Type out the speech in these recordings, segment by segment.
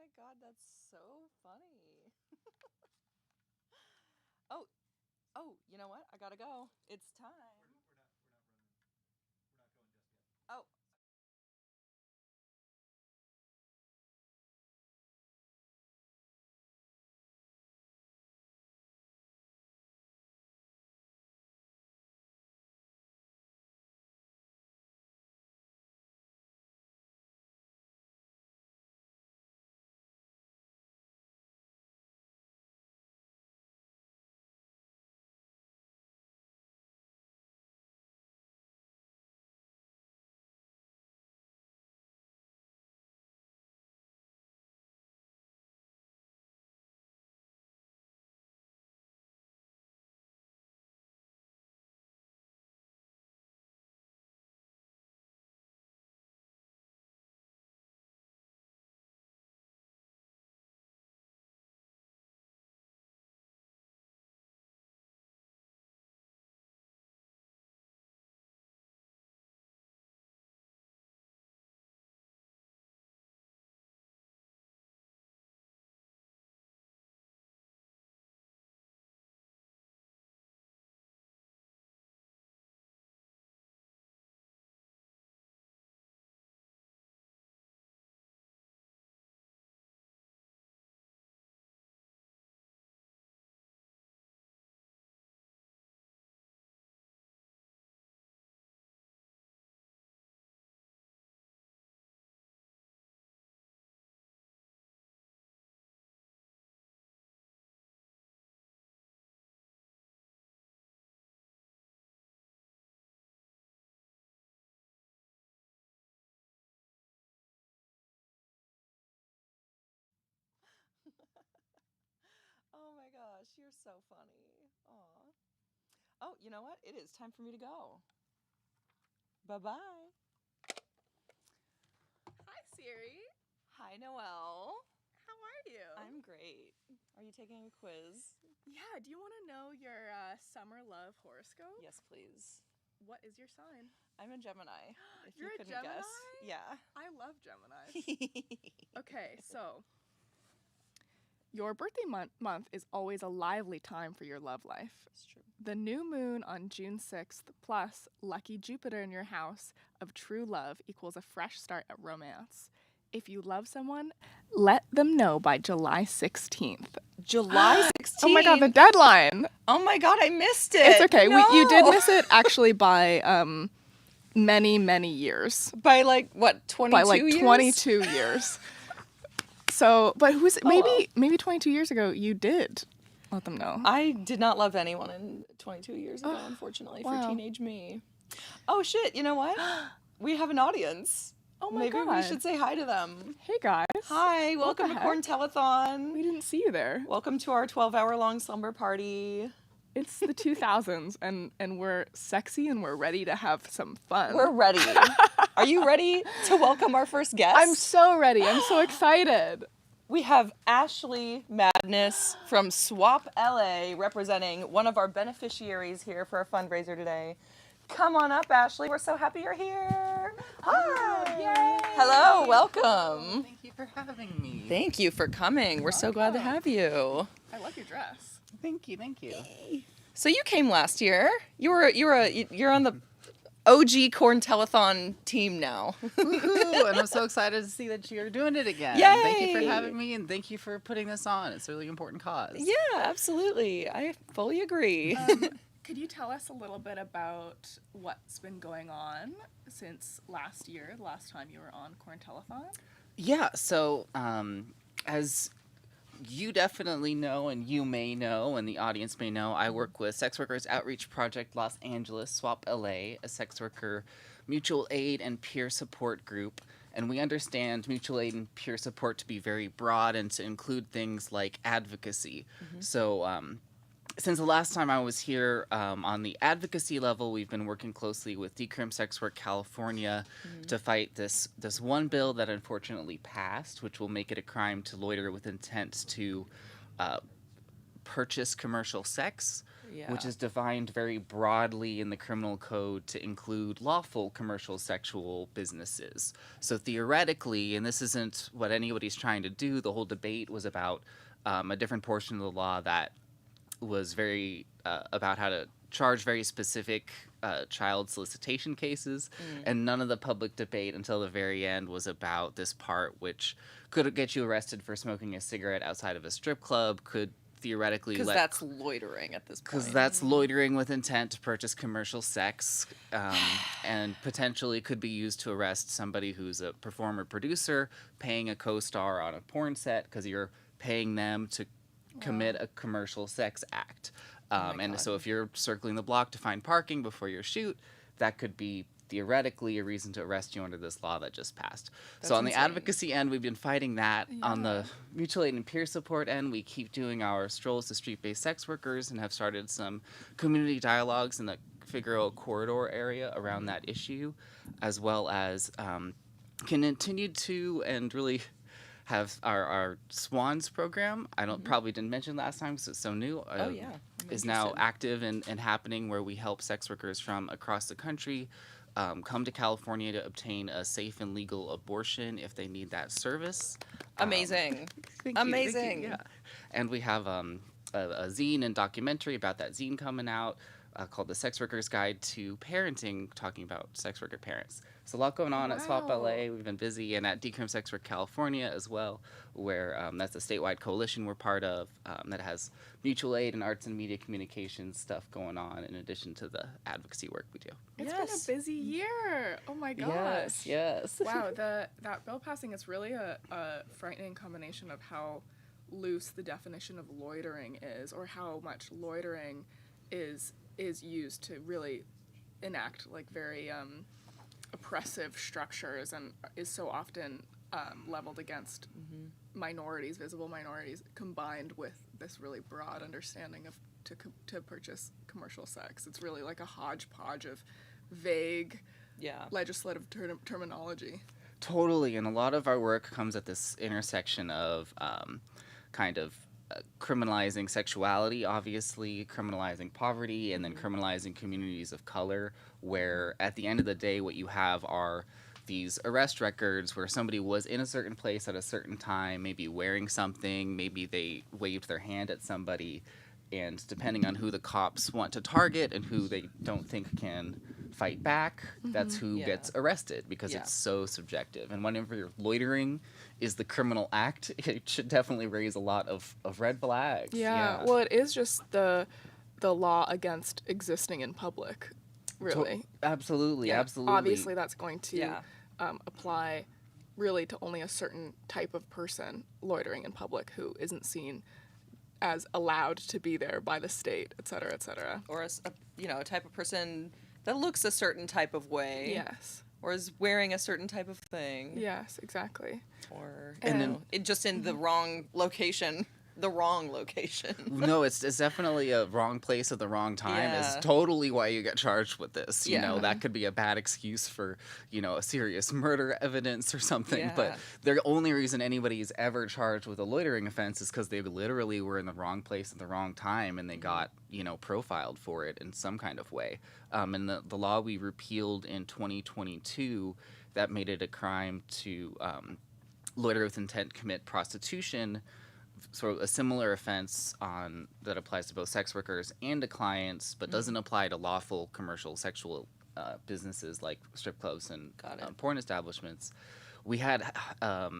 my God, that's so funny. Oh, oh, you know what? I gotta go. It's time. Oh, oh my gosh, you're so funny. Aw. Oh, you know what? It is time for me to go. Bye-bye. Hi, Siri. Hi, Noelle. How are you? I'm great. Are you taking a quiz? Yeah, do you want to know your summer love horoscope? Yes, please. What is your sign? I'm a Gemini. If You're you a couldn't Gemini? guess. Yeah. I love Gemini. Okay, so your birthday month is always a lively time for your love life. It's true. The new moon on June 6th plus lucky Jupiter in your house of true love equals a fresh start at romance. If you love someone, let them know by July 16th. July 16th. Oh my God, the deadline. Oh my God, I missed it. It's okay. No. You did miss it actually by many, many years. By like what, 22 By like years? 22 years. So, but who's maybe 22 years ago you did let them know. I did not love anyone in 22 years ago, unfortunately, wow. for teenage me. Oh shit, you know what? We have an audience. Oh my Maybe God. we should say hi to them. Hey guys. Hi, welcome the to heck? Corn Telethon. We didn't see you there. Welcome to our 12-hour-long slumber party. It's the 2000s and we're sexy and we're ready to have some fun. We're ready. Are you ready to welcome our first guest? I'm so ready. I'm so excited. We have Ashley Madness from SWOP LA representing one of our beneficiaries here for our fundraiser today. Come on up, Ashley. We're so happy you're here. Hi. Yay. Hello, welcome. Thank you for having me. Thank you for coming. We're so glad to have you. I love your dress. Thank you. So you came last year. You're on the OG Corn Telethon team now. Woohoo! And I'm so excited to see that you're doing it again. Yay. Thank you for having me and thank you for putting this on. It's a really important cause. Yeah, absolutely. I fully agree. Could you tell us a little bit about what's been going on since last year, the last time you were on Corn Telethon? Yeah, so as you definitely know and you may know and the audience may know, I work with Sex Workers Outreach Project Los Angeles, SWOP LA, a sex worker mutual aid and peer support group. And we understand mutual aid and peer support to be very broad and to include things like advocacy. So since the last time I was here on the advocacy level, we've been working closely with Decrim Sex Work California to fight this one bill that unfortunately passed, which will make it a crime to loiter with intent to purchase commercial sex. which is defined very broadly in the criminal code to include lawful commercial sexual businesses. So theoretically, and this isn't what anybody's trying to do, the whole debate was about a different portion of the law that was very about how to charge very specific child solicitation cases, and none of the public debate until the very end was about this part, which could get you arrested for smoking a cigarette outside of a strip club, could theoretically because that's loitering at this point. Because that's loitering with intent to purchase commercial sex, and potentially could be used to arrest somebody who's a performer producer paying a co-star on a porn set because you're paying them to commit a commercial sex act. And so if you're circling the block to find parking before your shoot, that could be theoretically a reason to arrest you under this law that just passed. So on the advocacy end, we've been fighting that. On the mutual aid and peer support end, we keep doing our strolls to street-based sex workers and have started some community dialogues in the Figueroa corridor area around that issue, as well as continued to and really have our Swans program. Probably didn't mention last time because it's so new. Is now active and happening, where we help sex workers from across the country come to California to obtain a safe and legal abortion if they need that service. Amazing. Amazing. Yeah. And we have a zine and documentary about that zine coming out called The Sex Worker's Guide to Parenting, talking about sex worker parents. So a lot going on at SWOP LA. We've been busy, and at Decrim Sex Work California as well, where that's a statewide coalition we're part of that has mutual aid and arts and media communications stuff going on in addition to the advocacy work we do. It's been a busy year. Oh my gosh. Yes. Wow, that bill passing is really a frightening combination of how loose the definition of loitering is, or how much loitering is used to really enact like very oppressive structures, and is so often leveled against minorities, visible minorities, combined with this really broad understanding of to purchase commercial sex. It's really like a hodgepodge of vague legislative terminology. Totally, and a lot of our work comes at this intersection of kind of criminalizing sexuality, obviously, criminalizing poverty, and then criminalizing communities of color, where at the end of the day what you have are these arrest records where somebody was in a certain place at a certain time, maybe wearing something, maybe they waved their hand at somebody, and depending on who the cops want to target and who they don't think can fight back, that's who gets arrested, because it's so subjective. And whenever you're loitering is the criminal act, it should definitely raise a lot of red flags. Yeah. Well, it is just the law against existing in public, really. Absolutely. Obviously, that's going to apply really to only a certain type of person loitering in public who isn't seen as allowed to be there by the state, et cetera, et cetera. Or a type of person that looks a certain type of way. Yes. Or is wearing a certain type of thing. Yes, exactly. Or just in the wrong location. The wrong location. No, it's definitely a wrong place at the wrong time. Is totally why you get charged with this. You know, that could be a bad excuse for, a serious murder evidence or something. Yeah. But the only reason anybody's ever charged with a loitering offense is because they literally were in the wrong place at the wrong time, and they got, profiled for it in some kind of way. And the law we repealed in 2022 that made it a crime to loiter with intent to commit prostitution, sort of a similar offense that applies to both sex workers and to clients, but doesn't apply to lawful commercial sexual businesses like strip clubs and porn establishments. We had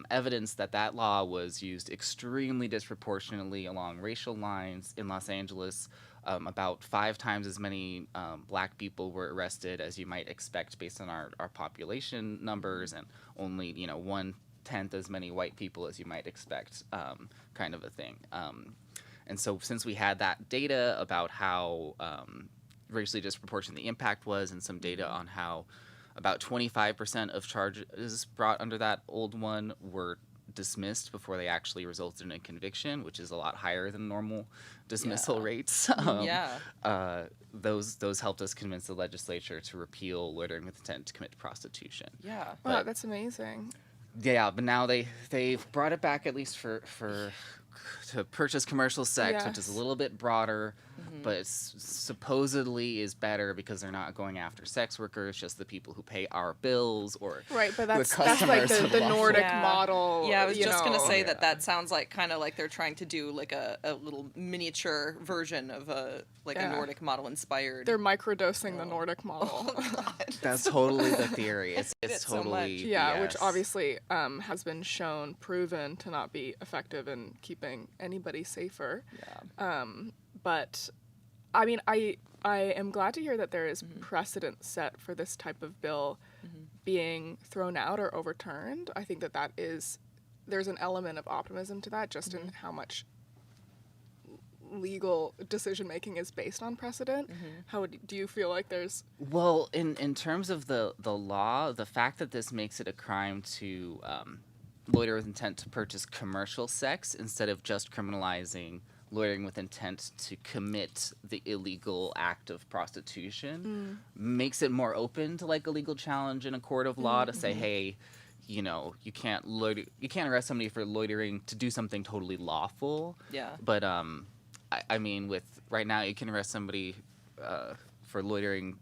evidence that law was used extremely disproportionately along racial lines in Los Angeles. About 5 times as many black people were arrested as you might expect based on our population numbers, and only 1/10 as many white people as you might expect, kind of a thing. And so since we had that data about how racially disproportionate the impact was, and some data on how about 25% of charges brought under that old one were dismissed before they actually resulted in a conviction, which is a lot higher than normal dismissal rates. Those helped us convince the legislature to repeal loitering with intent to commit prostitution. Yeah. Wow, that's amazing. Yeah, but now they've brought it back, at least for to purchase commercial sex, which is a Yes. little bit broader, but supposedly is better because they're not going after sex workers, just the people who pay our bills or Right, but the that's like customers the of lawful- Nordic Yeah. model. Yeah, I was you just gonna know. say that sounds like kind of like they're trying to do like a little miniature version of a Yeah. Nordic model inspired. They're microdosing the Nordic model. That's totally the theory. It's it so totally much. Yeah, which BS. obviously has been proven to not be effective in keeping anybody safer. Yeah. But I mean, I am glad to hear that there is precedent set for this type of bill being thrown out or overturned. I think that there's an element of optimism to that, just in how much legal decision making is based on precedent. How do you feel like there's? Well, in terms of the law, the fact that this makes it a crime to loiter with intent to purchase commercial sex instead of just criminalizing loitering with intent to commit the illegal act of prostitution makes it more open to like a legal challenge in a court of law to say, hey, you know, you can't arrest somebody for loitering to do something totally lawful. Yeah. But I mean, with right now, you can arrest somebody for loitering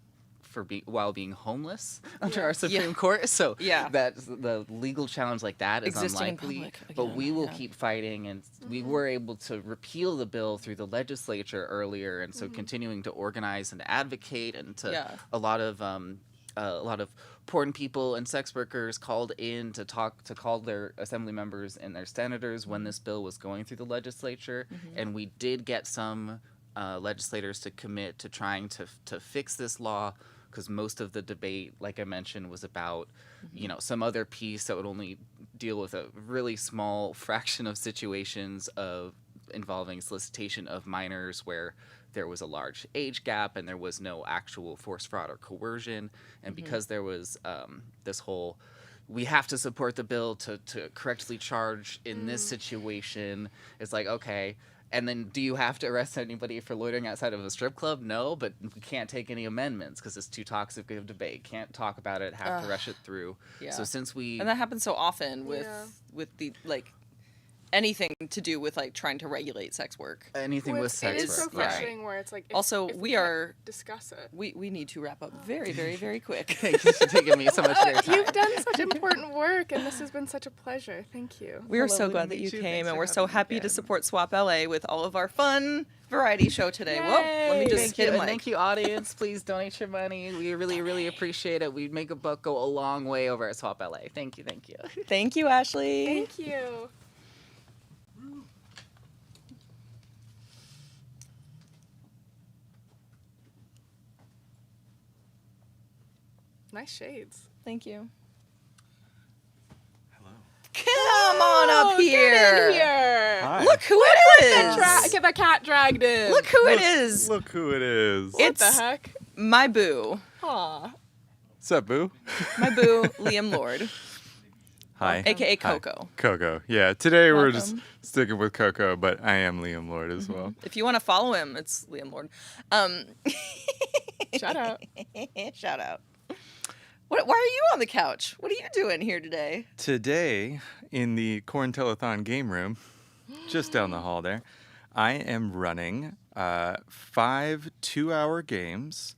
while being homeless under our Supreme Court. So that's the legal challenge like that is Existing in unlikely. public But again, we will keep fighting, and we were able to repeal the bill through the legislature earlier, and so continuing to organize and advocate, and to a lot of porn people and sex workers called in to call their assembly members and their senators when this bill was going through the legislature, and we did get some legislators to commit to trying to fix this law, because most of the debate, like I mentioned, was about you know, some other piece that would only deal with a really small fraction of situations of involving solicitation of minors where there was a large age gap and there was no actual force, fraud, or coercion. And because there was this whole, we have to support the bill to correctly charge in this situation, it's like, okay, and then do you have to arrest anybody for loitering outside of a strip club? No, but we can't take any amendments because it's too toxic of debate. Can't talk about it, have to rush it through. Yeah. So since And that happens so often with the like anything to do with like trying to regulate sex work. Anything with sex It is so work, frustrating where it's like, Also, if we can't are discuss it. We need to wrap up very, very, very quick. Thank you for taking me so much of your time. You've done such important work, and this has been such a pleasure. Thank you. We are so Lovely to glad that meet you you. came, Thanks and for we're so having me happy to again. support SWOP LA with all of our fun variety show today. Well, let me just Thank hit you, a and mic. thank you, audience. Please donate your money. We really, really appreciate it. We'd make a buck go a long way over at SWOP LA. Thank you, thank you. Thank you, Ashley. Thank you. Nice shades. Thank you. Hello. Come on up Get here. in here. Hi. Look who it is. Get the cat dragged in. Look who it is. Look who it is. What It's the heck? my boo. Aw. What's up, boo? My boo, Liam Lord, Hi. aka Hi. Coco. Coco. Yeah, today we're just Welcome. sticking with Coco, but I am Liam Lord as well. If you want to follow him, it's Liam Lord. Shout out. Shout out. Why are you on the couch? What are you doing here today? Today, in the Corn Telethon game room, just down the hall there, I am running 5 2-hour games.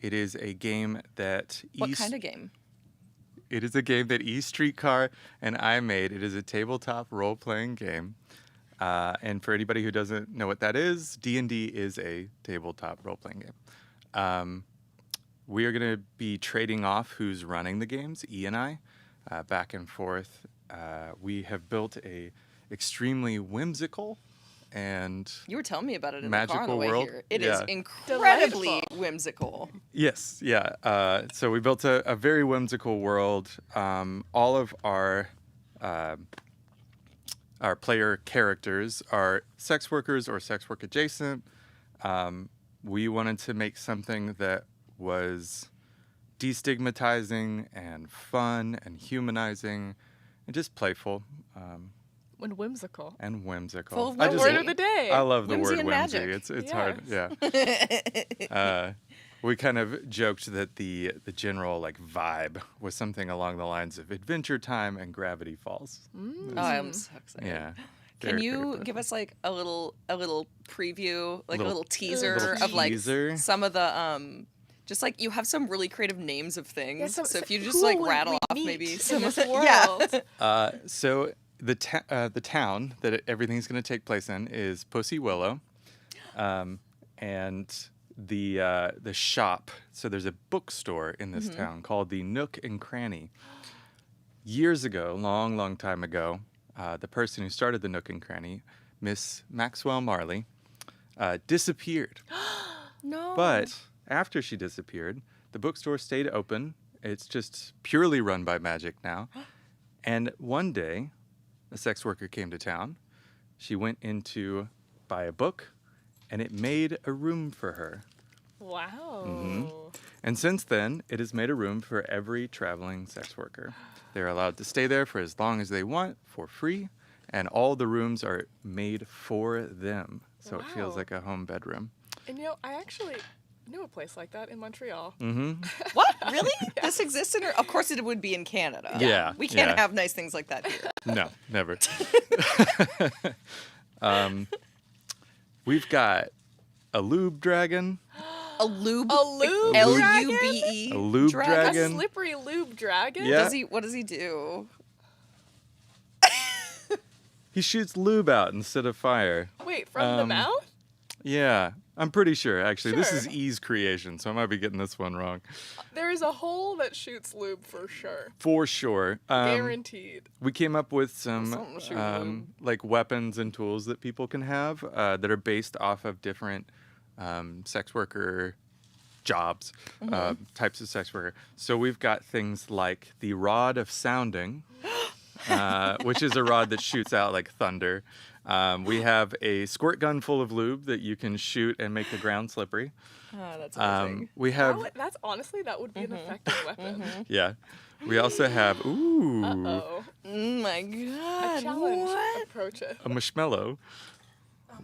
It is a game that What kind of game? It is a game that eStreetcar and I made. It is a tabletop role-playing game. And for anybody who doesn't know what that is, D&D is a tabletop role-playing game. We are going to be trading off who's running the games, E and I, back and forth. We have built a extremely whimsical and You were telling me about it in the car on the magical way world. here. It is Yeah. incredibly whimsical. yes, yeah. So we built a very whimsical world. All of our player characters are sex workers or sex work adjacent. We wanted to make something that was destigmatizing and fun and humanizing and just playful When whimsical. and whimsical. Full of I The whimsy. word of the day. I love the Whimsy word and whimsy. magic. It's Yeah. hard. Yeah. We kind of joked that the general like vibe was something along the lines of Adventure Time and Gravity Falls. Oh, I'm so excited. Yeah. Can Very, you very give playful. us like a little preview, like a Little- little teaser little of like teaser? some of the just like you have some really creative names of things. Yeah, so if you who just like would rattle we off meet maybe in some of this the world? So the town that everything's going to take place in is Pussy Willow, and the shop. So there's a bookstore in this town called the Nook and Cranny. Years ago, long time ago, the person who started the Nook and Cranny, Miss Maxwell Marley, disappeared. No. But after she disappeared, the bookstore stayed open. It's just purely run by magic now. And one day, a sex worker came to town. She went in to buy a book, and it made a room for her. Wow. And since then, it has made a room for every traveling sex worker. They're allowed to stay there for as long as they want for free, and all the rooms are made for them. So it feels Wow. like a home bedroom. And I actually knew a place like that in Montreal. What? Really? This exists in? Of course, it would be in Canada. Yeah, We can't yeah. have nice things like that here. No, never. We've got a lube dragon, A lube. A lube L-U-B-E. a lube A dragon. slippery lube dragon? Yeah. What does he do? He shoots lube out instead of fire. Wait, from the mouth? Yeah, I'm pretty sure, actually. This is Sure. E's creation, so I might be getting this one wrong. There is a hole that shoots lube for sure. For sure. Guaranteed. We came up with some Something to shoot lube. like weapons and tools that people can have that are based off of different sex worker jobs, types of sex worker. So we've got things like the rod of sounding, which is a rod that shoots out like thunder. We have a squirt gun full of lube that you can shoot and make the ground slippery. Oh, that's amazing. We have, That would be an effective weapon. yeah. We also have, ooh, Uh-oh. Oh my A god. challenge. What? Approach it. a marshmallow.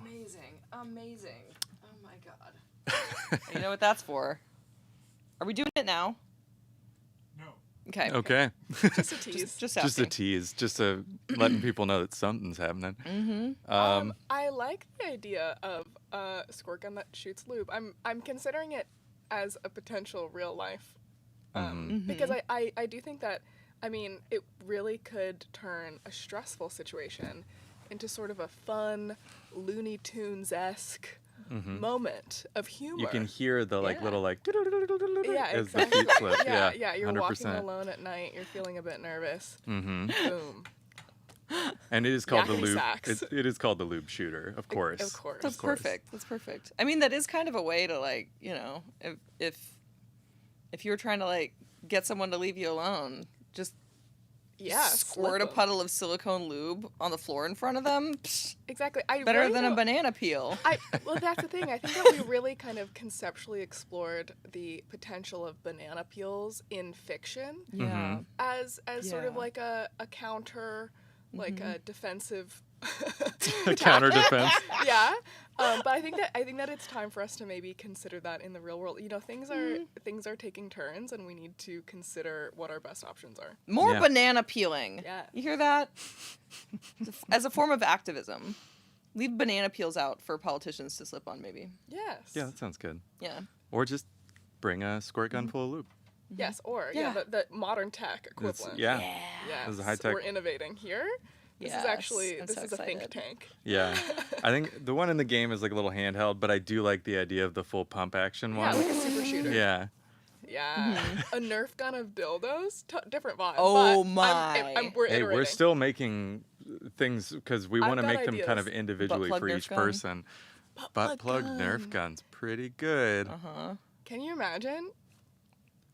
Amazing. Amazing. Oh my god. You know what that's for? Are we doing it now? No. Okay. Okay. Just a tease. Just Just a asking. tease, just a letting people know that something's happening. I like the idea of a squirt gun that shoots lube. I'm considering it as a potential real life, because I do think that, I mean, it really could turn a stressful situation into sort of a fun, Looney Tunes-esque moment of humor. You can hear the like Yeah. little like Yeah, as the exactly. feet slip. Yeah, you're walking 100%. alone at night, you're feeling a bit nervous. Mm-hmm. Boom. And it is called the Yakety lube. sax. It is called the lube shooter, of course. Of course. That's Of course. perfect. That's perfect. I mean, that is kind of a way to like, you know, if you were trying to like get someone to leave you alone, just Yeah. squirt a slip 'em. puddle of silicone lube on the floor in front of them. Psh, Exactly. better really than a don't- banana peel. Well, that's the thing. I think that we really kind of conceptually explored the potential of banana peels in fiction Yeah. as sort of Yeah. like a counter, like a defensive. Counter defense. Yeah, but I think that it's time for us to maybe consider that in the real world. You know, things are taking turns, and we need to consider what our best options are. More Yeah. banana peeling. Yeah. You hear that? As a form of activism. Leave banana peels out for politicians to slip on, maybe. Yes. Yeah, that sounds good. Yeah. Or just bring a squirt gun full of lube. Yes, or Yeah. the modern tech That's- equivalent. yeah. Yes. This is high tech. We're innovating here. This is Yes, actually I'm this so is a think excited. tank. Yeah. I think the one in the game is like a little handheld, but I do like the idea of the full pump action Yeah, one. like a super shooter. Yeah. Yeah. A Nerf gun of dildos? Different vibe. Oh but my. we're Hey, we're iterating. still making things because we I've want to got make them kind of ideas. individually Butt for plug each Nerf gun. person. Butt plug gun. Nerf guns, pretty good. Uh-huh. Can you imagine?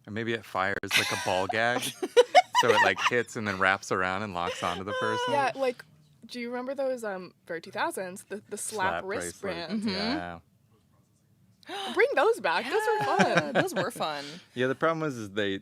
Or maybe it fires like a ball gag, so it like hits and then wraps around and locks onto the person. Yeah, like, do you remember those very 2000s the slap wrist bracelet. bands? Yeah. Bring those back. Those were fun. Those were fun. Yeah, the problem was is they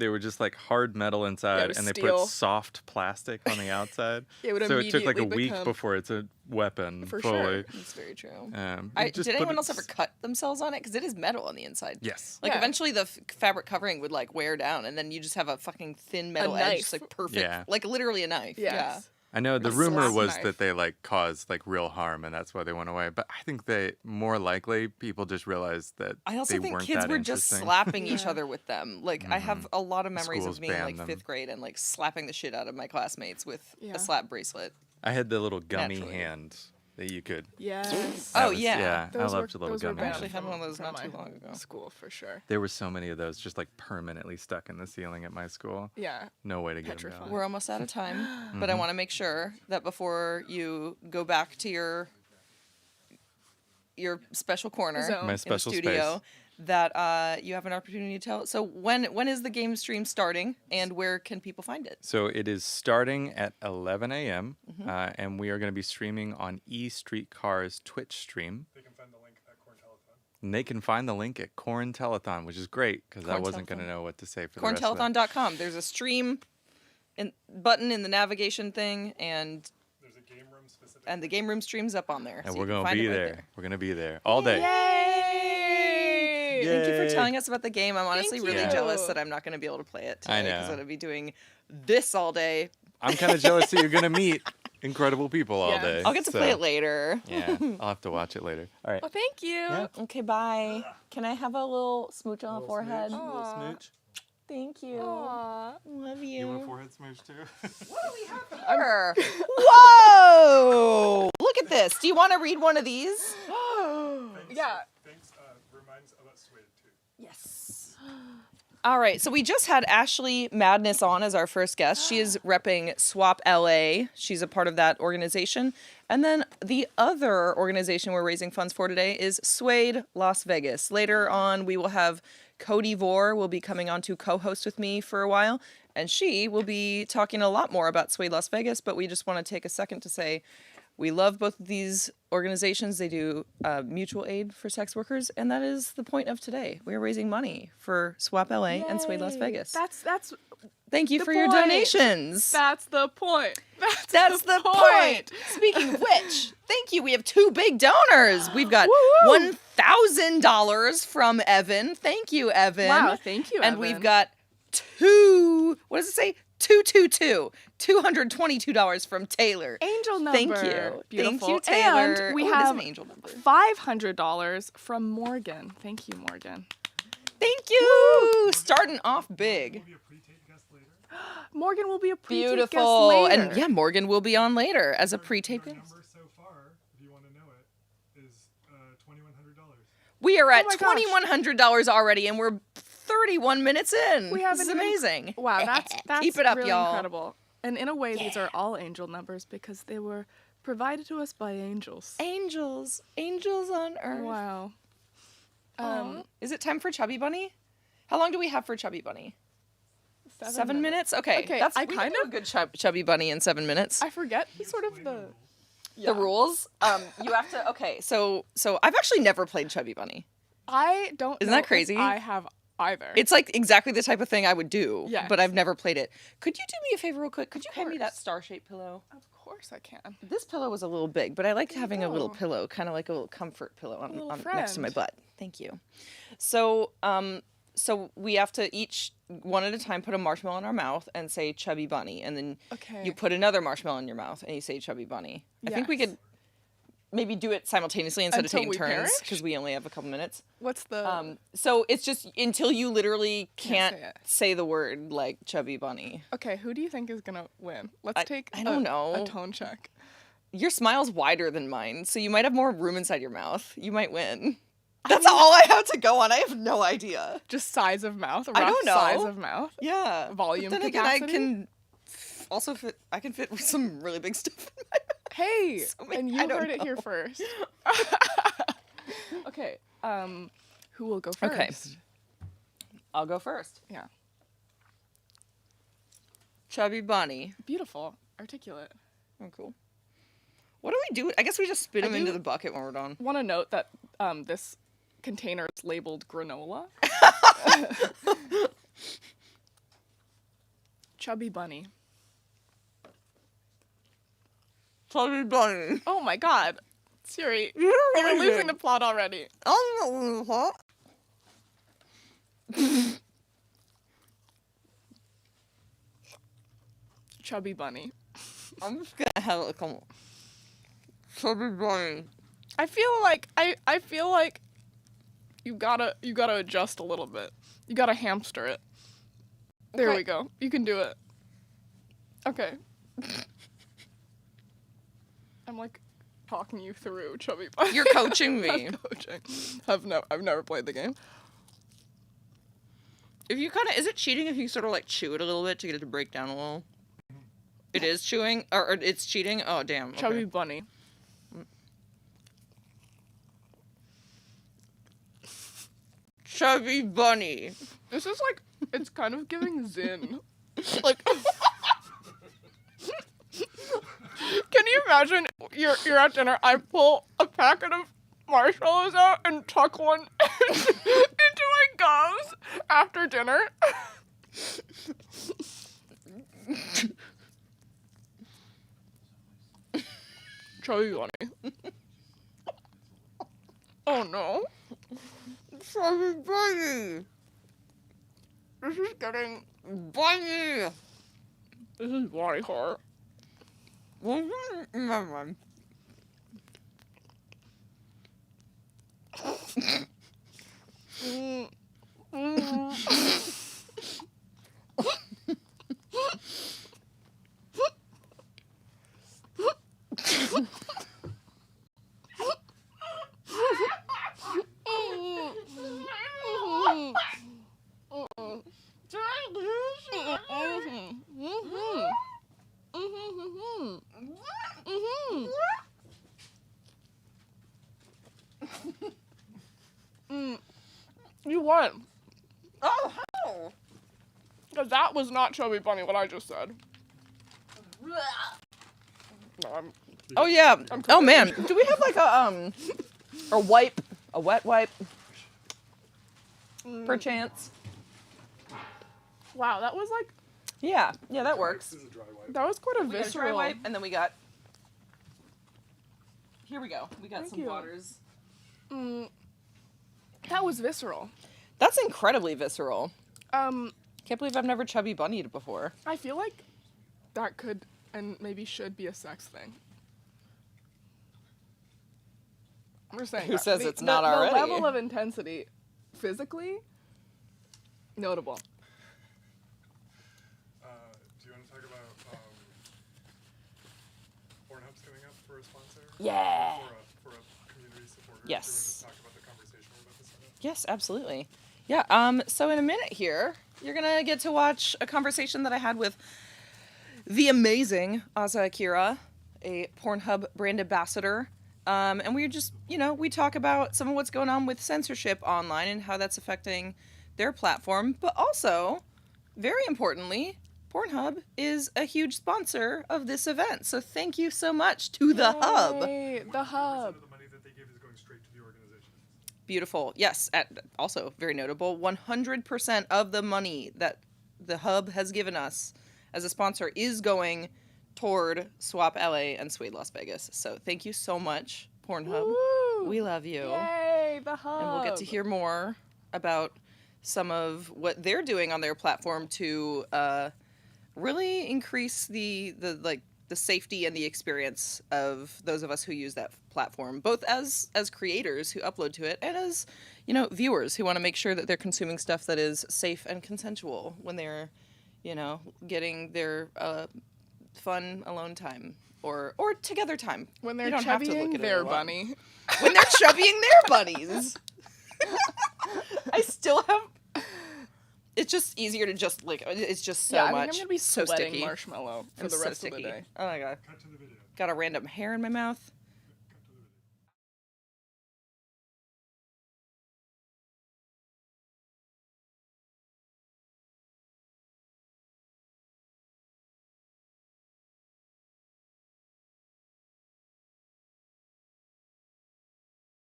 were just like hard metal inside, with and they steel. put soft plastic on the outside. It would so it took like a immediately week become- before it's a weapon For fully. sure. That's very true. Just Did put anyone it else ever cut themselves on it? Because it is metal on the inside. Yes. Like Yeah. eventually the fabric covering would like wear down, and then you just have a fucking thin metal edge, knife. just like perfect, Yeah. like literally a knife. Yes. I know the A rumor slap was knife. that they like caused like real harm, and that's why they went away. But I think they more likely people just realized that I also they think weren't kids that were just interesting. slapping each Yeah. other with them. Like I have a lot of memories schools of being banned like them. 5th grade and like slapping the shit out of my classmates with Yeah. a slap bracelet. I had the little gummy Naturally. hand that you could. Yes. Oh, was- yeah. I loved the little gummy I hand. actually had from- one of those from not too my long ago. School for sure. There were so many of those just like permanently stuck in the ceiling at my school. Yeah. No way to get them Petrified. out. We're almost out of time, but I want to make sure that before you go back to your special corner Zone. My in the special studio, space. that you have an opportunity to tell. So when is the game stream starting, and where can people find it? So it is starting at 11 a.m. Mm-hmm. And we are going to be streaming on E Streetcar's Twitch stream. They can find the link at Corn Telethon. And they can find the link at Corn Telethon, which is great because I Corn wasn't going to Telethon. know what to say for the rest of it. Corntelethon.com. There's a stream button in the navigation thing, and There's a game room specific. the game room stream's up on there. And so we're you can going to find be it right there. We're going to be there all day. Yay! Thank you for Yay. telling us about the game. I'm honestly Thank really you. jealous that I'm not going to be able to play it today I because know. I'm going to be doing this all day. I'm kind of jealous that you're going to meet incredible people all Yeah. day. I'll get to play it later. Yeah, I'll have to watch it later. All right. Well, thank you. Yeah. Okay, bye. Can I have a little smooch on the forehead? A little Aw. smooch. Thank you. Aw. Love You you. want a forehead smooch too? Here. Whoa! Look at this. Do you want to read one of these? Yeah. Thanks. Reminds about Suede too. Yes. All right, so we just had Ashley Madness on as our first guest. She is repping SWOP LA. She's a part of that organization. And then the other organization we're raising funds for today is Suede Las Vegas. Later on, we will have Cody Vore will be coming on to co-host with me for a while, and she will be talking a lot more about Suede Las Vegas, but we just want to take a second to say we love both of these organizations. They do mutual aid for sex workers, and that is the point of today. We are raising money for SWOP LA and Suede Las Yay. Vegas. That's Thank you the for your point. donations. That's the point. That's the point. Speaking of which, thank you. We have 2 big donors. We've got Woo-woo. $1,000 from Evan. Thank you, Evan. Wow, thank you, And Evan. we've got what does it say? $222 from Taylor. Angel number. Thank you. Beautiful. Thank you, Taylor. And we Oh, it is have an angel number. $500 from Morgan. Thank you, Morgan. Thank you. Starting off big. Will be a pre-taped guest later. Morgan will be a pre-taped guest Beautiful. later. And yeah, Morgan will be on later as a pre-tape Our guest. number so far, if you want to know it, is $2,100. We are at Oh my gosh. $2,100 already, and we're 31 minutes in. We haven't This is even- amazing. Wow, that's Keep it up, really y'all. incredible. And in a way, these are all angel numbers because they were provided to us by angels. Angels on earth. Wow. Is it time for Chubby Bunny? How long do we have for Chubby Bunny? 7 minutes? Okay. Okay, That's I we kind can do a good Chubby Bunny in 7 minutes. I forget sort of the The rules. You have to. Okay. So I've actually never played Chubby Bunny. I don't. Isn't know that if crazy? I have either. It's like exactly the type of thing I would do. Yes. But I've never played it. Could you do me a favor real quick? Could you hand me that course. star-shaped pillow? Of course I can. This pillow was a little big, but I like having a little go. pillow, kind of like a little comfort pillow little on next to my friend. butt. Thank you. So, so we have to each one at a time put a marshmallow in our mouth and say Chubby Bunny, and then Okay. you put another marshmallow in your mouth and you say Chubby Bunny. I think we Yes. could maybe do it simultaneously instead Until of taking we turns perish? because we only have a couple minutes. What's the? So it's just until you literally can't say it. say the word like Chubby Bunny. Okay, who do you think is gonna win? Let's take. I don't know. A tone check. Your smile's wider than mine, so you might have more room inside your mouth. You might win. That's all I have to go on. I have no idea. Just size of mouth. I Rough don't know. size of mouth. Yeah. Volume But then capacity? again, I can also fit. I can fit some really big stuff in my mouth. Hey, many- and I you don't heard it here know. first. Okay. Who will go first? Okay. I'll go first. Yeah. Chubby Bunny. Beautiful. Articulate. Oh, cool. What do we do? I guess we just spit I them into do- the bucket when we're done. Want to note that this container is labeled granola. Chubby Bunny. Chubby Bunny. Oh my god. Siri, You're you're losing amazing. the plot already. Oh, Chubby Bunny. I'm just gonna have a couple. Chubby Bunny. I feel like I feel like you gotta adjust a little bit. You gotta hamster it. There Okay. we go. You can do it. Okay. I'm like talking you through Chubby Bunny. You're coaching me. I'm coaching. I've never played the game. If you kind of, is it cheating if you sort of like chew it a little bit to get it to break down a little? It is chewing, or it's cheating? Oh, damn. Okay. Chubby Bunny. Chubby Bunny. This is like, it's kind of giving Zin. Like, can you imagine you're at dinner, I pull a packet of marshmallows out and tuck one into my gums after dinner? Chubby Bunny. Oh no. Chubby Bunny. This is getting, Bunny. this is body horror. Never. You won. Oh, how? Because that was not Chubby Bunny, what I just said. No, Oh, yeah. I'm Oh, man. Do we have like a wipe, a wet wipe? Perchance? wow, that was like, Yeah, that works. This is a dry wipe. that was quite a We got a dry visceral. wipe, and then we got. Here we go. We got Thank some you. waters. That was visceral. That's incredibly visceral. Um, Can't believe I've never chubby bunnied before. I feel like that could and maybe should be a sex thing. I'm just saying. Who that says the- it's not the already? level of intensity, physically, notable. Do you want to talk about Pornhub's coming up for a sponsor? Yeah. For a community supporter? Yes. Do you want to talk about the conversation we're about to set up? Yes, absolutely. Yeah, so in a minute here, you're gonna get to watch a conversation that I had with the amazing Asa Akira, a Pornhub brand ambassador. And we just, we talk about some of what's going on with censorship online and how that's affecting their platform. But also, very importantly, Pornhub is a huge sponsor of this event. So thank you so much to the Hub. Yay, the 100% hub. of the money that they give is going straight to the organization. Beautiful. Yes, also very notable. 100% of the money that the Hub has given us as a sponsor is going toward SWOP LA and Suede Las Vegas. So thank you so much, Pornhub. Woo! We love you. Yay, the hub. And we'll get to hear more about some of what they're doing on their platform to really increase the safety and the experience of those of us who use that platform, both as creators who upload to it and as viewers who want to make sure that they're consuming stuff that is safe and consensual when they're getting their fun alone time or together time. when You they're don't have to look chubbying at it their alone. bunny. When they're chubbying their bunnies. I still have. It's just easier to just it's just so yeah, I much. think I'm gonna be so sweating sticky. marshmallow for I'm the so rest sticky. of the day. Oh my god. Cut to the video. Got a random hair in my mouth. Cut to the video.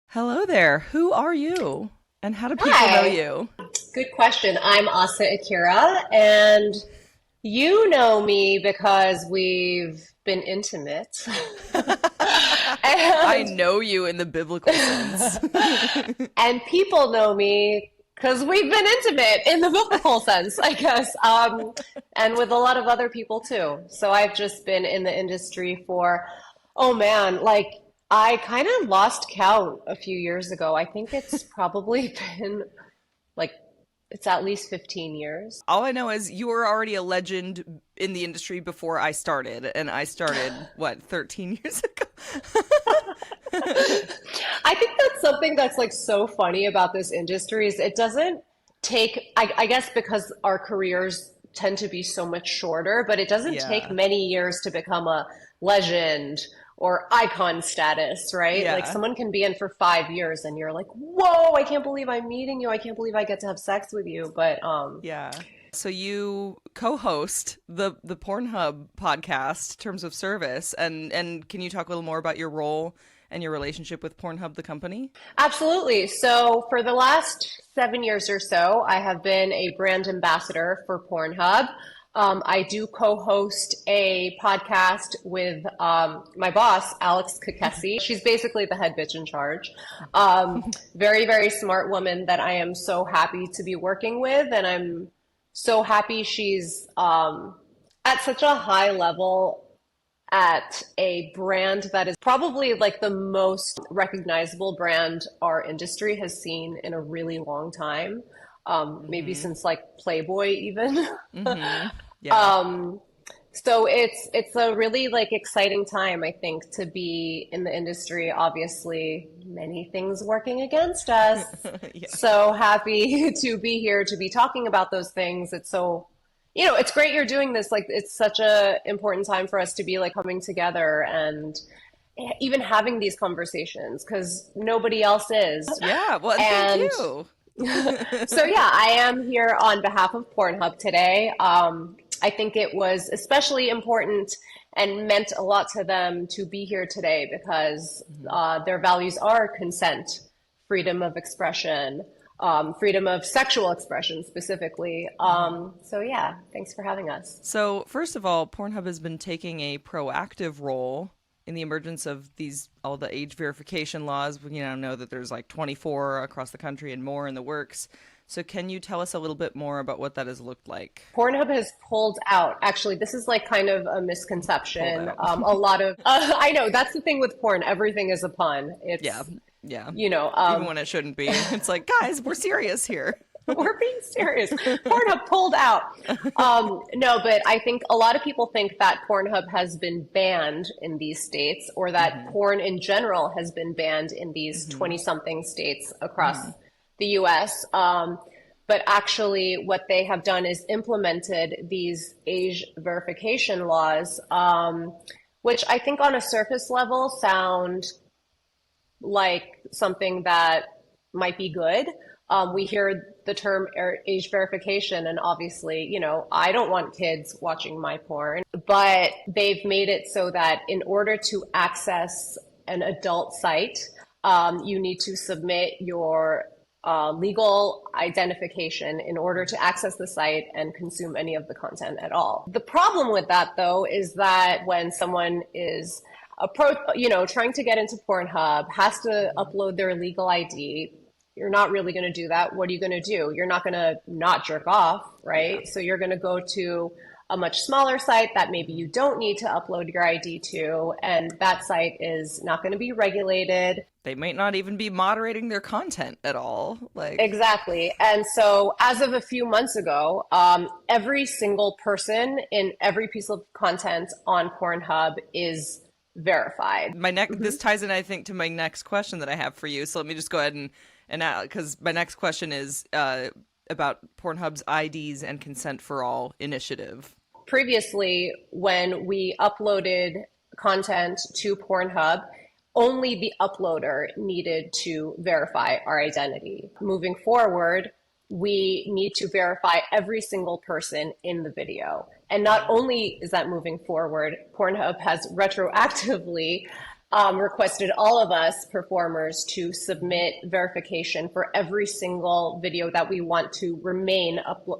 Hello there. Who are you? And how do people know Hi. you? Good question. I'm Asa Akira, and you know me because we've been intimate. I and, know you in the biblical sense. and people know me because we've been intimate in the biblical sense, I guess, and with a lot of other people too. So I've just been in the industry for, oh man, like I kind of lost count a few years ago. I think it's probably been like, it's at least 15 years. All I know is you were already a legend in the industry before I started, and I started, what, 13 years ago? I think that's something that's like so funny about this industry is it doesn't take, I guess because our careers tend to be so much shorter, but it doesn't take many years to become a legend or icon status, right? Yeah. Like someone can be in for 5 years and you're like, whoa, I can't believe I'm meeting you. I can't believe I get to have sex with you. But yeah. So you co-host the Pornhub podcast, Terms of Service, and can you talk a little more about your role and your relationship with Pornhub, the company? Absolutely. So for the last 7 years or so, I have been a brand ambassador for Pornhub. I do co-host a podcast with my boss, Alex Kakesi. She's basically the head bitch in charge. Very, very smart woman that I am so happy to be working with. And I'm so happy she's at such a high level at a brand that is probably like the most recognizable brand our industry has seen in a really long time. Maybe since like Playboy even. Yeah. So it's a really like exciting time, I think, to be in the industry. Obviously, many things working against us. Yeah. So happy to be here to be talking about those things. It's so, you know, it's great you're doing this. Like, it's such a important time for us to be like coming together and even having these conversations because nobody else is. Yeah. Well, thank you. So yeah, I am here on behalf of Pornhub today. I think it was especially important and meant a lot to them to be here today because their values are consent, freedom of expression, freedom of sexual expression specifically. So yeah, thanks for having us. So first of all, Pornhub has been taking a proactive role in the emergence of all the age verification laws. We know that there's like 24 across the country and more in the works. So can you tell us a little bit more about what that has looked like? Pornhub has pulled out. Actually, this is like kind of a misconception. A lot of, I know that's the thing with porn. Everything is a pun. It's, yeah. You know, even when it shouldn't be. It's like, guys, we're serious here. We're being serious. Pornhub pulled out. No, but I think a lot of people think that Pornhub has been banned in these states or that porn in general has been banned in these 20-something states across the U.S. But actually what they have done is implemented these age verification laws, which I think on a surface level sound like something that might be good. We hear the term age verification, and obviously, you know, I don't want kids watching my porn, but they've made it so that in order to access an adult site, you need to submit your legal identification in order to access the site and consume any of the content at all. The problem with that, though, is that when someone is trying to get into Pornhub, has to upload their legal ID. You're not really going to do that. What are you going to do? You're not going to not jerk off, right? Yeah. So you're going to go to a much smaller site that maybe you don't need to upload your ID to, and that site is not going to be regulated. They might not even be moderating their content at all. Exactly. And so as of a few months ago, every single person in every piece of content on Pornhub is verified. This ties in, I think, to my next question that I have for you. So let me just go ahead and because my next question is about Pornhub's IDs and Consent for All initiative. Previously, when we uploaded content to Pornhub, only the uploader needed to verify our identity. Moving forward, we need to verify every single person in the video. And not only is that moving forward, Pornhub has retroactively requested all of us performers to submit verification for every single video that we want to remain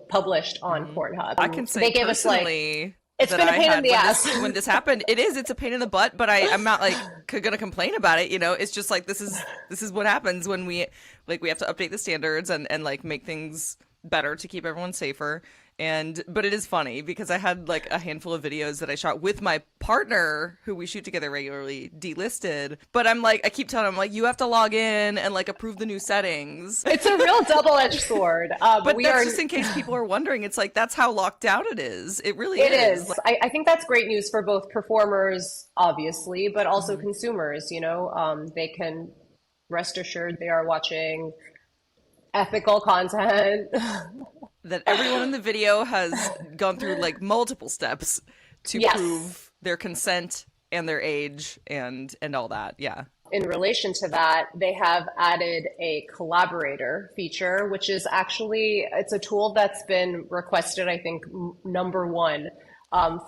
published on Pornhub. I can say personally, It's that been a I pain in had the when ass. when this happened. It's a pain in the butt, but I'm not like gonna complain about it. It's just like this is what happens when we have to update the standards and like make things better to keep everyone safer. But it is funny because I had like a handful of videos that I shot with my partner who we shoot together regularly delisted. But I keep telling him like, you have to log in and like approve the new settings. It's a real double-edged sword. But that's just in case people are wondering. It's like, that's how locked down it is. It really is. It is. I think that's great news for both performers, obviously, but also consumers. They can rest assured they are watching ethical content. That everyone in the video has gone through like multiple steps to prove their consent and their age and all that. Yeah. In relation to that, they have added a collaborator feature, which is actually, it's a tool that's been requested, I think, number one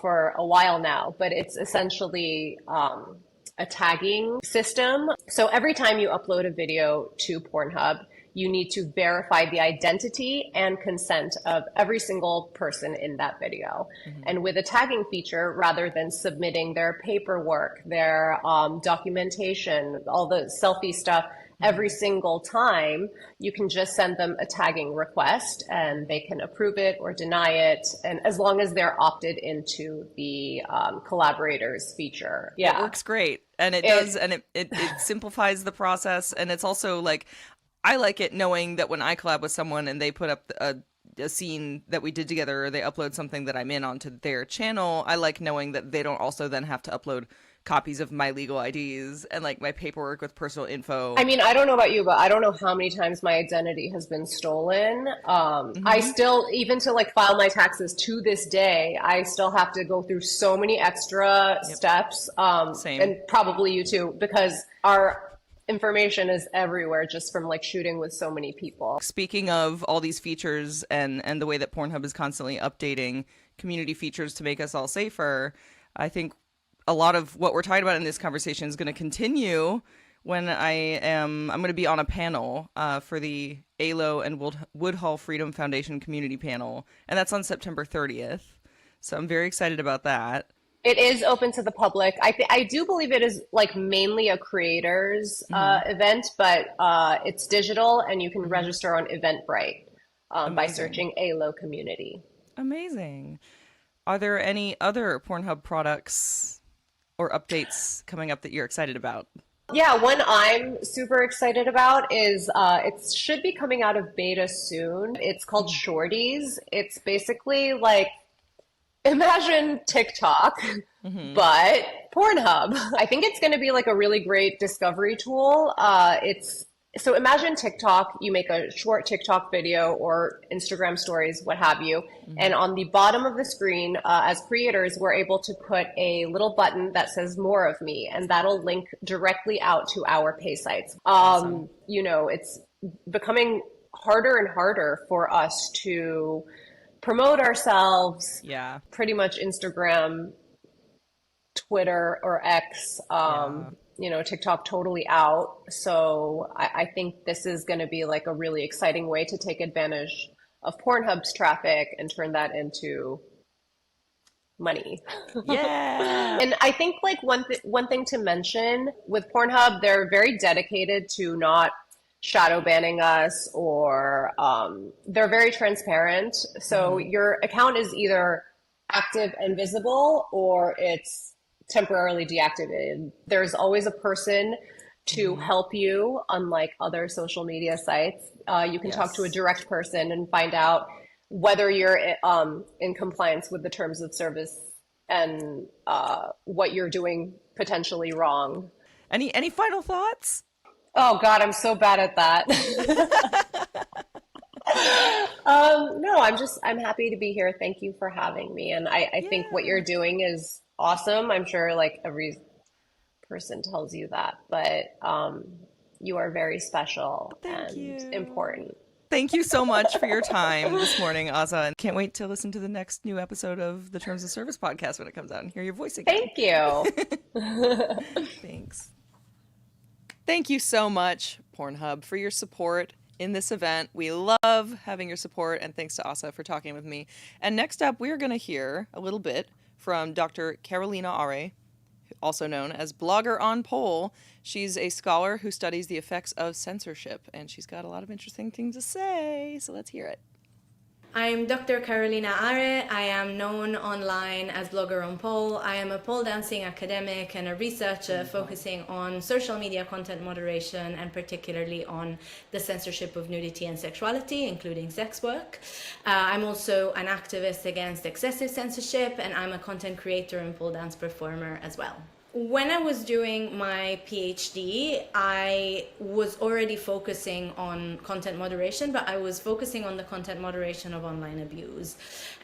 for a while now, but it's essentially a tagging system. So every time you upload a video to Pornhub, you need to verify the identity and consent of every single person in that video. And with a tagging feature, rather than submitting their paperwork, their documentation, all the selfie stuff, every single time, you can just send them a tagging request and they can approve it or deny it. And as long as they're opted into the collaborators feature. Yeah. It works great. And it simplifies the process. And it's also like, I like it knowing that when I collab with someone and they put up a scene that we did together, or they upload something that I'm in onto their channel, I like knowing that they don't also then have to upload copies of my legal IDs and like my paperwork with personal info. I mean, I don't know about you, but I don't know how many times my identity has been stolen. I still, even to like file my taxes to this day, I still have to go through so many extra steps. Same. And probably you too, because our information is everywhere just from like shooting with so many people. Speaking of all these features and the way that Pornhub is constantly updating community features to make us all safer, I think a lot of what we're talking about in this conversation is going to continue when I'm going to be on a panel for the ALO and Woodhull Freedom Foundation Community Panel, and that's on September 30th. So I'm very excited about that. It is open to the public. I do believe it is like mainly a creators event, but it's digital and you can register on Eventbrite by searching ALO community. Amazing. Are there any other Pornhub products or updates coming up that you're excited about? Yeah, one I'm super excited about is it should be coming out of beta soon. It's called Shorties. It's basically like, imagine TikTok, but Pornhub. I think it's going to be like a really great discovery tool. So imagine TikTok, you make a short TikTok video or Instagram stories, what have you. And on the bottom of the screen, as creators, we're able to put a little button that says more of me, and that'll link directly out to our pay sites. Awesome. It's becoming harder and harder for us to promote ourselves. Yeah. Pretty Pretty much Instagram, Twitter, or X, TikTok totally out. So I think this is going to be like a really exciting way to take advantage of Pornhub's traffic and turn that into money. Yeah. And I think like one thing to mention with Pornhub, they're very dedicated to not shadow banning us, or they're very transparent. So your account is either active and visible or it's temporarily deactivated. There's always a person to help you, unlike other social media sites. You can talk to a direct person and find out whether you're in compliance with the terms of service and what you're doing potentially wrong. Any final thoughts? Oh God, I'm so bad at that. No, I'm happy to be here. Thank you for having me. And I think what you're doing is awesome. I'm sure like every person tells you that, but you are very special and important. Thank you so much for your time this morning, Asa. And can't wait to listen to the next new episode of the Terms of Service podcast when it comes out and hear your voice again. Thank you. Thanks. Thank you so much, Pornhub, for your support in this event. We love having your support, and thanks to Asa for talking with me. And next up, we are going to hear a little bit from Dr. Karolina Ari, also known as Blogger on Pole. She's a scholar who studies the effects of censorship, and she's got a lot of interesting things to say, so let's hear it. I'm Dr. Karolina Ari. I am known online as Blogger on Pole. I am a pole dancing academic and a researcher focusing on social media content moderation and particularly on the censorship of nudity and sexuality, including sex work. I'm also an activist against excessive censorship, and I'm a content creator and pole dance performer as well. When I was doing my PhD, I was already focusing on content moderation, but I was focusing on the content moderation of online abuse.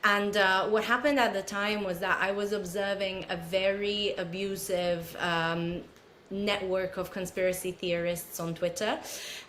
And what happened at the time was that I was observing a very abusive network of conspiracy theorists on Twitter.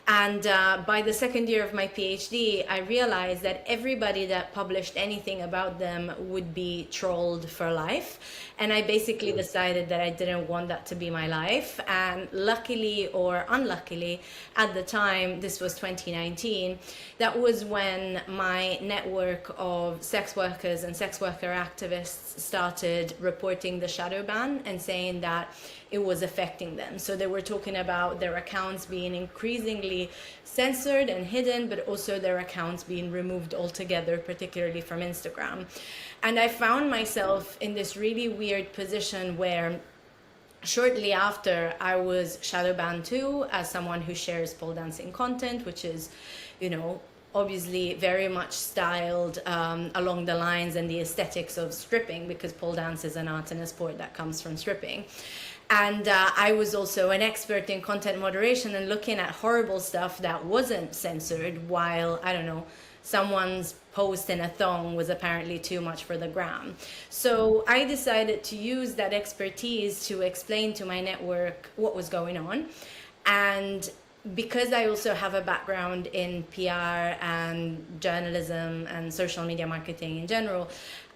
And by the second year of my PhD, I realized that everybody that published anything about them would be trolled for life. And I basically decided that I didn't want that to be my life. And luckily or unluckily, at the time, this was 2019, that was when my network of sex workers and sex worker activists started reporting the shadow ban and saying that it was affecting them. So they were talking about their accounts being increasingly censored and hidden, but also their accounts being removed altogether, particularly from Instagram. And I found myself in this really weird position where shortly after I was shadow banned too, as someone who shares pole dancing content, which is, you know, obviously very much styled along the lines and the aesthetics of stripping, because pole dance is an art and a sport that comes from stripping. And I was also an expert in content moderation and looking at horrible stuff that wasn't censored, while, I don't know, someone's post in a thong was apparently too much for the gram. So I decided to use that expertise to explain to my network what was going on. And because I also have a background in PR and journalism and social media marketing in general,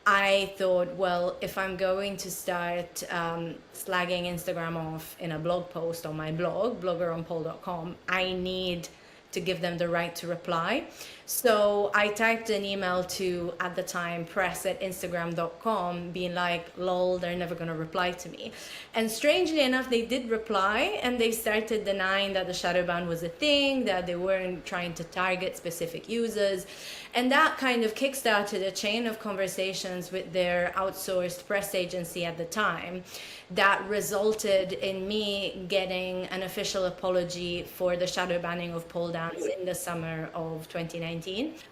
I thought, well, if I'm going to start slagging Instagram off in a blog post on my blog, bloggeronpole.com, I need to give them the right to reply. So I typed an email to, at the time, press@instagram.com, being like, lol, they're never going to reply to me. And strangely enough, they did reply, and they started denying that the shadow ban was a thing, that they weren't trying to target specific users. And that kind of kickstarted a chain of conversations with their outsourced press agency at the time that resulted in me getting an official apology for the shadow banning of pole dance in the summer of 2019.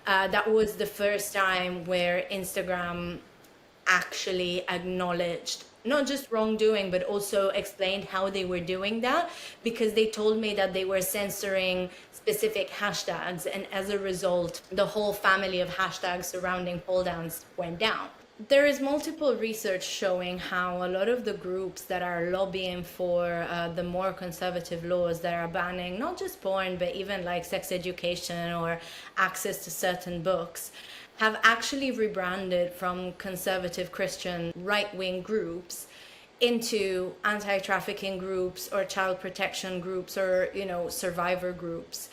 That was the first time where Instagram actually acknowledged not just wrongdoing, but also explained how they were doing that, because they told me that they were censoring specific hashtags, and as a result, the whole family of hashtags surrounding pole dance went down. There is multiple research showing how a lot of the groups that are lobbying for the more conservative laws that are banning not just porn, but even like sex education or access to certain books, have actually rebranded from conservative Christian right-wing groups into anti-trafficking groups or child protection groups or, you know, survivor groups,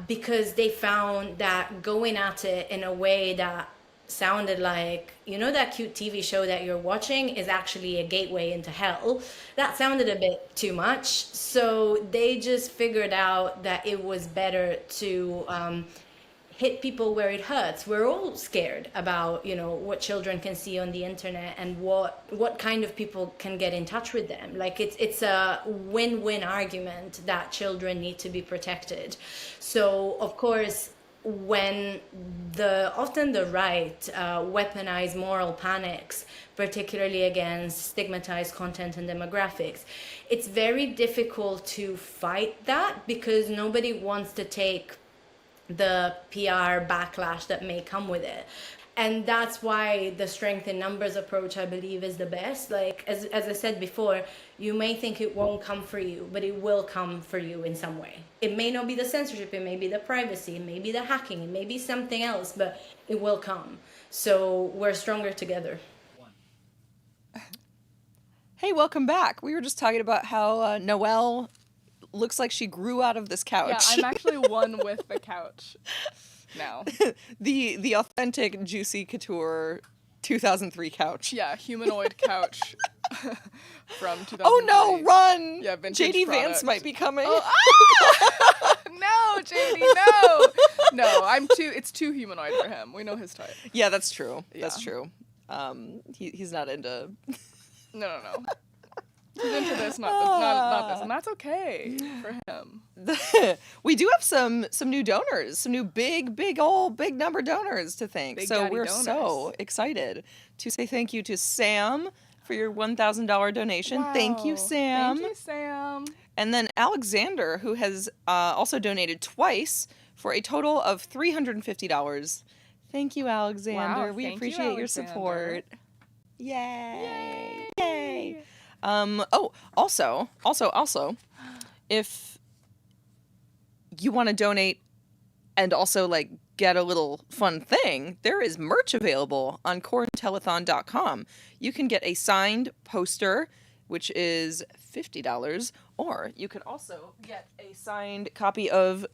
because they found that going at it in a way that sounded like, you know, that cute TV show that you're watching is actually a gateway into hell. That sounded a bit too much. So they just figured out that it was better to hit people where it hurts. We're all scared about, you know, what children can see on the internet and what kind of people can get in touch with them. Like it's a win-win argument that children need to be protected. So of course, when often the right weaponize moral panics, particularly against stigmatized content and demographics, it's very difficult to fight that because nobody wants to take the PR backlash that may come with it. And that's why the strength in numbers approach, I believe, is the best. Like, as I said before, you may think it won't come for you, but it will come for you in some way. It may not be the censorship, it may be the privacy, it may be the hacking, it may be something else, but it will come. So we're stronger together. Hey, welcome back. We were just talking about how Noelle looks like she grew out of this couch. Yeah, I'm actually one with the couch now. The authentic Juicy Couture 2003 couch. Yeah, humanoid couch from 2003. Oh no, run! Yeah, vintage JD product. Vance might be coming. No, JD, no. No, it's too humanoid for him. We know his type. Yeah, that's true. That's Yeah. true. He's not into. No. He's into this, not this, and that's okay for him. We do have some new donors, some new big number donors to thank. Big So daddy we're donors. so excited to say thank you to Sam for your $1,000 donation. Thank you, Wow. Sam. Thank you, Sam. And then Alexander, who has also donated twice for a total of $350. Thank you, Alexander. Wow, We thank you, appreciate your Alexander. support. Yay! Yay! Also, if you want to donate and also like get a little fun thing, there is merch available on corntelethon.com. You can get a signed poster, which is $50, or you could also get a signed copy of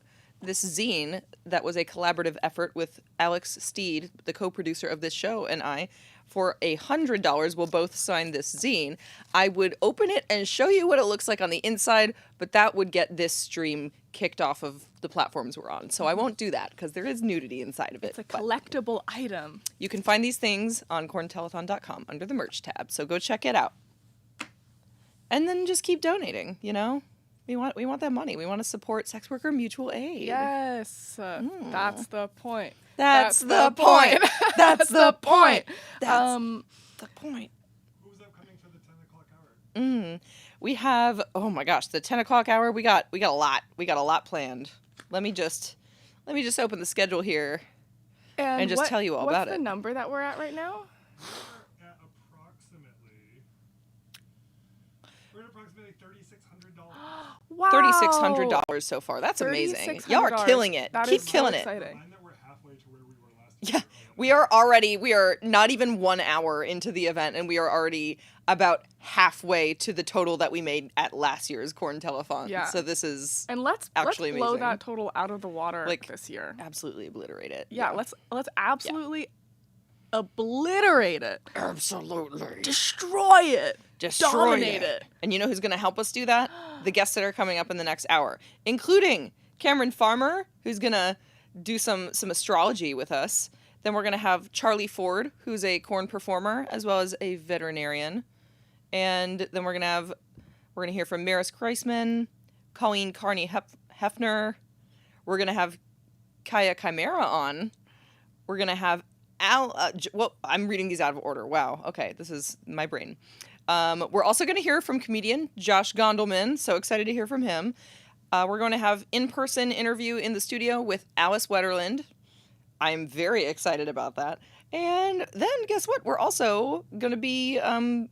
this zine that was a collaborative effort with Alex Steed, the co-producer of this show, and I. For $100, we'll both sign this zine. I would open it and show you what it looks like on the inside, but that would get this stream kicked off of the platforms we're on. So I won't do that because there is nudity inside of it. It's a but collectible item. you can find these things on corntelethon.com under the merch tab. So go check it out. And then just keep donating, you know? We want that money. We want to support sex worker mutual aid. Yes, that's the point. That's the point. That's the point. That's the point. Who's upcoming for the 10 o'clock hour? We have, oh my gosh, the 10 o'clock hour. We got a lot. We got a lot planned. Let me just open the schedule here. And just tell you all about What's it. the number that we're at right now? We're at approximately $3,600. Wow. $3,600 so far. That's amazing. Y'all are $3,600. killing it. That Keep is so killing it. exciting. Find that we're halfway to where we were last Yeah, year. we are not even 1 hour into the event, and we are already about halfway to the total that we made at last year's Corn Telethon. Yeah. So this is And let's actually blow amazing. that total out of the water Like, this year. absolutely obliterate it. Yeah, let's absolutely obliterate it. Absolutely. Destroy it. Destroy Dominate it. it. And you know who's going to help us do that? The guests that are coming up in the next hour, including Cameron Farmer, who's going to do some astrology with us. Then we're going to have Charlie Ford, who's a corn performer, as well as a veterinarian. And then we're going to hear from Maris Kreisman, Colleen Carney Hefner. We're going to have Kaya Chimera on. We're going to have well, I'm reading these out of order. Wow. Okay. This is my brain. We're also going to hear from comedian Josh Gondelman. So excited to hear from him. We're going to have in-person interview in the studio with Alice Wetterland. I'm very excited about that. And then guess what? We're also going to be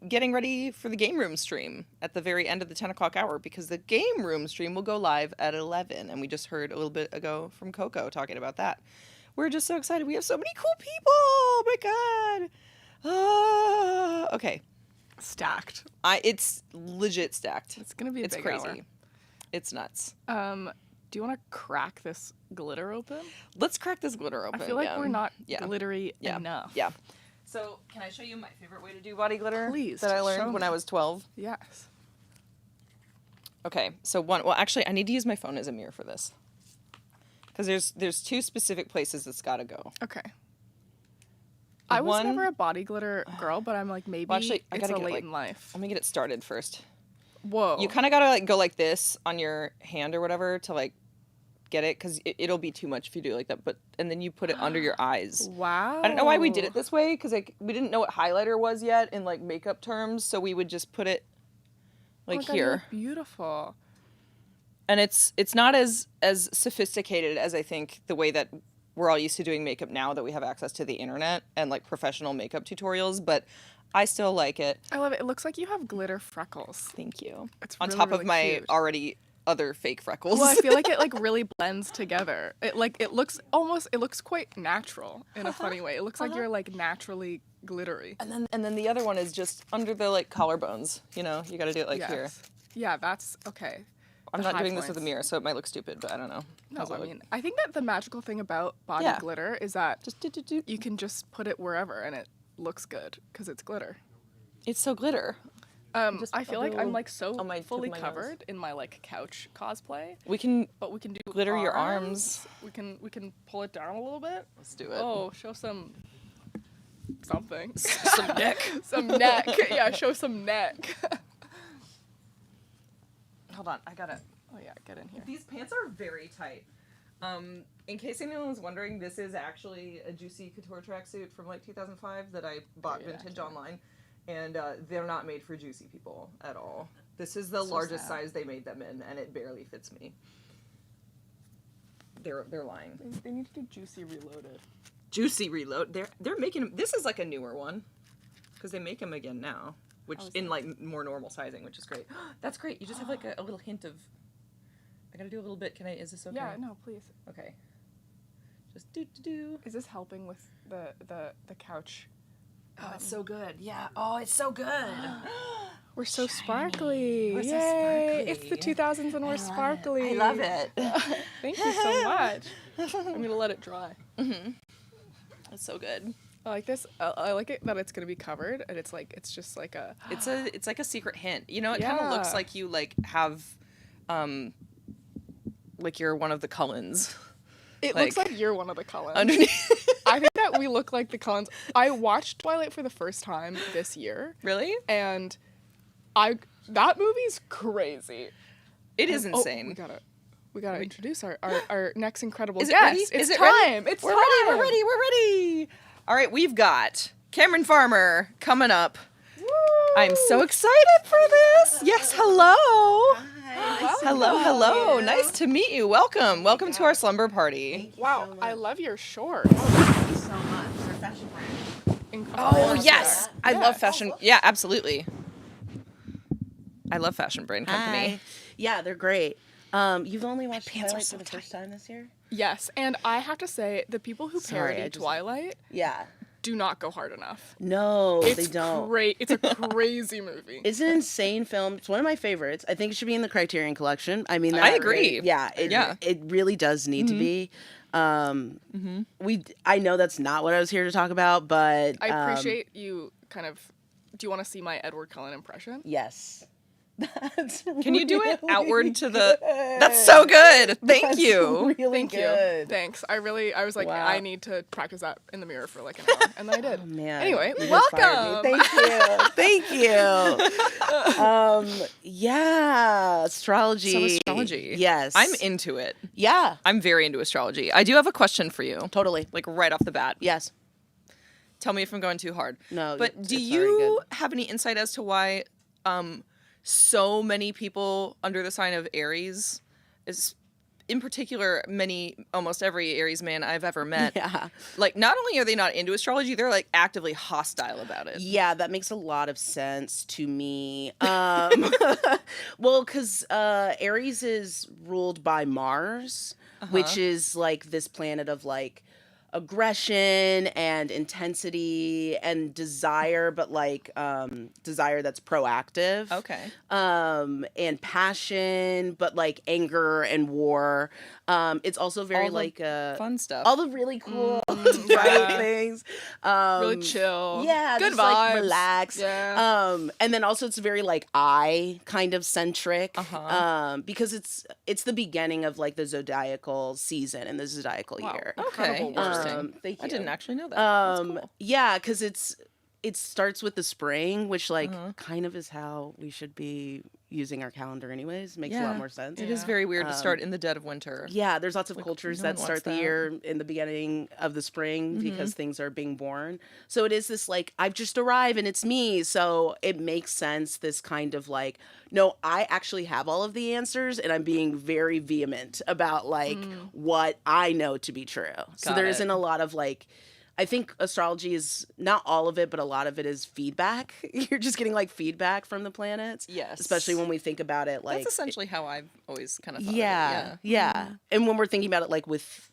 getting ready for the game room stream at the very end of the 10 o'clock hour, because the game room stream will go live at 11. And we just heard a little bit ago from Coco talking about that. We're just so excited. We have so many cool people. Oh my God. Okay. Stacked. It's legit stacked. It's gonna be a It's big crazy. hour. It's nuts. Do you want to crack this glitter open? Let's crack this glitter open. I feel like yeah. we're not Yeah. glittery Yeah. enough. Yeah. So, can I show you my favorite way to do body glitter? Please, That I show learned when me. I was 12. Yes. Okay. So actually, I need to use my phone as a mirror for this, because there's two specific places it's got to go. Okay. I was one- never a body glitter girl, but I'm like, maybe Well, actually, I it's gotta a get, late like- in life. Let me get it started first. Whoa. You kind of gotta go like this on your hand or whatever to get it, because it'll be too much if you do it like that. And then you put it under your eyes. Wow. I don't know why we did it this way, because we didn't know what highlighter was yet in makeup terms, so we would just put it Oh my God, you here. look beautiful. And it's not as sophisticated as I think the way that we're all used to doing makeup now that we have access to the internet and professional makeup tutorials, but I still like it. I love it. It looks like you have glitter freckles. Thank you. It's On really, top of really my cute. already other fake freckles. Well, I feel like it really blends together. It looks quite natural in a funny way. It looks like you're naturally glittery. and then the other one is just under the collarbones. You know, you got to do it here. Yes. Yeah, that's okay. I'm The not high doing this with a points. mirror, so it might look stupid, but I don't know. No, How's that I look? mean, I think that the magical thing about body Yeah. glitter is that Just do. you can just put it wherever and it looks good because it's glitter. It's so glitter. I feel like I'm like so on my tip of fully my nose. covered in my like couch cosplay, We can but we can do glitter your arms. We can pull it down a little bit. Let's do it. Oh, show some something. Some neck. Some neck. Yeah, show some neck. Hold on, I gotta. Oh yeah, get in here. These pants are very tight. In case anyone was wondering, this is actually a Juicy Couture tracksuit from like 2005 that I bought Very vintage accurate. online, and they're not made for Juicy people at all. This is the So largest sad. size they made them in, and it barely fits me. They're lying. They need to do Juicy Reloaded. Juicy Reload. They're making this is like a newer one, because they make them again now, which is in that? like more normal sizing, which is great. That's great. You just have like a little hint of. I gotta do a little bit. Is this okay? Yeah, no, please. Okay. Just do. Is this helping with the couch? Oh, it's so good. Yeah. Oh, it's so good. We're so sparkly. We're so Yay! sparkly. It's the 2000s and we're sparkly. I love it. Thank you so much. I'm gonna let it dry. It's so good. I like this. I like it that it's gonna be covered, and it's just like a. It's like a secret hint. You know, it kind of looks Yeah. like you like have, like you're one of the Cullens It like, looks like you're one of the Cullens. underneath. I think that we look like the Cullens. I watched Twilight for the first time this year, Really? and that movie's crazy. It is Oh, insane. we gotta introduce our next incredible Is it guest. ready? It's Is it time. ready? It's We're time. ready. We're ready. We're ready. All right, we've got Cameron Farmer coming up. Woo! I'm so excited for this. Yes, hello. Welcome. Hello. Nice to meet you. Welcome to our slumber party. Wow, I love your shorts. Thank you so much. They're fashion brand. Oh, yes. I love fashion. Yeah, absolutely. I love Fashion Brain Company. Hi. Yeah, they're great. You've only watched pants are Twilight so for the first time this year? Yes, and I have to say, the people who Sorry, parody I just- Twilight Yeah. do not go hard enough. No, It's they don't. great. It's a crazy movie. It's an insane film. It's one of my favorites. I think it should be in the Criterion Collection. I mean, I that agree. really- yeah, it really does need to be. I know that's not what I was here to talk about, but I appreciate you kind of. Do you want to see my Edward Cullen impression? yes. That's Can you do it really outward to the? good. That's so good. Thank That's you. Really Thank you. good. Thanks. I was like, Wow. I need to practice that in the mirror for like an hour, and then I did. Man. Anyway, you inspired me. welcome. Thank you. Yeah, astrology. Some astrology. Yes. I'm into it. Yeah, I'm very into astrology. I do have a question for you. totally. Like right off the bat. Yes. Tell me if I'm going too hard. No, But it's do very you good. have any insight as to why so many people under the sign of Aries, is in particular almost every Aries man I've ever met, Yeah. like not only are they not into astrology, they're like actively hostile about it. Yeah, that makes a lot of sense to me. Well, because Aries is ruled by Mars, which is like this planet of like aggression and intensity and desire, but like desire that's proactive. Okay. And passion, but like anger and war. It's also very All the like fun stuff. all the really cool yeah. right things. Really chill. Yeah, Good just vibes. like relax. Yeah. And then also it's very like I kind of centric. Uh-huh. Because it's the beginning of like the zodiacal season and the zodiacal Wow. year. Okay. Incredible work. Interesting. Thank you. I didn't actually know that. That's cool. Yeah, because it starts with the spring, which like kind of is how we should be using our calendar anyways. Makes a lot more sense. It is very weird to start in the dead of winter. Yeah, there's lots of cultures no one that wants start the that. year in the beginning of the spring because things are being born. So it is this like, I've just arrived and it's me. So it makes sense, this kind of like, no, I actually have all of the answers and I'm being very vehement about like what I know to be true. So Got there it. isn't a lot of like, I think astrology is not all of it, but a lot of it is feedback. You're just getting like feedback from the planets. Yes. Especially when we think about it like That's essentially how I've always kind of thought yeah, of it. yeah. And when we're thinking about it, like with,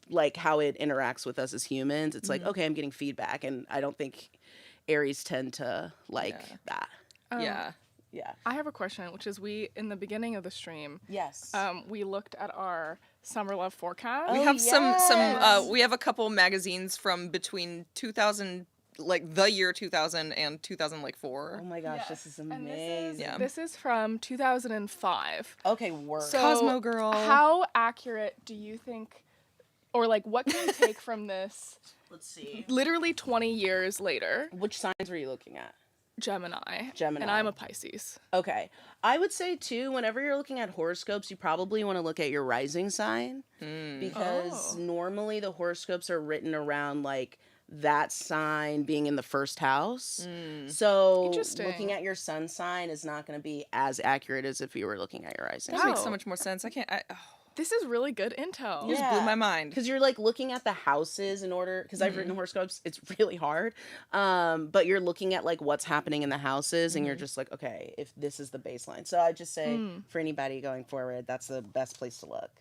like how it interacts with us as humans, it's like, okay, I'm getting feedback, and I don't think Aries tend to like that. Yeah. Yeah. I have a question, which is in the beginning of the stream, Yes. we looked at our summer love forecast. We Oh, have yes. some we have a couple magazines from between 2000 like the year 2000 and 2004. Oh my gosh, this is And amazing. Yeah. this is from 2005. Okay, work. So Cosmo girl. How accurate do you think, or like what can we take from this Let's see. literally 20 years later? Which signs were you looking at? Gemini. Gemini. And I'm a Pisces. Okay. I would say, too, whenever you're looking at horoscopes, you probably want to look at your rising sign. Because normally the horoscopes are written around, like, that sign being in the first house. So Interesting. looking at your sun sign is not going to be as accurate as if you were looking at your rising That sign. makes so much more sense. I can't. This is really good intel. You just blew my mind. Because you're like looking at the houses in order, because I've written horoscopes, it's really hard. But you're looking at like what's happening in the houses and you're just like, okay, if this is the baseline. So I just say for anybody going forward, that's the best place to look.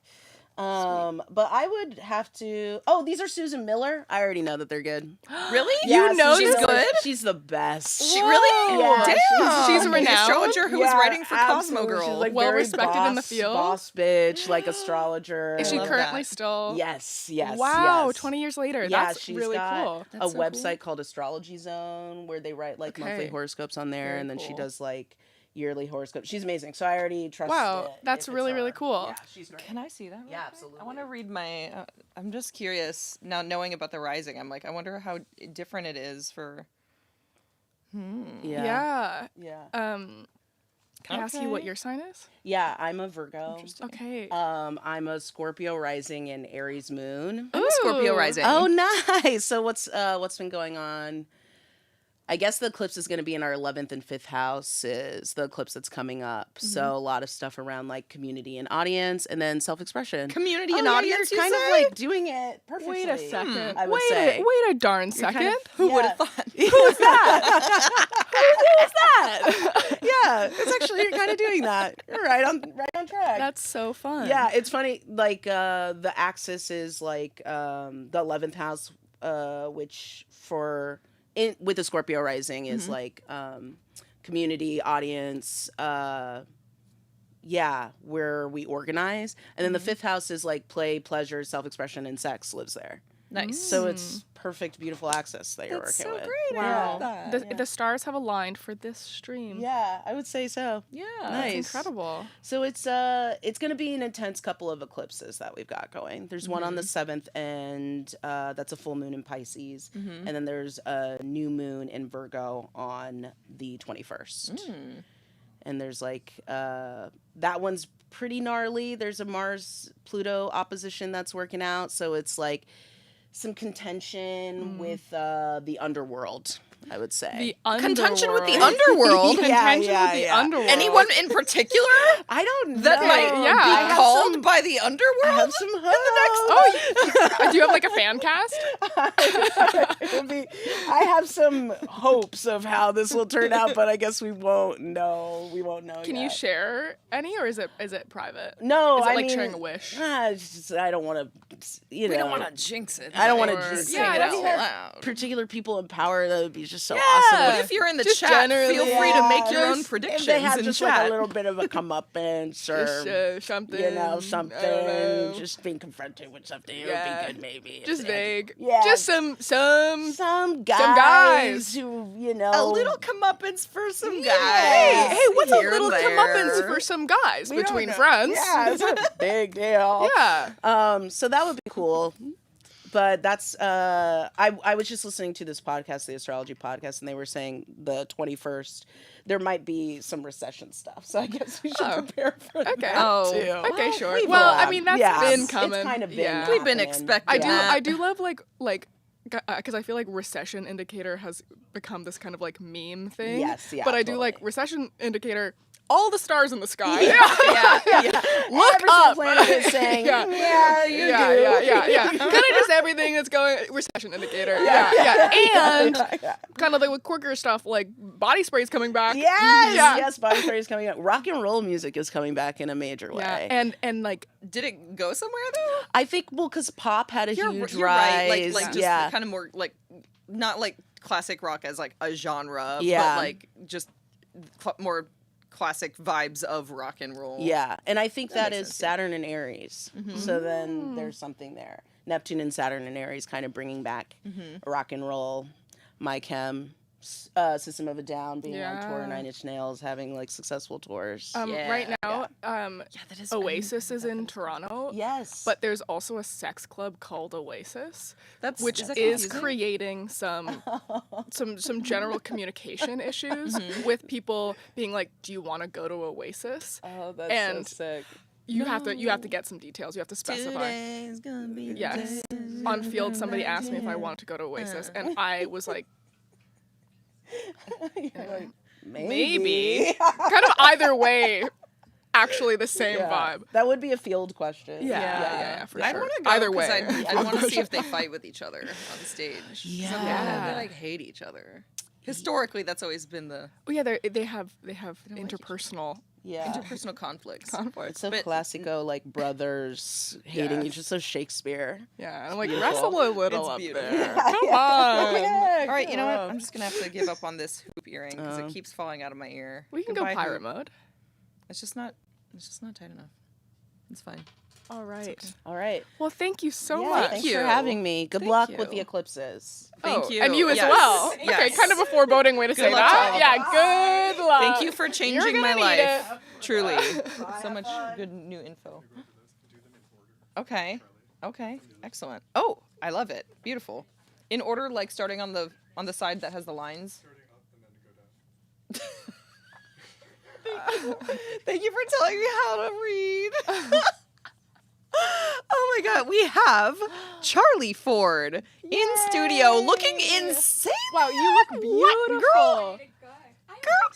But I would have to. Oh, these are Susan Miller. I already know that they're good. Really? Yeah, You know Susan she's Miller, good? She's the best. She really? Yeah, Damn. she's The renowned? astrologer who was Yeah, writing for Cosmo absolutely. Girl. She's like Well very respected in the boss- field? boss bitch, like astrologer. Is she love currently that. still? Yes. Wow, yes. 20 years later. Yeah, That's she's really got cool. a That's so website called Astrology Zone where they write like monthly Okay. horoscopes on there, Very and then she cool. does like yearly horoscopes. She's amazing, so I already trust. Wow, it that's if it's really, really her. cool. Yeah, she's great. Can I see that? real Yeah, quick? absolutely. I want to read my. I'm just curious now, knowing about the rising. I'm like, I wonder how different it is for. Yeah. Yeah. Yeah. Can I ask you what Okay. your sign is? Yeah, I'm a Virgo. Okay. I'm a Scorpio rising and Aries moon. I'm a Scorpio Ooh. rising. Oh, nice. So what's been going on? I guess the eclipse is going to be in our 11th and 5th houses, the eclipse that's coming up. So a lot of stuff around like community and audience and then self-expression. Community Oh, and yeah, audience. You're you kind say? of like doing it perfectly. Wait a second. I would say. Wait a darn second. kind of- Who would yeah. have thought? Who's that? Who's that? Yeah, it's actually you're kind of doing that. You're right on track. That's so fun. Yeah, it's funny. Like the axis is like the 11th house, which with the Scorpio rising is like community, audience. Yeah, where we organize, and then the 5th house is like play, pleasure, self-expression, and sex lives there. Nice. So it's perfect, beautiful access that you're That's working so with. great. I Wow. love that. The stars have aligned for this stream. Yeah, I would say so. Yeah. Nice. It's incredible. So it's going to be an intense couple of eclipses that we've got going. There's one on the 7th, and that's a full moon in Pisces, and then there's a new moon in Virgo on the 21st. And there's like that one's pretty gnarly. There's a Mars Pluto opposition that's working out, so it's like some contention with the underworld, I would say. The Contention with the underworld. underworld. Contention Yeah, with the yeah. underworld. Anyone in particular I don't know. that might Yeah. I be have called some- by the underworld? I have some hopes. Oh, do you have like a fan cast? I have some hopes of how this will turn out, but I guess we won't know. We won't know. Can you yet. share any, or is it private? No, Is it I like mean, sharing a wish? it's just, I don't want to. You We know, don't want to jinx it. I don't want to Or- just Yeah, say it that's out fair. loud. Particular people in power, that would be just so Yeah. awesome. What if you're in the Just chat? generally, Feel free to make your Yeah, own just- predictions If they have in just chat. like a little bit of a comeuppance or Just something. you know I don't something, know. just being confronted with something, it Yeah. would be good maybe. Just If they had- vague. Yeah. Just some. some guys, guys. who you know a little comeuppance for some guys. Hey, what's a here and little there. comeuppance for some guys we don't between know. friends? Yeah, it's a big deal. Yeah. So that would be cool. But that's I was just listening to this podcast, the astrology podcast, and they were saying the 21st there might be some recession stuff. So I guess we should prepare for Okay. that Oh. too. Okay, sure. We've Well, all- I mean that's yeah, been it's coming. kind of been Yeah. We've been happening. expecting Yeah. I do love like because I feel like recession indicator has become this kind of like meme thing. Yes, yeah, But I do totally. like recession indicator. All the stars in the sky. Yeah. Look Every up. planet is saying, Yeah. yeah, you do. Yeah. Kind of just everything that's going recession indicator. Yeah. And kind of like with quirkier stuff like body spray's coming back. Yes, Yeah. yes, body spray is coming out. Rock and roll music is coming back in a major way. Yeah. And like Did it go somewhere though? I think, well, because pop had a huge You're rise. right. Like just yeah. kind of more like not like classic rock as like a genre, Yeah. but like just more classic vibes of rock and roll. Yeah, and I think that makes is sense, yeah. Saturn and Aries. So then there's something there. Neptune and Saturn and Aries kind of bringing back rock and roll. My Chem, System of a Down being on tour, Nine Inch Nails having like successful tours. Right now, that is Oasis is in Toronto. Yes. But there's also a sex club called Oasis, which that is confusing? creating some general communication issues with people being like, "Do you want to go to Oasis?" Oh, that's and so sick. you have to get some details. You have to specify. Today's gonna be the Yes. day. On Field, somebody asked me if I wanted to go to Oasis, and I was like, maybe. Kind of either way, actually the same vibe. That would be a field question. Yeah, for I sure. want to go Either 'cause way. I want to see if they fight with each other on stage. Yeah. They like hate each other. Historically, that's always been the Oh yeah, they have interpersonal interpersonal conflicts. It's so classico, like brothers hating each other. So Shakespeare. Yeah, I'm like, wrestle a little It's up beautiful. there. Come on. All right, you know what? I'm just gonna have to give up on this hoop earring because it Oh. keeps falling out of my ear. We can Goodbye, go pirate hoop. mode. It's just not tight enough. It's fine. All right. All right. Well, thank you so Yeah, much. thanks you. for having me. Good Thank luck you. with the eclipses. Thank Oh, you. And you as Yes. well. Okay, Yes. kind of a foreboding way to say luck to all that. of Yeah, good luck. Thank you for You're changing gonna my need life. it. Truly. So much good new info. Okay. Okay. Excellent. Oh, I love it. Beautiful. In order, like starting on the side that has the lines. Thank you for telling me how to read. Oh my God, we have Charlie Ford in studio, looking insane. Wow, you look beautiful. Girl.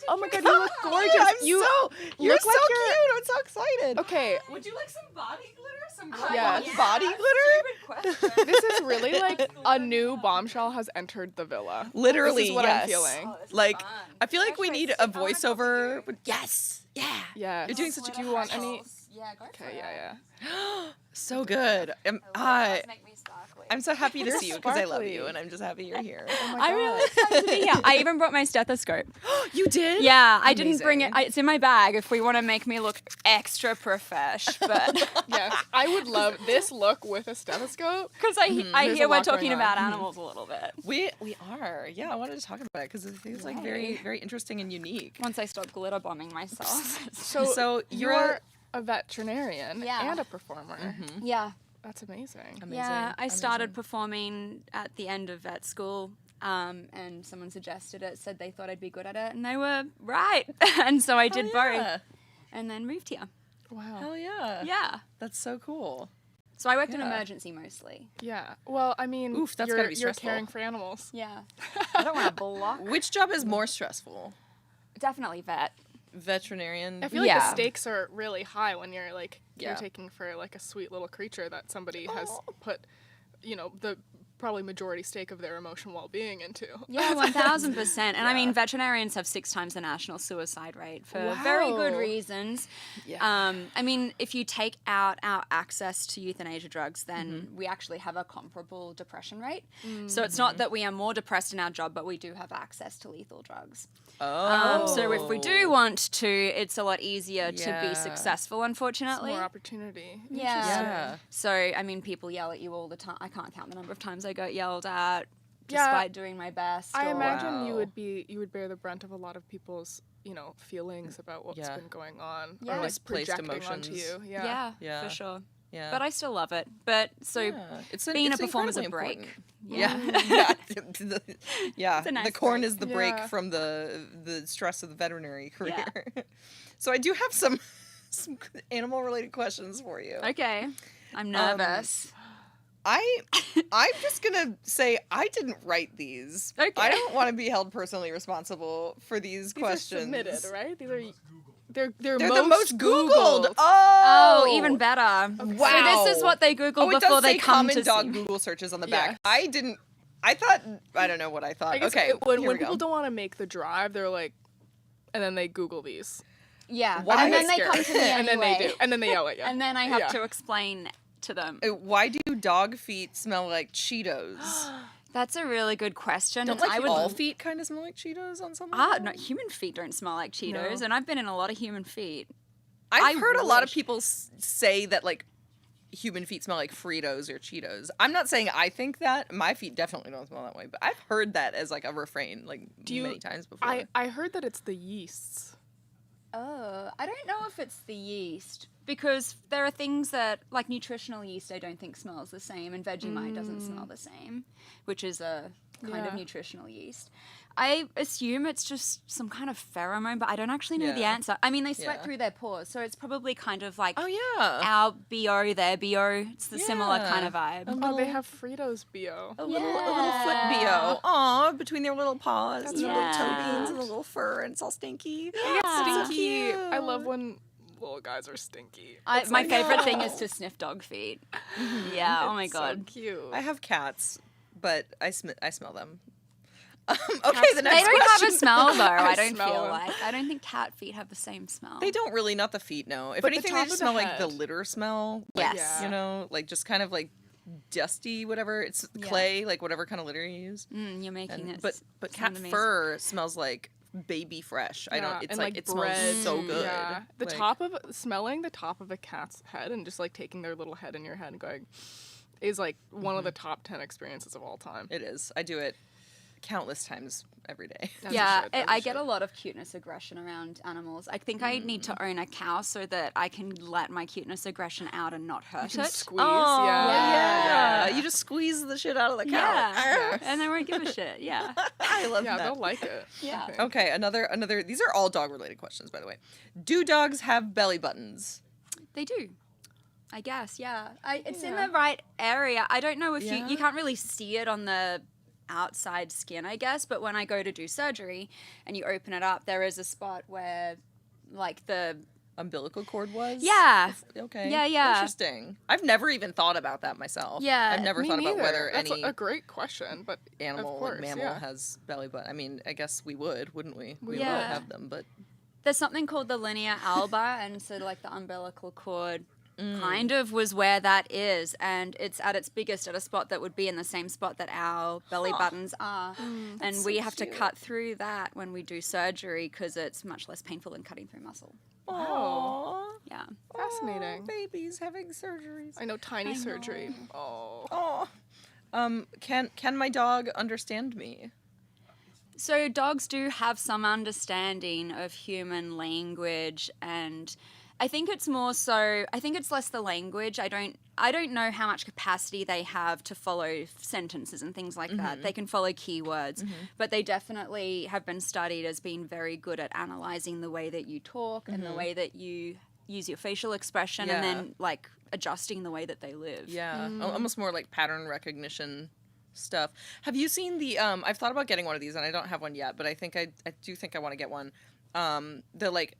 Oh my God, you look gorgeous. You're so cute. I'm so excited. Okay, Would you like some body glitter? Some Yes. Body glitter? Question. this is really like a new bombshell has entered the villa. Literally, This is what yes. I'm feeling. Like, I feel like we need a voiceover. Yes. Yeah. Yeah. You're doing such a Do you want any? Yeah, go for Okay, it. yeah. So good. Make me sparkly. I'm so happy to You're see you because I love sparkly. you and I'm just happy you're here. I'm really excited to be here. I even brought my stethoscope. You did? Yeah, I didn't bring it. Amazing. It's in my bag if we want to make me look extra profesh, but Yes, I would love this look with a stethoscope. because I There's hear a we're lot going talking on. about animals a little bit. We are. Yeah, I wanted to talk about it because it's like very, very interesting and unique. Once I stop glitter bombing myself. So you're you're a veterinarian Yeah. and a performer. Yeah. That's amazing. Amazing. Yeah, I started Amazing. performing at the end of vet school, and someone suggested it, said they thought I'd be good at it, and they were right. And so I did yeah. both, and then moved here. Wow. Hell yeah. Yeah. That's so cool. So I worked in Yeah. emergency mostly. Yeah. Well, I mean, Oof, that's you're, gotta be you're stressful. caring for animals. Yeah. I don't want to block. Which job is more stressful? Definitely vet. Veterinarian? I feel like Yeah. the stakes are really high when you're like Yeah. caretaking for like a sweet little creature that somebody has put, the probably majority stake of their emotional well-being into. Yeah, 1,000%. And I mean, veterinarians have 6 times the national suicide rate for very good Wow. reasons. Yeah. I mean, if you take out our access to euthanasia drugs, then we actually have a comparable depression rate. So it's not that we are more depressed in our job, but we do have access to lethal drugs. So if we do want to, it's a lot easier to Yeah. be successful, unfortunately. More opportunity. Yeah. Yeah. So, I mean, people yell at you all the time. I can't count the number of times I got yelled at Yeah. despite doing my best. I or- imagine you Wow. would bear the brunt of a lot of people's, feelings about what's Yeah. been going on. Yeah. Or like Misplaced projecting onto you. emotions. Yeah. Yeah, for sure. Yeah. But I still love it. But so Yeah. being it's a performer's a incredibly break. important. Yeah. Yeah. It's a nice The corn break. is the break Yeah. from the stress of the veterinary career. So I do have some animal related questions for you. Okay. I'm nervous. I'm just gonna say I didn't write these. Okay. I don't want to be held personally responsible for these These questions. are submitted, right? These are they're They're the most Googled. Oh, even better. Wow. So this is what they Google Oh, it before does they say come common to dog see. Google searches on the Yes. back. I don't know what I thought. I guess Okay, when here we people go. don't want to make the drive, they're like, and then they Google these. Yeah. Why? And then they Scared. come to me anyway. And then they do. And then they yell at you. And then I have Yeah. to explain to them. Why do dog feet smell like Cheetos? That's a really good question. Don't I would all feet kind of smell like Cheetos on some Ah, level? no, human feet don't smell like Cheetos, No. and I've been in a lot of human feet. I've I heard a lot of wish. people say that like human feet smell like Fritos or Cheetos. I'm not saying I think that. My feet definitely don't smell that way, but I've heard that as like a refrain like many times before. I heard that it's the yeasts. Oh, I don't know if it's the yeast because there are things that, like nutritional yeast, I don't think smells the same, and Vegemite doesn't smell the same, which is a kind of nutritional yeast. I assume it's just some kind of pheromone, but I don't actually know the answer. I mean, they sweat through their pores, so it's probably kind of like our BO, their BO. It's the similar kind of vibe. Oh, they have Fritos BO. A little foot BO. Aw, between their little paws and their little toe beans and the little fur, and it's all stinky. Yeah. So Stinky. cute. I love when little guys are stinky. My favorite thing is to sniff dog feet. Yeah, oh my god. So cute. I have cats, but I smell them. Okay, Cats, the next they don't question. have a smell though. I don't smell feel them. like. I don't think cat feet have the same smell. They don't really, not the feet, no. If But the anything, top they of just the smell like the head. litter smell. Like, Yes. you know, like just kind of like dusty, whatever. It's clay, like whatever kind of litter you use. You're making it. But cat sound amazing. fur smells like baby fresh. I don't. It's and like it bread. smells so good. Yeah. Like, Smelling the top of a cat's head and just like taking their little head in your head and going is like one of the top 10 experiences of all time. It is. I do it countless times every day. That's Yeah, the shit, that's I the get shit. a lot of cuteness aggression around animals. I think I need to own a cow so that I can let my cuteness aggression out and not hurt You can it. squeeze, Oh, yeah. You just squeeze the shit out of the cow. Yeah, and they won't give a shit. Yeah, I love Yeah, that. they'll like it. Yeah. I think. Okay, another. These are all dog related questions, by the way. Do dogs have belly buttons? they do. I guess. Yeah, it's in the right area. I don't know if you can't really see it on the outside skin, I guess, but when I go to do surgery and you open it up, there is a spot where like the Umbilical cord was? Yeah. Okay. Yeah. Interesting. I've never even thought about that myself. Yeah, I've never Me thought about neither. whether That's any a great question, but animal of course, and mammal yeah. has belly button. I mean, I guess we would, wouldn't we? We would Yeah. have them, but there's something called the linea alba, and so like the umbilical cord kind of was where that is, and it's at its biggest at a spot that would be in the same spot that our belly buttons are, and we have to cut through that when we do surgery because it's much less painful than cutting through muscle. Aww. Yeah. Fascinating. Babies having surgeries. I know tiny surgery. Oh. Can my dog understand me? So dogs do have some understanding of human language, and I think it's more so, I think it's less the language. I don't know how much capacity they have to follow sentences and things like that. They can follow keywords, but they definitely have been studied as being very good at analyzing the way that you talk and the way that you use your facial expression and then like adjusting the way that they live. Yeah, almost more like pattern recognition stuff. Have you seen the I've thought about getting one of these and I don't have one yet, but I do think I want to get one. The like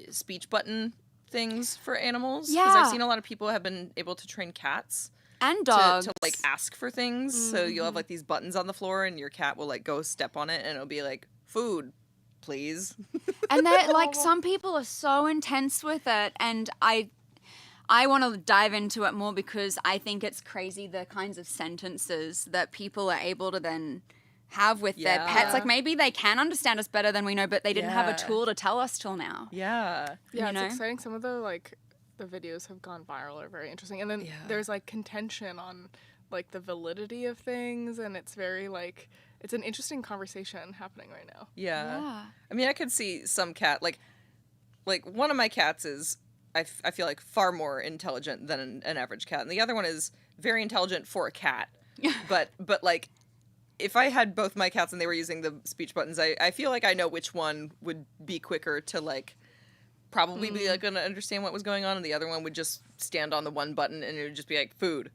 speech button things for animals. Because I've Yeah. seen a lot of people have been able to train cats And dogs. to like ask for things. So you'll have like these buttons on the floor and your cat will like go step on it and it'll be like, food, please. And they're like, some people are so intense with it, and I want to dive into it more because I think it's crazy the kinds of sentences that people are able to then have with their pets. Like maybe they can understand us better than we know, but they didn't have a tool to tell us till now. Yeah. Yeah, You it's know? exciting. Some of the videos have gone viral, are very interesting. And then there's like contention on like the validity of things, and it's very like it's an interesting conversation happening right now. Yeah. I mean, I could see some cat like one of my cats is I feel like far more intelligent than an average cat, and the other one is very intelligent for a cat. but like if I had both my cats and they were using the speech buttons, I feel like I know which one would be quicker to like probably be like gonna understand what was going on, and the other one would just stand on the one button and it would just be like food.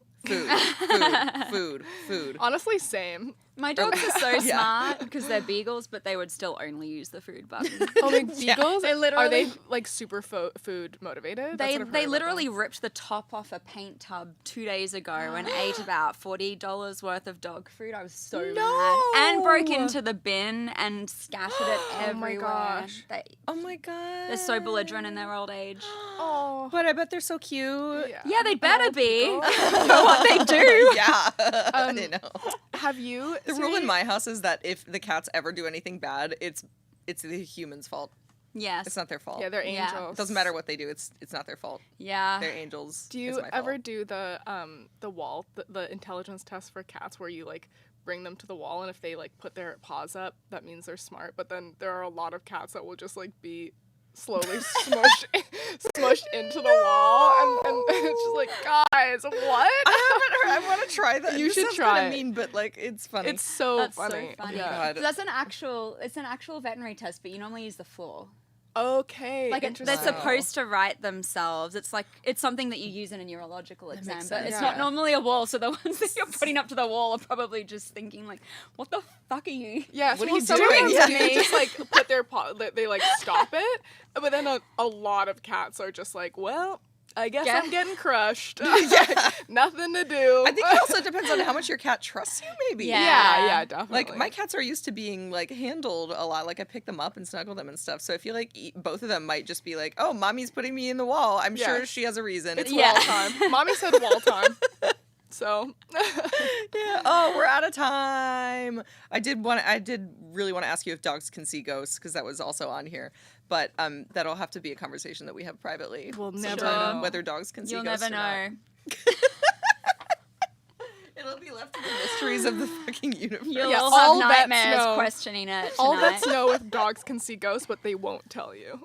Honestly, same. My dogs are so smart because they're beagles, but they would still only use the food button. Oh, like beagles? They Are they like super food motivated? That's They what I've heard about literally them. ripped the top off a paint tub 2 days ago and ate about $40 worth of dog food. I was so mad. And broke into the bin and scattered it everywhere. gosh. Oh my god. They're so belligerent in their old age. Oh, But I bet they're so cute. Yeah, they better be. Oh. Know what they do. Yeah. I know. have you? The rule in my house is that if the cats ever do anything bad, it's the human's fault. Yes. It's not their fault. Yeah, they're Yeah. angels. It doesn't matter what they do. It's not their fault. Yeah. They're angels. Do It's you my ever fault. do the the intelligence test for cats where you like bring them to the wall, and if they like put their paws up, that means they're smart. But then there are a lot of cats that will just like be slowly smushed into the wall, and it's just like, guys, what? I want to try that. You This should sounds try kinda it. mean, but like it's funny. It's so That's funny. so funny. Yeah. God. So that's an actual veterinary test, but you normally use the floor. Okay. Like they're interesting. supposed to write themselves. It's like it's something that you use in a neurological exam, makes but sense. it's Yeah. not normally a wall. So the ones that you're putting up to the wall are probably just thinking like, "What the fuck are you?" Yeah, What so are you some doing? cats Yeah. do just like put their paw, they like stop it, but then a lot of cats are just like, well, I guess Yeah. I'm getting crushed. Nothing to do. I think it also depends on how much your cat trusts you, maybe. Yeah. yeah, definitely. Like my cats are used to being like handled a lot. Like I pick them up and snuggle them and stuff. So I feel like both of them might just be like, "Oh, mommy's putting me in the wall. I'm Yeah. sure she has a reason." It's Yeah. wall time. Mommy said wall time. So Yeah. Oh, we're out of time. I did really want to ask you if dogs can see ghosts because that was also on here. But that'll have to be a conversation that we have privately. We'll sometime, never know. whether dogs can see You'll ghosts never or not. know. It'll be left to the mysteries of the fucking universe. You'll Yeah, all all have vets nightmares know. questioning it all tonight. vets know if dogs can see ghosts, but they won't tell you.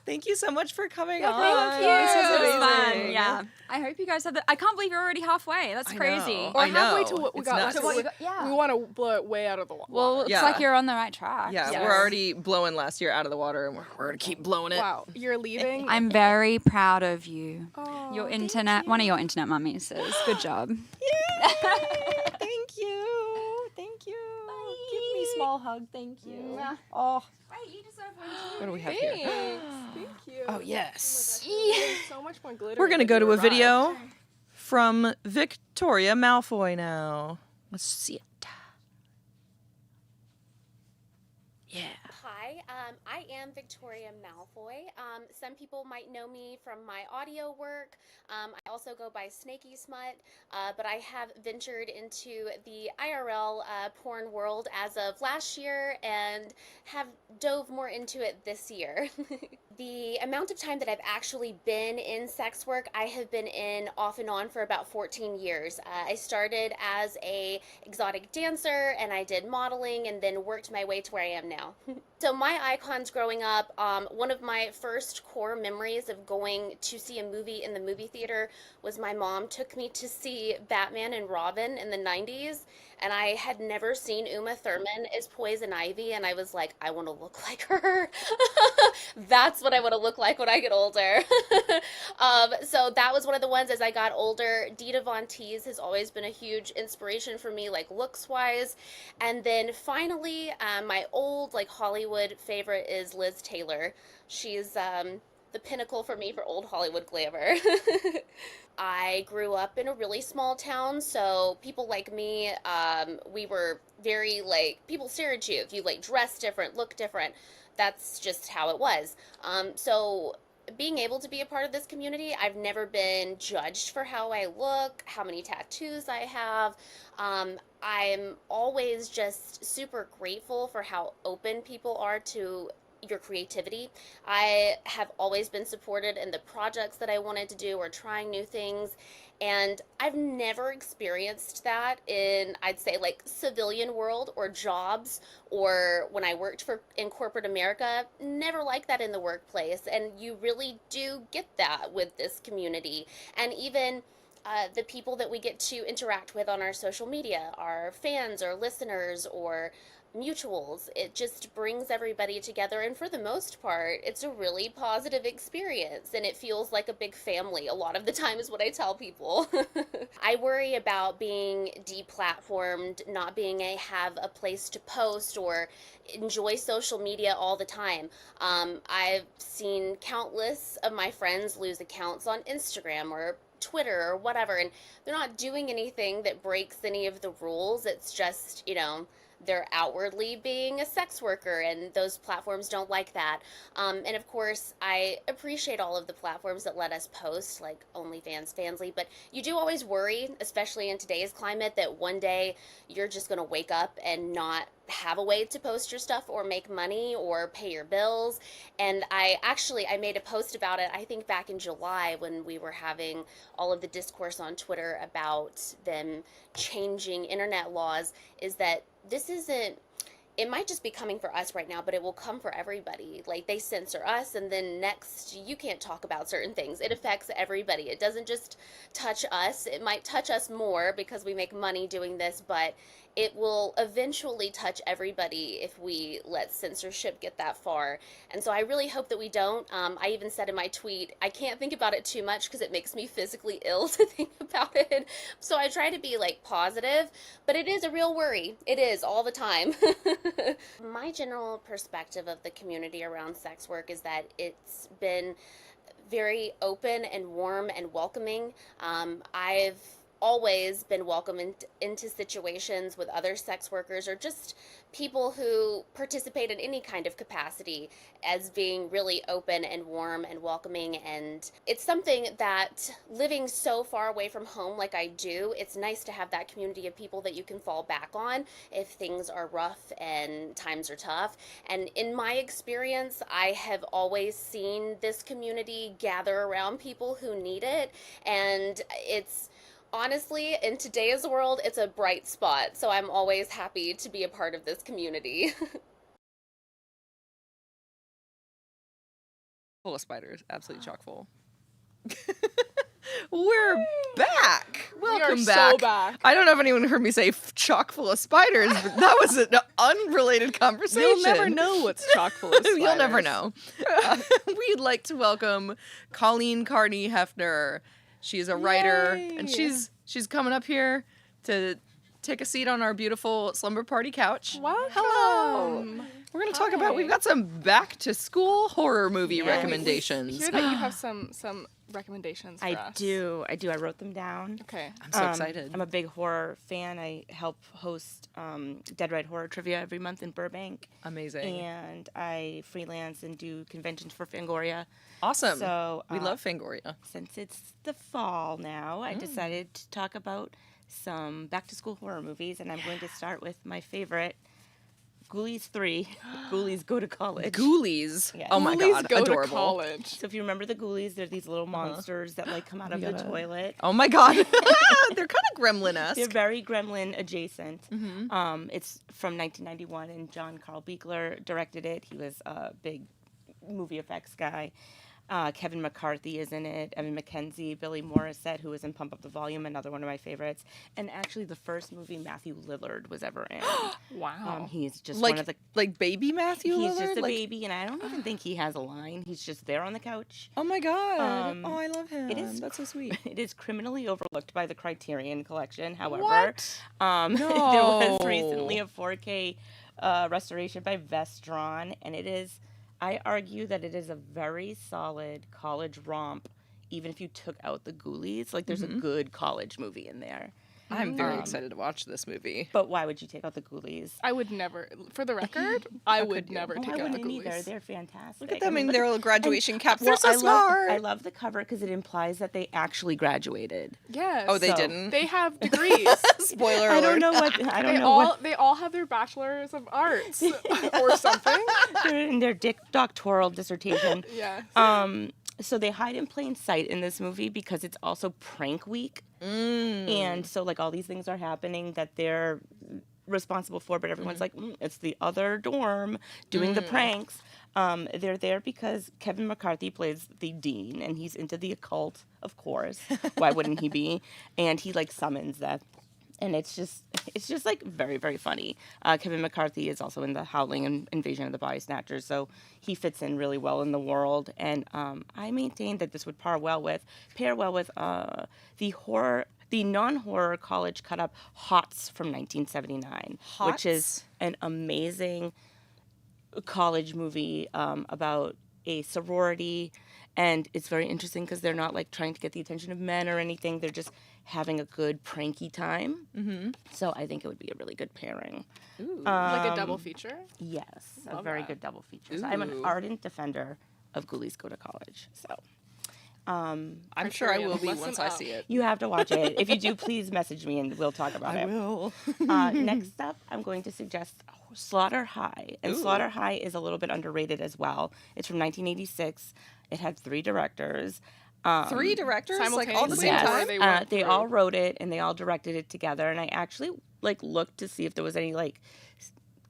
Thank you so much for coming Yeah, on. thank you. This was It was fun. amazing. Yeah. I hope you guys have I can't believe you're already halfway. That's I crazy. know. Or I halfway know. to what we It's got nuts. last To what week. yeah. We want to blow it way out of the water. Well, it's Yeah. like you're on the right track. Yeah, Yes. we're already blowing last year out of the water, and we're gonna keep blowing it. Wow, you're leaving. I'm very proud of you. Oh, Your thank internet, you. one of your internet mummies says, good job. Thank you. Thank you. Give me a small hug. Thank you. Oh, Wait, you deserve one too. what do we have here? Thanks. Thank you. Oh yes. There's so much more glitter. We're gonna than go you to a arrived. video from Victoria Malfoy now. Let's see it. Yeah. Hi, I am Victoria Malfoy. Some people might know me from my audio work. I also go by Snaky Smut, but I have ventured into the IRL porn world as of last year and have dove more into it this year. The amount of time that I've actually been in sex work, I have been in off and on for about 14 years. I started as a exotic dancer and I did modeling and then worked my way to where I am now. So my icons growing up, one of my first core memories of going to see a movie in the movie theater was my mom took me to see Batman and Robin in the 90s, and I had never seen Uma Thurman as Poison Ivy, and I was like, I want to look like her. That's what I want to look like when I get older. So that was one of the ones as I got older. Dita Von Teese has always been a huge inspiration for me, like looks-wise. And then finally, my old like Hollywood favorite is Liz Taylor. She's the pinnacle for me for old Hollywood glamour. I grew up in a really small town, so people like me, we were very like, people stare at you if you like dress different, look different. That's just how it was. So being able to be a part of this community, I've never been judged for how I look, how many tattoos I have. I'm always just super grateful for how open people are to your creativity. I have always been supported in the projects that I wanted to do or trying new things. And I've never experienced that in, I'd say, like civilian world or jobs or when I worked in corporate America. Never like that in the workplace. And you really do get that with this community. And even the people that we get to interact with on our social media, our fans or listeners or mutuals, it just brings everybody together, and for the most part it's a really positive experience and it feels like a big family a lot of the time is what I tell people. I worry about being deplatformed, not being have a place to post or enjoy social media all the time. I've seen countless of my friends lose accounts on Instagram or Twitter or whatever, and they're not doing anything that breaks any of the rules. It's just, they're outwardly being a sex worker, and those platforms don't like that. And of course, I appreciate all of the platforms that let us post, like OnlyFans, Fansly, but you do always worry, especially in today's climate, that one day you're just going to wake up and not have a way to post your stuff or make money or pay your bills. And I made a post about it, I think back in July, when we were having all of the discourse on Twitter about them changing internet laws, is that this isn't, it might just be coming for us right now, but it will come for everybody. Like, they censor us, and then next, you can't talk about certain things. It affects everybody. It doesn't just touch us. It might touch us more because we make money doing this, but it will eventually touch everybody if we let censorship get that far. And so I really hope that we don't. I even said in my tweet, I can't think about it too much because it makes me physically ill to think about it. So I try to be like positive, but it is a real worry. It is all the time. My general perspective of the community around sex work is that it's been very open and warm and welcoming. I've always been welcomed into situations with other sex workers or just people who participate in any kind of capacity as being really open and warm and welcoming. And it's something that, living so far away from home like I do, it's nice to have that community of people that you can fall back on if things are rough and times are tough. And in my experience, I have always seen this community gather around people who need it. And it's, honestly, in today's world, it's a bright spot, so I'm always happy to be a part of this community. Full of spiders, absolutely chock full. We're back. Welcome we are back. So back. I don't know if anyone heard me say chock full of spiders, but that was an unrelated conversation. You'll never know what's chock full of spiders. You'll never know. We'd like to welcome Colleen Carney Hefner. She's a writer, and she's coming up here to take a seat on our beautiful slumber party couch. Welcome. Hello. We're going to talk about, we've got some back-to-school horror movie recommendations. Hear that you have some recommendations for us. I do. I wrote them down. Okay. I'm so excited. I'm a big horror fan. I help host Dead Right Horror Trivia every month in Burbank. Amazing. And I freelance and do conventions for Fangoria. Awesome. So we love Fangoria. Since it's the fall now, I decided to talk about some back-to-school horror movies, and I'm going to start with my favorite, Ghoulies 3. Ghoulies Go to College. Ghoulies? Yeah. Oh my Ghoulies god, go adorable. to college. So if you remember the Ghoulies, they're these little monsters that like come out of the toilet. Oh my god. They're kind of gremlin-esque. They're very gremlin adjacent. It's from 1991, and John Carl Buechler directed it. He was a big movie effects guy. Kevin McCarthy is in it. Evan McKenzie, Billy Morissette, who was in Pump Up the Volume, another one of my favorites. And actually, the first movie Matthew Lillard was ever in. Wow. He's just like, one of the... Like baby Matthew Lillard? He's just a baby, and I don't even think he has a line. He's just there on the couch. Oh my god. Oh, I love him. It is, That's so sweet. It is criminally overlooked by the Criterion Collection, however. What? There No. was recently a 4K restoration by Vestron, and it is... I argue that it is a very solid college romp, even if you took out the Ghoulies. Like, there's a good college movie in there. I'm very excited to watch this movie. But why would you take out the Ghoulies? I would never, for the record, I would never take I out the wouldn't Ghoulies. either. They're fantastic. Look at them in their little graduation caps. Well, They're so smart. I love the cover because it implies that they actually graduated. Yes. Oh, they So- didn't? They have degrees. Spoiler alert. I don't know what. I don't know what. They all have their bachelors of arts or something. They're in their doctoral dissertation. Yes. So they hide in plain sight in this movie because it's also prank week. And so, like, all these things are happening that they're responsible for, but everyone's like, it's the other dorm doing the pranks. They're there because Kevin McCarthy plays the dean, and he's into the occult, of course. Why wouldn't he be? And he, like, summons that. And it's just like very, very funny. Kevin McCarthy is also in The Howling and Invasion of the Body Snatchers, so he fits in really well in the world. And I maintain that this would pair well with the non-horror college cut-up Hots from 1979, which is an amazing college movie about a sorority, and it's very interesting because they're not like trying to get the attention of men or anything. They're just having a good pranky time. Mm-hmm. So I think it would be a really good pairing. Ooh, like a double feature? Yes, a Love very that. good double feature. So I'm an ardent defender of Ghoulies Go to College. So I'm sure I will be once I see it. you have to watch it. If you do, please message me and we'll talk about it. I will. Next up, I'm going to suggest Slaughter High. And Slaughter High is a little bit underrated as well. It's from 1986. It had 3 directors. 3 directors? Like all the same time? They all wrote it and they all directed it together. And I actually looked to see if there was any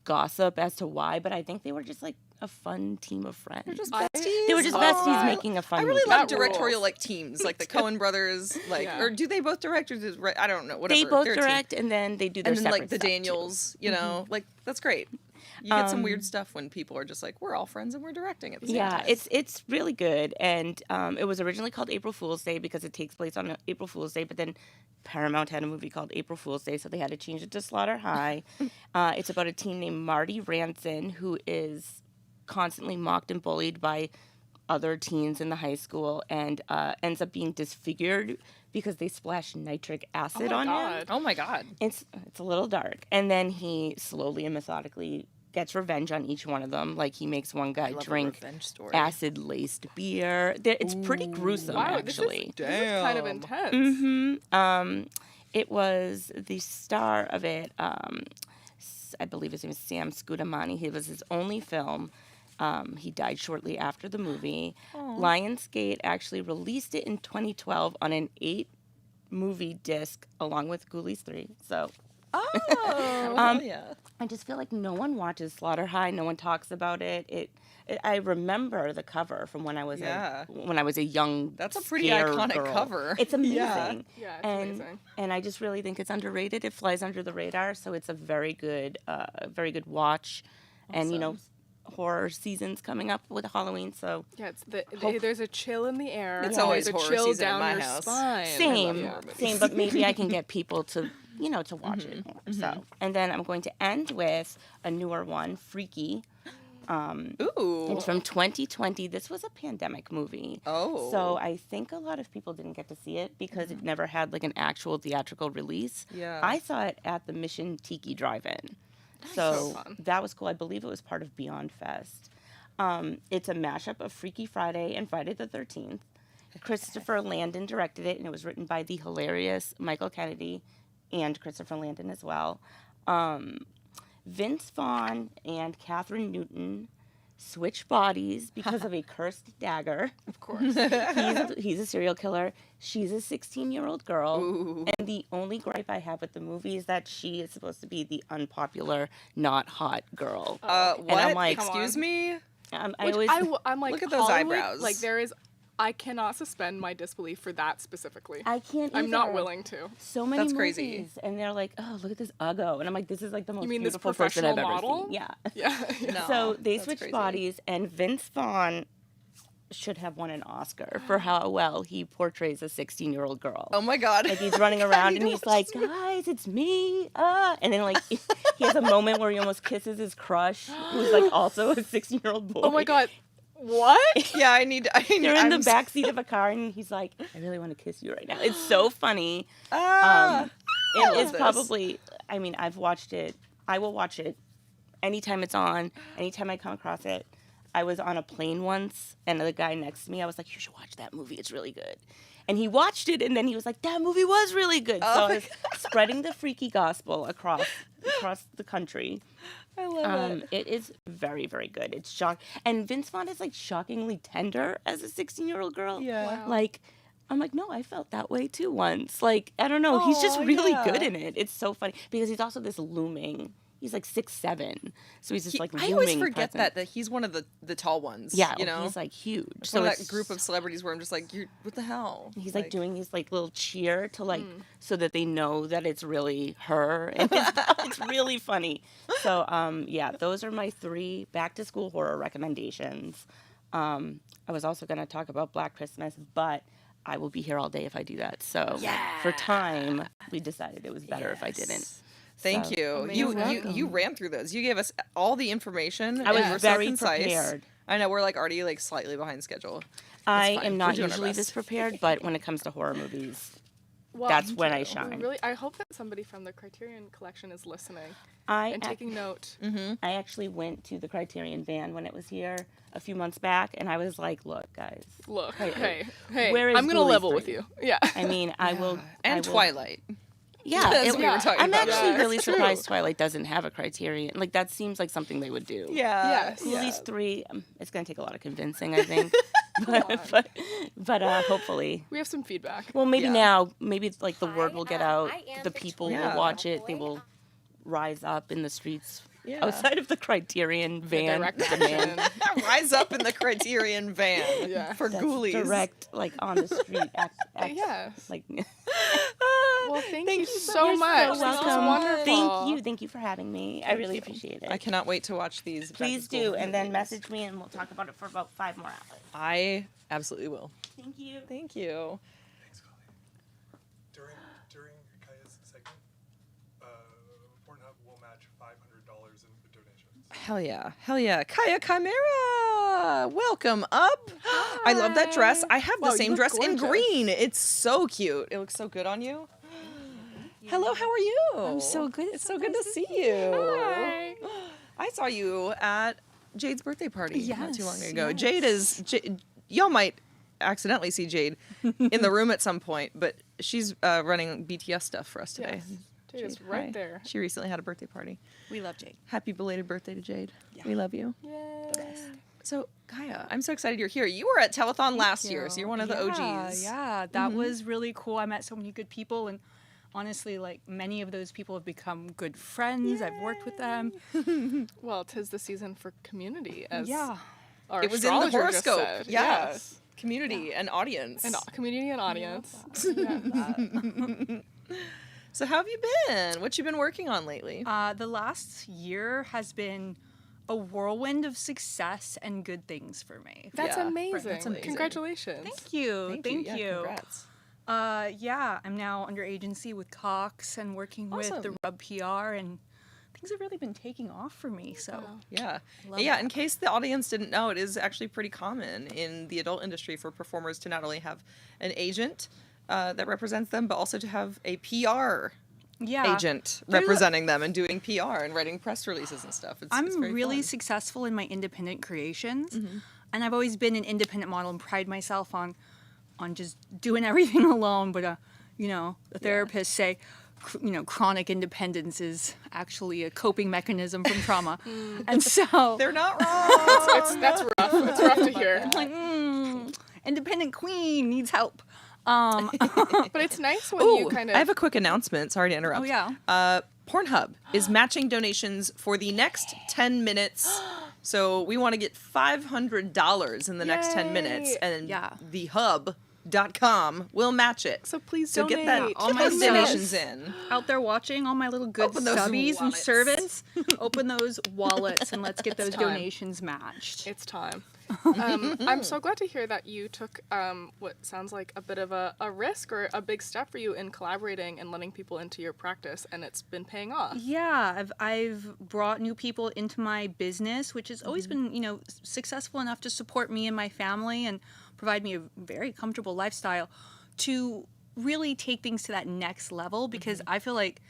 gossip as to why, but I think they were just a fun team of friends. They're just besties? They were just besties making a fun I really movie. love directorial teams, like the Coen brothers, or do they both direct or I don't know, whatever. They both They're a direct team. and then they do their and then separate the stuff, Daniels, you know, that's great. You get some weird stuff when people are just we're all friends and we're directing at the same time. Yeah, it's really good. And it was originally called April Fool's Day because it takes place on April Fool's Day, but then Paramount had a movie called April Fool's Day, so they had to change it to Slaughter High. It's about a teen named Marty Ranson who is constantly mocked and bullied by other teens in the high school and ends up being disfigured because they splash nitric acid on him. Oh my God. It's a little dark. And then he slowly and methodically gets revenge on each one of them. Like he makes one guy drink acid-laced beer. It's pretty gruesome, actually. This is kind of intense. Mm-hmm. It was the star of it, I believe his name is Sam Scudamani. It was his only film. He died shortly after the movie. Lionsgate actually released it in 2012 on an 8-movie disc along with Ghoulies 3. So, yeah. I just feel like no one watches Slaughter High. No one talks about it. I remember the cover from when I was a young. That's a pretty scared iconic girl. cover. It's amazing. Yeah, it's amazing. And I just really think it's underrated. It flies under the radar, so it's a very good watch. Awesome. And horror season's coming up with Halloween, so yeah, there's a chill in the air. It's always there's a horror chill season down in my your house. spine. Same, but maybe I can get people to to watch it more. So, and then I'm going to end with a newer one, Freaky. It's from 2020. This was a pandemic movie. So I think a lot of people didn't get to see it because it never had an actual theatrical release. Yeah. I saw it at the Mission Tiki Drive-In. So that was cool. I believe it was part of Beyond Fest. It's a mashup of Freaky Friday and Friday the 13th. Christopher Landon directed it, and it was written by the hilarious Michael Kennedy and Christopher Landon as well. Vince Vaughn and Catherine Newton switch bodies because of a cursed dagger. Of course. He's a serial killer. She's a 16-year-old girl. Ooh. And the only gripe I have with the movie is that she is supposed to be the unpopular, not hot girl. What? And I'm like, excuse me? I'm like, look at those Hollywood, eyebrows. I cannot suspend my disbelief for that specifically. I can't I'm not either. willing to. So many That's movies, crazy. and they're like, oh, look at this Uggo. And I'm like, this is the most You mean this beautiful person I've professional ever model? seen. Yeah. Yeah. No, So they that's switched crazy. bodies, and Vince Vaughn should have won an Oscar for how well he portrays a 16-year-old girl. Oh my God. Like he's running around and he's like, guys, it's me. And then he has a moment where he almost kisses his crush, who's also a 16-year-old boy. Oh my God. What? Yeah, They're in the backseat of a car and he's like, I really want to kiss you right now. It's so funny. I love It is this. probably, I've watched it. I will watch it anytime it's on, anytime I come across it. I was on a plane once, and the guy next to me, I was like, you should watch that movie. It's really good. And he watched it, and then he was like, that movie was really good. So I was spreading the freaky gospel across the country. I love it. It is very, very good. It's and Vince Vaughn is shockingly tender as a 16-year-old girl. Yeah. Wow. I'm like, no, I felt that way too once. I don't know. He's just really yeah. good in it. It's so funny because he's also this looming. He's 6'7", so he's just looming. I always forget presence. that he's one of the tall ones. Yeah, you know, he's huge. It's So one of it's that group of celebrities where I'm just like, what the hell? He's doing his little cheer to so that they know that it's really her, and it's really funny. So yeah, those are my 3 back to school horror recommendations. I was also going to talk about Black Christmas, but I will be here all day if I do that. So for time, we decided it was better if I didn't. Thank So, you. you're You ran through those. You gave us all the information. I was and you were very so concise. prepared. I know we're like already like slightly behind schedule. I fine. am We're not doing our usually best. this prepared, but when it comes to horror movies, Well, that's when I we shine. I hope that somebody from the Criterion Collection is listening I and taking note. I actually went to the Criterion van when it was here a few months back, and I was like, "Look, guys, Look, Hey, hey, where is I'm gonna Ghoulies level 3? with you. Yeah. I mean, I will." And I will, Twilight. Yeah, As we were talking I'm about. actually Yeah, really it's surprised true. Twilight doesn't have a Criterion. Like that seems like something they would do. Yeah. Yes. Ghoulies 3, it's gonna take a lot of convincing, I think. but hopefully. We have some feedback. Well, maybe Yeah. now, maybe like the word will get out. I am The people Victoria will watch it. Malfoy. They will rise up in the streets Yeah. outside of the Criterion van. direct demand. action. Rise up in the Criterion van Yeah. for That's Ghoulies. direct, like on the street. Yes. Like, Well, thank you so You're much. so This was welcome. wonderful. Thank you for having me. I really appreciate it. I cannot wait to watch these. back to Please school do, and then movies. message me, and we'll talk about it for about 5 more hours. I absolutely will. Thank you. Thank you. Thanks, Colleen. During Kaya's segment, Pornhub will match $500 in donations. Hell yeah. Hell yeah. Kaya Chimera! Welcome up. I love that dress. I have the Wow, you same look dress in gorgeous. green. It's so cute. It looks so good on you. Hello, how are you? I'm so good. It's so good to see you. Hi. I saw you at Jade's birthday party not too long Yes, ago. yes. Jade is, y'all might accidentally see Jade in the room at some point, but she's running BTS stuff for us today. Yes. Jade is right Hi. there. She recently had a birthday party. We love Jade. Happy belated birthday to Jade. We love you. Yay. So, Kaya, I'm so excited you're here. You were at Telethon last year, so you're one of the OGs. Yeah, that was really cool. I met so many good people, and honestly, like many of those people have become good friends. I've worked with them. Well, 'tis the season for community, as Yeah. our It was in the astrologer just horoscope. said. Yeah. Yes. Community and audience. And community and audience. So how have you been? What you been working on lately? The last year has been a whirlwind of success and good things for me. That's Yeah, amazing. that's amazing. Congratulations. Thank you. Thank Yeah, you. congrats. Yeah, I'm now under agency with Cox and working with the Awesome. Rub PR, and things have really been taking off for me. So Yeah. Love Yeah, that. in case the audience didn't know, it is actually pretty common in the adult industry for performers to not only have an agent that represents them, but also to have a PR yeah, agent There's a- representing them and doing PR and writing press releases and stuff. It's I'm very really fun. successful in my independent creations, Mm-hmm. and I've always been an independent model and pride myself on just doing everything alone. But the therapists say, chronic independence is actually a coping mechanism from trauma, and so They're not wrong. That's rough. It's rough to hear. like, independent queen needs help. But it's nice when you Ooh, kind of. I have a quick announcement. Sorry to interrupt. Oh, yeah. Pornhub is matching donations for the next 10 minutes. So we want to get $500 in the next 10 minutes, Yay. and Yeah. the hub.com will match it. So please So donate. get that, All get my those subs. donations in. Out there watching, all my little good Open those subbies and wallets. servants, open those wallets and let's get those time. donations matched. It's time. I'm so glad to hear that you took what sounds like a bit of a risk or a big step for you in collaborating and letting people into your practice, and it's been paying off. Yeah, I've brought new people into my business, which has always been, successful enough to support me and my family and provide me a very comfortable lifestyle, to really take things to that next level, because I feel like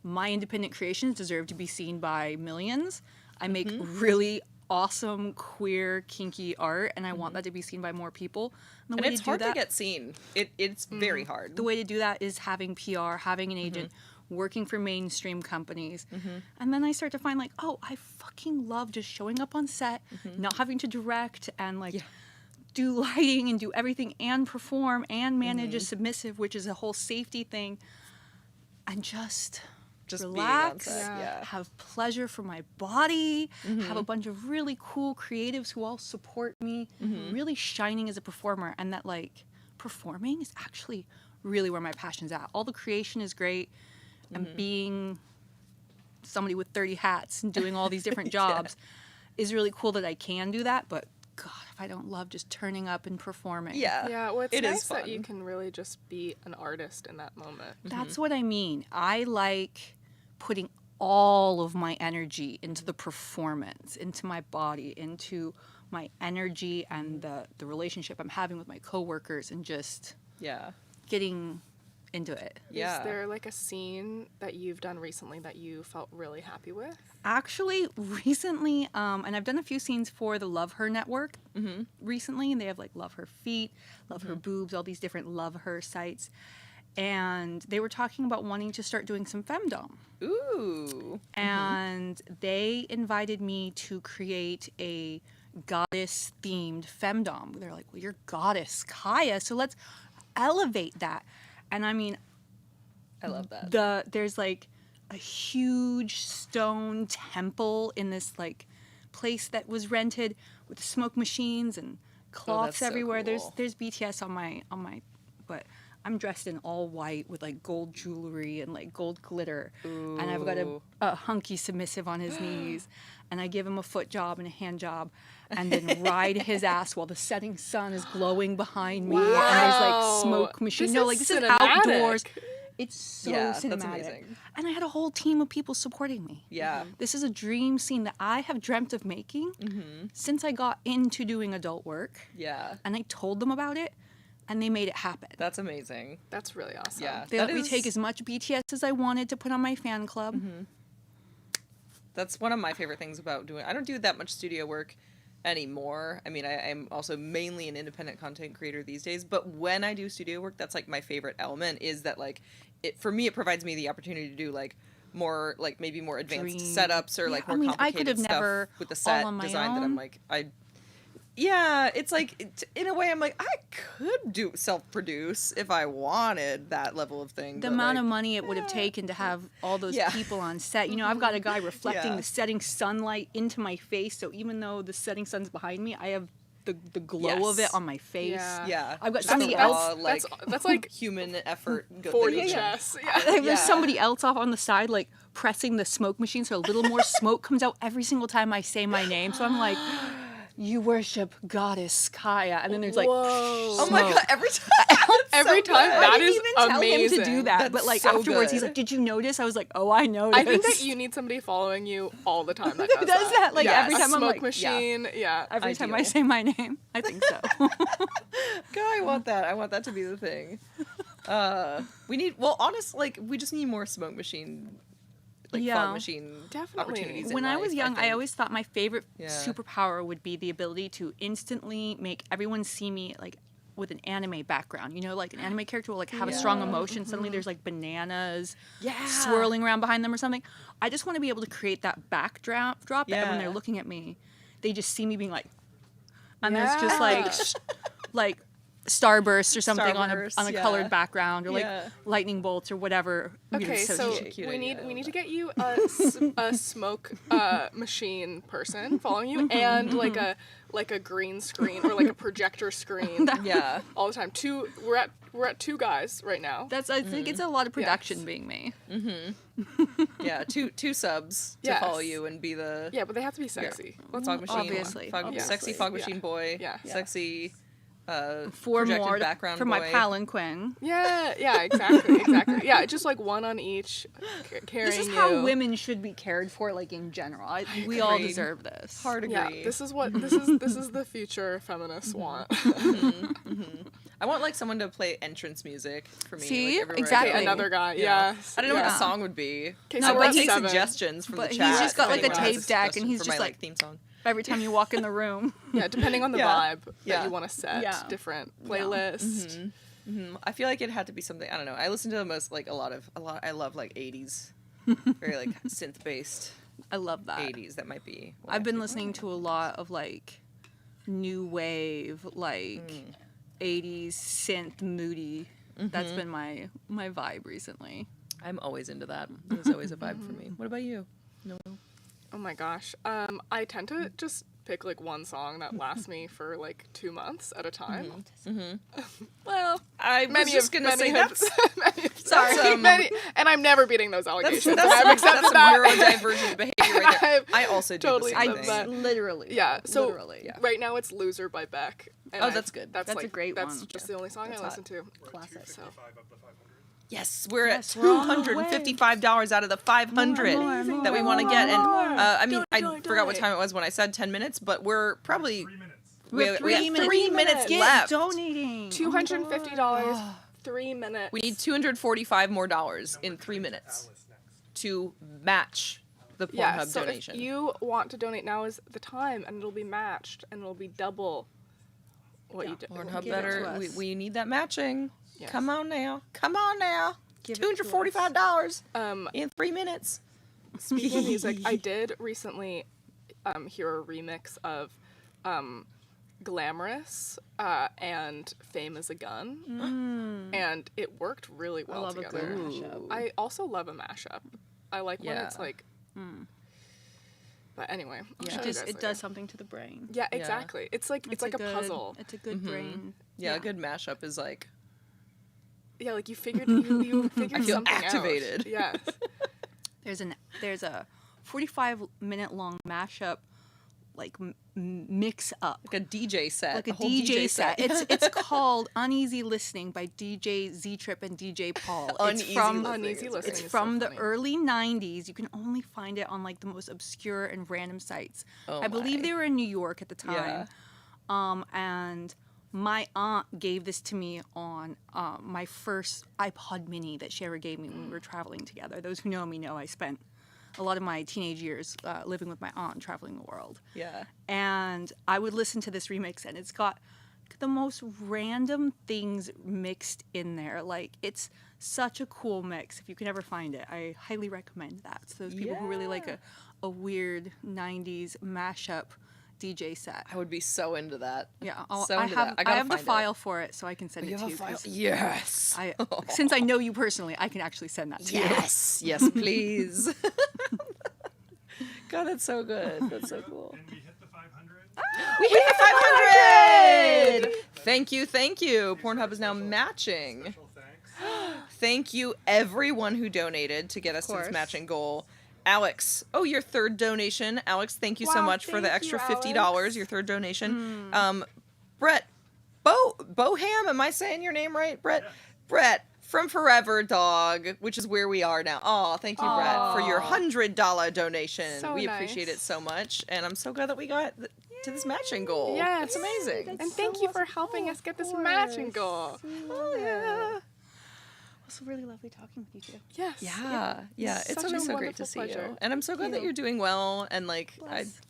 my independent creations deserve to be seen by millions. I make really awesome, queer, kinky art, and I want that to be seen by more people. And it's hard to get seen. It's very hard. The way to do that is having PR, having an agent, working for mainstream companies. And then I start to find I fucking love just showing up on set, not having to direct and do lighting and do everything and perform and manage a submissive, which is a whole safety thing. And just relax, being on set. Yeah. have pleasure for my body, have a bunch of really cool creatives who all support me, really shining as a performer, and that performing is actually really where my passion's at. All the creation is great, and being somebody with 30 hats and doing all these different jobs is really cool that I can do that, but God, if I don't love just turning up and performing. Yeah, well, it's It is nice that fun. you can really just be an artist in that moment. That's what I mean. I like putting all of my energy into the performance, into my body, into my energy and the relationship I'm having with my coworkers and just Yeah. getting into it. Yeah. Is there like a scene that you've done recently that you felt really happy with? Actually, recently, and I've done a few scenes for the Love Her network Mm-hmm. recently, and they have like Love Her Feet, Love Her Boobs, all these different Love Her sites. And they were talking about wanting to start doing some femdom. Ooh. And they invited me to create a goddess-themed femdom. They're like, well, you're goddess Kaya, so let's elevate that. And I mean, I love that. there's like a huge stone temple in this like place that was rented with smoke machines and cloths so everywhere. cool. There's BTS on my but I'm dressed in all white with like gold jewelry and like gold glitter. And I've got a hunky submissive on his knees, and I give him a foot job and a hand job and then ride his ass while the setting sun is glowing behind me and there's like smoke machines. This is outdoors. It's so cinematic. That's amazing. And I had a whole team of people supporting me. Yeah. This is a dream scene that I have dreamt of making since I got into doing adult work. Yeah. And I told them about it, and they made it happen. That's amazing. That's really awesome. Yeah. They let me take as much BTS as I wanted to put on my fan club. That's one of my favorite things about doing. I don't do that much studio work anymore. I mean, I'm also mainly an independent content creator these days, but when I do studio work, that's like my favorite element is that like for me it provides me the opportunity to do like more like maybe more advanced setups or like more complicated I could have stuff never with the set all on my design that I'm own. like yeah, it's like in a way I'm like I could do self-produce if I wanted that level of thing. The but, amount like, of money it would have taken to have all those people on set. You know, I've got a guy reflecting the setting sunlight into my face, so even though the setting sun's behind me, I have the glow of it on my face. Yeah. I've got Just somebody the else. raw, like That's like human effort. 40 chess. There's somebody else off on the side, like pressing the smoke machine, so a little more smoke comes out every single time I say my name. So I'm like, you worship goddess Kaya, and then there's like, whoa. Oh my god! Every time, every time I that didn't is even tell amazing. him to do that, That's but like so afterwards, he's good. like, "Did you notice?" I was like, "Oh, I noticed." I think that you need somebody following you all the time that does that. Like every time a I'm smoke like, machine. Yeah. every time I Ideal. say my name, I think so. God, I want that. I want that to be the thing. We need. Well, honestly, like we just need more smoke machine. Like fog machine opportunities. When in I was life, young, I think. always thought my favorite Yeah. superpower would be the ability to instantly make everyone see me like with an anime background. You know, like an anime character will like have a strong emotion. Suddenly there's like bananas swirling around behind them or something. I just want to be able to create that backdrop that when they're looking at me, they just see me being like, and there's just like starbursts or something on a colored background or like lightning bolts or whatever. Okay, so cute we idea. need to get you a smoke machine person following you and like a green screen or like a projector screen. All the time. We're at 2 guys right now. I think it's a lot of production being made. Yeah, two subs to follow you and be the but they have to be sexy. fog machine, Obviously. sexy fog machine boy, sexy 4 projected more background for boy. my Palanquin. Yeah, exactly. Yeah, just like one on each carrying This is you. how women should be cared for, like in general. We all Agreed. deserve this. Hard agree. Yeah, this is the future feminists want. I want like someone to play entrance music for me. See? like, everywhere I Exactly. go. Another guy, yeah. I don't know what the song would be. Okay, No, so but we're I at take 7. suggestions from But the he's chat. just got, if like, a anyone has tape deck, and suggestions he's for just, my, like- theme song. Every time you walk in the room. Yeah, depending on the Yeah. vibe Yeah. that you want to set, Yeah. different playlist. I feel like it had to be something. I don't know. I listen to the most like a lot. I love like 80s, very like synth based I love that. 80s. That might be. what I've I been feel. listening to a lot of like new wave, like 80s synth moody. That's been my vibe recently. I'm always into that. There's always a vibe for me. What about you? No. Oh my gosh. I tend to just pick like one song that lasts me for like 2 months at a time. Well, I was Many just of- gonna say many have- that's Sorry, that's, and I'm never beating those allegations. that's and I've accepted some that. neurodivergent behavior right there. I also do totally the same accept thing. that. Literally. Yeah. So literally. right now it's "Loser" by Beck. And Oh, that's good. That's That's a like, great That's one. just the only song I listen to. Classic. So. 255 up to 500. Yes, we're at we're on the way. $255 out of the 500 More, that we want to get. And I mean, I do forgot what it. time it was when I said 10 minutes, but we're probably 3 minutes. we have 3 minutes Get left. donating. $250, 3 minutes. We need $245 more in 3 minutes Alice next. to match the Pornhub Yeah, so donation. if you want to donate, now is the time, and it'll be matched, and it'll be double what you did. Pornhub Give it to better. us. We need that matching. Yes. Come on now. Come on now. Give it to us. $245 Um, in 3 minutes. Speaking of music, I did recently hear a remix of Glamorous and Fame is a Gun, and it worked really well love a good together. mashup. I also love a mashup. I like when it's Yeah. like. But anyway, I'll Yeah. show you guys It later. does something to the brain. Yeah, exactly. It's like it's like a good, puzzle. It's a good brain. Yeah, a good mashup is like Yeah, like you figured you figured I feel something activated. out. Yes. There's a 45-minute long mashup, like mix up. a DJ set. Like a whole DJ set. It's called Uneasy Listening by DJ Z-Trip and DJ Paul. Uneasy Uneasy Listening It's is from so the funny. early 90s. You can only find it on like the most obscure and random sites. Oh I believe my. they were in New York at the Yeah. time. And my aunt gave this to me on my first iPod mini that she ever gave me when we were traveling together. Those who know me know I spent a lot of my teenage years living with my aunt and traveling the world. Yeah. And I would listen to this remix, and it's got the most random things mixed in there. Like, it's such a cool mix. If you can ever find it, I highly recommend that. So those people who really like a weird 90s mashup DJ set. I would be so into that. Yeah, So I into have that. I gotta have the find it. file for it, so I can send You it have to a you. file? 'cause Yes. Since I know you personally, I can actually send that to you. Yes. Yes, please. God, that's so good. That's so cool. And we hit the 500. We hit the 500! Thank you, thank you. Pornhub is now matching. Special thanks. Thank you, everyone who donated to get us to this course. matching goal. Alex, your third donation. Alex, thank you so Wow, much for the thank extra you, $50, Alex. your third donation. Brett, Boham, am I saying your name right? Brett, Yes. Brett from Forever Dog, which is where we are now. Oh, thank you, Brett, for your $100 donation. So we appreciate nice. it so much, and I'm so glad that we got to this matching goal. Yes. It's amazing. And thank you for helping us get this matching goal. Oh, yeah. It was really lovely talking with you too. Yes. Yeah, it's Such always a so great to wonderful see you. pleasure. And I'm so glad that you're doing well, and like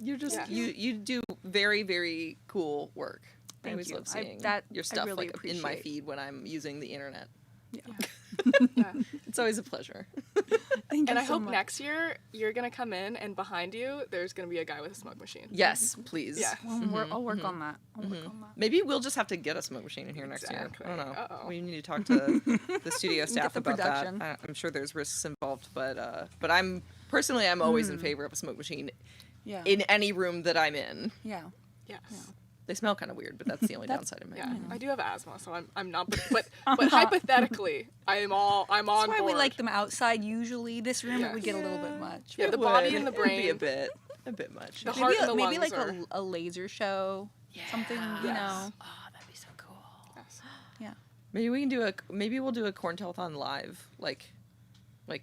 you're just Yes. you do very, very cool work. I Thank always you. love seeing I your stuff really like in my appreciate. feed when I'm using the internet. Yeah. It's always a pleasure. Thank And you I so hope much. next year you're gonna come in, and behind you there's gonna be a guy with a smoke machine. Yes, please. Yeah. I'll work on that. I'll work on that. Maybe we'll just have to get a smoke machine in here next year. I don't know. Uh-oh. We need to talk to the studio staff the about production. that. I'm sure there's risks involved, but I'm personally always in favor of a smoke machine Yeah. in any room that I'm in. Yeah. Yes. They smell kind of weird, but that's the only downside of it. Yeah. I do have asthma, so I'm not. But hypothetically, I'm on That's board. why we like them outside usually. This room it would get a little bit Yeah. much. Yeah, It the body would. and the It would be brain. a bit much. The heart and the Maybe lungs like are. a laser show. Something, you know. Oh, that'd be so cool. Yes. Yeah. Maybe we'll do a Corn Telethon live, like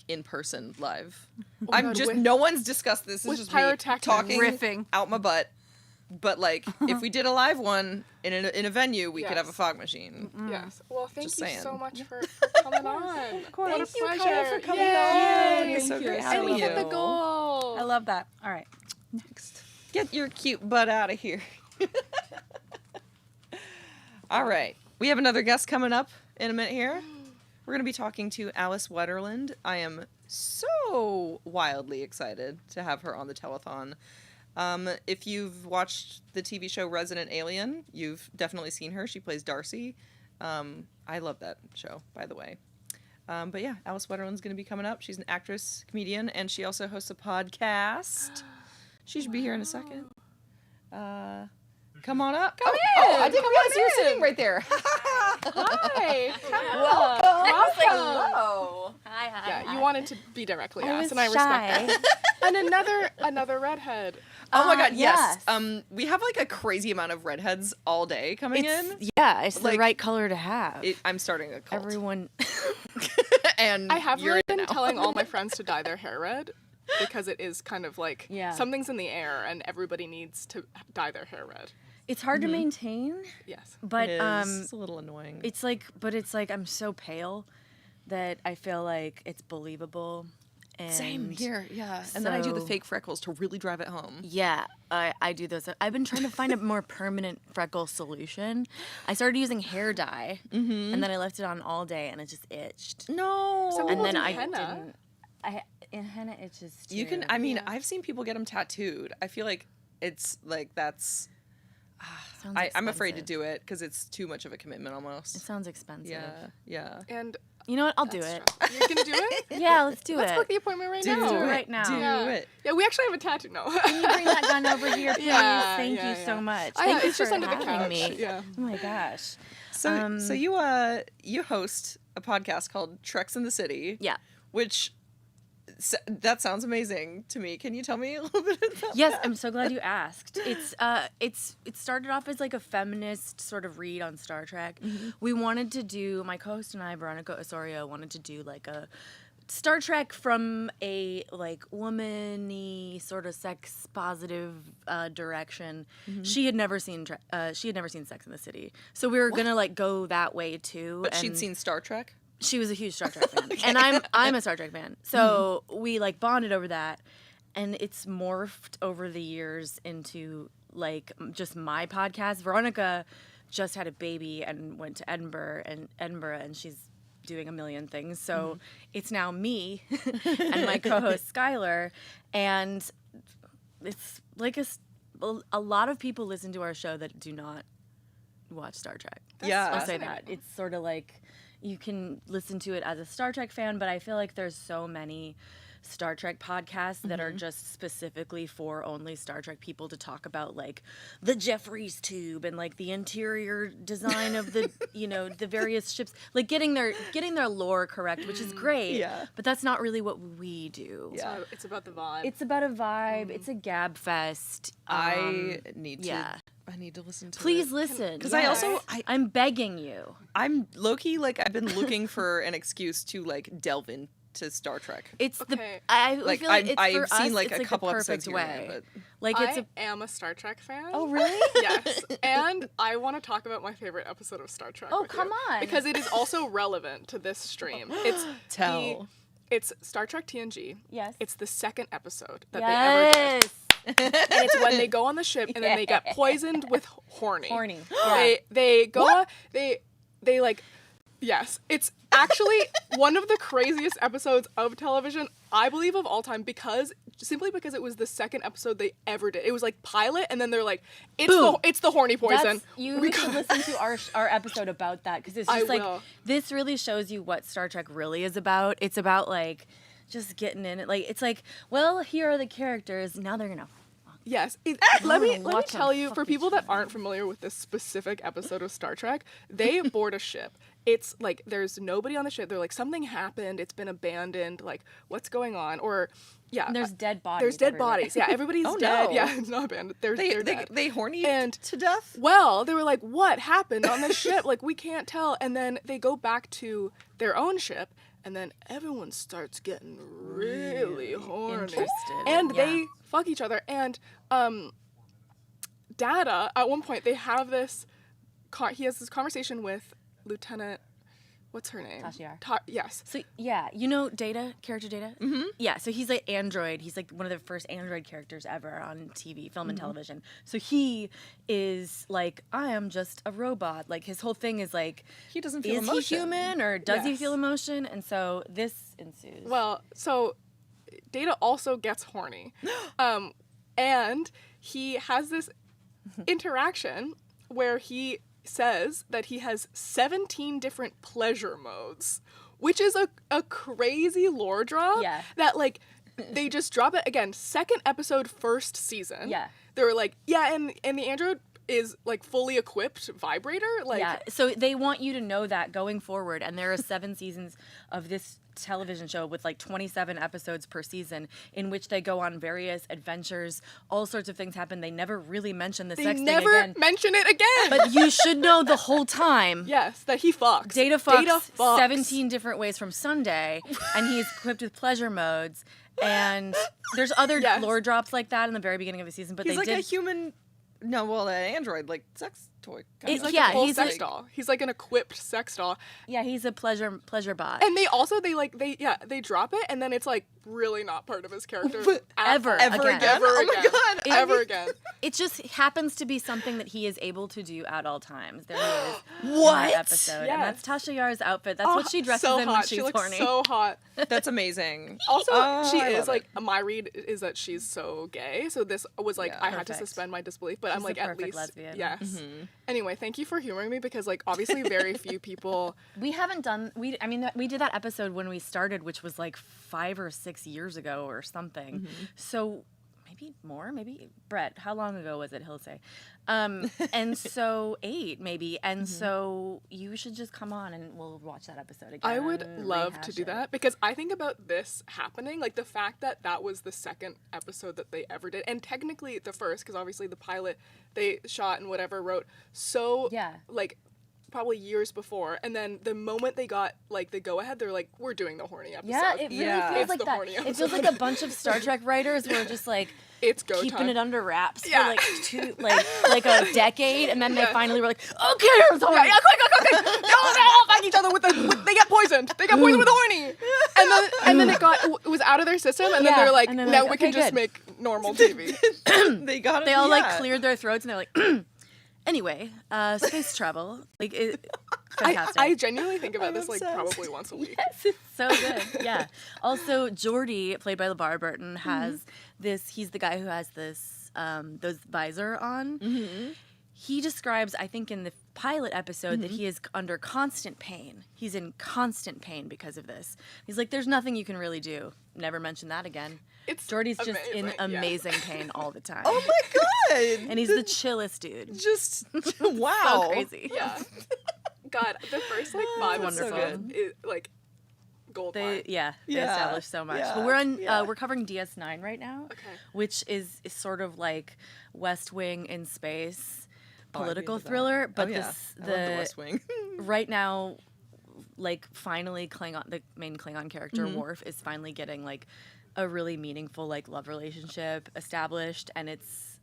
in person live. my I'm God, just with- no one's discussed this. This with is just me pyrotechnics. talking Riffing. out my butt. But like, if we did a live one in a venue, we could have a Yes. fog machine. Yes. Well, thank Just you saying. so much for coming on. What a Thank you, pleasure. Kaya, for coming Yay. on. It's so great And having we hit the you. goal. I love that. All right. Next. Get your cute butt out of here. All right. We have another guest coming up in a minute here. We're going to be talking to Alice Wetterland. I am so wildly excited to have her on the telethon. If you've watched the TV show Resident Alien, you've definitely seen her. She plays Darcy. I love that show, by the way. But yeah, Alice Wetterland's going to be coming up. She's an actress, comedian, and she also hosts a podcast. She should be here in a second. Come on up. Come in. Oh, I didn't realize you were sitting right there. Hi. Welcome. Hello. Hi. Yeah, you wanted to be directly I asked, was and I respect that. And another redhead. Oh my God, yes. yes. We have like a crazy amount of redheads all day coming in. Yeah, it's Like, the right color to have. I'm starting a cult. Everyone. and I have you're really in been it now. telling all my friends to dye their hair red because it is kind of like Yeah. something's in the air and everybody needs to dye their hair red. It's hard to maintain, Yes. but It is. It's a little annoying. it's like I'm so pale that I feel like it's believable. And Same here, yeah. And then I do the so- fake freckles to really drive it home. Yeah, I do those. I've been trying to find a more permanent freckle solution. I started using hair dye, and then I left it on all day, and it just itched. No. Some And people then do I henna. didn't. In henna, it just You can, I mean, I've seen people get them tattooed. I feel like it's like that's, I'm afraid to do it because it's too much of a commitment It almost. sounds expensive. Yeah. And You know what? I'll do it. you're gonna do it? Yeah, let's do Let's it. book the appointment right Do now. do it right now. Do Yeah. it. Yeah, we actually have a tattoo. No. Can you bring that gun over here, please? Yeah, Thank yeah, you so yeah. much. Oh, yeah, Thank you it's just for under the having couch. me. Yeah. Oh my gosh. So you host a podcast called Treks in the City. Yeah. Which that sounds amazing to me. Can you tell me a little bit about Yes, that? I'm so glad you asked. It started off as like a feminist sort of read on Star Trek. We wanted to do, my co-host and I, Veronica Osorio, wanted to do like a Star Trek from a like woman-y sort of sex positive direction. She had never seen Sex in the City, so we were gonna like go that way too. But she'd and- seen Star Trek? She was a huge Star Trek fan, and I'm a Star Trek fan. So we like bonded over that, and it's morphed over the years into like just my podcast. Veronica just had a baby and went to Edinburgh, and she's doing a million things. So it's now me and my co-host Skylar, and it's like a lot of people listen to our show that do not watch Star Trek. Yeah. I'll say that. It's sort of like you can listen to it as a Star Trek fan, but I feel like there's so many Star Trek podcasts that are just specifically for only Star Trek people to talk about like the Jeffries tube and like the interior design of the the various ships, like getting their lore correct, which is great. Yeah. But that's not really what we do. Yeah. It's about the vibe. It's about a vibe. It's a gab fest. I need to. yeah. I need to listen to Please it. listen. Because I also I'm begging you. I'm low-key, like, I've been looking for an excuse to, like, delve into Star Trek. It's Okay. I Like, feel like it's I've for seen, us, like, it's a couple the episodes perfect here and way. there, but Like it's I am a Star Trek fan. Oh really? Yes, and I want to talk about my favorite episode of Star Trek. Oh, with come you, on. because it is also relevant to this stream. It's Tell. It's Star Trek TNG. Yes. It's the second episode that they ever did. Yes. And it's when they go on the ship and then they get poisoned with horny. Horny. They go they like yes. It's actually one of the craziest episodes of television, I believe, of all time, simply because it was the second episode they ever did. It was like pilot, and then they're like, it's the horny poison. You should listen to our episode about that, because it's I just like will. this really shows you what Star Trek really is about. It's about like just getting in it. Like it's like, well, here are the characters. Now they're gonna. Yes. Let me watch them tell you, fuck for each people that other. aren't familiar with this specific episode of Star Trek, they board a ship. It's like there's nobody on the ship. They're like, something happened. It's been abandoned. Like, what's going on? Or, yeah. And there's dead bodies. There's dead everywhere. bodies. Yeah, everybody's Oh, dead. no. Yeah, it's not abandoned. They're dead. They horny And- to death? Well, they were like, what happened on the ship? Like, we can't tell. And then they go back to their own ship, and then everyone starts getting really horny. interested. And Yeah. they fuck each other. And Data, at one point, they have this, he has this conversation with Lieutenant, what's her name? Tashiar. Yes. So yeah, you know character Data? Mm-hmm. Yeah, so he's like android. He's like one of the first android characters ever on TV, film and television. So he is like, I am just a robot. Like his whole thing is like, He doesn't feel is emotion. he human or does he Yes. feel emotion? And so this ensues. Well, so Data also gets horny. And he has this interaction where he says that he has 17 different pleasure modes, which is a crazy lore drop. Yeah. That, like, they just drop it again. Second episode, first season. Yeah. They were like, yeah, and the android is like fully equipped vibrator. Like, yeah, so they want you to know that going forward, and there are 7 seasons of this television show with like 27 episodes per season in which they go on various adventures. All sorts of things happen. They never really mention the sex thing again. They never mention it again. But you should know the whole time. Yes, that he fucks. Data fucks 17 different ways from Sunday, and he's equipped with pleasure modes. And there's other lore drops like that in the very beginning of the season. But he's they like did a human. No, well, an android, like sex toy. He's like a full sex doll. He's like an equipped sex doll. Yeah, he's a pleasure bot. And they also they drop it, and then it's like really not part of his character ever again. Oh my god! Ever again. It just happens to be something that he is able to do at all times. There he is. What? In the episode, and that's Tasha Yar's outfit. That's what she dresses so in hot. when she's she looks horny. So hot. That's amazing. Also, she I is love like my read is that she's so gay. So this was like I had to perfect. Suspend my disbelief, but She's I'm like the at perfect least lesbian. yes. Mm-hmm. Anyway, thank you for humoring me because like obviously very few people. We haven't done we did that episode when we started, which was like 5 or 6 years ago or something. Mm-hmm. So maybe more, maybe Brett. How long ago was it? He'll say. And so 8 maybe. And so you should just come on and we'll watch that episode again. I would love to do rehash it. that because I think about this happening, like the fact that that was the second episode that they ever did, and technically the first, because obviously the pilot they shot and whatever wrote so like probably years before, and then the moment they got like the go ahead, they're like, we're doing the horny episode. Yeah, it really feels It's like the that. horny It feels like a bunch of Star Trek writers were just like it's go keeping time. it under wraps Yeah. for like like a decade, and then they finally were like, okay, I'm sorry. Yeah, quick. They all fuck each other they get poisoned. They got poisoned with horny. And then it was out of their system, and then they're like, and then now like, we can okay, just good. make normal TV. They all like cleared their throats, and they're like, anyway, space travel, like fantastic. I genuinely think about this like probably once a week. Yes, it's so good. Yeah. Also, Jordy, played by LeVar Burton, has this. He's the guy who has this those visor on. Mm-hmm. He describes, I think, in the pilot episode that he is under constant pain. He's in constant pain because of this. He's like, there's nothing you can really do. Never mention that again. Jordy's just in amazing pain all the time. Oh my god! And he's the chillest dude. Just wow, so crazy. Yeah. God, the first like 5 wonderful. episodes is like gold line. They established so much. But we're on we're covering DS9 right now, which is sort of like West Wing in space. Political thriller, but I love the West Wing. Right now, like finally the main Klingon character Worf is finally getting like a really meaningful like love relationship established, and it's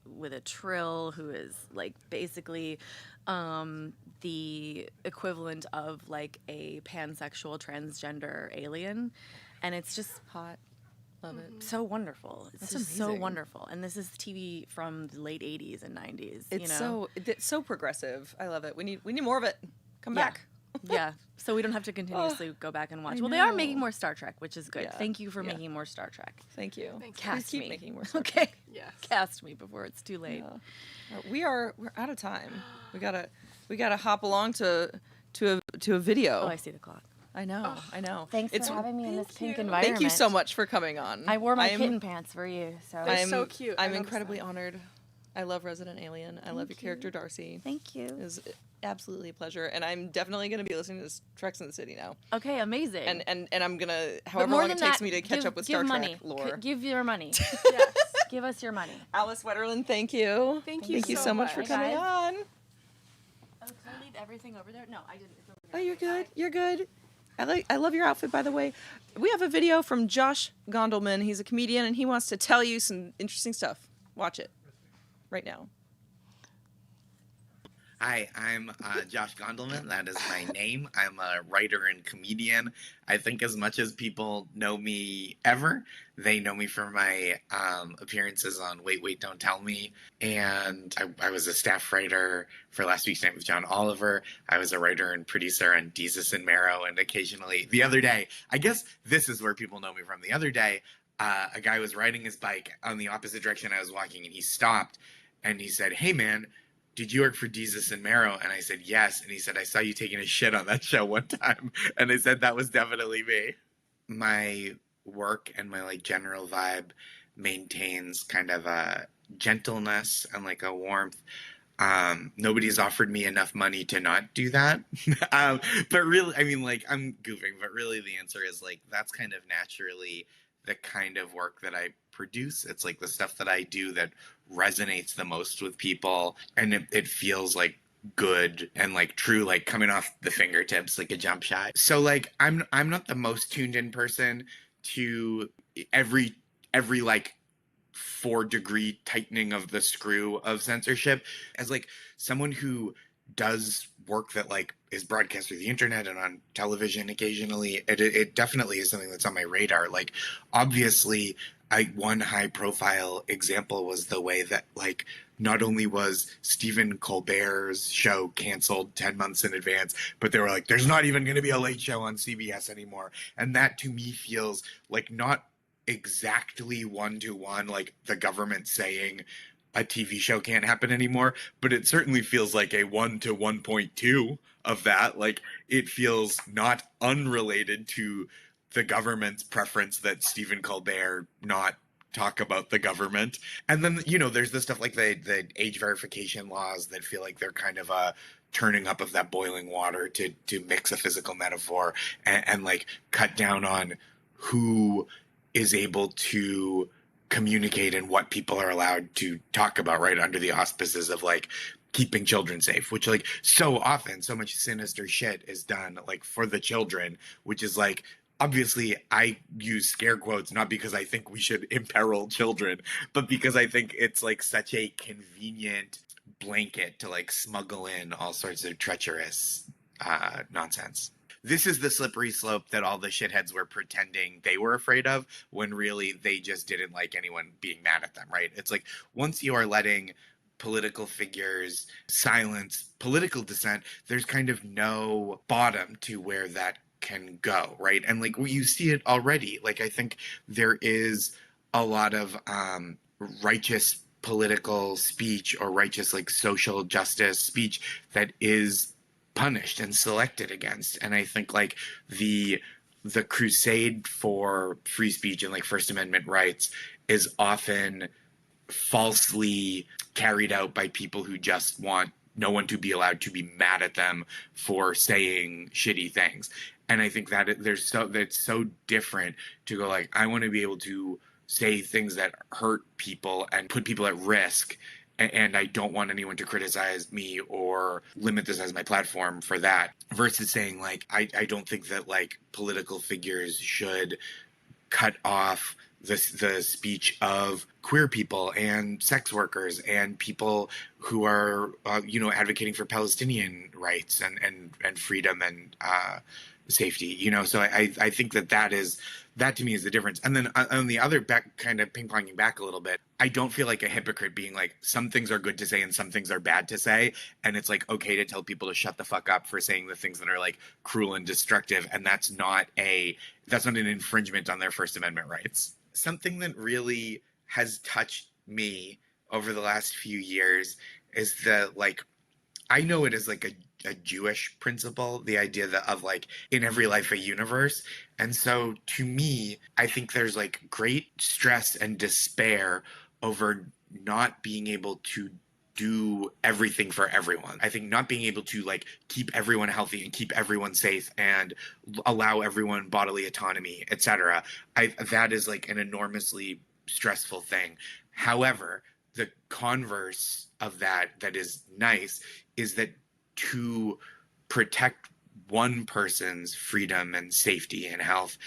with a Trill who is like basically the equivalent of like a pansexual transgender alien, and it's just hot. Love it. So wonderful. It's That's just so amazing. wonderful. And this is TV from the late 80s and 90s. It's you know? it's so progressive. I love it. We need more of it. Come Yeah. back. Yeah. So we don't have to continuously go back and watch. I Well, they are know. making more Star Trek, which is good. Yeah. Thank you for Yeah. making more Star Trek. Thank you. Cast keep me. making more Star Okay. Yes. Cast me before it's too late. We're out of time. We gotta hop along to a video. Oh, I see the clock. I know. Thanks It's for having me in this pink environment. Thank you so much for coming on. I wore my kitten pants for you. So They're so cute. I I'm noticed incredibly that. honored. I love Resident Alien. I love your character Darcy. Thank you. It was absolutely a pleasure, and I'm definitely going to be listening to Treks in the City now. Okay, amazing. And I'm gonna But however more long than it takes that, me to catch up with give Star money. Trek lore. Give your money. Yes. Give us your money. Alice Wetterland, thank you. Thank you so much for much. coming Guys. on. Oh, can I leave everything over there? No, I didn't. It's over Oh, there. you're good. You're good. I love your outfit, by the way. We have a video from Josh Gondelman. He's a comedian, and he wants to tell you some interesting stuff. Watch it right now. Hi, I'm Josh Gondelman. That is my name. I'm a writer and comedian. I think as much as people know me ever, they know me for my appearances on Wait, Wait, Don't Tell Me. And I was a staff writer for Last Week's Night with John Oliver. I was a writer and producer on Jesus and Marrow. And occasionally, the other day, I guess this is where people know me from. The other day, a guy was riding his bike on the opposite direction I was walking, and he stopped. And he said, "Hey, man, did you work for Jesus and Marrow?" And I said, "Yes." And he said, "I saw you taking a shit on that show one time." And I said, "That was definitely me." My work and my general vibe maintains kind of a gentleness and a warmth. Nobody's offered me enough money to not do that. But really, I mean, like, I'm goofing, but really the answer is, like, that's kind of naturally the kind of work that I produce. It's like the stuff that I do that resonates the most with people, and it feels like good and like true, like coming off the fingertips like a jump shot. So like I'm not the most tuned in person to every like 4-degree tightening of the screw of censorship. As like someone who does work that like is broadcast through the internet and on television occasionally, it definitely is something that's on my radar. Like obviously one high profile example was the way that like not only was Stephen Colbert's show canceled 10 months in advance, but they were like, there's not even going to be a late show on CBS anymore. And that to me feels like not exactly one-to-one, like the government saying a TV show can't happen anymore, but it certainly feels like a 1 to 1.2 of that. Like it feels not unrelated to the government's preference that Stephen Colbert not talk about the government. And then, you know, there's the stuff like the age verification laws that feel like they're kind of a turning up of that boiling water to mix a physical metaphor and like cut down on who is able to communicate and what people are allowed to talk about, right, under the auspices of like keeping children safe, which like so often so much sinister shit is done like for the children, which is like, obviously I use scare quotes not because I think we should imperil children, but because I think it's like such a convenient blanket to like smuggle in all sorts of treacherous nonsense. This is the slippery slope that all the shitheads were pretending they were afraid of when really they just didn't like anyone being mad at them, right? It's like once you are letting political figures silence political dissent, there's kind of no bottom to where that can go, right? And like you see it already. Like I think there is a lot of righteous political speech or righteous like social justice speech that is punished and selected against. And I think like the crusade for free speech and like First Amendment rights is often falsely carried out by people who just want no one to be allowed to be mad at them for saying shitty things. And I think that that's so different to go like, I want to be able to say things that hurt people and put people at risk, and I don't want anyone to criticize me or limit this as my platform for that, versus saying like, I don't think that like political figures should cut off the speech of queer people and sex workers and people who are, advocating for Palestinian rights and freedom and safety, you know? So I think that to me is the difference. And then on the other back, kind of ping-ponging back a little bit, I don't feel like a hypocrite being like, some things are good to say and some things are bad to say. And it's like, okay to tell people to shut the fuck up for saying the things that are like cruel and destructive. And that's not an infringement on their First Amendment rights. Something that really has touched me over the last few years is I know it as like a Jewish principle, the idea of like in every life a universe. And so to me, I think there's like great stress and despair over not being able to do everything for everyone. I think not being able to like keep everyone healthy and keep everyone safe and allow everyone bodily autonomy, etc. That is like an enormously stressful thing. However, the converse of that is nice is that to protect one person's freedom and safety and health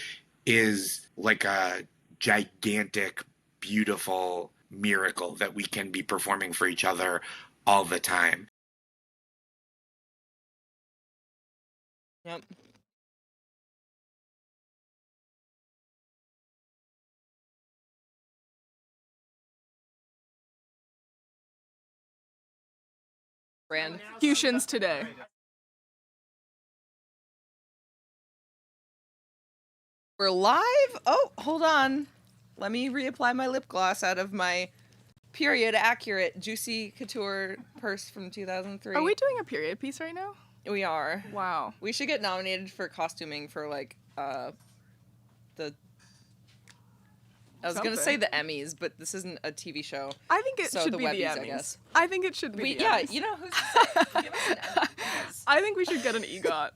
is like a gigantic, beautiful miracle that we can be performing for each other all the time. Yep. Brand Executions today. We're live? Oh, hold on. Let me reapply my lip gloss out of my period accurate Juicy Couture purse from 2003. Are we doing a period piece right now? We are. Wow. We should get nominated for costuming for like the I was gonna say the Emmys, but this isn't a TV show. I think it so should the be Webbies, the Emmys. I guess. I think it should be the Yeah, Emmys. you know who's to say? Give us an Emmy. I think we should get an EGOT.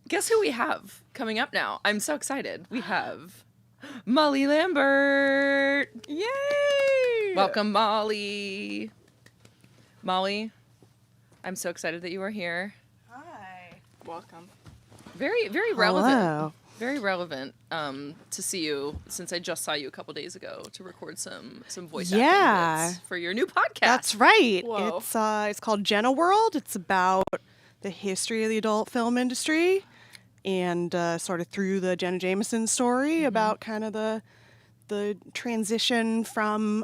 Guess who we have coming up now? I'm so excited. We have Molly Lambert. Yay! Welcome, Molly. Molly, I'm so excited that you are here. Hi. Welcome. Very, very relevant. Very relevant to see you, since I just saw you a couple days ago to record some voice acting bits for your new podcast. That's right. Whoa. It's called Jenna World. It's about the history of the adult film industry, and sort of through the Jenna Jameson story about kind of the transition from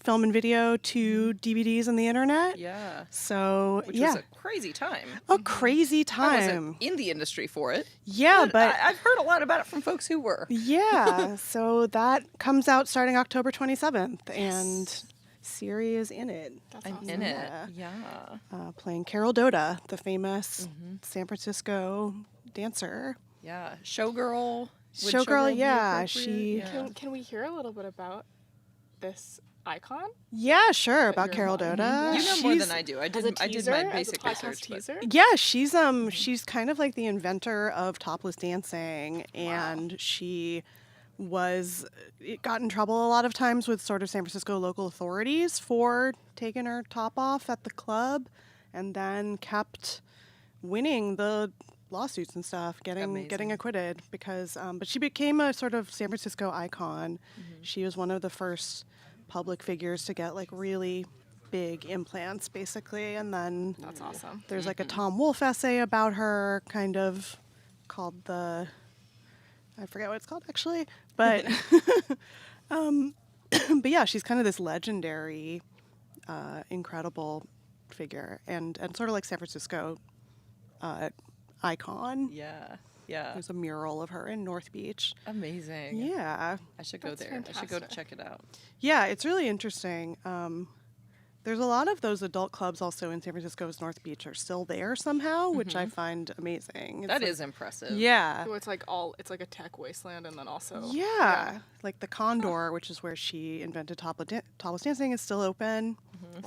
film and video to DVDs and the internet. Yeah. So Which was a crazy time. A crazy I time. wasn't in the industry for it. Yeah, but I've heard a lot about it from folks who were. Yeah, so that comes out starting October 27th, and Siri is in it. I'm in it. Yeah. Playing Carol Doda, the famous San Francisco dancer. Yeah. Showgirl. Would Showgirl, be yeah. appropriate? Can we hear a little bit about this icon? Yeah, sure, about you're Carol on? Doda. You know more She's- than I do. I As a did teaser, my as a basic podcast research. but- teaser? Yeah, she's kind of like the inventor of topless dancing, and she got in trouble a lot of times with sort of San Francisco local authorities for taking her top off at the club, and then kept winning the lawsuits and stuff, getting acquitted because but she became a sort of San Francisco icon. She was one of the first public figures to get like really big implants basically, and then That's awesome. there's like a Tom Wolfe essay about her, kind of called I forget what it's called actually, but but yeah, she's kind of this legendary incredible figure, and sort of like San Francisco icon. Yeah. Yeah. There's a mural of her in North Beach. Amazing. Yeah. I should go there. I should go to check it out. Yeah, it's really interesting. There's a lot of those adult clubs also in San Francisco's North Beach are still there somehow, which I find amazing. That is impressive. Yeah. So it's like a tech wasteland, and then also Yeah. Like the Condor, which is where she invented topless dancing, is still open.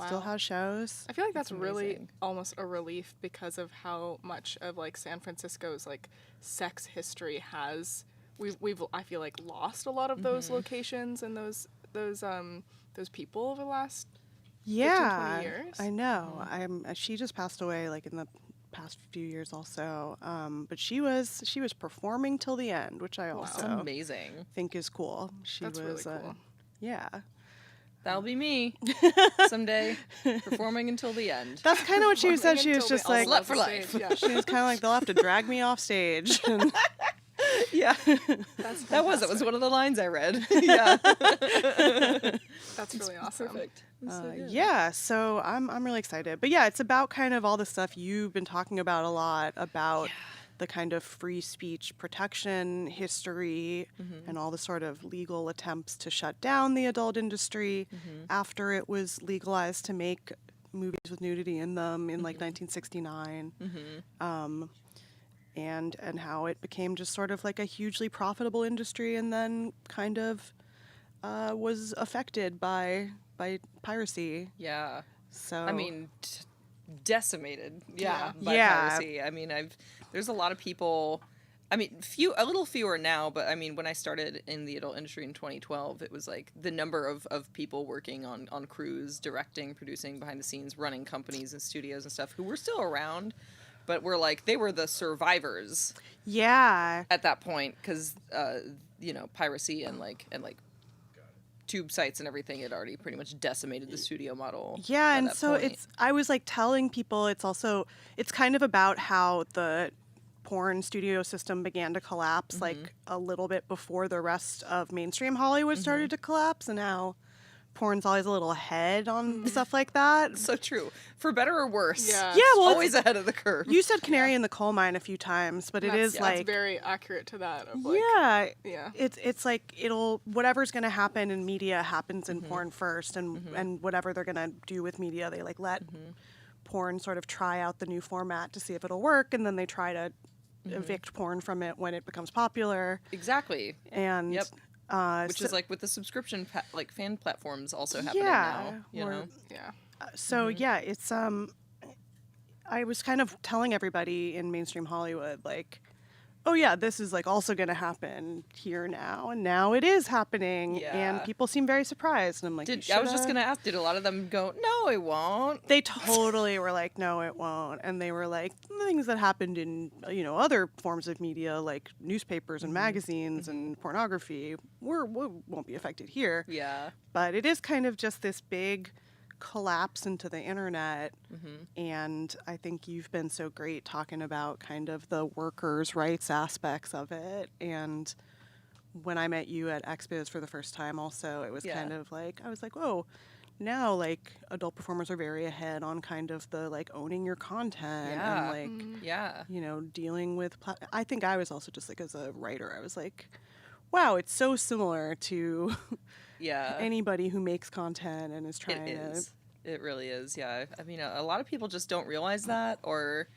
Still has shows. I feel like that's really almost a relief because of how much of like San Francisco's like sex history has we've I feel like lost a lot of those locations and those people over the last 15, 20 years. I know. She just passed away like in the past few years also. But she was performing till the end, which I also That's amazing. think is cool. She That's was really cool. Yeah. That'll be me someday, performing until the end. That's kind of what she said. She was just like, slut for life. Yeah. she was kind of like, they'll have to drag me off stage. And Yeah. That was one of the lines I read. Yeah. That's really awesome. Perfect. yeah, so I'm really excited. But yeah, it's about kind of all the stuff you've been talking about a lot, about the kind of free speech protection history and all the sort of legal attempts to shut down the adult industry after it was legalized to make movies with nudity in them in like 1969. And how it became just sort of like a hugely profitable industry, and then kind of was affected by piracy. Yeah. So I mean, decimated. Yeah. By Yeah. piracy. I mean, there's a lot of people. I mean, a little fewer now, but I mean, when I started in the adult industry in 2012, it was like the number of people working on crews, directing, producing, behind the scenes, running companies and studios and stuff who were still around, but were like, they were the survivors. Yeah. At that point, because piracy and like tube sites and everything had already pretty much decimated the studio model. Yeah, by and that so point. I was like telling people it's kind of about how the porn studio system began to collapse like a little bit before the rest of mainstream Hollywood started to collapse, and how porn's always a little ahead on stuff like that. So true. For better or worse. Yeah. Yeah, well, always ahead of the curve. You said canary in the coal mine a few times, but it is That's like very accurate to that. Of like, yeah. It's like whatever's gonna happen in media happens in porn first, and whatever they're gonna do with media, they like let porn sort of try out the new format to see if it'll work, and then they try to evict porn from it when it becomes popular. Exactly. And Yep. Which is like with the subscription like fan platforms also happening yeah, now. You know? Yeah. So yeah, it's I was kind of telling everybody in mainstream Hollywood, like, oh yeah, this is like also going to happen here now, and now it is happening, and people seem very surprised. And I'm like, I was just going to ask, did a lot of them go, no, it won't? They totally were like, no, it won't, and they were like, things that happened in other forms of media like newspapers and magazines and pornography won't be affected here. Yeah, but it is kind of just this big collapse into the internet, and I think you've been so great talking about kind of the workers' rights aspects of it. And when I met you at XBiz for the first time also, it was kind of like, I was like, whoa, now like adult performers are very ahead on kind of the like owning your content and like dealing with I think I was also just like, as a writer, I was like, wow, it's so similar to anybody who makes content and is trying to. It really is, yeah. I mean, a lot of people just don't realize that, or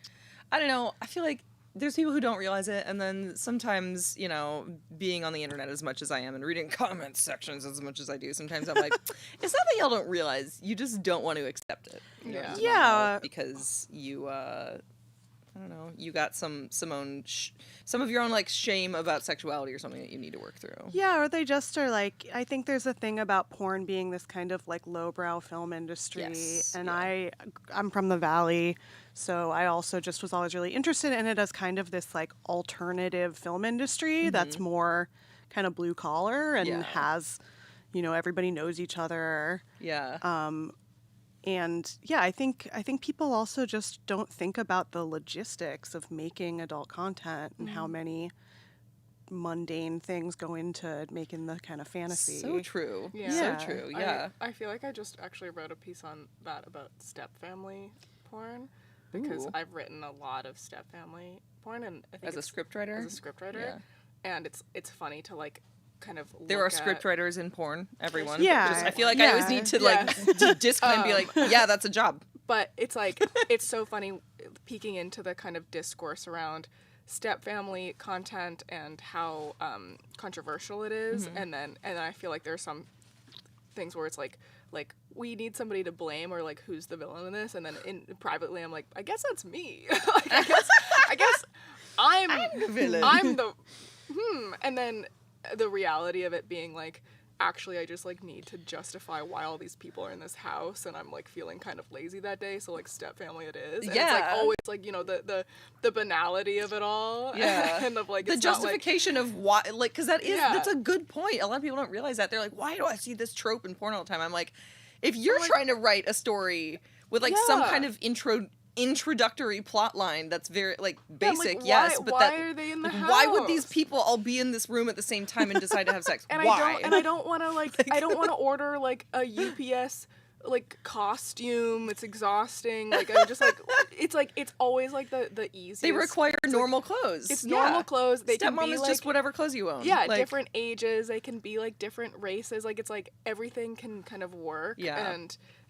I don't know. I feel like there's people who don't realize it, and then sometimes, being on the internet as much as I am and reading comment sections as much as I do, sometimes I'm like, it's not that y'all don't realize, you just don't want to accept it. Yeah. Because you, I don't know, you got some of your own like shame about sexuality or something that you need to work through. Yeah, or they just are like, I think there's a thing about porn being this kind of like lowbrow film industry. Yes, and I'm from the Valley, so I also just was always really interested in it as kind of this like alternative film industry that's more kind of blue collar and has, everybody knows each other. Yeah. And yeah, I think people also just don't think about the logistics of making adult content and how many mundane things go into making the kind of fantasy. So true. Yeah. So true. Yeah. I feel like I just actually wrote a piece on that about step family porn because I've written a lot of step family porn, and I think as a scriptwriter. And it's funny to like. Kind of there are scriptwriters in porn, everyone. Yeah. I feel like I always need to like disclaim and be like, yeah, that's a job. But it's like, it's so funny peeking into the kind of discourse around step family content and how controversial it is. And then I feel like there's some things where it's like we need somebody to blame, or like who's the villain in this, and then privately I'm like, I guess that's me. Like, I guess I'm the villain. I'm the and then the reality of it being like, actually I just like need to justify why all these people are in this house, and I'm like feeling kind of lazy that day, so like step family it is. And it's like always like, the banality of it all. And of like, the it's justification of why, like, because that's a good point. A lot of people don't realize that. They're like, why do I see this trope in porn all the time? I'm like, if you're trying to write a story with like some kind of introductory plot line that's very like basic, but why are they in the house? Why would these people all be in this room at the same time and decide to have sex? And why? I don't want to like I don't want to order like a UPS like costume. It's exhausting. Like I'm just like it's always like the easiest. They require normal clothes. It's normal clothes. They can Stepmom be is like, just whatever clothes you own. Yeah, like, different ages. They can be like different races. Like it's like everything can kind of work. Yeah.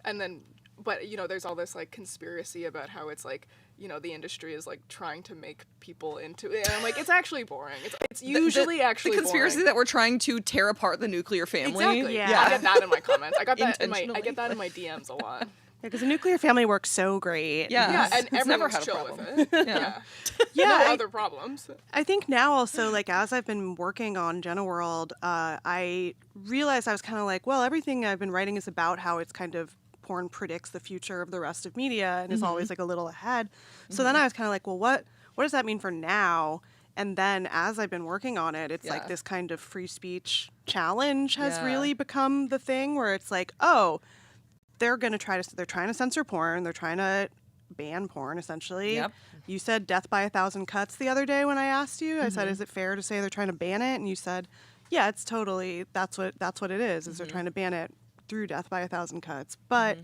And then. But, there's all this, like, conspiracy about how it's, like, the industry is, like, trying to make people into it. And I'm like, it's actually boring. It's usually actually the conspiracy boring. that we're trying to tear apart the nuclear family. Exactly. Yeah. I get that in my comments. I get that in my DMs a lot. Because the nuclear family works so great. Yeah, and it's never everyone's had a chill problem. with it. No other problems. I think now also, like, as I've been working on Jenna World, I realized I was kind of like, well, everything I've been writing is about how it's kind of porn predicts the future of the rest of media and is always like a little ahead. So then I was kind of like, well, what does that mean for now? And then as I've been working on it, it's like this kind of free speech challenge has really become the thing where it's like, oh, they're trying to censor porn. They're trying to ban porn, essentially. Yep. You said death by 1,000 cuts the other day when I asked you. I said, is it fair to say they're trying to ban it? And you said, yeah, it's totally, that's what it is they're trying to ban it through death by 1,000 cuts. But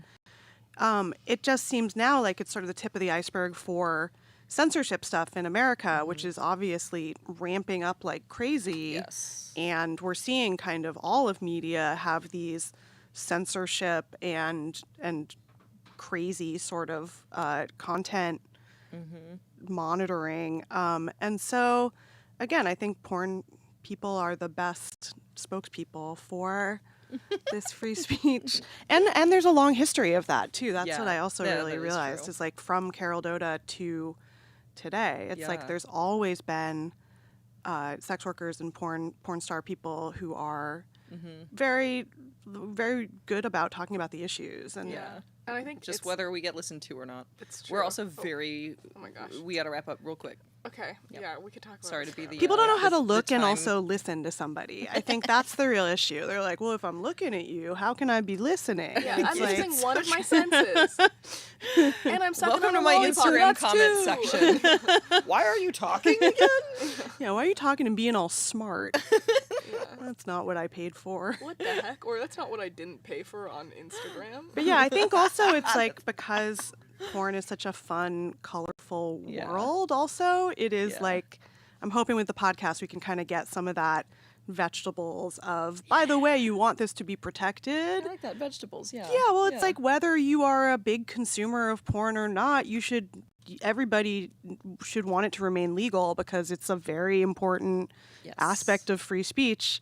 it just seems now like it's sort of the tip of the iceberg for censorship stuff in America, which is obviously ramping up like crazy. Yes. And we're seeing kind of all of media have these censorship and crazy sort of content monitoring. And so, again, I think porn people are the best spokespeople for this free speech. And there's a long history of that too. That's what I also really realized is like from Carol Doda to today. It's like there's always been sex workers and porn star people who are very, very good about talking about the issues. And And I think just whether we get listened to or not. It's true. We're also very. Oh my gosh. We got to wrap up real quick. Okay. Yep. Yeah, we could talk about. Sorry to be the. People don't know how to look and also listen to somebody. I think that's the real issue. They're like, well, if I'm looking at you, how can I be listening? Yeah, I'm using one of my senses. And I'm sucking Welcome on to a my lollipop. Instagram That's comment two. section. Why are you talking again? Yeah, why are you talking and being all smart? That's not what I paid for. What the heck? Or that's not what I didn't pay for on Instagram. But yeah, I think also it's like because porn is such a fun, colorful world also, it is like, I'm hoping with the podcast we can kind of get some of that vegetables of, by the way, you want this to be protected. I like that, vegetables, yeah. Yeah, well, it's like whether you are a big consumer of porn or not, everybody should want it to remain legal because it's a very important aspect of free speech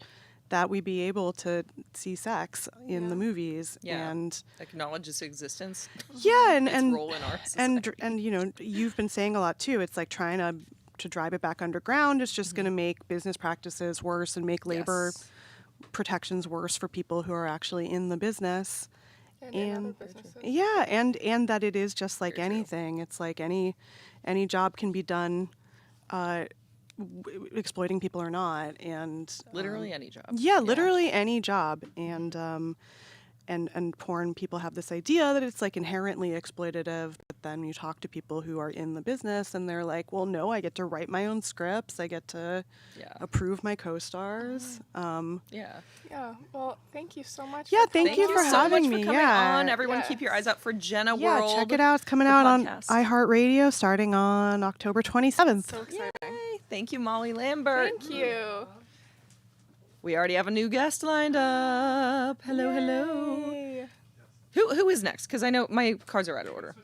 that we be able to see sex in the movies and acknowledge its existence. Yeah, and its role in our society. and you know, you've been saying a lot too. It's like trying to drive it back underground is just going to make business practices worse and make labor protections worse for people who are actually in the business. And that it is just like anything. It's like any job can be done exploiting people or not, and literally any job. Yeah, literally any job. And porn people have this idea that it's like inherently exploitative, but then you talk to people who are in the business and they're like, well, no, I get to write my own scripts, I get to approve my co-stars. Yeah, well, thank you so much. Yeah, thank you for having me. For coming on. Everyone keep your eyes out for Jenna World. Yeah, check it out. It's coming out on iHeartRadio starting on October 27th. So exciting. Yay. Thank you, Molly Lambert. Thank you. We already have a new guest lined up. Hello, hello. Who is next? Because I know my cards are out of order.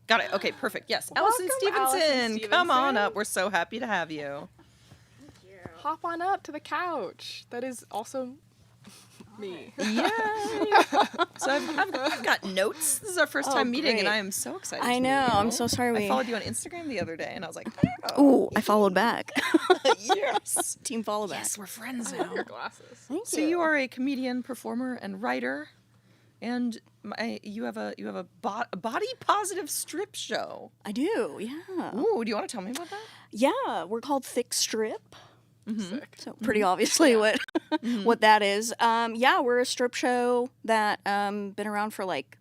Got it. Okay, perfect. Yes, Alison Stevenson. Come on up. We're so happy to have you. Hop on up to the couch. That is also me. Yeah. So I've got notes. This is our first time meeting, and I am so excited. I know. I'm so sorry. I followed you on Instagram the other day, and I was like, "Ooh, I followed back." Yes. Team follow back. Yes, we're friends I now. love your glasses. Thank So you are a comedian, performer, and writer, and you have a body positive strip show. I do. Yeah. Ooh, do you want to tell me about that? Yeah, we're called Thick Strip. Sick. So pretty obviously what that is. Yeah, we're a strip show that been around for like,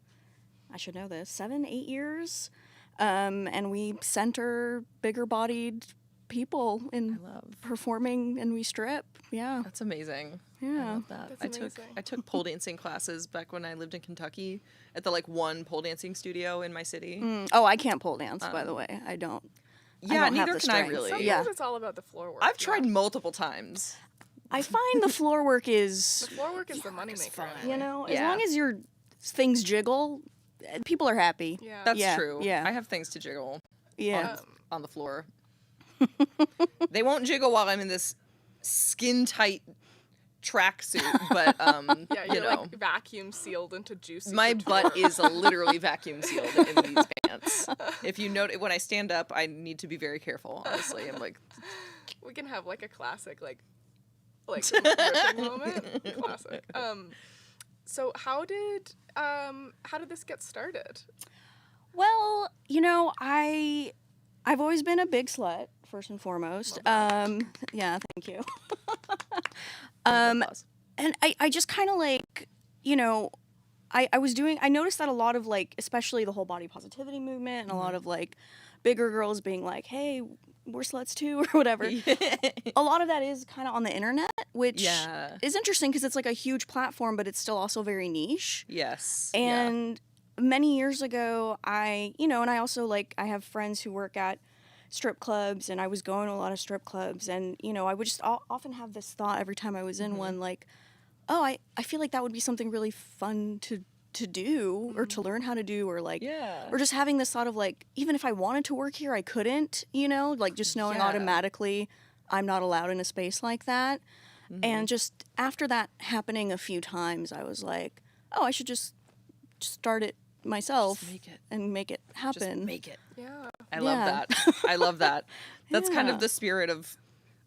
I should know this, 7-8 years. And we center bigger bodied people in performing, and we strip. Yeah. That's amazing. Yeah. I love that. I took pole dancing classes back when I lived in Kentucky at the one pole dancing studio in my city. Oh, I can't pole dance, by the way. I don't. Yeah, I don't have neither the can I strength. really. Sometimes it's all about the floor work. I've tried multiple times. I find the floor work is... The floor work is the moneymaker. You know, as long as your things jiggle, people are happy. Yeah. That's true. Yeah. I have things to jiggle. Yeah. On the floor. They won't jiggle while I'm in this skin tight tracksuit, but Yeah, you know, like vacuum sealed into juicy. my couture. butt is literally vacuum sealed in these pants. If you note, when I stand up, I need to be very careful. Honestly, I'm like, We can have like a classic like ripping moment. Classic. So how did this get started? Well, you know, I've always been a big slut, first and foremost. Yeah, thank you. And I just kind of like, you know, I noticed that a lot of like, especially the whole body positivity movement and a lot of like bigger girls being like, hey, we're sluts too, or whatever. A lot of that is kind of on the internet, which is interesting because it's like a huge platform, but it's still also very niche. yes. And many years ago, I also like, I have friends who work at strip clubs, and I was going to a lot of strip clubs, and, you know, I would just often have this thought every time I was in one, like, oh, I feel like that would be something really fun to do or to learn how to do, or like, or just having this thought of like, even if I wanted to work here, I couldn't, you know, like just knowing automatically I'm not allowed in a space like that. And just after that happening a few times, I was like, oh, I should just start it myself and make it happen. Just make it. Yeah. I love that. I love that. That's kind of the spirit of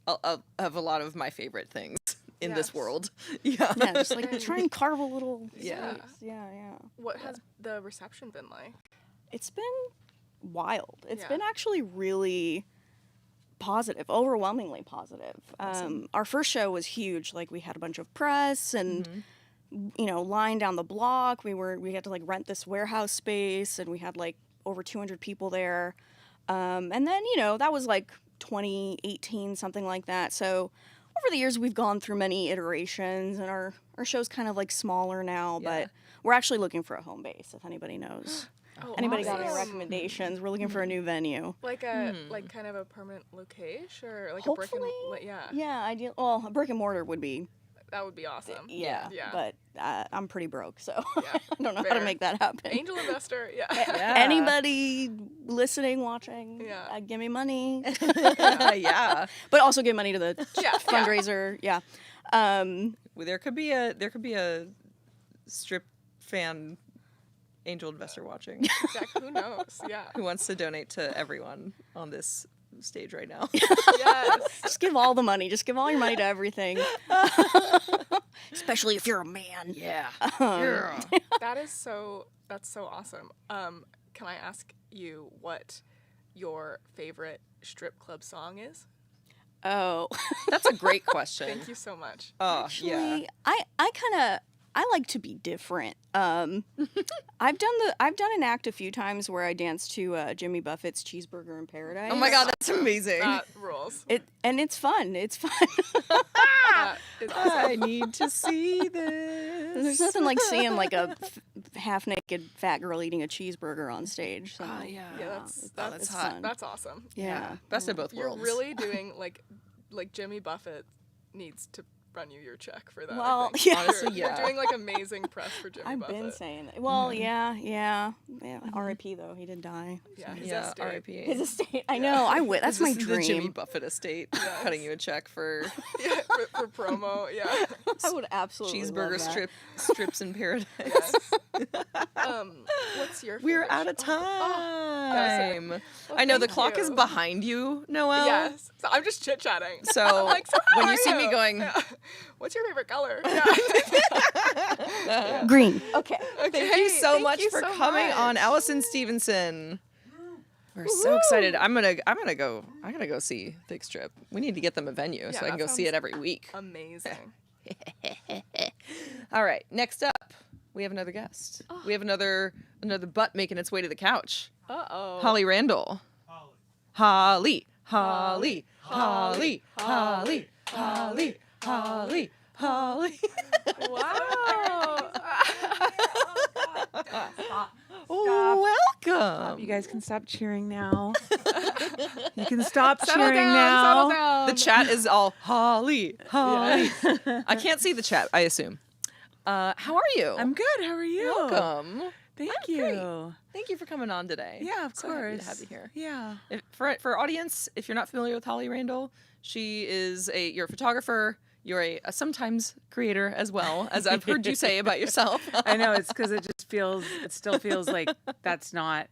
a lot of my favorite things in this world. Yeah. Yeah, just like try and carve a little Yeah. space. Yeah. What has the reception been like? It's been wild. It's Yeah. been actually really positive, overwhelmingly positive. Awesome. Our first show was huge. Like we had a bunch of press and line down the block. We had to like rent this warehouse space, and we had like over 200 people there. And then that was like 2018, something like that. So over the years, we've gone through many iterations, and our show's kind of like smaller now. But we're actually looking for a home base. If anybody knows. Anybody got any awesome. recommendations? We're looking for a new venue. Like a like kind of a permanent location, or like a brick Hopefully, and yeah. Yeah, ideal. Well, a brick and mortar would be. That would be awesome. Yeah. Yeah. But I'm pretty broke, so I don't know how to Fair. make that happen. Angel investor, yeah. Anybody listening, watching, give me money. Yeah. But also give money to the Yeah. fundraiser. Yeah. Well, there could be a strip fan angel investor watching. Exactly. Who knows? Yeah. Who wants to donate to everyone on this stage right now? Yes. Just give all the money. Just give all your money to everything. Especially if you're a man. Yeah. That's so awesome. Can I ask you what your favorite strip club song is? Oh. That's a great question. Thank you so much. Oh, Actually, I like to be different. I've done an act a few times where I danced to Jimmy Buffett's Cheeseburger in Paradise. Oh my God, that's amazing. That rules. It's fun. It's fun. That is awesome. I need to see this. There's nothing like seeing like a half naked fat girl eating a cheeseburger on stage. So Yeah, that's it's hot. fun. That's awesome. Yeah. Best of both You're worlds. really doing like Jimmy Buffett needs to run you your check for that. Well, I think. yeah. Honestly, You're yeah. doing like amazing press for Jimmy I've Buffett. been saying that. Well, yeah. R.I.P. though, he did die. Yeah, his Yeah, estate. R.I.P. His estate. I know. That's my This is dream. the Jimmy Buffett estate cutting you a check for Yeah, for promo. Yeah. I would absolutely cheeseburger love that. strips in paradise. Yes. What's your favorite? We're out of time. I know the thank clock is you. behind you, Noelle. Yes. So I'm just chit chatting. So, like, so how when are you see me going, Yeah. What's your favorite color? Green. Okay. Thank you so thank much you for so coming much. on, Alison Stevenson. We're so excited. I'm gonna go see Big Strip. We need to get them a venue so I can that go see it sounds every week. Amazing. All right, next up, we have another guest. We have another butt making its way to the couch. Uh-oh. Holly Randall. Holly. Wow. Welcome. You guys can stop cheering now. You can stop Settle cheering down, now. settle down. The chat is all Holly. I can't see the chat, I assume. How are you? I'm good. How are you? Welcome. Thank I'm you. great. Thank you for coming on today. Yeah, of So happy course. to have you here. Yeah. For audience, if you're not familiar with Holly Randall, you're a photographer. You're a sometimes creator as well, as I've heard you say about yourself. I know, it's because it still feels like that's not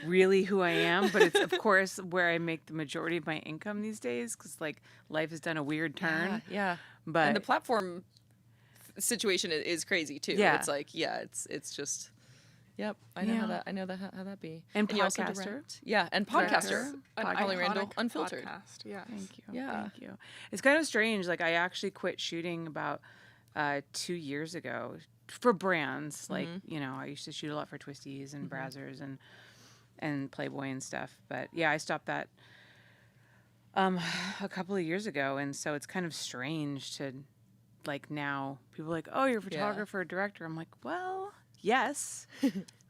really who I am, but it's of course where I make the majority of my income these days because like life has done a weird turn. Yeah. But And the platform situation is crazy too. Yeah. It's like, it's just, yep. I know how that be. And you also podcaster. direct. Yeah, and podcaster. An Holly Randall, iconic Unfiltered. podcast, yeah. Thank you. Yeah. Thank you. It's kind of strange. Like I actually quit shooting about 2 years ago for brands. Like, I used to shoot a lot for Twisties and Brazzers and Playboy and stuff. But yeah, I stopped that a couple of years ago. And so it's kind of strange to like now people are like, oh, you're a photographer, director. I'm like, well, yes,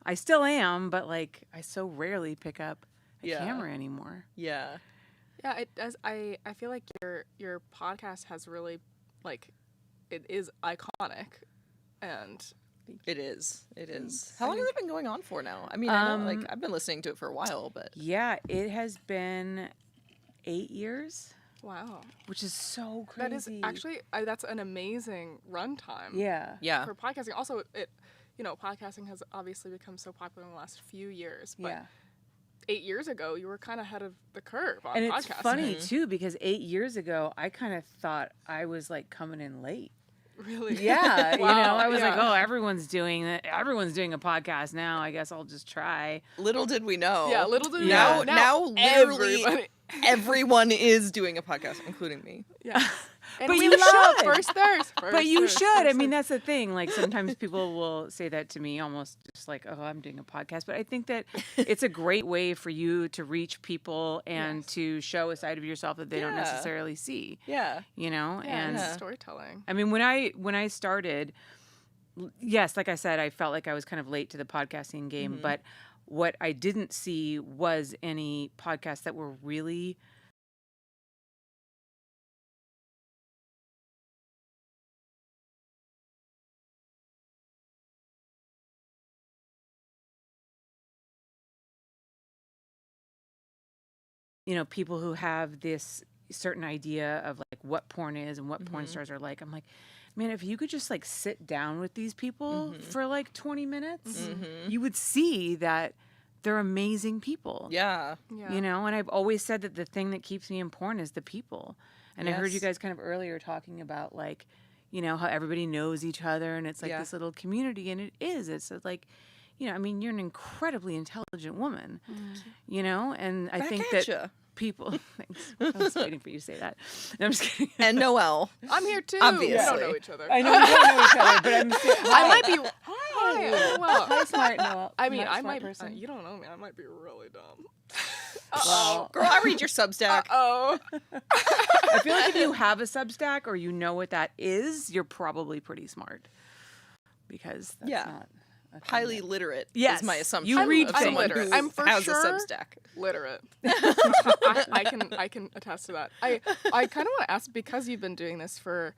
I still am. But like I so rarely pick up a camera anymore. Yeah. Yeah, it does. I feel like your podcast has really, like, it is iconic, and it is. How long has it been going on for now? I mean, I know, like, I've been listening to it for a while, but yeah, it has been 8 years. Wow. which is so crazy. That is actually, that's an amazing runtime. Yeah. Yeah. For podcasting. Also, podcasting has obviously become so popular in the last few years. But Yeah. 8 years ago, you were kind of ahead of the curve on And podcasting. it's funny too, because 8 years ago, I kind of thought I was like coming in late. Really? Yeah, Wow, I was like, yeah. oh, everyone's doing it. Everyone's doing a podcast now. I guess I'll just try. Little did we know. Yeah, little did we Now, know. now literally everybody- everyone is doing a podcast, including me. Yeah. And But we you love should. First thirst. But you should. I mean, that's the thing. Like sometimes people will say that to me, almost just like, "Oh, I'm doing a podcast." But I think that it's a great way for you to reach people and to show a side of yourself that they don't Yeah. necessarily see. Yeah. And it's storytelling. I mean, when I started, yes, like I said, I felt like I was kind of late to the podcasting game. Mhm. But what I didn't see was any podcasts that were really people who have this certain idea of like what porn is and what porn Mhm. stars are like. I'm like, man, if you could just like sit down with these people for like 20 minutes, you would see that they're amazing people. Yeah. And I've always said that the thing that keeps me in porn is the people. And I heard you Yes. guys kind of earlier talking about like, how everybody knows each other and it's like this little community, and it is. It's like, I mean, you're an incredibly intelligent woman, and I Back think at that ya. people. Thanks. I was waiting for you to say that. No, I'm just kidding. And Noelle. I'm here too. Obviously. We don't know each other. I know we don't know each other, but I'm. I might be. Hi. Well, Hi, smart Noelle. I mean, Not I smart might. person. You don't know me. I might be really dumb. Well, Girl, I read your Substack. Oh. I feel like if you have a Substack or you know what that is, you're probably pretty smart. Because that's not a thing highly that- literate Yes, is my assumption. you read of things. someone who I'm for has sure a Substack. literate. I can attest to that. I kind of want to ask, because you've been doing this for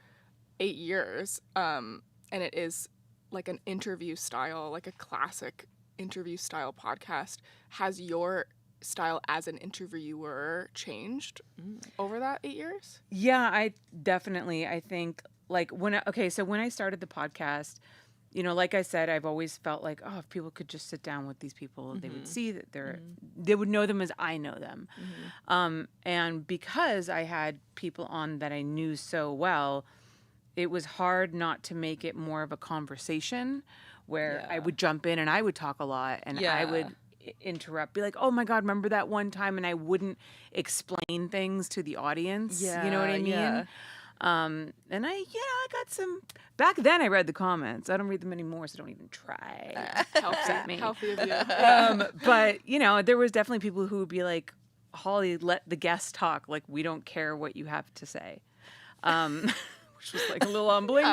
8 years, and it is like an interview style, like a classic interview style podcast. Has your style as an interviewer changed over that 8 years? Yeah, I think like when I started the podcast, like I said, I've always felt like, oh, if people could just sit down with these people, they would see that they would know them as I know them. And because I had people on that I knew so well, it was hard not to make it more of a conversation where I would jump in and I would talk a lot and I would interrupt, be like, oh my God, remember that one time? And I wouldn't explain things to the audience. You know what I mean? Yeah. And I got some, back then I read the comments. I don't read them anymore, so don't even try. Healthy of you. But, there was definitely people who would be like, Holly, let the guests talk. Like, we don't care what you have to say. Which was like a little humbling.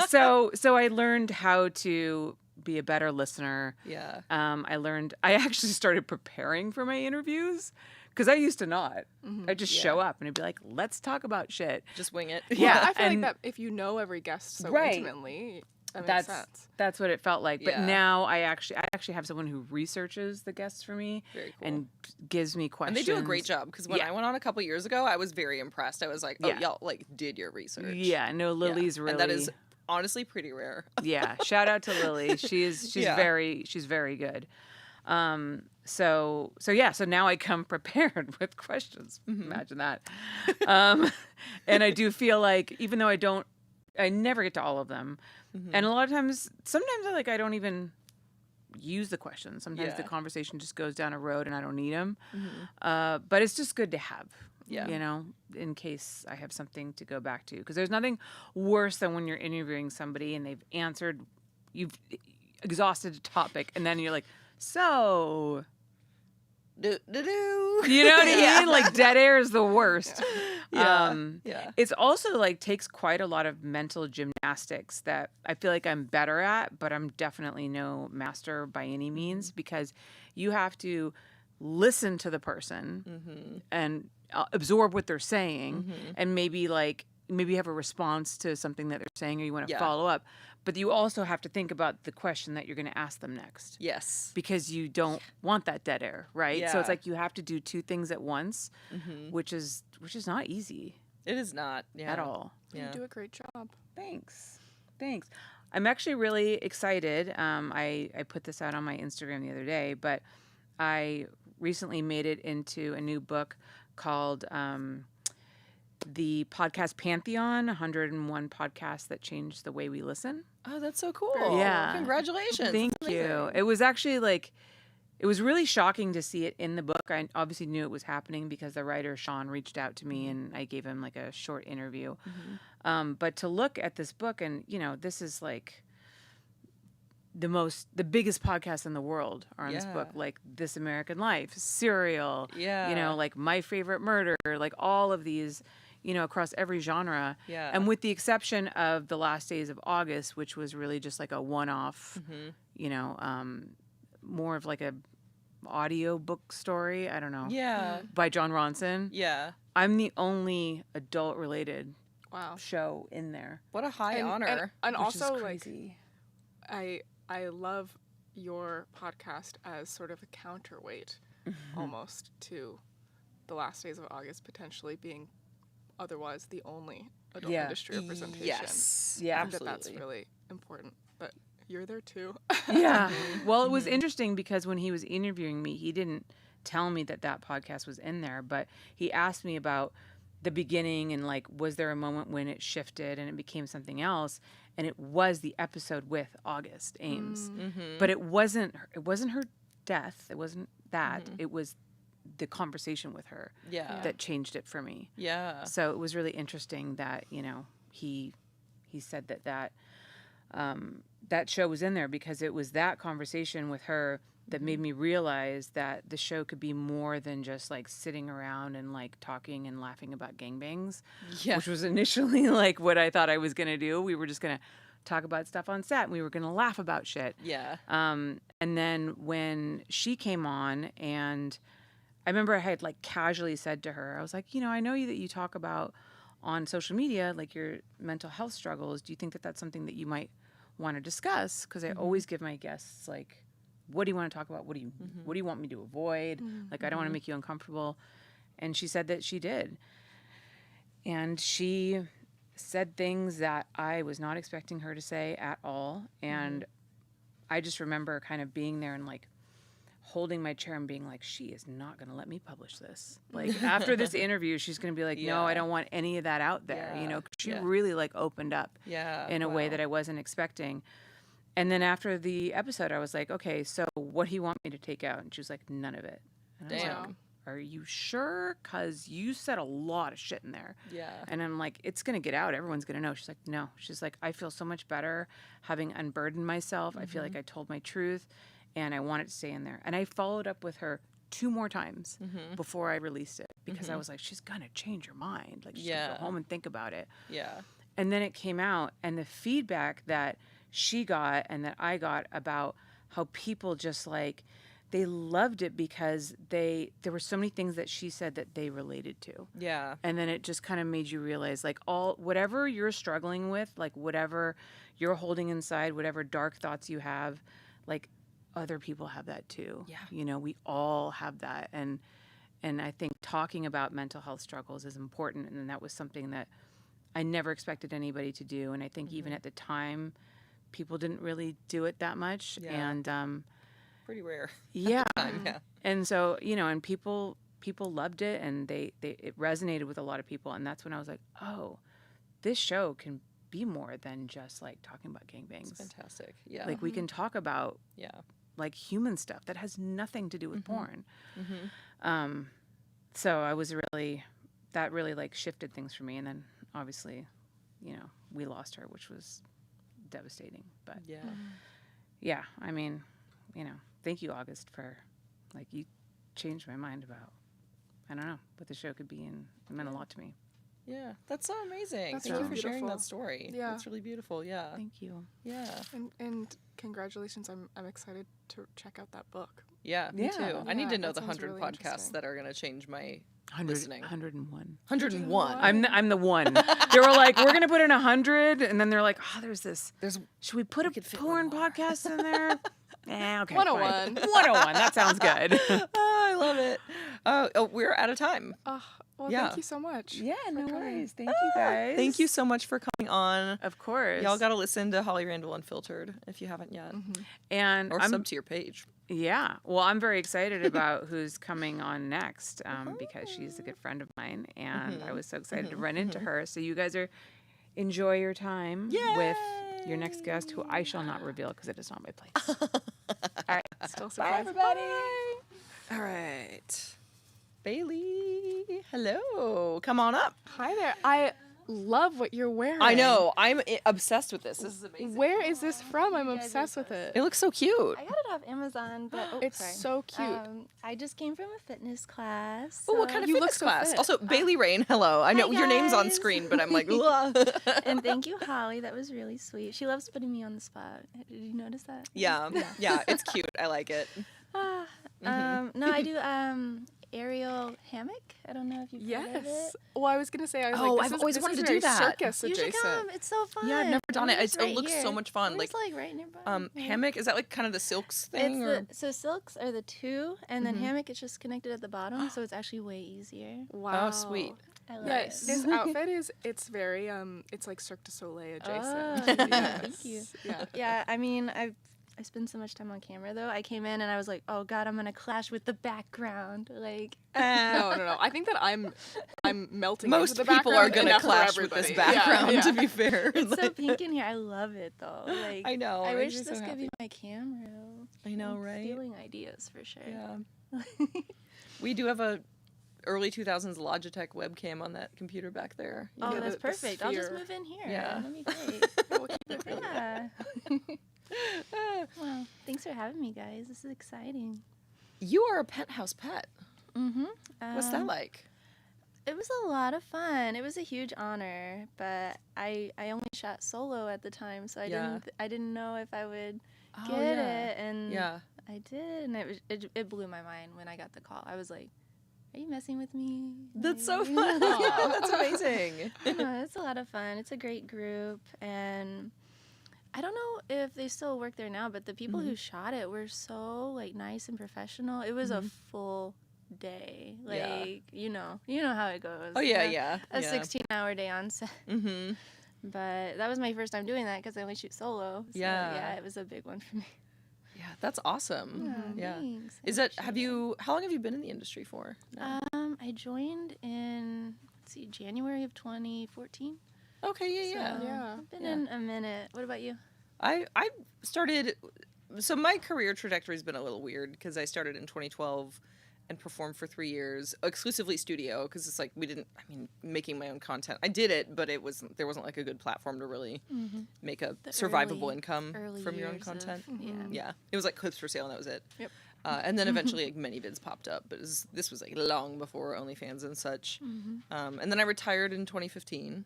So I learned how to be a better listener. Yeah. I actually started preparing for my interviews because I used to not. I'd just show up and I'd be like, let's talk about shit. Just wing it. Yeah. I feel like that if you know every guest so intimately, that makes sense. That's what it felt like. But Yeah. now I actually have someone who researches the guests for me and gives me questions. And they do a great job, because when I went on a couple years ago, I was very impressed. I was like, oh, y'all like did your research. Yeah, no, Lily's really. And that is honestly pretty rare. Yeah, shout out to Lily. She's very good. So now I come prepared with questions. Imagine that. And I do feel like, even though I never get to all of them. And a lot of times, sometimes I don't even use the questions. Sometimes the conversation just goes down a road and I don't need them. But it's just good to have, in case I have something to go back to. Because there's nothing worse than when you're interviewing somebody and they've answered, you've exhausted a topic, and then you're like, so... You know what I mean? Like, dead air is the worst. It's also like takes quite a lot of mental gymnastics that I feel like I'm better at, but I'm definitely no master by any means, because you have to listen to the person and absorb what they're saying and maybe have a response to something that they're saying, or you want to follow up. but you also have to think about the question that you're going to ask them next. Yes. Because you don't want that dead air, right? So it's Yeah. like you have to do two things at once, which is not easy. It is not. Yeah. At all. You do a great job. Thanks. I'm actually really excited. I put this out on my Instagram the other day, but I recently made it into a new book called The Podcast Pantheon, 101 Podcasts That Changed the Way We Listen. Oh, that's so cool. Yeah. Congratulations. Thank That's you. amazing. It was actually it was really shocking to see it in the book. I obviously knew it was happening because the writer, Sean, reached out to me and I gave him like a short interview. But to look at this book and, this is like the biggest podcasts in the world are on this book, like This American Life, Serial, like My Favorite Murder, like all of these, across every genre. Yeah. And with the exception of The Last Days of August, which was really just like a one-off, more of like a audio book story, I don't know. Yeah. By John Ronson. Yeah. I'm the only adult related Wow. show in there. What a high honor. And which is also, crazy. I love your podcast as sort of a counterweight almost to The Last Days of August potentially being otherwise the only adult industry representation. Yes. Yeah, and that's absolutely. really important. But you're there too. Yeah. Well, it was interesting because when he was interviewing me, he didn't tell me that podcast was in there, but he asked me about the beginning and like, was there a moment when it shifted and it became something else? And it was the episode with August Ames, but it wasn't her death. It wasn't that. It was the conversation with her that changed it for me. Yeah. So it was really interesting that, he said that show was in there because it was that conversation with her that made me realize that the show could be more than just like sitting around and like talking and laughing about gangbangs, which was initially like what I thought I was going to do. We were just going to talk about stuff on set and we were going to laugh about shit. Yeah. And then when she came on, and I remember I had like casually said to her, I was like, I know that you talk about on social media, like your mental health struggles. Do you think that that's something that you might want to discuss? Because I always give my guests like, what do you want to talk about? What do you want me to avoid? Like, I don't want to make you uncomfortable. And she said that she did. And she said things that I was not expecting her to say at all. And I just remember kind of being there and like holding my chair and being like, she is not going to let me publish this. Like after this interview, she's going to be like, no, I don't want any of that out there. 'Cause she really like opened up in a way that I wasn't expecting. And then after the episode, I was like, okay, so what do you want me to take out? And she was like, none of it. And I was like, are you sure? Because you said a lot of shit in there. Yeah. And I'm like, it's going to get out. Everyone's going to know. She's like, no. She's like, I feel so much better having unburdened myself. I feel like I told my truth and I want it to stay in there. And I followed up with her 2 more times before I released it because I was like, she's going to change her mind. Like, she's going to go home and think about it. Yeah. And then it came out, and the feedback that she got and that I got about how people just like, they loved it because there were so many things that she said that they related to. Yeah. And then it just kind of made you realize like whatever you're struggling with, like whatever you're holding inside, whatever dark thoughts you have, like other people have that too. Yeah. We all have that. And I think talking about mental health struggles is important. And that was something that I never expected anybody to do. And I think even at the time, people didn't really do it that much. Yeah. And pretty rare. Yeah. Yeah. And so, and people loved it, and it resonated with a lot of people. And that's when I was like, oh, this show can be more than just like talking about gangbangs. It's fantastic. Yeah. Like we can talk about like human stuff that has nothing to do with porn. So I was that really like shifted things for me. And then obviously, we lost her, which was devastating. But yeah, I mean, thank you, August, for like you changed my mind about, I don't know, what the show could be, and it meant a lot to me. Yeah, that's so amazing. That's Thank you really for sharing beautiful. that story. Yeah. That's really beautiful. Yeah. Thank you. Yeah. And congratulations. I'm excited to check out that book. Yeah, me Yeah. too. I need Yeah, to know that the sounds 100 really podcasts interesting. that are going to change my listening? 101. 101. I'm the one. They were like, we're gonna put in 100, and then they're like, oh, there's this. Should we put a porn podcast in there? Okay. 101. 101. That sounds good. Oh, I love it. Oh, we're out of time. Well, Yeah. thank you so much. Yeah, no worries. Thank you guys. Thank you so much for coming on. Of course. Y'all got to listen to Holly Randall Unfiltered if you haven't yet. And or sub to your page. Yeah. Well, I'm very excited about who's coming on next because she's a good friend of mine, and I was so excited to run into her. So you guys enjoy your time with your next guest, who I shall not reveal because it is not my place. All right. Still Bye, surprised. everybody. All right. Bailey, hello. Come on up. Hi there. I love what you're wearing. I know. I'm obsessed with this. This is amazing. Where is this from? I'm obsessed with it. It looks so cute. I got it off Amazon, but It's so cute. I just came from a fitness class. Oh, what kind of You fitness look so class? fit. Also, Bailey Rain, hello. I know Hi, your name's on guys. screen, but I'm like, ugh. And thank you, Holly. That was really sweet. She loves putting me on the spot. Did you notice that? Yeah, it's cute. I like it. No, I do aerial hammock. I don't know if you've heard of Yes. it. Well, I was gonna say, I was Oh, like, I've this always is wanted to very do that. circus You should adjacent. come. It's so fun. Yeah, I've never done it. It's It right looks here. so much fun. It's like right nearby. Yeah. Hammock, is that like kind of the silks thing? So silks are the two, and then hammock is just connected at the bottom, so it's actually way easier. Wow. Oh, sweet. I love Yeah, it. this outfit it's very it's like Cirque du Soleil adjacent. Oh, Yes. thank you. Yeah. Yeah, I mean, I spend so much time on camera though. I came in and I was like, oh god, I'm gonna clash with the background. Like, No. I think that I'm melting Most into the people are background gonna enough for clash with this everybody. background, Yeah. to be fair. it's so pink in here. I love it though. Like, I know, I it wish makes me this so could be happy. my camera. I know, I'm right? Stealing ideas for sure. Yeah. We do have a early 2000s Logitech webcam on that computer back there. You Oh, know, that's the perfect. I'll just sphere. move in here. Yeah. That'll be great. We'll keep it really Yeah. Well, thanks for having me, guys. This is exciting. You are a penthouse pet. Mm-hmm. What's that like? It was a lot of fun. It was a huge honor, but I only shot solo at the time, so I didn't know if I would get it, and I did, and it blew my mind when I got the call. I was like, "Are you messing with me?" That's so fun. That's amazing. It's a lot of fun. It's a great group, and I don't know if they still work there now, but the people who shot it were so like nice and professional. It was a full day, like you know how it goes. Oh yeah, a 16-hour day on set. Mm-hmm. But that was my first time doing that because I only shoot solo. So, Yeah. it was a big one for me. Yeah, that's awesome. Yeah. Thanks. Is that how long have you been in the industry for? now? I joined in January of 2014. Okay, yeah. Yeah. I've been in a minute. What about you? I started, so my career trajectory has been a little weird because I started in 2012 and performed for 3 years, exclusively studio, because it's like making my own content. I did it, but there wasn't like a good platform to really make a survivable income from your own content. Yeah. It was like clips for sale and that was it. Yep. And then eventually like ManyVids popped up, but this was like long before OnlyFans and such. And then I retired in 2015.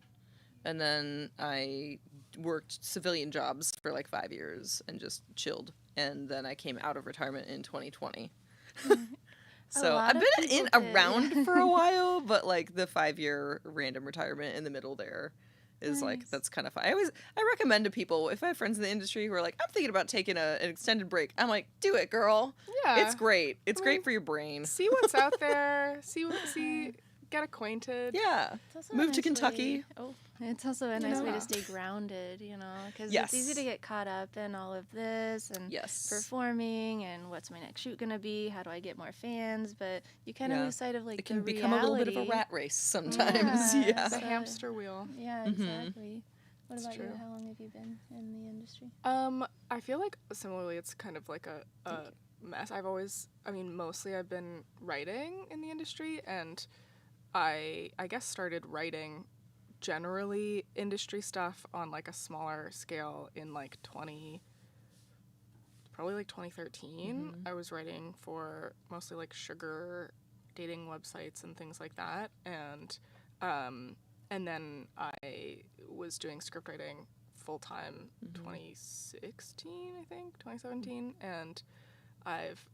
And then I worked civilian jobs for like 5 years and just chilled. And then I came out of retirement in 2020. So I've been around for a while, but like the 5-year random retirement in the middle there is like, that's kind of fun. I recommend to people, if I have friends in the industry who are like, I'm thinking about taking an extended break, I'm like, do it, girl. Yeah. It's great. It's great for your brain. See what's out there. Get acquainted. Yeah. Move to Kentucky. It's also a nice way to stay grounded, because it's easy to get caught up in all of this and performing and what's my next shoot gonna be, how do I get more fans, but you kind of lose sight of like it can the become a little bit of a rat race sometimes. Yeah. The hamster wheel. Yeah, exactly. What It's about you? true. How long have you been in the industry? I feel like similarly it's kind of like a mess. Mostly I've been writing in the industry, and I guess started writing generally industry stuff on like a smaller scale in like 2013. I was writing for mostly like sugar dating websites and things like that, and then I was doing script writing full time 2016, I think 2017, and I've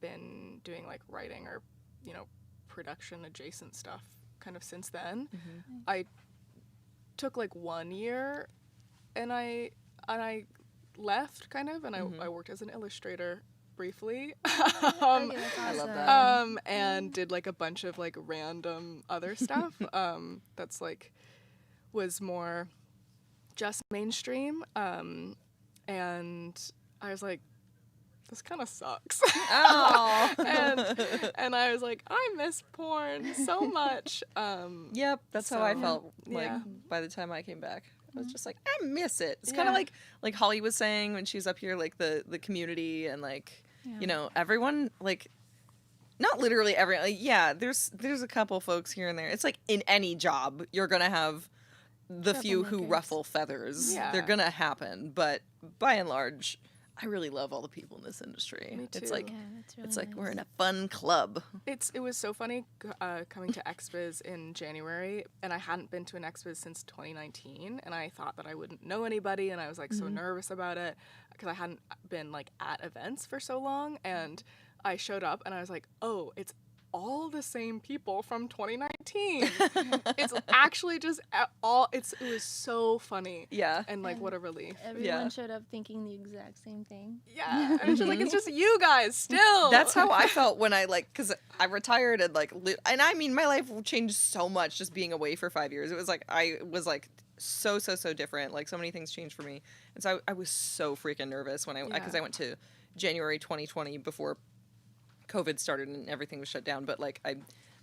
been doing like writing or production adjacent stuff kind of since then. I took like 1 year and I left kind of, and I worked as an illustrator briefly. I love that. And did like a bunch of like random other stuff that's like was more just mainstream. And I was like, this kind of sucks. and I was like, I miss porn so much. Yep, that's how I felt like by the time I came back. I was just like, I miss it. It's kind of like Holly was saying when she was up here, like the community and like, you know, everyone, like, not literally everyone. Like, yeah, there's a couple folks here and there. It's like in any job, you're gonna have the few who ruffle feathers. Yeah. They're gonna happen, but by and large, I really love all the people in this industry. Me too. It's like Yeah, it's like we're in a fun club. It was so funny coming to XBiz in January, and I hadn't been to an XBiz since 2019, and I thought that I wouldn't know anybody, and I was like so nervous about it because I hadn't been like at events for so long, and I showed up and I was like, oh, it's all the same people from 2019. It's actually just it was so funny. Yeah. And like, what a relief. Everyone showed up thinking the exact same thing. Yeah. And it's just like, it's just you guys still. That's how I felt when I because I retired and like, and I mean, my life changed so much just being away for 5 years. It was like, I was like so different. Like so many things changed for me. And so I was so freaking nervous when because I went to January 2020 before COVID started and everything was shut down, but like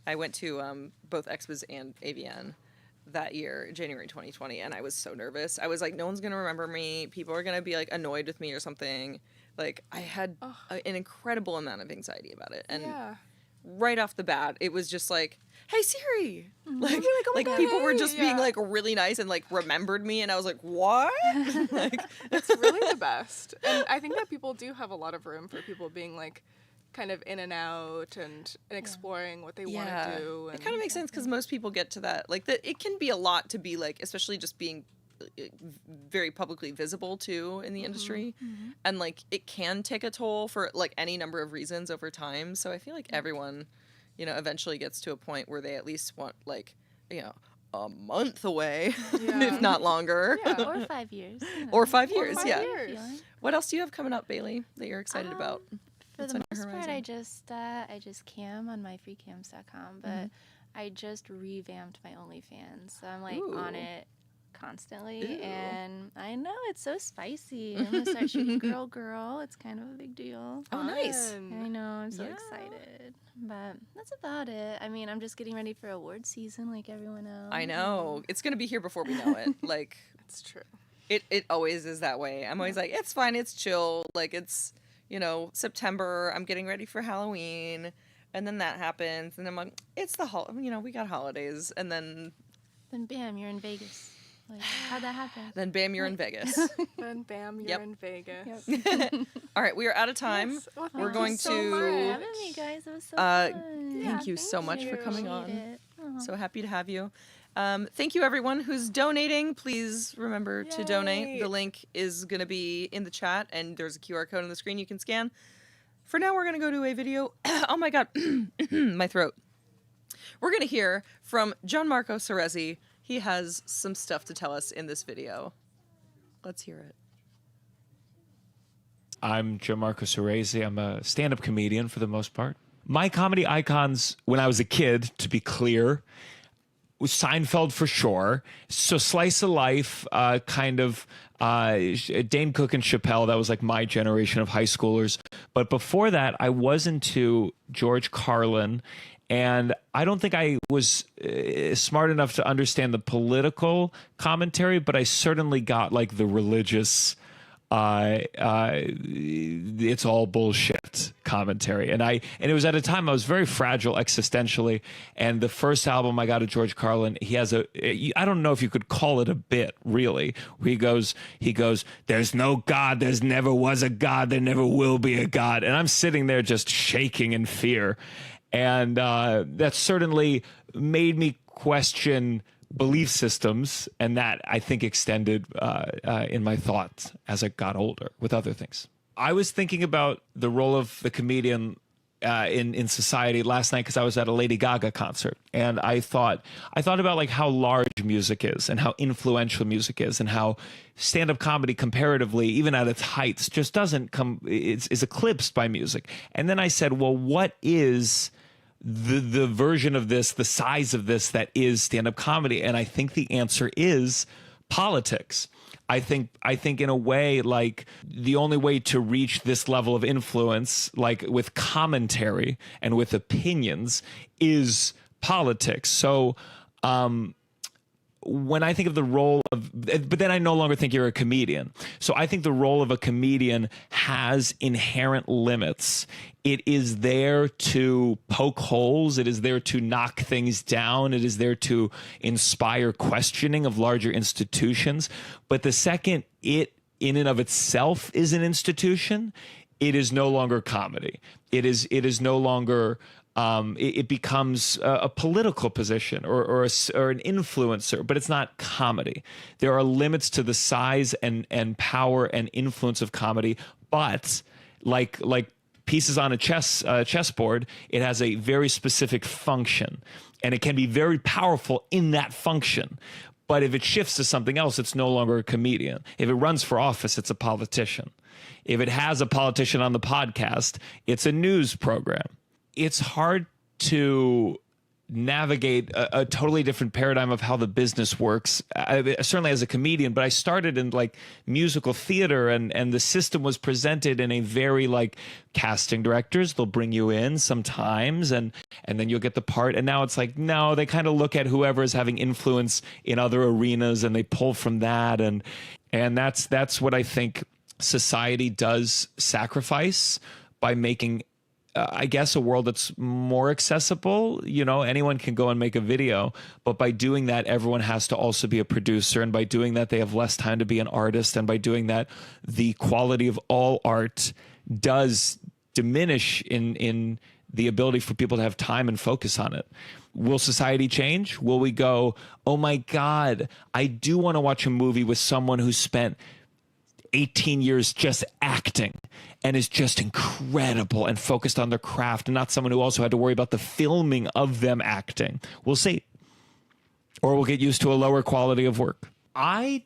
I went to both XBiz and AVN that year, January 2020, and I was so nervous. I was like, no one's gonna remember me. People are gonna be like annoyed with me or something. Like I had an incredible amount of anxiety about it, and right off the bat, it was just like, hey Siri, like people were just being like really nice and like remembered me, and I was like, what? Like it's really the best, and I think that people do have a lot of room for people being like kind of in and out and exploring what they want to do. And it kind of makes sense because most people get to that. Like, it can be a lot to be like, especially just being very publicly visible too in the industry. And like, it can take a toll for like any number of reasons over time. So I feel like everyone, you know, eventually gets to a point where they at least want like, you know, a month away, if not longer. Yeah, or 5 years. Or 5 years, 5 yeah. years. What else do you have coming up, Bailey, that you're excited about? For the most part, I just cam on myfreecams.com, but I just revamped my OnlyFans, so I'm like on it constantly, and I know it's so spicy. I'm gonna start shooting girl. It's kind of a big deal. Oh, nice! I know, I'm so excited, but that's about it. I mean, I'm just getting ready for award season, like everyone else. I know it's gonna be here before we know it. Like it's true. It always is that way. I'm always like, it's fine, it's chill. Like it's, you know, September, I'm getting ready for Halloween, and then that happens, and I'm like, it's the you know, we got holidays, and then bam, you're in Vegas. Like, how'd that happen? Then bam, you're in Vegas. Then bam, you're in Vegas. Yep. All right, we are out of time. Yes. Well, we're going so much to for having me, guys. It was so fun. thank you so much for coming on. It. So happy to have you. Thank you, everyone who's donating. Please remember to donate. The link is going to be in the chat, and there's a QR code on the screen you can scan. For now, we're going to go to a video. Oh, my God. My throat. We're going to hear from Marco Saresi. He has some stuff to tell us in this video. Let's hear it. I'm Marco Saresi. I'm a stand-up comedian for the most part. My comedy icons when I was a kid, to be clear, was Seinfeld for sure. So slice of life, kind of Dane Cook and Chappelle. That was like my generation of high schoolers. But before that, I was into George Carlin. And I don't think I was smart enough to understand the political commentary, but I certainly got like the religious, it's all bullshit commentary. And it was at a time I was very fragile existentially. And the first album I got of George Carlin, he has I don't know if you could call it a bit really, where he goes, there's no God, there's never was a God, there never will be a God. And I'm sitting there just shaking in fear. And that certainly made me question belief systems, and that I think extended in my thoughts as I got older with other things. I was thinking about the role of the comedian in society last night because I was at a Lady Gaga concert, and I thought about like how large music is and how influential music is and how stand-up comedy comparatively, even at its heights, just doesn't come, is eclipsed by music. And then I said, well, what is the version of this, the size of this that is stand-up comedy? And I think the answer is politics. I think in a way, like, the only way to reach this level of influence, like with commentary and with opinions, is politics. So when I think of the role of, but then I no longer think you're a comedian. So I think the role of a comedian has inherent limits. It is there to poke holes. It is there to knock things down. It is there to inspire questioning of larger institutions. But the second it in and of itself is an institution, it is no longer comedy. It is no longer it becomes a political position or an influencer, but it's not comedy. There are limits to the size and power and influence of comedy, but like pieces on a chessboard, it has a very specific function, and it can be very powerful in that function. But if it shifts to something else, it's no longer a comedian. If it runs for office, it's a politician. If it has a politician on the podcast, it's a news program. It's hard to navigate a totally different paradigm of how the business works. Certainly as a comedian, but I started in like musical theater, and the system was presented in a very like casting directors, they'll bring you in sometimes and then you'll get the part. And now it's like, no, they kind of look at whoever is having influence in other arenas and they pull from that. And that's what I think society does sacrifice by making I guess a world that's more accessible. You know, anyone can go and make a video, but by doing that, everyone has to also be a producer. And by doing that, they have less time to be an artist. And by doing that, the quality of all art does diminish in the ability for people to have time and focus on it. Will society change? Will we go, oh my God, I do want to watch a movie with someone who spent 18 years just acting and is just incredible and focused on their craft, and not someone who also had to worry about the filming of them acting. We'll see. Or we'll get used to a lower quality of work. I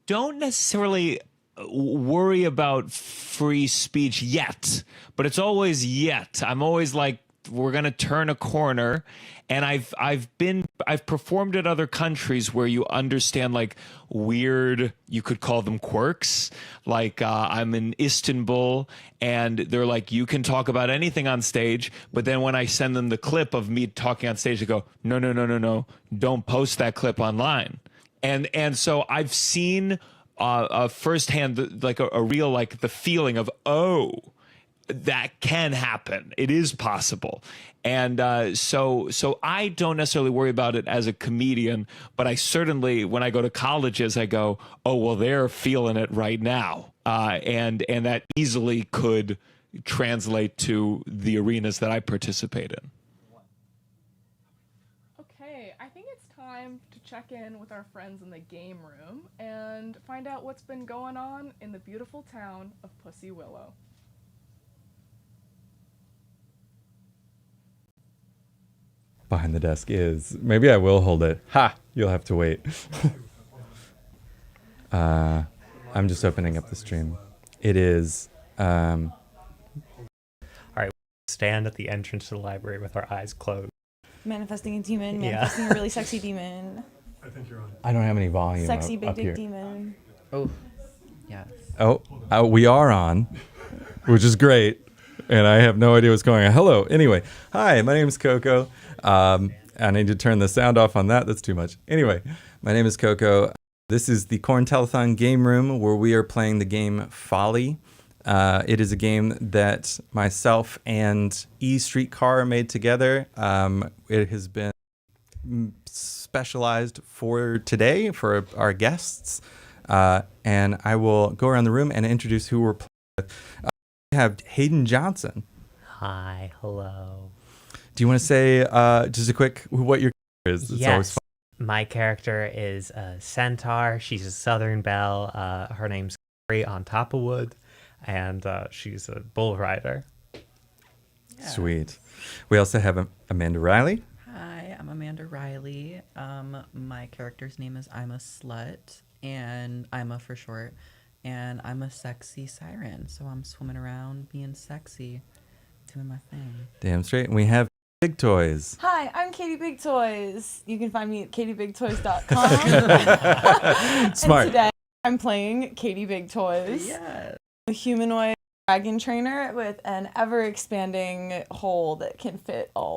don't necessarily worry about free speech yet, but it's always yet. I'm always like, we're going to turn a corner. And I've performed at other countries where you understand like weird, you could call them quirks. Like I'm in Istanbul and they're like, you can talk about anything on stage. But then when I send them the clip of me talking on stage, they go, no, don't post that clip online. And so I've seen firsthand like a real, like the feeling of, oh, that can happen. It is possible. And so I don't necessarily worry about it as a comedian, but I certainly, when I go to colleges, I go, oh, well, they're feeling it right now. And that easily could translate to the arenas that I participate in. Okay, I think it's time to check in with our friends in the game room and find out what's been going on in the beautiful town of Pussy Willow. Behind the desk is, maybe I will hold it. Ha! You'll have to wait. I'm just opening up the stream. It is. All right, stand at the entrance to the library with our eyes closed. Manifesting a demon, manifesting a really sexy demon. I think you're on. I don't have any volume. Sexy big up dick here. demon. Oh, yeah. Oh, we are on, which is great. And I have no idea what's going on. Hello. Anyway, hi, my name is Coco. I need to turn the sound off on that. That's too much. Anyway, my name is Coco. This is the Corn Telethon game room where we are playing the game Folly. It is a game that myself and E Streetcar made together. It has been specialized for today for our guests. And I will go around the room and introduce who we're playing with. We have Hayden Johnson. Hi, hello. Do you want to say just a quick what your character is? It's always fun. My character is a centaur. She's a southern belle. Her name's Carrie on Top of Wood, and she's a bull rider. Sweet. We also have Amanda Riley. Hi, I'm Amanda Riley. My character's name is I'm a Slut, and I'm a for short, and I'm a sexy siren. So I'm swimming around being sexy, doing my thing. Damn straight. And we have Big Toys. Hi, I'm Katie Big Toys. You can find me at katiebigtoys.com. Smart. And today I'm playing Katie Big Toys. Yes. A humanoid dragon trainer with an ever-expanding hole that can fit all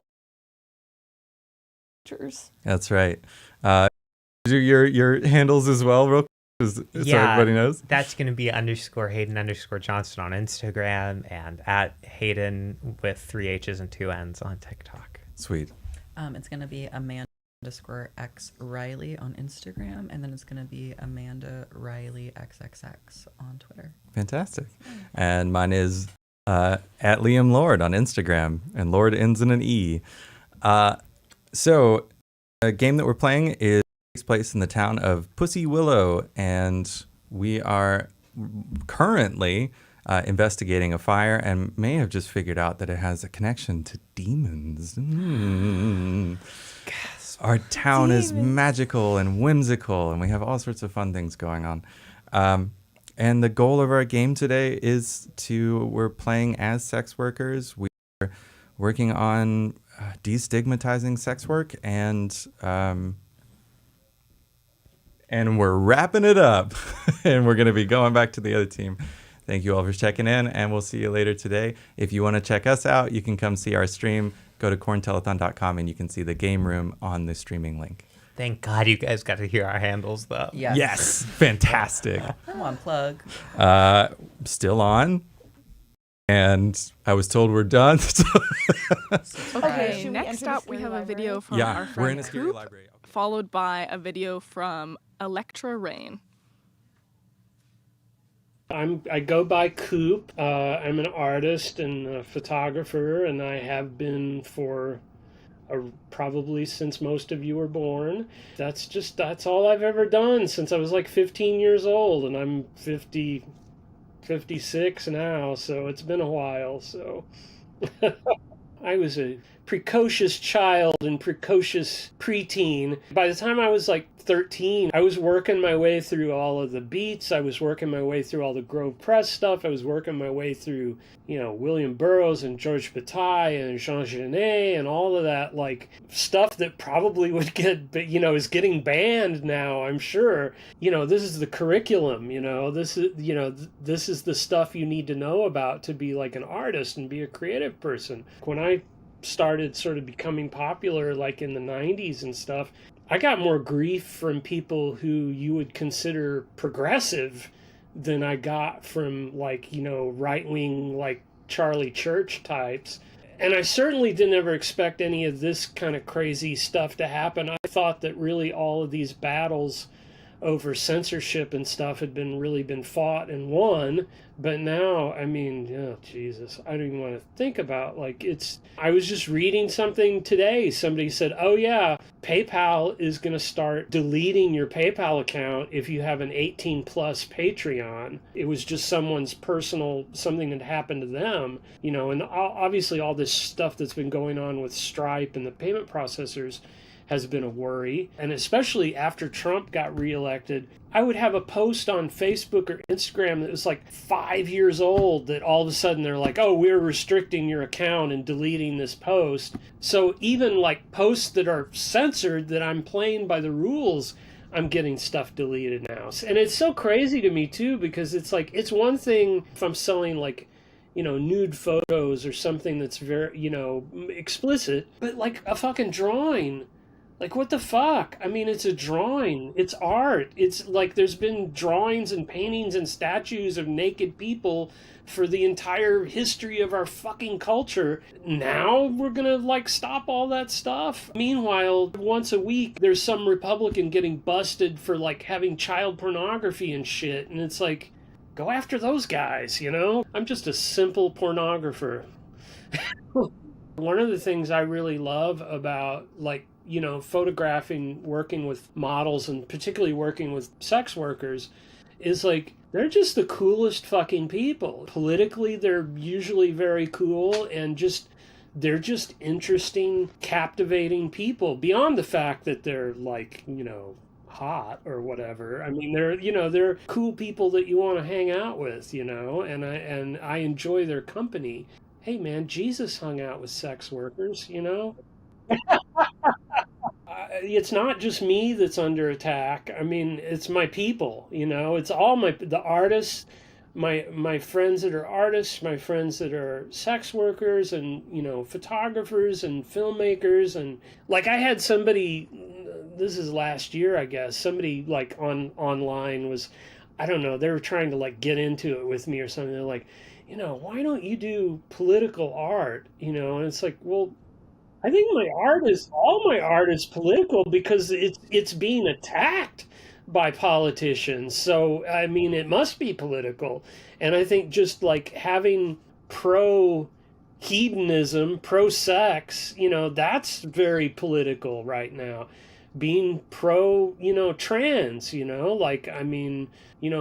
creatures. That's right. Do your handles as well, real quick, so everybody knows. That's going to be _Hayden_Johnson on Instagram and at Hayden with 3 H's and 2 N's on TikTok. Sweet. It's going to be Amanda_X Riley on Instagram, and then it's going to be Amanda Riley XXX on Twitter. Fantastic. And mine is at Liam Lord on Instagram, and Lord ends in an E. So a game that we're playing takes place in the town of Pussy Willow, and we are currently investigating a fire and may have just figured out that it has a connection to demons. Our town is magical and whimsical, and we have all sorts of fun things going on. And the goal of our game today is we're playing as sex workers. We are working on destigmatizing sex work, and we're wrapping it up. And we're going to be going back to the other team. Thank you all for checking in, and we'll see you later today. If you want to check us out, you can come see our stream. Go to corntelethon.com, and you can see the game room on the streaming link. Thank God you guys got to hear our handles, though. Yes. Fantastic. Come on, plug. Still on. And I was told we're done. Okay, next up we have a video from our friend we're in a scary Coop, library. followed by a video from Electra Rain. I go by Coop. I'm an artist and a photographer, and I have been for probably since most of you were born. That's all I've ever done since I was like 15 years old, and I'm 56 now, so it's been a while. So I was a precocious child and precocious preteen. By the time I was like 13, I was working my way through all of the beats. I was working my way through all the Grove Press stuff. I was working my way through, William Burroughs and George Bataille and Jean Genet and all of that, like, stuff that probably would get, is getting banned now, I'm sure. This is the curriculum, this is the stuff you need to know about to be like an artist and be a creative person. When I started sort of becoming popular, like in the 90s and stuff, I got more grief from people who you would consider progressive than I got from right-wing, like Charlie Church types. And I certainly didn't ever expect any of this kind of crazy stuff to happen. I thought that really all of these battles over censorship and stuff had been fought and won. But now, Jesus, I don't even want to think about, I was just reading something today. Somebody said, oh yeah, PayPal is going to start deleting your PayPal account if you have an 18 plus Patreon. It was just someone's personal, something that happened to them, and obviously all this stuff that's been going on with Stripe and the payment processors has been a worry. And especially after Trump got reelected, I would have a post on Facebook or Instagram that was like 5 years old that all of a sudden they're like, oh, we're restricting your account and deleting this post. So even like posts that are censored, that I'm playing by the rules, I'm getting stuff deleted now. And it's so crazy to me too, because it's like, it's one thing if I'm selling like, nude photos or something that's very, explicit, but like a fucking drawing. Like, what the fuck? It's a drawing. It's art. It's like there's been drawings and paintings and statues of naked people for the entire history of our fucking culture. Now we're gonna, stop all that stuff? Meanwhile, once a week, there's some Republican getting busted for, having child pornography and shit. And it's like, go after those guys, I'm just a simple pornographer. One of the things I really love about, photographing, working with models, and particularly working with sex workers, is they're just the coolest fucking people. Politically, they're usually very cool, and just they're just interesting, captivating people beyond the fact that they're like, hot or whatever. I mean, they're cool people that you want to hang out with, and I enjoy their company. Hey man, Jesus hung out with sex workers, It's not just me that's under attack. I mean, it's my people, it's all the artists, my friends that are artists, my friends that are sex workers, and photographers and filmmakers. And like, I had somebody, this is last year, I guess, somebody like online was, I don't know, they were trying to like get into it with me or something. They're like, why don't you do political art? And it's like, well, I think all my art is political because it's being attacked by politicians. So, I mean, it must be political. And I think just like having pro hedonism, pro sex, that's very political right now. Being pro, trans, like, I mean,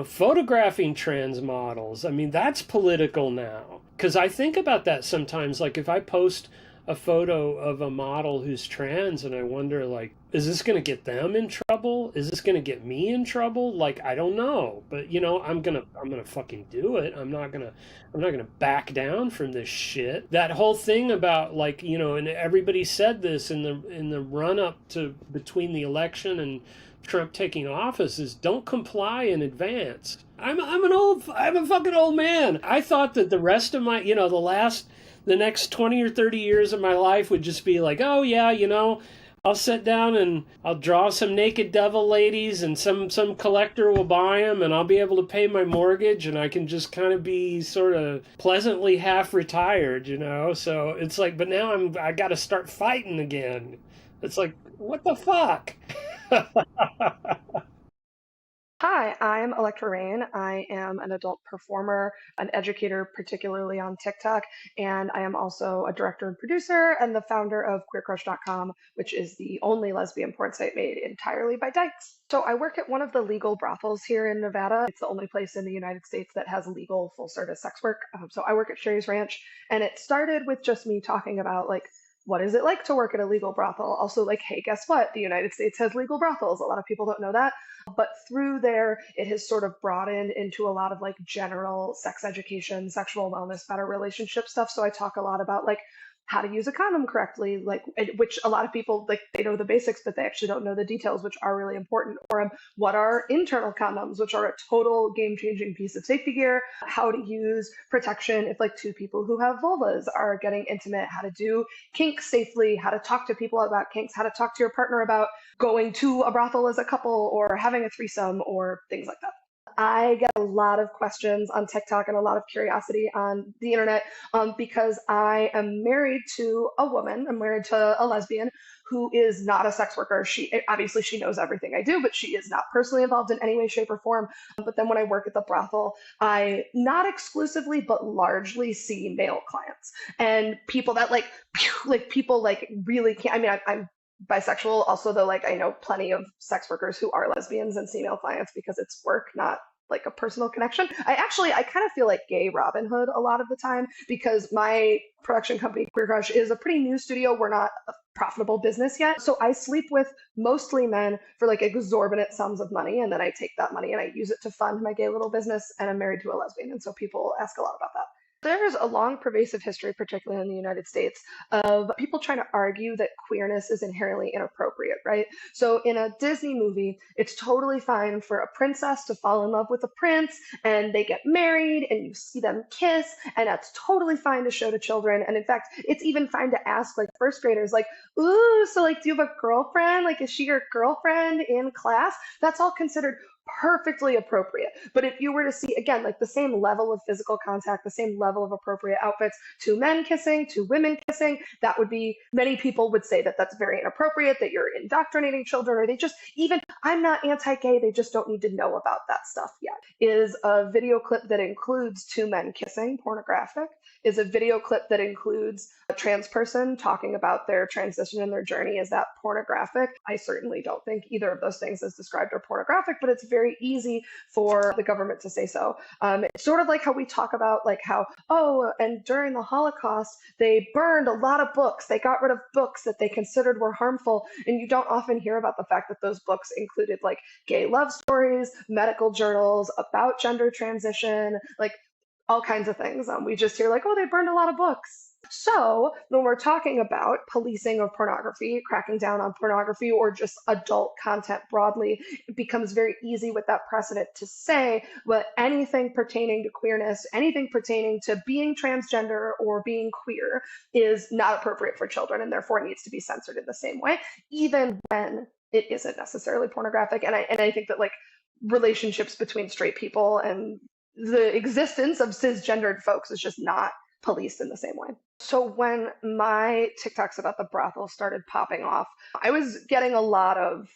photographing trans models. I mean, that's political now. Because I think about that sometimes. Like, if I post a photo of a model who's trans and I wonder, like, is this going to get them in trouble? Is this going to get me in trouble? Like, I don't know, but I'm going to fucking do it. I'm not going to back down from this shit. That whole thing about like, and everybody said this in the run up to between the election and Trump taking office, is don't comply in advance. I'm a fucking old man. I thought that the rest of my, the next 20 or 30 years of my life would just be like, oh yeah, I'll sit down and I'll draw some naked devil ladies and some collector will buy them and I'll be able to pay my mortgage and I can just kind of be sort of pleasantly half retired, So it's like, but now I got to start fighting again. It's like, what the fuck? Hi, I'm Electra Rain. I am an adult performer, an educator, particularly on TikTok, and I am also a director and producer and the founder of QueerCrush.com, which is the only lesbian porn site made entirely by dykes. So I work at one of the legal brothels here in Nevada. It's the only place in the United States that has legal full-service sex work. So I work at Sherry's Ranch, and it started with just me talking about, like, what is it like to work at a legal brothel? Also, like, hey, guess what? The United States has legal brothels. A lot of people don't know that. But through there, it has sort of broadened into a lot of like general sex education, sexual wellness, better relationship stuff. So I talk a lot about like how to use a condom correctly, like, which a lot of people, like, they know the basics, but they actually don't know the details, which are really important. Or what are internal condoms, which are a total game-changing piece of safety gear, how to use protection if like two people who have vulvas are getting intimate, how to do kinks safely, how to talk to people about kinks, how to talk to your partner about going to a brothel as a couple or having a threesome or things like that. I get a lot of questions on TikTok and a lot of curiosity on the internet because I am married to a woman. I'm married to a lesbian who is not a sex worker. She knows everything I do, but she is not personally involved in any way, shape, or form. But then when I work at the brothel, I not exclusively, but largely see male clients and people that people really can't. I mean, I'm bisexual also, though, like, I know plenty of sex workers who are lesbians and see male clients because it's work, not like a personal connection. I kind of feel like gay Robin Hood a lot of the time because my production company, Queer Crush, is a pretty new studio. We're not a profitable business yet. So I sleep with mostly men for like exorbitant sums of money. And then I take that money and I use it to fund my gay little business. And I'm married to a lesbian. And so people ask a lot about that. There's a long pervasive history, particularly in the United States, of people trying to argue that queerness is inherently inappropriate, right? So in a Disney movie, it's totally fine for a princess to fall in love with a prince and they get married and you see them kiss, and that's totally fine to show to children. And in fact, it's even fine to ask like first graders, like, ooh, so like, do you have a girlfriend? Like, is she your girlfriend in class? That's all considered perfectly appropriate. But if you were to see, again, like the same level of physical contact, the same level of appropriate outfits, two men kissing, two women kissing, that would be, many people would say that that's very inappropriate, that you're indoctrinating children, or they just, even, I'm not anti-gay, they just don't need to know about that stuff yet. Is a video clip that includes two men kissing, pornographic? is a video clip that includes a trans person talking about their transition and their journey. Is that pornographic? I certainly don't think either of those things as described are pornographic, but it's very easy for the government to say so. It's sort of like how we talk about like how, oh, and during the Holocaust, they burned a lot of books. They got rid of books that they considered were harmful. And you don't often hear about the fact that those books included like gay love stories, medical journals about gender transition, like all kinds of things. We just hear like, oh, they burned a lot of books. So when we're talking about policing of pornography, cracking down on pornography, or just adult content broadly, it becomes very easy with that precedent to say, well, anything pertaining to queerness, anything pertaining to being transgender or being queer is not appropriate for children and therefore needs to be censored in the same way, even when it isn't necessarily pornographic. And I think that like relationships between straight people and the existence of cisgendered folks is just not policed in the same way. So when my TikToks about the brothel started popping off, I was getting a lot of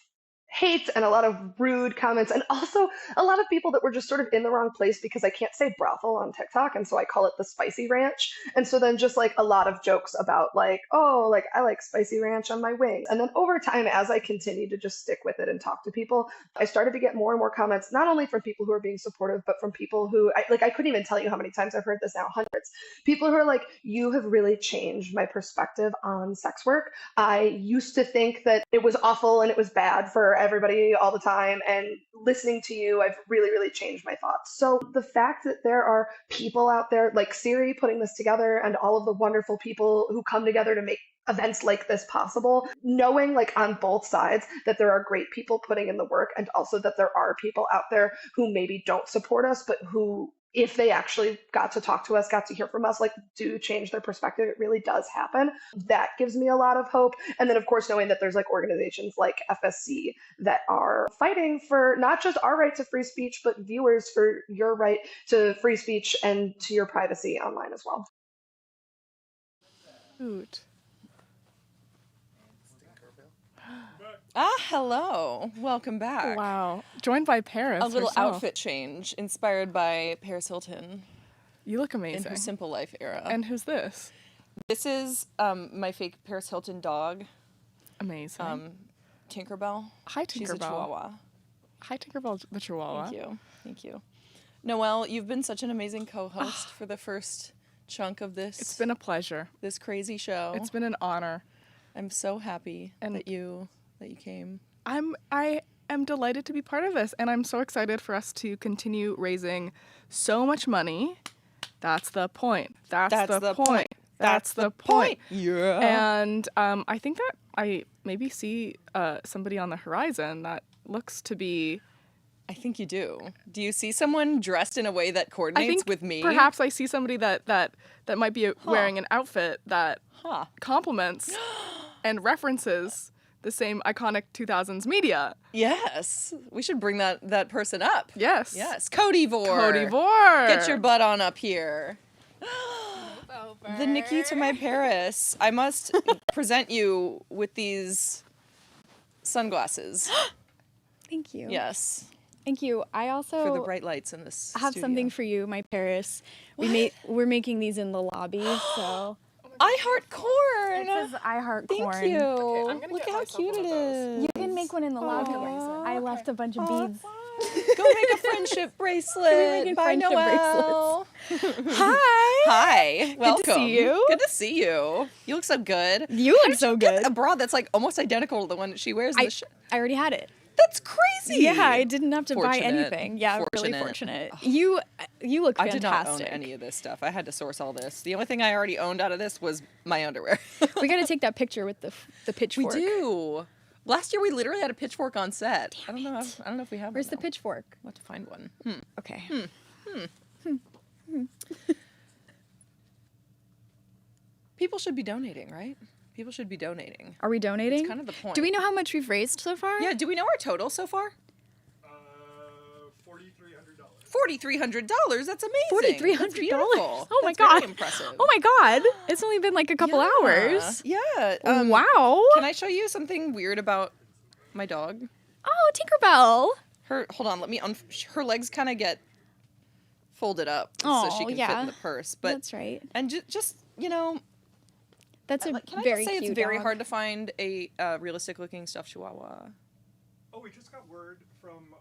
hate and a lot of rude comments, and also a lot of people that were just sort of in the wrong place because I can't say brothel on TikTok, and so I call it the spicy ranch. And so then just like a lot of jokes about like, oh, like I like spicy ranch on my wings. And then over time, as I continued to just stick with it and talk to people, I started to get more and more comments, not only from people who are being supportive, but from people who I couldn't even tell you how many times I've heard this now, hundreds. People who are like, you have really changed my perspective on sex work. I used to think that it was awful and it was bad for everybody all the time, and listening to you, I've really, really changed my thoughts. So the fact that there are people out there like Siri putting this together and all of the wonderful people who come together to make events like this possible, knowing like on both sides that there are great people putting in the work, and also that there are people out there who maybe don't support us, but who, if they actually got to talk to us, got to hear from us, like do change their perspective. It really does happen. That gives me a lot of hope. And then of course, knowing that there's like organizations like FSC that are fighting for not just our right to free speech, but viewers for your right to free speech and to your privacy online as well. Hoot. Hello. Welcome back. Wow. Joined by Paris. A little herself. outfit change inspired by Paris Hilton. You look amazing. In her Simple Life era. And who's this? This is my fake Paris Hilton dog. Amazing. Tinkerbell. Hi, Tinkerbell. She's a Chihuahua. Hi, Tinkerbell the Chihuahua. Thank you. Thank you. Noelle, you've been such an amazing co-host for the first chunk of this. It's been a pleasure. This crazy show. It's been an honor. I'm so happy that you came. I am delighted to be part of this, and I'm so excited for us to continue raising so much money. That's the point. That's the point. That's the point. Yeah. And I think that I maybe see somebody on the horizon that looks to be... I think you do. Do you see someone dressed in a way that coordinates with me? Perhaps I see somebody that might be wearing an outfit that complements and references the same iconic 2000s media. Yes. We should bring that person up. Yes. Yes. Cody Vore. Cody Vore. Get your butt on up here. The Nikki to my Paris. I must present you with these sunglasses. Thank you. Yes. Thank you. I also for the bright lights in this have studio. something for you, my Paris. We're making these in the lobby, so I heart corn. It says I heart corn. Thank you. Okay, Look how cute it is. You can make one in the lobby. I left a bunch of beads. Go make a friendship bracelet. Bye, Noelle. Hi. Hi. Welcome. Good to see you. Good to see you. You look so good. You look so good. A bra that's like almost identical to the one that she wears in the show. I already had it. That's crazy. Yeah, I didn't have to buy Fortunate. anything. Yeah, really fortunate. You look fantastic. I did not own any of this stuff. I had to source all this. The only thing I already owned out of this was my underwear. We got to take that picture with the pitchfork. We do. Last year we literally had a pitchfork on set. I don't know if we have Where's one. the pitchfork? We'll have to find one. Okay. People should be donating, right? People should be donating. Are we donating? That's kind of the point. Do we know how much we've raised so far? Yeah, do we know our total so far? $4,300. That's amazing. $4,300. Oh my That's God. Very impressive. Oh my God. It's only been like a couple hours. Yeah. Wow. Can I show you something weird about my dog? Oh, Tinkerbell. Hold on. Let me. Her legs kind of get fold it up so she can fit yeah. in the purse. But That's right. And just you know, That's a can very I just say cute it's very dog. hard to find a realistic looking stuffed Chihuahua. Oh, we just got word from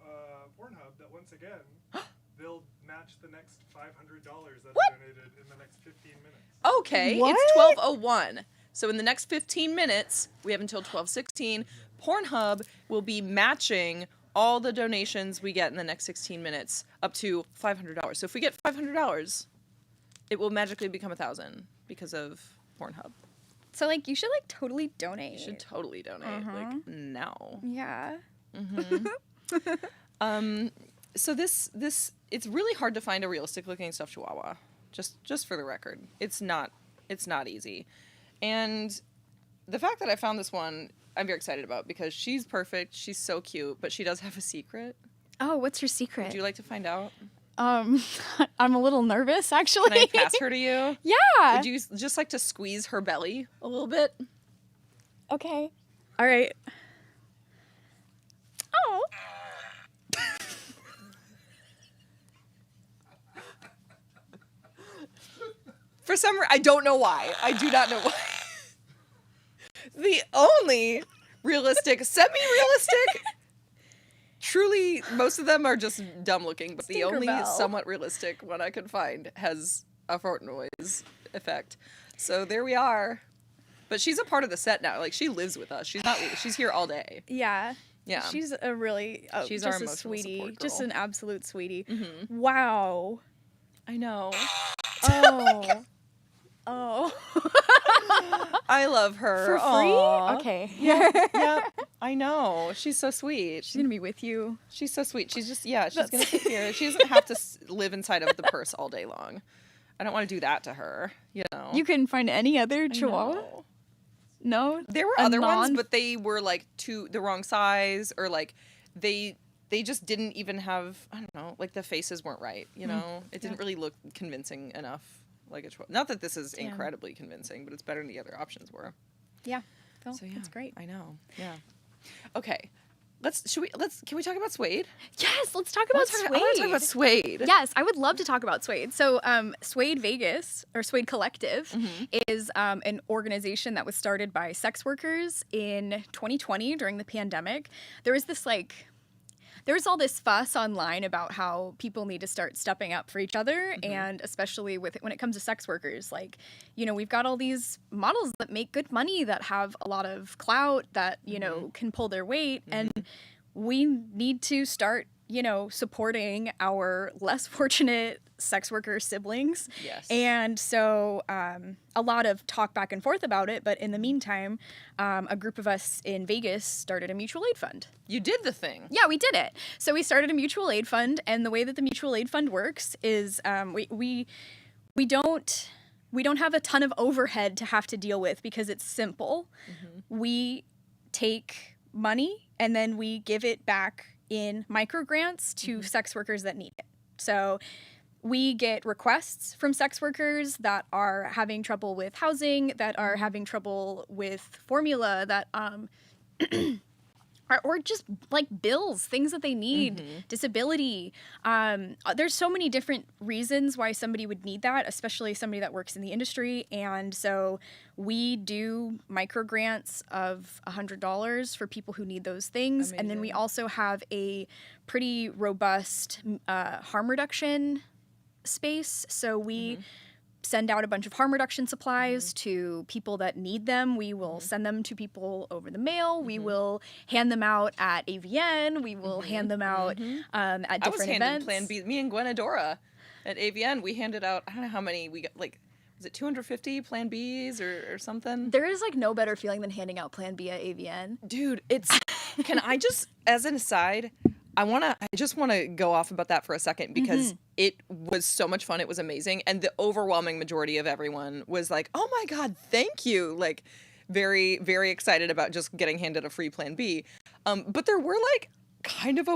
Pornhub that once again they'll match the next $500 that are donated in the next 15 minutes. Okay, What? it's 12:01. So in the next 15 minutes, we have until 12:16. Pornhub will be matching all the donations we get in the next 16 minutes up to $500. So if we get $500, it will magically become 1,000 because of Pornhub. So like you should like totally donate. You should totally donate, like now. Yeah. So this it's really hard to find a realistic looking stuffed Chihuahua. Just for the record, it's not easy, and the fact that I found this one, I'm very excited about because she's perfect. She's so cute, but she does have a secret. Oh, what's your secret? Would you like to find out? I'm a little nervous actually. Can I pass her to you? Yeah. Would you just like to squeeze her belly a little bit? Okay. All right. Oh. For some reason, I don't know why. I do not know why. The only realistic, semi-realistic, truly, most of them are just dumb looking, but the only Tinkerbell. somewhat realistic one I could find has a fart noise effect. So there we are. But she's a part of the set now. Like, she lives with us. She's here all day. Yeah. Yeah. She's a really She's just our a emotional sweetie, support just girl. an absolute sweetie. Mm-hmm. Wow. I know. Oh. Oh. I love her. For free? Aw. Okay. Yeah, I know. She's so sweet. She's gonna be with you. She's so sweet. She's just, she's going to sit here. She doesn't have to live inside of the purse all day long. I don't want to do that to her, you know. You couldn't find any other Chihuahua? know. No? There were A other ones, non- but they were like the wrong size, or like they just didn't even have, I don't know, like the faces weren't right, you know. It didn't really look convincing enough. Like a Chihuahua. Not that this is Yeah. incredibly convincing, but it's better than the other options were. Yeah. Oh, So, yeah. That's great. I know. Yeah. Okay. Can we talk about Suede? Yes, let's talk about Suede. I want to talk about Suede. Yes, I would love to talk about Suede. So, Suede Vegas, or Suede Collective, is an organization that was started by sex workers in 2020 during the pandemic. There was all this fuss online about how people need to start stepping up for each other, and especially when it comes to sex workers. Like, you know, we've got all these models that make good money, that have a lot of clout, that, you know, can pull their weight, and we need to start, you know, supporting our less fortunate sex worker siblings. Yes. And so a lot of talk back and forth about it, but in the meantime, a group of us in Vegas started a mutual aid fund. You did the thing. Yeah, we did it. So we started a mutual aid fund, and the way that the mutual aid fund works is we don't have a ton of overhead to have to deal with because it's simple. We take money and then we give it back in micro grants to sex workers that need it. So we get requests from sex workers that are having trouble with housing, that are having trouble with formula, that or just like bills, things that they need, disability. There's so many different reasons why somebody would need that, especially somebody that works in the industry. And so we do micro grants of $100 for people who need those things. And then we also have a pretty robust harm reduction space. So we send out a bunch of harm reduction supplies to people that need them. We will send them to people over the mail. We will hand them out at AVN. We will hand them out at different I was handing events. Plan B. Me and Gwenadora at AVN, we handed out, I don't know how many we got, like, was it 250 Plan Bs or something? There is like no better feeling than handing out Plan B at AVN. Dude, it's, can I just, as an aside, I just want to go off about that for a second because it was so much fun. It was amazing. And the overwhelming majority of everyone was like, oh my God, thank you. Like, very, very excited about just getting handed a free Plan B. But there were like kind of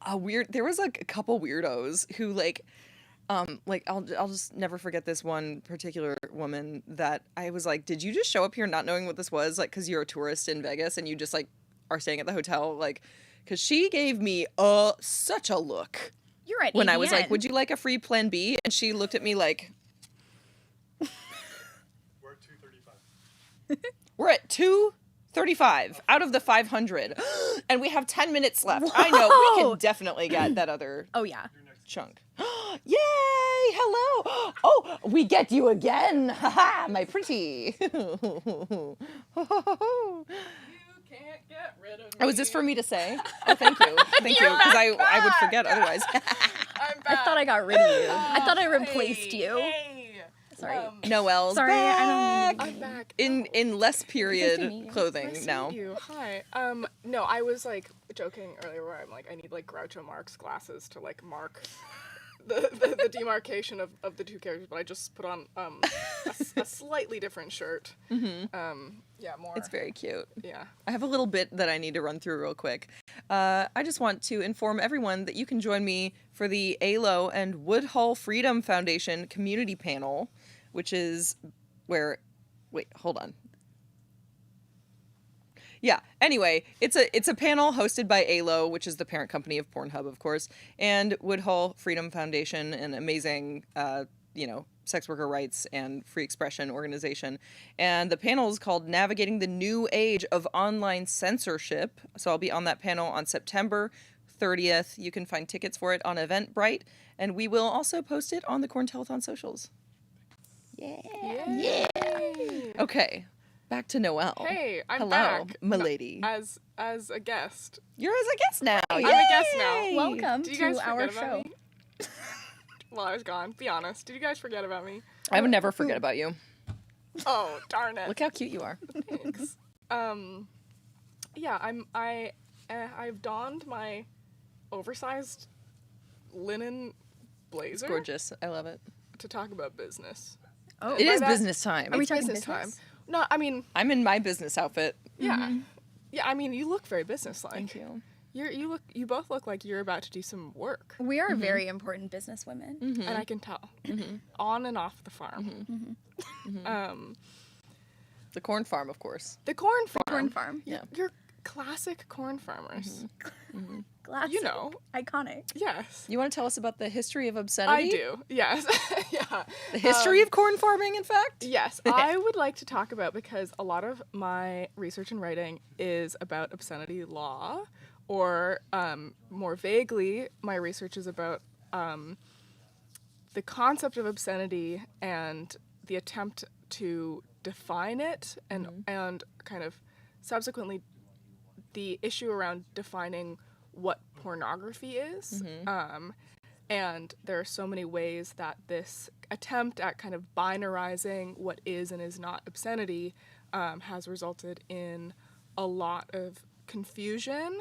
a weird, there was like a couple weirdos who like I'll just never forget this one particular woman that I was like, did you just show up here not knowing what this was? Like, cause you're a tourist in Vegas and you just like are staying at the hotel, like, because she gave me such a look You're at when I was like, ADN. would you like a free plan B? And she looked at me like, We're at 235. we're at 235 out of the 500. And we have 10 minutes left. I know, we can definitely get that other Oh, yeah. chunk. Yay! Hello! Oh, we get you again! Haha, my pretty. Oh, is this for me to say? Oh, thank you. Thank you, because I would forget otherwise. I thought I got rid of you. I thought I replaced you. Sorry. Noelle's Sorry, back. I'm back. In less Nice to period meet you. clothing Nice to now. meet you. Hi. No, I was like joking earlier where I'm like, I need like Groucho Marx glasses to like mark the demarcation of the two characters, but I just put on a slightly different shirt. Yeah, more. It's very cute. Yeah. I have a little bit that I need to run through real quick. I just want to inform everyone that you can join me for the ALO and Woodhull Freedom Foundation community panel, which is where, wait, hold on. Yeah, anyway, it's a panel hosted by ALO, which is the parent company of Pornhub, of course, and Woodhull Freedom Foundation, an amazing, sex worker rights and free expression organization. And the panel is called Navigating the New Age of Online Censorship. So I'll be on that panel on September 30th. You can find tickets for it on Eventbrite, and we will also post it on the Corn Telethon socials. Yeah. Okay. Back to Noelle. Hey, I'm Hello, back. milady. As a guest. You're as a guest now. I'm a guest now. Welcome Did you guys to our forget about show. me? While I was gone, be honest. Did you guys forget about me? I would never forget about you. Oh, darn it. Look how cute you are. Thanks. Yeah, I've donned my oversized linen blazer. It's gorgeous. I love it. To talk about business. Oh, It is business time. Are we It's talking business business? time? No, I mean, I'm in my business outfit. yeah, yeah. I mean, you look very businesslike. Thank you. You both look like you're about to do some work, We are very important business women. and I can tell. On and off the farm. The corn farm, of course. The corn farm. Corn farm. You're classic corn farmers. Glass. You know. Iconic. Yes. You want to tell us about the history of obscenity? I do. Yes. Yeah. The history of corn farming, in fact? Yes, I would like to talk about, because a lot of my research and writing is about obscenity law, or more vaguely, my research is about the concept of obscenity and the attempt to define it, and kind of subsequently the issue around defining what pornography is. And there are so many ways that this attempt at kind of binarizing what is and is not obscenity has resulted in a lot of confusion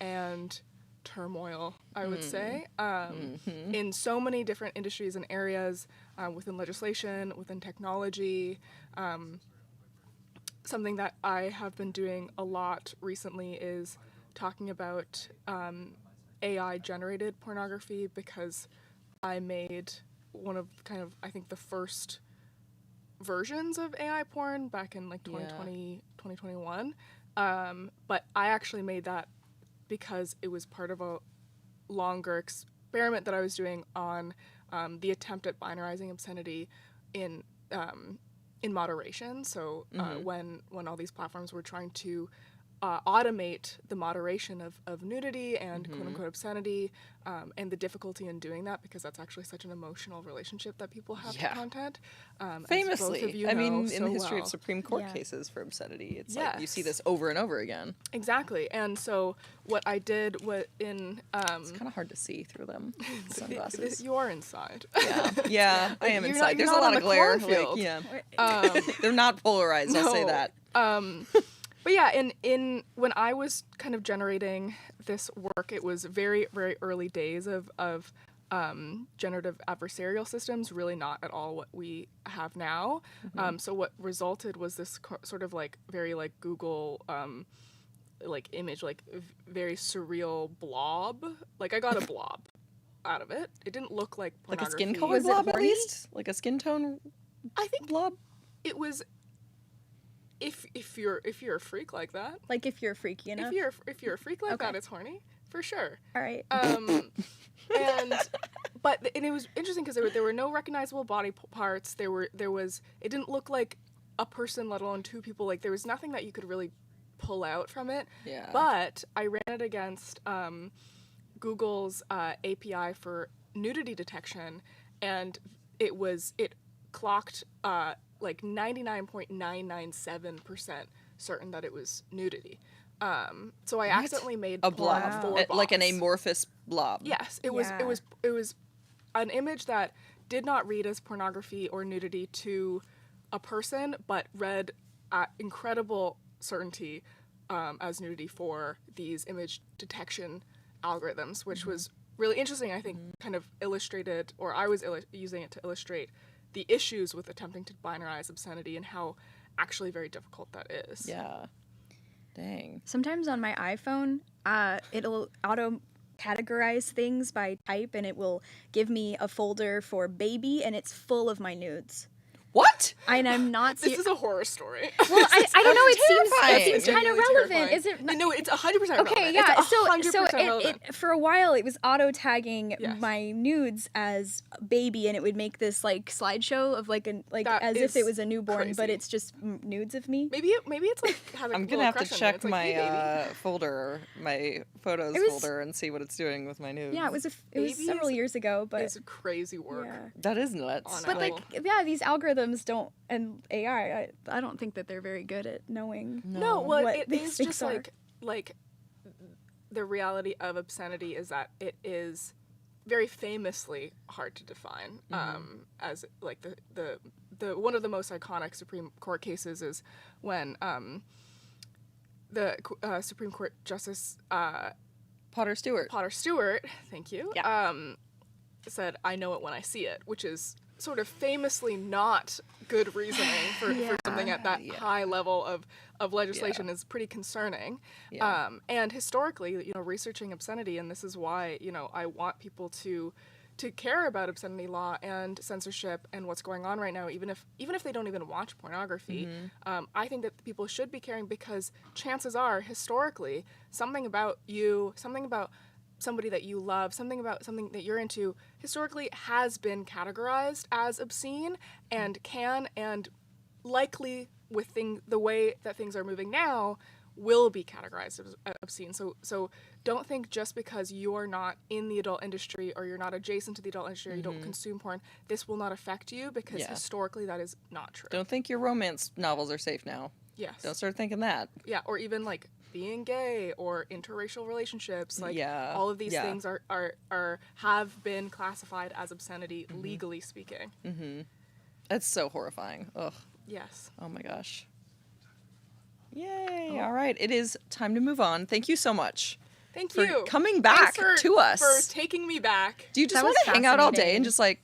and turmoil, I would say, in so many different industries and areas, within legislation, within technology. Something that I have been doing a lot recently is talking about AI-generated pornography, because I made one of kind of, I think, the first versions of AI porn back in like 2020, 2021. But I actually made that because it was part of a longer experiment that I was doing on the attempt at binarizing obscenity in moderation. So when all these platforms were trying to automate the moderation of nudity and quote-unquote obscenity, and the difficulty in doing that, because that's actually such an emotional relationship that people have to content. Famously. As both of you I mean, know in so the history well. of Supreme Court cases for obscenity, it's like you see this over and over again. Exactly. And so what I did in... it's kind of hard to see through them, sunglasses. You are inside. Yeah, I am You're inside. not- There's you're a not lot in of the glare. cornfield. They're not polarized, I'll say that. But yeah, in when I was kind of generating this work, it was very, very early days of generative adversarial systems, really not at all what we have now. So what resulted was this sort of like very like Google like image, like very surreal blob. Like I got a blob out of it. It didn't look like pornography. Like a skin color blob, at least? Like a skin tone I think blob? It was... If you're a freak like that, like if you're freaky enough, if you're a freak like that, it's horny for sure. All right. And it was interesting because there were no recognizable body parts. It didn't look like a person, let alone two people. Like there was nothing that you could really pull out from it. Yeah. But I ran it against Google's API for nudity detection, and it clocked like 99.997% certain that it was nudity. So I accidentally made a blob, four like an bots. amorphous blob. Yes, it was an image that did not read as pornography or nudity to a person, but read at incredible certainty as nudity for these image detection algorithms, which was really interesting. I think kind of illustrated, or I was using it to illustrate the issues with attempting to binarize obscenity and how actually very difficult that is. Yeah. Dang. Sometimes on my iPhone, it'll auto categorize things by type, and it will give me a folder for baby, and it's full of my nudes. What? And I'm not. This is a horror story. Well, I don't know. It seems kind of Genuinely relevant. terrifying. Is it? No, it's 100% relevant. Okay, yeah. It's So 100% relevant. it for a while it was auto tagging my nudes as baby, and it would make this like slideshow of like That as if it is was a newborn, but crazy. it's just nudes of me. Maybe it's like having. I'm a gonna little have to crush on you. check It's like, my hey, baby. folder, my photos It was- folder, and see what it's doing with my nudes. Yeah, it was several years ago, but it's crazy work. Yeah. That is nuts. But these algorithms don't, and AI, I don't think that they're very good at knowing. No, well, what it these is things just are. like the reality of obscenity is that it is very famously hard to define. As like the one of the most iconic Supreme Court cases is when the Supreme Court Justice Potter Stewart, thank you, said, "I know it when I see it," which is sort of famously not good reasoning for something at that high level of legislation is pretty concerning. Yeah. And historically, researching obscenity, and this is why, I want people to care about obscenity law and censorship and what's going on right now, even if they don't even watch pornography. I think that people should be caring because chances are, historically, something about you, something about somebody that you love, something about something that you're into, historically has been categorized as obscene and can and likely with the way that things are moving now will be categorized as obscene. So don't think just because you're not in the adult industry or you're not adjacent to the adult industry or you don't consume porn, this will not affect you because historically that is not true. Don't think your romance novels are safe now. Yes. Don't start thinking that. Yeah, or even like being gay or interracial relationships, like all of these things have been classified as obscenity, legally speaking. That's so horrifying. Ugh. Yes. Oh my gosh. Yay. All right. It is time to move on. Thank you so much. Thank for you. coming back Thanks to us. for taking me back. Do you just want to hang out all day and just like...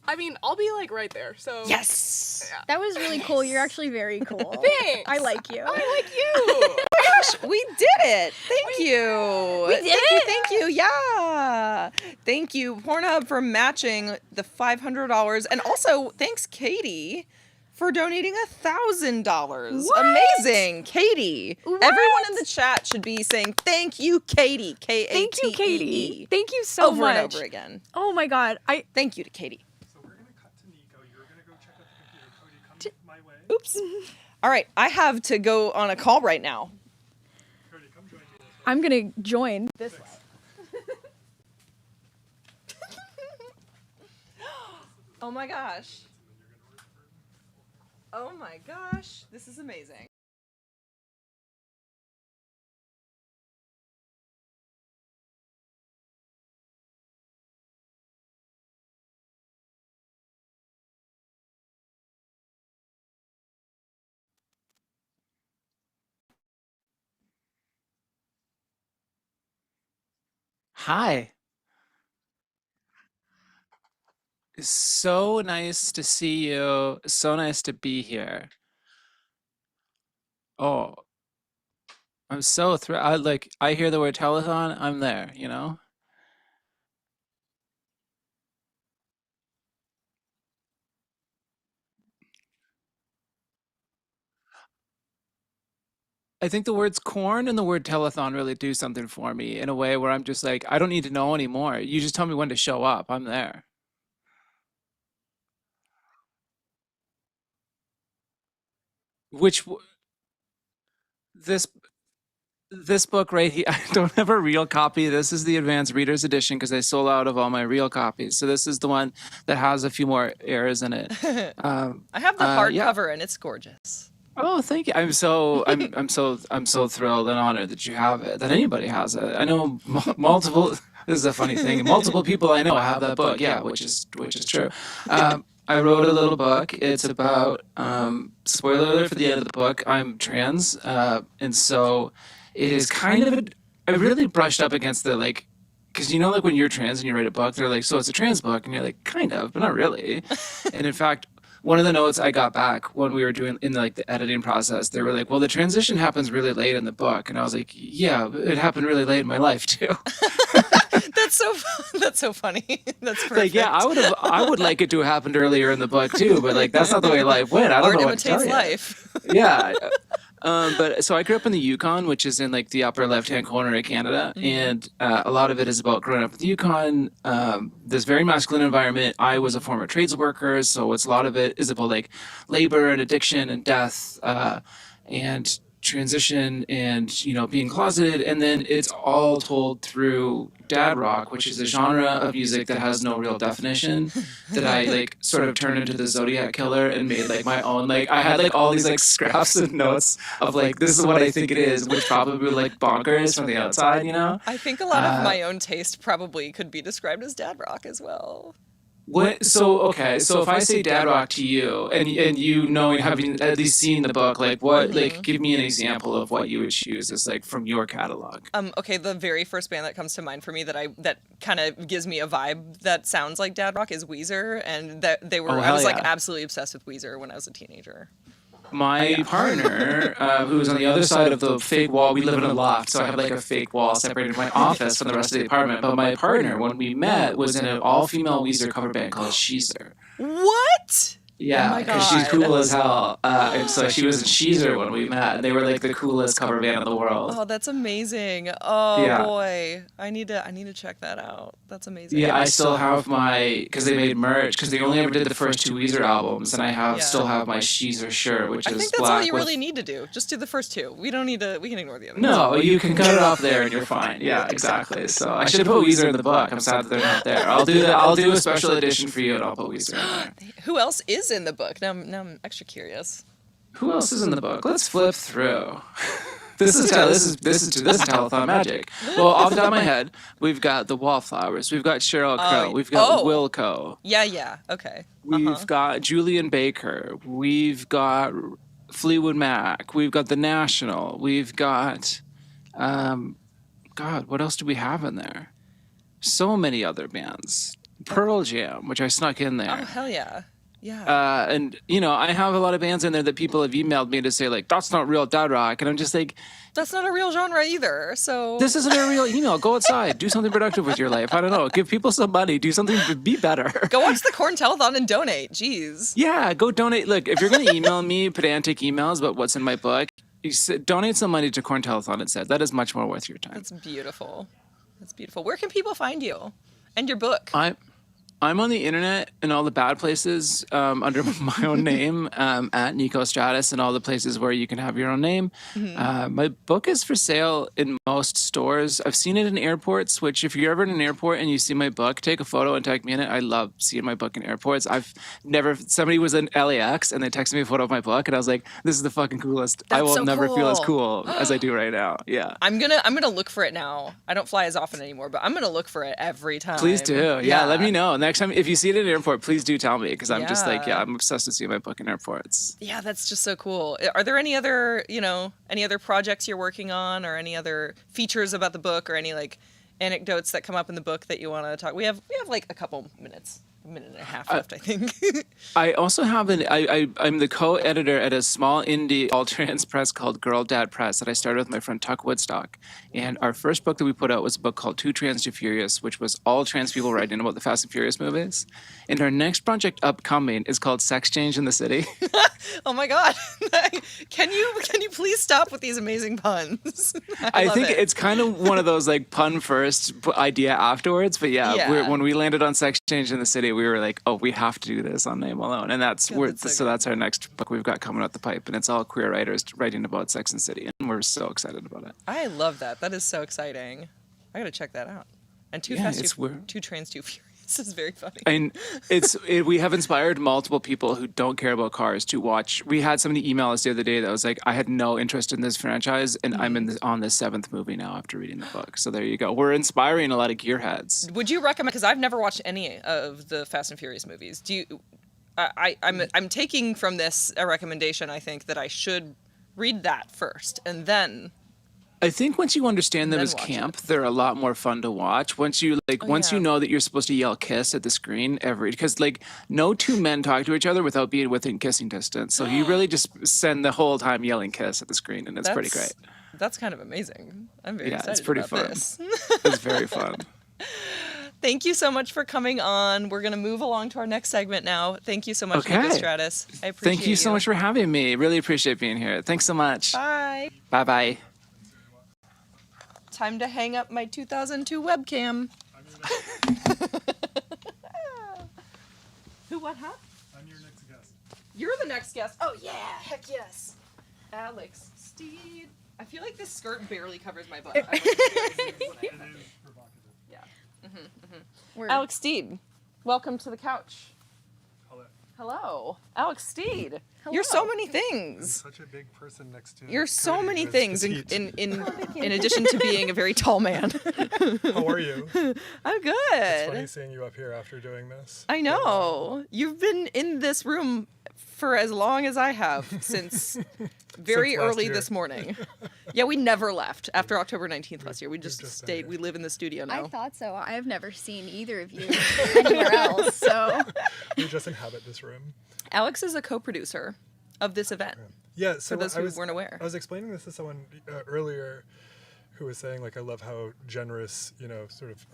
I mean, I'll be like right there. So yes, that was really cool. You're actually very cool. Thanks. I like you. I like you. Gosh, we did it. Thank you. We did it. Thank you. Yeah. Thank you, Pornhub, for matching the $500, and also thanks, Katie, for donating $1,000. Amazing, Katie. What? Everyone in the chat should be saying thank you, Katie. K-A-T-E-E. Thank you, Katie. Thank you so over much. and over again. Oh my God. Thank you to Katie. So we're gonna cut to Nico. You're gonna go check out the computer. Cody, come my way. Oops. All right, I have to go on a call right now. Cody, come join me. I'm gonna join this way. Oh my gosh. Oh my gosh. This is amazing. Hi. So nice to see you. So nice to be here. Oh, I'm so thrilled. I hear the word telethon, I'm there, you know? I think the words corn and the word telethon really do something for me in a way where I'm just like, I don't need to know anymore. You just tell me when to show up. I'm there. Which this this book right here, I don't have a real copy. This is the advanced reader's edition because I sold out of all my real copies. So this is the one that has a few more errors in it. I have the hardcover and it's gorgeous. Oh, thank you. I'm so thrilled and honored that you have it, that anybody has it. I know multiple. This is a funny thing. Multiple people I know have that book. Yeah, which is true. I wrote a little book. It's about spoiler alert for the end of the book. I'm trans, and so it is kind of. I really brushed up against the like. Because you know, like when you're trans and you write a book, they're like, so it's a trans book. And you're like, kind of, but not really. And in fact, one of the notes I got back when we were doing in like the editing process, they were like, well, the transition happens really late in the book. And I was like, yeah, it happened really late in my life too. That's so funny. That's perfect. Like, yeah, I would like it to have happened earlier in the book too, but like that's not the way life went. I don't Art know what to tell imitates you. life. Yeah. But so I grew up in the Yukon, which is in like the upper left-hand corner of Canada, and a lot of it is about growing up in the Yukon. This very masculine environment. I was a former trades worker, so it's a lot of it is about like labor and addiction and death, and transition and being closeted, and then it's all told through dad rock, which is a genre of music that has no real definition, that I like sort of turned into the Zodiac Killer and made like my own, like I had like all these like scraps and notes of like this is what I think it is, which probably like bonkers from the outside, I think a lot of my own taste probably could be described as dad rock as well. So if I say dad rock to you and you knowing, having at least seen the book, like what, like give me an example of what you would choose as like from your catalog. Okay, the very first band that comes to mind for me that kind of gives me a vibe that sounds like dad rock is Weezer, and that they were I was like absolutely obsessed with Weezer when I was a teenager. My partner, who was on the other side of the fake wall, we live in a loft, so I have like a fake wall separating my office from the rest of the apartment. But my partner, when we met, was in an all-female Weezer cover band called Sheezer. What? Yeah, because she's cool as hell. And so she was in Sheezer when we met, and they were like the coolest cover band in the world. Oh, that's amazing. Oh Yeah. boy, I need to check that out. That's amazing. Yeah, I still have because they made merch, because they only ever did the first two Weezer albums, and I still have my Sheezer shirt, which I is think that's black all you with- really need to do. Just do the first two. We don't need to. We can ignore the others. No, you can cut it off there and you're fine. Yeah, exactly. So I should have put Weezer in the book. I'm sad that they're not there. I'll do a special edition for you, and I'll put Weezer in there. Who else is in the book? Now I'm extra curious. Who else is in the book? Let's flip through. This is telethon magic. Well, off the top of my head, we've got the Wallflowers, we've got Sheryl Crow, we've got Wilco, Yeah. Okay. we've got Julian Baker, we've got Fleetwood Mac, we've got The National, we've got God, what else do we have in there? So many other bands. Pearl Jam, which I snuck in there. Oh hell yeah. Yeah. And I have a lot of bands in there that people have emailed me to say like, that's not real dad rock, and I'm just like, That's not a real genre either. So this isn't a real email. Go outside, do something productive with your life. I don't know, give people some money, do something to be better. Go watch the Corn Telethon and donate. Jeez. Yeah, go donate. Look, if you're gonna email me pedantic emails about what's in my book, donate some money to Corn Telethon instead. That is much more worth your time. That's beautiful. That's beautiful. Where can people find you and your book? I'm on the internet in all the bad places under my own name at Nico Stratus, and all the places where you can have your own name. My book is for sale in most stores. I've seen it in airports, which if you're ever in an airport and you see my book, take a photo and tag me in it. I love seeing my book in airports. Somebody was in LAX and they texted me a photo of my book, and I was like, this is the fucking coolest. I will never feel as cool as I do right now. Yeah. I'm gonna look for it now. I don't fly as often anymore, but I'm gonna look for it every time. Please do. Yeah, let me know. Next time, if you see it in an airport, please do tell me, because I'm just like, I'm obsessed with seeing my book in airports. Yeah, that's just so cool. Are there any other projects you're working on, or any other features about the book, or any like anecdotes that come up in the book that you want to talk? We have like a couple minutes minute and a half left, I think. I also have I'm the co-editor at a small indie all-trans press called Girl Dad Press that I started with my friend Tuck Woodstock. And our first book that we put out was a book called Too Trans Too Furious, which was all trans people writing about the Fast and Furious movies. And our next project upcoming is called Sex Change in the City. Oh my God. Can you please stop with these amazing puns? I think it's kind of one of those like pun first, idea afterwards. But yeah. When we landed on Sex Change in the City, we were like, oh, we have to do this on Name Alone. And that's that's our next book we've got coming out the pipe. And it's all queer writers writing about Sex and City. And we're so excited about it. I love that. That is so exciting. I got to check that out. And Too Trans Too Furious is very funny. And we have inspired multiple people who don't care about cars to watch. We had somebody email us the other day that was like, I had no interest in this franchise, and I'm on the 7th movie now after reading the book. So there you go. We're inspiring a lot of gearheads. Would you recommend? Because I've never watched any of the Fast and Furious movies. Do you? I'm taking from this a recommendation. I think that I should read that first, and then. I think once you understand them as camp, they're a lot more fun to watch. Once you you know that you're supposed to yell "kiss" at the screen because no two men talk to each other without being within kissing distance. So you really just spend the whole time yelling "kiss" at the screen, and it's pretty great. That's kind of amazing. I'm very excited it's pretty about fun. This. It's very fun. Thank you so much for coming on. We're going to move along to our next segment now. Thank you so much, Nico Stratus. I appreciate Thank you so much for having me. Really appreciate being here. Thanks so much. Bye. Bye-bye. Time to hang up my 2002 webcam. Who, what, huh? I'm your next guest. You're the next guest. Oh, yeah. Heck yes. Alex Steed. I feel like this skirt barely covers my butt. Yeah. Alex Steed, welcome to the couch. Hello. Alex Steed. Hello. You're so many things. I'm such a big person next to You're so many things in addition to being a very tall man. How are you? I'm good. It's funny seeing you up here after doing this. I know. You've been in this room for as long as I have, since very early this morning. Yeah, we never left after October 19th last year. We just stayed. We live in the studio now. I thought so. I've never seen either of you anywhere else, so. We just inhabit this room. Alex is a co-producer of this event. Yeah, so for those who weren't aware. I was explaining this to someone earlier who was saying, I love how generous, sort of,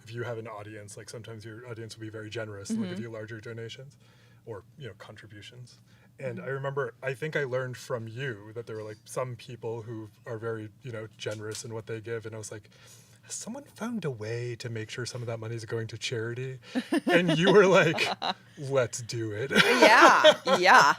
if you have an audience, sometimes your audience will be very generous, and give you larger donations or, contributions. And I remember, I think I learned from you that there were some people who are very, generous in what they give. And I was like, has someone found a way to make sure some of that money is going to charity? And you were like, let's do it. Yeah.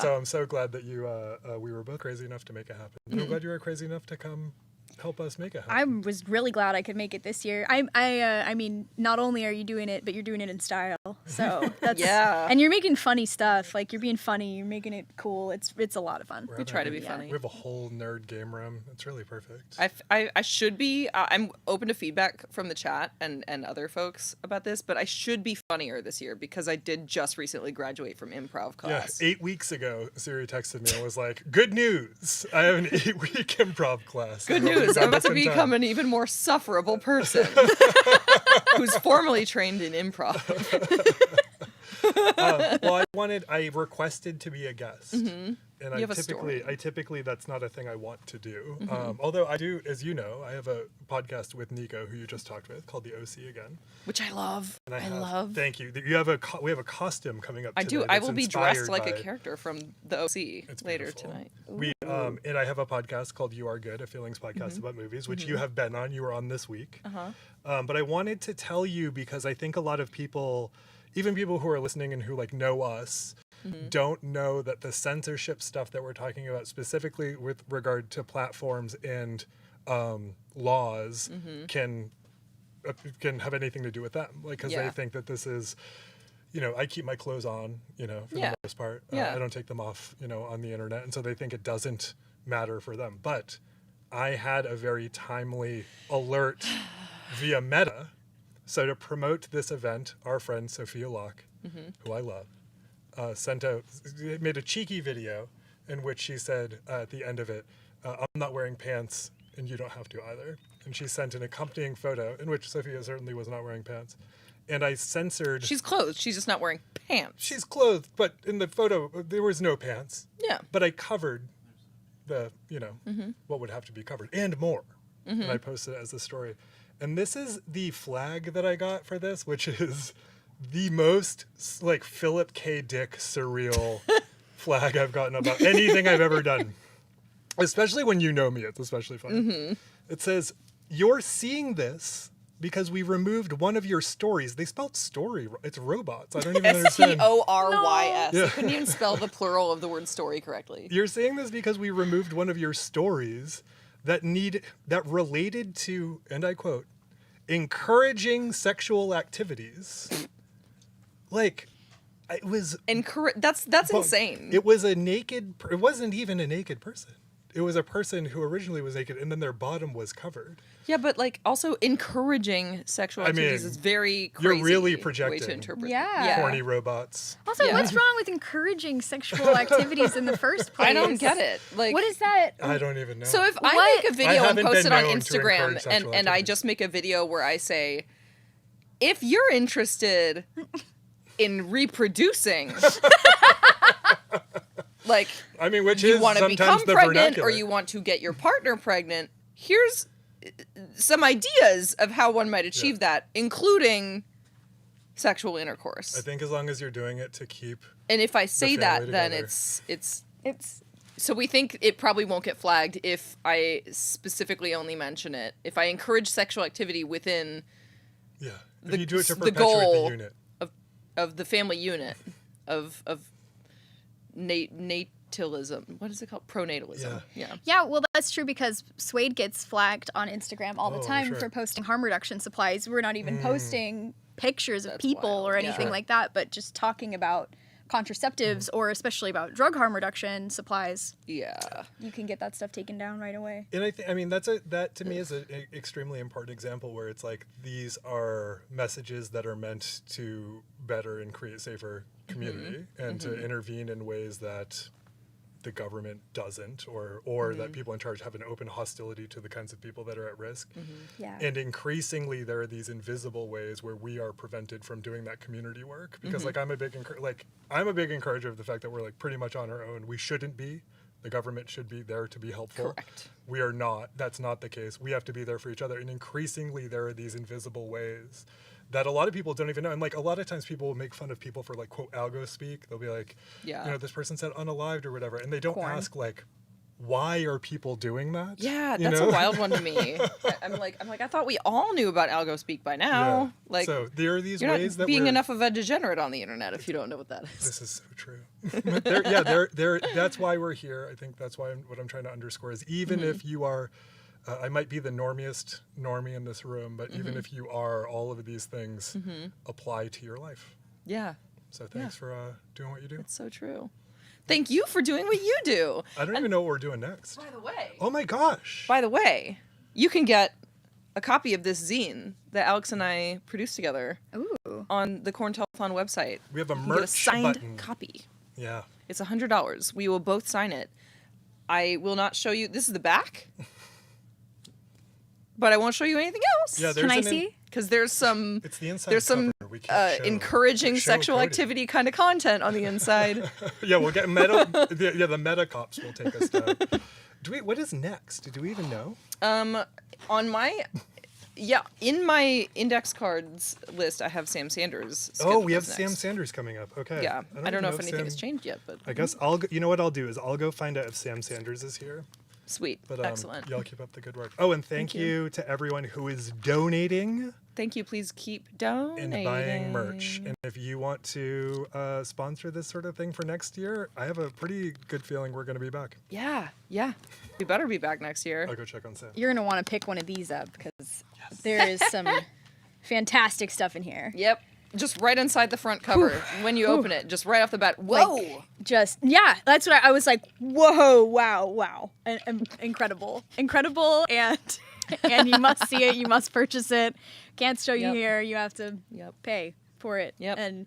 So I'm so glad that we were both crazy enough to make it happen. And I'm glad you were crazy enough to come help us make it happen. I was really glad I could make it this year. I mean, not only are you doing it, but you're doing it in style. So that's and you're making funny stuff. You're being funny. You're making it cool. It's a lot of fun. We try to be funny. We have a whole nerd game room. It's really perfect. I should be. I'm open to feedback from the chat and other folks about this, but I should be funnier this year because I did just recently graduate from improv class. Yeah, 8 weeks ago, Siri texted me and was like, "Good news! I have an 8-week improv class. Good news! I'm about to become an even more sufferable person who's formally trained in improv." Well, I requested to be a guest. Mm-hmm. And I typically that's not a thing I want to do. Mm-hmm. Although I do, as you know, I have a podcast with Nico, who you just talked with, called The OC Again. Which I love. And I love. Thank you. We have a costume coming up. I tonight do. I will be dressed by like a character from The OC later tonight. And I have a podcast called You Are Good, a feelings podcast about movies, which you have been on. You were on this week. But I wanted to tell you because I think a lot of people, even people who are listening and who know us, don't know that the censorship stuff that we're talking about, specifically with regard to platforms and laws, can have anything to do with them. Because they think that this is, I keep my clothes on, for the most part. I don't take them off, on the internet. And so they think it doesn't matter for them. But I had a very timely alert via Meta. So to promote this event, our friend Sophia Lock, who I love, made a cheeky video in which she said at the end of it, "I'm not wearing pants and you don't have to either." And she sent an accompanying photo in which Sophia certainly was not wearing pants. and I censored. She's clothed. She's just not wearing pants. She's clothed, but in the photo there was no pants. Yeah. But I covered the, what would have to be covered and more. And I posted it as a story. And this is the flag that I got for this, which is the most like Philip K. Dick surreal flag I've gotten about anything I've ever done. Especially when you know me, it's especially funny. It says, "You're seeing this because we removed one of your stories." They spelled story. It's robots. I don't even understand. STORYS. No. They couldn't even spell the plural of the word story correctly. "You're seeing this because we removed one of your stories that related to," and I quote, "encouraging sexual activities." Like, it was that's insane. It was it wasn't even a naked person. It was a person who originally was naked, and then their bottom was covered. Yeah, but like also encouraging sexual activities is very crazy. You're really way projecting. to interpret. Corny robots. Also, what's wrong with encouraging sexual activities in the first place? I don't get it. Like, what is that? I don't even know. So if I make a video and post it on known to Instagram, encourage sexual and I just make a video where I say, if you're interested in reproducing, like, I mean, which you is want to sometimes become the pregnant vernacular. or you want to get your partner pregnant, here's some ideas of how one might achieve that, including sexual intercourse. I think as long as you're doing it to keep. And if I say the that, family then together. it's. So we think it probably won't get flagged if I specifically only mention it. If I encourage sexual activity within. Yeah. If you do it to the perpetuate goal the unit. of the family unit of natalism. What is it called? Pronatalism. Yeah. Yeah, well, that's true because Suede gets flagged on Instagram all the Oh, time sure. for posting harm reduction supplies. We're not even posting pictures of people or anything like that, but just talking about contraceptives or especially about drug harm reduction supplies. Yeah. You can get that stuff taken down right away. And I mean, that to me is an extremely important example where it's like these are messages that are meant to better and create a safer community and to intervene in ways that the government doesn't or that people in charge have an open hostility to the kinds of people that are at risk. Yeah. And increasingly there are these invisible ways where we are prevented from doing that community work because like I'm a big encourager of the fact that we're like pretty much on our own. We shouldn't be. The government should be there to be helpful. Correct. We are not. That's not the case. We have to be there for each other. And increasingly there are these invisible ways that a lot of people don't even know. And like a lot of times people will make fun of people for like quote algo speak. They'll be like, this person said unalived or whatever. And they don't ask like, why are people doing that? Yeah, that's a wild one to me. I'm like, I thought we all knew about algo speak by now. Yeah. Like, so there are these you're ways not that being we're enough of a degenerate on the internet if you don't know what that is. This is so true. That's why we're here. I think that's why what I'm trying to underscore is even if you are, I might be the normiest normie in this room, but even if you are, all of these things apply to your life. Yeah. So thanks for doing what you do. It's so true. Thank you for doing what you do. I don't even know what we're doing next. By the way. Oh my gosh. By the way, you can get a copy of this zine that Alex and I produced together on the Telethon website. We have a You can get merch a signed button. copy. Yeah. It's $100. We will both sign it. I will not show you. This is the back. But I won't show you anything else. Yeah, can I see? Because there's some. It's the inside There's some cover. We can't show. encouraging Show sexual Cody. activity kind of content on the inside. Yeah, we'll get meta. The meta cops will take us down. What is next? Do we even know? On my. Yeah, in my index cards list, I have Sam Sanders. We have next. Sam Sanders coming up. Okay. Yeah, I don't know if even anything has changed yet, but I guess I'll. You know what I'll do is I'll go find out if Sam Sanders is here. Sweet. But Excellent. Y'all keep up the good work. Oh, and thank you to everyone who is donating. Thank you. Please keep donating. And buying merch. And if you want to sponsor this sort of thing for next year, I have a pretty good feeling we're going to be back. Yeah. We better be back next year. I'll go check on Sam. You're going to want to pick one of these up because there is some fantastic stuff in here. Yep. Just right inside the front cover when you open it, just right off the bat. Whoa! Like, that's what I was like. Whoa! Wow! And incredible, and you must see it. You must purchase it. Can't show you here. You have to pay for it and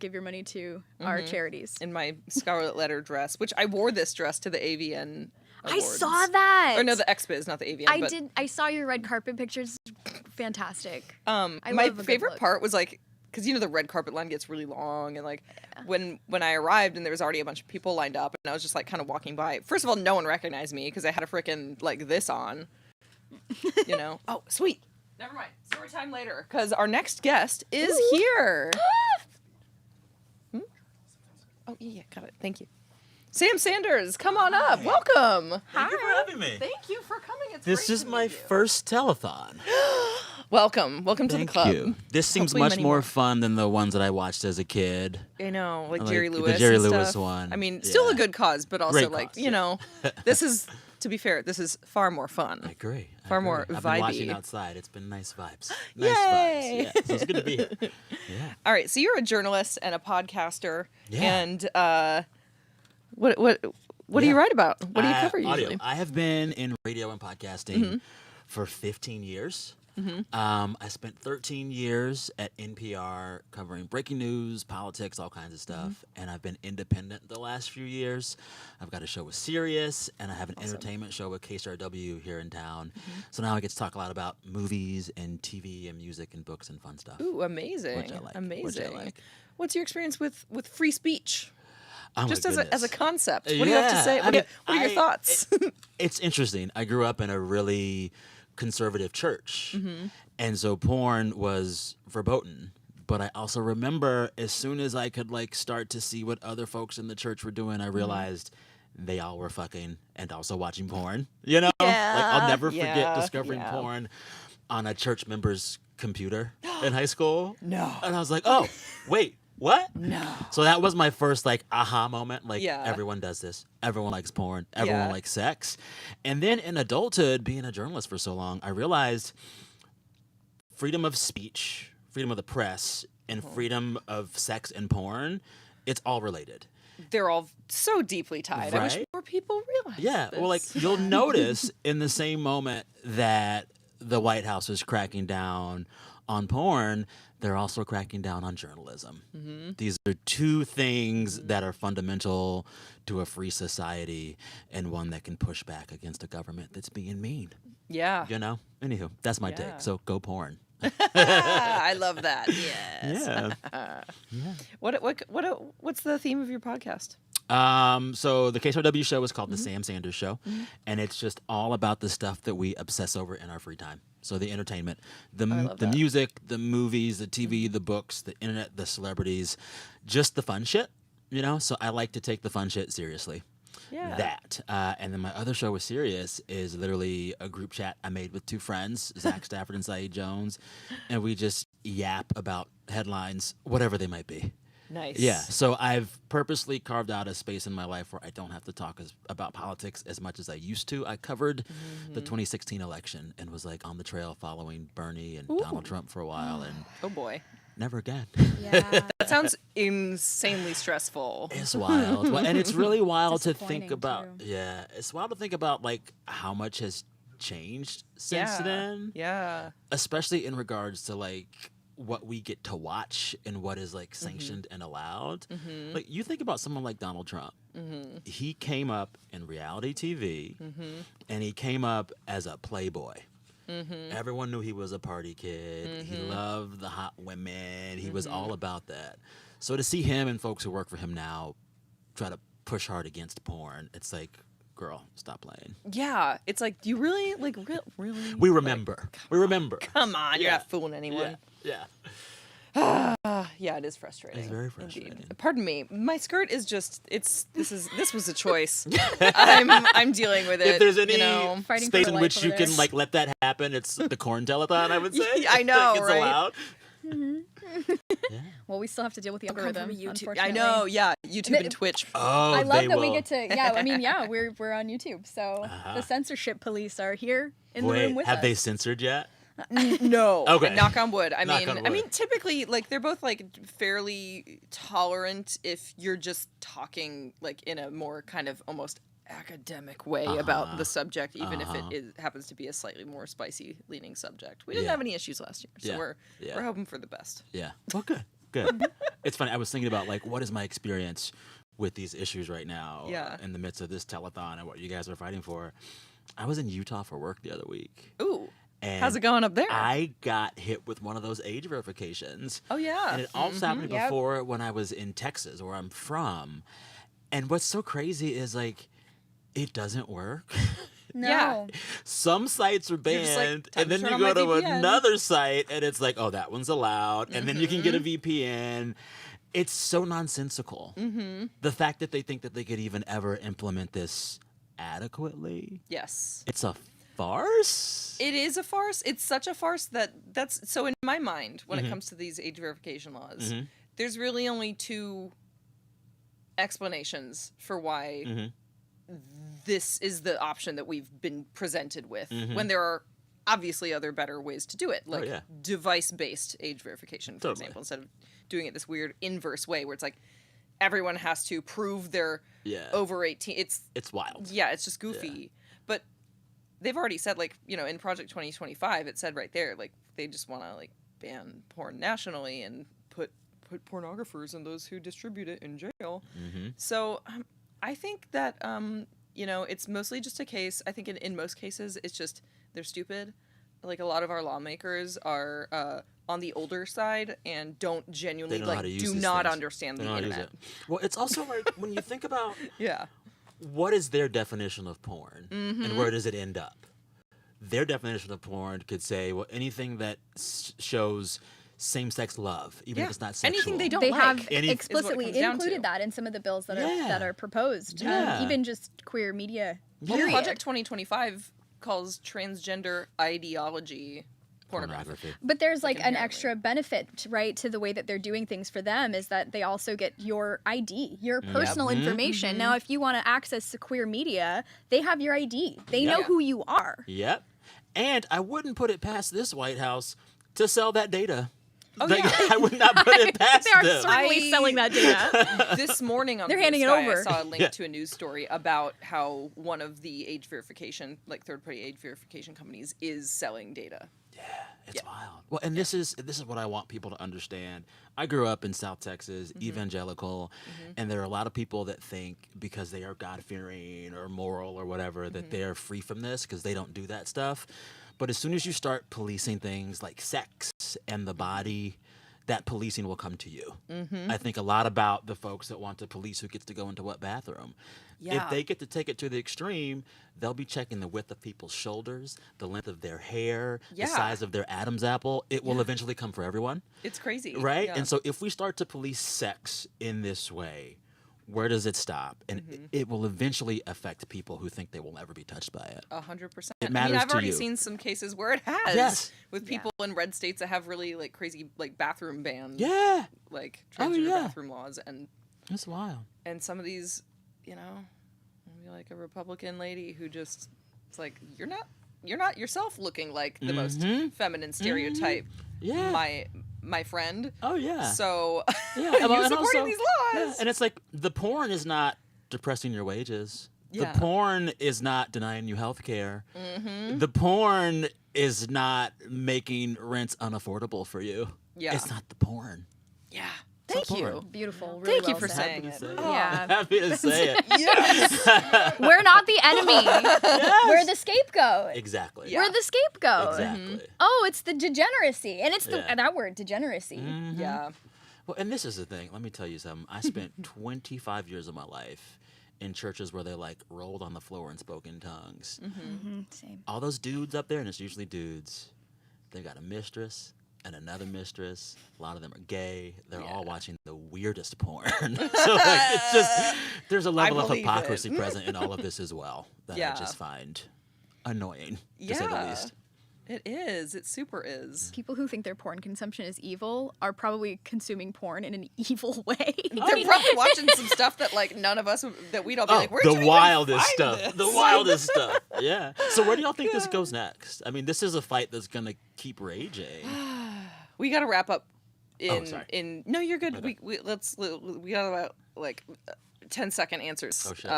give your money to our charities. In my Scarlet Letter dress, which I wore this dress to the AVN Awards. I saw that. Or no, the XBiz, not the AVN. I saw your red carpet pictures. Fantastic. My favorite part was like because you know the red carpet line gets really long, and like when I arrived and there was already a bunch of people lined up, and I was just like kind of walking by. First of all, no one recognized me because I had a freaking like this on, you know. Oh, sweet. Never mind. Story time later, because our next guest is here. Oh yeah, got it. Thank you. Sam Sanders, come on up. Welcome. Thank you for having me. Thank you for coming. It's This is my first telethon. Welcome to the Thank club. you. This seems Hopefully much many more fun than the ones that I watched as a kid. I know, like Jerry Lewis. The Jerry and Lewis stuff. one. I mean, still a good cause, but also Great like cause, you know, this is to be fair, this is far more fun. I agree. Far more I've vibey. been watching outside. It's been nice vibes. Nice Yay! vibes. Yeah. So it's good to be here. Yeah. All right, so you're a journalist and a podcaster, Yeah. and what do you write about? What do you cover audio. usually? I have been in radio and podcasting Mhm. for 15 years. Mhm. I spent 13 years at NPR covering breaking news, politics, all kinds of stuff. And I've been independent the last few years. I've got a show with Sirius, and I have an entertainment show with KSRW here in town. So now I get to talk a lot about movies and TV and music and books and fun stuff. Ooh, amazing! Which I like. Amazing. Which I like. What's your experience with free speech? Oh my Just as a goodness. concept. What do you have to say? What are your thoughts? It's interesting. I grew up in a really conservative church. Mhm. And so porn was verboten. But I also remember as soon as I could like start to see what other folks in the church were doing, I realized they all were fucking and also watching porn. You know? Like I'll never forget discovering porn on a church member's computer in high school. No. And I was like, oh, wait. What? No. So that was my first like aha moment. Like Yeah. everyone does this. Everyone likes porn. Everyone Yeah. likes sex. And then in adulthood, being a journalist for so long, I realized freedom of speech, freedom of the press, and freedom of sex and porn, it's all related. They're all so deeply tied. I wish Right? more people realized. Yeah. this. Well, like you'll notice in the same moment that the White House is cracking down on porn, they're also cracking down on journalism. Mhm. These are two things that are fundamental to a free society and one that can push back against a government that's being mean. Yeah. You know? Anywho, that's my Yeah. take. So go porn. I love that. Yes. Yeah. What's the theme of your podcast? So the KSRW show is called The Mm-hmm. Sam Sanders Show, and it's just all about the stuff that we obsess over in our free time. So the entertainment, the love the that. music, the movies, the TV, the books, the internet, the celebrities, just the fun shit, you know? So I like to take the fun shit seriously. Yeah. That. And then my other show with Sirius is literally a group chat I made with two friends, Zach Stafford and Saeed Jones, and we just yap about headlines, whatever they might be. Nice. Yeah, so I've purposely carved out a space in my life where I don't have to talk about politics as much as I used to. I covered the 2016 election and was like on the trail following Bernie and Donald Trump for a while, and Oh boy. never again. That sounds insanely stressful. It's wild. And it's really wild to think Disappointing, about. too. Yeah, it's wild to think about like how much has changed since Yeah. then. Yeah. Especially in regards to like what we get to watch and what is like sanctioned and allowed. Mhm. Like you think about someone like Donald Trump. Mhm. He came up in reality TV Mhm. and he came up as a playboy. Mhm. Everyone knew he was a party kid. He Mhm. loved the hot women. He was Mhm. all about that. So to see him and folks who work for him now try to push hard against porn, it's like, girl, stop playing. Yeah. It's like, do you really really? We remember. We remember. Come on, you're Yeah. not fooling anyone. Yeah. Yeah, it is frustrating. It's very Indeed. frustrating. Pardon me. My skirt is just this was a choice. I'm dealing with it. If there's any you know, space in which you can like let that happen, it's the corn telethon, I would say. I know, Like, it's right? allowed. Well, we still have to deal with the algorithm. YouTube. I know, yeah, YouTube and Twitch. Oh, I love they that we will. get to. Yeah, I mean, yeah, we're on YouTube, so Uh-huh. the censorship police are here in the Wait, room with have us. they censored yet? No. Okay. Knock on wood. I Knock mean, on I wood. mean, typically, like they're both like fairly tolerant if you're just talking like in a more kind of almost academic way about the subject, even if it happens to be a slightly more spicy leaning subject. We didn't Yeah. have any issues last year, so Yeah. we're hoping for the best. Yeah. Well, good. Good. It's funny. I was thinking about like what is my experience with these issues right now in the midst of this telethon and what you guys are fighting for. I was in Utah for work the other week. Ooh. And how's it going up there? I got hit with one of those age verifications. Oh, yeah. And it also happened Yep. before when I was in Texas, where I'm from. And what's so crazy is, like, it doesn't work. No. Yeah. Some sites are You're banned, just like, and "Time to then turn you on go my to VPN." another site, and it's like, oh, that one's allowed. And then you can get a VPN. It's so nonsensical. The fact that they think that they could even ever implement this adequately. Yes. It's a farce. It is a farce. It's such a farce that's so in my mind when it comes to these age verification laws. There's really only two explanations for why this is the option that we've been presented with when there are obviously other better ways to do it, like device-based age verification, for example, instead of doing it this weird inverse way where it's like everyone has to prove they're over 18. It's wild. Yeah, it's just goofy. But they've already said, like, you know, in Project 2025, it said right there, like, they just want to, like, ban porn nationally and put pornographers and those who distribute it in jail. So I think that, you know, it's mostly just a case. I think in most cases, it's just they're stupid. Like, a lot of our lawmakers are on the older side and don't genuinely, like, do not understand the internet. Well, it's also like, when you think about what is their definition of porn and where does it end up? Their definition of porn could say, well, anything that shows same-sex love, even if it's not sexual. Anything they don't They like. have is what it explicitly comes down included to. that in some of the bills that are proposed. Yeah. Even just queer media. Well, Period. Project 2025 calls transgender ideology pornography. But there's like an extra benefit, right, to the way that they're doing things for them is that they also get your ID, your personal information. Now, if you want to access to queer media, they have your ID. They know who you are. Yep. And I wouldn't put it past this White House to sell that data. Oh, Like, yeah. I would not put it past They are them. certainly selling that data. This morning on They're Blue handing it Sky, over. I saw a link to a news story about how one of the age verification, like third-party age verification companies, is selling data. It's wild. Well, and this is what I want people to understand. I grew up in South Texas, evangelical, and there are a lot of people that think because they are God-fearing or moral or whatever that they're free from this because they don't do that stuff. But as soon as you start policing things like sex and the body, that policing will come to you. I think a lot about the folks that want to police who gets to go into what bathroom. If they get to take it to the extreme, they'll be checking the width of people's shoulders, the length of their hair, the size of their Adam's apple. It will eventually come for everyone. It's crazy. Right? Yeah. And so if we start to police sex in this way, where does it stop? And it will eventually affect people who think they will never be touched by it. 100%. It matters I've to already you. seen some cases where it has. Yes. With people in red states that have really, like, crazy, like, bathroom bans. Yeah. Like, Oh, transgender yeah. bathroom laws. And It's wild. And some of these, you know, maybe like a Republican lady who just, it's like, you're not yourself looking like the most feminine stereotype. Yeah. My friend. Oh, yeah. So, Yeah, you and supporting also- these laws. And it's like the porn is not depressing your wages. Yeah. The porn is not denying you health care. Mm-hmm. The porn is not making rents unaffordable for you. Yeah. It's not the porn. Yeah. It's Thank not you. porn. Beautiful. Really Thank you well for said. saying Happy it. to say it. Yeah. Happy to say it. Yes. We're not the enemy. We're the scapegoat. Exactly. We're the scapegoat. Exactly. Oh, it's the degeneracy. And it's that word, degeneracy. Yeah. Well, and this is the thing. Let me tell you something. I spent 25 years of my life in churches where they like rolled on the floor and spoke in tongues. Same. All those dudes up there, and it's usually dudes, they've got a mistress and another mistress. A lot of them are gay. They're all watching the weirdest porn. So like, it's just, there's a level of believe hypocrisy it. present in all of this as well that I just find annoying, to say the least. It is. It super is. People who think their porn consumption is evil are probably consuming porn in an evil way. They're probably watching some stuff that like none of us that we'd all be like, where'd you the even wildest find stuff. this? The wildest stuff. Yeah. So where do y'all think this goes next? I mean, this is a fight that's gonna keep raging. We got to wrap up. Sorry. No, you're good. We got about like 10-second answers. Oh shit.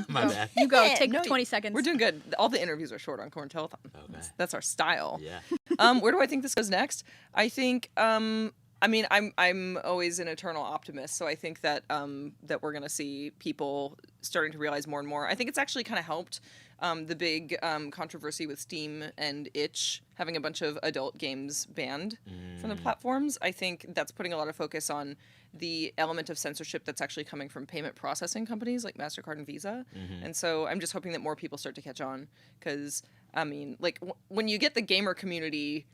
My bad. You go. Take 20 seconds. We're doing good. All the interviews are short on Corn Telethon. Okay. That's our style. Yeah. Where do I think this goes next? I think I mean, I'm always an eternal optimist, so I think that that we're gonna see people starting to realize more and more. I think it's actually kind of helped the big controversy with Steam and Itch having a bunch of adult games banned from the platforms. I think that's putting a lot of focus on the element of censorship that's actually coming from payment processing companies like MasterCard and Visa. And so I'm just hoping that more people start to catch on, because I mean, like, when you get the gamer community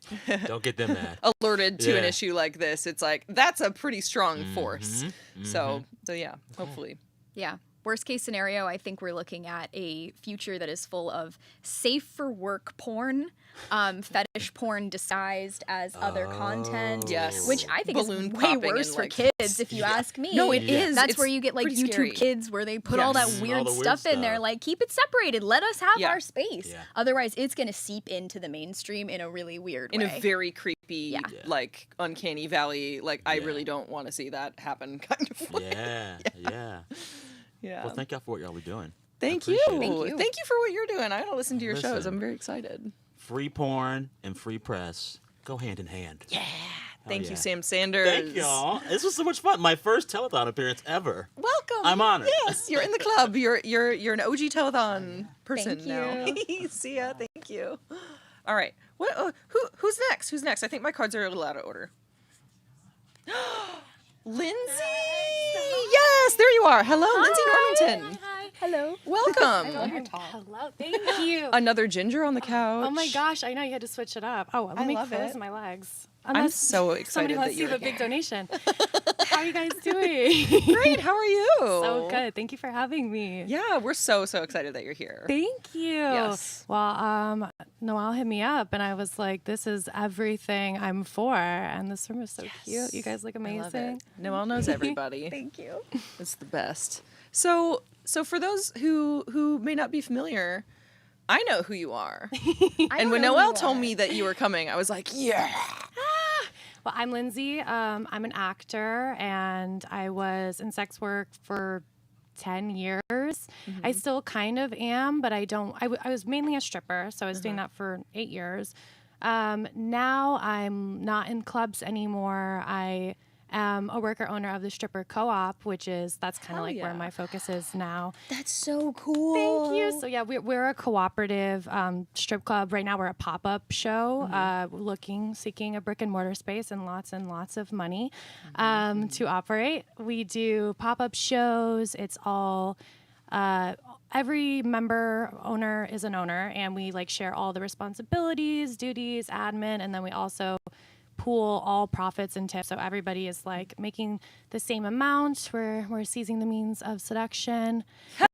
don't get them mad alerted to an issue like this, it's like that's a pretty strong force. So yeah, hopefully. Yeah. Worst case scenario, I think we're looking at a future that is full of safe for work porn, fetish porn disguised as other content. Yes. Which I think Balloon is way popping worse and, for like, kids, if you ask me. No, it is. That's It's where you get like pretty YouTube scary. Kids, where they put all that Yes. weird All the weird stuff in there. stuff. Like, keep it separated. Let us have Yeah. our space. Yeah. Otherwise, it's going to seep into the mainstream in a really weird way. In a very creepy, like, uncanny valley. Like, I really don't want to see that happen kind of way. Yeah. Yeah. Well, thank y'all for what y'all were doing. Thank I you. appreciate it. Thank you for what you're doing. I gotta listen to your shows. Listen. I'm very excited. Free porn and free press go hand in hand. Yeah. Hell Thank yeah. you, Sam Sanders. Thank y'all. This was so much fun. My first telethon appearance ever. Welcome. I'm honored. Yes, you're in the club. You're an OG telethon person Thank now. you. See ya. Thank you. All right. What? Who's next? Who's next? I think my cards are a little out of order. Lindsay. Yes, there you are. Hello, Lindsay Normington. Hi. Hello. Welcome. I love your tall. Hello. Thank you. Another ginger on the couch. Oh my gosh, I know you had to switch it up. Oh, let I me love close it. my legs. I'm so excited somebody that wants to see you're the big here. donation. How are you guys doing? Great. How are you? So good. Thank you for having me. Yeah, we're so excited that you're here. Thank you. Yes. Well, Noelle hit me up and I was like, this is everything I'm for. And this room is so cute. You guys look I love amazing. it. Noelle knows everybody. Thank you. It's the best. So for those who may not be familiar, I know who you are. And when Noelle told me that you were coming, I was like, yeah. Well, I'm Lindsay. I'm an actor, and I was in sex work for 10 years. I still kind of am, but I don't. I was mainly a stripper, so I was doing that for 8 years. Now I'm not in clubs anymore. I am a worker owner of the stripper co-op, that's kind of like where my focus is now. That's so cool. Thank you. So yeah, we're a cooperative strip club. Right now we're a pop-up show, seeking a brick and mortar space and lots of money to operate. We do pop-up shows. It's all every member owner is an owner, and we like share all the responsibilities, duties, admin, and then we also pool all profits and tips, so everybody is like making the same amount. We're seizing the means of seduction.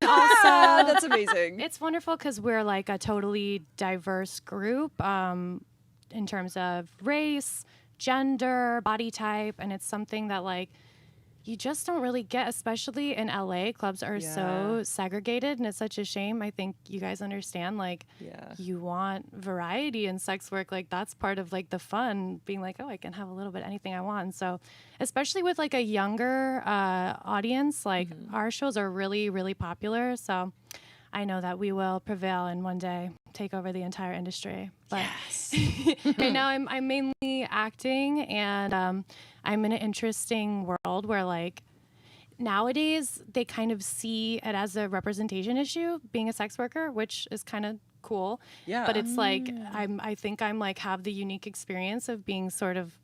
Also, that's amazing. It's wonderful because we're like a totally diverse group in terms of race, gender, body type, and it's something that like you just don't really get, especially in LA. Clubs are so segregated, and it's such a shame. I think you guys understand, like, you want variety in sex work. Like, that's part of, like, the fun, being like, oh, I can have a little bit of anything I want. And so, especially with, like, a younger audience, like, our shows are really, really popular. So I know that we will prevail and one day take over the entire industry. But right now I'm mainly acting, and I'm in an interesting world where like nowadays they kind of see it as a representation issue, being a sex worker, which is kind of cool. Yeah. But it's like I think I'm like have the unique experience of being sort of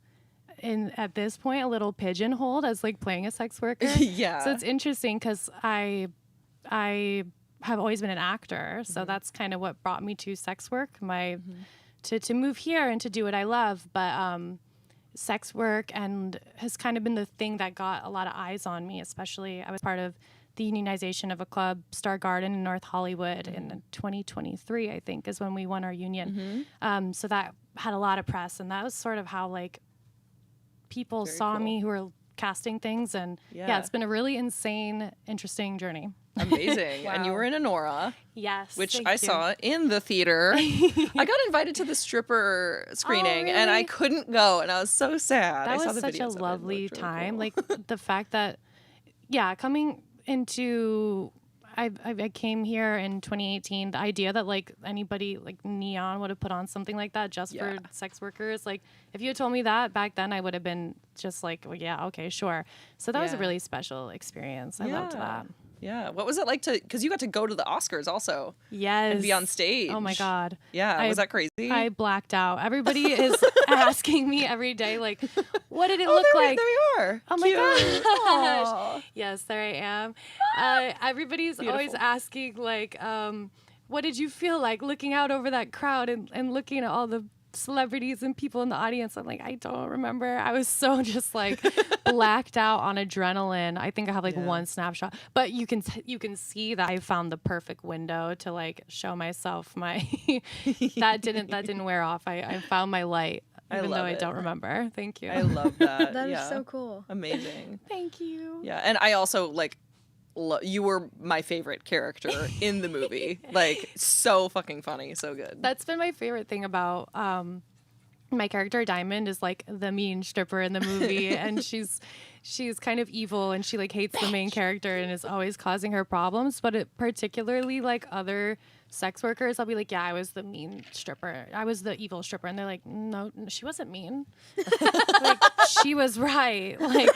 at this point a little pigeonholed as like playing a sex worker. Yeah. So it's interesting because I have always been an actor, so that's kind of what brought me to sex work. To move here and to do what I love, but sex work and has kind of been the thing that got a lot of eyes on me. Especially, I was part of the unionization of a club, Star Garden in North Hollywood, in 2023. I think is when we won our union. So that had a lot of press, and that was sort of how like people saw me who were casting things, and it's been a really insane, interesting journey. Amazing. And you were in Anora. Yes. Which thank I you. saw in the theater. I got invited to the stripper screening and I couldn't go, and I was so sad. That I saw was the such a videos of it. lovely It looked really time. cool. Like the fact that, coming into, I came here in 2018. The idea that like anybody like Neon would have put on something like that just for sex workers, like if you had told me that back then, I would have been just like, well, yeah, okay, sure. So that was a really special experience. I loved that. Yeah. What was it like because you got to go to the Oscars also? Yes. And be on stage. Oh my God. Yeah. Was that crazy? I blacked out. Everybody is asking me every day, like, what did it look like? There you are. Oh my gosh. Yes, there I am. Everybody's always asking, like, what did you feel like looking out over that crowd and looking at all the celebrities and people in the audience? I'm like, I don't remember. I was so just like blacked out on adrenaline. I think I have like one snapshot, but you can see that I found the perfect window to like show myself my that didn't wear off. I found my light, even though I don't remember. Thank you. I love that. That is so cool. Amazing. Thank you. Yeah, and I also like you were my favorite character in the movie. Like, so fucking funny, so good. That's been my favorite thing about my character Diamond is like the mean stripper in the movie, and she's kind of evil, and she like hates the main character and is always causing her problems. But it particularly like other sex workers, I'll be like, yeah, I was the mean stripper. I was the evil stripper. And they're like, no, she wasn't mean. Like, she was right. Like,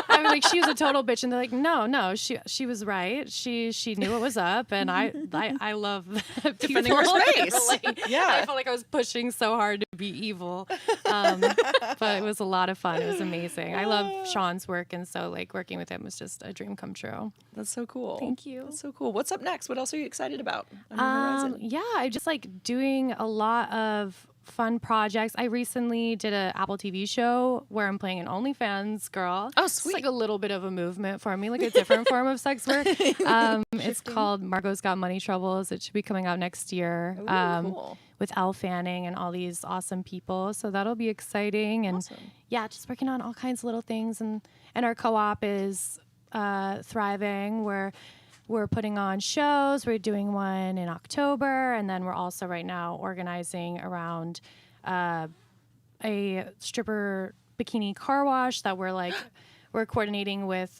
I'm like, she was a total bitch. And they're like, no, she was right. She knew what was up. And I love that defending her space. I felt like I was pushing so hard to be evil. But it was a lot of fun. It was amazing. I love Sean's work. And so like working with him was just a dream come true. That's so cool. Thank you. That's so cool. What's up next? What else are you excited about on your horizon? Yeah, I just like doing a lot of fun projects. I recently did an Apple TV show where I'm playing an OnlyFans girl. Oh, sweet. It's like a little bit of a movement for me, like a different form of sex work. It's called Marco's Got Money Troubles. It should be coming out next year. Cool. With Elle Fanning and all these awesome people. So that'll be exciting. And yeah, just working on all kinds of little things. And our co-op is thriving. We're putting on shows. We're doing one in October, and then we're also right now organizing around a stripper bikini car wash that we're coordinating with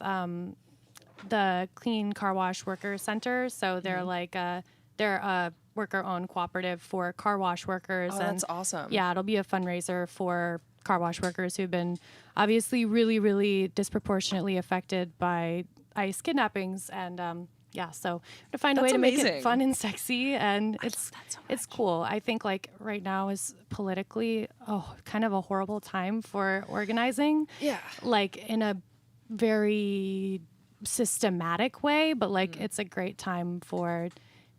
the Clean Car Wash Workers Center. So they're they're a worker-owned cooperative for car wash workers. Oh, that's awesome. Yeah, it'll be a fundraiser for car wash workers who've been obviously really, really disproportionately affected by ICE kidnappings. And so to find a way to make it fun and sexy, and it's cool. I think like right now is politically kind of a horrible time for organizing. Yeah. Like in a very systematic way, but like it's a great time for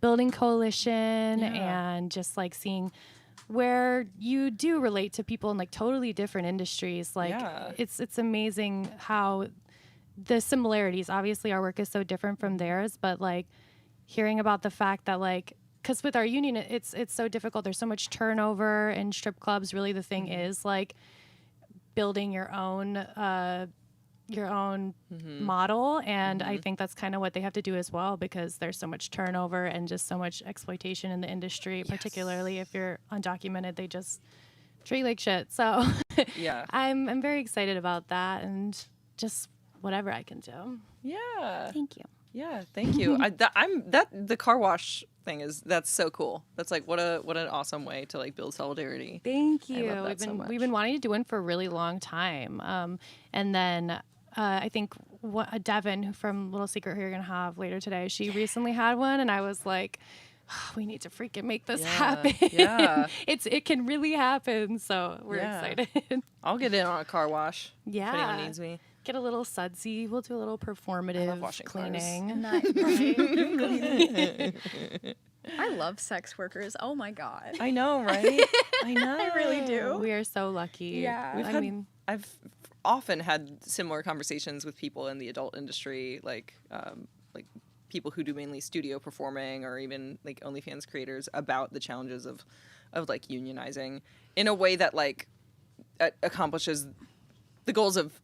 building coalition and just like seeing where you do relate to people in like totally different industries. Like it's amazing how the similarities, obviously our work is so different from theirs, but like hearing about the fact that like, because with our union, it's so difficult. There's so much turnover in strip clubs. Really the thing is like building your own model. And I think that's kind of what they have to do as well, because there's so much turnover and just so much exploitation in the industry, particularly if you're undocumented, they just treat you like shit. So I'm very excited about that and just whatever I can do. Yeah. Thank you. Yeah, thank you. The car wash thing that's so cool. That's like what an awesome way to like build solidarity. Thank you. I love that We've been wanting to do one for a really long time. And then I think Devin from Little Secret, who you're gonna have later today, she recently had one, and I was like, we need to freaking make this happen. Yeah. It can really happen. So we're excited. I'll get in on a car wash. Yeah. If anyone needs me. Get a little sudsy. We'll do a little performative cleaning. I love sex workers. Oh my God. I know, right? I know. I really do. We are so lucky. Yeah. I've often had similar conversations with people in the adult industry, like people who do mainly studio performing or even like OnlyFans creators, about the challenges of like unionizing in a way that like accomplishes the goals of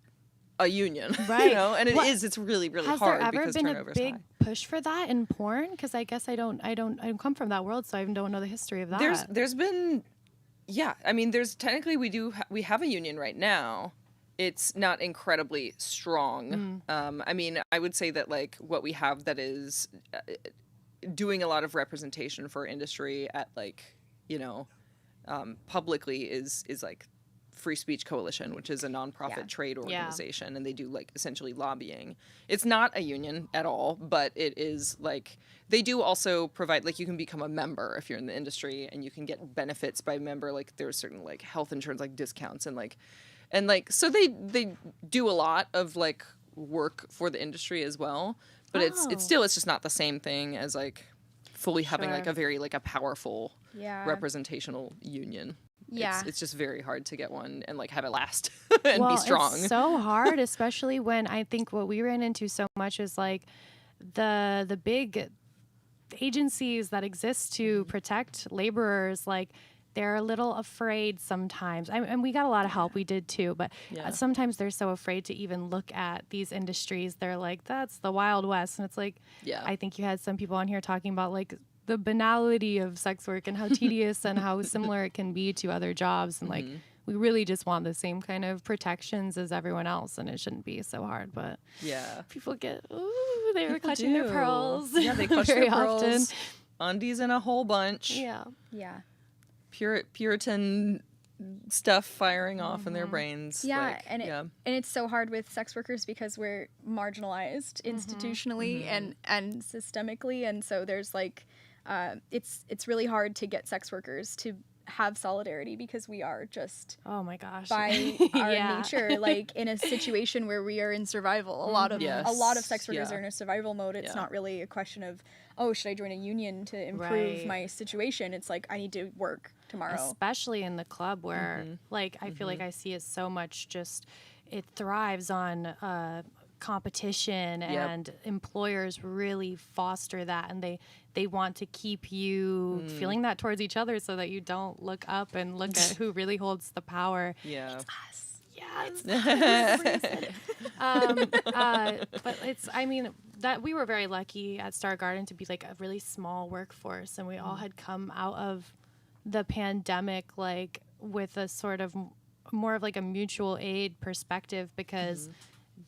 a union, right? You know, and it's really, really hard because turnover is high. Has there ever been a big push for that in porn? Because I guess I don't come from that world, so I don't know the history of that. There's been, I mean, there's technically we have a union right now, it's not incredibly strong. I mean, I would say that like what we have that is doing a lot of representation for industry at like, you know, publicly is like Free Speech Coalition, which is a nonprofit trade organization, and they do like essentially lobbying. It's not a union at all, but it is like they do also provide, like, you can become a member if you're in the industry, and you can get benefits by member. Like there's certain like health insurance like discounts and like so they do a lot of like work for the industry as well. But it's just not the same thing as like fully having like a very like a powerful representational union. Yeah. It's just very hard to get one and like have it last and be strong. It's so hard, especially when I think what we ran into so much is like the big agencies that exist to protect laborers, like they're a little afraid sometimes. And we got a lot of help. We did too. But sometimes they're so afraid to even look at these industries. They're like, that's the Wild West. And it's like, I think you had some people on here talking about like the banality of sex work and how tedious and how similar it can be to other jobs. And like, we really just want the same kind of protections as everyone else. And it shouldn't be so hard. But people get, ooh, they were clutching their pearls. Yeah, they clutch very their pearls. often. Undies in a whole bunch. Yeah. Puritan stuff firing off in their brains. Yeah, like, and it's so hard with sex workers because we're marginalized institutionally and systemically, and so there's like it's really hard to get sex workers to have solidarity because we are just by our nature like in a situation where we are in survival. A lot of sex workers are in a survival mode. It's not really a question of, oh, should I join a union to improve my situation? It's like, I need to work tomorrow. Especially in the club where like I feel like I see it so much, just it thrives on competition and employers really foster that, and they want to keep you feeling that towards each other so that you don't look up and look at who really holds the power. It's us. Yeah, it's us. But it's, I mean, that we were very lucky at Star Garden to be like a really small workforce, and we all had come out of the pandemic like with a sort of more of like a mutual aid perspective, because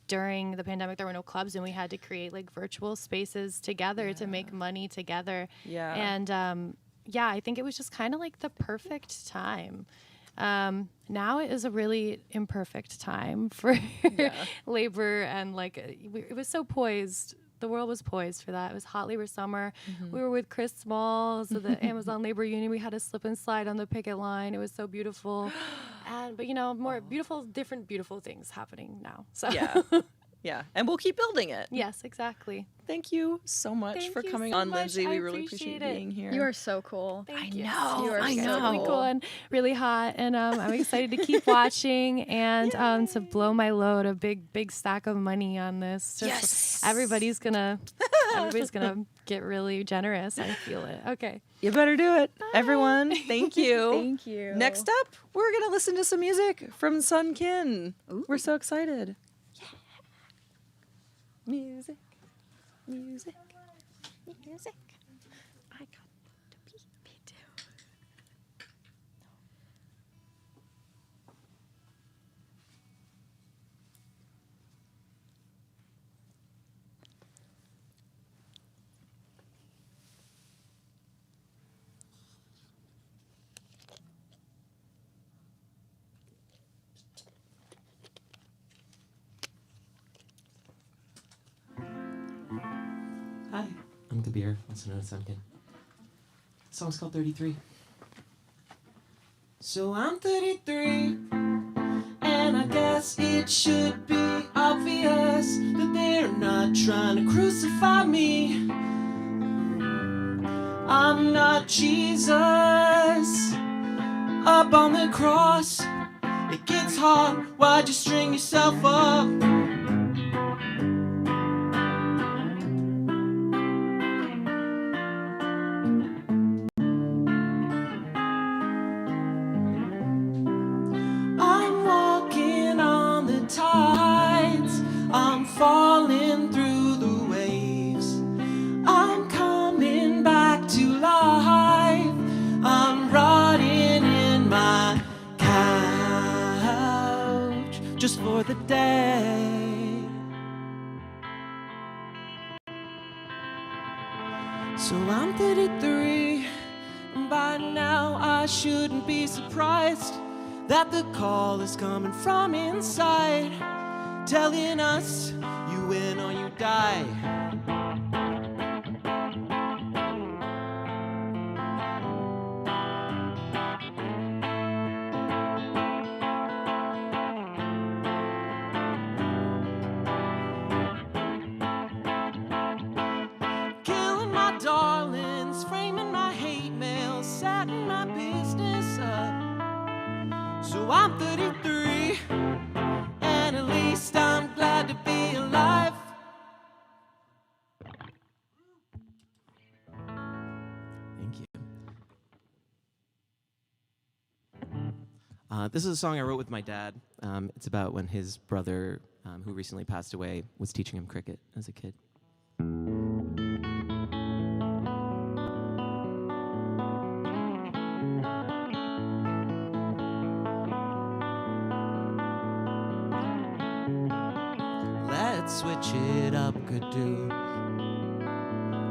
during the pandemic there were no clubs and we had to create like virtual spaces together to make money together. And I think it was just kind of like the perfect time. Now it is a really imperfect time for labor, and like it was so poised. The world was poised for that. It was hot labor summer. We were with Chris Smalls of the Amazon Labor Union. We had a slip and slide on the picket line. It was so beautiful. But you know, more different beautiful things happening now. So and we'll keep building it. Yes, exactly. Thank you so much for coming on, Lindsay. We really appreciate being here. You are so cool. Thank you. you. You are Really cool and really hot, and I'm excited to keep watching and to blow my load, a big stack of money on this. Just everybody's gonna get really generous. I feel it. Okay. You better do it. Bye. Everyone, thank you. Thank you. Next up, we're gonna listen to some music from Sun Kin. We're so excited. Music. I got to pee. Me too. Hi, I'm Kabir, also known as Sunken. The song's called 33. So I'm 33, and I guess it should be obvious that they're not trying to crucify me. I'm not Jesus up on the cross. It gets hard, why'd you string yourself up? Falling through the waves, I'm coming back to life. I'm rotting in my couch just for the day. So I'm 33, and by now I shouldn't be surprised that the call is coming from inside, telling us you win or you die. Killing my darlings, framing my hate mail, setting my business up. So I'm 33, and at least I'm glad to be alive. Thank you. This is a song I wrote with my dad. It's about when his brother, who recently passed away, was teaching him cricket as a kid. Let's switch it up, could do.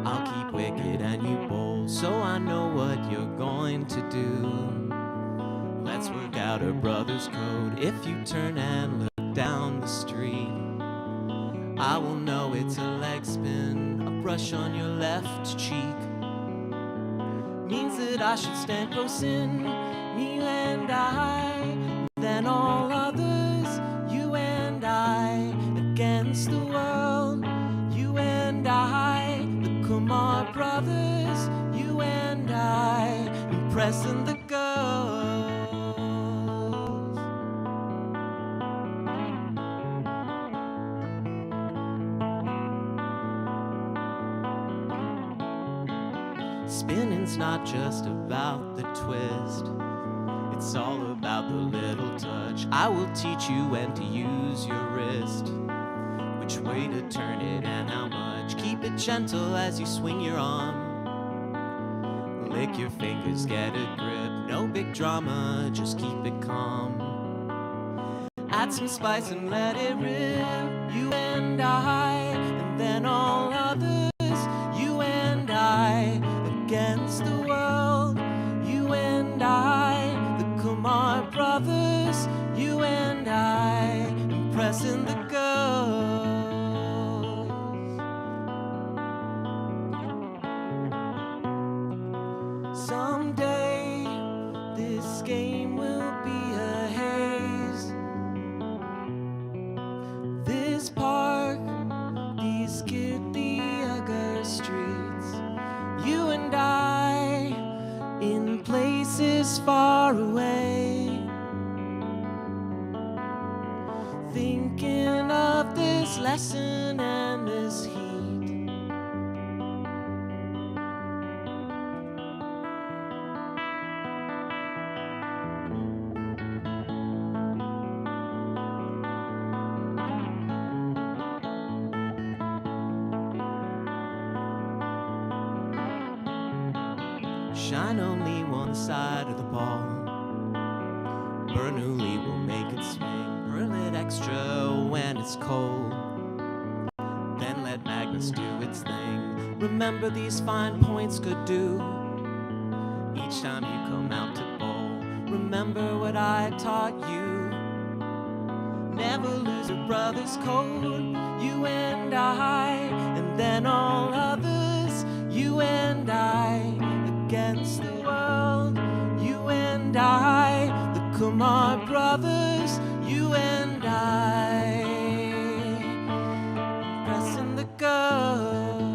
I'll keep wicket and you bowl, so I know what you're going to do. Let's work out a brother's code. If you turn and look down the street, I will know it's a leg spin. A brush on your left cheek means that I should stand close in, me and I, then all others, you and I, against the world, you and I, the Kumar brothers, you and I, impressing the girls. Spinning's not just about the twist, it's all about the little touch. I will teach you when to use your wrist, which way to turn it and how much. Keep it gentle as you swing your arm. Lick your fingers, get a grip. No big drama, just keep it calm. Add some spice and let it rip. You and I, and then all others. You and I, against the world. You and I, the Kumar brothers. You and I, impressing the girls. Someday this game will be a haze. This park, these Giddiagar streets. You and I in places far away, thinking of this lesson and this heat. Shine only one side of the ball. Bernoulli will make it swing. Burn it extra when it's cold. Then let Magnus do its thing. Remember these fine points could do. Each time you come out to bowl, remember what I taught you. Never lose a brother's code. You and I, and then all others. You and I, against the world, you and I, the Kumar brothers, you and I, pressing the girls.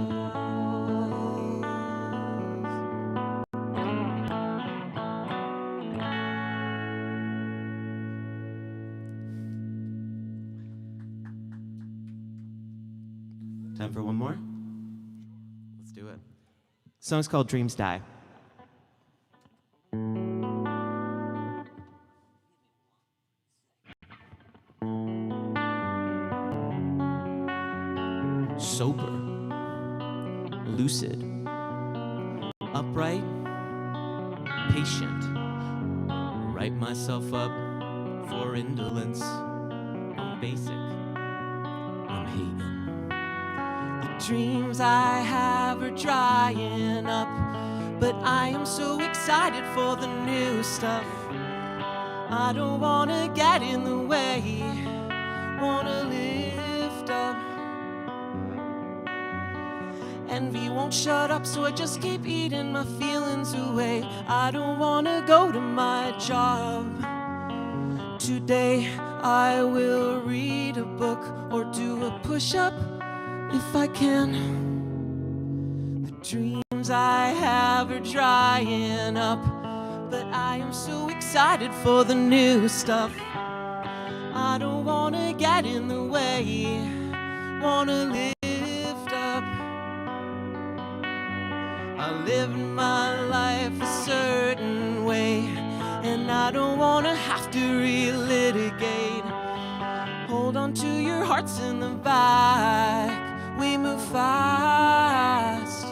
Time for one more? Let's do it. Song's called Dreams Die. Sober, lucid, upright, patient. Write myself up for indolence. I'm basic. I'm hating. The dreams I have are drying up, but I am so excited for the new stuff. I don't wanna get in the way, wanna lift up. Envy won't shut up, so I just keep eating my feelings away. I don't wanna go to my job. Today I will read a book or do a push-up if I can. The dreams I have are drying up, but I am so excited for the new stuff. I don't wanna get in the way, wanna lift up. I live my life a certain way, and I don't wanna have to relitigate. Hold on to your hearts in the back, we move fast.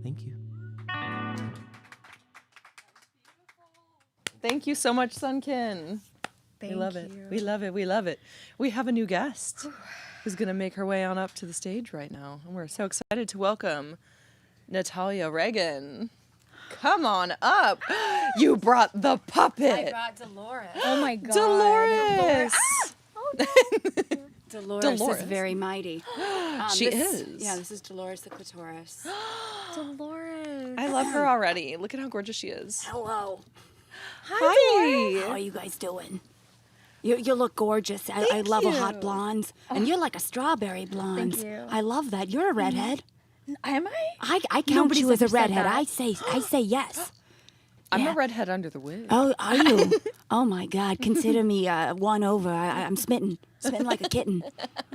Thank you. Thank you so much, Sunkin. Thank we love it. you. We love it. We love it. We have a new guest who's going to make her way on up to the stage right now. And we're so excited to welcome Natalya Reagan. Come on up. You brought the puppet. I brought Dolores. Oh my God. Dolores. Dolores is very mighty. She is. Yeah, this is Dolores the clitoris. Dolores. I love her already. Look at how gorgeous she is. Hello. Hi. How are you guys doing? You look gorgeous. I love a hot blonde. And you're like a strawberry blonde. Thank you. I love that. You're a redhead. Am I? I count Nobody's you as a ever said redhead. that. I say yes. I'm Yeah. a redhead under the wig. Oh, are you? Oh my God! Consider me won over. I'm smitten like a kitten.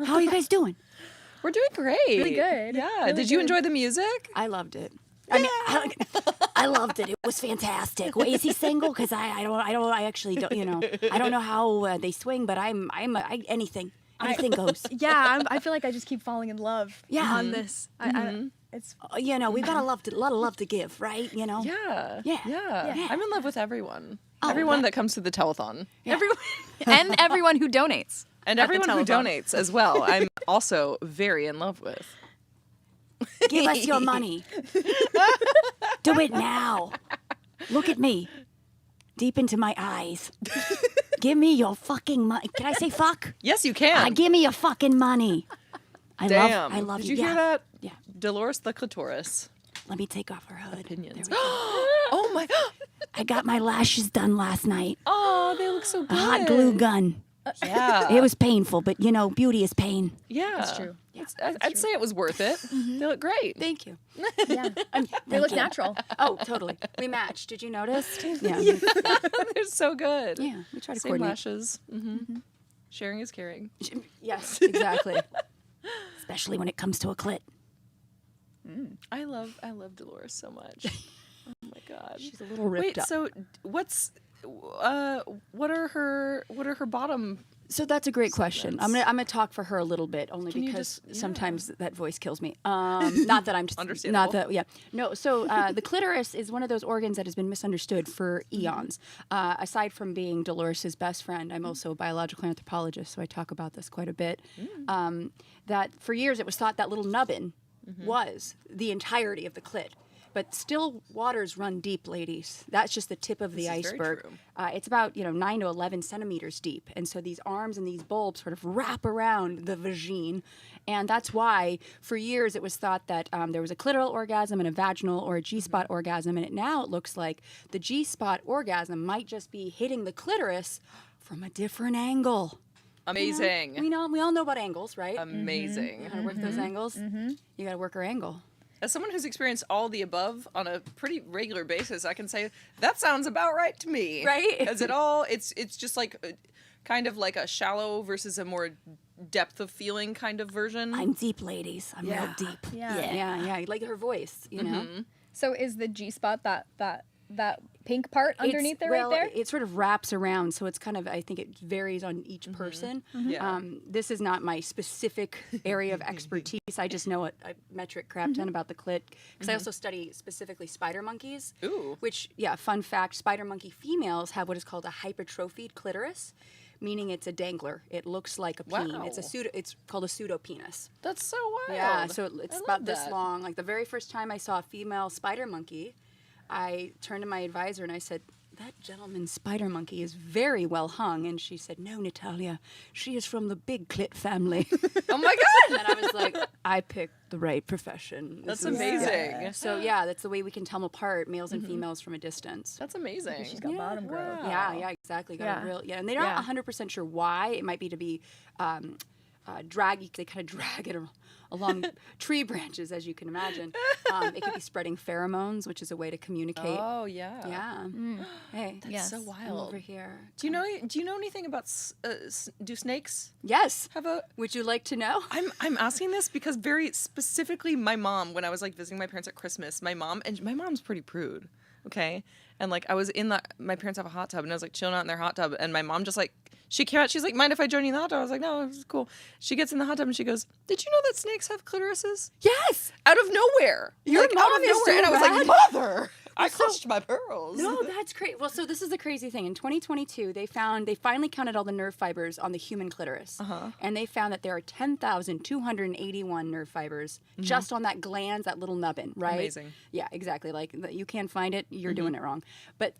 How are you guys doing? We're doing great. Really good. Yeah. Really Did you good. enjoy the music? I loved it. I mean, I loved it. It was fantastic. Wait, is he single? Because I actually don't. You know, I don't know how they swing, but anything goes. Yeah, I feel like I just keep falling in love. Yeah. On this. It's You know, we've got a lot of love to give, right? You know. Yeah. Yeah. Yeah. I'm in love with everyone. Oh, Everyone that comes to the telethon. everyone and everyone who donates. And at the everyone who telethon. donates as well. I'm also very in love with. Give us your money. Do it now. Look at me. Deep into my eyes. Give me your fucking money. Can I say fuck? Yes, you can. Give me your fucking money. I Damn. love Did you. you hear Yeah. that? Yeah. Dolores the clitoris. Let me take off her hood. Opinions. There we go. Oh my. I got my lashes done last night. Oh, they look so good. A hot glue gun. Yeah. It was painful, but you know, beauty is pain. Yeah. That's true. I'd say it was worth it. They look great. Thank you. Yeah. They look natural. Oh, totally. We matched. Did you notice? Yeah. They're so good. Yeah. We try to Same coordinate. lashes. Mm-hmm. Sharing is caring. Yes, exactly. Especially when it comes to a clit. I love Dolores so much. Oh my God. She's a little ripped Wait, up. so what are her bottom? So that's a great question. I'm gonna talk for her a little bit, only Can you because just- sometimes that voice kills me. Not that I'm just Understandable. Not that, yeah. No. So the clitoris is one of those organs that has been misunderstood for eons. Aside from being Dolores's best friend, I'm also a biological anthropologist, so I talk about this quite a bit. That for years it was thought that little nubbin was the entirety of the clit. But still waters run deep, ladies. That's just the tip of the This is very iceberg. true. It's about 9 to 11 centimeters deep. And so these arms and these bulbs sort of wrap around the vagine. And that's why for years it was thought that there was a clitoral orgasm and a vaginal or a G-spot orgasm. And now it looks like the G-spot orgasm might just be hitting the clitoris from a different angle. Amazing. We all know about angles, right? Amazing. You gotta work those angles. You gotta work her angle. As someone who's experienced all the above on a pretty regular basis, I can say that sounds about right to me. Right? Because it's just like kind of like a shallow versus a more depth of feeling kind of version. I'm deep, ladies. I'm real deep. Yeah. Yeah. Like her voice, you know. So is the G spot that pink part underneath there, right there? It sort of wraps around, so it's kind of, I think it varies on each person. Yeah. This is not my specific area of expertise. I just know a metric crap ton about the clit, because I also study specifically spider monkeys. Ooh. Which, yeah, fun fact, spider monkey females have what is called a hypertrophied clitoris, meaning it's a dangler. It looks like a peen. Wow. It's called a pseudopenis. That's so wild. Yeah, so it's I about love this that. long. Like the very first time I saw a female spider monkey, I turned to my advisor and I said, "That gentleman's spider monkey is very well hung." And she said, "No, Natalya, she is from the big clit family." Oh my God. And I was like, I picked the right profession. That's This is- amazing. yeah. So yeah, that's the way we can tell them apart, males and females, from a distance. That's amazing. She's got bottom growth. Yeah, exactly. Got a real, and they're not 100% sure why. It might be to be draggy. They kind of drag it along tree branches, as you can imagine. It could be spreading pheromones, which is a way to communicate. Oh yeah. Yeah. Hey, That's so I'm wild. over here. Do you know anything about do snakes Yes. have a? Would you like to know? I'm asking this because very specifically, my mom, when I was like visiting my parents at Christmas, my mom's pretty prude, okay, and like I was in my parents have a hot tub, and I was like chilling out in their hot tub, and my mom just like. She came out, she's like, "Mind if I join you in the hot tub?" I was like, "No, it's cool." She gets in the hot tub and she goes, "Did you know that snakes have clitorises?" Yes! Out of nowhere. Your like, mom out of is nowhere. so And I was rad. like, "Mother, I clutched my pearls." No, that's great. Well, so this is the crazy thing. In 2022, they finally counted all the nerve fibers on the human clitoris. And they found that there are 10,281 nerve fibers just on that gland, that little nubbin, right? Amazing. Yeah, exactly. Like, you can't find it, you're doing it wrong. But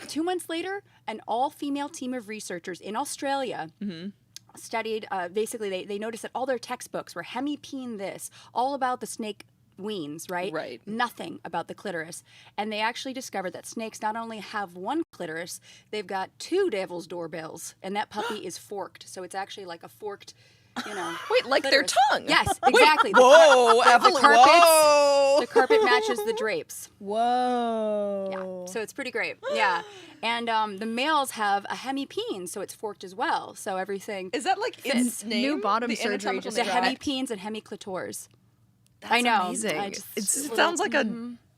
2 months later, an all-female team of researchers in Australia studied, basically, they noticed that all their textbooks were hemipene this, all about the snake weens, right? Right. Nothing about the clitoris. And they actually discovered that snakes not only have one clitoris, they've got 2 devil's doorbells. And that puppy is forked. So it's actually like a forked, Wait, like clitoris. their tongue? Yes, Wait, exactly. whoa, The carpets, whoa. the carpet matches the drapes. Whoa. Yeah, so it's pretty great. Yeah. And the males have a hemipene, so it's forked as well. So everything Is that like fits. its name? New bottom The surgery anatomical just The name? hemipenes and hemiclitors. That's I know. amazing. I just- It sounds like a,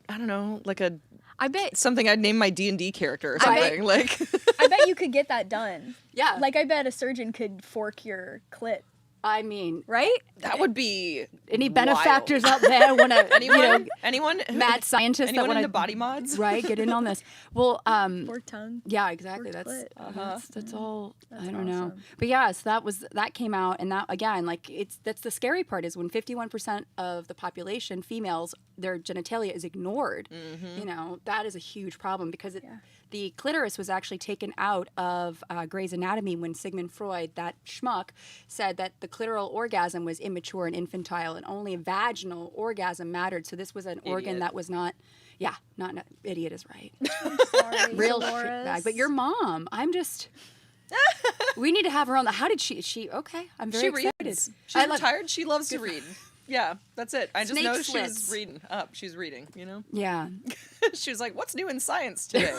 I don't know, like a I bet something I'd name my D&D character or I bet- something. Like, I bet you could get that done. Yeah. Like I bet a surgeon could fork your clit. I mean, right? That would be any wild. benefactors out there want to anyone mad scientists anyone that want into body mods? right, get in on this. Well, Forked tongue. yeah, exactly. Forked That's clit. that's all. That's I don't know, awesome. but yeah, so that came out, and that again, like that's the scary part is when 51% of the population, females, their genitalia is ignored. That is a huge problem because the clitoris was actually taken out of Grey's Anatomy when Sigmund Freud, that schmuck, said that the clitoral orgasm was immature and infantile, and only a vaginal orgasm mattered. So this was an organ that was not. Yeah, not idiot is right. Sorry, Real Dolores. shitbag. But your mom, I'm just. We need to have her on the. How did she? Okay, I'm very She excited. reads. She's retired. She loves to read. Yeah, that's it. I just Snake know she slits. was reading up. She's reading, Yeah. She was like, "What's new in science today?"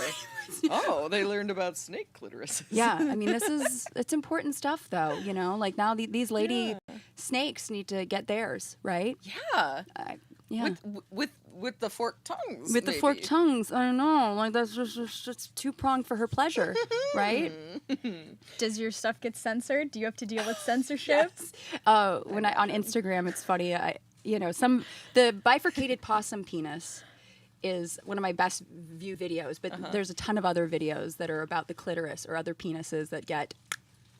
Oh, they learned about snake clitorises. Yeah, I mean, it's important stuff, though. Like now these lady snakes need to get theirs, right? Yeah. Yeah. With the forked tongues. With the maybe. forked tongues, I don't know. Like that's just two-pronged for her pleasure, right? Does your stuff get censored? Do you have to deal with censorship? When on Instagram, it's funny. The bifurcated possum penis is one of my best view videos, but there's a ton of other videos that are about the clitoris or other penises that get.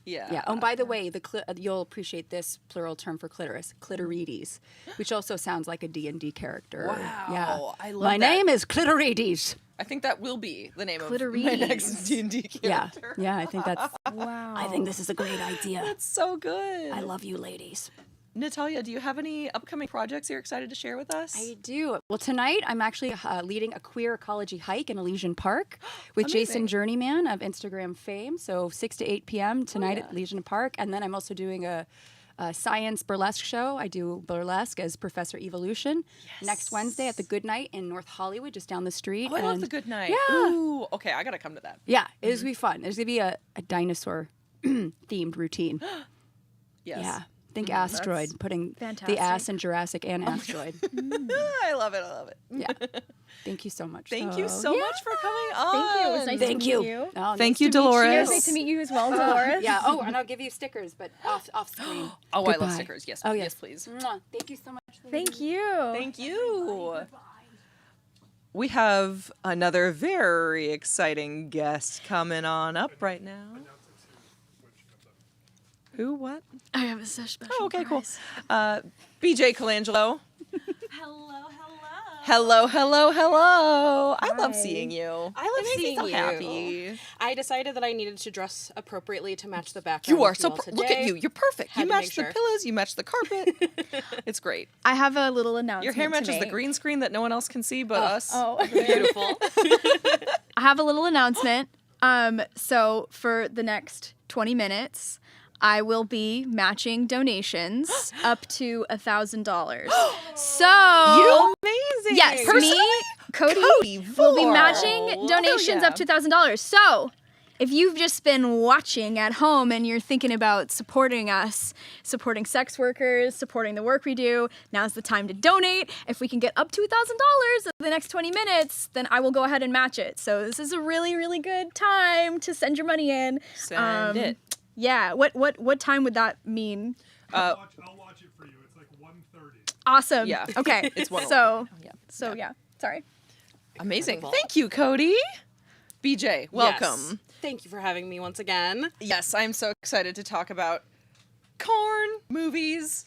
Yeah. Oh, and by the way, you'll appreciate this plural term for clitoris, clitorides, which also sounds like a D&D character. Wow. Yeah. I love My that. name is Clitorides. I think that will be the name of my Clitorides. next D&D character. Yeah. I think that's. Wow. I think this is a great idea. That's so good. I love you, ladies. Natalya, do you have any upcoming projects you're excited to share with us? I do. Well, tonight I'm actually leading a queer ecology hike in Elysian Park with Jason Journeyman of Instagram fame. So 6 to 8 p.m. tonight at Elysian Park. And then I'm also doing a science burlesque show. I do burlesque as Professor Evolution next Wednesday at the Good Night in North Hollywood, just down the street. Oh, I love the Good Night. Yeah. Ooh, okay, I gotta come to that. Yeah, it's going to be fun. There's going to be a dinosaur themed routine. Yes. Yeah. Think asteroid, putting the ass in Jurassic and asteroid. I love it. I love it. Yeah. Thank you so much. Thank you so much for coming on. Thank you. It was nice to meet you. Oh, Thank nice you, to meet Dolores. It was nice to meet you as well, Dolores. Yeah. Oh, and I'll give you stickers, but off screen. Oh, I love Goodbye. stickers. Yes. Oh, Yes, please. Mwah. Thank you so much. Thank you. Thank you. We have another very exciting guest coming on up right now. Who? What? I have a special Oh, okay, cool. prize. BJ Colangelo. Hello. Hello. I love seeing you. I love It makes me seeing so you. happy. I decided that I needed to dress appropriately to match the background. You are with so. all Look at today. you. You're perfect. Had You to make match the sure. pillows. You match the carpet. It's great. I have a little announcement. Your hair to matches the make. green screen that no one else can see but us. Oh. Beautiful. I have a little announcement. So for the next 20 minutes, I will be matching donations up to $1,000. So You amazing. yes, Personally? me, Cody will be Vore. matching donations yeah. up to $1,000. So if you've just been watching at home and you're thinking about supporting us, supporting sex workers, supporting the work we do, now's the time to donate. If we can get up to $1,000 in the next 20 minutes, then I will go ahead and match it. So this is a really, really good time to send your money in. Send it. Yeah. What time would that mean? I'll watch it for you. It's like 1:30. Awesome. Yeah. Okay. It's 1:01. So yeah. Sorry. Amazing. Wonderful. Thank you, Cody. BJ, welcome. Yes. Thank you for having me once again. Yes, I'm so excited to talk about corn movies.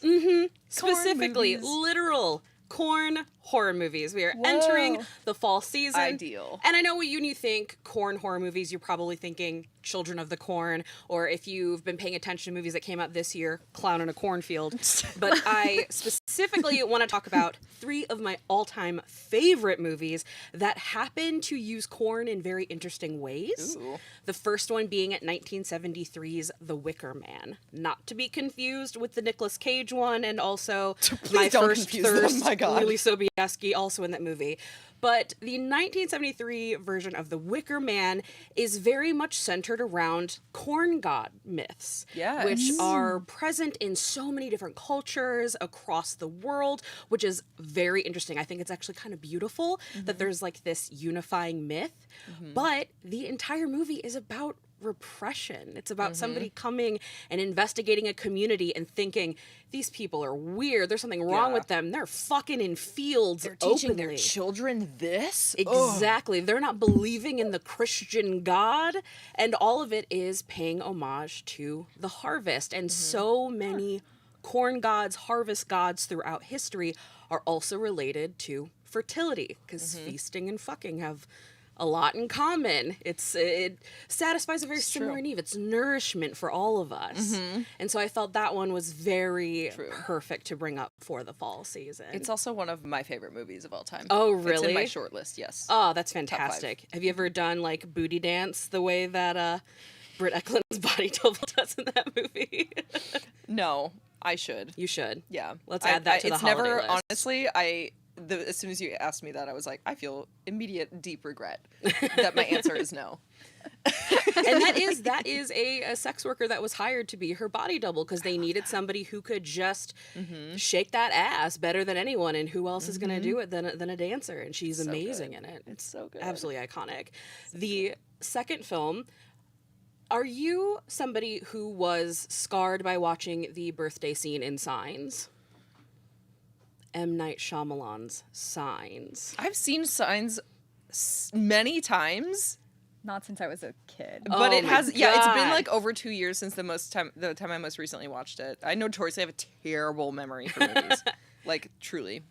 Specifically, movies. literal corn horror movies. We are Whoa. entering the fall season. Ideal. And I know when you think corn horror movies, you're probably thinking Children of the Corn, or if you've been paying attention to movies that came out this year, Clown in a Cornfield. But I specifically want to talk about 3 of my all-time favorite movies that happen to use corn in very interesting ways. Ooh. The first one being at 1973's The Wicker Man. Not to be confused with the Nicolas Cage one, and also my don't first confuse them, thirst, my God. Lily Sobieski, also in that movie. But the 1973 version of The Wicker Man is very much centered around corn god myths, Yes. which are present in so many different cultures across the world, which is very interesting. I think it's actually kind of beautiful that there's like this unifying myth, but the entire movie is about repression. It's about somebody coming and investigating a community and thinking, these people are weird. There's something wrong with them. They're fucking in fields They're teaching openly. their children this? Exactly. They're not believing in the Christian God. And all of it is paying homage to the harvest. And so many corn gods, harvest gods throughout history are also related to fertility, because feasting and fucking have a lot in common. It satisfies a very similar need. It's nourishment for all of us. And so I felt that one was very perfect to bring up for the fall season. It's also one of my favorite movies of all time. Oh, It's really? in my short list, yes. Oh, that's Top 5. fantastic. Have you ever done like booty dance the way that Britt Eklund's body double does in that movie? No, I should. You should. Yeah. Let's add that to the it's holiday never, list. honestly, as soon as you asked me that, I was like, I feel immediate deep regret that my answer is no. And that is a sex worker that was hired to be her body double, because they needed somebody who could just shake that ass better than anyone, and who else is going to do it than a dancer, and she's So amazing good. in it. It's so good. Absolutely iconic. The second film, are you somebody who was scarred by watching the birthday scene in Signs? M. Night Shyamalan's Signs. I've seen Signs many times. Not since I was a kid. But it my has, it's been God. like over 2 years since the time I most recently watched it. I notoriously have a terrible memory for movies. Like, truly.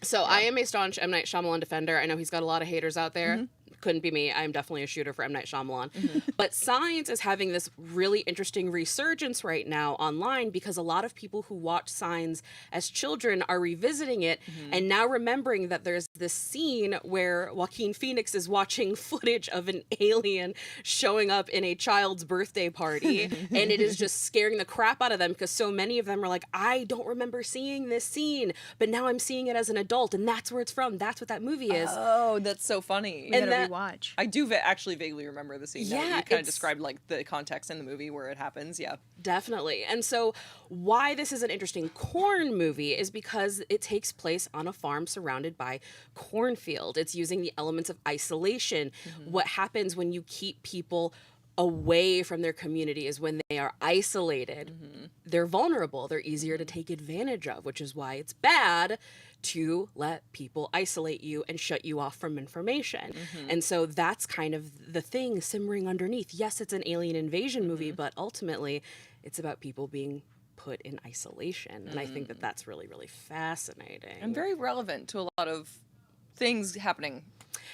So I am a staunch M. Night Shyamalan defender. I know he's got a lot of haters out there. Couldn't be me. I'm definitely a shooter for M. Night Shyamalan. But Signs is having this really interesting resurgence right now online, because a lot of people who watch Signs as children are revisiting it and now remembering that there's this scene where Joaquin Phoenix is watching footage of an alien showing up in a child's birthday party, and it is just scaring the crap out of them, because so many of them are like, I don't remember seeing this scene, but now I'm seeing it as an adult, and that's where it's from. That's what that movie is. Oh, that's so funny. And that rewatch. I do actually vaguely remember the scene. Yeah, You kind of described like the context in the movie where it happens. Yeah. Definitely. And so why this is an interesting corn movie is because it takes place on a farm surrounded by cornfield. It's using the elements of isolation. What happens when you keep people away from their community is when they are isolated, they're vulnerable, they're easier to take advantage of, which is why it's bad to let people isolate you and shut you off from information. And so that's kind of the thing simmering underneath. Yes, it's an alien invasion movie, but ultimately it's about people being put in isolation. And I think that that's really, really fascinating. And very relevant to a lot of things happening.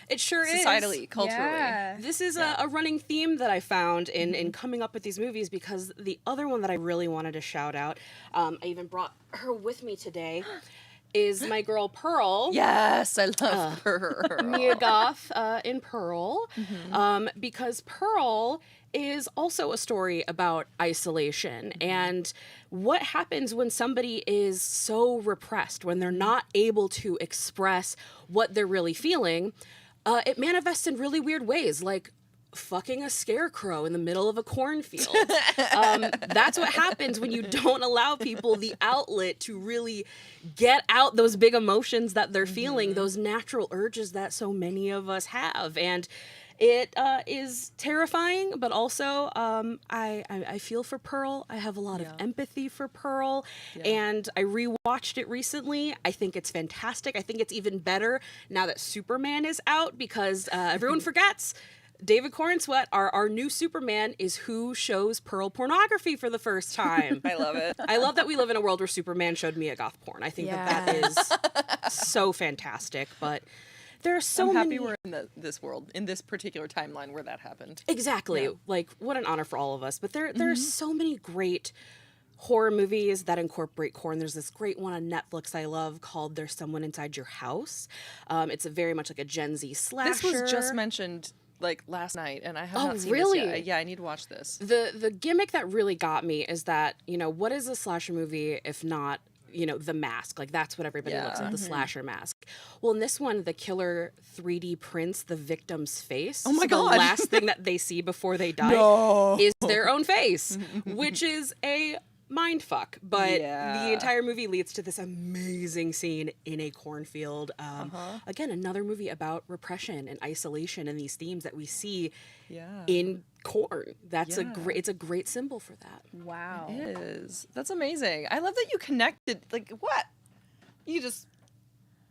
It sure is. Societally, culturally. Yeah. This is a running theme that I found in coming up with these movies, because the other one that I really wanted to shout out, I even brought her with me today, is my girl Pearl. Yes, I love Pearl. Mia Goth in Pearl. Because Pearl is also a story about isolation and what happens when somebody is so repressed, when they're not able to express what they're really feeling. It manifests in really weird ways, like fucking a scarecrow in the middle of a cornfield. That's what happens when you don't allow people the outlet to really get out those big emotions that they're feeling, those natural urges that so many of us have. And it is terrifying, but also I feel for Pearl. I have a lot of empathy for Pearl, and I rewatched it recently. I think it's fantastic. I think it's even better now that Superman is out, because everyone forgets David Cornsweet, our new Superman, is who shows Pearl pornography for the first time. I love it. I love that we live in a world where Superman showed me a goth porn. I think that is so fantastic, but there are so I'm many... happy we're in this world, in this particular timeline where that happened. Exactly. Like, what an honor for all of us. But there are so many great horror movies that incorporate corn. There's this great one on Netflix I love called There's Someone Inside Your House. It's a very much like a Gen Z slasher. This was just mentioned like last night, and I have not seen really? this yet. Yeah, I need to watch this. The gimmick that really got me is that, you know, what is a slasher movie if not, you know, The Mask? Like, that's what everybody looks at, the slasher mask. Well, in this one, the killer 3D prints the victim's face. Oh my God. The last thing that they see before they die is their own face, which is a mind fuck. But the entire movie leads to this amazing scene in a cornfield. Again, another movie about repression and isolation and these themes that we see in corn. That's it's a great symbol for that. Wow. It is. That's amazing. I love that you connected. Like, what? You just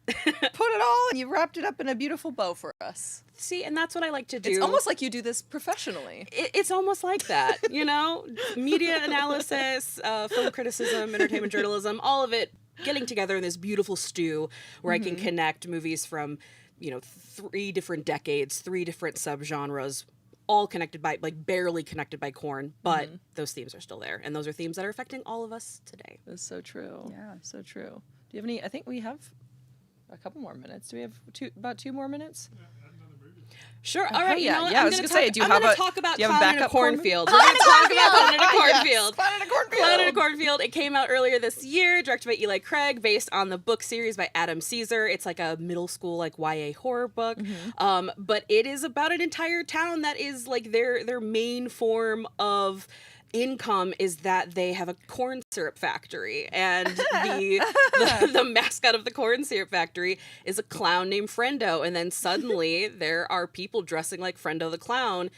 put it all and you wrapped it up in a beautiful bow for us. See, and that's what I like to do. It's almost like you do this professionally. It's almost like that, you know? Media analysis, film criticism, entertainment journalism, all of it getting together in this beautiful stew where I can connect movies from, you know, 3 different decades, 3 different subgenres, all connected by, like, barely connected by corn, but those themes are still there. And those are themes that are affecting all of us today. That's so true. Yeah, so true. Do you have any? I think we have a couple more minutes. Do we have about 2 more minutes? Sure. All right. You know what? I was going to say, do you I'm have going a to talk about do you have a Clown in a backup Cornfield. corn? We're going to talk about Clown in a Cornfield. Yes, Clown in a Cornfield. Clown in a Cornfield. It came out earlier this year, directed by Eli Craig, based on the book series by Adam Caesar. It's like a middle school, like, YA horror book. But it is about an entire town that is like their main form of income is that they have a corn syrup factory, and the mascot of the corn syrup factory is a clown named Friendo. And then suddenly there are people dressing like Friendo the clown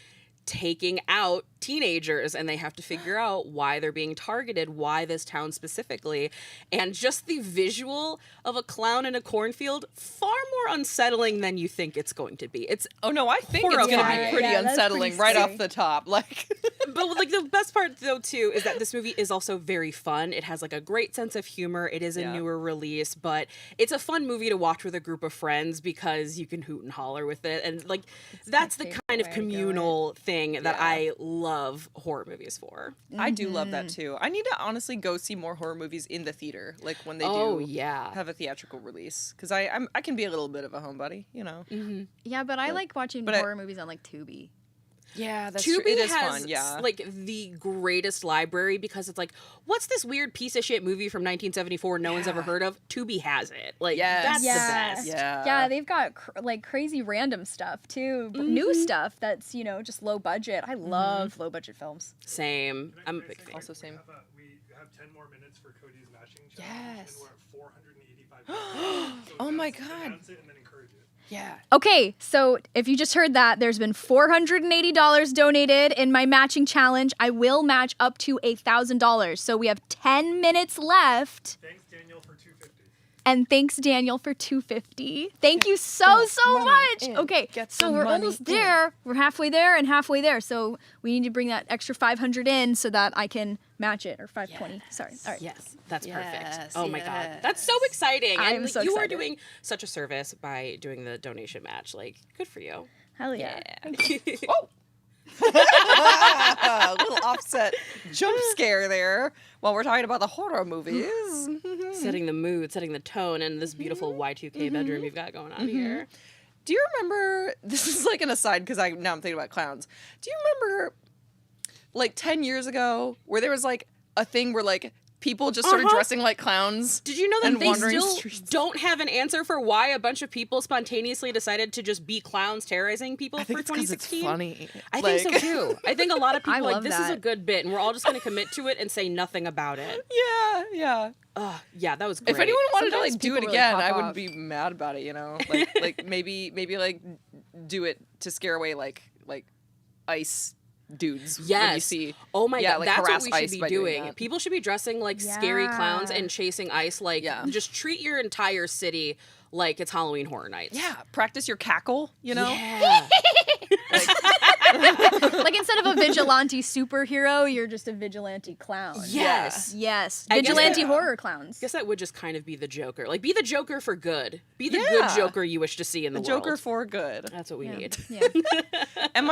taking out teenagers, and they have to figure out why they're being targeted, why this town specifically. And just the visual of a clown in a cornfield, far more unsettling than you think it's going to be. It's I think it's going to be pretty unsettling right off the top. Like, but like the best part though too is that this movie is also very fun. It has like a great sense of humor. It is a newer release, but it's a fun movie to watch with a group of friends because you can hoot and holler with it, and like that's the kind of communal thing that I love horror movies for. I do love that too. I need to honestly go see more horror movies in the theater, like when they do have a theatrical release, because I can be a little bit of a homebody, you know. Yeah, but I like watching horror movies on like Tubi. Yeah, that's true. Tubi It is has fun, yeah. like the greatest library because it's like, what's this weird piece of shit movie from 1974 no one's ever heard of? Tubi has it. Like, that's the best. Yeah, they've got like crazy random stuff too, new stuff that's just low budget. I love low budget films. Same. I'm a big fan. Also same. We have 10 more minutes for Cody's matching challenge. Yes. And we're at 485. So Oh my announce God. it and then encourage it. Yeah. Okay, so if you just heard that, there's been $480 donated in my matching challenge. I will match up to $1,000. So we have 10 minutes left. Thanks, Daniel, for 250. And thanks, Daniel, for $250. Thank you so much. Okay, so we're almost there. We're halfway there and halfway there. So we need to bring that extra 500 in so that I can match it, or 520. Sorry. All right. Yes, that's perfect. Yes, Oh my God. That's so exciting. I'm And so you are excited. doing such a service by doing the donation match. Like, good for you. Hell yeah. Oh. A little offset jump scare there while we're talking about the horror movies. Setting the mood, setting the tone, and this beautiful Y2K bedroom you've got going on here. Do you remember, this is like an aside because now I'm thinking about clowns. Do you remember like 10 years ago where there was like a thing where like people just started dressing like clowns? Did you know that and they wandering still streets? don't have an answer for why a bunch of people spontaneously decided to just be clowns terrorizing people I think for it's 'cause 2016? it's funny. I think so Like- too. I think a lot of I people like love this is a that. good bit, and we're all just going to commit to it and say nothing about it. Yeah. Yeah, that was great. If anyone wanted to Sometimes like do it people really again, pop I wouldn't off. be mad about it, Like maybe like do it to scare away like ice dudes when you Yes. see. Oh my Yeah, God, like, that's what harass we should ice be by doing doing. that. People should be dressing like scary clowns Yeah. and chasing ice. Like, just treat your entire city like it's Halloween Horror Nights. Yeah, practice your cackle, Yeah. Like instead of a vigilante superhero, you're just a vigilante clown. Yes. Yes. I guess Vigilante that- horror clowns. I guess that would just kind of be the Joker. Like, be the Joker for good. Be the Yeah. good Joker you wish to see in the, The Joker world. for good. That's what we need. Yeah. Am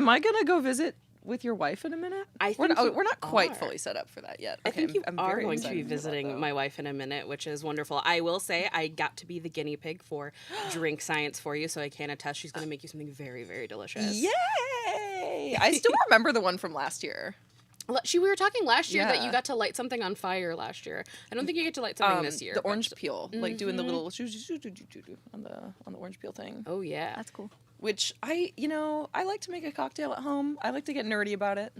I gonna go visit with your wife in a minute? I we're think not, you we're not quite are. fully set up for that yet. I Okay, think you I'm are very going to be excited for that, visiting though. my wife in a minute, which is wonderful. I will say I got to be the guinea pig for drink science for you, so I can attest she's going to make you something very, very delicious. Yay! I still remember the one from last year. We were talking last year that Yeah. you got to light something on fire last year. I don't think you get to light something this year. The but- orange peel, like doing the Mhm. little on the orange peel thing. Oh yeah, that's cool. Which I like to make a cocktail at home. I like to get nerdy about it.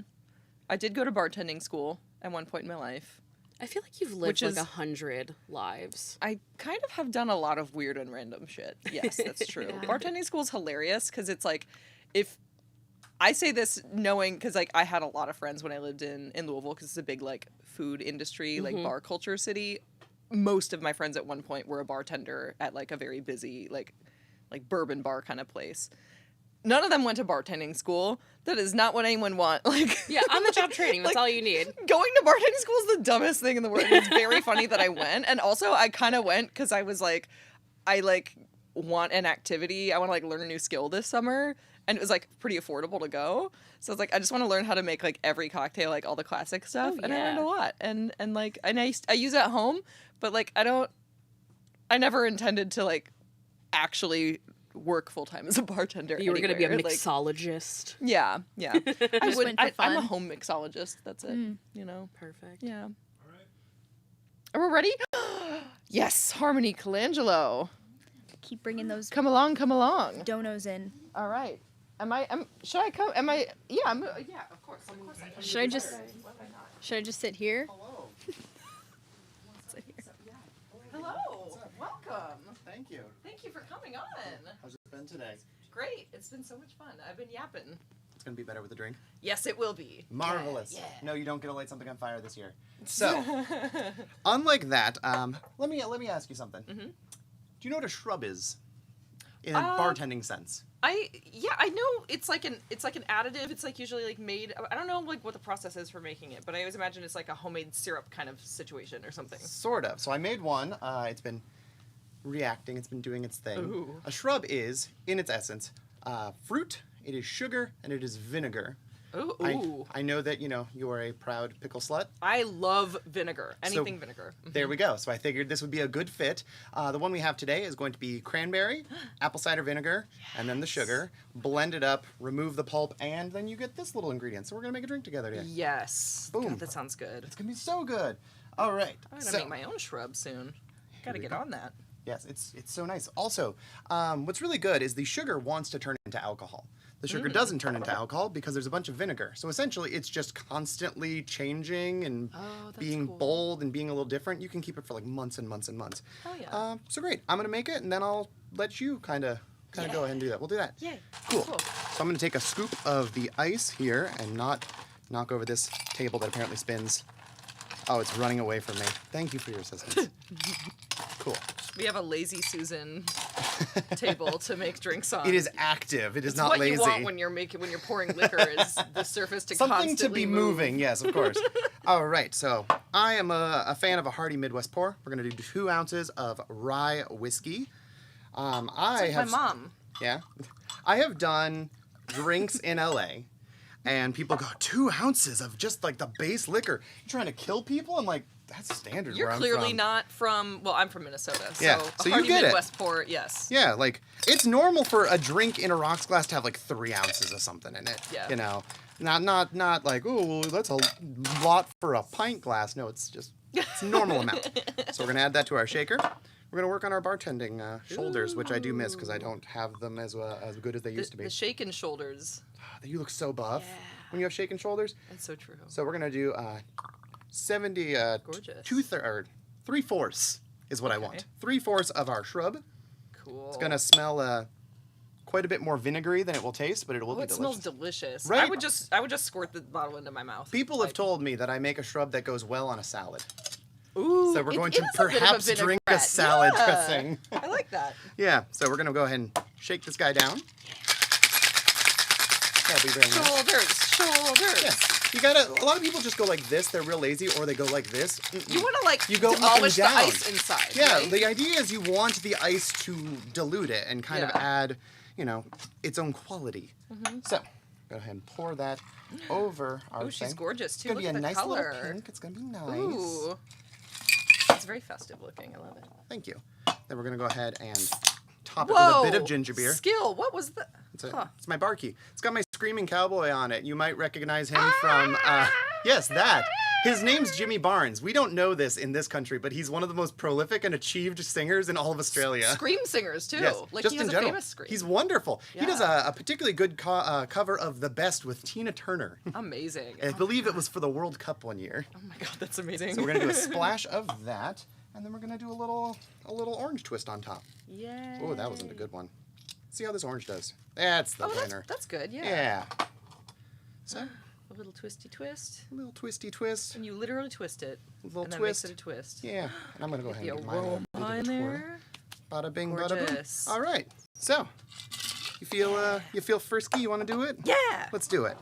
I did go to bartending school at one point in my life. I feel like you've lived like 100 lives. I kind of have done a lot of weird and random shit. Yes, that's true. Bartending school is hilarious because it's like, if I say this knowing, because like I had a lot of friends when I lived in Louisville because it's a big like food industry, like Mhm. bar culture city. Most of my friends at one point were a bartender at like a very busy like bourbon bar kind of place. None of them went to bartending school. That is not what anyone want. Like, Yeah, on the job training. That's all you need. going to bartending school is the dumbest thing in the world. It's very funny that I went, and also I kind of went because I was like, I like want an activity. I want to like learn a new skill this summer, and it was like pretty affordable to go. So I was like, I just want to learn how to make like every cocktail, like all the classic stuff, Oh, and I learned yeah. a lot. And like, and I use it at home, but like I never intended to like actually work full time as a bartender. You were going to be a anywhere. Like, mixologist. yeah. I Just would. went for I'm a fun. home mixologist. That's it. Mm. You know. Perfect. Yeah. Are we ready? Yes, Harmony Colangelo. Keep bringing those Come along. donos in. All right. Should I come? Am I? Yeah. Yeah. Of course. I can. Should I just sit here? Hello. Welcome. Thank you. Thank you for coming on. How's it been today? Great. It's been so much fun. I've been yapping. It's gonna be better with a drink. Yes, it will be. Marvelous. Yeah. No, you don't get to light something on fire this year. So, unlike that, let me ask you something. Mm-hmm. Do you know what a shrub is, in a bartending sense? I know it's like an additive. It's like usually like made. I don't know like what the process is for making it, but I always imagine it's like a homemade syrup kind of situation or something. Sort of. So I made one. It's been reacting. It's been doing its thing. Ooh. A shrub is, in its essence, fruit. It is sugar and it is vinegar. Ooh. I know that, you are a proud pickle slut. I love vinegar. Anything So, vinegar. There we go. So I figured this would be a good fit. The one we have today is going to be cranberry, apple cider vinegar, and then the sugar. Blend it up, remove the pulp, and then you get this little ingredient. So we're going to make a drink together today. Yes. Boom. God, that sounds good. It's going to be so good. All right. I'm going to make my own shrub soon. Got to get on that. Yes, it's so nice. Also, what's really good is the sugar wants to turn into alcohol. The sugar doesn't turn into alcohol because there's a bunch of vinegar. So essentially, it's just constantly changing and being bold and being a little different. You can keep it for like months and months and months. Oh, yeah. So great. I'm going to make it, and then I'll let you kind of go ahead and do that. We'll do that. Yay. Cool. So I'm going to take a scoop of the ice here and not knock over this table that apparently spins. Oh, it's running away from me. Thank you for your assistance. Cool. We have a lazy Susan table to make drinks on. It is active. It is not what lazy. you want when you're pouring liquor is the surface to Something constantly to be move. moving. Yes, of course. All right. So I am a fan of a hearty Midwest pour. We're gonna do 2 ounces of rye whiskey. It's like my mom. Yeah, I have done drinks in LA. And people go, 2 ounces of just like the base liquor. You're trying to kill people? I'm like, that's standard You're where I'm clearly from. not from, well, I'm from Minnesota. So, Yeah, a so you hearty get it. Midwest pour, yes. Yeah, like, it's normal for a drink in a rocks glass to have like 3 ounces of something in it. Yeah. You know, not like, oh, well, that's a lot for a pint glass. No, it's a normal amount. So we're going to add that to our shaker. We're going to work on our bartending shoulders, which I do miss because I don't have them as good as they used to be. The shaken shoulders. You look so buff when you have shaken shoulders. That's so true. So we're going to do 70, Gorgeous. 3/4 is what I want. 3/4 of our shrub. Cool. It's going to smell quite a bit more vinegary than it will taste, but it will be it delicious. smells delicious. Right? I would just squirt the bottle into my mouth. People have told me that I make a shrub that goes well on a salad. Ooh, so we're going it to is a bit of a perhaps drink a vinaigrette. salad Yeah. dressing. I like that. Yeah, so we're going to go ahead and shake this guy down. That'll be very nice. Shoulders. Yes. You gotta. A lot of people just go like this. They're real lazy, or they go like this. You want to you go demolish up and the down. ice inside. Yeah. right? The idea is you want the ice to dilute it and kind of add, its own quality. So go ahead and pour that over our Ooh, she's thing. gorgeous too. It's gonna Look be a at the nice color. little pink. It's gonna be nice. Ooh. It's very festive looking. I love it. Thank you. Then we're gonna go ahead and top it Whoa! with a bit of ginger beer. Skill. What was that? It's my bar key. It's got my Screaming Cowboy on it. You might recognize him from, yes, that. His name's Jimmy Barnes. We don't know this in this country, but he's one of the most prolific and achieved singers in all of Australia. Scream singers too. Yes, Like just he has in a general. famous scream. He's wonderful. Yeah. He does a particularly good cover of The Best with Tina Turner. Amazing. I believe it was for the World Cup one year. Oh my god, that's amazing. So we're gonna do a splash of that, and then we're gonna do a little orange twist on top. Yay. Oh, that wasn't a good one. See how this orange does. That's the winner. That's good. Yeah. Yeah. So a little twisty twist. A little twisty twist. And you literally twist it. A little and that twist. makes it a twist. Yeah. And I'm gonna go ahead The and give mine a aroma bit of a in twirl. there. Bada bing, bada boom. Gorgeous. All right. So you feel frisky? You want to do it? Yeah. Let's do it.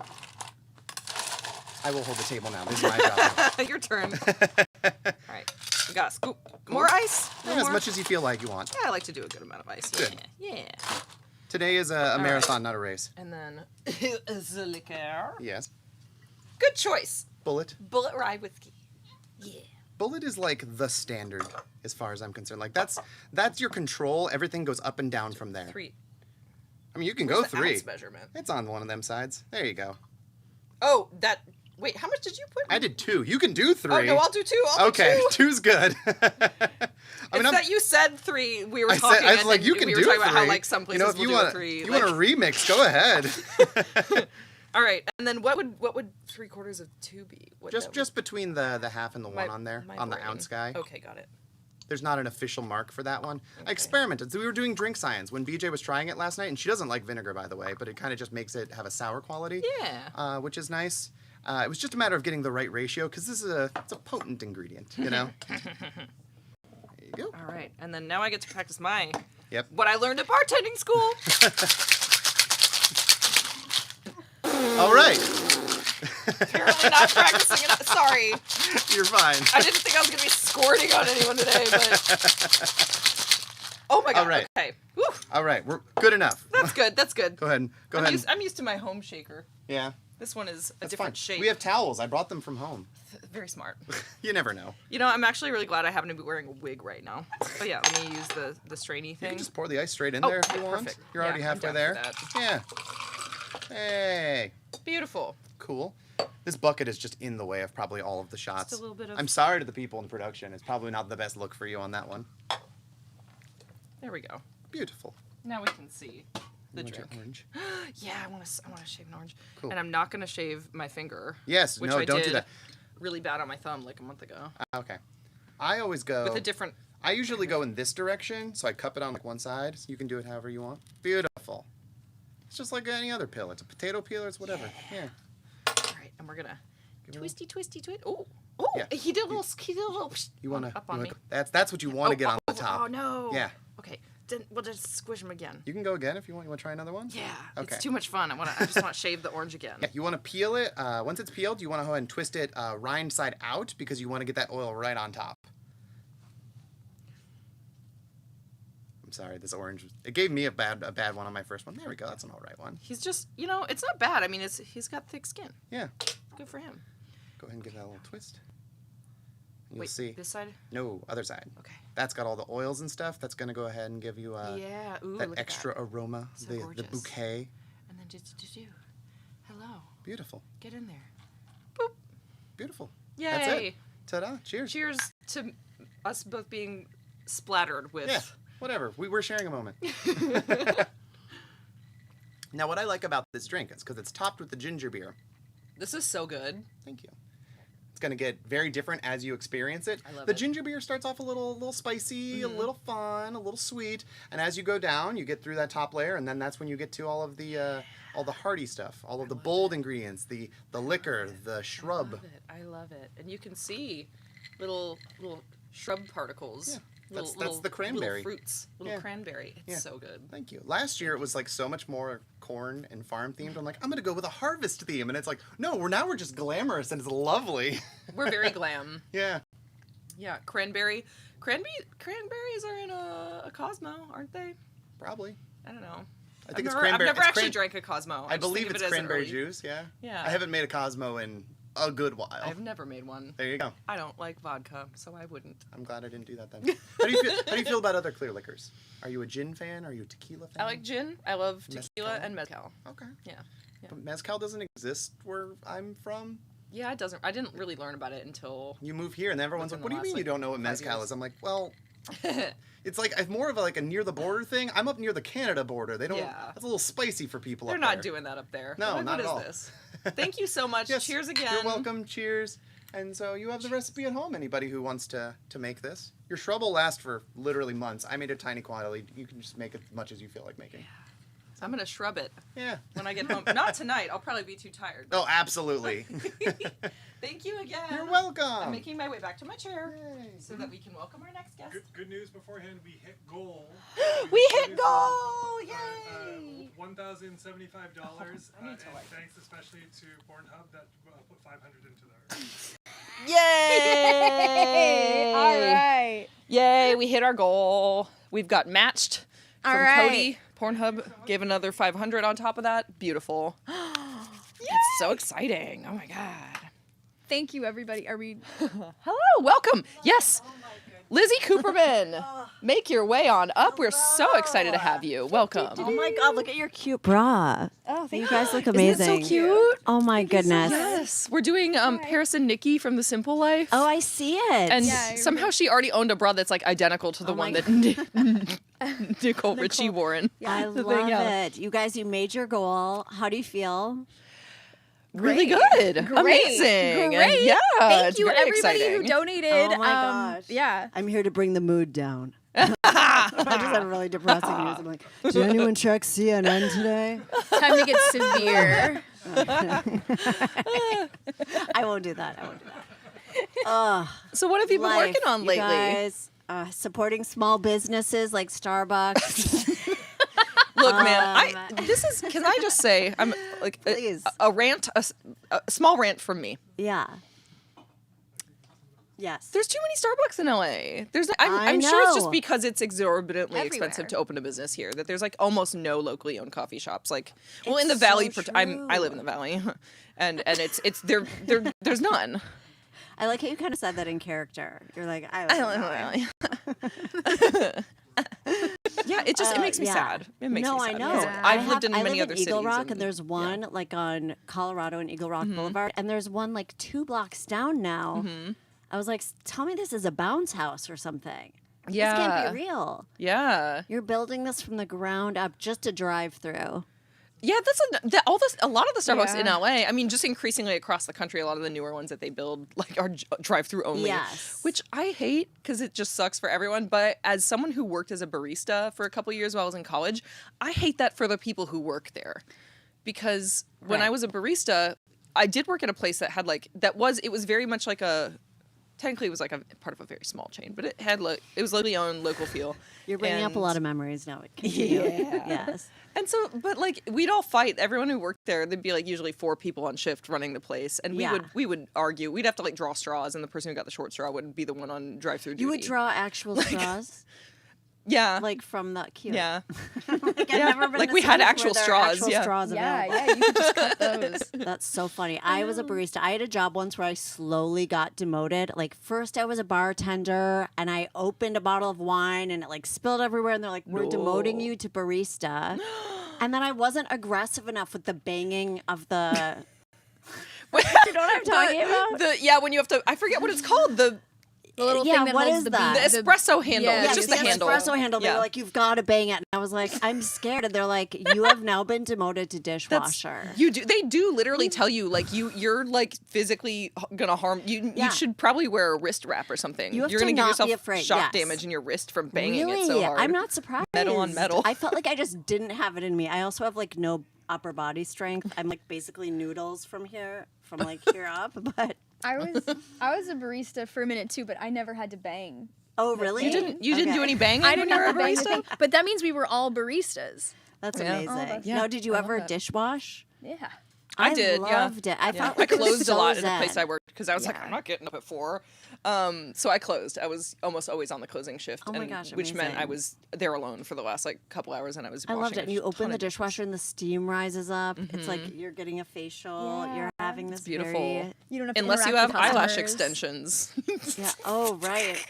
I will hold the table now. This is my job. Your turn. All right. We got a scoop. More ice? Yeah, More? as much as you feel like you want. Yeah, I like to do a good amount of ice. Good. Yeah. Today is a marathon, not a race. And then the liquor. Yes. Good choice. Bullet. Bullet rye whiskey. Yeah. Bullet is like the standard as far as I'm concerned. Like that's your control. Everything goes up and down from there. 3. I mean, you can Where's go the 3. ounce measurement? It's on one of them sides. There you go. Oh, that. Wait, how much did you put? I did 2. You can do 3. Oh no, I'll do 2. I'll Okay, do 2. 2's good. I mean, that you said 3. We were I talking. was and like, then you can we do were talking 3. about how like some places if you will want do a 3. you want to remix, go ahead. All right, and then what would 3/4 of 2 be? Just between the half and the 1 on there, on the brain. ounce guy. Okay, got it. There's not an official mark for that one. I experimented. So we were doing drink science when BJ was trying it last night, and she doesn't like vinegar, by the way, but it kind of just makes it have a sour quality. Yeah. Which is nice. It was just a matter of getting the right ratio, because this is it's a potent ingredient, you know? There you go. All right, and then now I get to practice my what I learned at bartending school. All right. Apparently not practicing it. Sorry. You're fine. I didn't think I was going to be squirting on anyone today, but... Oh my god, All right. okay. Whew. All right, we're good enough. That's good, that's good. Go ahead. I'm used to my home shaker. Yeah. This one is a That's different fine. shape. We have towels. I brought them from home. Very smart. You never know. You know, I'm actually really glad I happen to be wearing a wig right now. Oh yeah, let me use the strainy thing. You can just pour the ice straight in there if you want. Perfect. You're already Yeah, I'm halfway down there. for Yeah. Hey. Beautiful. Cool. This bucket is just in the way of probably all of the shots. Just a little bit of- I'm sorry to the people in production. It's probably not the best look for you on that one. There we go. Beautiful. Now we can see the You want your drink. orange? Yeah, I want to shave an orange. Cool. And I'm not going to shave my finger. Yes, which no, I don't do did that. really bad on my thumb like a month ago. Okay. I always go... With a different... I usually go in this direction, so I cup it on like one side. So you can do it however you want. Beautiful. It's just like any other peel. It's a potato peeler. It's whatever. Yeah. All right, and we're going to twisty, twisty, twist. Oh, oh, Yeah. he did a little... You want to... Up on me. That's what you want to get on the top. Oh, no. Yeah. Okay, then we'll just squish him again. You can go again if you want. You want to try another one? Yeah, Okay. it's too much fun. I just want to shave the orange again. Yeah, you want to peel it. Once it's peeled, you want to go ahead and twist it rind side out because you want to get that oil right on top. I'm sorry, this orange. It gave me a bad one on my first one. There we go. That's an all right one. He's just, you know, it's not bad. I mean, he's got thick skin. Yeah. Good for him. Go ahead and give that a little twist. You'll Wait, see. this side? No, other side. Okay. That's got all the oils and stuff. That's gonna go ahead and give you Yeah. Ooh, that look at extra that. aroma, So the gorgeous. bouquet. And then just hello. Beautiful. Get in there. Beautiful. Yay. That's it. Ta-da. Cheers. Cheers to us both being splattered with. Yeah. Whatever. We were sharing a moment. Now, what I like about this drink is because it's topped with the ginger beer. This is so good. Thank you. It's going to get very different as you experience it. I love the it. ginger beer starts off a little spicy, a little fun, a little sweet, and as you go down, you get through that top layer, and then that's when you get to all the hearty stuff, all of the bold ingredients, the liquor, the shrub. I love it. And you can see little shrub particles. Yeah. Little, That's the cranberry. Little fruits. Little cranberry. It's so good. Thank you. Last year it was like so much more corn and farm themed. I'm like, I'm gonna go with a harvest theme, and it's like, no, we're just glamorous and it's lovely. We're very glam. Yeah. Yeah, cranberries are in a Cosmo, aren't they? Probably. I don't know. I think I've never it's actually drank a Cosmo. I just believe think of it's it as cranberry early- juice. Yeah. Yeah. I haven't made a Cosmo in a good while. I've never made one. There you go. I don't like vodka, so I wouldn't. I'm glad I didn't do that then. How do you feel about other clear liquors? Are you a gin fan? Are you a tequila fan? I like gin. I love tequila Mezcal? and mezcal. Okay. Yeah. But mezcal doesn't exist where I'm from. Yeah, it doesn't. I didn't really learn about it until You move here and everyone's like, within what do the you mean last, you don't know what 5 mezcal years. is? I'm like, well, it's like more of a near the border thing. I'm up near the Canada border. They don't. Yeah. That's a little spicy for people They're up not there. doing that up there. No, What not is at all. This? Thank you so much. Yes, Cheers again. You're welcome. Cheers. And so you have the recipe at home. Anybody who wants to make this, your shrub will last for literally months. I made a tiny quantity. You can just make as much as you feel like making. I'm gonna shrub it. Yeah. When I get home. Not tonight. I'll probably be too tired. Oh, absolutely. Thank you again. You're welcome. I'm making my way back to my chair so that we can welcome our next guest. Good news beforehand, we hit goal. We hit goal! Yay! $1,075. I need to like. Thanks especially to Pornhub that put 500 into there. Yay! All right. Yay, we hit our goal. We've got matched All from right. Cody. Pornhub gave another 500 on top of that. Beautiful. It's so exciting. Oh my God. Thank you, everybody. Are we? Hello, welcome. Yes. Lizzie Cooperman, make your way on up. We're so excited to have you. Welcome. Oh my God, look at your cute bra. Oh, You guys look Isn't amazing. it so cute? Oh my goodness. Yes, we're doing Paris and Nikki from The Simple Life. Oh, I see it. And somehow she already owned a bra that's like identical to the one that Nicole Richie wore in. I the love thing, yeah. it. You guys, you made your goal. How do you feel? Really good. Amazing. Great. Yeah. Thank it's you, very everybody exciting. who donated. Oh my gosh. Yeah. I'm here to bring the mood down. I just had really depressing news. I'm like, did anyone check CNN today? Time to get severe. I won't do that. So what have you been working on you lately? Guys, supporting small businesses like Starbucks. Look, man, can I just say, I'm like a rant, a small rant from me. Yeah. Yes. There's too many Starbucks in LA. I'm sure it's just because it's exorbitantly expensive to open a business here that there's like almost no locally owned coffee shops. Like, well, in the Valley, I live in the Valley, and it's there's none. I like how you kind of said that in character. You're like, I live in the Valley. Yeah, it makes me sad. It makes me sad. I know. because I've lived in many other Eagle cities. Rock, and there's one like on Colorado and Eagle Rock Boulevard, and there's one like 2 blocks down now. I was like, tell me this is a bounce house or something. Yeah. This can't be real. Yeah. You're building this from the ground up just to drive through. Yeah, a lot of the Starbucks in LA. I mean, just increasingly across the country, a lot of the newer ones that they build like are drive-through only. Yes. Which I hate because it just sucks for everyone. But as someone who worked as a barista for a couple years while I was in college, I hate that for the people who work there, because when I was a barista, I did work at a place that had it was very much like technically it was like a part of a very small chain, but it had it was locally owned, local feel. You're bringing up a lot of memories now. Continue. Yeah. Yes. And so, but we'd all fight. Everyone who worked there, there'd be usually 4 people on shift running the place, and we would argue. We'd have to draw straws, and the person who got the short straw would be the one on drive-through duty. You would draw actual straws? Yeah. From the cute. Yeah. I've never been we had actual straws. Straws available. Yeah, you could just cut those. That's so funny. I was a barista. I had a job once where I slowly got demoted. First I was a bartender, and I opened a bottle of wine, and it spilled everywhere, and they're like, we're demoting you to barista. And then I wasn't aggressive enough with the banging of the... You know what I'm talking about? When you have to... I forget what it's called. The little thing that what holds is the that? bean. The espresso handle. Yeah, It's just the handle. espresso handle. They were like, you've got to bang it. And I was like, I'm scared. And they're like, you have now been demoted to dishwasher. They do literally tell you you're physically gonna harm you. You should probably wear a wrist wrap or something. You're gonna give yourself afraid. shock damage in your wrist from banging it so hard. I'm not surprised. Metal on metal. I felt like I just didn't have it in me. I also have no upper body strength. I'm basically noodles from here up. But I was a barista for a minute too, but I never had to bang. Oh, really? You didn't do any banging? I didn't when you have were to a bang the barista? thing. But that means we were all baristas. That's Yeah. amazing. Yeah. Now, did you I ever love that. dishwash? Yeah. I did. Loved it. I felt like I it was closed so a lot in the zen. place I worked because I was like, I'm not getting up at 4. So I closed. I was almost always on the closing shift. Oh my gosh, which meant I amazing. was there alone for the last couple hours, and I was. I loved washing it. And you a open ton the of dishwasher and the steam rises up. It's like you're getting a facial. Yeah. You're having this beautiful. very... You don't have to Unless you interact have with eyelash customers. extensions. Yeah. Oh, right.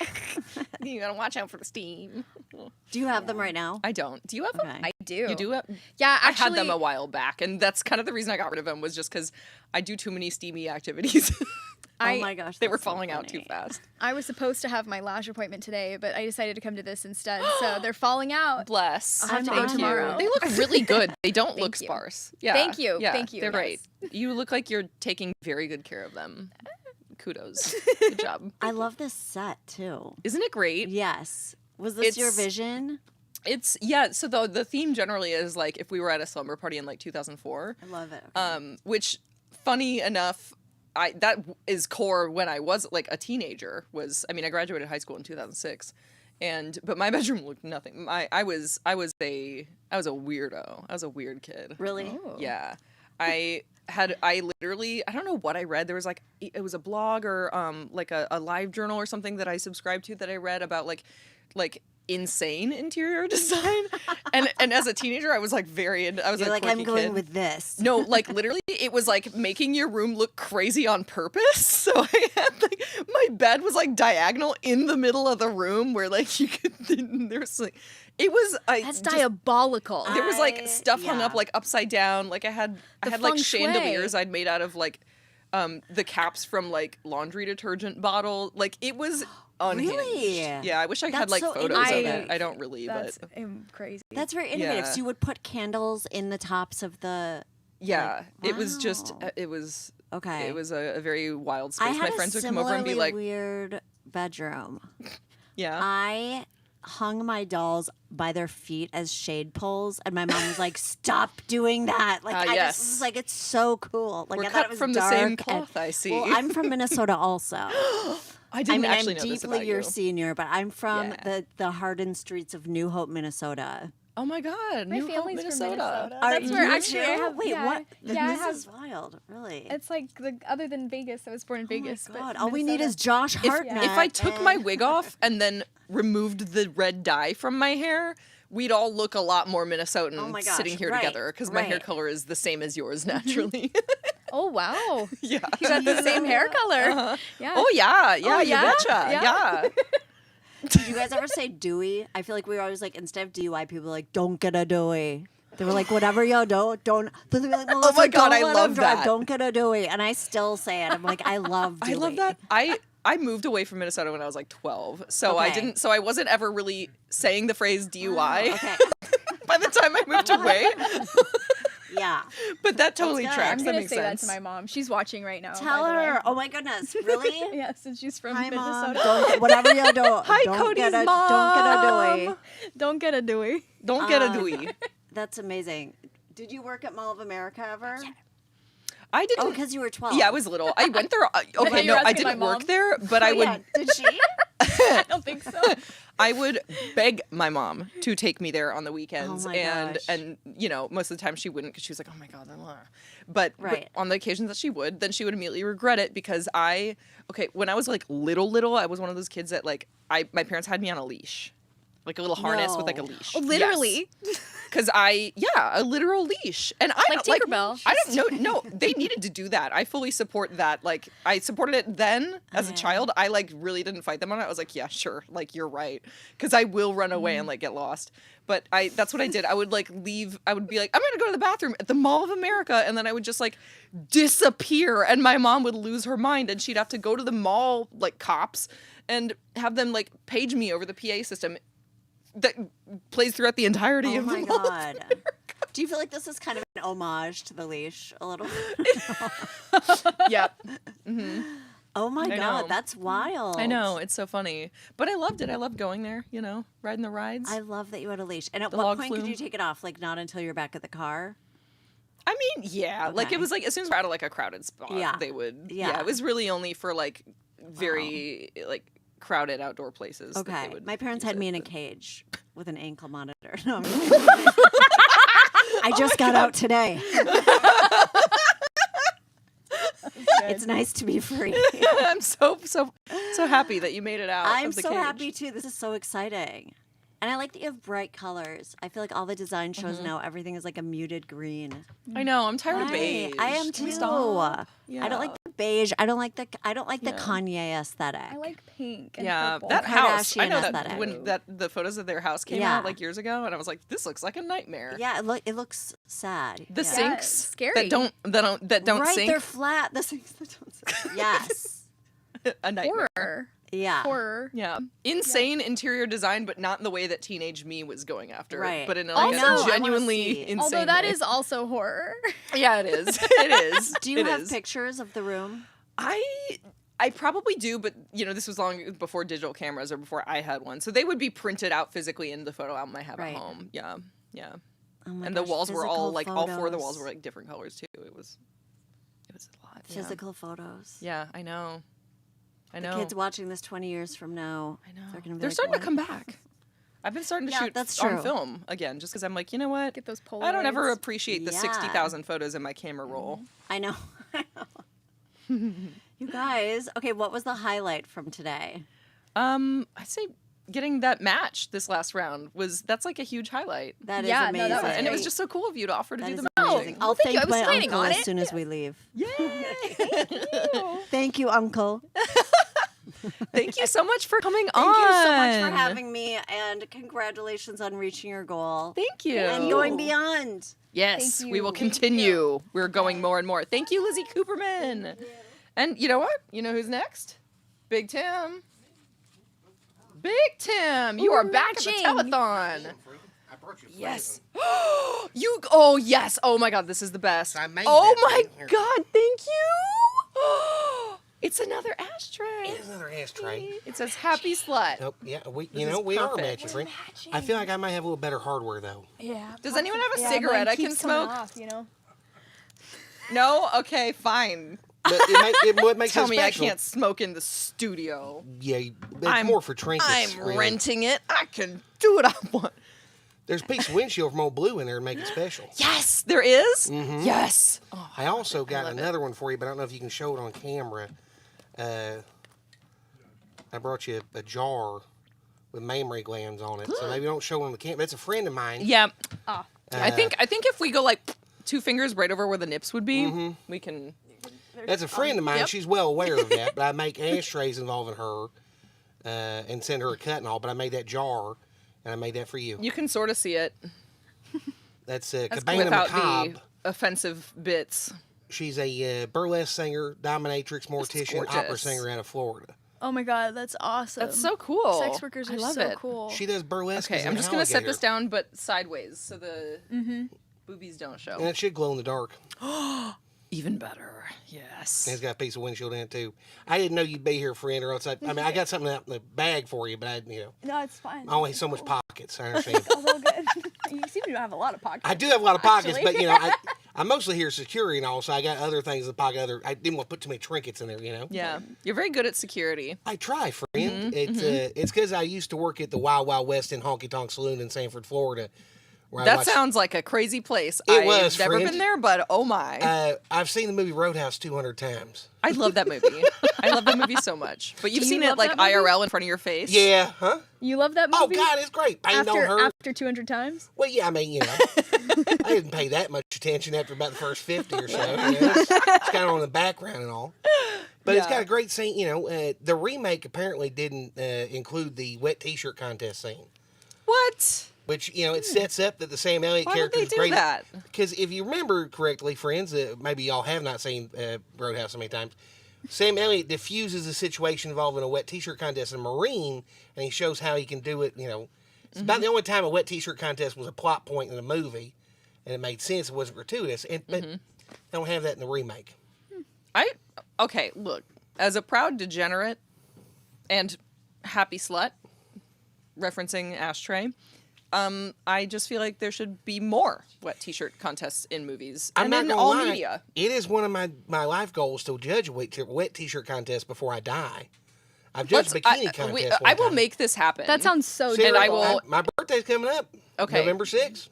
You gotta watch out for the steam. Do you have them right now? I don't. Do you have them? I do. You do? Yeah, I actually. had them a while back, and that's kind of the reason I got rid of them was just because I do too many steamy activities. Oh my gosh. They were that's so falling out too funny. fast. I was supposed to have my lash appointment today, but I decided to come to this instead. So they're falling out. Bless. I'll have to I'm go on tomorrow. They look really good. They don't Thank look you. sparse. Yeah. Thank you. Yeah, Thank you. They're Yes. great. You look like you're taking very good care of them. Kudos. Good job. I love this set too. Isn't it great? Yes. Was this your It's- vision? So the theme generally is if we were at a slumber party in 2004. I love it. Okay. Which, funny enough, that is core when I was a teenager. I graduated high school in 2006, but my bedroom looked nothing. I was a weirdo. I was a weird kid. Really? Oh. Yeah. I literally, I don't know what I read. There was it was a blog or a live journal or something that I subscribed to that I read about insane interior design. and as a teenager, I was I was You're a I'm quirky going kid. with this. No, literally, it was making your room look crazy on purpose. So I had my bed was diagonal in the middle of the room where you could. There's it was. That's diabolical. There was stuff hung up upside down. I had feng shui. chandeliers I'd made out of the caps from laundry detergent bottle. It was unhinged. Really? Yeah, I wish I had That's so photos of it. innovative. I don't really, That's but crazy. That's very innovative. Yeah. So you would put candles in the tops of the... yeah, it was just Wow. it was Okay. It was a very wild space. I had My friends a would come over and be similarly like, weird bedroom. yeah. I hung my dolls by their feet as shade poles, and my mom was like, "Stop doing that!" I yes. just was like, "It's so cool." We're I thought cut it was from the same dark and- cloth, I see. Well, I'm from Minnesota, also. I didn't actually I'm know this deeply about your you. senior, but I'm from Yeah. the hardened streets of New Hope, Minnesota. Oh my God, My New Hope, family's from Minnesota. Are That's where you actually I too? have. Wait, yeah, what? Yeah, This I have. is wild, really. It's like other than Vegas, I was born in Vegas. God, but all we need Minnesota. is Josh If, Hartnett. if I took my wig off and then removed the red dye from my hair, we'd all look a lot more Minnesotan Oh my gosh, sitting here right, together because my hair right. color is the same as yours naturally. Oh wow! Yeah, you got the same hair color. Yeah. Oh yeah, yeah, Oh, you yeah? betcha. Yeah. Yeah. Did you guys ever say Dewey? I feel like we were always like, instead of DUI, people were like, don't get a Dewey. They were like, whatever you don't. They'd be like, Oh my God, don't I let love him drive, that. Don't get a Dewey. And I still say it. I'm like, I love Dewey. I love that. I moved away from Minnesota when I was like 12, so Okay. I wasn't ever really saying the phrase DUI Okay. by the time I moved away. Yeah. But that totally good. tracks. I'm That gonna makes say sense. that to my mom. She's watching right now. Tell by the way. her. Oh my goodness. Really? Yeah, since she's from Hi, Mom. Minnesota. Don't, whatever you do. Hi, don't Cody's get a, mom. Don't get a Dewey. Don't get a Dewey. Don't get a Dewey. That's amazing. Did you work at Mall of America ever? I didn't. Oh, because you were 12. Yeah, I was little. I went there. thought Okay, you no, were I asking my didn't work mom. there, but I Oh, would. yeah. Did she? I don't think so. I would beg my mom to take me there on the weekends, Oh my and gosh. and you know most of the time she wouldn't because she was like, oh my God, but Right. on the occasions that she would, then she would immediately regret it because when I was like little, I was one of those kids that like my parents had me on a leash, like a little harness with like a No. leash. Oh, literally. Because a literal leash, and I Like don't Tinkerbell. I don't know. No, they needed to do that. I fully support that. Like I supported it then as a child. I like really didn't fight them on it. I was like, yeah, sure, like you're right, because I will run away and like get lost. But that's what I did. I would like leave. I would be like, I'm gonna go to the bathroom at the Mall of America, and then I would just like disappear, and my mom would lose her mind, and she'd have to go to the mall like cops and have them like page me over the PA system that plays throughout the entirety Oh of my the Mall of God. Do you feel like this is kind of an homage to the leash a little? Yeah. Mm-hmm. Oh my I God, know. that's wild. I know, it's so funny. But I loved it. I loved going there, riding the rides. I love that you had a leash. And at The what log point could flume. you take it off? Like not until you're back at the car? I mean, yeah. Like Okay. it was like as soon as we're out of like a crowded spot, Yeah. they would. Yeah. Yeah. It was really only for like very like crowded outdoor places. that they Okay. would My parents use had it, me in a but- cage with an ankle monitor. No, I'm I just got out today. It's nice to be free. I'm so happy that you made it out. I'm of the so cage. happy too. This is so exciting. And I like that you have bright colors. I feel like all the design shows now, everything is like a muted green. I know. I'm tired of Right. beige. I am too. Stop. I don't like the beige. I don't like the Kanye aesthetic. I like pink and Yeah, purple. that house. I Kardashian know that aesthetic. when the photos of their house came Yeah. out like years ago, and I was like, this looks like a nightmare. Yeah, it looks sad. The Yeah. sinks scary. that don't right, sink. they're flat. The sinks that don't sink. Yes. A nightmare. Horror. Yeah. Horror. Yeah. Insane interior design, but not in the way that teenage me was going after. Right. But in I like know, I a wanna genuinely see. insane Although that way. is also horror. Yeah, it is. It is. Do you It have is. pictures of the room? I probably do, but this was long before digital cameras or before I had one. So they would be printed out physically in the photo album I have Right. at home. Yeah. Yeah. Oh my And gosh, the walls were all physical like all four of the walls photos. were like different colors too. It was a lot. Yeah. Physical photos. Yeah, I know. I know. The kids watching this 20 years from now. I know. They're, gonna be They're like, starting to "What?" come back. I've been starting to Yeah, shoot that's on true. film again, just because I'm like, you know what? Get those Polaroids. I don't ever appreciate the Yeah. 60,000 photos in my camera roll. I know. You guys, okay, what was the highlight from today? I'd say getting that match this last round that's like a huge highlight. That is Yeah, no, amazing. that was And it was great. just so cool of you to offer to That do is the amazing. matching. I'll thank you. thank I was my planning uncle on as it. soon as we leave. Yay! Thank you, Uncle. Thank you so much for coming on. Thank you so much for having me, and congratulations on reaching your goal. Thank you. And going beyond. Yes, Thank we you. will Thank continue. We're going more and more. Thank you, Lizzie Cooperman. And you know what? You know who's next? Big Tim. Big Tim, you Ooh, are we're back matching. at the telethon. Yes. Oh yes. Oh my God, this is the best. I made Oh that my thing here. God, thank you. It's another ashtray. It's another ashtray. It says "Happy Slut." Nope. Yeah, This we are perfect. matching. I feel like I might have a little better hardware though. Yeah. Does anyone have a Yeah, cigarette mine I can keeps coming smoke? off, you know? No. Okay, fine. But it makes Tell it me I special. can't smoke in the studio. Yeah, it's more for trinkets. I'm really. renting it. I can do what I want. There's a piece of windshield from Old Blue in there to make it special. Yes, there is? Mm-hmm. Yes. Oh, I also got another one for you, but I don't know if you can show it on camera. I brought you a jar with mammary glands on it, so maybe don't show it on the camera. That's a friend of mine. Yeah. I think if we go like 2 fingers right over where the nips would be, we can. That's a friend of mine. Yep. She's well aware of that, but I make ashtrays involving her and send her a cut and all, but I made that jar, and I made that for you. You can sort of see it. That's That's Cabana without Macabre. the offensive bits. She's a burlesque singer, dominatrix, mortician, opera gorgeous. singer out of Florida. Oh my god, that's awesome. That's so cool. Sex workers I are love so it. cool. She does burlesque. Okay, as I'm an just gonna set alligator. this down, but sideways, so the boobies don't show. And it should glow in the dark. Even better. Yes. And it's got a piece of windshield in it too. I didn't know you'd be here, friend, or else I mean, I got something out in the bag for you, but I No, it's fine. I only have so much pockets. I understand. It's all good. You seem to have a lot of pockets. I do have a lot of pockets, actually. but I'm mostly here security and all, so I got other things in the pocket. I didn't want to put too many trinkets in there, Yeah, you're very good at security. I try, friend. It's because I used to work at the Wild Wild West in Honky Tonk Saloon in Sanford, Florida. Where I That watched- sounds like a crazy place. It I've was, never friend. been there, but oh my. I've seen the movie Roadhouse 200 times. I love that movie. I love that movie so much. But you've Do you seen it love like that movie? IRL in front of your face. Yeah, huh? You love that movie? Oh God, it's great. Pain don't hurt. After 200 times? Well, yeah, I mean, I didn't pay that much attention after about the first 50 or so. It's kind of on the background and all. But it's got a great scene. The remake apparently didn't include the wet T-shirt contest scene. What? Which, it sets up that the Sam Elliott Why character would is they do great. that? Because if you remember correctly, friends, maybe y'all have not seen Roadhouse so many times, Sam Elliott diffuses a situation involving a wet T-shirt contest in a Marine, and he shows how he can do it, It's about the only time a wet T-shirt contest was a plot point in a movie, and it made sense. It wasn't gratuitous. But they don't have that in the remake. Okay, look. As a proud degenerate and happy slut, referencing Ashtray, I just feel like there should be more wet T-shirt contests in movies I'm and not in gonna all lie, media. It is one of my life goals to judge a wet T-shirt contest before I die. I've judged bikini contests. I will make this happen. That sounds so See, and I doable. will. My birthday's coming up. Okay. November 6th.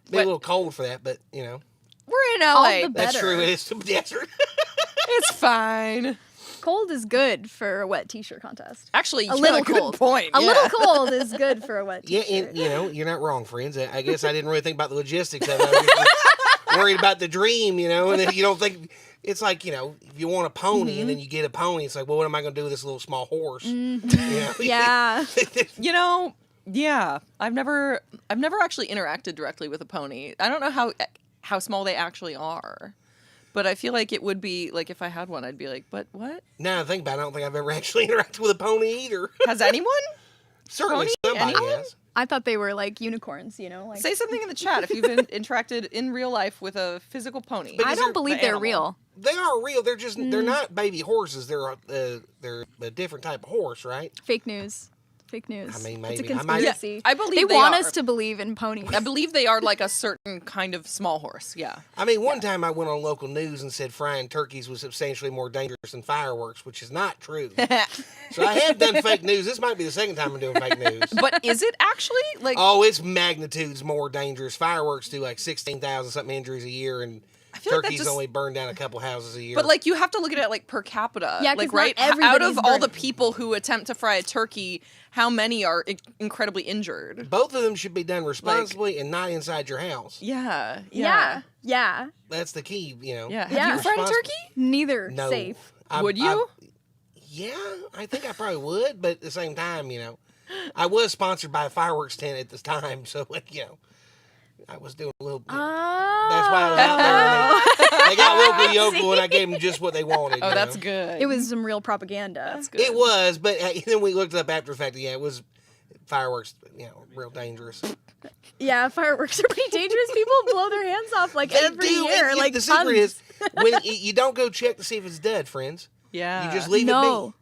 Be a little cold for that, but We're in LA. All the that's better. true. It is the desert. It's fine. Cold is good for a wet T-shirt contest. Actually, a little good cold. point. A yeah. little cold is good for a wet Yeah, T-shirt. and you're not wrong, friends. I guess I didn't really think about the logistics of it. I was just worried about the dream, and then you don't think. It's like, if you want a pony and then you get a pony, it's like, well, what am I going to do with this little small horse? Yeah. Yeah. I've never actually interacted directly with a pony. I don't know how small they actually are. But I feel like it would be, like, if I had one, I'd be like, but what? Now I think about it, I don't think I've ever actually interacted with a pony either. Has anyone? Certainly Pony? somebody Anyone? has. I thought they were like unicorns, like Say something in the chat if you've interacted in real life with a physical pony. I don't believe they're real. They are real. They're just they're not baby horses. They're a different type of horse, right? Fake news. Fake news. I mean, It's a maybe. I might- conspiracy. I believe they they want are. us to believe in ponies. I believe they are like a certain kind of small horse. Yeah. I mean, one time I went on local news and said frying turkeys was substantially more dangerous than fireworks, which is not true. So I have done fake news. This might be the second time I'm doing fake news. But is it actually like? Oh, it's magnitudes more dangerous. Fireworks do like 16,000 something injuries a year, and feel like that turkeys just- only burn down a couple houses a year. But like you have to look at it like per capita. Yeah, 'cause like not right out everybody's of all the burning. people who attempt to fry a turkey, how many are incredibly injured? both of them should be done responsibly and not inside your house. Yeah. Yeah. That's the key, Yeah. Have Yeah. you fried a Respons- turkey? Neither No. safe. Would you? Yeah, I think I probably would, but at the same time, I was sponsored by a fireworks tent at this time, so I was doing a little. That's why I was out there. And they got local yokel, and I gave them just what they wanted. Oh, you that's know? good. It was some real propaganda. That's good. It was, but then we looked it up after the fact. Yeah, it was fireworks. Real dangerous. Yeah, fireworks are pretty dangerous. People blow their hands off like They every do, year. and Like the secret tons. is when you don't go check to see if it's dead, friends. Yeah. You just leave No.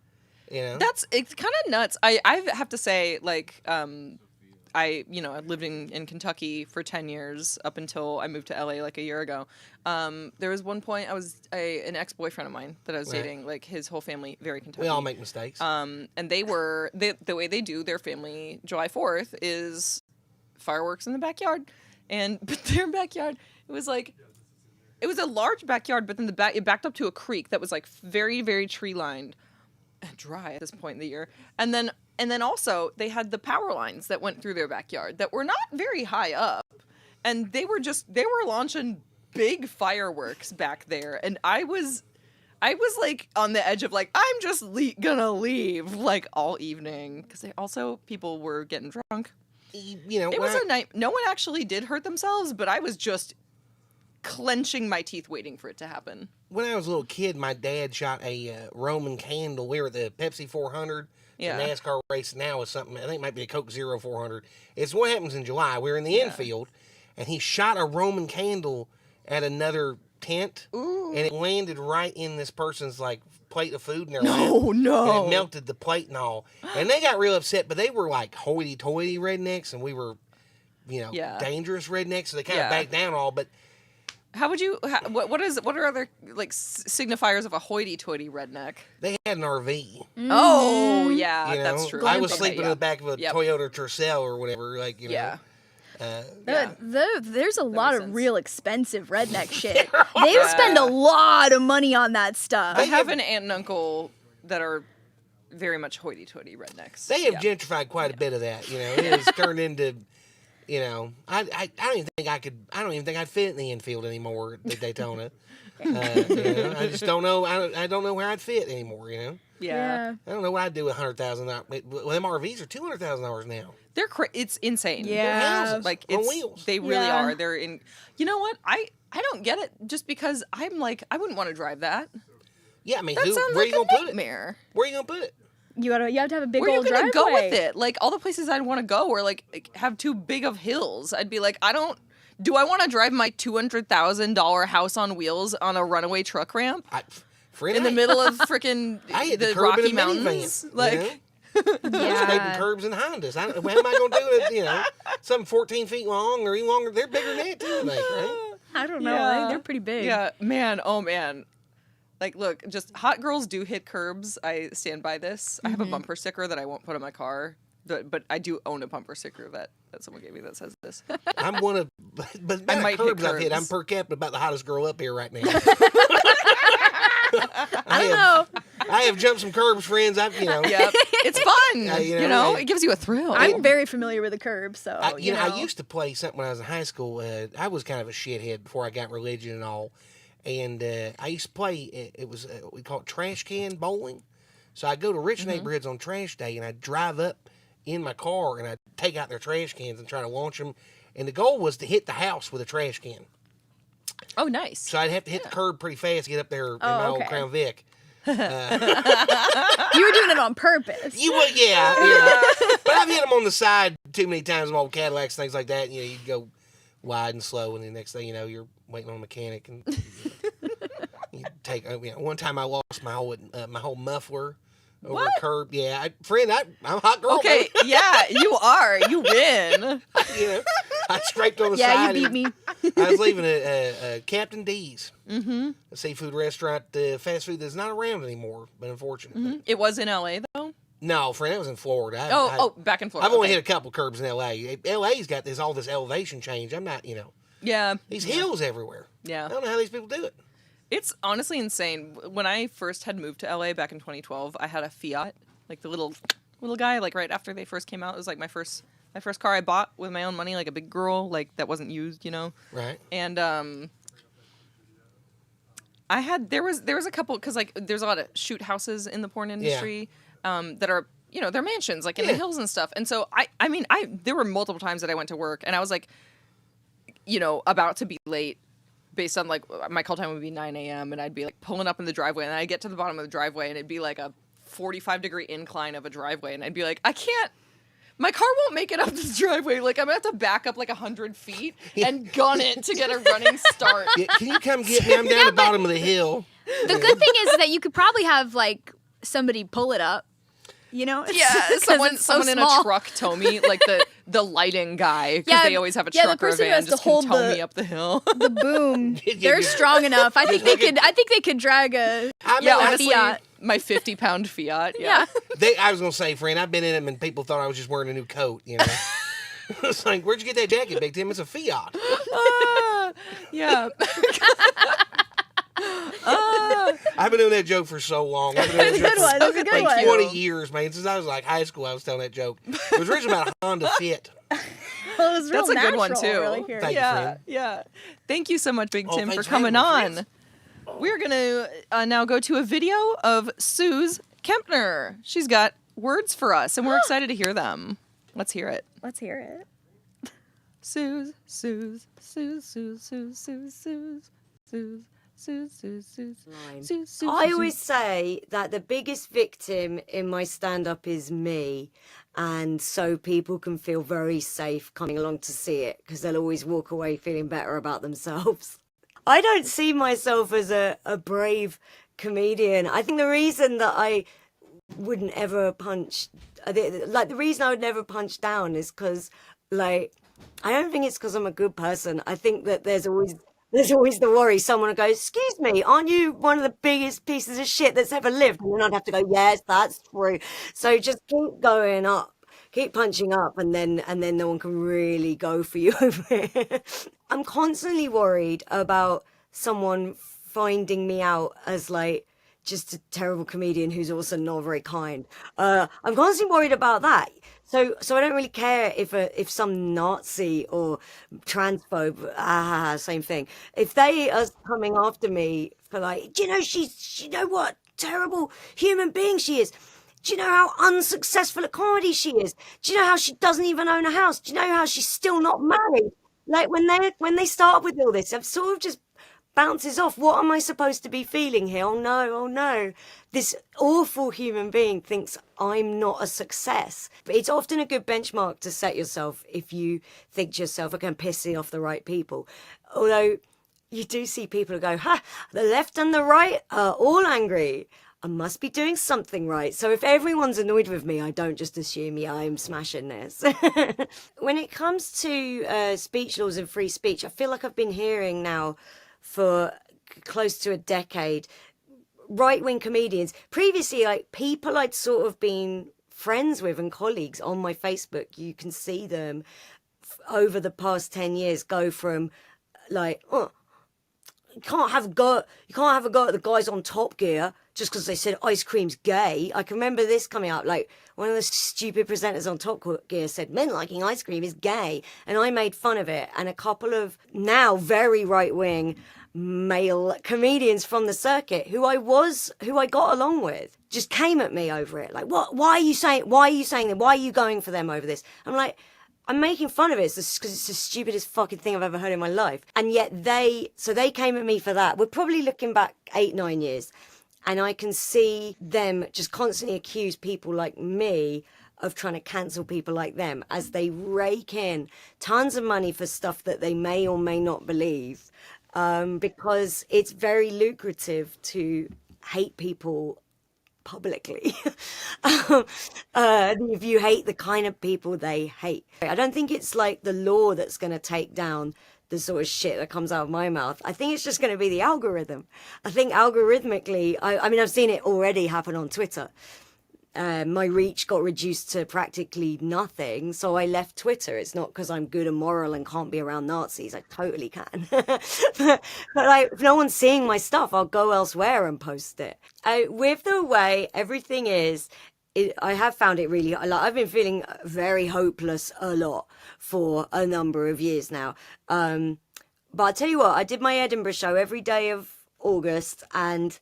it be. It's kind of nuts. I have to say, like, I lived in Kentucky for 10 years up until I moved to LA like a year ago. There was one point I was an ex-boyfriend of mine that I was Right. dating, like his whole family, very Kentucky. We all make mistakes. And they were the way they do their family July 4th is fireworks in the backyard, but their backyard, it was a large backyard, but then it backed up to a creek that was like very, very tree lined, dry at this point in the year, and then also they had the power lines that went through their backyard that were not very high up, and they were launching big fireworks back there, and I was like on the edge of like, I'm just gonna leave like all evening, because people were getting drunk. You know, it was a night. No one actually did hurt themselves, but I was just clenching my teeth waiting for it to happen. When I was a little kid, my dad shot a Roman candle. We were at the Pepsi 400. Yeah. The NASCAR race now is something, I think it might be a Coke Zero 400. It's what happens in July. We were in the infield, and he shot a Roman candle at another tent, and it landed right in this person's like plate of food in their lap. No. And it melted the plate and all. And they got real upset, but they were like hoity-toity rednecks, and we were, dangerous rednecks, so they kind of backed down all, but how would you? What are other like signifiers of a hoity-toity redneck? they had an RV. Oh yeah, You know? that's true. I was Okay, sleeping in the back of a Yep. Toyota Tercel or whatever, like, you know. Yeah. There's a lot of real expensive redneck shit. They spend a lot of money on that stuff. I have an aunt and uncle that are very much hoity-toity rednecks. They have gentrified quite a bit of that, you know. It has turned into, you know, I don't even think I'd fit in the infield anymore at Daytona. You know, I just don't know. I don't know where I'd fit anymore, you know. Yeah. I don't know what I'd do with $100,000. Well, them RVs are $200,000 now. It's insane. They're houses like on it's wheels. they really are. They're in. You know what? I don't get it. Just because I'm like, I wouldn't want to drive that. Yeah, I mean, that sounds where like you gonna put nightmare. it? Where you gonna put it? You have to have a big Where old you gonna driveway. go with it? Like all the places I'd want to go are like have too big of hills. I'd be like, do I want to drive my $200,000 house on wheels on a runaway truck ramp in the middle of freaking the curb in Rocky a minivan, Mountains? you Like, know? Those paper curbs and Hondas. What am I gonna do with, you know, something 14 feet long or even longer? They're bigger than that too, I think, right? I don't know. They're pretty big. Yeah, man. Oh man. Like, look, just hot girls do hit curbs. I stand by this. I have a bumper sticker that I won't put on my car, but I do own a bumper sticker that someone gave me that says this. I'm one of, but I the might hit curbs I've hit, I'm curbs. per capita about the hottest girl up here right now. I don't know. I have jumped some curbs, friends. Yep, it's fun. you know, it gives you a thrill. I'm very familiar with the curb, so I used to play something when I was in high school. I was kind of a shithead before I got religion and all, and I used to play. It was we call it trash can bowling. So I go to rich neighborhoods on trash day, and I drive up in my car, and I take out their trash cans and try to launch them. And the goal was to hit the house with a trash can. Oh, nice. So I'd have to hit the curb pretty fast to get up there in my old Crown Vic. You were doing it on purpose. Yeah. But I've hit them on the side too many times with old Cadillacs, things like that. You go wide and slow, and the next thing you know, you're waiting on a mechanic. And you take. One time I lost my whole muffler over a curb. Yeah, I'm a hot girl. Okay, yeah, you are. You win. I scraped on the side. Yeah, you beat me. I was leaving a Captain D's, a seafood restaurant, fast food that's not around anymore, but unfortunately. It was in LA though. No, friend, that was in Florida. Back in Florida. I've only hit a couple curbs in LA. LA's got all this elevation change. I'm not, Yeah. these hills everywhere. Yeah. I don't know how these people do it. It's honestly insane. When I first had moved to LA back in 2012, I had a Fiat, like the little guy, like right after they first came out. It was like my first car I bought with my own money, like a big girl, like that wasn't used, Right. And there was a couple, because like there's a lot of shoot houses in the porn industry that are, they're mansions like in the hills and stuff. And so I mean there were multiple times that I went to work and I was like, about to be late. Based on, like, my call time would be 9 a.m. and I'd be, like, pulling up in the driveway, and I'd get to the bottom of the driveway, and it'd be, like, a 45-degree incline of a driveway, and I'd be like, my car won't make it up this driveway. Like, I'm going to have to back up, like, 100 feet and gun it to get a running start. Yeah, can you come get me? I'm down the bottom of the hill. The good thing is that you could probably have, like, somebody pull it up. Yeah, 'Cause someone it's so in small. a truck tow me, like the lighting guy, because they always have a the truck or a person who van, has to just can hold tow me up the hill. The boom. They're strong enough. I think they could drag a honestly, Fiat. my 50-pound Fiat. Yeah. I was gonna say, friend, I've been in them and people thought I was just wearing a new coat. It's like, where'd you get that jacket, Big Tim? It's a Fiat. Yeah. I've been doing that joke for so long. I've been doing that joke That's a good for one. 20 years, man. Since I was like high school, I was telling that joke. It was originally about a Honda Fit. Well, it was real That's a good one natural, too. really here. Thank you, Yeah, friend. yeah. Thank you so much, Big Oh, Tim, for thanks for coming having me, on. Fritz. We're gonna now go to a video of Suze Kempner. She's got words for us, and we're excited to hear them. Let's hear it. Let's hear it. Suze, Suze, Suze, Suze, Suze, Suze, Suze, Suze. Suze, Suze, Suze, Suze, Suze, I Suze. always say that the biggest victim in my stand-up is me, and so people can feel very safe coming along to see it because they'll always walk away feeling better about themselves. I don't see myself as a brave comedian. I think the reason that I wouldn't ever punch, the reason I would never punch down is because, I don't think it's because I'm a good person. I think that there's always the worry someone will go, excuse me, aren't you one of the biggest pieces of shit that's ever lived? And then I'd have to go, yes, that's true. So just keep going up, keep punching up, and then no one can really go for you over it. I'm constantly worried about someone finding me out as just a terrible comedian who's also not very kind. I'm constantly worried about that. So I don't really care if some Nazi or transphobe, same thing. If they are coming after me for do you know what terrible human being she is? Do you know how unsuccessful at comedy she is? Do you know how she doesn't even own a house? Do you know how she's still not married? When they start with all this, I've sort of just bounces off. What am I supposed to be feeling here? Oh no. This awful human being thinks I'm not a success. But it's often a good benchmark to set yourself if you think to yourself, okay, I'm pissing off the right people. Although you do see people who go, the left and the right are all angry. I must be doing something right. So if everyone's annoyed with me, I don't just assume, I'm smashing this. When it comes to speech laws and free speech, I feel like I've been hearing now for close to a decade, right-wing comedians, previously people I'd sort of been friends with and colleagues on my Facebook, you can see them over the past 10 years go from you can't have a go at the guys on Top Gear just because they said ice cream's gay. I can remember this coming up, one of the stupid presenters on Top Gear said men liking ice cream is gay, and I made fun of it, and a couple of now very right-wing male comedians from the circuit who I got along with just came at me over it. What? Why are you saying that? Why are you going for them over this? I'm like, I'm making fun of it because it's the stupidest fucking thing I've ever heard in my life. And yet they came at me for that. We're probably looking back 8-9 years, and I can see them just constantly accuse people like me of trying to cancel people like them as they rake in tons of money for stuff that they may or may not believe, because it's very lucrative to hate people publicly. If you hate the kind of people they hate. I don't think it's the law that's going to take down the sort of shit that comes out of my mouth. I think it's just going to be the algorithm. I think algorithmically, I mean, I've seen it already happen on Twitter. My reach got reduced to practically nothing, so I left Twitter. It's not because I'm good and moral and can't be around Nazis. I totally can. but if no one's seeing my stuff, I'll go elsewhere and post it. With the way everything is, I have found it really, I've been feeling very hopeless a lot for a number of years now. But I'll tell you what, I did my Edinburgh show every day of August, and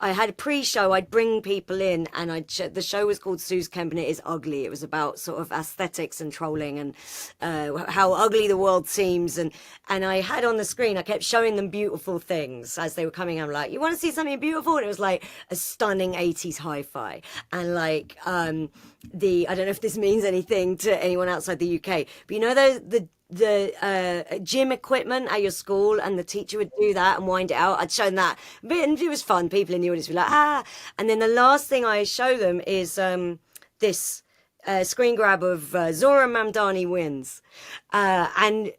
I had a pre-show. I'd bring people in, and the show was called Suze Kempner Is Ugly. It was about sort of aesthetics and trolling and how ugly the world seems. And I had on the screen, I kept showing them beautiful things as they were coming. I'm like, you want to see something beautiful? And it was like a stunning 80s hi-fi. And I don't know if this means anything to anyone outside the UK, but you know the gym equipment at your school, and the teacher would do that and wind it out. I'd shown that a bit, and it was fun. People in the audience were like, and then the last thing I show them is this screen grab of Zora Mamdani wins, and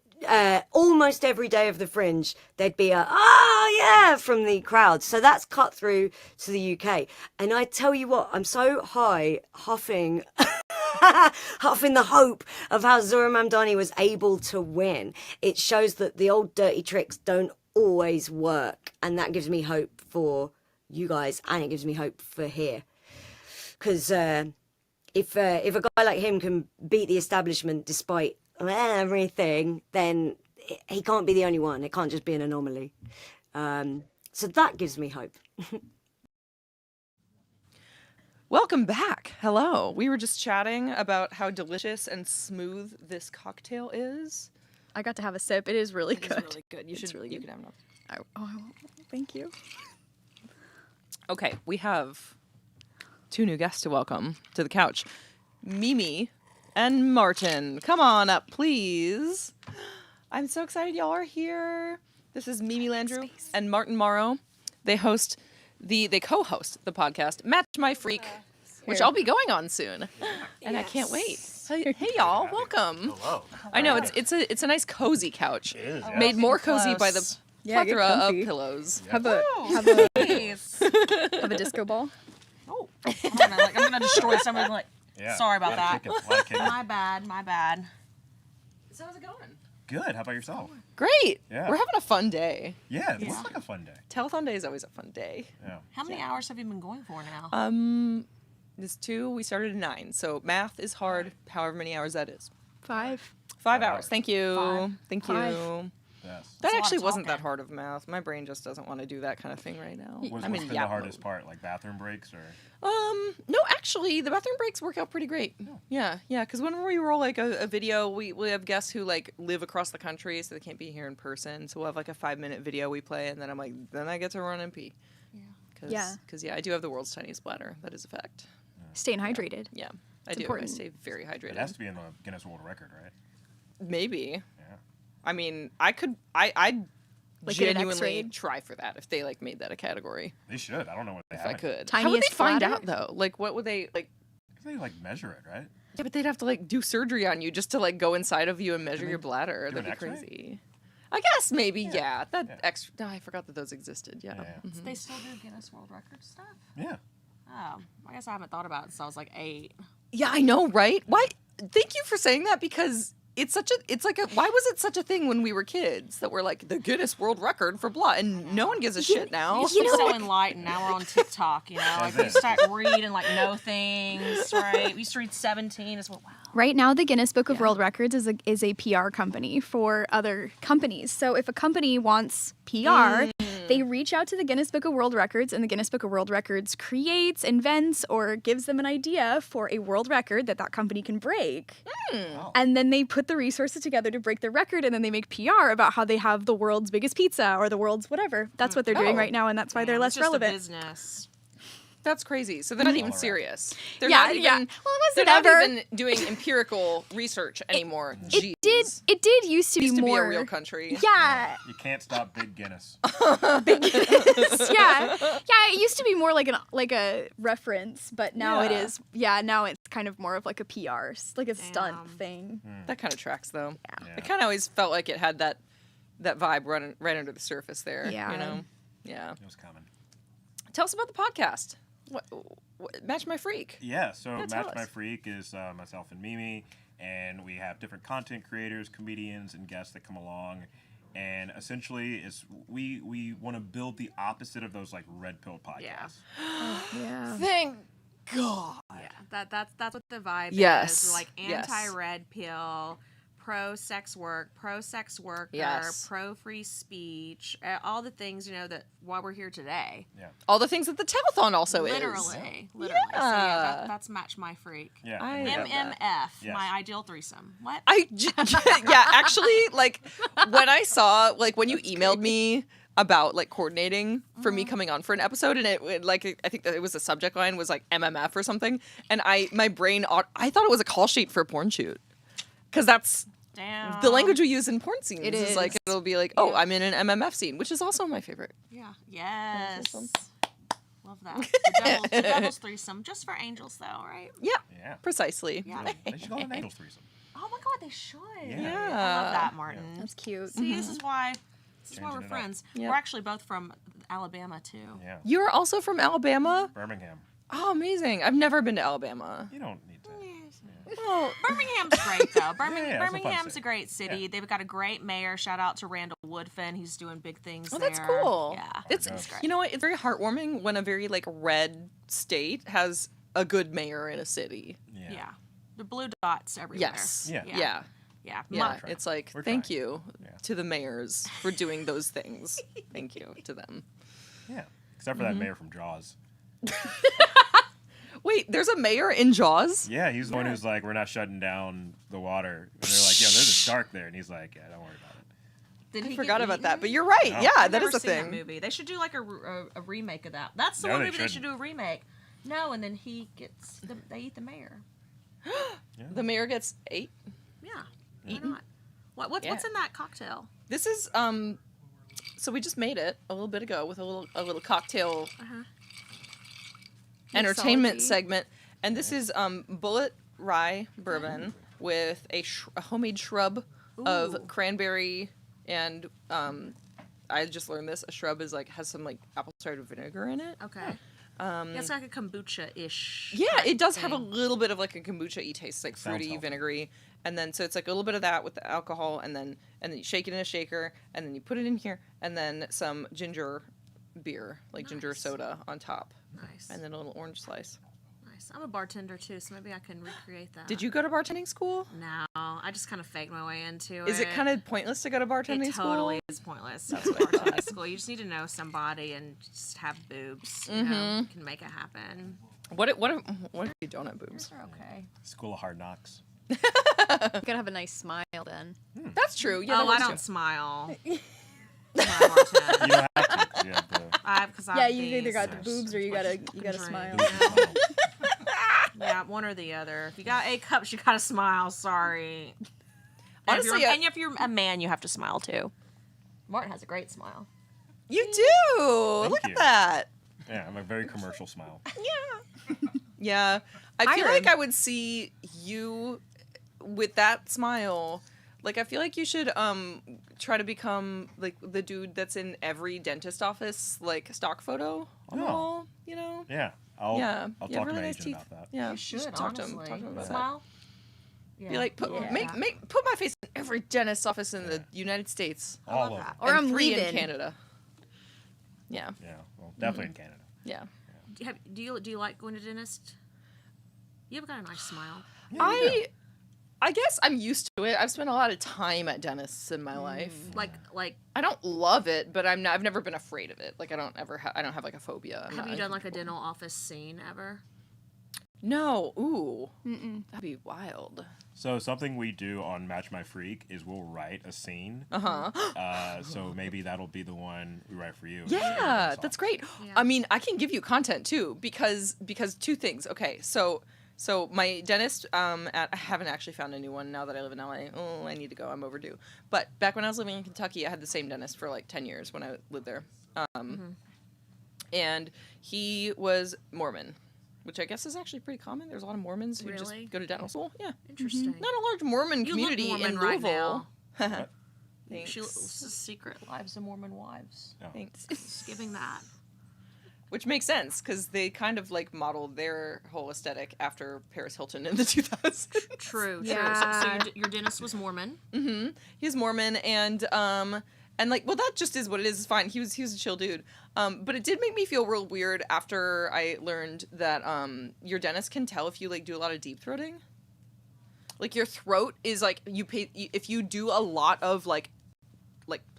almost every day of the Fringe there'd be a "oh yeah" from the crowd. So that's cut through to the UK, and I tell you what, I'm so high huffing half in the hope of how Zora Mamdani was able to win. It shows that the old dirty tricks don't always work, and that gives me hope for you guys, and it gives me hope for here. Because if a guy like him can beat the establishment despite everything, then he can't be the only one. It can't just be an anomaly. So that gives me hope. Welcome back. Hello. We were just chatting about how delicious and smooth this cocktail is. I got to have a sip. It is really It good. is really good. You should really you good. can have another. Oh, thank you. Okay, we have 2 new guests to welcome to the couch. Mimi and Martin. Come on up, please. I'm so excited y'all are here. This is Mimi Landrew and Martin Morrow. They co-host the podcast Match My Freak, which I'll be going on soon. And I can't wait. Hey y'all, welcome. Hello. I know it's a nice cozy couch. It is, yeah. Made more cozy by the Yeah, get plethora of comfy. pillows. Have a disco ball. I'm gonna destroy somebody. Like, Yeah. sorry about Lot that. of kicking, lot of kicking. My bad. So how's it going? Good. How about yourself? Great. Yeah. We're having a fun day. Yeah, it looks like a fun day. Telethon day is always a fun day. Yeah. How many hours have you been going for now? This 2, we started at 9. So math is hard, however many hours that is. 5. 5 hours. Thank you. 5. Thank 5. you. Yes. That actually wasn't that hard of math. My brain just doesn't want to do that kind of thing right now. What's I'm in been the yap hardest mode. part? Like bathroom breaks or? No, actually, the bathroom breaks work out pretty great. Yeah, because whenever we roll like a video, we have guests who like live across the country, so they can't be here in person. So we'll have like a 5-minute video we play, and then I'm like, then I get to run and pee. Yeah. Because I do have the world's tiniest bladder. That is a fact. Staying hydrated. Yeah, I It's do. important. I stay very hydrated. It has to be in the Guinness World Record, right? Maybe. Yeah. I mean, I'd Like get an genuinely X-ray? try for that if they like made that a category. They should. I don't know what they If have. I could. Tiniest How would they find bladder? out though? Like, what would they like? They like measure it, right? Yeah, but they'd have to like do surgery on you just to like go inside of you and measure your bladder. do That'd be an X-ray? crazy. I guess maybe, yeah. No, I forgot that those existed. Yeah. Mhm. They still do Guinness World Record stuff? Yeah. Oh, I guess I haven't thought about it since I was like 8. Yeah, I know, right? Why? Thank you for saying that because why was it such a thing when we were kids that we're like the Guinness World Record for blah, and no one gives a shit now. You used to be so enlightened. Now we're on TikTok, you know? Like, you start reading, like, know things, right? We used to read 17. It's wow. Right now, the Guinness Book of World Records is a PR company for other companies. So if a company wants PR, they reach out to the Guinness Book of World Records, and the Guinness Book of World Records creates, invents, or gives them an idea for a world record that company can break. And then they put the resources together to break the record, and then they make PR about how they have the world's biggest pizza or the world's whatever. That's what they're doing right now, and that's why they're less it's just relevant. A business. That's crazy. So they're not even serious. They're Yeah, not even. yeah. Well, it they're wasn't not ever. even doing empirical research anymore. It did used to be Used to be more a real country. Yeah. You can't stop Big Guinness. yeah, it used to be more like a reference, but now it Yeah. is. Yeah, now it's kind of more of like a PR, like a stunt thing. That kind of tracks though. Yeah. It kind of always felt like it had that vibe running right under the surface there. Yeah. You know. Yeah. It was coming. Tell us about the podcast. What Match My Freak? Yeah, so Yeah, tell Match My us. Freak is myself and Mimi, and we have different content creators, comedians, and guests that come along. And essentially, we want to build the opposite of those like red pill podcasts. Yeah. Thank God. Yeah, that's what the vibe Yes. is. We're like Yes. anti-red pill, pro-sex work, pro-sex worker, Yes. pro-free speech, all the things, you know, that why we're here today. Yeah. All the things that the telethon also is. Literally. So Yeah. yeah, that's Match My Freak. Yeah. I love that. MMF, Yes. my ideal threesome. What? Yeah, actually, like when I saw, like when you emailed me about like coordinating for me coming on for an episode, and it like I think that it was the subject line was like MMF or something, and my brain I thought it was a call sheet for a porn shoot, because that's Damn. the language we use in porn scenes. It is like is. it'll be like, oh, I'm in an MMF scene, which is also my favorite. Yeah. Yes. Awesome. Love that. The devil's threesome, just for angels, though, right? Yeah, Yeah. precisely. Yeah. They should call it an Angels threesome. Oh my God, they should. Yeah. I love that, Martin. That's cute. See, this is why Changing we're it up. friends. Yep. We're actually both from Alabama too. Yeah. You're also from Alabama? Birmingham. Oh, amazing! I've never been to Alabama. You don't need to. Birmingham's great though. Yeah, it's a fun Birmingham's city. a great city. They've got a great mayor. Shout out to Randall Woodfin. He's doing big things Oh, there. that's cool. Yeah, It's great. you know what? It's very heartwarming when a very like red state has a good mayor in a city. Yeah. The blue dots everywhere. Yes. Yeah. Yeah. Yeah. Yeah. It's like thank you to the mayors for doing those things. Thank you to them. Yeah. Except for that mayor from Jaws. Wait, there's a mayor in Jaws? Yeah, he's the one who's like, we're not shutting down the water. And they're like, yeah, there's a shark there. And he's like, yeah, don't worry about it. Did I he forgot get about eaten? that, but you're right. No. Yeah, I've that never is a seen thing. That movie. They should do like a remake of that. That's the No, one they movie they should shouldn't. do a remake. No, and then they eat the mayor. The mayor gets ate. Yeah. Why not? What's in that cocktail? This is so we just made it a little bit ago with a little cocktail entertainment Mixology. segment, and this is bullet rye bourbon with a homemade shrub of cranberry and I just learned this. A shrub is like has some like apple cider vinegar in it. Okay. It's like a kombucha-ish. Yeah, type it does have a thing. little bit of like a kombucha-y taste, like Sounds fruity, healthy. vinegary, and then so it's like a little bit of that with the alcohol, and then you shake it in a shaker, and then you put it in here, and then some ginger beer, like ginger soda on top, Nice. and then a little orange slice. Nice. I'm a bartender too, so maybe I can recreate that. Did you go to bartending school? No, I just kind of faked my way into it. Is it kind of pointless to go to bartending It school? totally is pointless. That's bartending school. You just need to know somebody and just have boobs. You know, you can make it happen. What if you don't have boobs? They're okay. School of Hard Knocks. You gotta have a nice smile then. That's true. Yeah, Oh, that I works don't too. smile. You don't have to. You have to. Yeah, you either got the boobs or you gotta smile. Yeah, one or the other. If you got A cups, you gotta smile. Sorry. Honestly, and if you're a man, you have to smile too. Martin has a great smile. You do. Look you. at that. Yeah, I'm a very commercial smile. Yeah. I feel Iron. like I would see you with that smile. Like I feel like you should try to become like the dude that's in every dentist office like stock photo on the Oh. wall, you know? Yeah, I'll You talk have to really my nice agent teeth. about that. Yeah, You should, talk to him. honestly. Talk to him about Smile. that. Be like, put my face in every dentist office in the United States. All over. Or and I'm 3 leaving. in Canada. Yeah. Yeah, well, definitely in Canada. Yeah. Do you like going to dentist? You've got a nice smile. I guess I'm used to it. I've spent a lot of time at dentists in my life. Like I don't love it, but I've never been afraid of it. Like I don't have like a phobia. have you done like a dental office scene ever? No. Ooh. That'd be wild. So something we do on Match My Freak is we'll write a scene. So maybe that'll be the one we write for you. Yeah, that's great. Yeah. I mean, I can give you content too because two things. Okay, so my dentist, I haven't actually found a new one now that I live in LA. Oh, I need to go. I'm overdue. But back when I was living in Kentucky, I had the same dentist for like 10 years when I lived there. And he was Mormon, which I guess is actually pretty common. There's a lot of Mormons who just Really? go to dental school. Yeah. Interesting. Not a large Mormon You community look Mormon in right Louisville. now. Thanks. Secret Lives of Mormon Wives. Thanks. Just giving that. Which makes sense because they kind of like modeled their whole aesthetic after Paris Hilton in the 2000s. True. Yeah. So your dentist was Mormon. He's Mormon and like, well, that just is what it is. It's fine. He was a chill dude. But it did make me feel real weird after I learned that your dentist can tell if you like do a lot of deep throating. Like your throat is like if you do a lot of like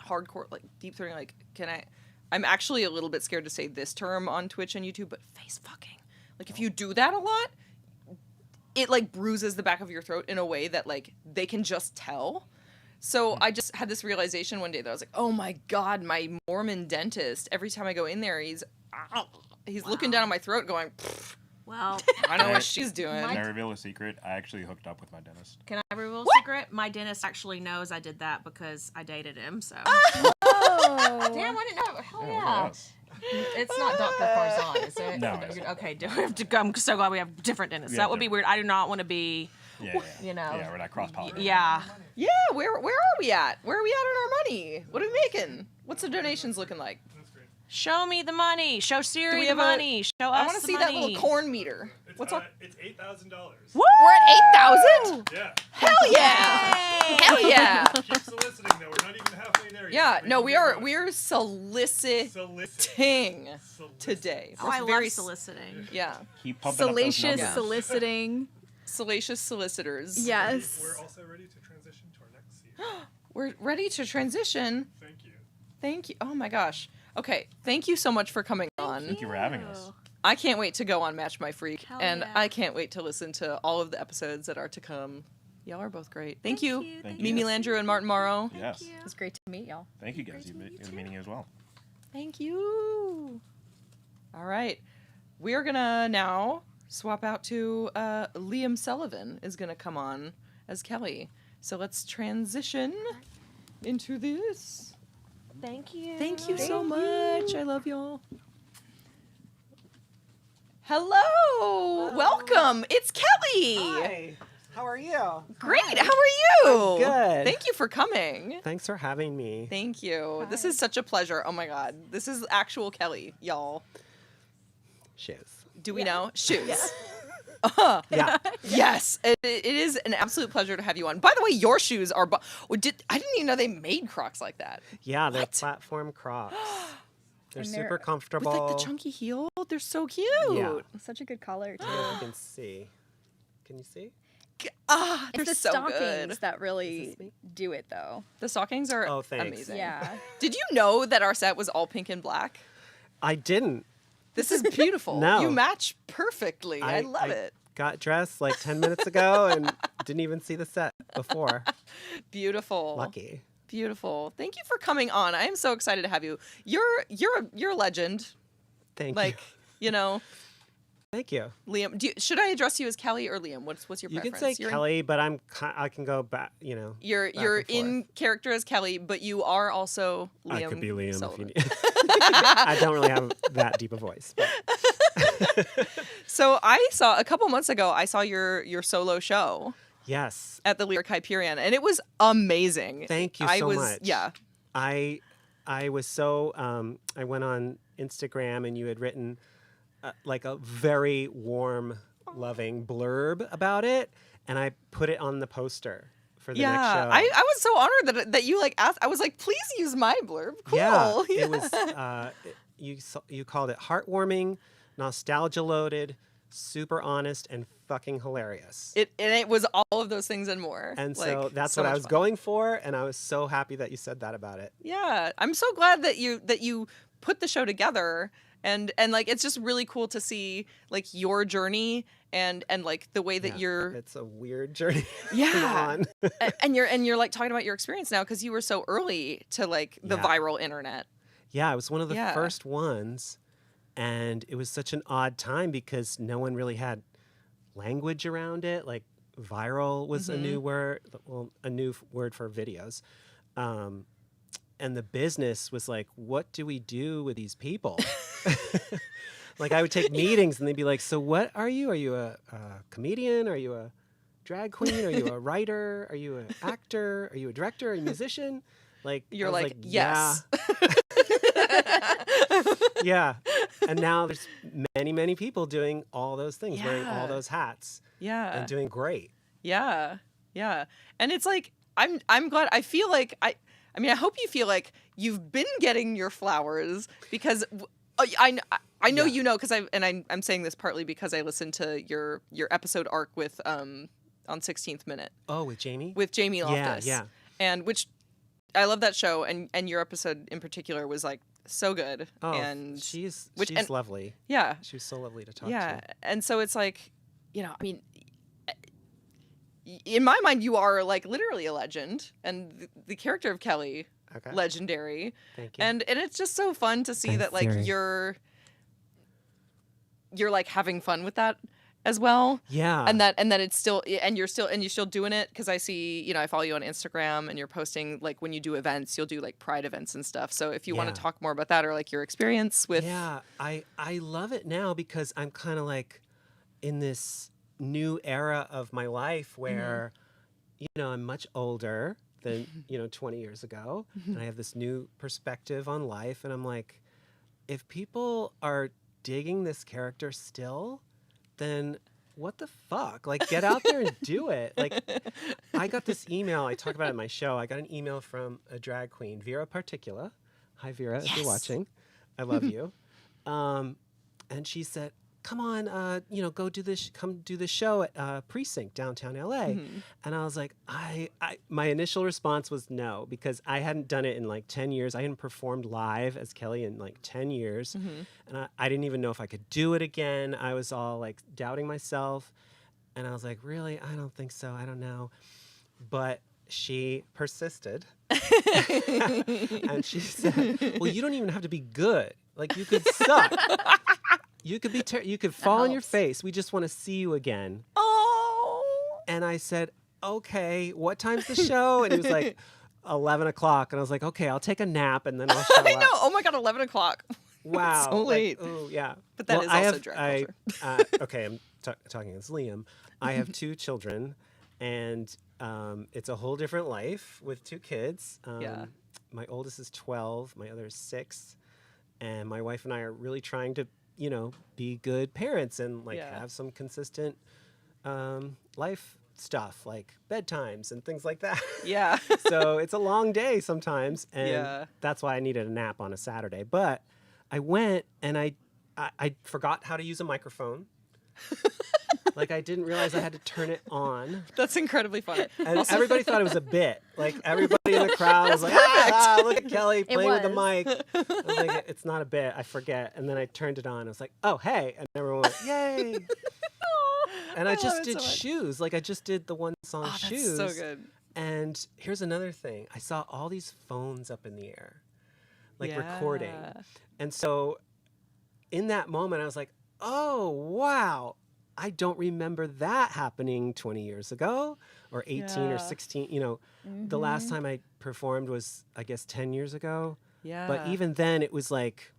hardcore like deep throating. Like, I'm actually a little bit scared to say this term on Twitch and YouTube, but face fucking. Like if you do that a lot, it like bruises the back of your throat in a way that like they can just tell. So I just had this realization one day that I was like, oh my God, my Mormon dentist, every time I go in there, he's looking down at my throat going, pfft. Well, I know what she's doing. Can I reveal a secret? I actually hooked up with my dentist. Can I reveal a secret? My dentist actually knows I did that because I dated him. So. Oh. Damn, I didn't know. Hell Yeah, yeah. look at us. It's not Dr. Farzan, is it? No, it's not. Okay, I'm so glad we have different dentists. That would be weird. I do not want to be, Yeah. you know. Yeah, we're not cross-pollinating. Yeah. Yeah, where are we at? Where are we at on our money? What are we making? What's the donations looking like? Show me the money. Show Do Siri we the have money. Show us I want the to see money. that little corn meter. What's up? It's $8,000. We're at 8,000? Yeah. Hell yeah! Hell yeah! Keep soliciting though. We're not even halfway there yet. Yeah, no, we're soliciting today. Oh, I love soliciting. Yeah. Keep pumping up those Salacious numbers. soliciting. Salacious solicitors. Yes. We're also ready to transition to our next scene. We're ready to transition. Thank you. Thank you. Oh my gosh. Okay, thank you so much for coming on. Thank you for having us. I can't wait to go on Match My Freak, Hell and yeah. I can't wait to listen to all of the episodes that are to come. Y'all are both great. Thank you. Thank Mimi you. Landrew and Martin Morrow. Yes. It was great to meet y'all. Thank you guys. You're meeting you as well. Thank you. All right. We're going to now swap out to Liam Sullivan is going to come on as Kelly. So let's transition into this. Thank you. Thank you so much. I love y'all. Hello. Welcome. It's Kelly. Hi. How are you? Great. How are you? I'm good. Thank you for coming. Thanks for having me. Thank you. This is such a pleasure. Oh my God. This is actual Kelly, y'all. Shoes. Do we know? Shoes. Yeah. Yes. It is an absolute pleasure to have you on. By the way, your shoes are... I didn't even know they made Crocs like that. Yeah, they're platform Crocs. They're And super they're- comfortable. With like the chunky heel. They're so cute. Yeah. Such a good color too. You can see. Can you see? Ah, It's they're the so stockings good. that really do it though. The stockings are thanks. amazing. Yeah. Did you know that our set was all pink and black? I didn't. This is beautiful. No. You match perfectly. I love it. Got dressed like 10 minutes ago and didn't even see the set before. Beautiful. Lucky. Beautiful. Thank you for coming on. I am so excited to have you. You're a legend. Thank like, you know. Thank you. Liam, should I address you as Kelly or Liam? What's your You preference? can say Kelly, but I can go back, You're back you're and forth. in character as Kelly, but you are also Liam. I could be Liam Sullivan. if you need. I don't really have that deep a voice. But. So I saw a couple months ago. I saw your solo show. Yes. At the Lyric Hyperion, and it was amazing. Thank you so much. Yeah. I was so I went on Instagram and you had written like a very warm, loving blurb about it, and I put it on the poster for the next show. I was so honored that you like asked. I was like, please use my blurb. Cool. Yeah, it was. You called it heartwarming, nostalgia loaded, super honest, and fucking hilarious. It was all of those things and more. And Like, so that's so what I much was fun. going for, and I was so happy that you said that about it. Yeah, I'm so glad that you put the show together, and like it's just really cool to see like your journey and like the way that you're. It's a weird journey. Yeah, on. and you're like talking about your experience now because you were so early to like the viral internet. Yeah, it was one of the Yeah. first ones, and it was such an odd time because no one really had language around it. Like viral was a new word, well, a new word for videos. And the business was like, what do we do with these people? Like I would take meetings and they'd be like, so what are you? Are you a comedian? Are you a drag queen? Are you a writer? Are you an actor? Are you a director? Are you a musician? Like You're I was like, yes. Yeah. And now there's many, many people doing all those things, wearing all Yeah. those hats. Yeah. And doing great. Yeah. Yeah. And it's like I'm glad. I feel like I hope you feel like you've been getting your flowers because I know you know because I'm saying this partly because I listened to your episode arc with on 16th Minute. Oh, with Jamie? With Jamie Loftus. Yeah. And which I love that show and your episode in particular was like so good. Oh, and she's and- lovely. Yeah. She was so lovely to talk Yeah. to. And so it's like, in my mind, you are like literally a legend, and the character of Kelly, legendary. Thank you. And it's just so fun to see Thanks, that like Siri. you're like having fun with that as well. Yeah. And that it's still you're still doing it because I see I follow you on Instagram and you're posting like when you do events, you'll do like pride events and stuff. So if you want Yeah. to talk more about that or like your experience with Yeah, I love it now because I'm kind of like in this new era of my life where I'm much older than 20 years ago, and I have this new perspective on life, and I'm like, if people are digging this character still, then what the fuck? Like, get out there and do it. Like, I got this email. I talk about it in my show. I got an email from a drag queen, Vera Particula. Hi, Vera, if you're watching. I love you. And she said, come on, go do this. Come do the show at Precinct downtown LA. And I was like, my initial response was no, because I hadn't done it in like 10 years. I hadn't performed live as Kelly in like 10 years. And I didn't even know if I could do it again. I was all like doubting myself. And I was like, really? I don't think so. I don't know. But she persisted. And she said, well, you don't even have to be good. Like, you could suck. You could be you could fall on your face. We just want to see you again. Oh. And I said, okay, what time's the show? And he was like, 11 o'clock. And I was like, okay, I'll take a nap and then I'll show up. I know. Oh my God, 11 o'clock. Wow. So late. Oh, yeah. But that is also drag culture. Okay, I'm talking as Liam. I have 2 children, and it's a whole different life with 2 kids. Yeah. My oldest is 12. My other is 6. And my wife and I are really trying to, be good parents and have some consistent life stuff like bedtimes and things like that. Yeah. So it's a long day sometimes, and that's why I needed a nap on a Saturday. But I went and I forgot how to use a microphone. Like, I didn't realize I had to turn it on. That's incredibly funny. And Also- everybody thought it was a bit. Like, everybody in the crowd was like, perfect. look at Kelly It playing with the was. mic. I was like, it's not a bit. I forget. And then I turned it on. I was like, oh, hey. And everyone went, yay. And I just did shoes. Like, I just did the one song shoes. so good. And here's another thing. I saw all these phones up in the air, like recording. And so in that moment, I was like, oh, wow. I don't remember that happening 20 years ago or 18 or 16. The last time I performed was, I guess, 10 years ago. Yeah. But even then, it was like,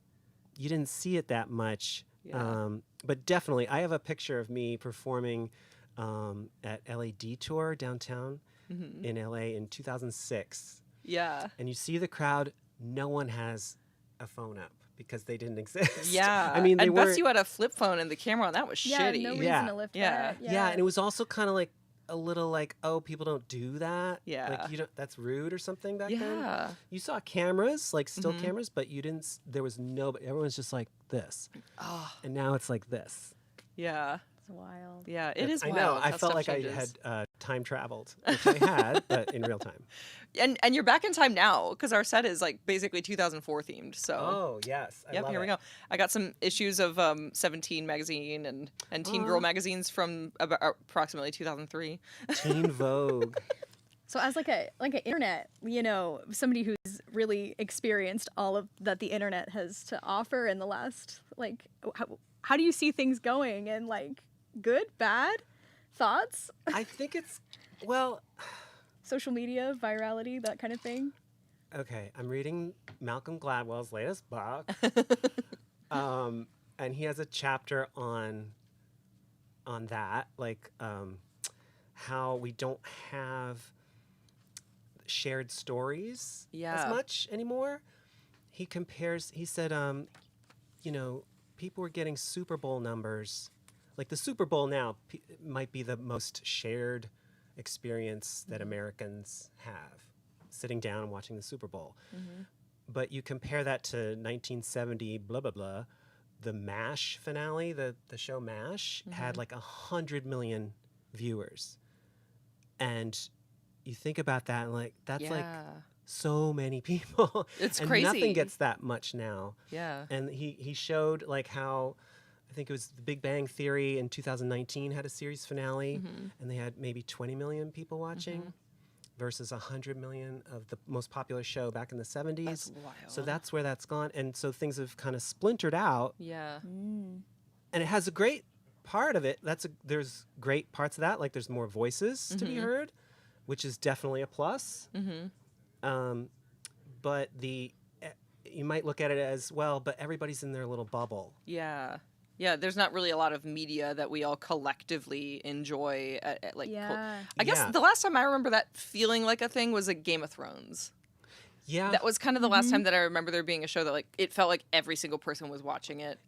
you didn't see it that much. Yeah. But definitely, I have a picture of me performing at LA Detour downtown in LA in 2006. Yeah. And you see the crowd, no one has a phone up because they didn't exist. Yeah. I mean, they and were. Betsy had a flip phone and the camera on that was shitty. No reason Yeah. to lift Yeah. that. Yeah, and it was also kind of like a little like, oh, people don't do that. Yeah. Like, you don't, that's rude or something back then. Yeah. You saw cameras, like still cameras, but you didn't, there was everyone's just like this. Oh. And now it's like this. Yeah. It's wild. Yeah, it is I wild. know. how I felt stuff like changes. I had time traveled, which I had, but in real time. And you're back in time now because our set is like basically 2004 themed. So. Oh yes. I Yep, love here we it. go. I got some issues of 17 magazine and Teen Girl magazines from approximately 2003. Teen Vogue. So as like an internet, somebody who's really experienced all of that the internet has to offer in the last, how do you see things going, and like good, bad thoughts? I think it's, well, social media, virality, that kind of thing. okay, I'm reading Malcolm Gladwell's latest book. And he has a chapter on that, like how we don't have shared stories as much anymore. He said, people were getting Super Bowl numbers. Like the Super Bowl now might be the most shared experience that Americans have, sitting down and watching the Super Bowl. But you compare that to 1970, blah, blah, blah, the MASH finale, the show MASH, had like 100 million viewers. And you think about that and like, that's like so many people. It's and crazy. Nothing gets that much now. Yeah. And he showed like how, I think it was The Big Bang Theory in 2019 had a series finale, and they had maybe 20 million people watching versus 100 million of the most popular show back in the 70s. That's wild. So that's where that's gone. And so things have kind of splintered out. Yeah. And it has a great part of it. There's great parts of that. Like there's more voices to be heard, which is definitely a plus. But you might look at it as, well, but everybody's in their little bubble. Yeah. Yeah, there's not really a lot of media that we all collectively enjoy. I guess the last time I remember that feeling like a thing was a Game of Thrones. Yeah. That was kind of the last time that I remember there being a show that like it felt like every single person was watching it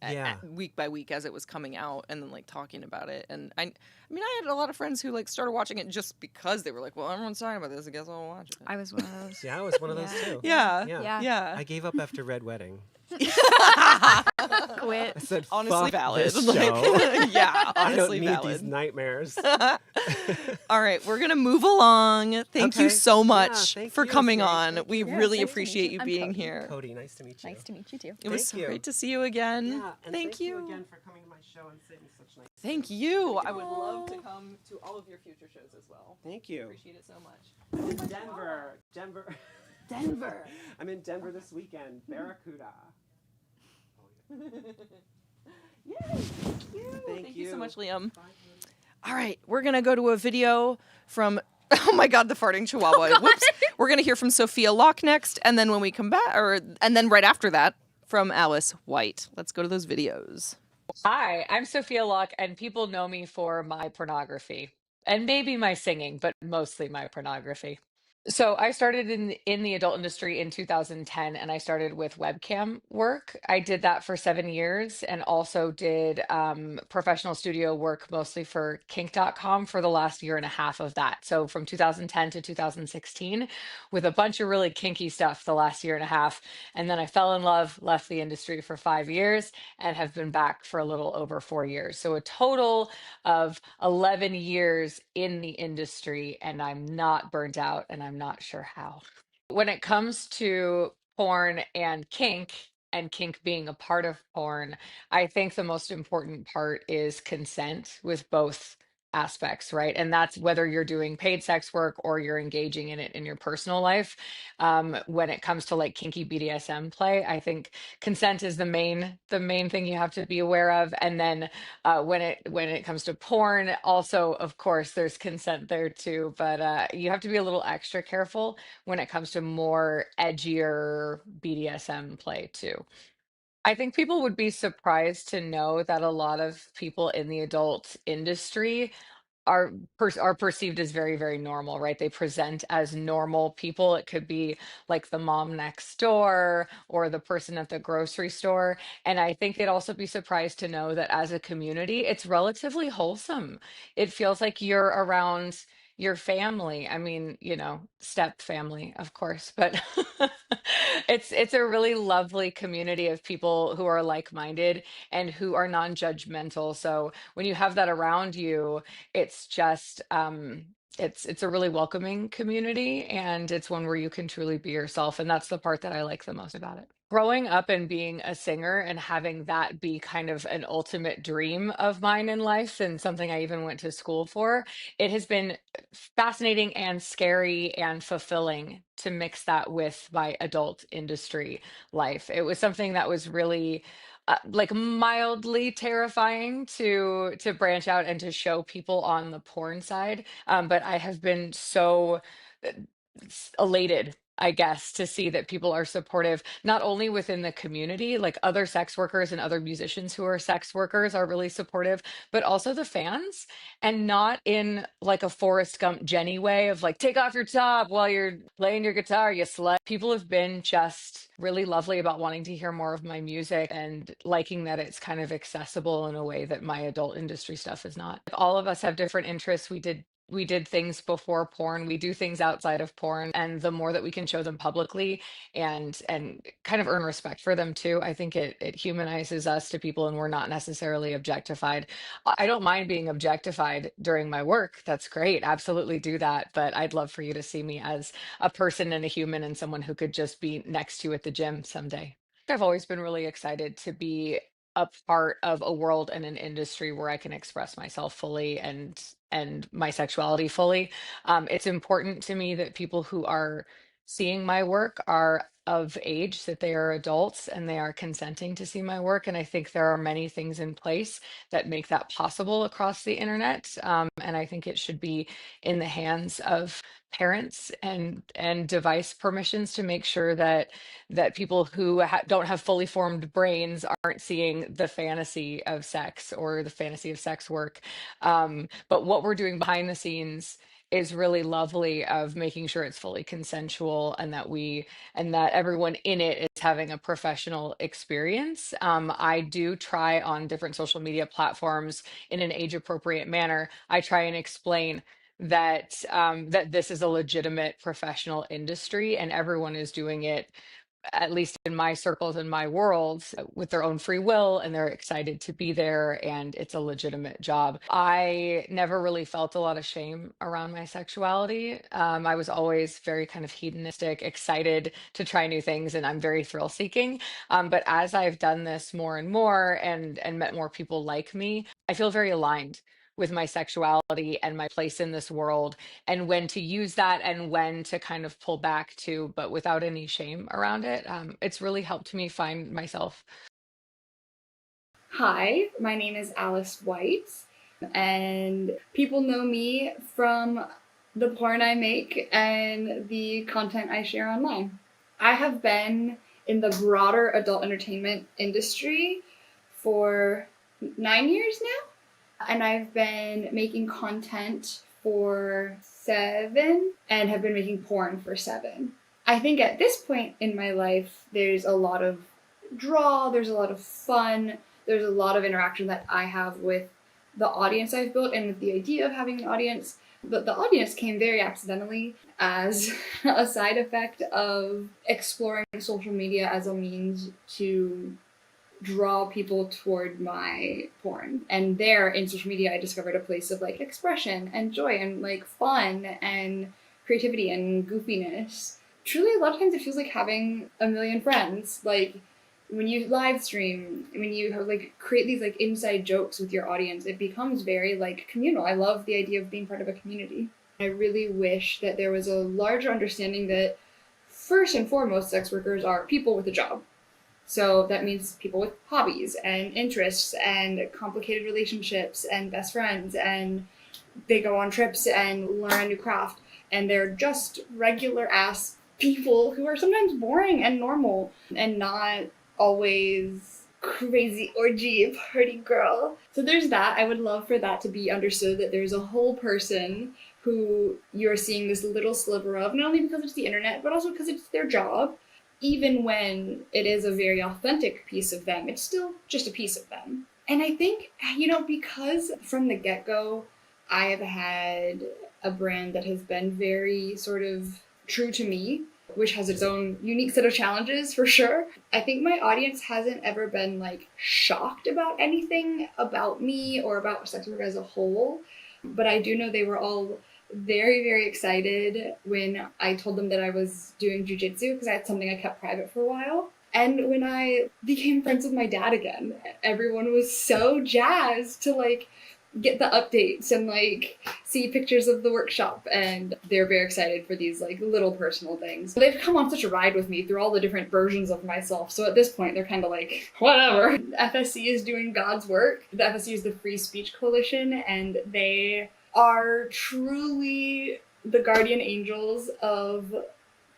week by week as it was coming out and then like talking about it. And I mean, I had a lot of friends who like started watching it just because they were like, well, everyone's talking about this. I guess I'll watch it. I was one of those. Yeah, I was one of those too. Yeah. I gave up after Red Wedding. Quit. I said, honestly fuck valid. this Like, show. yeah, I don't honestly need valid. these nightmares. All right, we're gonna move along. Thank you Okay. so Yeah, much thank for you, coming Siri. on. Thank We you. really Nice to appreciate meet you you. being Cody. here. Cody, nice to meet you. Nice to meet you too. It was so great to see you again. Yeah, and thank you again for coming to my show and saying such nice Thank you. I would love to come to all of your future shows as well. Thank you. Appreciate it so much. I'm in Denver. Denver. I'm in Denver this weekend. Barracuda. Yay, thank you. Thank you so you. much, Liam. All right, we're going to go to a video from, oh my God, the farting chihuahua. Whoops. We're going to hear from Sophia Lock next, and then when we come back, and then right after that, from Alice White. Let's go to those videos. Hi, I'm Sophia Lock, and people know me for my pornography and maybe my singing, but mostly my pornography. So I started in the adult industry in 2010, and I started with webcam work. I did that for 7 years, and also did professional studio work mostly for kink.com for the last year and a half of that. So from 2010 to 2016, with a bunch of really kinky stuff the last year and a half. And then I fell in love, left the industry for 5 years, and have been back for a little over 4 years. So a total of 11 years in the industry, and I'm not burnt out, and I'm not sure how. When it comes to porn and kink being a part of porn, I think the most important part is consent with both aspects, right? And that's whether you're doing paid sex work or you're engaging in it in your personal life. When it comes to like kinky BDSM play, I think consent is the main thing you have to be aware of. And then when it comes to porn, also of course there's consent there too, but you have to be a little extra careful when it comes to more edgier BDSM play too. I think people would be surprised to know that a lot of people in the adult industry are perceived as very, very normal, right? They present as normal people. It could be like the mom next door or the person at the grocery store. And I think they'd also be surprised to know that as a community, it's relatively wholesome. It feels like you're around your family. I mean, step family, of course, but it's a really lovely community of people who are like-minded and who are non-judgmental. So when you have that around you, it's just it's a really welcoming community, and it's one where you can truly be yourself, and that's the part that I like the most about it. Growing up and being a singer and having that be kind of an ultimate dream of mine in life, and something I even went to school for, it has been fascinating and scary and fulfilling to mix that with my adult industry life. It was something that was really like mildly terrifying to branch out and to show people on the porn side. But I have been so uh, elated, I guess, to see that people are supportive, not only within the community, like other sex workers and other musicians who are sex workers are really supportive, but also the fans, and not in like a Forrest Gump Jenny way of like, take off your top while you're playing your guitar, you slut. People have been just really lovely about wanting to hear more of my music and liking that it's kind of accessible in a way that my adult industry stuff is not. All of us have different interests. We did things before porn. We do things outside of porn, and the more that we can show them publicly and kind of earn respect for them too, I think it humanizes us to people, and we're not necessarily objectified. I don't mind being objectified during my work. That's great. Absolutely do that. But I'd love for you to see me as a person and a human and someone who could just be next to you at the gym someday. I've always been really excited to be a part of a world and an industry where I can express myself fully and my sexuality fully. It's important to me that people who are seeing my work are of age, that they are adults and they are consenting to see my work. And I think there are many things in place that make that possible across the internet. And I think it should be in the hands of parents and device permissions to make sure that people who don't have fully formed brains aren't seeing the fantasy of sex or the fantasy of sex work. But what we're doing behind the scenes is really lovely, of making sure it's fully consensual and that everyone in it is having a professional experience. I do try on different social media platforms in an age appropriate manner. I try and explain that this is a legitimate professional industry and everyone is doing it, at least in my circles and my worlds, with their own free will, and they're excited to be there, and it's a legitimate job. I never really felt a lot of shame around my sexuality. I was always very kind of hedonistic, excited to try new things, and I'm very thrill seeking. But as I've done this more and more and met more people like me, I feel very aligned with my sexuality and my place in this world, and when to use that and when to kind of pull back to, but without any shame around it. It's really helped me find myself. Hi, my name is Alice White, and people know me from the porn I make and the content I share online. I have been in the broader adult entertainment industry for 9 years now, and I've been making content for 7 and have been making porn for 7. I think at this point in my life, there's a lot of draw, there's a lot of fun, there's a lot of interaction that I have with the audience I've built and with the idea of having an audience. But the audience came very accidentally as a side effect of exploring social media as a means to draw people toward my porn. And there in social media, I discovered a place of like expression and joy and like fun and creativity and goofiness. Truly, a lot of times it feels like having a million friends. Like when you live stream, when you have, like create these like inside jokes with your audience, it becomes very like communal. I love the idea of being part of a community. I really wish that there was a larger understanding that first and foremost, sex workers are people with a job. So that means people with hobbies and interests and complicated relationships and best friends, and they go on trips and learn a new craft, and they're just regular ass people who are sometimes boring and normal and not always crazy orgy party girl. So there's that. I would love for that to be understood, that there's a whole person who you're seeing this little sliver of, not only because it's the internet, but also because it's their job. Even when it is a very authentic piece of them, it's still just a piece of them. And I think, because from the get-go, I have had a brand that has been very sort of true to me, which has its own unique set of challenges for sure. I think my audience hasn't ever been like shocked about anything about me or about sex work as a whole, but I do know they were all very, very excited when I told them that I was doing jujitsu, because I had something I kept private for a while. And when I became friends with my dad again, everyone was so jazzed to like get the updates and like see pictures of the workshop, and they're very excited for these like little personal things. They've come on such a ride with me through all the different versions of myself, so at this point they're kind of like, whatever. FSC is doing God's work. The FSC is the Free Speech Coalition, and they are truly the guardian angels of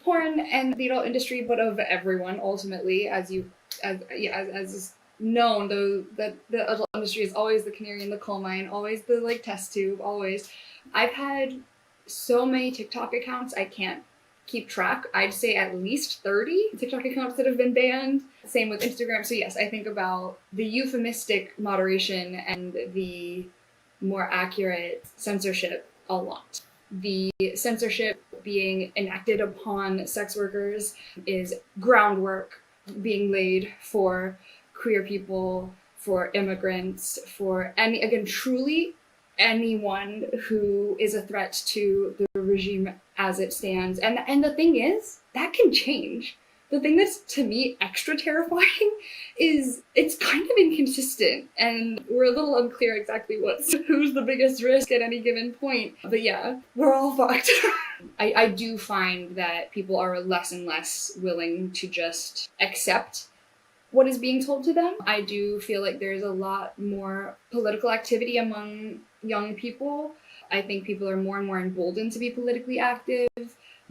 porn and the adult industry, but of everyone ultimately, as is known, though, that the adult industry is always the canary in the coal mine, always the like test tube, always. I've had so many TikTok accounts I can't keep track. I'd say at least 30 TikTok accounts that have been banned. Same with Instagram. So yes, I think about the euphemistic moderation and the more accurate censorship a lot. The censorship being enacted upon sex workers is groundwork being laid for queer people, for immigrants, for truly anyone who is a threat to the regime as it stands. And the thing is, that can change. The thing that's, to me, extra terrifying is it's kind of inconsistent, and we're a little unclear exactly who's the biggest risk at any given point. But yeah, we're all fucked. I do find that people are less and less willing to just accept what is being told to them. I do feel like there's a lot more political activity among young people. I think people are more and more emboldened to be politically active.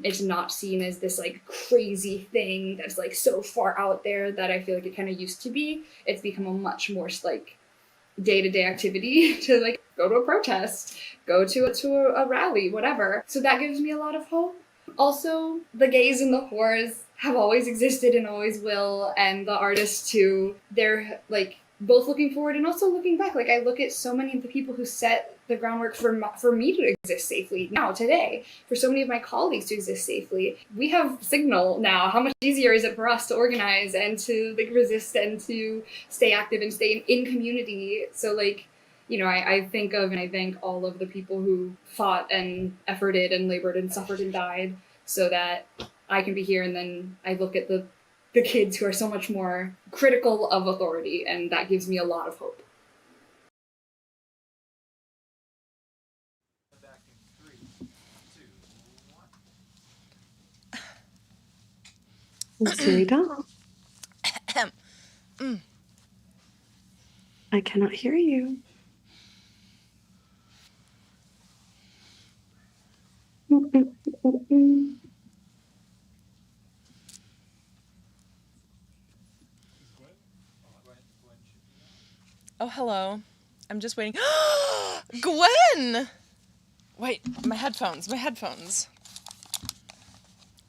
It's not seen as this like crazy thing that's like so far out there that I feel like it kind of used to be. It's become a much more like day-to-day activity to like go to a protest, go to a rally, whatever. So that gives me a lot of hope. Also, the gays and the whores have always existed and always will, and the artists too. They're like both looking forward and also looking back. Like I look at so many of the people who set the groundwork for me to exist safely now, today, for so many of my colleagues to exist safely. We have Signal now. How much easier is it for us to organize and to like resist and to stay active and stay in community? So like, you know, I think of and I thank all of the people who fought and efforted and labored and suffered and died so that I can be here. And then I look at the kids who are so much more critical of authority, and that gives me a lot of hope. Siri Dahl. I cannot hear you. Oh, hello. I'm just waiting. Gwen! Wait, my headphones.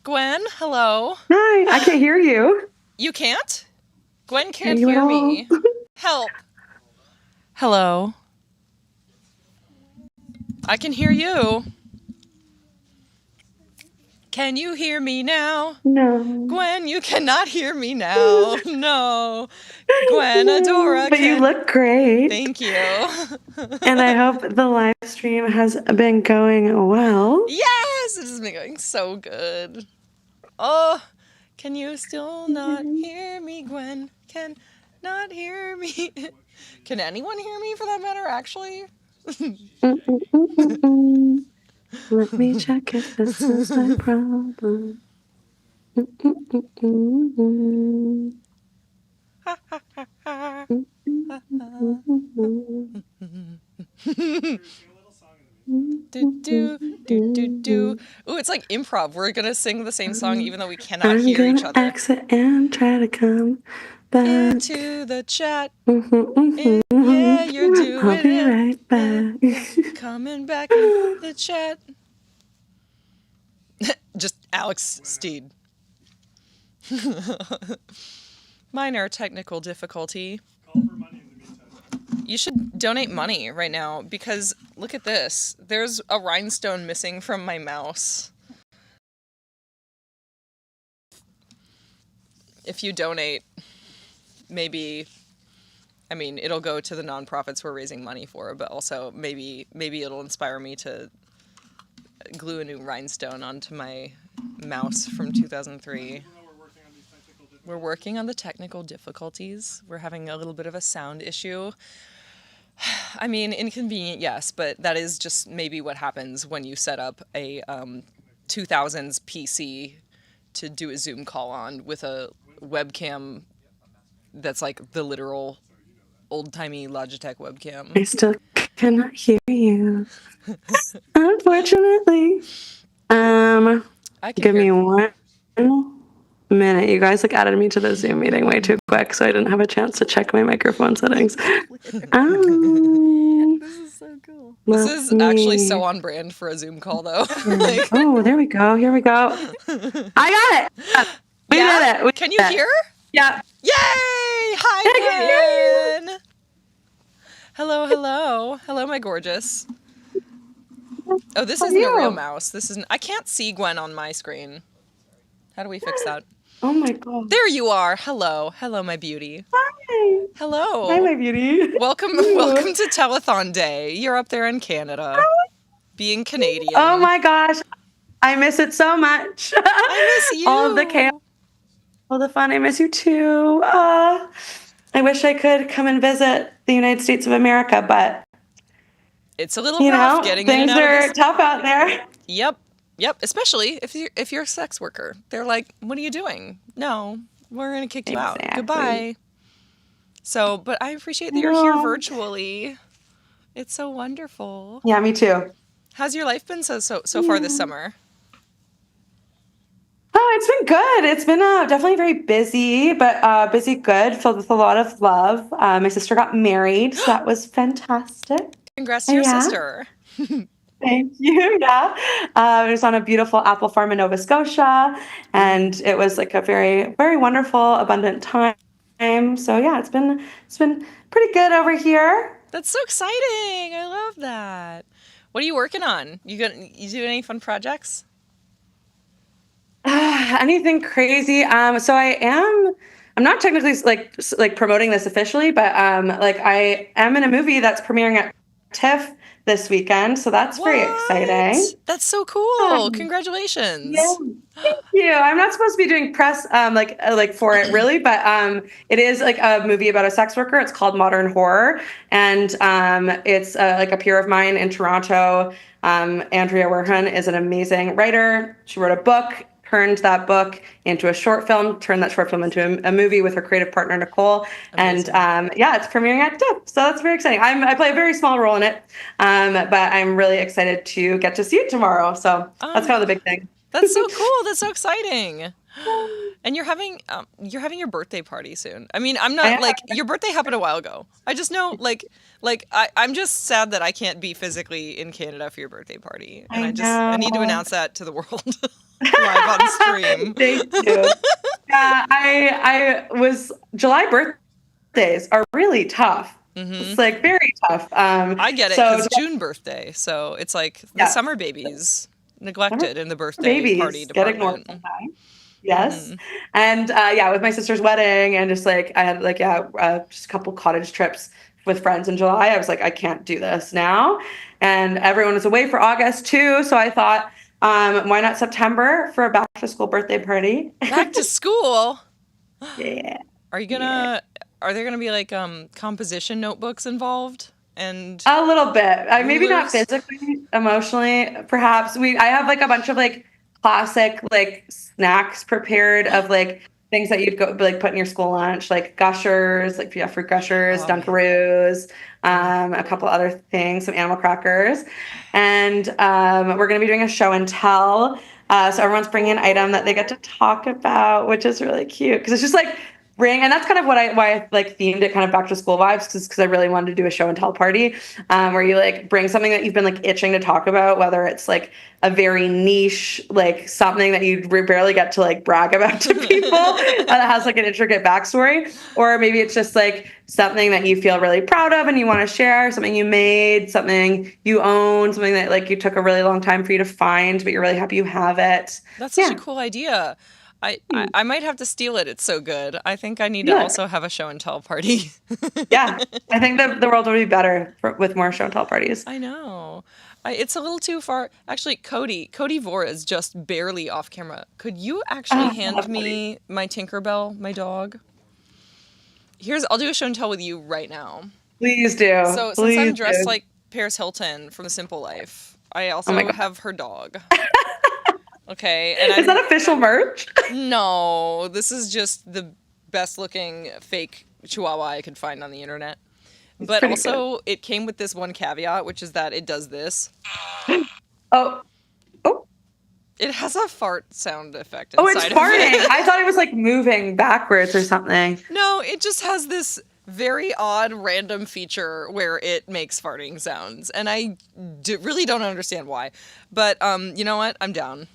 Gwen, hello. Hi, I can't hear you. You can't? Gwen can't Can you hear at me. all? Help. Hello. I can hear you. Can you hear me now? No. Gwen, you cannot hear me now. No. Gwen, Adora. But you look great. Thank you. And I hope the live stream has been going well. Yes, it has been going so good. Oh, can you still not hear me, Gwen? Can not hear me. Can anyone hear me for that matter, actually? Let me check if this is my problem. Do. Ooh, it's like improv. We're gonna sing the same song even though we cannot I'm hear gonna each other. exit and try to come back Into the chat. Yeah, Yeah, you're doing I'll be it. right back. Coming back in the chat. Just Alex Steed. Minor technical difficulty. You should donate money right now because look at this. There's a rhinestone missing from my mouse. If you donate, maybe, I mean, it'll go to the nonprofits we're raising money for, but also maybe it'll inspire me to glue a new rhinestone onto my mouse from 2003. We're working on the technical difficulties. We're having a little bit of a sound issue. I mean, inconvenient, yes, but that is just maybe what happens when you set up a 2000s PC to do a Zoom call on with a webcam that's like the literal old-timey Logitech webcam. I still cannot hear you. Unfortunately. Give me 1 minute. You guys added me to the Zoom meeting way too quick, so I didn't have a chance to check my microphone settings. This is so cool. This is actually so on brand for a Zoom call, though. Oh, there we go. Here we go. I got it. We did it. Can you hear? Yeah. Yay! Hi, Gwen. Hello, my gorgeous. Oh, this isn't a real mouse. This isn't. I can't see Gwen on my screen. How do we fix that? Oh my god. There you are. Hello, my beauty. Hi. Hello. Hi, my beauty. Welcome to Telethon Day. You're up there in Canada, being Canadian. Oh my gosh, I miss it so much. I miss you. All of the chaos, all the fun. I miss you too. I wish I could come and visit the United States of America, but it's a little rough getting in and out of this. Things are tough out there. Yep. Especially if you're a sex worker, they're like, "What are you doing? No, we're gonna kick you out. Goodbye." So, but I appreciate that you're here virtually. It's so wonderful. Yeah, me too. How's your life been so far this summer? Oh, it's been good. It's been definitely very busy, but busy good, filled with a lot of love. My sister got married, so that was fantastic. Congrats to your Yeah. sister. Thank you. Yeah. It was on a beautiful apple farm in Nova Scotia, and it was like a very, very wonderful, abundant time. So yeah, it's been pretty good over here. That's so exciting. I love that. What are you working on? You do any fun projects? Anything crazy? So I'm not technically like promoting this officially, but like I am in a movie that's premiering at TIFF this weekend, so that's very exciting. That's so cool. Congratulations. Yeah, thank you. I'm not supposed to be doing press like for it really, but it is like a movie about a sex worker. It's called Modern Horror, and it's like a peer of mine in Toronto. Andrea Werhan is an amazing writer. She wrote a book, turned that book into a short film, turned that short film into a movie with her creative partner, Nicole. Amazing. And yeah, it's premiering at TIFF. So that's very exciting. I play a very small role in it, but I'm really excited to get to see it tomorrow. So that's kind of the big thing. That's so cool. That's so exciting. And you're having your birthday party soon. I mean, I'm not like your birthday happened a while ago. I just know I'm just sad that I can't be physically in Canada for your birthday party. And I need to announce that to the world live on stream. Thank you. Yeah, I was July birthdays are really tough. It's like very tough. I get it because June birthday, so it's like the summer babies neglected in the birthday party department. Get ignored sometimes. Yes. And yeah, with my sister's wedding and just like I had like just a couple cottage trips with friends in July. I was like, I can't do this now. And everyone was away for August too, so I thought, why not September for a back to school birthday party? Back to school? Yeah. Are there gonna be like composition notebooks involved? And a little bit. Maybe not physically, emotionally, perhaps. I have like a bunch of like classic like snacks prepared of like things that you'd go like put in your school lunch, like Gushers, like fruit Gushers, Dunkaroos, a couple other things, some animal crackers, and we're gonna be doing a show and tell. So everyone's bringing an item that they get to talk about, which is really cute because it's just like and that's kind of why I like themed it kind of back to school vibes because I really wanted to do a show and tell party where you like bring something that you've been like itching to talk about, whether it's like a very niche, like something that you barely get to like brag about to people that has like an intricate backstory, or maybe it's just like something that you feel really proud of and you want to share, something you made, something you own, something that like you took a really long time for you to find, but you're really happy you have it. That's such a cool idea. I might have to steal it. It's so good. I think I need to also have a show and tell party. Yeah, I think the world would be better with more show and tell parties. I know. It's a little too far. Actually, Cody Vore is just barely off camera. Could you actually hand me my Tinkerbell, my dog? I'll do a show and tell with you right now. Please do. So since I'm dressed like Paris Hilton from The Simple Life, I also have her dog. Okay. And is that official merch? No, this is just the best looking fake Chihuahua I could find on the internet. But also, it came with this one caveat, which is that it does this. Oh. It has a fart sound effect inside it's farting. Of it. I thought it was like moving backwards or something. No, it just has this very odd random feature where it makes farting sounds. And I really don't understand why. But you know what? I'm down.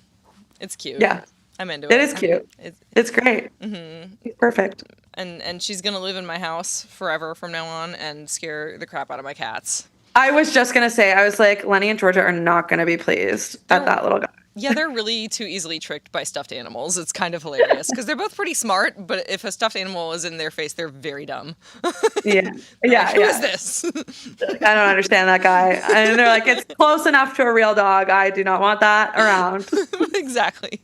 It's cute. Yeah. I'm into it. It is cute. It's great. Mm-hmm. Perfect. And she's going to live in my house forever from now on and scare the crap out of my cats. I was just going to say, I was like, Lenny and Georgia are not going to be pleased at that little guy. Yeah, they're really too easily tricked by stuffed animals. It's kind of hilarious because they're both pretty smart, but if a stuffed animal is in their face, they're very dumb. Yeah. Who is this? I don't understand that guy. And they're like, it's close enough to a real dog. I do not want that around. Exactly.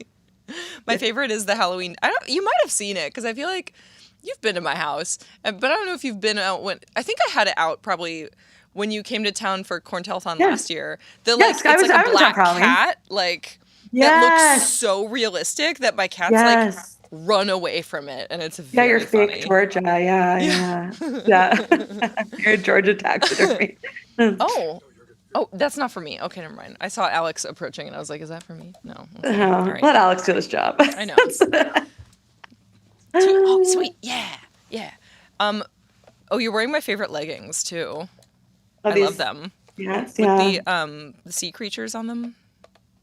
My favorite is the Halloween. You might have seen it because I feel like you've been to my house, but I don't know if you've been out I think I had it out probably when you came to town for Telethon last year. It's like a black cat, that looks so realistic that my cats like run away from it, and it's very you're funny. fake Georgia. Yeah. You're Georgia taxidermy. Oh, that's not for me. Okay, never mind. I saw Alex approaching, and I was like, "Is that for me?" No. Okay. Right. Let Alex do his job. I know. Oh, sweet. Yeah. You're wearing my favorite leggings too. I love them. Yes, With yeah. the sea creatures on them.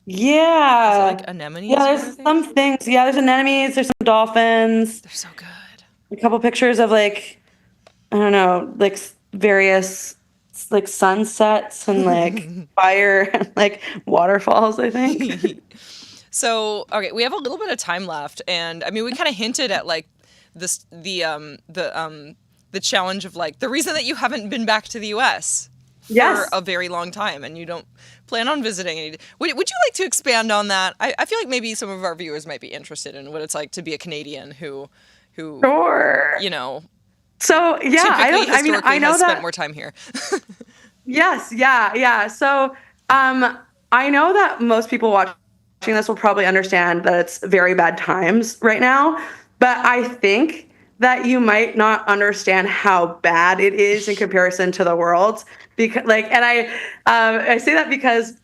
Yeah. Is it like anemones? Yeah, or there's something? some things. Yeah, there's anemones, there's some dolphins. They're so good. A couple pictures of like, I don't know, like various like sunsets and like fire and like waterfalls, I think. So, okay, we have a little bit of time left, and I mean, we kind of hinted at like this the challenge of like the reason that you haven't been back to the U.S. for Yes. a very long time, and you don't plan on visiting. Would you like to expand on that? I feel like maybe some of our viewers might be interested in what it's like to be a Canadian who Sure. you know. So yeah, I don't. I mean, I know has that. spent more time here. Yes, yeah. So, I know that most people watching this will probably understand that it's very bad times right now, but I think that you might not understand how bad it is in comparison to the world. Because, and I say that because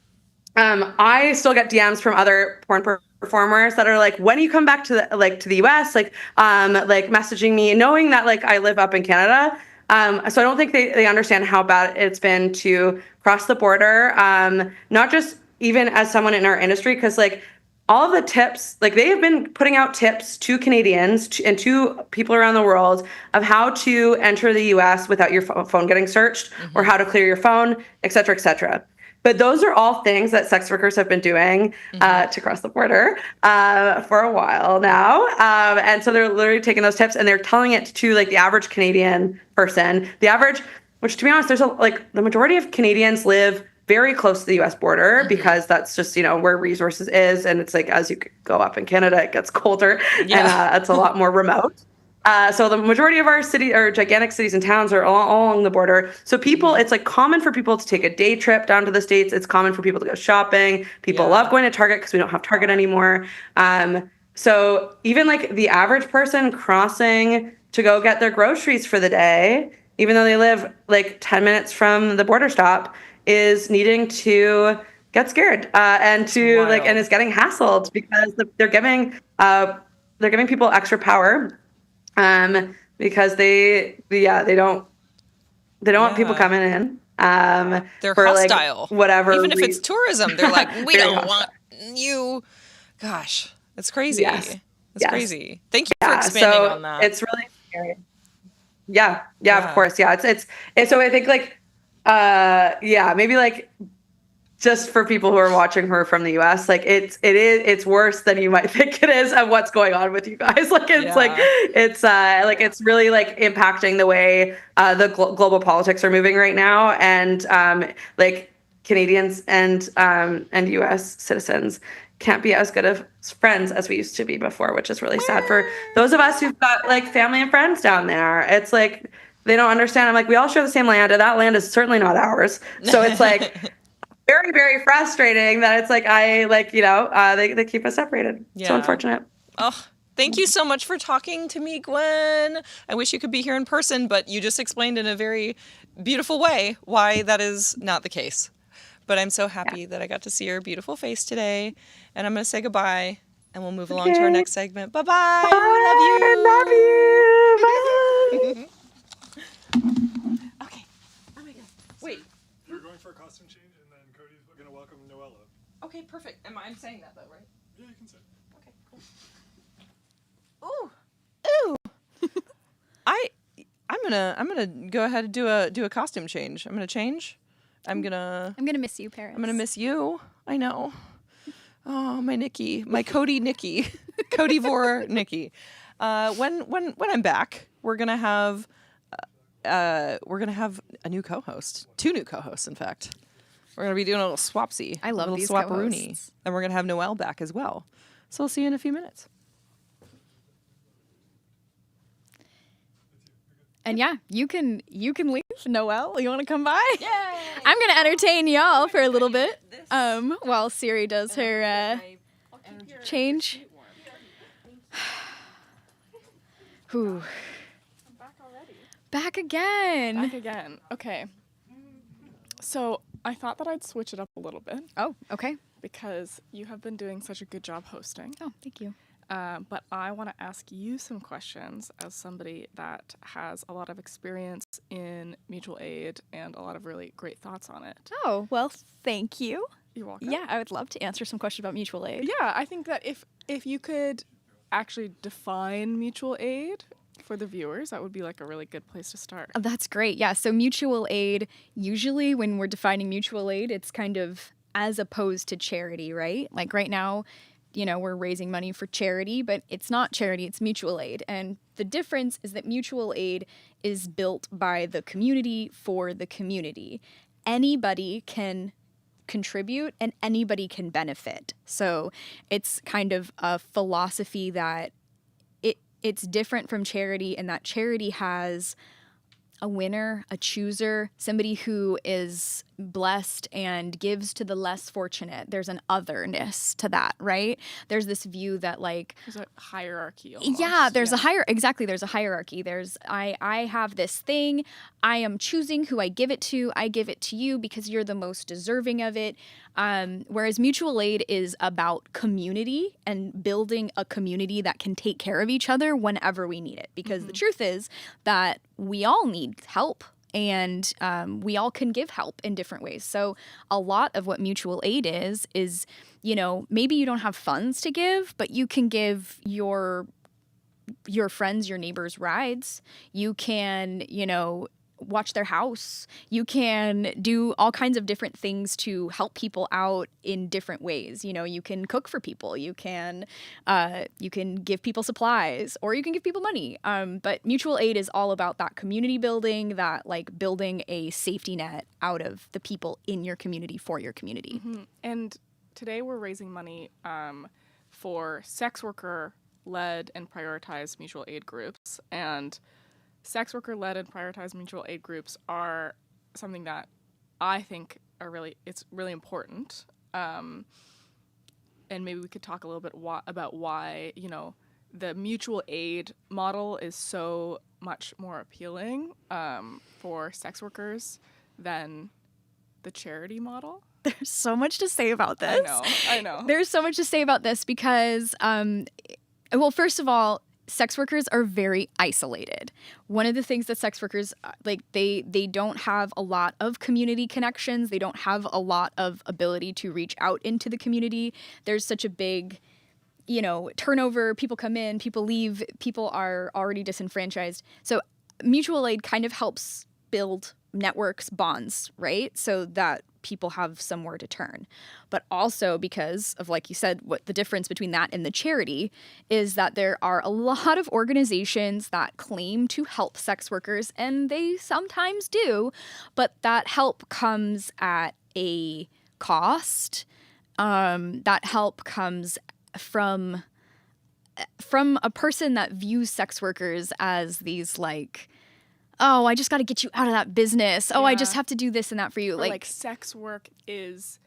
I still get DMs from other porn performers that are like, when you come back to the US, messaging me, knowing that like I live up in Canada. So I don't think they understand how bad it's been to cross the border. Not just even as someone in our industry, because like all of the tips, like they have been putting out tips to Canadians and to people around the world of how to enter the US without your phone getting searched or how to clear your phone, et cetera, et cetera. But those are all things that sex workers have been doing to cross the border for a while now. And so they're literally taking those tips and they're telling it to like the average Canadian person. The average, which to be honest, the majority of Canadians live very close to the US border because that's just, where resources is. And it's like, as you go up in Canada, it gets colder and it's a lot more remote. So the majority of our city or gigantic cities and towns are all along the border. So it's like common for people to take a day trip down to the States. It's common for people to go shopping. People love going to Target because we don't have Target anymore. So even like the average person crossing to go get their groceries for the day, even though they live like 10 minutes from the border stop, is needing to get scared and is getting hassled because they're giving people extra power. Because they don't want people coming in. They're for hostile. Like whatever. Even if it's tourism, they're like, we don't want you. Gosh, that's crazy. Yes. That's crazy. Thank you for expanding on that. It's really scary. Yeah, of course. Yeah, it's so I think like, maybe like just for people who are watching her from the US, like it's worse than you might think it is of what's going on with you guys. Like it's really like impacting the way the global politics are moving right now, and like Canadians and US citizens can't be as good of friends as we used to be before, which is really sad for those of us who've got like family and friends down there. It's like they don't understand. I'm like, we all share the same land, and that land is certainly not ours. So it's like very, very frustrating that it's like they keep us separated. Yeah. So unfortunate. Oh, thank you so much for talking to me, Gwen. I wish you could be here in person, but you just explained in a very beautiful way why that is not the case. But I'm so happy that I got to see your beautiful face today, and I'm going to say goodbye, and we'll move along to our next segment. Bye-bye. Bye. We love you. Bye. Okay. Oh my God. Wait. We're going for a costume change, and then Cody's going to welcome Noella. Okay, perfect. I'm saying that though, right? Yeah, you can say. Okay, cool. Ooh. I'm gonna go ahead and do a costume change. I'm gonna change. I'm gonna miss you, Paris. I'm gonna miss you. I know. Oh, my Nikki, my Cody Nikki, Cody Vore Nikki. When I'm back, we're gonna have a new co-host, 2 new co-hosts, in fact. We're gonna be doing a little swapsy. I love a little these swapperoonie, co-hosts. and we're gonna have Noelle back as well. So we'll see you in a few minutes. And yeah, you can leave, Noelle. You want to come by? Yay! I'm gonna entertain y'all for a little bit, while Siri does her change. Whew. Back again. Back again. Okay. So I thought that I'd switch it up a little bit. Oh, okay. Because you have been doing such a good job hosting. Oh, thank you. But I want to ask you some questions as somebody that has a lot of experience in mutual aid and a lot of really great thoughts on it. Oh, well, thank you. You're welcome. Yeah, I would love to answer some questions about mutual aid. Yeah, I think that if you could actually define mutual aid for the viewers, that would be like a really good place to start. Oh, that's great. Yeah, so mutual aid, usually when we're defining mutual aid, it's kind of as opposed to charity, right? Like right now, we're raising money for charity, but it's not charity, it's mutual aid. And the difference is that mutual aid is built by the community for the community. Anybody can contribute and anybody can benefit. So it's kind of a philosophy that it's different from charity in that charity has a winner, a chooser, somebody who is blessed and gives to the less fortunate. There's an otherness to that, right? There's this view that there's a hierarchy almost. Yeah, there's a there's a hierarchy. There's I have this thing, I am choosing who I give it to you because you're the most deserving of it. Whereas mutual aid is about community and building a community that can take care of each other whenever we need it. Because the truth is that we all need help. And we all can give help in different ways. So a lot of what mutual aid is, maybe you don't have funds to give, but you can give your friends, your neighbors rides. You can, watch their house. You can do all kinds of different things to help people out in different ways. You can cook for people. You can give people supplies, or you can give people money. But mutual aid is all about that community building, that building a safety net out of the people in your community for your community. Mm-hmm. And today we're raising money for sex worker-led and prioritized mutual aid groups. And sex worker-led and prioritized mutual aid groups are something that I think it's really important. And maybe we could talk a little bit about why, the mutual aid model is so much more appealing for sex workers than the charity model. There's so much to say about this. I know. There's so much to say about this because, well, first of all, sex workers are very isolated. One of the things that sex workers, they don't have a lot of community connections. They don't have a lot of ability to reach out into the community. There's such a big, turnover. People come in, people leave, people are already disenfranchised. So mutual aid kind of helps build networks, bonds, right? So that people have somewhere to turn. But also because of, like you said, what the difference between that and the charity is that there are a lot of organizations that claim to help sex workers, and they sometimes do, but that help comes at a cost. That help comes from a person that views sex workers as these oh, I just got to get you out of that business. Oh, I just have to do this and that for you. Or like sex work is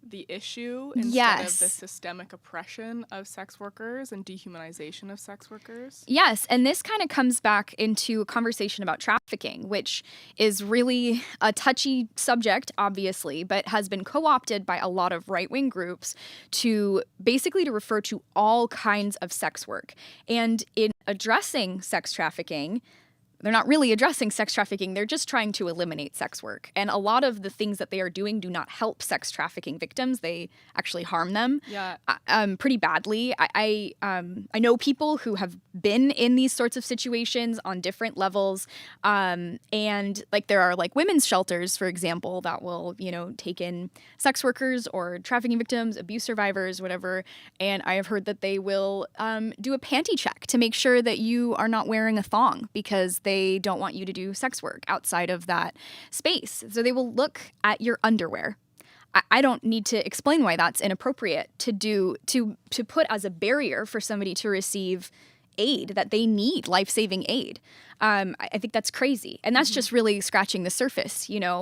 the issue instead of the systemic oppression of sex workers and dehumanization of sex workers. Yes, and this kind of comes back into a conversation about trafficking, which is really a touchy subject, obviously, but has been co-opted by a lot of right-wing groups to refer to all kinds of sex work. And in addressing sex trafficking, they're not really addressing sex trafficking. They're just trying to eliminate sex work. And a lot of the things that they are doing do not help sex trafficking victims. They actually harm them pretty badly. I know people who have been in these sorts of situations on different levels. And there are women's shelters, for example, that will, take in sex workers or trafficking victims, abuse survivors, whatever. And I have heard that they will do a panty check to make sure that you are not wearing a thong because they don't want you to do sex work outside of that space. So they will look at your underwear. I don't need to explain why that's inappropriate to put as a barrier for somebody to receive aid that they need, life-saving aid. I think that's crazy. And that's just really scratching the surface, Yeah,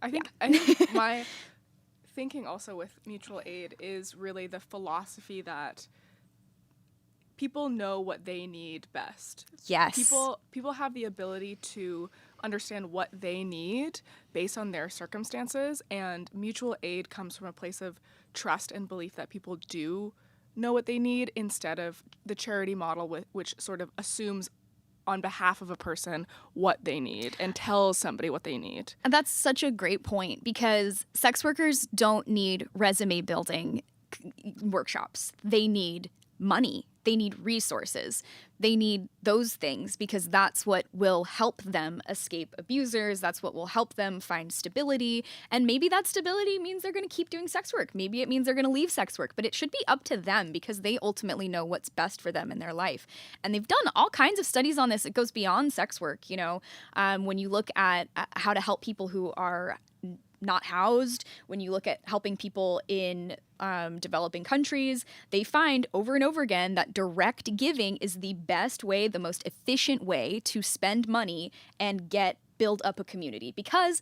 I think my thinking also with mutual aid is really the philosophy that people know what they need best. Yes. People have the ability to understand what they need based on their circumstances, and mutual aid comes from a place of trust and belief that people do know what they need, instead of the charity model, which sort of assumes on behalf of a person what they need and tells somebody what they need. And that's such a great point, because sex workers don't need resume building workshops. They need money. They need resources. They need those things, because that's what will help them escape abusers. That's what will help them find stability. And maybe that stability means they're going to keep doing sex work. Maybe it means they're going to leave sex work, but it should be up to them, because they ultimately know what's best for them in their life. And they've done all kinds of studies on this. It goes beyond sex work. When you look at how to help people who are not housed, when you look at helping people in developing countries, they find over and over again that direct giving is the best way, the most efficient way to spend money and build up a community, because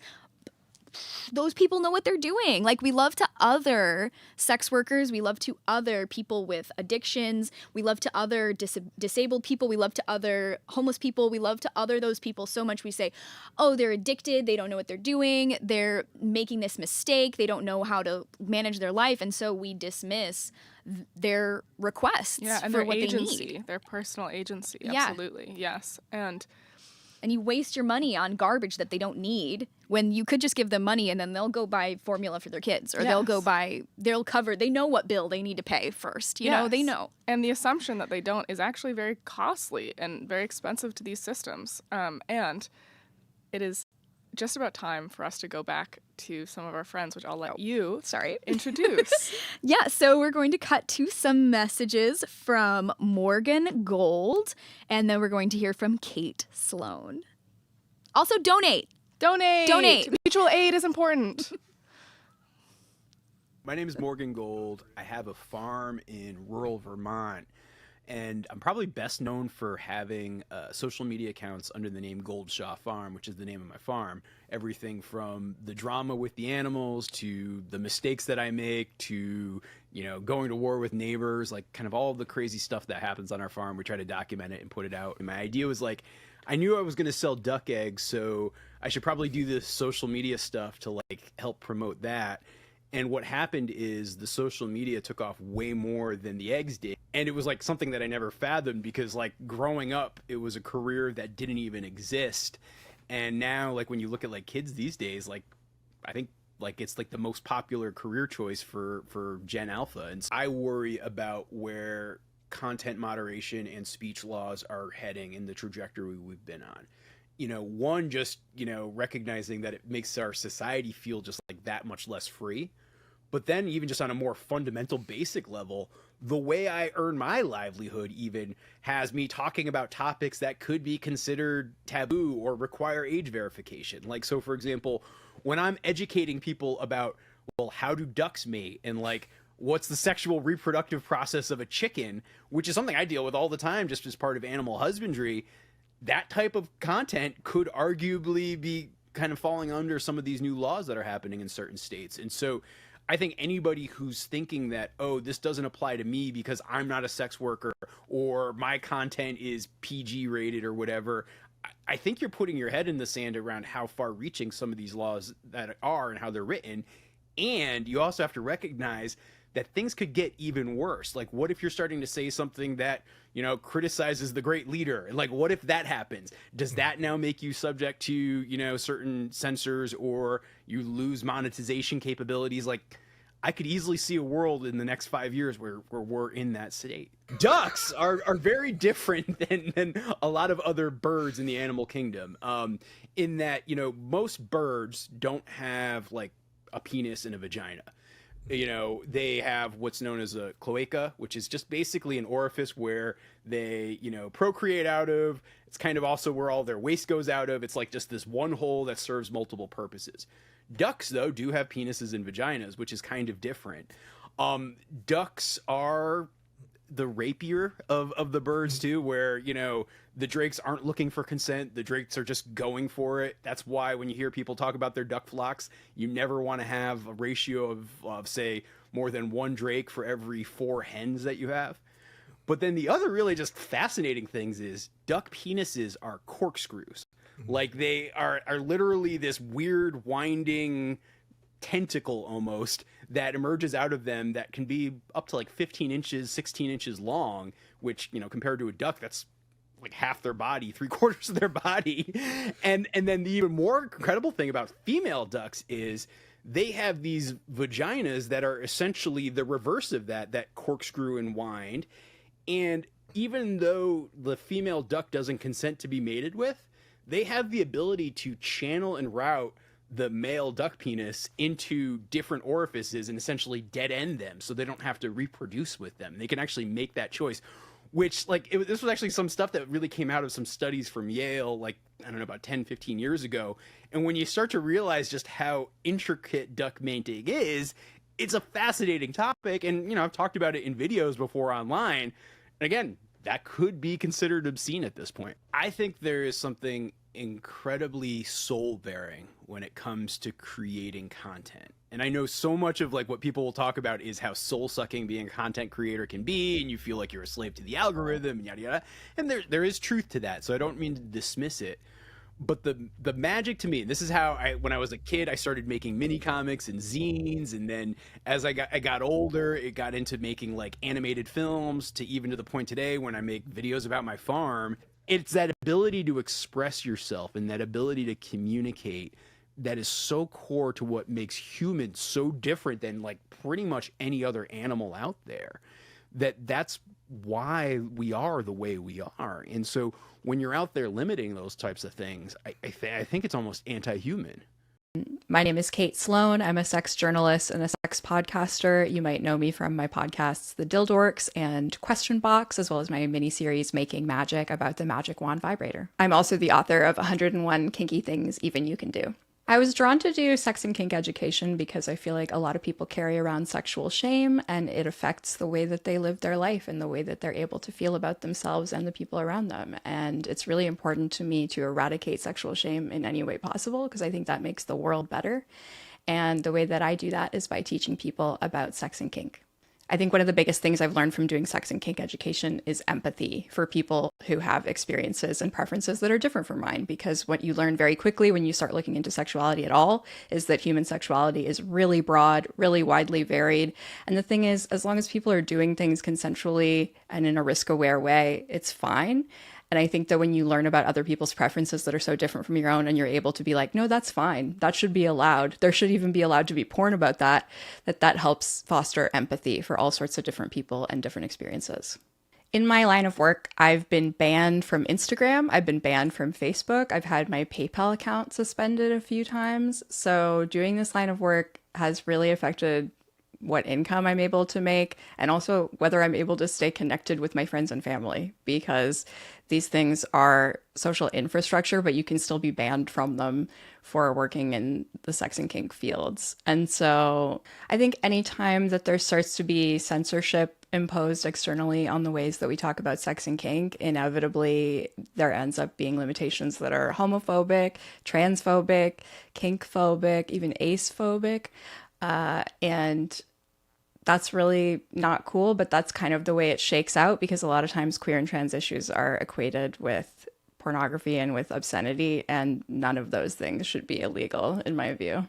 those people know what they're doing. Like, we love to other sex workers, we love to other people with addictions, we love to other disabled people, we love to other homeless people, we love to other those people so much. We say, oh, they're addicted, they don't know what they're doing, they're making this mistake, they don't know how to manage their life, and so we dismiss their requests and for their what agency, they need. their personal agency. Yeah. Absolutely, yes. And you waste your money on garbage that they don't need, when you could just give them money and then they'll go buy formula for their kids, or they know what bill they need to pay first. They know. And the assumption that they don't is actually very costly and very expensive to these systems. And it is just about time for us to go back to some of our friends, which I'll let you introduce. Yeah, so we're going to cut to some messages from Morgan Gold, and then we're going to hear from Kate Sloan. Also, donate. Mutual aid is important. My name is Morgan Gold. I have a farm in rural Vermont, and I'm probably best known for having social media accounts under the name Goldshaw Farm, which is the name of my farm. Everything from the drama with the animals to the mistakes that I make to, going to war with neighbors, like kind of all the crazy stuff that happens on our farm. We try to document it and put it out. And my idea was like, I knew I was going to sell duck eggs, so I should probably do this social media stuff to help promote that. And what happened is the social media took off way more than the eggs did. And it was something that I never fathomed, because growing up, it was a career that didn't even exist. And now when you look at kids these days, I think it's the most popular career choice for Gen Alpha. And so I worry about where content moderation and speech laws are heading in the trajectory we've been on. One, just, recognizing that it makes our society feel just that much less free. But then even just on a more fundamental, basic level, the way I earn my livelihood even has me talking about topics that could be considered taboo or require age verification. So for example, when I'm educating people about, well, how do ducks mate, and what's the sexual reproductive process of a chicken, which is something I deal with all the time just as part of animal husbandry, that type of content could arguably be kind of falling under some of these new laws that are happening in certain states. And so I think anybody who's thinking that, oh, this doesn't apply to me because I'm not a sex worker or my content is PG rated or whatever, I think you're putting your head in the sand around how far reaching some of these laws that are and how they're written. And you also have to recognize that things could get even worse. What if you're starting to say something that, criticizes the great leader? And what if that happens? Does that now make you subject to, certain censors, or you lose monetization capabilities? I could easily see a world in the next 5 years where we're in that state. Ducks are very different than a lot of other birds in the animal kingdom, in that, most birds don't have a penis and a vagina. They have what's known as a cloaca, which is just basically an orifice where they, procreate out of. It's kind of also where all their waste goes out of. It's just this one hole that serves multiple purposes. Ducks, though, do have penises and vaginas, which is kind of different. Ducks are the rapier of the birds, too, where, the drakes aren't looking for consent. The drakes are just going for it. That's why when you hear people talk about their duck flocks, you never want to have a ratio of, say, more than one drake for every 4 hens that you have. But then the other really just fascinating things is duck penises are corkscrews. They are literally this weird winding tentacle almost that emerges out of them that can be up to like 15 inches, 16 inches long, which, you know, compared to a duck, that's like half their body, 3/4 of their body. And then the even more incredible thing about female ducks is they have these vaginas that are essentially the reverse of that corkscrew and wind. And even though the female duck doesn't consent to be mated with, they have the ability to channel and route the male duck penis into different orifices and essentially dead end them so they don't have to reproduce with them. They can actually make that choice, which this was actually some stuff that really came out of some studies from Yale, like, I don't know, about 10, 15 years ago. And when you start to realize just how intricate duck mating is, it's a fascinating topic. And, you know, I've talked about it in videos before online. And again, that could be considered obscene at this point. I think there is something incredibly soul-bearing when it comes to creating content. And I know so much of like what people will talk about is how soul-sucking being a content creator can be, and you feel like you're a slave to the algorithm, and yada yada. And there is truth to that, so I don't mean to dismiss it. But the magic to me, and this is how when I was a kid, I started making mini comics and zines, and then as I got older, it got into making like animated films, to even to the point today when I make videos about my farm. It's that ability to express yourself and that ability to communicate that is so core to what makes humans so different than like pretty much any other animal out there. That's why we are the way we are. And so when you're out there limiting those types of things, I think it's almost anti-human. My name is Kate Sloan. I'm a sex journalist and a sex podcaster. You might know me from my podcasts, The Dildorks and Question Box, as well as my miniseries Making Magic about the magic wand vibrator. I'm also the author of 101 Kinky Things Even You Can Do. I was drawn to do sex and kink education because I feel like a lot of people carry around sexual shame, and it affects the way that they live their life and the way that they're able to feel about themselves and the people around them. And it's really important to me to eradicate sexual shame in any way possible, because I think that makes the world better. And the way that I do that is by teaching people about sex and kink. I think one of the biggest things I've learned from doing sex and kink education is empathy for people who have experiences and preferences that are different from mine. Because what you learn very quickly when you start looking into sexuality at all is that human sexuality is really broad, really widely varied. And the thing is, as long as people are doing things consensually and in a risk-aware way, it's fine. And I think that when you learn about other people's preferences that are so different from your own, and you're able to be like, no, that's fine. That should be allowed. There should even be allowed to be porn about that helps foster empathy for all sorts of different people and different experiences. In my line of work, I've been banned from Instagram. I've been banned from Facebook. I've had my PayPal account suspended a few times. So doing this line of work has really affected what income I'm able to make, and also whether I'm able to stay connected with my friends and family, because these things are social infrastructure, but you can still be banned from them for working in the sex and kink fields. And so I think anytime that there starts to be censorship imposed externally on the ways that we talk about sex and kink, inevitably there ends up being limitations that are homophobic, transphobic, kinkphobic, even acephobic. And that's really not cool, but that's kind of the way it shakes out, because a lot of times queer and trans issues are equated with pornography and with obscenity, and none of those things should be illegal in my view.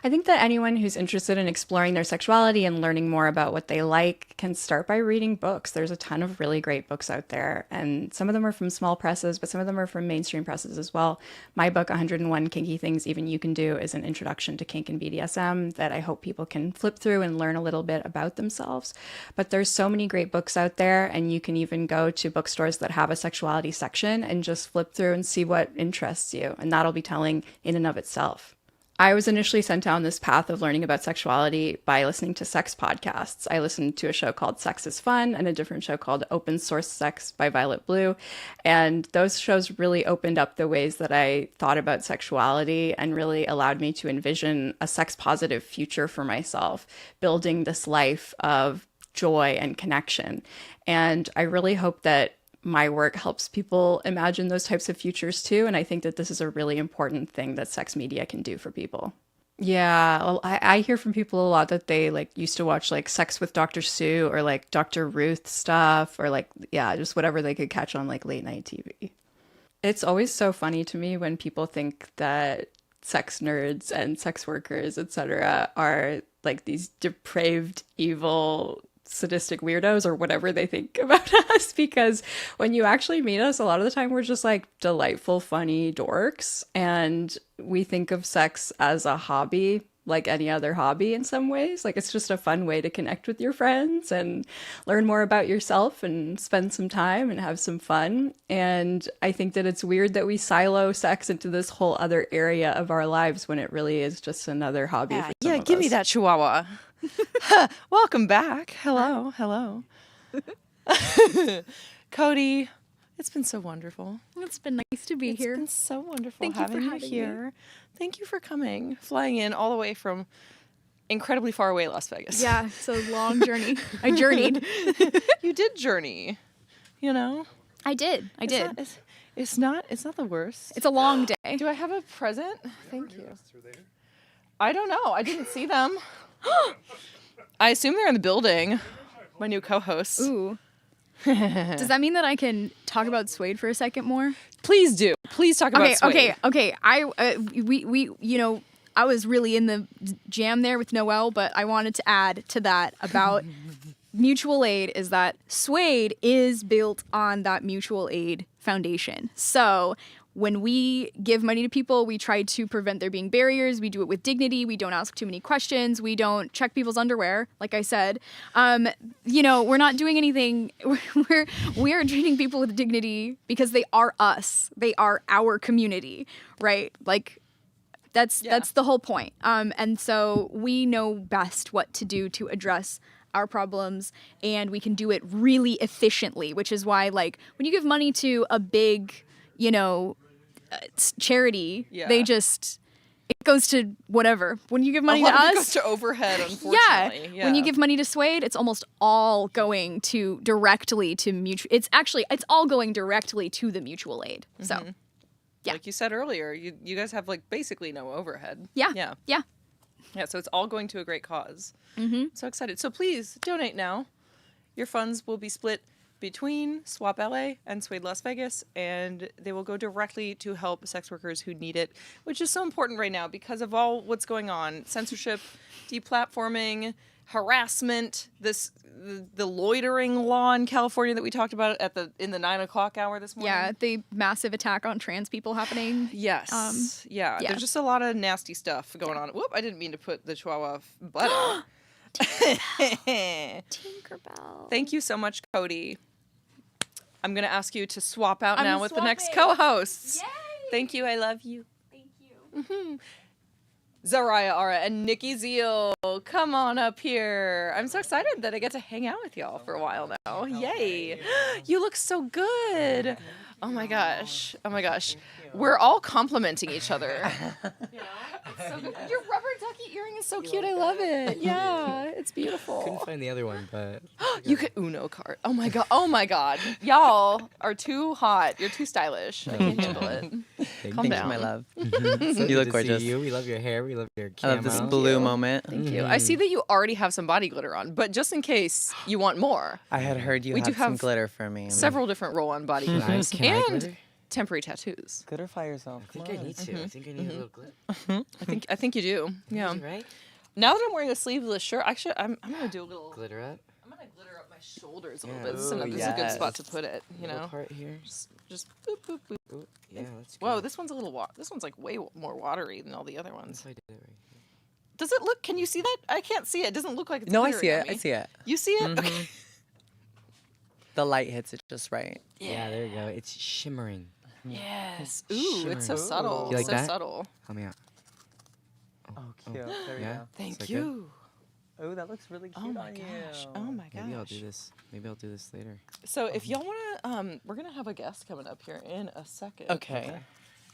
I think that anyone who's interested in exploring their sexuality and learning more about what they like can start by reading books. There's a ton of really great books out there, and some of them are from small presses, but some of them are from mainstream presses as well. My book, 101 Kinky Things Even You Can Do, is an introduction to kink and BDSM that I hope people can flip through and learn a little bit about themselves. But there's so many great books out there, and you can even go to bookstores that have a sexuality section and just flip through and see what interests you, and that'll be telling in and of itself. I was initially sent down this path of learning about sexuality by listening to sex podcasts. I listened to a show called Sex is Fun and a different show called Open Source Sex by Violet Blue. And those shows really opened up the ways that I thought about sexuality and really allowed me to envision a sex-positive future for myself, building this life of joy and connection. And I really hope that my work helps people imagine those types of futures too. And I think that this is a really important thing that sex media can do for people. Yeah, well, I hear from people a lot that they used to watch Sex with Dr. Sue or Dr. Ruth stuff or just whatever they could catch on late night TV. It's always so funny to me when people think that sex nerds and sex workers, etc., are like these depraved, evil, sadistic weirdos or whatever they think about us, because when you actually meet us, a lot of the time we're just like delightful, funny dorks, and we think of sex as a hobby, like any other hobby in some ways. Like it's just a fun way to connect with your friends and learn more about yourself and spend some time and have some fun. And I think that it's weird that we silo sex into this whole other area of our lives when it really is just another hobby. For some of give me us. that chihuahua. Welcome back. Hello. Cody, it's been so wonderful. It's been nice to be here. It's been so wonderful Thank you for having you having here. me. Thank you for coming, flying in all the way from incredibly far away Las Vegas. Yeah, it's a long journey. I journeyed. You did journey, you know? I did. It's not the worst. It's a long day. Do I have a present? Thank you. I don't know. I didn't see them. I assume they're in the building. My new co-hosts. Ooh. Does that mean that I can talk about Suede for a second more? Please do. Please talk about Suede. Okay. We I was really in the jam there with Noelle, but I wanted to add to that about mutual aid is that Suede is built on that mutual aid foundation. So when we give money to people, we try to prevent there being barriers. We do it with dignity. We don't ask too many questions. We don't check people's underwear, like I said. We're not doing anything. We are treating people with dignity because they are us. They are our community, right? Like, that's the whole point. And so we know best what to do to address our problems, and we can do it really efficiently, which is why, like, when you give money to a big, charity, it goes to whatever. When you give money to us, it goes to overhead, unfortunately. Yeah. When you give money to Suede, it's almost all going directly to mutual. It's all going directly to the mutual aid. So, yeah. Like you said earlier, you guys have like basically no overhead. Yeah. So it's all going to a great cause. Mm-hmm. So excited. So please donate now. Your funds will be split between SWOP LA and Suede Las Vegas, and they will go directly to help sex workers who need it, which is so important right now because of all what's going on. Censorship, deplatforming, harassment, the loitering law in California that we talked about in the 9 o'clock hour this morning. Yeah, the massive attack on trans people happening. Yes. There's just a lot of nasty stuff going on. Whoop, I didn't mean to put the chihuahua butt out. Tinkerbell. Thank you so much, Cody. I'm going to ask you to swap out I'm now with the next swapping. co-hosts. Yay! Thank you. I love you. Thank you. Mm-hmm. Zariah Ara and Nikki Zeal, come on up here. I'm so excited that I get to hang out with y'all for a while now. Yay. You look so good. Oh my gosh. We're all complimenting each other. So good. Your rubber ducky earring is so cute. I love it. Yeah, it's beautiful. Couldn't find the other one, but You could Uno card. Oh my god. Y'all are too hot. You're too stylish. I can't handle it. Calm Thank down. you, my love. So You good look to gorgeous. See you. We love your hair. We love your I love this camo. blue moment. Thank you. I see that you already have some body glitter on, but just in case you want more, I had heard you we had do some have glitter for me. several different roll-on body glitters Can I and glitter? temporary tattoos. Glitterfy yourself. I think I need to. I think I need a little glitter. I think you do. Yeah. Right? Now that I'm wearing a sleeveless shirt, actually, I'm gonna do a little Glitter up. I'm gonna glitter up my shoulders a little Yeah. bit. This is a good spot to put it. You Little know, part here. just boop boop boop. Ooh, yeah, that's good. Whoa, this one's a little this one's like way more watery than all the other ones. I did it right here. Does it look? Can you see that? I can't see it. It doesn't look like it's No, I glittering see on it. me. I see it. You see it? Mhm. Okay. The light hits it just right. Yeah, there you go. It's shimmering. Yes. Ooh, it's so Shimmering. subtle. You like so that? subtle. Help me out. Oh, cute. There we Yeah? go. Thank Is that you. Oh, that looks really cute Oh my on gosh. you. Oh my gosh. Maybe I'll do this. Maybe I'll do this later. So if y'all wanna, we're gonna have a guest coming up here in a second. Okay.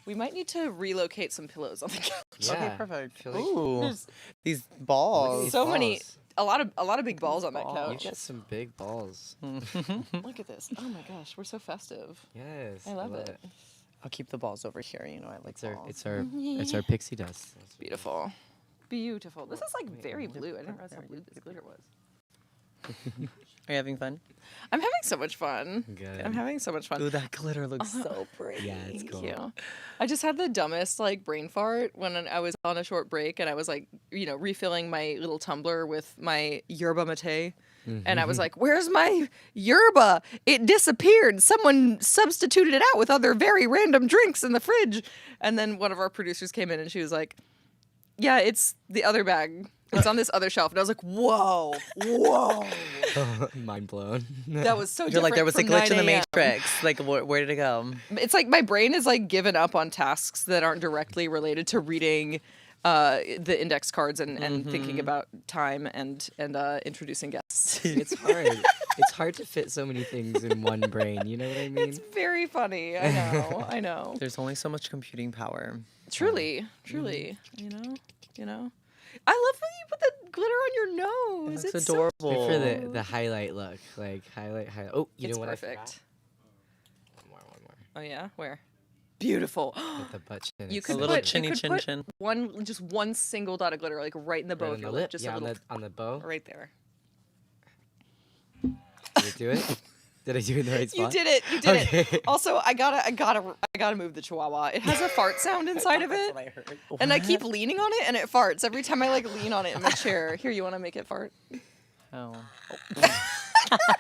We might need to relocate some pillows on the couch. Yeah. Okay, perfect. feel like- Ooh, There's these balls. so many, a lot of big balls on that You couch. got some big balls. Look at this. Oh my gosh, we're so festive. Yes. I love it. I'll keep the balls over here. You know, I like balls. It's our pixie dust. It's beautiful. Beautiful. This is like very blue. I didn't realize how blue this glitter was. Are you having fun? I'm having so much fun. Good. I'm having so much fun. Ooh, that glitter looks so pretty. Yeah, it's cool. Thank you. I just had the dumbest like brain fart when I was on a short break and I was like, refilling my little tumbler with my yerba mate. And I was like, where's my yerba? It disappeared. Someone substituted it out with other very random drinks in the fridge. And then one of our producers came in and she was like, yeah, it's the other bag. It's on this other shelf. And I was like, whoa. Mind blown. That was so You're like, different there was a from glitch in the 9 a.m. matrix. Like, where did it go? It's like my brain is like given up on tasks that aren't directly related to reading the index cards and thinking about time and introducing guests. It's hard. It's hard to fit so many things in one brain. You know what I mean? It's very funny. I know. I know. There's only so much computing power. Truly. You know. I love that you put the glitter on your nose. It's It's adorable. So For cute. the highlight look. Like, highlight. Oh, you It's know what perfect. I forgot? One more. Oh yeah, where? Beautiful. With the butt chin. You It's could a little put, chinny you could chin put chin. one single dot of glitter, like right in the bow Right of on your the lip, lip? just Yeah, a little on the bow? right there. Did I do it? Did I do it in the right You spot? did it. You did Okay. it. Also, I gotta move the chihuahua. It has a fart sound inside of it, and I keep leaning on it, and it farts every time I like lean on it in my chair. Here, you want to make it fart? Oh.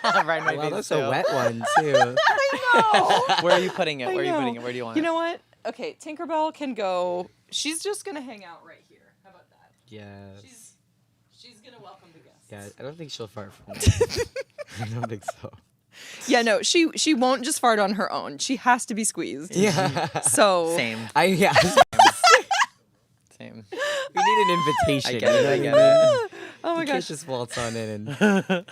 Right in my face, that's a wet one, too. I know. Where are you putting it? I Where are you know. putting it? Where do you want You it? know what? Okay, Tinkerbell can go. She's just gonna hang out right here. How about that? Yes. She's gonna welcome the guests. Yeah, I don't think she'll fart for me. I don't think so. Yeah, no, she won't just fart on her own. She has to be squeezed. Yeah. So Same. Yeah. Same. We need an invitation. I get it. I you know get what I mean? it. Oh my You gosh. can't just waltz on in and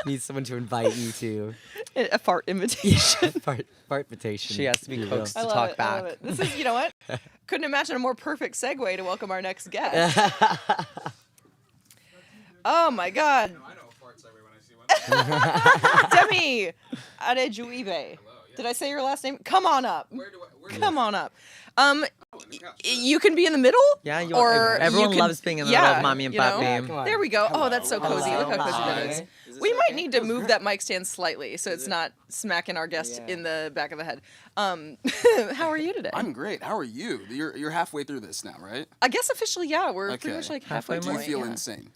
need someone to invite you to. A fart invitation. Fart invitation. She has to be if you will. coaxed I to love talk it. back. I love it. This is, you know what? Couldn't imagine a more perfect segue to welcome our next guest. Oh my God. Demi Adejuibe. Did I say your last name? Come on up. Come on up. You can be in the middle. Yeah, you or everyone you can, loves being in the middle of mommy and you know? papi. There we go. Oh, that's so cozy. Hello. Look how cozy that Hi. is. We might need to move that mic stand slightly so it's not smacking our guest in the back of the head. How are you today? I'm great. How are you? You're halfway through this now, right? I guess officially, yeah. We're Okay. pretty much like halfway Do you point, feel yeah. insane?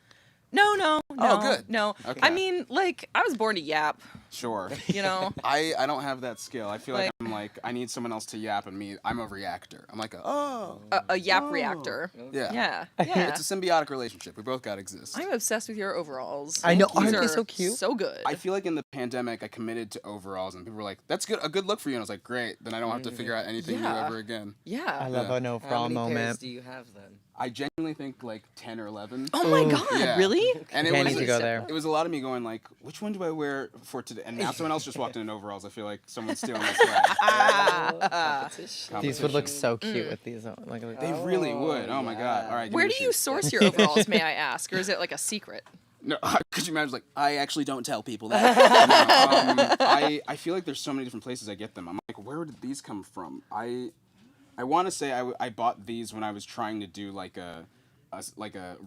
No. Oh, good. No. Okay. I mean, like, I was born to yap. Sure. You know? I don't have that skill. I feel like I'm like, I need someone else to yap and me. I'm a reactor. I'm like, a yap reactor. Yeah. Yeah. It's a symbiotic relationship. We both got to exist. I'm obsessed with your overalls. I know. These Aren't they are so cute? So good. I feel like in the pandemic, I committed to overalls, and people were like, "That's good, a good look for you." And I was like, "Great, then I don't have to figure out anything new Yeah. ever again." Yeah. I love an How overall many moment. pairs do you have then? I genuinely think like 10 or 11. Oh my God, really? And Okay, I it need was to go there. It was a lot of me going like, which one do I wear for today? And now someone else just walked in overalls. I feel like someone's stealing my swag. These would look so Mm. cute with these. Like, They really would. Oh my God. All right. give Where me do the you shoes. source your overalls, may I ask? Or is it like a secret? No, could you imagine? Like, I actually don't tell people that. No, I feel like there's so many different places I get them. I'm like, where did these come from? I want to say I bought these when I was trying to do like a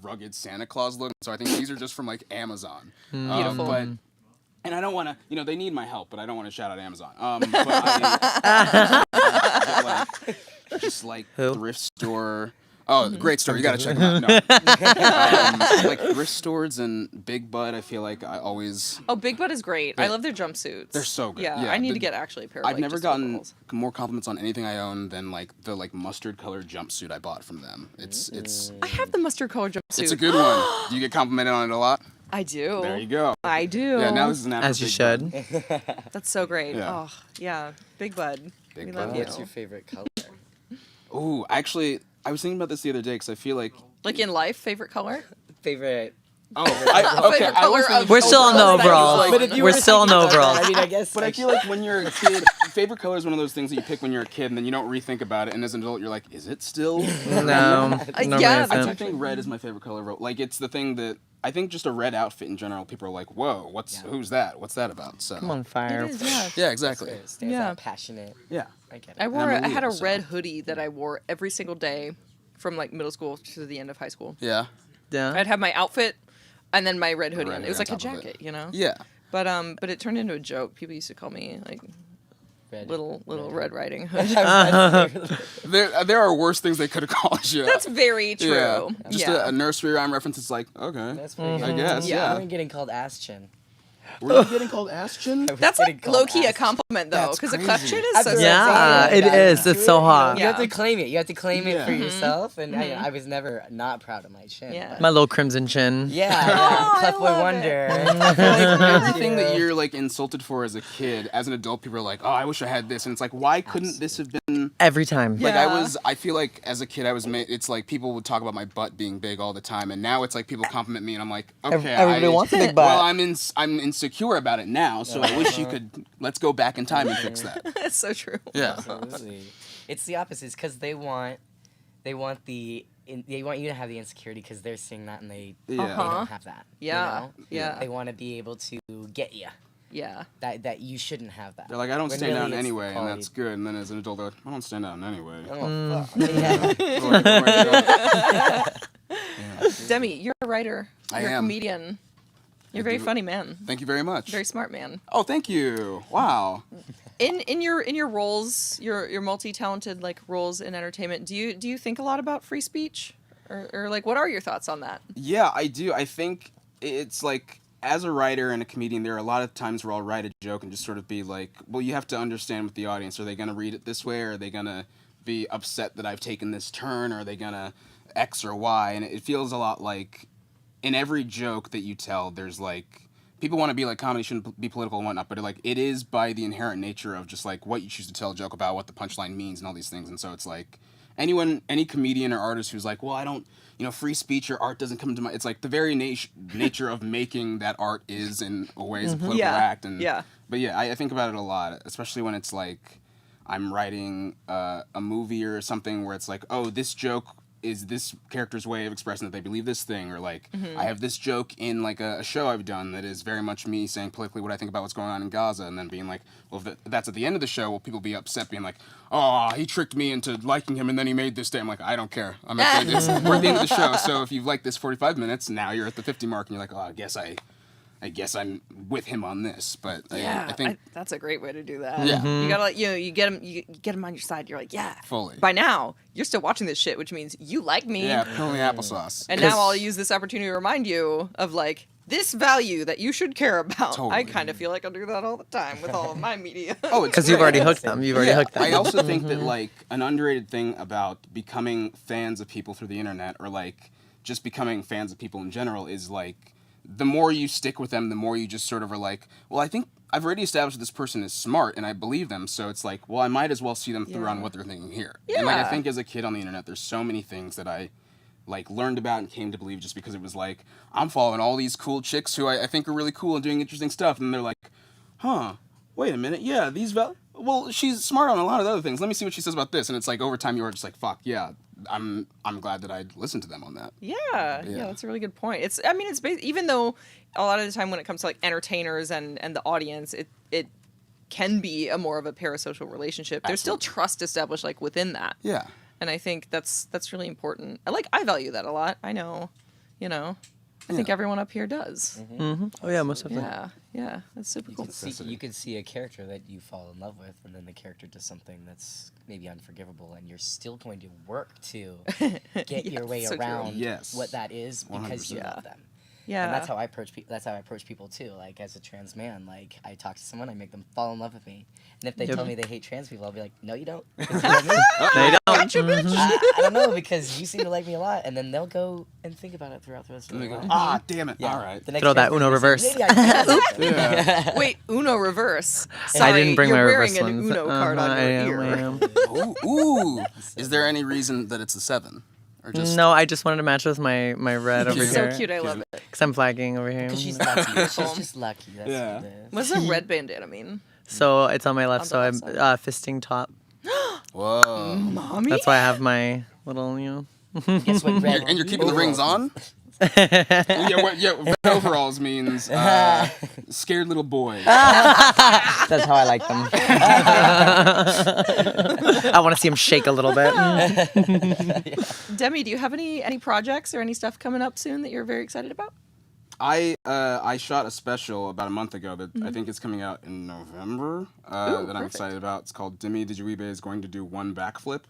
rugged Santa Claus look. So I think these are just from like Amazon. Beautiful. And I don't want to, they need my help, but I don't want to shout out Amazon. But I get, like, just like thrift store. Oh, great store. You got to check them out. No. Like thrift stores and Big Bud, I feel like I always... Oh, Big Bud is great. I love their jumpsuits. They're so good. Yeah, I need to get actually a pair of I've like, never just gotten overalls. more compliments on anything I own than like the mustard colored jumpsuit I bought from them. It's I have the mustard colored jumpsuit. it's a good one. Do you get complimented on it a lot? I do. There you go. I do. Yeah, now this is an As you should. That's so great. Yeah. Oh, yeah. Big Bud. Big we Bud. love you. What's your favorite color? Ooh, actually, I was thinking about this the other day because I feel like... Like in life, favorite color? Favorite. Oh, okay. Favorite I was color thinking of We're still on the overalls. But if you We're were still on the overalls. I mean, I guess. But I feel like when you're a kid, favorite color is one of those things that you pick when you're a kid and then you don't rethink about it. And as an adult, you're like, is it still? No. Yeah, I do think red is my favorite color. Like, it's the thing that I think just a red outfit in general, people are like, whoa, who's that? What's that about? So I'm on fire. It is, yeah. Yeah, exactly. It stands Yeah. out, passionate. Yeah. I get it. I had a so- red hoodie that I wore every single day from like middle school to the end of high school. Yeah. Yeah. I'd have my outfit and then my red hoodie red on. It was like hoodie a on top of jacket, you know? Yeah. But it turned into a joke. People used to call me like little Red Riding Hood. There are worse things they could have called you. That's very true. Yeah. Just Yeah. a nursery rhyme reference. It's like, okay, That's pretty I good. guess. Yeah. Yeah. I'm getting called ass chin. Were you getting called ass chin? That's like low key a compliment though, That's because a cleft crazy. chin is so Yeah, sexy. it is. It's so hot. You have to claim it. You have to claim it for Mhm. yourself. And Mhm. I was never not proud of my chin. Yeah. but- My little crimson chin. Yeah, Cleft Boy Wonder. I feel like everything that you're like insulted for as a kid, as an adult, people are like, "Oh, I wish I had this," and it's like, why couldn't this have been? Every time. Like I feel like as a kid, I was made. It's like people would talk about my butt being big all the time, and now it's like people compliment me, and I'm like, okay, Everybody wants a big butt. Well, I'm insecure about it now, so I wish you could. Let's go back in time and fix that. That's so true. Yeah. Absolutely. It's the opposite. It's because they want you to have the insecurity because they're seeing that and they don't have that. Yeah. You know? Yeah. They want to be able to get you. Yeah. That you shouldn't have that. They're like, I don't When stand really down it's anyway, and quality. that's good. And then as an adult, they're like, I don't stand down anyway. Oh, fuck. Yeah. Demi, you're a writer. I You're a am. comedian. You're a very funny man. Thank you very much. Very smart man. Oh, thank you. Wow. In your roles, your multi-talented like roles in entertainment, do you think a lot about free speech, or like what are your thoughts on that? Yeah, I do. I think it's like, as a writer and a comedian, there are a lot of times where I'll write a joke and just sort of be like, well, you have to understand with the audience. Are they going to read it this way? Or are they going to be upset that I've taken this turn? Or are they going to X or Y? And it feels a lot like in every joke that you tell, there's like, people want to be like, comedy shouldn't be political and whatnot, but it is by the inherent nature of just like what you choose to tell a joke about, what the punchline means and all these things. And so it's like any comedian or artist who's like, well, I don't, free speech or art doesn't come to mind. It's like the very nature of making that art is in a way is a political act. And But yeah, I think about it a lot, especially when it's like I'm writing a movie or something where it's like, oh, this joke is this character's way of expressing that they believe this thing, or like I have this joke in like a show I've done that is very much me saying politically what I think about what's going on in Gaza, and then being like, well, if that's at the end of the show, will people be upset, being like, oh, he tricked me into liking him and then he made this day. I'm like, I don't care. We're at the end of the show, so if you've liked this 45 minutes, now you're at the 50 mark and you're like, oh, I guess I'm with him on this, but I think that's a great way to do that. Yeah. You gotta you get him on your side. You're like, yeah, fully. By now, you're still watching this shit, which means you like me. Yeah, only applesauce. And now I'll use this opportunity to remind you of like this value that you should care about. Totally. I kind of feel like I do that all the time with all of my media. Oh, it's because you've already hooked them. You've already hooked them. I also think that like an underrated thing about becoming fans of people through the internet, or like just becoming fans of people in general, is like the more you stick with them, the more you just sort of are like, well, I think I've already established that this person is smart and I believe them, so it's like, well, I might as well see them through on what they're thinking here. Yeah. And like I think as a kid on the internet, there's so many things that I like learned about and came to believe just because it was like, I'm following all these cool chicks who I think are really cool and doing interesting stuff, and they're like, huh, wait a minute, yeah, well, she's smart on a lot of other things. Let me see what she says about this. And it's like over time you are just like, fuck, yeah, I'm glad that I listened to them on that. Yeah, that's a really good point. It's even though a lot of the time when it comes to like entertainers and the audience, it can be a more of a parasocial relationship. There's still trust established like within that. Yeah. And I think that's really important. I value that a lot. I know, I think everyone up here does. Mm-hmm. Oh yeah, most definitely. Yeah, that's super cool. You could see a character that you fall in love with, and then the character does something that's maybe unforgivable, and you're still going to work to get your way so around true. what that is because you love them. Yeah, and that's how I approach people. That's how I approach people too. Like as a trans man, like I talk to someone, I make them fall in love with me. And if they tell me they hate trans people, I'll be like, no, you don't. You love me. No, you don't. Gotcha, bitch. I don't know, because you seem to like me a lot, and then they'll go and think about it throughout the rest of their life. Ah, damn it! Yeah. All right. The next Throw that trans Uno person reverse. is like, maybe I can. Wait, Uno reverse. I Sorry, didn't bring you're my wearing reverse an ones. Uno card on your I ear. am. Ooh. Is there any reason that it's a 7? Or just No, I just wanted to match with my red over It's here. so cute. I love it. Because I'm flagging over here. Because she's lucky. She's just lucky. That's Yeah. what it is. What's the red bandana mean? So it's on my left, On the so I'm left fisting top. Whoa. Mommy? That's why I have my little, Guess what red And you're keeping the rings on? Red overalls means scared little boy. That's how I like them. I want to see him shake a little bit. Demi, do you have any projects or any stuff coming up soon that you're very excited about? I shot a special about a month ago that I think is coming out in November that I'm excited about. It's called Demi Dijuibe is going to do one backflip.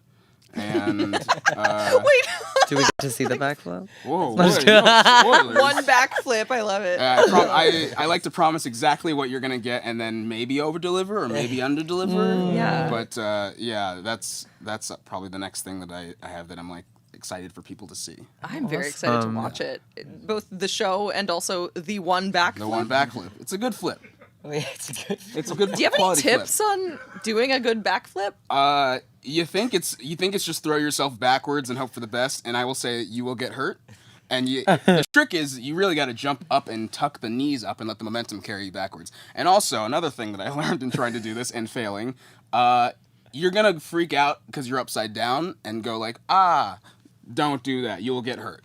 And Wait. Do we get to see the backflip? Whoa, No, just boy, kidding. no spoilers. One backflip. I love it. I like to promise exactly what you're gonna get, and then maybe over deliver or maybe under deliver. Yeah. But yeah, that's probably the next thing that I have that I'm like excited for people to see. I'm very excited to watch it. Both the show and also the one backflip. The one backflip. It's a good flip. It's a good. It's a good. Do you have any quality tips flip. on doing a good backflip? You think it's just throw yourself backwards and hope for the best, and I will say you will get hurt. And the trick is you really got to jump up and tuck the knees up and let the momentum carry you backwards. And also another thing that I learned in trying to do this and failing, you're gonna freak out because you're upside down and go like, don't do that. You will get hurt.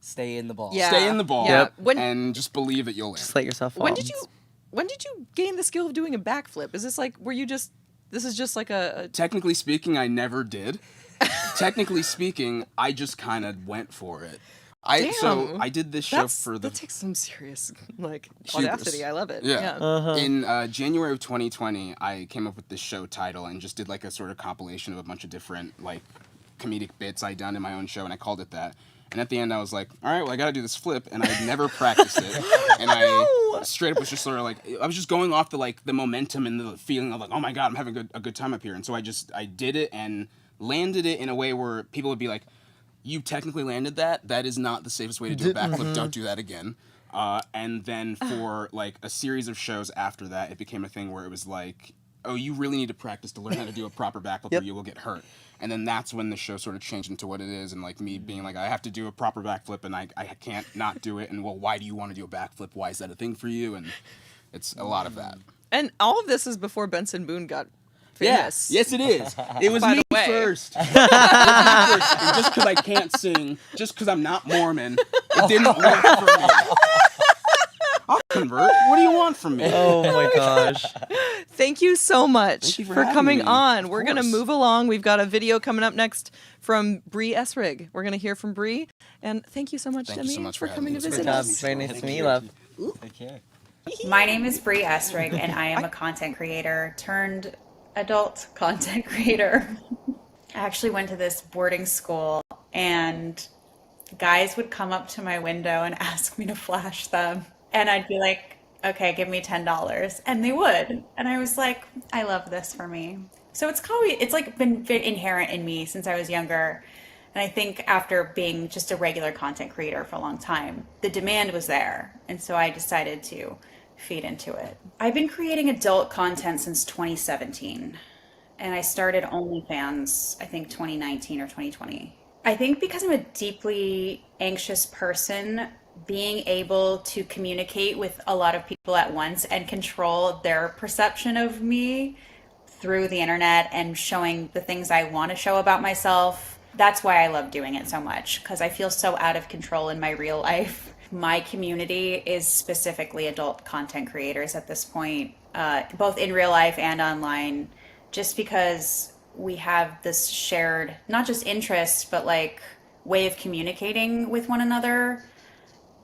Stay in the ball. Yeah. Stay in the ball Yeah. and just believe that you'll land. Just let yourself fall. When did you gain the skill of doing a backflip? Is this like this is just like a Technically speaking, I never did. Technically speaking, I just kind of went for it. So I did this show that takes some serious hubris. audacity. I love it. Yeah. In January of 2020, I came up with this show title and just did like a sort of compilation of a bunch of different like comedic bits I'd done in my own show, and I called it that. And at the end, I was like, all right, well, I got to do this flip. And I had never practiced it. And I straight up was just sort of like, I was just going off the momentum and the feeling of like, oh my God, I'm having a good time up here. And so I did it and landed it in a way where people would be like, you technically landed that. That is not the safest way to do a backflip. Don't do that again. And then for like a series of shows after that, it became a thing where it was like, oh, you really need to practice to learn how to do a proper backflip or you will get hurt. And then that's when the show sort of changed into what it is, and like me being like, I have to do a proper backflip, and I can't not do it. And well, why do you want to do a backflip? Why is that a thing for you? And it's a lot of that. And all of this is before Benson Boone got famous. Yes, it is. It was By me the way. first. It was me first. And just because I can't sing, just because I'm not Mormon, it didn't work for me. I'll convert. What do you want from me? Oh my gosh. Thank you so much Thank you for for coming having me. on. Of We're going to course. move along. We've got a video coming up next from Bri Estri. We're going to hear from Bri. And thank you so much, Thank you Demi, so much for for coming to having me. visit Good job. us. Very nice to meet you, love. Take care. My name is Bri Estri, and I am a content creator turned adult content creator. I actually went to this boarding school, and guys would come up to my window and ask me to flash them. And I'd be like, okay, give me $10. And they would. And I was like, I love this for me. So it's like been inherent in me since I was younger. And I think after being just a regular content creator for a long time, the demand was there. And so I decided to feed into it. I've been creating adult content since 2017. And I started OnlyFans, I think 2019 or 2020. I think because I'm a deeply anxious person, being able to communicate with a lot of people at once and control their perception of me through the internet and showing the things I want to show about myself, that's why I love doing it so much, because I feel so out of control in my real life. My community is specifically adult content creators at this point, both in real life and online, just because we have this shared, not just interest, but like way of communicating with one another.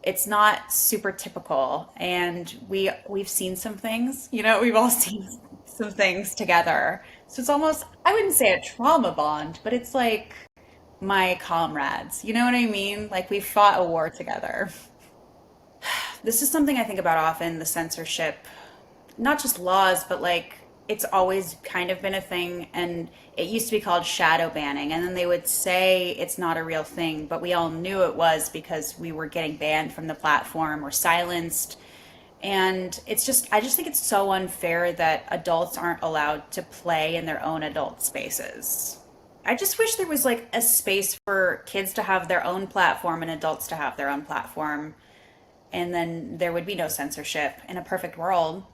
It's not super typical, and we've seen some things, we've all seen some things together. So it's almost, I wouldn't say a trauma bond, but it's like my comrades, you know what I mean? Like we fought a war together. This is something I think about often, the censorship, not just laws, but like it's always kind of been a thing, and it used to be called shadow banning, and then they would say it's not a real thing, but we all knew it was because we were getting banned from the platform or silenced. And I just think it's so unfair that adults aren't allowed to play in their own adult spaces. I just wish there was like a space for kids to have their own platform and adults to have their own platform, and then there would be no censorship in a perfect world.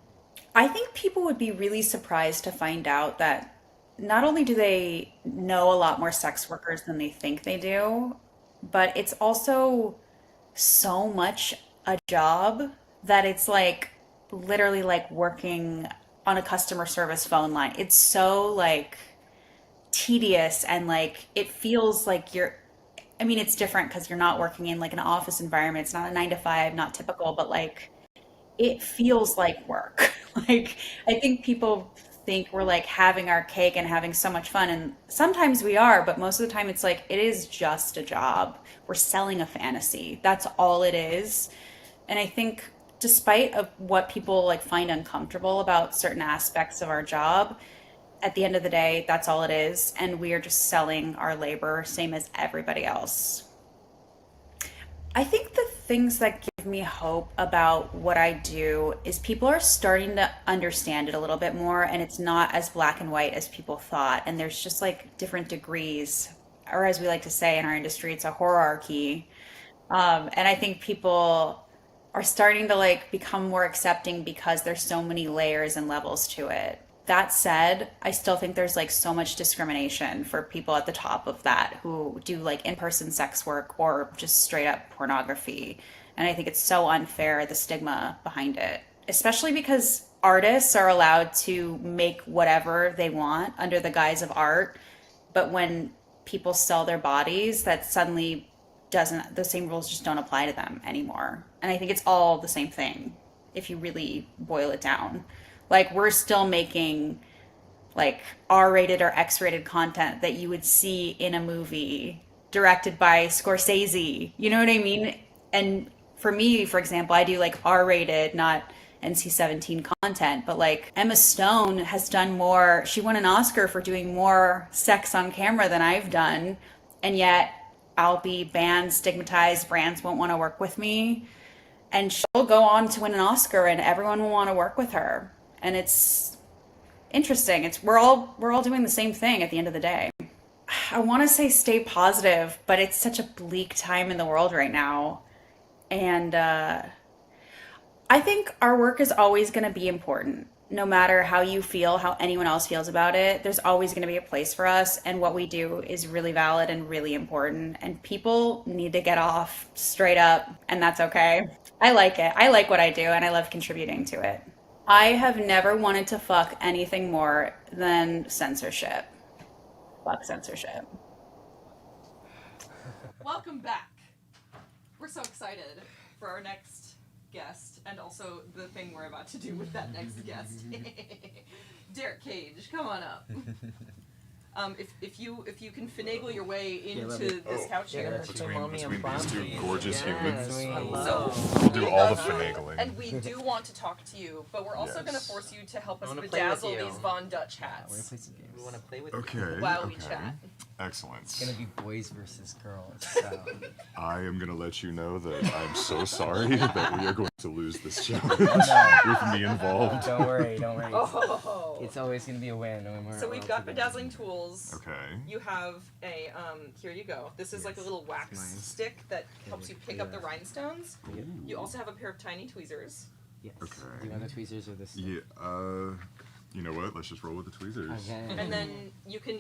I think people would be really surprised to find out that not only do they know a lot more sex workers than they think they do, but it's also so much a job that it's like literally like working on a customer service phone line. It's so like tedious, and like it feels like you're I mean, it's different because you're not working in like an office environment. It's not a 9 to 5, not typical, but like it feels like work. Like I think people think we're like having our cake and having so much fun, and sometimes we are, but most of the time it's like it is just a job. We're selling a fantasy. That's all it is. And I think despite of what people like find uncomfortable about certain aspects of our job, at the end of the day, that's all it is, and we are just selling our labor, same as everybody else. I think the things that give me hope about what I do is people are starting to understand it a little bit more, and it's not as black and white as people thought. And there's just like different degrees, or as we like to say in our industry, it's a hierarchy. And I think people are starting to like become more accepting because there's so many layers and levels to it. That said, I still think there's like so much discrimination for people at the top of that who do like in-person sex work or just straight up pornography. And I think it's so unfair, the stigma behind it, especially because artists are allowed to make whatever they want under the guise of art. But when people sell their bodies, that suddenly doesn't, the same rules just don't apply to them anymore. And I think it's all the same thing if you really boil it down. Like we're still making like R-rated or X-rated content that you would see in a movie directed by Scorsese. You know what I mean? And for me, for example, I do like R-rated, not NC-17 content, but like Emma Stone has done more. She won an Oscar for doing more sex on camera than I've done. And yet I'll be banned, stigmatized, brands won't want to work with me. And she'll go on to win an Oscar and everyone will want to work with her. And it's interesting. We're all doing the same thing at the end of the day. I want to say stay positive, but it's such a bleak time in the world right now. And I think our work is always going to be important. No matter how you feel, how anyone else feels about it, there's always going to be a place for us. And what we do is really valid and really important. And people need to get off straight up, and that's okay. I like it. I like what I do, and I love contributing to it. I have never wanted to fuck anything more than censorship. Fuck censorship. Welcome back. We're so excited for our next guest and also the thing we're about to do with that next guest. Derek Cage, come on up. If you can finagle your way into this couch here. Between these two gorgeous humans. So We'll do all the finagling. And we do want to talk to you, but we're also going to force you to help us bedazzle these Von Dutch hats. We want to play with Okay. While we chat. Excellent. It's going to be boys versus girls. So. I am going to let you know that I'm so sorry that we are going to lose this challenge with me involved. Don't worry. Oh. It's always going to be a win. So we've got bedazzling tools. Okay. You have a, here you go. This is like a little wax stick that helps you pick up the rhinestones. You also have a pair of tiny tweezers. Yes. Okay. Do you want the tweezers or this? Yeah, you know what? Let's just roll with the tweezers. Okay. And then you can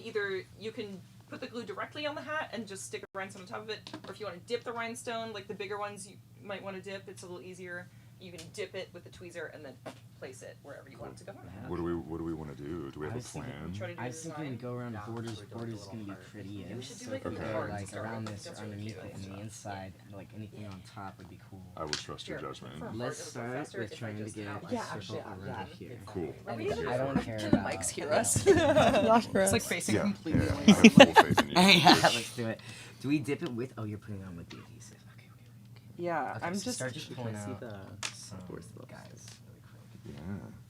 put the glue directly on the hat and just stick a rhinestone on top of it, or if you want to dip the rhinestone, like the bigger ones you might want to dip, it's a little easier. You can dip it with the tweezer and then place it wherever you want it to go on the hat. What do we want to do? Do we have a plan? I was thinking go around borders. Borders is going to be prettiest. So if we go like around this or underneath it and the inside, like anything on top would be cool. I will trust your judgment. Let's start with trying to get a circle around here. Cool. I don't care Can about... the mics hear us? It's like facing completely away. I have full faith in you. Yeah, let's do it. Do we dip it with... Oh, you're putting it on with the adhesive. Okay. Yeah, Okay, I'm so just... start just pulling out some Yeah. guys really quick.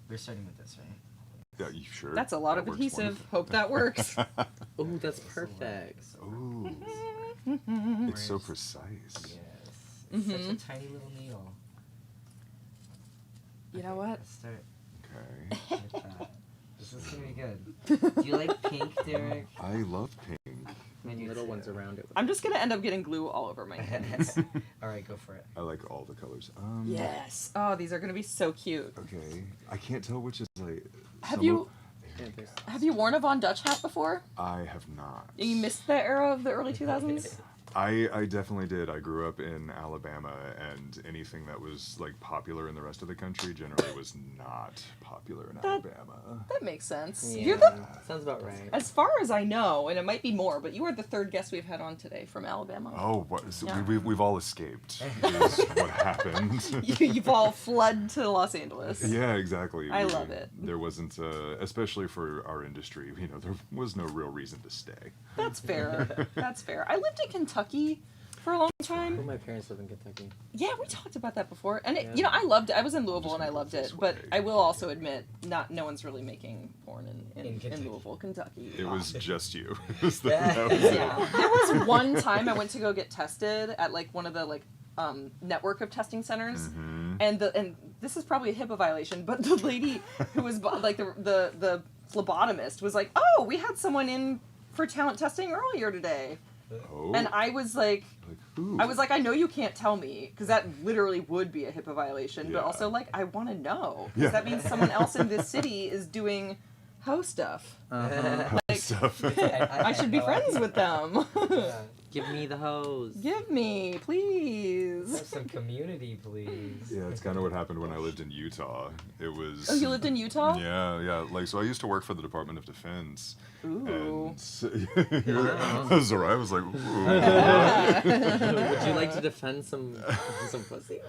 We're starting with this, right? Yeah, you sure? That's a lot of adhesive. Hope that works. Oh, that's perfect. Ooh. It's so precise. Yes. It's such a tiny little needle. You know what? Let's start. Okay. With that. This is gonna be good. Do you like pink, Derek? I love pink. And little ones around it. I'm just gonna end up getting glue all over my hands. All right, go for it. I like all the colors. Yes. Oh, these are gonna be so cute. Okay. I can't tell which is like. Have you worn a Von Dutch hat before? I have not. You missed the era of the early 2000s? I definitely did. I grew up in Alabama, and anything that was like popular in the rest of the country generally was not popular in Alabama. That makes sense. Yeah. You're the, Sounds about right. as far as I know, and it might be more, but you are the third guest we've had on today from Alabama. Oh, what? So Yeah. we've all escaped. Is what happened. You've all fled to Los Angeles. Yeah, exactly. I love it. There wasn't, especially for our industry, there was no real reason to stay. That's fair. That's fair. I lived in Kentucky for a long time. Well, my parents live in Kentucky. Yeah, we talked about that before, and it, Yeah. I loved it. I was in Louisville and I loved it, but I will also admit, no one's really making porn in Louisville, Kentucky. It was just you. It was Yeah. There was one time I went to go get tested at like one of the network of testing centers, and this is probably a HIPAA violation, but the lady who was like the phlebotomist was like, "Oh, we had someone in for talent testing earlier today." Oh. And I was like, who? I know you can't tell me, because that literally would be a HIPAA violation, but Yeah. also, like, I want to know. Yeah. Because that means someone else in this city is doing hoe stuff. Like, Stuff. I should be friends with them. Give me the hose. Give me, please. Have some community, please. Yeah, it's kind of what happened when I lived in Utah. It was. Oh, you lived in Utah? Yeah. So I used to work for the Department of Defense. Ooh. And Wow. Zora was like, ooh. Would you like to defend some pussy?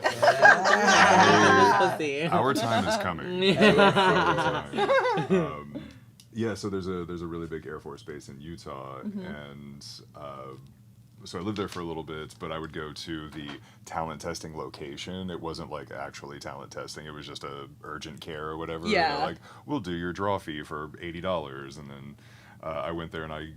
Pussy. Our time is coming. Yeah, so there's a really big Air Force base in Utah, and so I lived there for a little bit, but I would go to the talent testing location. It wasn't like actually talent testing. It was just a urgent care or whatever. Yeah. They're like, we'll do your draw fee for $80. And then I went there and I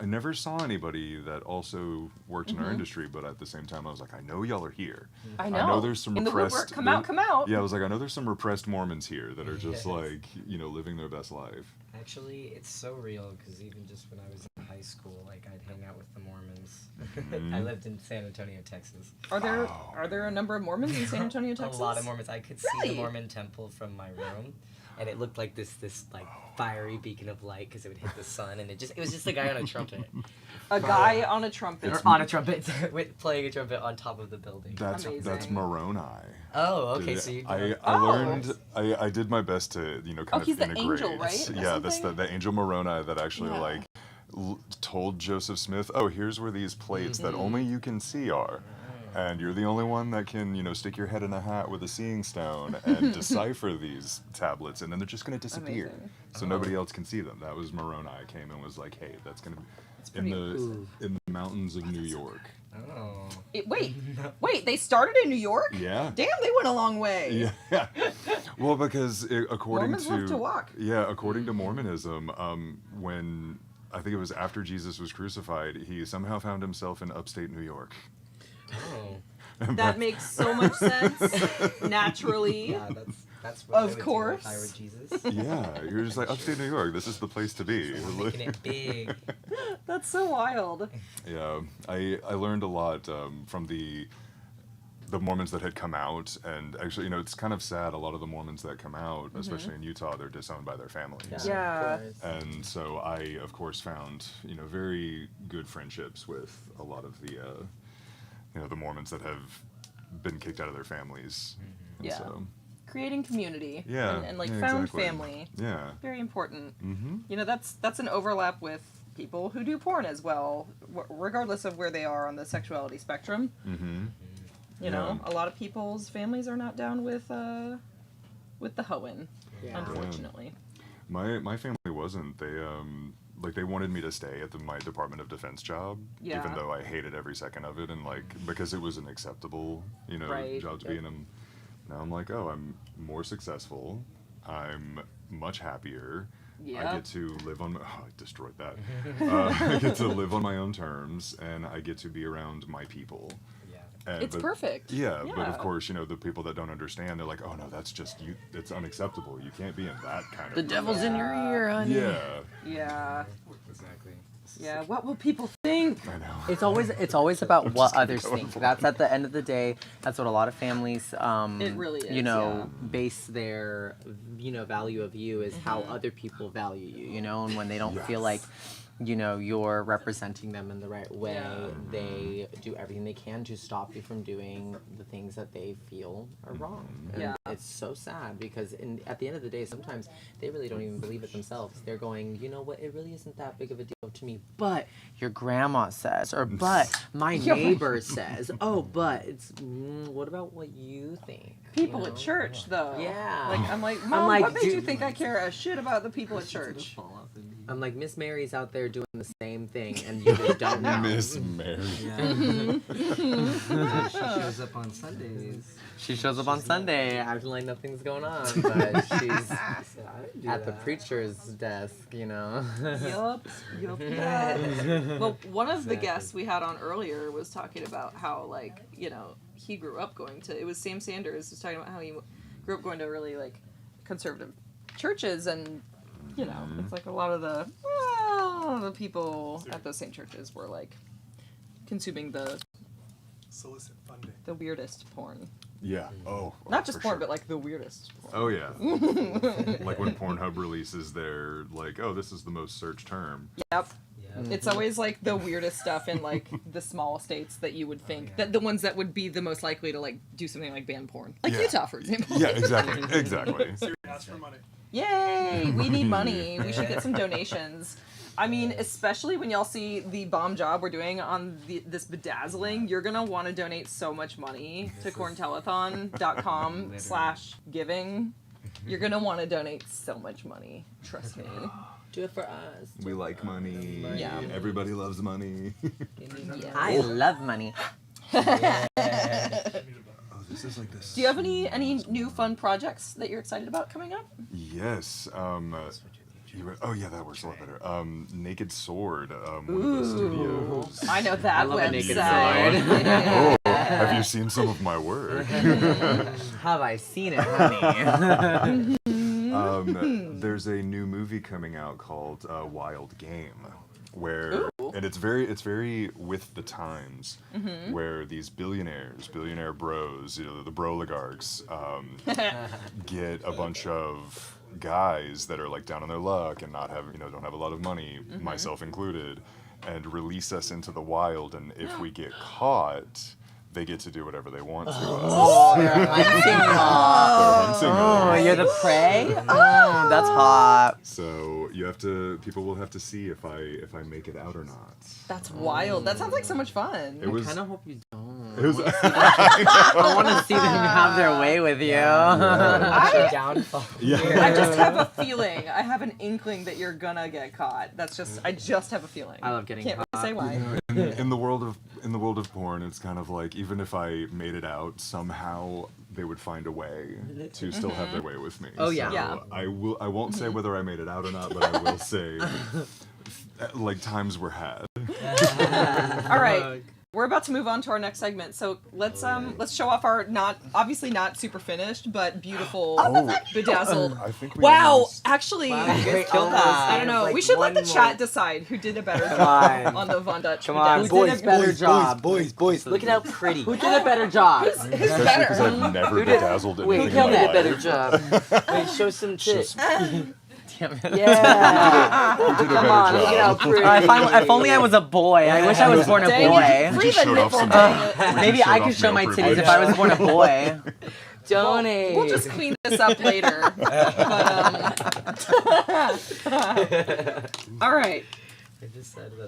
never saw anybody that also worked in our industry, but at the same time I was like, I know y'all are here. I know. I know there's some in the repressed. woodwork, come out. Yeah, I was like, I know there's some repressed Mormons here that are just like, living their best life. Actually, it's so real because even just when I was in high school, like I'd hang out with the Mormons. Mhm. I lived in San Antonio, Texas. Are there a number of Mormons in San Antonio, Texas? A lot of Mormons. I could see Really? the Mormon temple from my room, and it looked like this like fiery beacon of light because it would hit the sun, and it was just a guy on a trumpet. A guy on a trumpet. Or on a trumpet, playing a trumpet on top of the building. That's Moroni. Oh, okay. So you. I learned. I did my best to kind of he's the integrate. angel, right? Or Yeah, that's something? the angel Moroni that actually Yeah. like told Joseph Smith, "Oh, here's where these plates that only you can see are." And you're the only one that can, stick your head in a hat with a seeing stone and decipher these tablets, and then they're just going to disappear. Amazing. So nobody else can see them. That was Moroni. Came and was like, "Hey, that's going to be in the mountains of New York." Oh. Wait, they started in New York? Yeah. Damn, they went a long way. Yeah. Well, because according Mormons love to walk. Yeah, according to Mormonism, when I think it was after Jesus was crucified, he somehow found himself in upstate New York. Oh. That makes so much sense. Naturally. Yeah, that's what Of I would course. do if I were Jesus. Yeah, you're just like, upstate New York, this is the place to be. We're making it big. That's so wild. Yeah, I learned a lot from the Mormons that had come out, and actually, it's kind of sad. A lot of the Mormons that come out, especially in Utah, they're disowned by their families. Yeah. And so I, of course, found very good friendships with a lot of the the Mormons that have been kicked out of their families. And Yeah. So, Creating community. Yeah, And like yeah, found exactly. family. Yeah. Very important. Mm-hmm. That's an overlap with people who do porn as well, regardless of where they are on the sexuality spectrum. Mm-hmm. A lot of people's families are not down with the hoeing, unfortunately. My family wasn't. They wanted me to stay at my Department of Defense job, Yeah. even though I hated every second of it, and because it was an acceptable, Right. job to be in. Now I'm like, oh, I'm more successful. I'm much happier. I Yeah. get to live on. I destroyed that. I get to live on my own terms, and I get to be around my people. It's perfect. Yeah, but Yeah. of course, the people that don't understand, they're like, oh no, that's just you. It's unacceptable. You can't be in that kind of. The devil's in your ear, honey. Yeah. Yeah. Exactly. Yeah. What will people think? It's always about what others think. That's at the end of the day. That's what a lot of families, It really is, base their, value of you is how other people value you. And when they don't feel like, you're representing them in the right way, they do everything they can to stop you from doing the things that they feel are wrong. And it's so sad because at the end of the day, sometimes they really don't even believe it themselves. They're going, you know what, it really isn't that big of a deal to me, but your grandma says, or but my neighbor says, oh, but it's, what about what you think? People at church, though. Yeah. I'm like, Mom, what made you think I care a shit about the people at church? I'm like, Miss Mary's out there doing the same thing, and you just don't know. Miss Mary. She shows up on Sundays. She shows up on Sunday acting like nothing's going on, but she's at the preacher's desk, Yup. Well, one of the guests we had on earlier was talking about how, he grew up going to, it was Sam Sanders was talking about how he grew up going to really, conservative churches, and, it's like a lot of the people at those same churches were, consuming the solicit funding, the weirdest porn. Yeah. Oh. Not just porn, sure. but the weirdest porn. Oh yeah. Like when Pornhub releases their this is the most searched term. Yep. It's always the weirdest stuff in the small states that you would think that the ones that would be the most likely to do something like ban porn, Utah, for example. Yeah, exactly. Exactly. Ask for money. Yay! We need money. We should get some donations. I mean, especially when y'all see the bomb job we're doing on this bedazzling, you're gonna want to donate so much money to corntelethon.com/giving. You're gonna want to donate so much money. Trust me. Do it for us. We like money. Yeah. Everybody loves money. I love money. This is this. Do you have any new fun projects that you're excited about coming up? Yes. Oh yeah, that works a lot better. Naked Sword. One of Ooh. the studios. I know that Naked website. Oh, have you seen some of my work? Have I seen it, honey? There's a new movie coming out called Wild Game, where and it's very with the times, where these billionaire bros, the broligarchs, get a bunch of guys that are down on their luck and not have don't have a lot of money, myself included, and release us into the wild, and if we get caught, they get to do whatever they want to us. Oh, they're hunting us. Oh, you're the prey? Oh, that's hot. So people will have to see if I make it out or not. That's wild. That sounds like so much fun. I kind of hope you don't. It was, I want to see them have their way with you. Downfall. Yeah. I just have a feeling. I have an inkling that you're gonna get caught. I just have a feeling. I love getting Can't caught. really say why. In the world of porn, it's kind of even if I made it out, somehow they would find a way to still have their way with me. Oh, yeah. So Yeah. I won't say whether I made it out or not, but I will say times were had. All right. We're about to move on to our next segment, so let's show off our not super finished but beautiful bedazzled. I think we Actually, you guys killed that. I don't know. We should let the chat decide who did a better job on the Von Dutch. Come on, bedazzle. who did a better job? Boys, look at how pretty. Who did a better job? Who's Especially better? because I've never bedazzled anything Wait, in who my did a life. better job? Wait, show some tits. Yeah. Who did a Come better on, look at how job? pretty. If only I was a boy. I wish I was born a Dang boy. it, free the nipple, dang it. Maybe I could show my titties if I was born a boy. Donate. We'll just clean this up later. All right.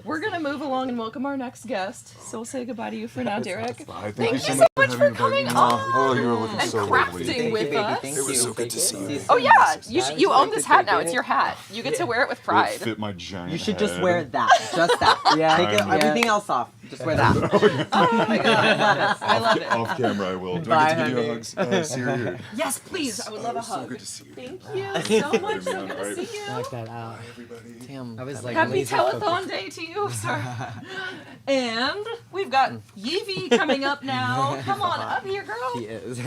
We're going to move along and welcome our next guest. So we'll say goodbye to you for now, Derek. Thank you so much for coming on Oh, you're looking and so lovely. crafting with us. It was so good to see you. Oh, yeah. You own this hat now. It's your hat. You get to wear it with It pride. fit my giant You should head. just wear that. Just that. Yeah. Take everything else off. Just wear that. Oh, my God. I love it. Off camera, I will. Do Bye, I get to give you honey. hugs? Siri. Yes, please. I would love a So hug. good to see you. Thank you so much. So good to see you. Knock that out. Damn. I was Happy laser Telethon focused. Day to you, sir. And we've got Yeevee coming up now. Come on up here, girl. He is.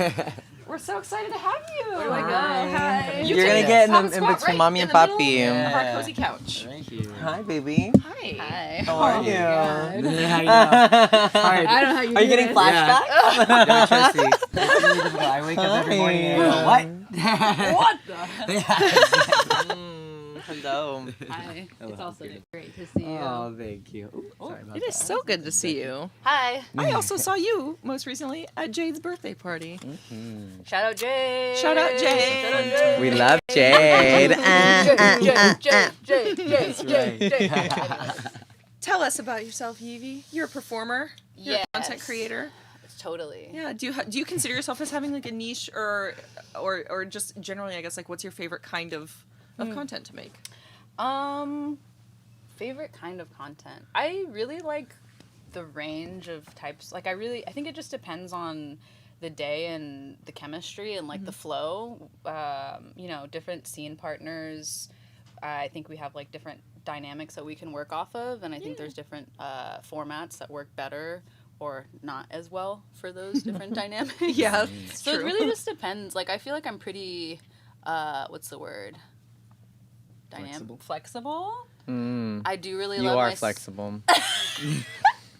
We're so excited to have you. Where do I go? Hi. You're gonna get in between right mommy in and the middle papi. of our cozy couch. Right here. Hi, baby. Hi. How are you? How you doing? I don't know how you. Are you getting flashbacks? Yeah, trust me. It's really difficult. I wake up every morning and I go, what? What the? Hello. Hi. It's also great to see you. Oh, thank you. Sorry about It is so good to see you. Hi. I also saw you most recently at Jade's birthday party. Shout out Jade. Shout out Jade. We love Jade. Jade. Tell us about yourself, Evie. You're a performer. You're a content Yes. creator. Totally. Yeah. Do you consider yourself as having like a niche or just generally, I guess, like what's your favorite kind of content to make? Favorite kind of content. I really like the range of types. Like I think it just depends on the day and the chemistry and like the flow. Different scene partners. I think we have like different dynamics that we can work off of, and I think there's different formats that work better or not as well for those different dynamics. Yeah, so true. it really just depends. Like I feel like I'm pretty what's the word? Flexible. I do really You love are my flexible.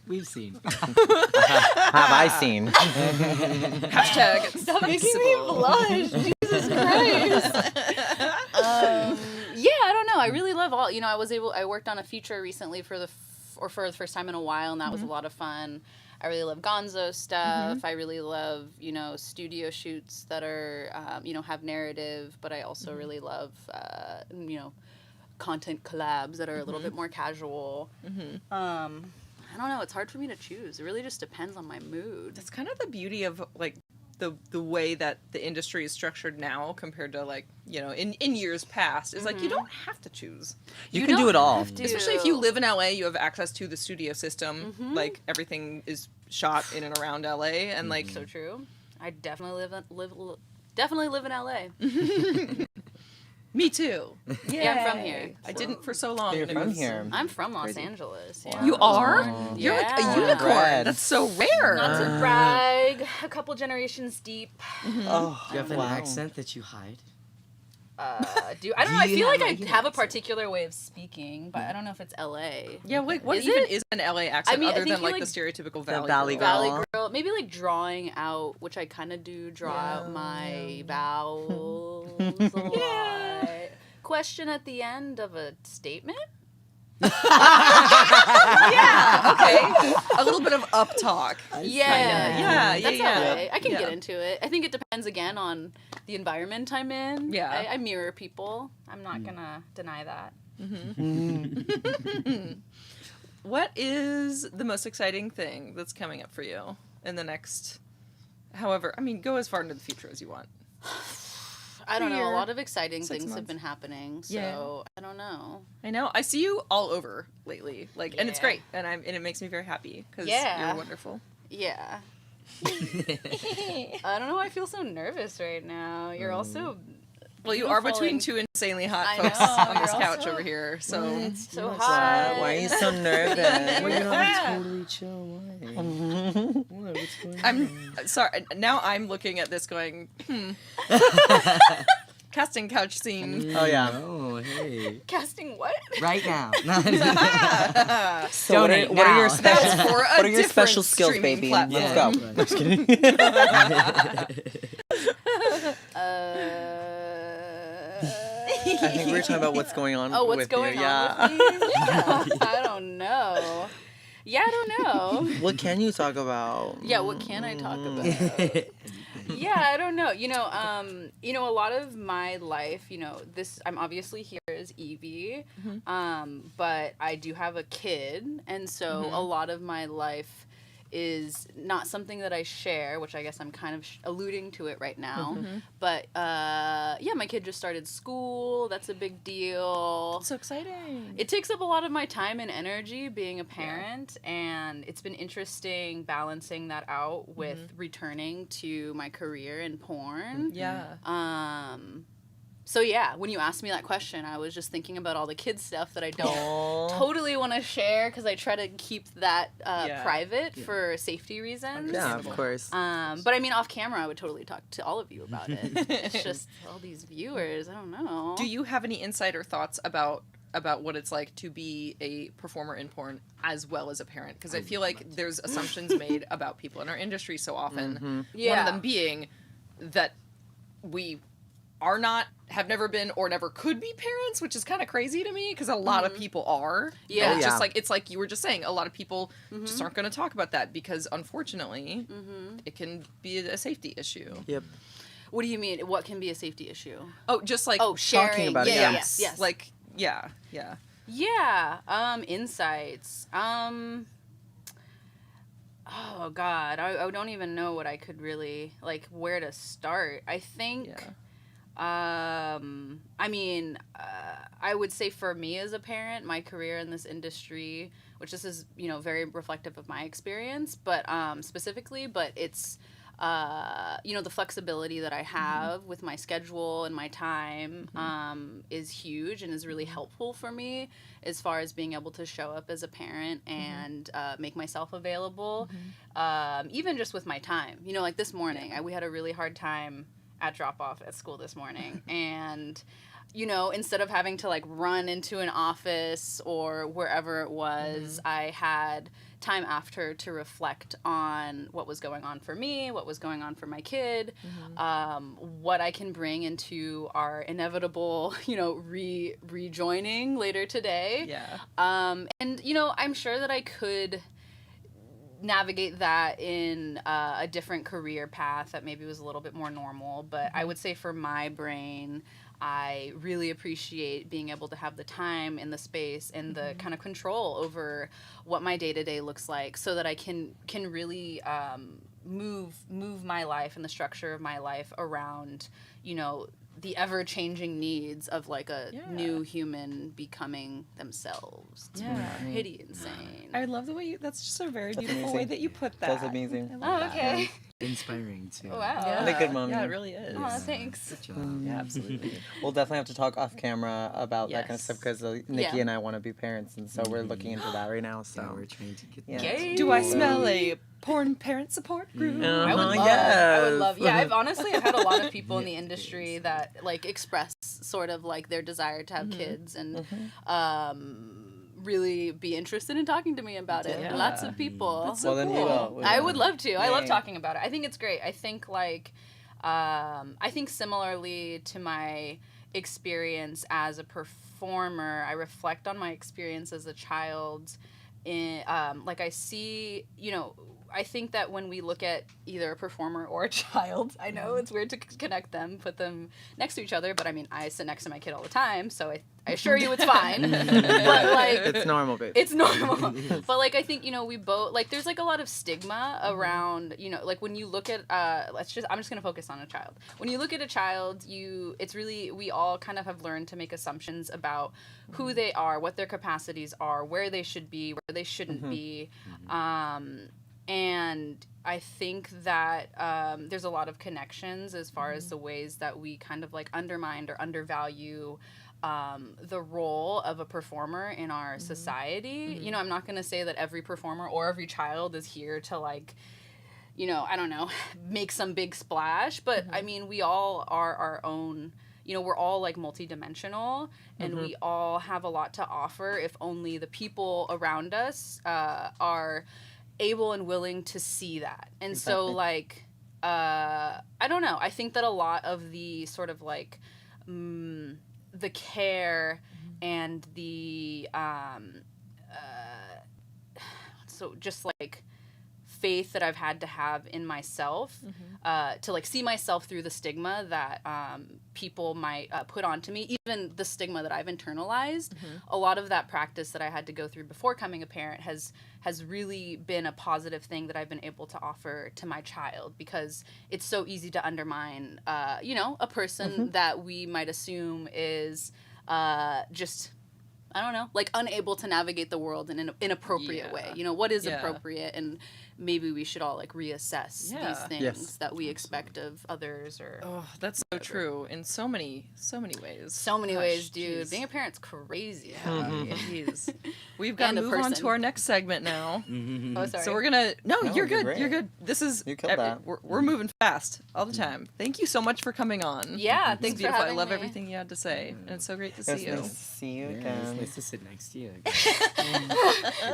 We've seen. Have I seen? Hashtag Stop making me blush. Jesus Christ. I don't know. I really love all. I worked on a feature recently for the first time in a while, and that was a lot of fun. I really love gonzo stuff. I really love, studio shoots that are, have narrative, but I also really love, content collabs that are a little bit more casual. I don't know. It's hard for me to choose. It really just depends on my mood. That's kind of the beauty of like the way that the industry is structured now compared to like, in years past is like you don't have to choose. You can do it all. Especially if you live in LA, you have access to the studio system. Like everything is shot in and around LA and like so true. I definitely live in LA. Me too. Yeah, I'm from here. I didn't for so long. You're from here. I'm from Los Angeles. Yeah. You are? You're like a unicorn. Red. That's so rare. Not to brag, a couple generations deep. Oh, do you have an accent that you hide? I don't know. I feel like I have a particular way of speaking, but I don't know if it's LA. Yeah, like what is even it? is an LA accent I other think than you like the stereotypical Valley Valley girl? Valley girl. Maybe like drawing out, which I kind of do, out my vowels a lot. Question at the end of a statement? Yeah, okay. A little bit of up talk. Yeah. That's yeah. LA. I can get into it. I think it depends again on the environment I'm in. Yeah. I mirror people. I'm not gonna deny that. What is the most exciting thing that's coming up for you in the next, go as far into the future as you want. I don't know. Year. A lot of exciting 6 things months. have been happening, so I don't know. I know. I see you all over lately, and it's great, and it makes me very happy because you're wonderful. Yeah. I don't know. I feel so nervous right now. You're also. Well, you are between two insanely hot folks on this couch over here, so it's so hot. Why are you so nervous? Well, you're not totally chill. Why? What's going on? I'm sorry. Now I'm looking at this going, casting couch scene. Oh yeah. Oh hey. Casting what? Right now. So what are your special? What are your special skills, baby? Platform. Let's go. I'm just kidding. I think we were talking about what's going on. What's with going you. on with me? Yeah. I don't know. Yeah, I don't know. What can you talk about? Yeah, what can I talk about? Yeah, I don't know. A lot of my life, I'm obviously here as Evie, but I do have a kid, and so a lot of my life is not something that I share, which I guess I'm kind of alluding to it right now. But my kid just started school. That's a big deal. So exciting. It takes up a lot of my time and energy being a parent, and it's been interesting balancing that out with returning to my career in porn. Yeah. So yeah, when you asked me that question, I was just thinking about all the kids stuff that I don't totally want to share because I try to keep that private for safety reasons. Yeah, of course. But I mean, off camera, I would totally talk to all of you about it. It's just all these viewers. I don't know. Do you have any insight or thoughts about what it's like to be a performer in porn as well as a parent? Because I feel like there's assumptions made about people in our industry so often. One of them being that we are not, have never been, or never could be parents, which is kind of crazy to me because a lot of people are. Yeah. And it's like you were just saying, a lot of people just aren't going to talk about that because unfortunately it can be a safety issue. Yep. What do you mean? What can be a safety issue? Oh, just like sharing. Talking about it. Yes. Like, yeah. Insights. Oh God, I don't even know what I could really, like, where to start. I think, I mean, I would say for me as a parent, my career in this industry, which this is, you know, very reflective of my experience, but specifically, but it's, you know, the flexibility that I have with my schedule and my time is huge and is really helpful for me as far as being able to show up as a parent and make myself available, even just with my time. You know, like this morning, we had a really hard time at drop-off at school this morning, and you know, instead of having to like run into an office or wherever it was, I had time after to reflect on what was going on for me, what was going on for my kid, what I can bring into our inevitable, you know, rejoining later today. And, you know, I'm sure that I could navigate that in a different career path that maybe was a little bit more normal. But I would say for my brain, I really appreciate being able to have the time and the space and the kind of control over what my day-to-day looks like so that I can really move my life and the structure of my life around, you know, the ever-changing needs of like a new human becoming themselves. It's pretty insane. I love the way that's just a very beautiful way that you put that. That's amazing. Okay. Inspiring too. Wow. And a good moment. Yeah, it really is. Oh, thanks. Yeah, absolutely. We'll definitely have to talk off camera about that kind of stuff because Nikki and I want to be parents, and so we're looking into that right now. So we're trying to get that. Do I smell a porn parent support group? I would love. Yeah, I've had a lot of people in the industry that like express sort of like their desire to have kids and really be interested in talking to me about it. Lots of people. That's so cool. Then we will. I would love to. I love talking about it. I think it's great. I think like I think similarly to my experience as a performer, I reflect on my experience as a child in like I see, you know, I think that when we look at either a performer or a child, I know it's weird to connect them, put them next to each other, but I mean, I sit next to my kid all the time, so I assure you it's fine. But like, it's normal, babe. It's normal. But like, I think, you know, we both, like, there's like a lot of stigma around, you know, like when you look at, I'm just going to focus on a child. When you look at a child, it's really, we all kind of have learned to make assumptions about who they are, what their capacities are, where they should be, where they shouldn't be. And I think that there's a lot of connections as far as the ways that we kind of like undermine or undervalue the role of a performer in our society. You know, I'm not going to say that every performer or every child is here to like, you know, I don't know, make some big splash. But I mean, we all are our own, you know, we're all like multidimensional and we all have a lot to offer if only the people around us are able and willing to see that. And so like I don't know, I think that a lot of the sort of like the care and the so just like faith that I've had to have in myself to like see myself through the stigma that people might put onto me, even the stigma that I've internalized. A lot of that practice that I had to go through before coming a parent has really been a positive thing that I've been able to offer to my child, because it's so easy to undermine you know, a person that we might assume is just, I don't know, like unable to navigate the world in an inappropriate way. You know, what is appropriate, and maybe we should all like reassess these things Yes. that we expect of others or That's so true in so many ways. so many ways, dude. Jeez. Being a parent's crazy. It is. We've got to And a move on to person. our next segment now. Oh, sorry. So we're gonna. No, No, you're you're good. great. You're good. This is. You killed that. We're moving fast all the time. Thank you so much for coming on. Yeah, It's thanks for beautiful. I having love me. everything you had to say, and it's so great to It's see you. nice to see you Yeah, again. it's nice to sit next to you.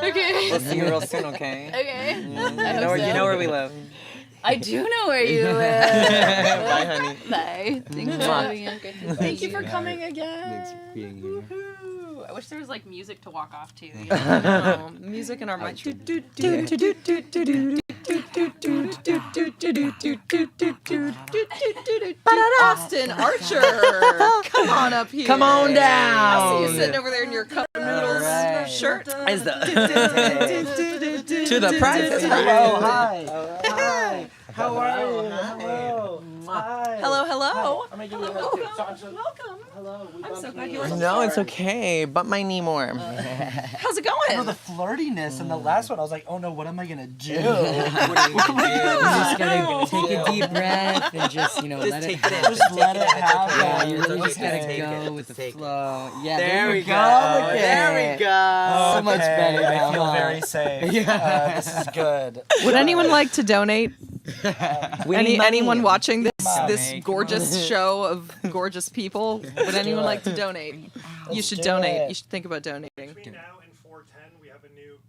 Okay. We'll see you real soon, okay? Okay. You I know, hope you so. know where we live. I do know where you live. Bye, honey. Bye. Thanks for Mwah. having me. Great to see Thank you you. for coming again. Thanks for being here. Woohoo. I wish there was like music to walk off to. You know? Music in our mind. Austin Archer, come on up here. Come on down. I see you sitting over there in your cup of noodles right. shirt. Is the To the price. Hello, hi. Hi. How are you? Hello. Hi. Hello, hello. I'm gonna give you a Welcome. hug. Welcome. Hello. I'm so glad you were No, it's okay. But my knee more. How's it No, going? the flirtiness in the last one, I was like, oh no, what am I gonna do? You just gotta take a deep breath and just, let it happen. Just let it happen. Yeah, you really just gotta Okay. go with the flow. Yeah, There we you go. There we go. So much better I now, feel huh? very safe. Yeah. This is good. Would anyone like to donate? Anyone watching this Money. gorgeous show of gorgeous people? Would anyone like to donate? You should do donate. it. You should think about donating. Between now and 4:10, we have a new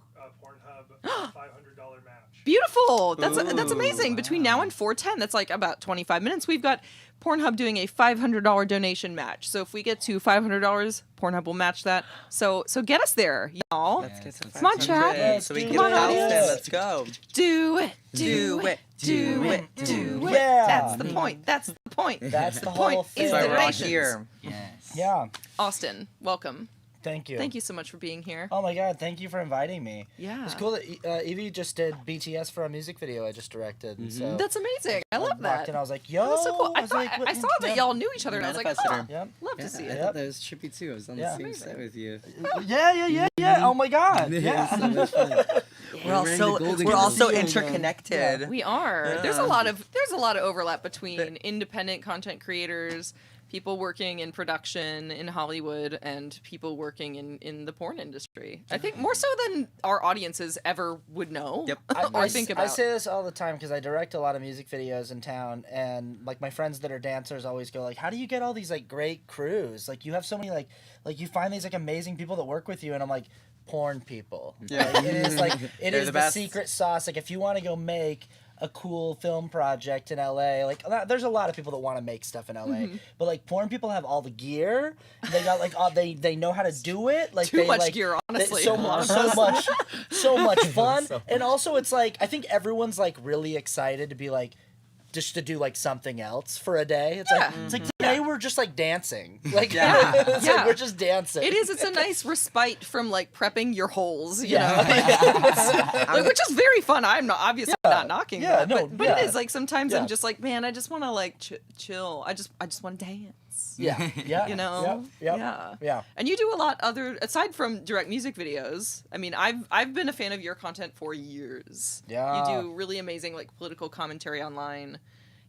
Pornhub $500 match. Beautiful. That's amazing. Between now and 4:10, that's like about 25 minutes. We've got Pornhub doing a $500 donation match. So if we get to $500, Pornhub will match that. So get us there, y'all. Let's get to Come on, chat. Yes, so we can Come get on, Alison. audience. Let's go. Do it. Do it. Do it. Do it. Yeah. That's the point. That's the point. That's the point whole thing. is That's the why we're all donations. here. Yes. Yeah. Austin, welcome. Thank you. Thank you so much for being here. Oh my god, thank you for inviting me. Yeah. It's cool that Evie just did BTS for a music video I just directed. And so That's amazing. I love walked that. in, I was like, yo. That's so cool. I was like, thought what- I saw that y'all knew each other, and I was like, Manifested oh, her. Yep. love Yeah, to see I it. thought that was trippy too. I was on Yeah. the same set with you. Yeah. Oh my god. Yeah. So much fun. We're all wearing so the golden we're all so gloves. interconnected. We are. Yeah. There's a lot of overlap between independent content creators, people working in production in Hollywood, and people working in the porn industry. I think more so than our audiences ever would know or think about. I say this all the time because I direct a lot of music videos in town, and like my friends that are dancers always go like, "How do you get all these like great crews? Like you have so many like you find these like amazing people that work with you," and I'm like, porn people. Yeah. Like, it is like it They're is the the best. secret sauce. Like if you want to go make a cool film project in LA, like there's a lot of people that want to make stuff in LA, but like porn people have all the gear. They got like they know how to do it. Like Too they, much like, gear, honestly. so much fun. And also it's like I think everyone's like really excited to be like just to do like something else for a day. It's like today we're just like dancing. Like it's like we're just dancing. It is. It's a nice respite from like prepping your holes, you Yeah. know, like, which is very fun. I'm not obviously not knocking that, but yeah. it is like sometimes I'm Yeah. just like, man, I just want to like chill. I just want to dance. Yeah. You know. Yep. Yeah. Yeah. And you do a lot aside from direct music videos. I mean, I've been a fan of your content for years. Yeah. You do really amazing like political commentary online.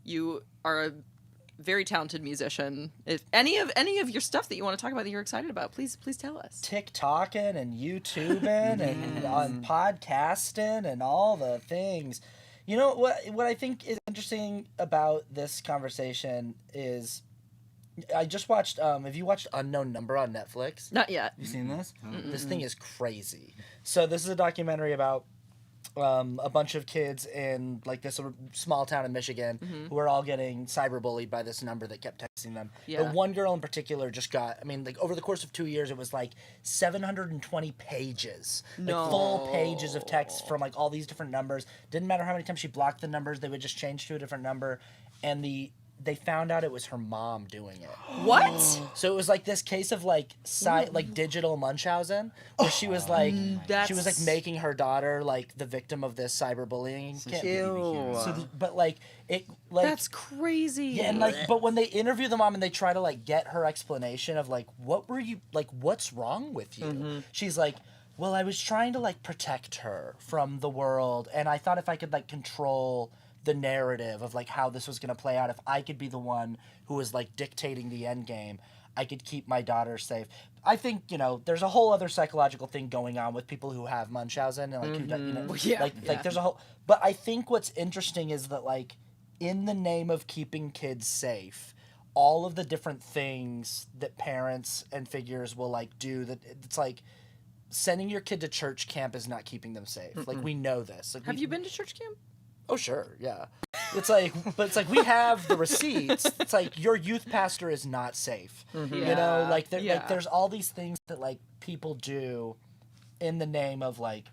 You are a very talented musician. If any of your stuff that you want to talk about that you're excited about, please tell us. TikToking and YouTubing and on podcasting and all the things. You know what I think is interesting about this conversation is I just watched have you watched Unknown Number on Netflix? Not yet. You seen this? This thing is crazy. So this is a documentary about a bunch of kids in like this small town in Michigan who are all getting cyberbullied by this number that kept texting them. Yeah. The one girl in particular just got, I mean, like over the course of 2 years, it was like 720 pages, like full pages of text from like all these different numbers. Didn't matter how many times she blocked the numbers, they would just change to a different number, and they found out it was her mom doing it. What? So it was like this case of like like digital Munchausen, where she was like she was like making her daughter like the victim of this cyberbullying. Ew. So but like it like That's crazy. yeah, and like but when they interview the mom and they try to like get her explanation of like what were you like what's wrong with you, she's like, well, I was trying to like protect her from the world, and I thought if I could like control the narrative of like how this was going to play out, if I could be the one who was like dictating the end game, I could keep my daughter safe. I think, you know, there's a whole other psychological thing going on with people who have Munchausen and like, who, you know, like there's a whole, but I think what's interesting is that like in the name of keeping kids safe, all of the different things that parents and figures will like do, that it's like sending your kid to church camp is not keeping them safe. Like we know this. Like, Have you been to church camp? Oh sure, yeah. It's like, but it's like we have the receipts. It's like your youth pastor is not safe. You know, like like there's all these things that like people do in the name of like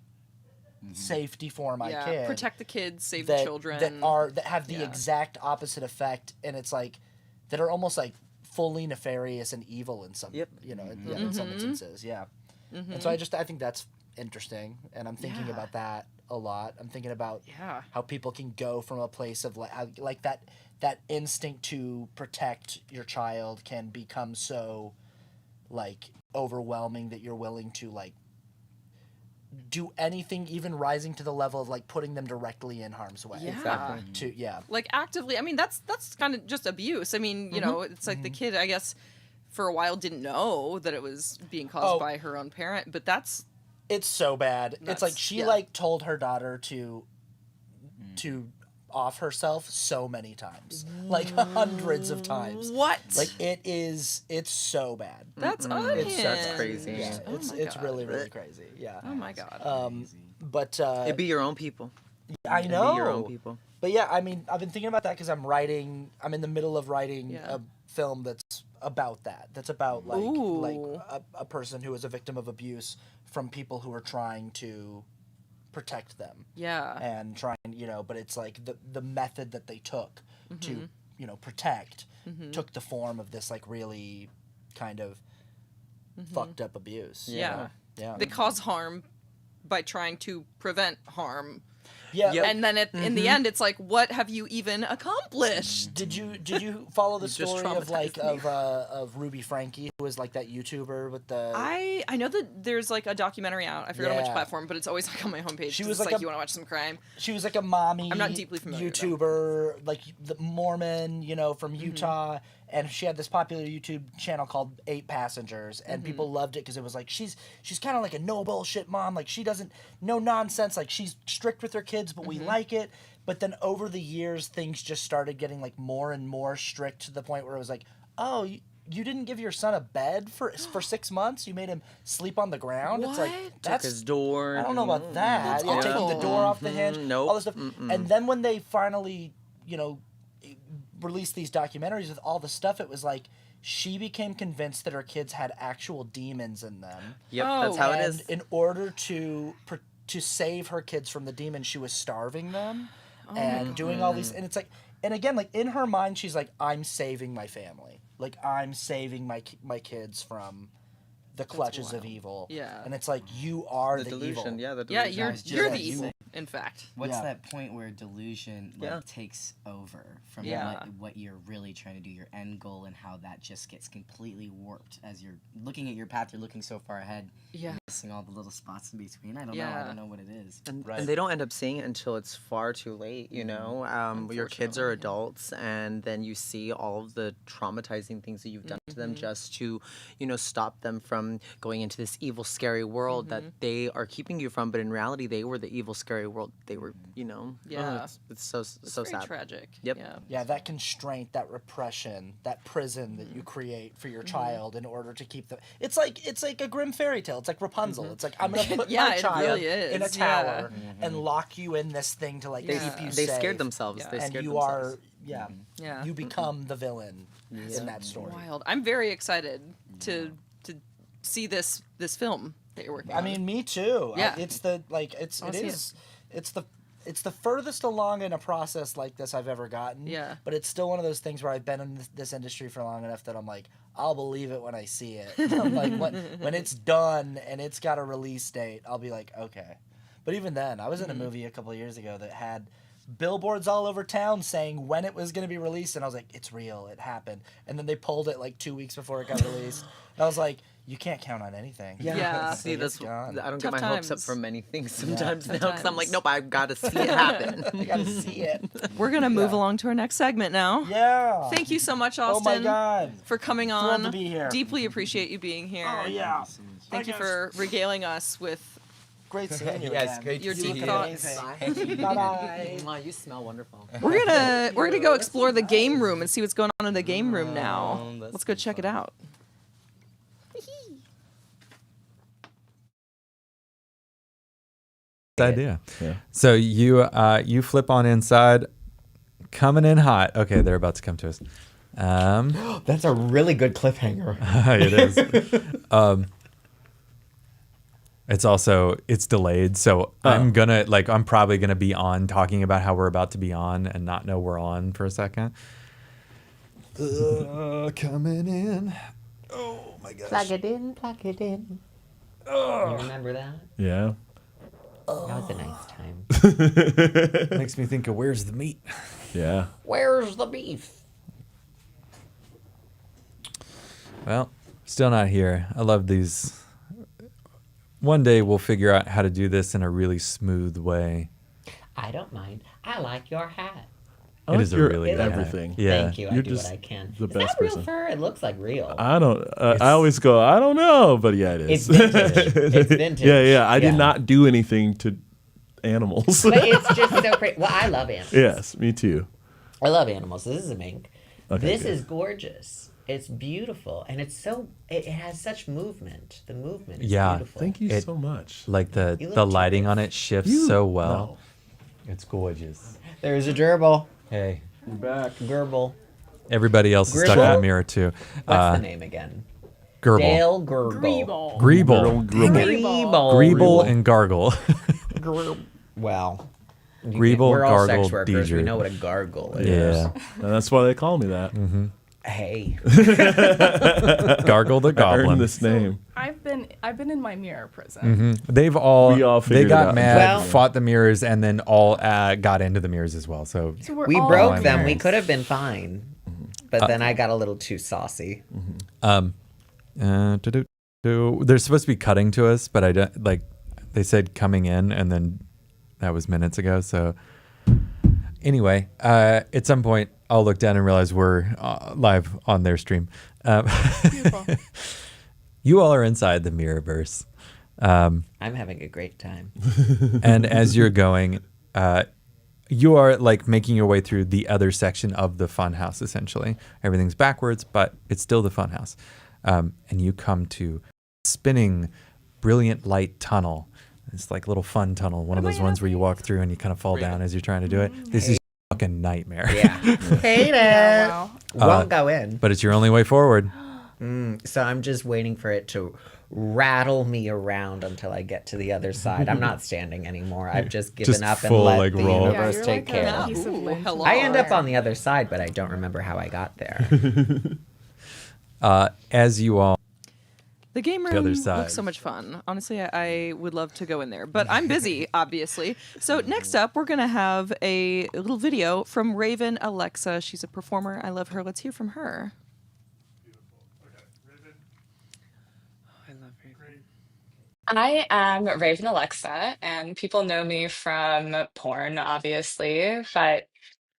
safety for my kid. Protect the kids, save the children. That have the exact opposite effect, and it's like that are almost like fully nefarious and evil in some you know in some instances. Yeah. And so I think that's interesting, and I'm thinking about that a lot. I'm thinking about how people can go from a place of like how, like that instinct to protect your child can become so like overwhelming that you're willing to like do anything, even rising to the level of like putting them directly in harm's way. Exactly. To like actively. I mean, that's kind of just abuse. I mean, you know, it's like the kid, I guess, for a while didn't know that it was being caused by her own parent, but it's so bad. It's like she like told her daughter to off herself so many times, like hundreds of times. What? Like it's so bad. That's unhinged. That's crazy. Yeah, it's really crazy. Yeah. Oh my god. But it'd be your own people. I know. It'd be your own people. But yeah, I mean, I've been thinking about that because I'm in the middle of writing a film that's about that. That's about like a person who is a victim of abuse from people who are trying to protect them. Yeah. And trying, you know, but it's like the method that they took to, you know, protect took the form of this like really kind of fucked up abuse. Yeah. Yeah. They cause harm by trying to prevent harm. Yeah. And then in the end, it's like, what have you even accomplished? Did you follow the story of Ruby Frankie, who was like that YouTuber with the? I know that there's like a documentary out. I forget on which platform, but it's always like on my homepage. She was like you want to watch some crime. She was like a mommy. I'm not deeply familiar. YouTuber, like the Mormon, you know, from Utah. And she had this popular YouTube channel called 8 Passengers, and people loved it because it was like she's kind of like a no bullshit mom, like she doesn't no nonsense, like she's strict with her kids, but we like it. But then over the years, things just started getting like more and more strict to the point where it was like, oh, you didn't give your son a bed for 6 months. You made him sleep on the ground. What? It's like that's Took his door. I don't know about that. That's taking the door off the hinge. Nope. All this stuff. And then when they finally, you know, released these documentaries with all the stuff, it was like she became convinced that her kids had actual demons in them. Yep, that's how it is. In order to save her kids from the demons, she was starving them and doing all these. And it's like, and again, like in her mind, she's like, I'm saving my family. Like I'm saving my kids from the clutches of evil. Yeah. And it's like, you are the delusion. evil. Yeah, the delusion. Yeah, you're the evil, in fact. What's that point where delusion takes over from what you're really trying to do, your end goal, and how that just gets completely warped as you're looking at your path? You're looking so far ahead, missing all the little spots in between. I don't know what it is. And they don't end up seeing it until it's far too late. You know, your kids are adults, and then you see all of the traumatizing things that you've done to them just to, you know, stop them from going into this evil, scary world that they are keeping you from. But in reality, they were the evil, scary world. They were, you know. It's so very sad. Tragic. Yep. Yeah, that constraint, that repression, that prison that you create for your child in order to keep them. It's like a grim fairy tale. It's like Rapunzel. It's like, I'm gonna put my child in a tower and lock you in this thing to like keep you They safe. scared themselves. They and scared you themselves. are you become the villain in that story. Wild. I'm very excited to see this film that you're working on. I mean, me too. Yeah. It's the furthest along in a process like this I've ever gotten. Yeah. But it's still one of those things where I've been in this industry for long enough that I'm like, I'll believe it when I see it. I'm like, when it's done and it's got a release date, I'll be like, okay. But even then, I was in a movie a couple of years ago that had billboards all over town saying when it was going to be released, and I was like, it's real, it happened. And then they pulled it like 2 weeks before it got released. And I was like, You can't count on anything. Yeah. See, It's that's gone. I don't Tough get my hopes up times. from many things Yeah. sometimes Tough now because I'm like, times. nope, I've got to see it happen. You gotta see it. We're gonna move along to our next segment now. Yeah. Thank you so much, Oh Austin. my God. For coming Thrilled on. to be here. Deeply appreciate you being here. Oh yeah. Thank you for regaling us with Great seeing you. Yes, again. great your to see deep you. thoughts. Bye-bye. You smell wonderful. We're gonna go explore the game room and see what's going on in the game room now. Let's go check it out. Idea. Yeah. So you flip on inside, coming in hot. Okay, they're about to come to us. That's a really good cliffhanger. It is. It's delayed, so I'm probably gonna be on talking about how we're about to be on and not know we're on for a second. Coming in. Oh my gosh. Plug it in, plug it in. You remember that? Yeah. That was a nice time. Makes me think of where's the meat? Yeah. Where's the beef? Well, still not here. I love these. One day we'll figure out how to do this in a really smooth way. I don't mind. I like your hat. It is a really It good looks- everything. Yeah. Thank you. I You're do what just I can. the Is best that real person. fur? It looks like real. I don't. I always go. I don't know, but yeah, it is. It's vintage. It's vintage. Yeah. I Yeah. did not do anything to animals. But it's just so pretty. Well, I love animals. Yes, me too. I love animals. This is a mink. Okay, This good. is gorgeous. It's beautiful, and it has such movement. The movement is Yeah. beautiful. Thank you It- so much. Like You the look lighting on it shifts You- so well. It's gorgeous. There's a gerbil. Hey. You're back. Gerbil. Everybody else is stuck in the Gribble? mirror too. What's the name again? Gerbil. Dale Gerbil. Greeble. Dang it. Greeble and Gargle. Well, Greeble, we're all Gargle, sex workers. We Deidre. know what a gargle is. Yeah. And that's why they call me that. Mm-hmm. Hey. Gargle the I Goblin. earned this name. I've been in my mirror prison. Mm-hmm. They've all, We all they figured it got out. mad, Well- fought the mirrors, and then all got into the mirrors as well. So, We all broke in them. We mirrors. could have been fine, but then I got a little too saucy. They're supposed to be cutting to us, but I don't like. They said coming in, and then that was minutes ago. So anyway, at some point, I'll look down and realize we're live on their stream. You all are inside the Mirrorverse. I'm having a great time. And as you're going, you are like making your way through the other section of the funhouse. Essentially, everything's backwards, but it's still the funhouse. And you come to spinning, brilliant light tunnel. It's like a little fun tunnel, one of those ones where you walk through and you kind of fall down as you're trying to do it. This is a fucking nightmare. Yeah. Hate it. Won't go in. But it's your only way forward. So I'm just waiting for it to rattle me around until I get to the other side. I'm not standing anymore. I've just given Just up full, and let like, the roll. universe you're take like a care. piece of lint. I end up on the other side, but I don't remember how I got there. As you all, The game The room other side. looks so much fun. Honestly, I would love to go in there, but I'm busy, obviously. So next up, we're going to have a little video from Raven Alexa. She's a performer. I love her. Let's hear from her. I am Raven Alexa, and people know me from porn, obviously, but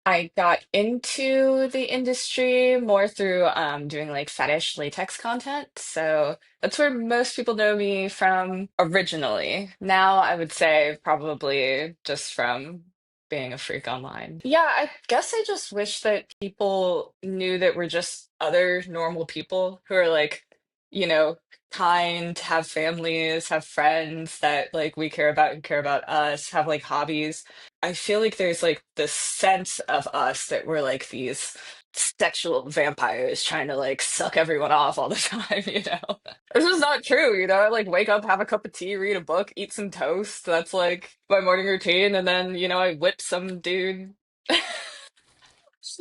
I got into the industry more through doing like fetish latex content. So that's where most people know me from originally. Now I would say probably just from being a freak online. Yeah, I guess I just wish that people knew that we're just other normal people who are like, you know, kind, have families, have friends that like we care about and care about us, have like hobbies. I feel like there's like this sense of us that we're like these sexual vampires trying to like suck everyone off all the time, you know? This is not true, you know? I like wake up, have a cup of tea, read a book, eat some toast. That's like my morning routine. And then, you know, I whip some dude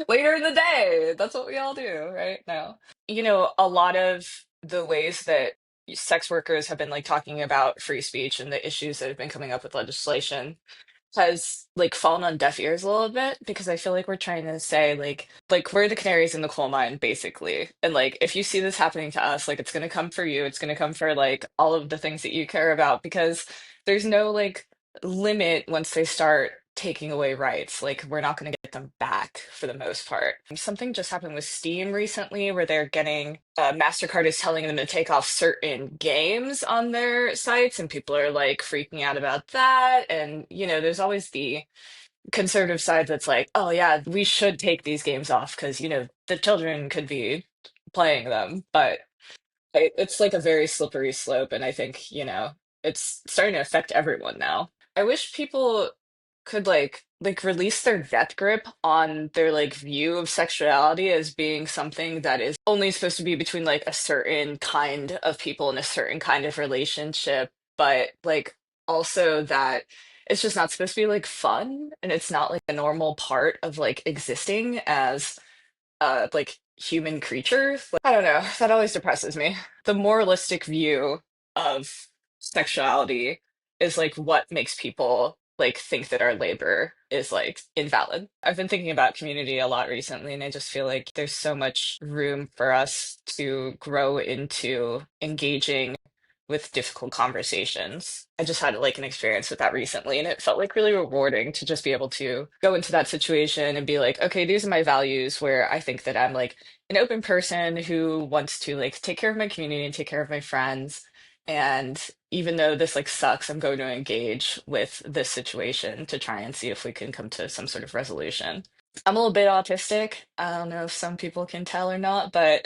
later in the day. That's what we all do right now. You know, a lot of the ways that sex workers have been like talking about free speech and the issues that have been coming up with legislation has like fallen on deaf ears a little bit because I feel like we're trying to say like we're the canaries in the coal mine basically. And like if you see this happening to us, like it's gonna come for you. It's gonna come for like all of the things that you care about because there's no like limit once they start taking away rights. Like we're not going to get them back for the most part. Something just happened with Steam recently where they're getting MasterCard is telling them to take off certain games on their sites, and people are like freaking out about that. And you know, there's always the conservative side that's like, oh yeah, we should take these games off because you know the children could be playing them, but it's like a very slippery slope, and I think, you know, it's starting to affect everyone now. I wish people could like release their death grip on their like view of sexuality as being something that is only supposed to be between like a certain kind of people in a certain kind of relationship, but like also that it's just not supposed to be like fun and it's not like a normal part of like existing as like human creatures. Like, I don't know, that always depresses me. The moralistic view of sexuality is like what makes people like think that our labor is like invalid. I've been thinking about community a lot recently, and I just feel like there's so much room for us to grow into engaging with difficult conversations. I just had like an experience with that recently, and it felt like really rewarding to just be able to go into that situation and be like, okay, these are my values where I think that I'm like an open person who wants to like take care of my community and take care of my friends. And even though this like sucks, I'm going to engage with this situation to try and see if we can come to some sort of resolution. I'm a little bit autistic. I don't know if some people can tell or not, but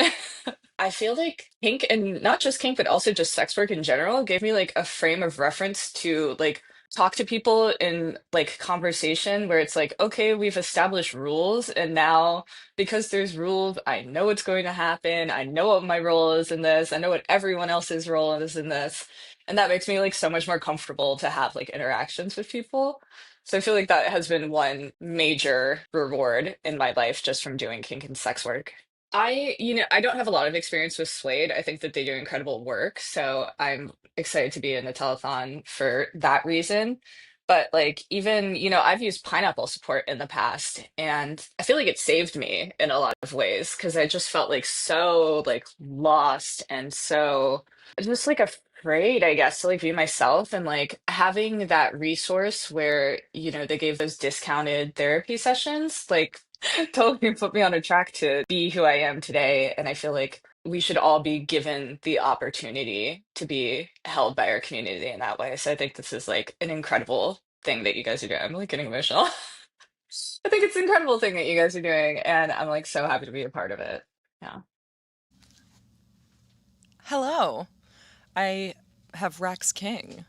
I feel like kink, and not just kink, but also just sex work in general, gave me like a frame of reference to like talk to people in like conversation where it's like, okay, we've established rules, and now because there's rules, I know what's going to happen. I know what my role is in this. I know what everyone else's role is in this. And that makes me like so much more comfortable to have like interactions with people. So I feel like that has been one major reward in my life just from doing kink and sex work. You know, I don't have a lot of experience with Suede. I think that they do incredible work, so I'm excited to be in the telethon for that reason. But like even, you know, I've used pineapple support in the past, and I feel like it saved me in a lot of ways because I just felt like so like lost and so just like afraid, I guess, to like be myself, and like having that resource where, you know, they gave those discounted therapy sessions, like totally put me on a track to be who I am today. And I feel like we should all be given the opportunity to be held by our community in that way. So I think this is like an incredible thing that you guys are doing. I'm like getting emotional. I think it's an incredible thing that you guys are doing, and I'm like so happy to be a part of it. Yeah. Hello. I have Rax King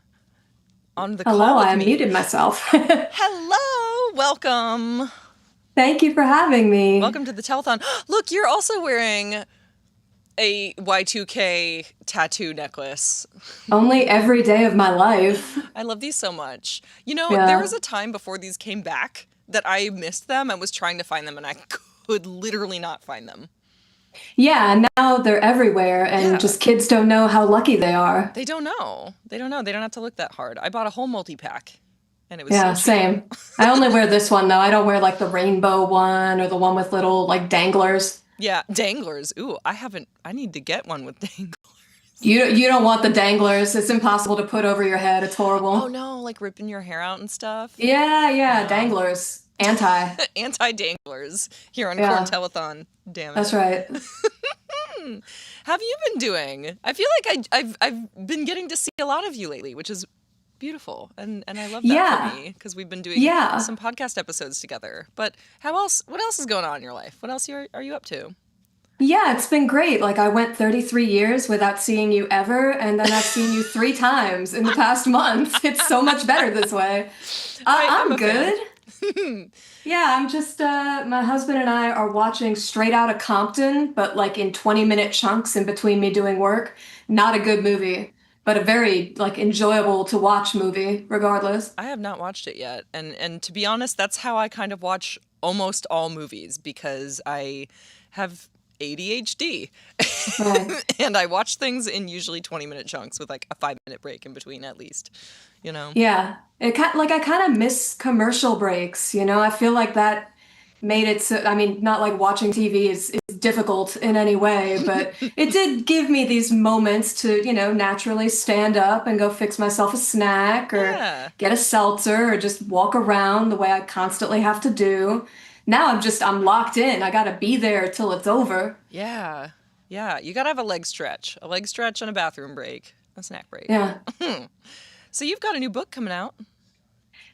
on the Hello, call with I me. unmuted myself. Hello, welcome. Thank you for having me. Welcome to the telethon. Look, you're also wearing a Y2K tattoo necklace. Only every day of my life. I love these so much. You know, Yeah. there was a time before these came back that I missed them and was trying to find them, and I could literally not find them. Yeah, now they're everywhere, and just kids don't know how lucky they are. They don't know. They don't know. They don't have to look that hard. I bought a whole multi-pack, and it was Yeah, so cheap. same. I only wear this one, though. I don't wear, like, the rainbow one or the one with little, like, danglers. Yeah, danglers. Ooh, I need to get one with danglers. You don't want the danglers. It's impossible to put over your head. It's horrible. Oh, no, like ripping your hair out and stuff. Yeah, danglers. Anti. Anti-danglers here on Yeah. Corn Telethon. Damn it. That's right. How have you been doing? I feel like I've been getting to see a lot of you lately, which is beautiful, and I love that Yeah. for me because we've been doing Yeah. some podcast episodes together. But what else is going on in your life? What else are you up to? Yeah, it's been great. Like, I went 33 years without seeing you ever, and then I've seen you 3 times in the past month. It's so much better this way. I'm a fan. good. Yeah, I'm just, my husband and I are watching Straight Outta Compton, but like in 20-minute chunks in between me doing work. Not a good movie, but a very, like, enjoyable to watch movie, regardless. I have not watched it yet, and to be honest, that's how I kind of watch almost all movies because I have ADHD. Right. And I watch things in usually 20-minute chunks with like a 5-minute break in between at least, you know? Yeah. I kind of miss commercial breaks, you know? I feel like that made it so, I mean, not like watching TV is difficult in any way, but it did give me these moments to, you know, naturally stand up and go fix myself a snack or get a seltzer or just walk around the way I constantly have to do. Now I'm locked in. I got to be there till it's over. Yeah. Yeah. You got to have a leg stretch and a bathroom break, a snack break. Yeah. So you've got a new book coming out.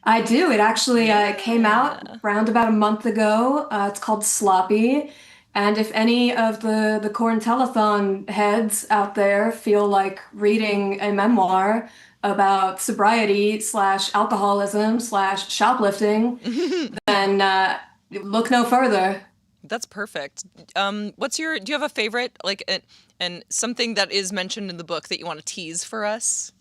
I do. It actually came out around about a month ago. It's called Sloppy. And if any of the Corn Telethon heads out there feel like reading a memoir about sobriety / alcoholism / shoplifting, then look no further. That's perfect. Do you have a favorite, like, and something that is mentioned in the book that you want to tease for us?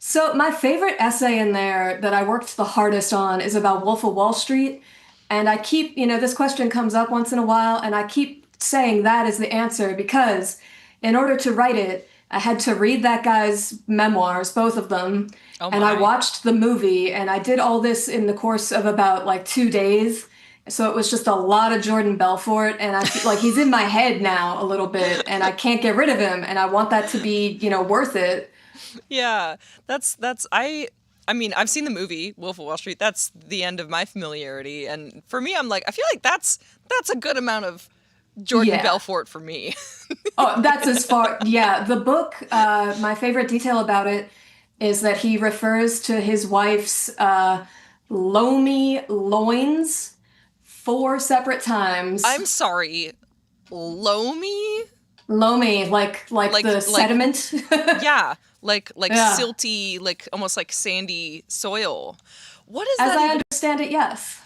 So my favorite essay in there that I worked the hardest on is about Wolf of Wall Street. And I keep, this question comes up once in a while, and I keep saying that is the answer because in order to write it, I had to read that guy's memoirs, both of them. Oh and I my. watched the movie, and I did all this in the course of about like 2 days. So it was just a lot of Jordan Belfort, and I feel like he's in my head now a little bit, and I can't get rid of him, and I want that to be, worth it. Yeah, I mean, I've seen the movie Wolf of Wall Street. That's the end of my familiarity, and for me, I'm like, I feel like that's a good amount of Jordan Belfort for me. Oh, that's as far. Yeah, the book. My favorite detail about it is that he refers to his wife's loamy loins 4 separate times. I'm sorry, loamy. Loamy, like the sediment. Yeah. Like Yeah. silty, like almost like sandy soil. What is As that? I even- understand it, yes.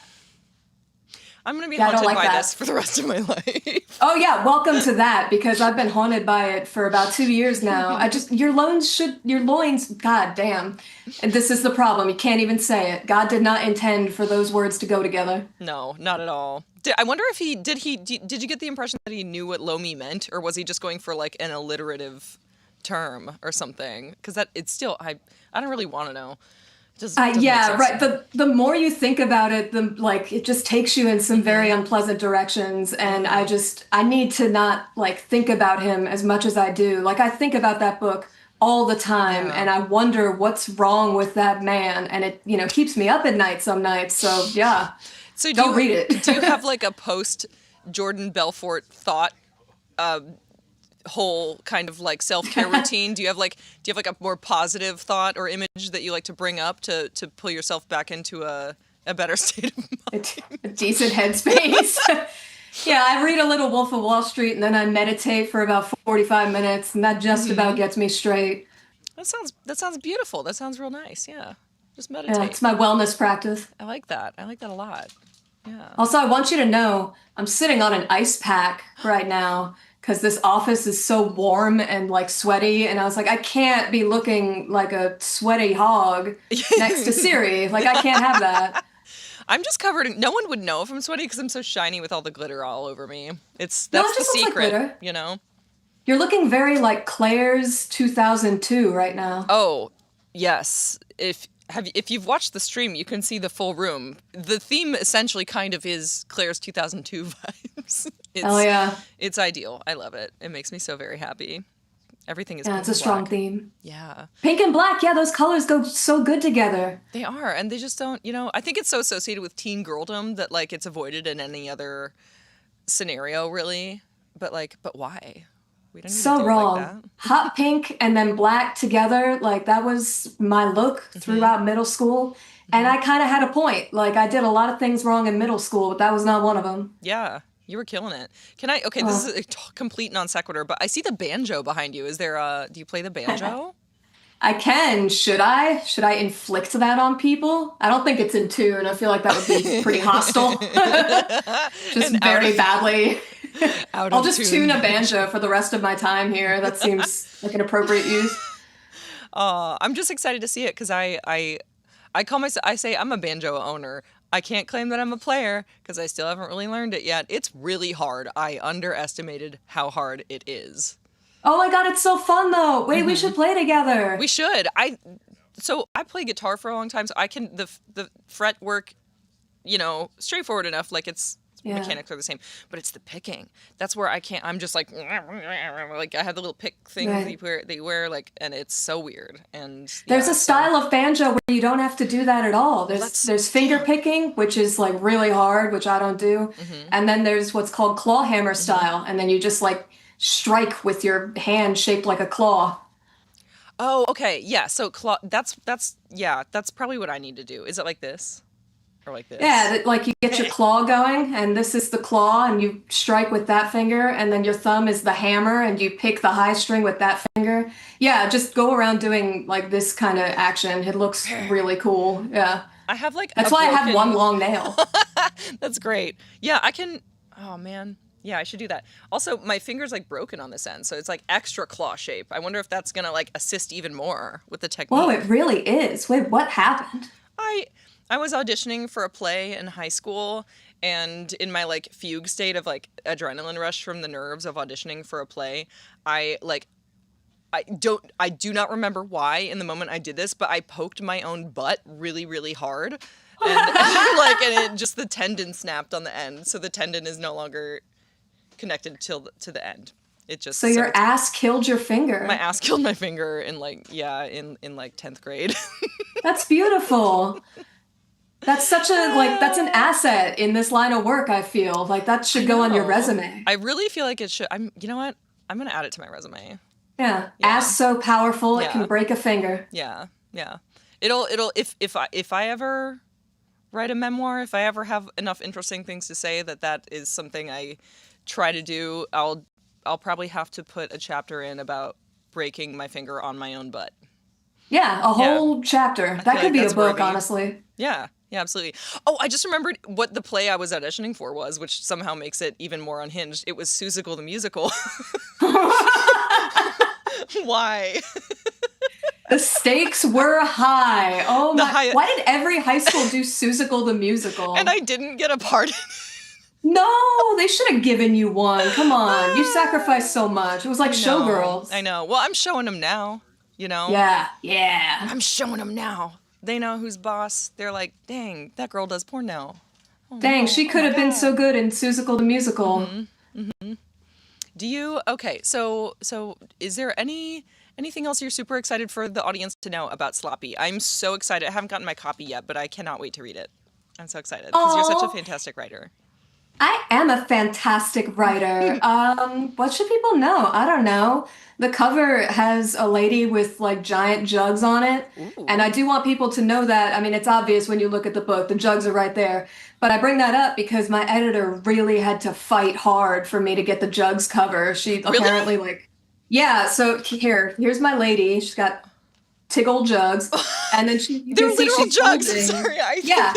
I'm gonna be Yeah, I don't haunted like by that. this for the rest of my life. Oh yeah, welcome to that because I've been haunted by it for about 2 years now. Your loins, god damn. And this is the problem. You can't even say it. God did not intend for those words to go together. No, not at all. I wonder if did you get the impression that he knew what loamy meant, or was he just going for like an alliterative term or something? Because it's still I don't really want to know. Doesn't make Yeah, sense. right. The more you think about it, it just takes you in some very unpleasant directions. And I need to not think about him as much as I do. Like I think about that book all the time, and I wonder what's wrong with that man. And it keeps me up at night some nights. So yeah, So don't read it. Do you have like a post Jordan Belfort thought? Whole kind of like self-care routine? Do you have like a more positive thought or image that you like to bring up to pull yourself back into a better state of mind? A decent headspace. Yeah, I read a little Wolf of Wall Street and then I meditate for about 45 minutes and that just about gets me straight. That sounds beautiful. That sounds real nice. Yeah. Just meditate. Yeah, it's my wellness practice. I like that. I like that a lot. Yeah. Also, I want you to know I'm sitting on an ice pack right now because this office is so warm and sweaty, and I was like, I can't be looking like a sweaty hog next to Siri. Like, I can't have that. I'm just covered in, no one would know if I'm sweaty because I'm so shiny with all the glitter all over me. That's No, it the just looks like secret, glitter. You're looking very like Claire's 2002 right now. Oh, yes. If you've watched the stream, you can see the full room. The theme essentially kind of is Claire's 2002 vibes. Oh yeah. It's ideal. I love it. It makes me so very happy. Everything is Yeah, pink it's a and strong black. theme. Yeah. Pink and black, yeah, those colors go so good together. They are, and they just don't, I think it's so associated with teen girldom that it's avoided in any other scenario really. But why? We don't need to So do it wrong. like that. Hot pink and then black together, that was my look throughout middle school. And I kind of had a point. I did a lot of things wrong in middle school, but that was not one of them. Yeah, you were killing it. This is a complete non sequitur, but I see the banjo behind you. Is there do you play the banjo? I can. Should I? Should I inflict that on people? I don't think it's in tune. I feel like that would be pretty hostile. Just very badly. I'll just tune a banjo for the rest of my time here. That seems like an appropriate use. I'm just excited to see it because I call myself, I say I'm a banjo owner. I can't claim that I'm a player because I still haven't really learned it yet. It's really hard. I underestimated how hard it is. Oh my god, it's so fun though. Wait, we should play together. We should. I played guitar for a long time, so I can the fret work, straightforward enough. Like it's mechanics are the same, but it's the picking. That's where I can't. I'm just like I have the little pick thing they wear like, and it's so weird. And there's a style of banjo where you don't have to do that at all. There's finger picking, which is like really hard, which I don't do, and then there's what's called claw hammer style, and then you just like strike with your hand shaped like a claw. Oh, okay, yeah. So claw. That's probably what I need to do. Is it like this? Or like this? Yeah, like you get your claw going, and this is the claw, and you strike with that finger, and then your thumb is the hammer, and you pick the high string with that finger. Yeah, just go around doing like this kind of action. It looks really cool. Yeah. I have like that's why I have one long nail. That's great. Yeah, I can. Oh man. Yeah, I should do that. Also, my finger's like broken on this end, so it's like extra claw shape. I wonder if that's gonna like assist even more with the technique. Whoa, it really is. Wait, what happened? I was auditioning for a play in high school, and in my like fugue state of like adrenaline rush from the nerves of auditioning for a play, I do not remember why in the moment I did this, but I poked my own butt really, really hard. And it just the tendon snapped on the end, so the tendon is no longer connected to the end. It just so your ass killed your finger. My ass killed my finger in like 10th grade. That's beautiful. That's such that's an asset in this line of work. I feel like that should go on your resume. I really feel like it should. You know what? I'm gonna add it to my resume. Yeah. Ass so powerful it can break a finger. Yeah. It'll if I ever write a memoir, if I ever have enough interesting things to say that is something I try to do, I'll probably have to put a chapter in about breaking my finger on my own butt. Yeah, a whole chapter. That could be a book, honestly. Yeah, absolutely. Oh, I just remembered what the play I was auditioning for was, which somehow makes it even more unhinged. It was Seussical the Musical. Why? The stakes were high. Oh my! Why did every high school do Seussical the Musical? And I didn't get a part in it. No, they should have given you one. Come on, you sacrificed so much. It was like Showgirls. I know. Well, I'm showing them now. Yeah. I'm showing them now. They know who's boss. They're like, dang, that girl does porn now. Oh, dang, she could have been so good in Seussical the Musical. Do you? Okay, so is there anything else you're super excited for the audience to know about Sloppy? I'm so excited. I haven't gotten my copy yet, but I cannot wait to read it. I'm so excited because you're such a fantastic writer. I am a fantastic writer. What should people know? I don't know. The cover has a lady with like giant jugs on it. Ooh. And I do want people to know that. I mean, it's obvious when you look at the book, the jugs are right there. But I bring that up because my editor really had to fight hard for me to get the jugs cover. She apparently so here's my lady. She's got tig old jugs. And then they're literal jugs. Sorry. Yeah.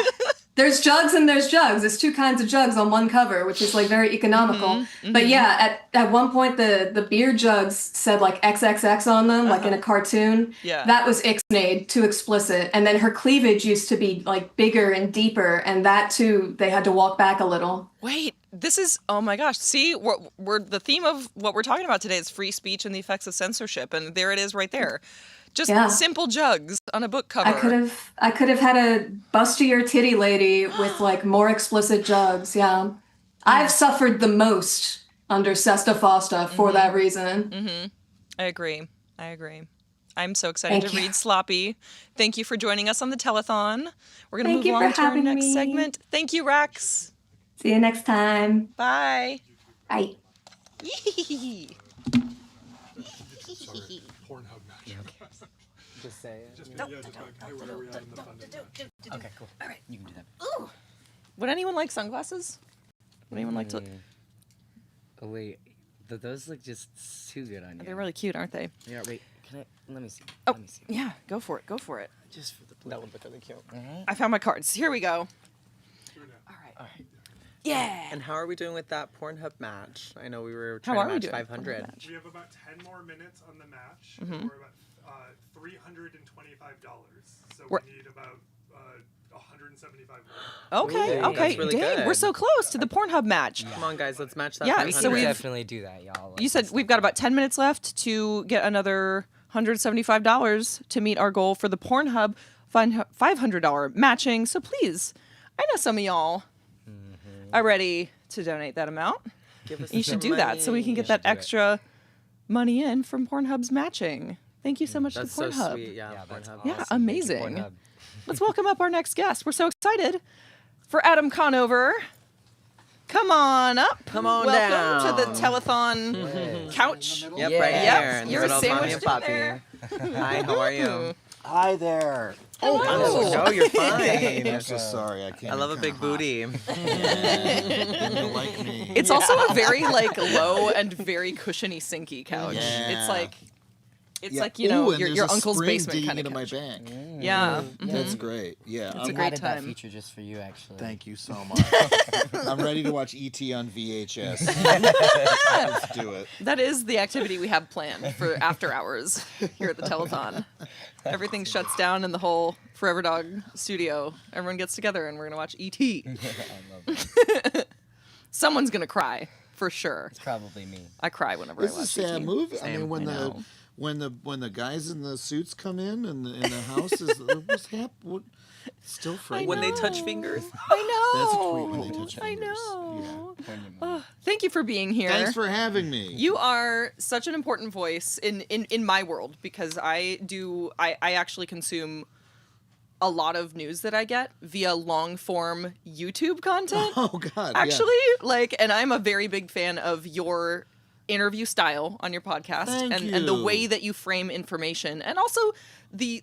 There's jugs and there's jugs. There's two kinds of jugs on one cover, which is like very economical. But yeah, at one point the beer jugs said like XXX on them, like in a cartoon. Yeah. That was ixnayed, too explicit. And then her cleavage used to be like bigger and deeper, and that too they had to walk back a little. Wait, this is oh my gosh! See, we're the theme of what we're talking about today is free speech and the effects of censorship, and there it is right there. Just simple jugs on a book cover. I could have had a bust of your titty lady with like more explicit jugs. Yeah. I've suffered the most under Sesta Fosta for that reason. I agree. I'm so excited to read Sloppy. Thank you for joining us on the telethon. We're going to move along to our next segment. Thank you, Rex. See you next time. Bye. Bye. Pornhub match. Yeah, okay. Just say it. Okay, cool. All right. You can do that. Ooh. Would anyone like sunglasses? Would anyone like to? Oh wait, those look just too good on you. They're really cute, aren't they? Yeah. Wait, let me see. Oh, let me see. Yeah. Go for it. Just for the play. That would look really cute. I found my cards. Here we go. All right. Yeah. And how are we doing with that Pornhub match? I know we were How trying are to we match doing? 500. We have about 10 more minutes on the match. Mhm. We're about $325. So We're- we need about 175 Okay, Ooh, okay. that's really Dang, good. we're so close to the Pornhub match. Come on, guys, let's match that. Yeah, 500. so we've definitely do that, y'all. You said we've got about 10 minutes left to get another $175 to meet our goal for the Pornhub $500 matching. So please, I know some of y'all are ready to donate that amount. Give us You should some do that so we can money. get that extra money in from Pornhub's matching. Thank you so much That's to Pornhub. so sweet. Yeah, that's Pornhub. Yeah, awesome. Thank you, amazing. Pornhub. Let's welcome up our next guest. We're so excited for Adam Conover. Come on up. Come on Welcome down. to the Telethon couch. Yep, Yeah. right Yep, here. in the you're middle of Mommy sandwiched and in Poppy. there. Hi, how are you? Hi there. Hello. Oh, you're fine. I'm so sorry. I can't. I love a big booty. You like me. It's also a very like low and very cushiony, sinky couch. Yeah. It's like Yeah. like, you know, Ooh, and your there's a uncle's spring basement digging kind of into couch. my bank. Yeah. That's great. Yeah, It's a We great added that time. feature just for you, actually. Thank you so much. I'm ready to watch ET on VHS. Let's do it. That is the activity we have planned for after hours here at the Telethon. Everything shuts down in the whole Forever Dog studio. Everyone gets together and we're going to watch E.T. I love it. Someone's going to cry, for sure. It's probably me. I cry whenever This I watch is a sad E.T. movie. I Same, mean, when know. the guys in the suits come in and the house is what's happening? Still frightening. When they touch fingers. I know. That's a tweet when they touch I fingers. know. Yeah. Oh, thank you for being here. Thanks for having me. You are such an important voice in my world because I actually consume a lot of news that I get via long form YouTube content. Oh God. Actually, and I'm a very big fan of your interview style on your podcast and the you. way that you frame information and also the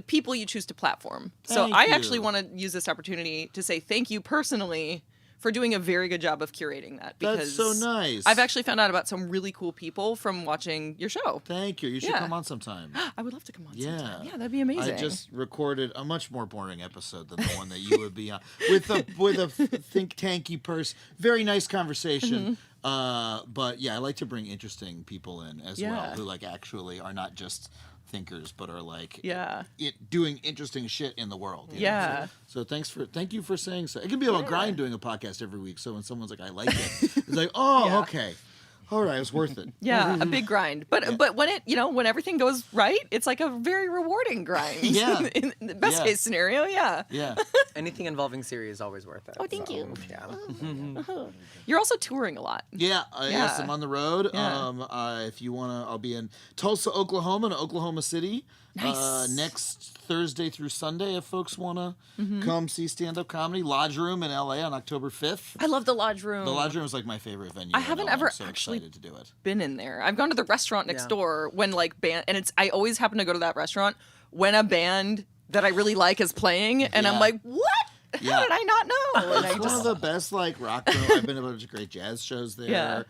people you choose to platform. So Thank I you. actually want to use this opportunity to say thank you personally for doing a very good job of curating that. Because That's so nice. I've actually found out about some really cool people from watching your show. Thank you. You should Yeah. come on sometime. I would love to come on Yeah. sometime. Yeah, that'd be amazing. I just recorded a much more boring episode than the one that you would be on with a think tanky person. Very nice conversation. But yeah, I like to bring interesting people in as well who actually are not just thinkers but are doing interesting shit in the world. you know? So thank you for saying so. It can be a grind doing a podcast every week. So when someone's like, I like it, it's like, oh, okay. All right, it's worth it. Yeah, a big grind. But when when everything goes right, it's like a very rewarding grind. Yeah. In the best case scenario, yeah. Yeah. Anything involving Siri is always worth it. Oh, thank you. Yeah. You're also touring a lot. Yeah, yes, I'm on the road. Yeah. If you want to, I'll be in Tulsa, Oklahoma, and Oklahoma City Nice. next Thursday through Sunday. If folks want to come see stand-up comedy, Lodge Room in LA on October 5th. I love the Lodge Room. The Lodge Room is like my favorite venue. I haven't in LA. ever I'm so actually excited to do it. been in there. I've gone to the restaurant next door when band, and I always happen to go to that restaurant when a band that I really like is playing, and I'm like, what? How did I not know? And It's I one of the best rock room. I've been to a bunch of great jazz shows there. Yeah.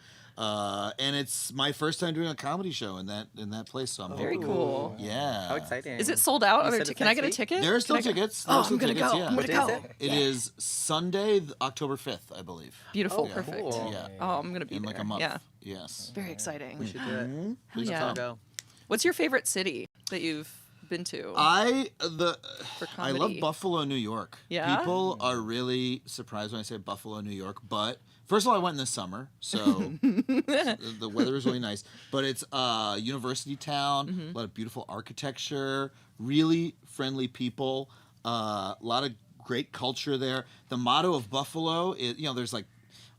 And it's my first time doing a comedy show in that place. So I'm Very cool. Yeah. How exciting. Is it sold out? Can I get a ticket? There are still Can I go? tickets. Oh, There are still I'm gonna tickets, go. yeah. I'm gonna go. It is Sunday, October 5th, I believe. Beautiful. Yeah. Perfect. Yeah. Oh, I'm gonna be in there. like a month. Yeah. Yes. Very exciting. We should do it. Hell Please yeah. come. What's your favorite city that you've been to? I comedy? love Buffalo, New York. Yeah? People are really surprised when I say Buffalo, New York, but first of all, I went in the summer, so the weather is really nice. But it's a university town, a lot of beautiful architecture, really friendly people, a lot of great culture there. The motto of Buffalo is, there's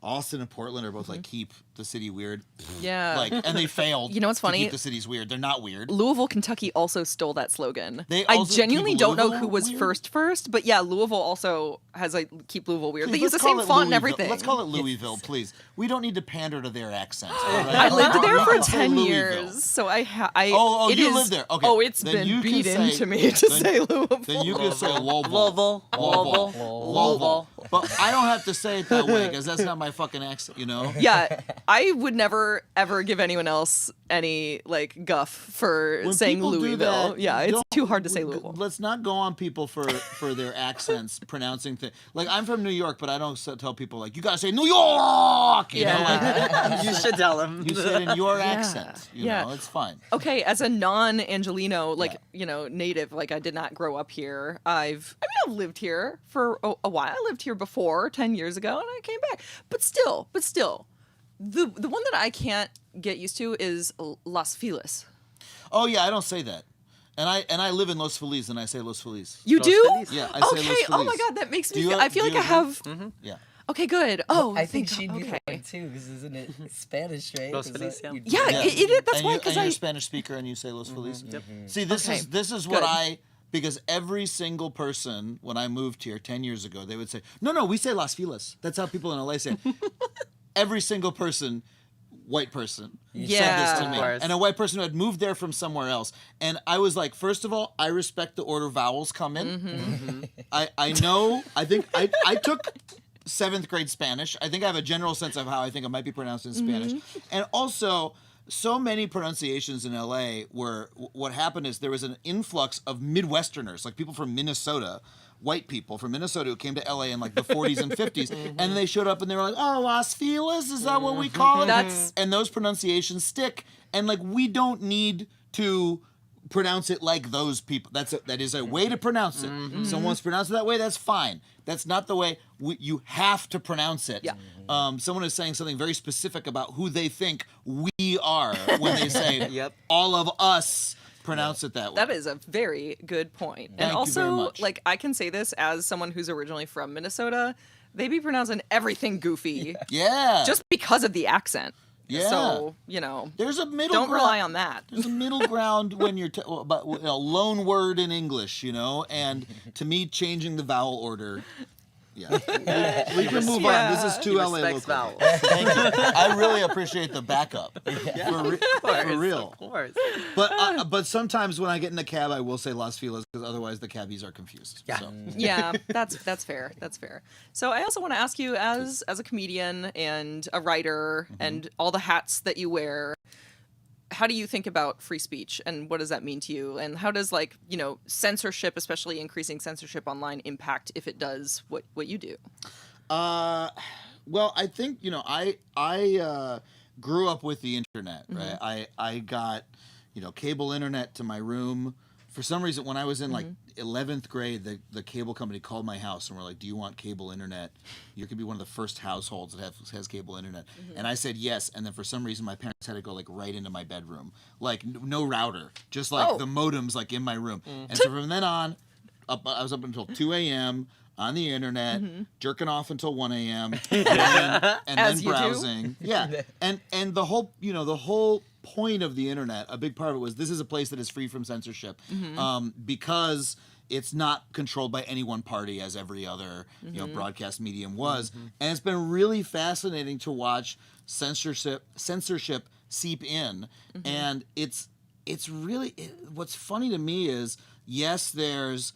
Austin and Portland are both keep the city weird. Yeah. And they failed. You know what's funny? To keep the cities weird. They're not weird. Louisville, Kentucky also stole that slogan. They I also genuinely keep don't know Louisville who was weird? first, but yeah, Louisville also has keep Louisville weird. They Please, use the let's call same it font and Louisville. everything. Let's call it Louisville, please. We don't need to pander to their accent. I lived there for You can say 10 Louisville. years, so I Oh, it you is- lived there. Okay. Oh, it's Then been you can beat say- into me to then- say Louisville. Then you can say Louisville. Louisville. Louisville. But I don't have to say it that way because that's not my fucking accent, Yeah, I would never ever give anyone else any guff for When saying people do Louisville. that, Yeah, it's don't Too hard to say Louisville. Let's not go on people for their accents pronouncing things. Like, I'm from New York, but I don't tell people, like, you gotta say New York! You know, like, You should tell them. You say it in your accent. You know, it's fine. Okay, as a non-Angelino, like, native, like, I did not grow up here. I've lived here for a while. I lived here before, 10 years ago, and I came back. But still, the one that I can't get used to is Las Feliz. Oh, yeah, I don't say that. And I live in Los Feliz, and I say Los Feliz. You do? Yeah, I say Los Feliz. Oh my God, that makes me feel, I feel like I have... Yeah. Okay, good. Oh, I think thank she God. knew Okay. that too, because isn't it Spanish, right? Los Is Feliz, that- Yeah, that's and why, you, because you're a Spanish speaker, and you say Los Feliz. Yep. See, this Okay, is what good. because every single person, when I moved here 10 years ago, they would say, no, we say Las Feliz. That's how people in LA say it. Every single person, white person, said this to me. And a white person who had moved there from somewhere else. And I was like, first of all, I respect the order vowels come in. I know, I think, I took 7th grade Spanish. I think I have a general sense of how I think it might be pronounced in Spanish. And also, so many pronunciations in LA where what happened is there was an influx of Midwesterners, like people from Minnesota, white people from Minnesota who came to LA in like the 40s and 50s, and they showed up and they were like, "Oh, Las Feliz, is that what we call it?" And those pronunciations stick, and like we don't need to pronounce it like those people. That is a way to pronounce it. Someone wants to pronounce it that way, that's fine. That's not the way you have to pronounce it. Yeah. Someone is saying something very specific about who they think we are when they say all of us pronounce it that way. That is a very good point. Thank And you also, very much. like, I can say this as someone who's originally from Minnesota, they be pronouncing everything goofy. Yeah. Just because of the accent. Yeah. So, there's a middle don't ground. rely on that. There's a middle ground when you're about a loan word in English, and to me, changing the vowel order. Yeah, we can move on. This is too LA local. vowels. Thank you. I really appreciate the backup. For real. Of course. But sometimes when I get in a cab, I will say Las Feliz because otherwise the cabbies are confused. Yeah. So. Yeah, that's fair. That's fair. So I also want to ask you, as a comedian and a writer and all the hats that you wear, how do you think about free speech, and what does that mean to you? And how does censorship, especially increasing censorship online, impact, if it does, what you do? Well, I think I grew up with the internet, right? I got cable internet to my room. For some reason, when I was in like 11th grade, the cable company called my house and were like, "Do you want cable internet? You could be one of the first households that has cable internet." And I said yes. And then for some reason, my parents had to go like right into my bedroom, like no router, just like the modems like in my room. And so from then on, I was up until 2 a.m. on the internet, jerking off until 1 a.m. and then browsing. Yeah, and the whole point of the internet, a big part of it was this is a place that is free from censorship, because it's not controlled by any one party as every other broadcast medium was. And it's been really fascinating to watch censorship seep in. And it's really what's funny to me is, yes, there's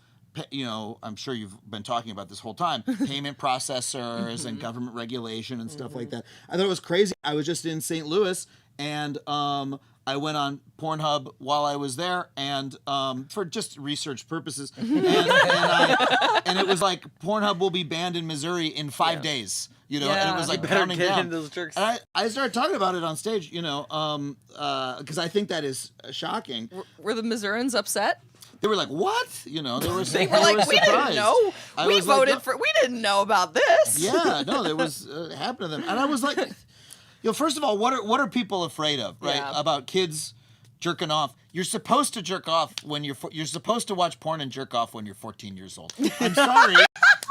I'm sure you've been talking about this whole time, payment processors and government regulation and stuff like that. I thought it was crazy. I was just in St. Louis, and I went on Pornhub while I was there, and for just research purposes, and it was like Pornhub will be banned in Missouri in 5 days. And it was like counting down. And I started talking about it on stage, because I think that is shocking. Were the Missourians upset? They were like, "What?" They were like, surprised. "We didn't know. We voted for. We didn't know about this." Yeah, no, there was happened to them, and I was like, first of all, what are people afraid of, right? Yeah. About kids jerking off. You're supposed to jerk off when you're supposed to watch porn and jerk off when you're 14 years old. I'm sorry,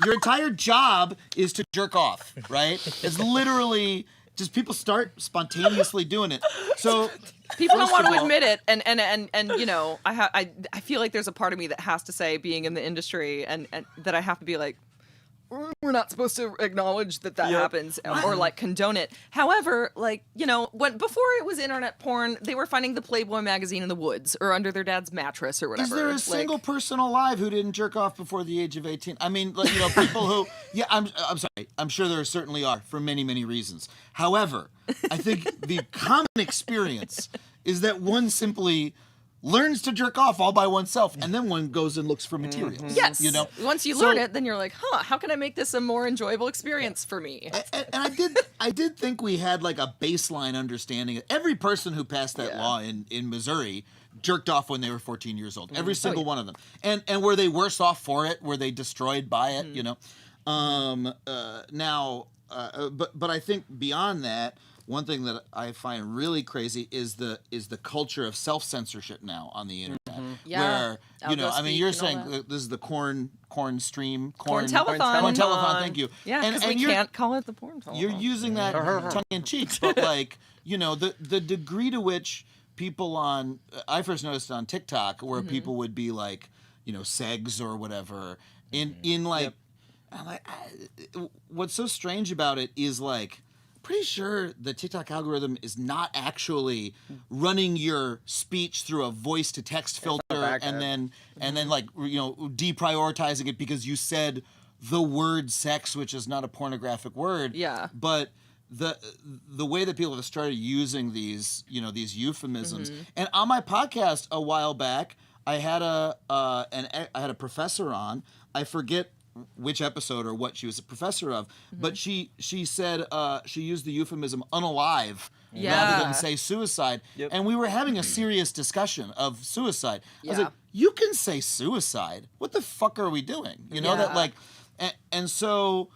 your entire job is to jerk off, right? It's literally just people start spontaneously doing it. So. People don't want to admit it, and I feel like there's a part of me that has to say, being in the industry, and that I have to be like, we're not supposed to acknowledge that happens or like condone it. However, when before it was internet porn, they were finding the Playboy magazine in the woods or under their dad's mattress or whatever. Is there a single person alive who didn't jerk off before the age of 18? I mean, people who I'm sorry. I'm sure there certainly are for many, many reasons. However, I think the common experience is that one simply learns to jerk off all by oneself, and then one goes and looks for materials. Yes. You know, Once you learn it, then you're like, how can I make this a more enjoyable experience for me? And I did think we had like a baseline understanding. Every person who passed that law in Missouri jerked off when they were 14 years old. Every single one of them. And were they worse off for it? Were they destroyed by it? You know. But I think beyond that, one thing that I find really crazy is the culture of self-censorship now on the internet. Where, you know, I mean, you're saying this is the corn telethon. Corn telethon, thank you. Yeah, because we can't call it the porn telethon. You're using that tongue-in-cheek, but like, you know, the degree to which people I first noticed on TikTok where people would be like, you know, segs or whatever, in like, I'm like, what's so strange about it is like, pretty sure the TikTok algorithm is not actually running your speech through a voice to text filter and then like, you know, deprioritizing it because you said the word sex, which is not a pornographic word. Yeah. But the way that people have started using these, you know, these euphemisms. And on my podcast a while back, I had a professor on. I forget which episode or what she was a professor of, but she said she used the euphemism unalive rather than say suicide. And we were having a serious discussion of suicide. I was like, you can say suicide. What the fuck are we doing? You know, that like, and so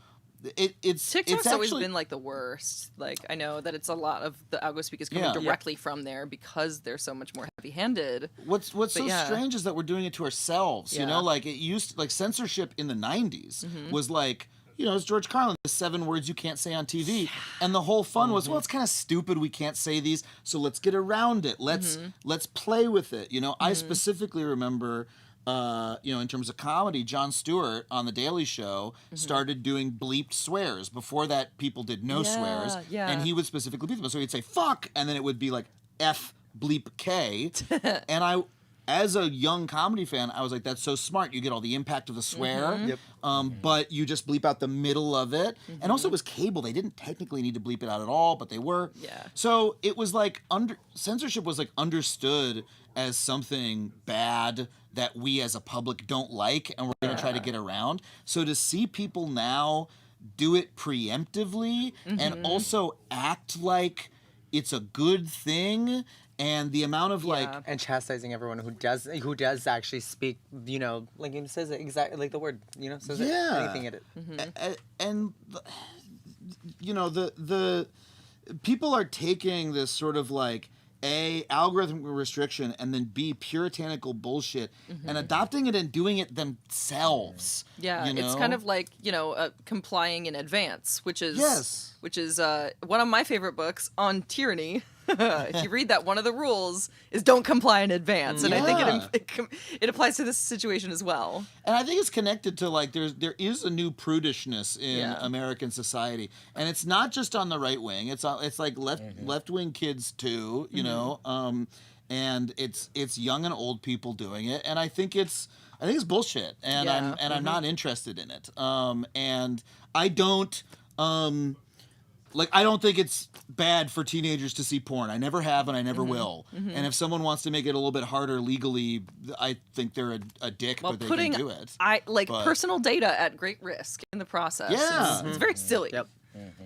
it's TikTok's actually always been like the worst. Like, I know that it's a lot of the algo speak is coming directly from there because they're so much more heavy-handed. What's so strange is that we're doing it to ourselves. You know, like it used like censorship in the 90s was like, you know, it's George Carlin, the 7 words you can't say on TV. And the whole fun was, well, it's kind of stupid. We can't say these. So let's get around it. Let's play with it. You know, I specifically remember, you know, in terms of comedy, Jon Stewart on The Daily Show started doing bleeped swears. Before that, people did no swears. And he would specifically bleep them. So he'd say, fuck, and then it would be like F bleep K. And as a young comedy fan, I was like, that's so smart. You get all the impact of the swear, but you just bleep out the middle of it. And also it was cable. They didn't technically need to bleep it out at all, but they were. So it was like, censorship was like understood as something bad that we as a public don't like and we're going to try to get around. So to see people now do it preemptively and also act like it's a good thing, and the amount of like and chastising everyone who does actually speak, you know, like it says it exactly like the word, you know, says anything in it. And you know, the people are taking this sort of like A, algorithmic restriction, and then B, puritanical bullshit, and adopting it and doing it themselves. Yeah, you know? It's kind of like, you know, complying in advance, which is one of my favorite books on tyranny. If you read that, one of the rules is don't comply in advance, and I think it applies to this situation as well. And I think it's connected to like there is a new prudishness in American society, and it's not just on the right wing. It's like left wing kids too, you know, and it's young and old people doing it, and I think it's bullshit, and I'm not interested in it. And I don't. I don't think it's bad for teenagers to see porn. I never have, and I never will. And if someone wants to make it a little bit harder legally, I think they're a dick, but they can do it. Personal data at great risk in the process. Yeah. It's very silly.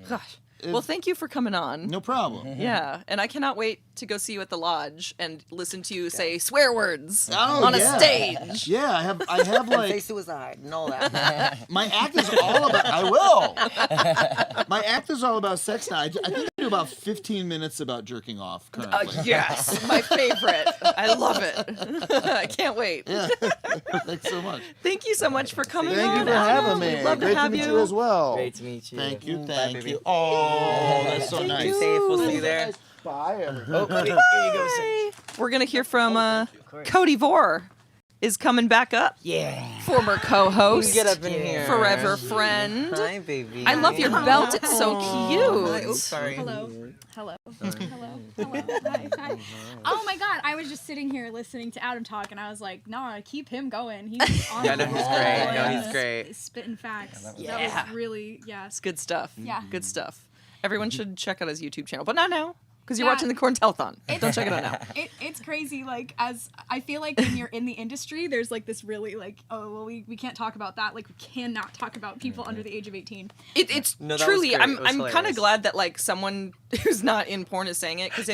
Gosh. Well, thank you for coming on. No problem. Yeah, and I cannot wait to go see you at the lodge and listen to you say swear words on a stage. Yeah, I have like say suicide and all that. My act is all about. I will. My act is all about sex now. I think I do about 15 minutes about jerking off currently. Yes, my favorite. I love it. I can't wait. Yeah. Thanks so much. Thank you so much for coming on. Thank you for having me. Love Great to have meet you. you as well. Great to meet you. Thank you. Bye, Thank baby. you. Oh, that's so nice. Be safe. We'll see you there. Bye, everybody. Oh, here you go, Sage. We're gonna hear from Cody Vore is coming back up. Yeah. Former co-host. Get up in here. Forever friend. Hi, baby. I love your belt. It's so cute. Oops, sorry. Hello. Hello. Hi. Oh my God! I was just sitting here listening to Adam talk, and I was like, "Nah, keep him going. He's on Yeah, the no, he's roll. great. No, he's great. Spitting facts. Yeah. That was really It's good stuff. Yeah. Good stuff. Everyone should check out his YouTube channel, but not now. because you're watching the Corn Telethon. Don't check it out now. It's crazy. Like, as I feel like when you're in the industry, there's like this really like, oh well, we can't talk about that. Like, we cannot talk about people under the age of 18. It's No, that was truly. great. I'm It was kind of hilarious. glad that like someone who's not in porn is saying it because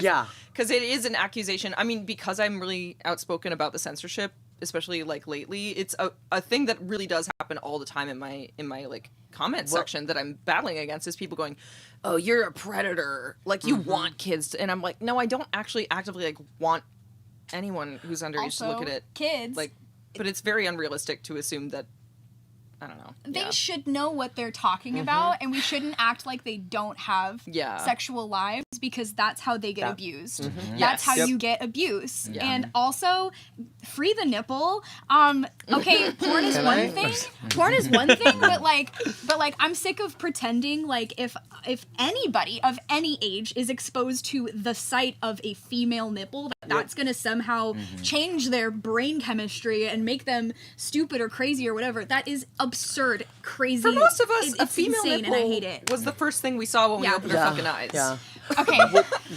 it is an accusation. I mean, because I'm really outspoken about the censorship, especially like lately, it's a thing that really does happen all the time in my like comment section that I'm battling against is people going, "Oh, you're a predator. Like you want kids," and I'm like, "No, I don't actually actively like want anyone who's underage to look at it." Kids, like, but it's very unrealistic to assume that. I don't know. They should know what they're talking about, and we shouldn't act like they don't have sexual lives because that's how they get abused. That's how you get abuse. Yeah. And also, free the nipple. Okay, porn is one thing. Porn is one thing, but like I'm sick of pretending like if anybody of any age is exposed to the sight of a female nipple, that's gonna somehow change their brain chemistry and make them stupid or crazy or whatever. That is absurd, crazy. For most of us, a it's female insane, nipple and I hate it. was the first thing we saw when we opened our fucking eyes. Yeah. Okay.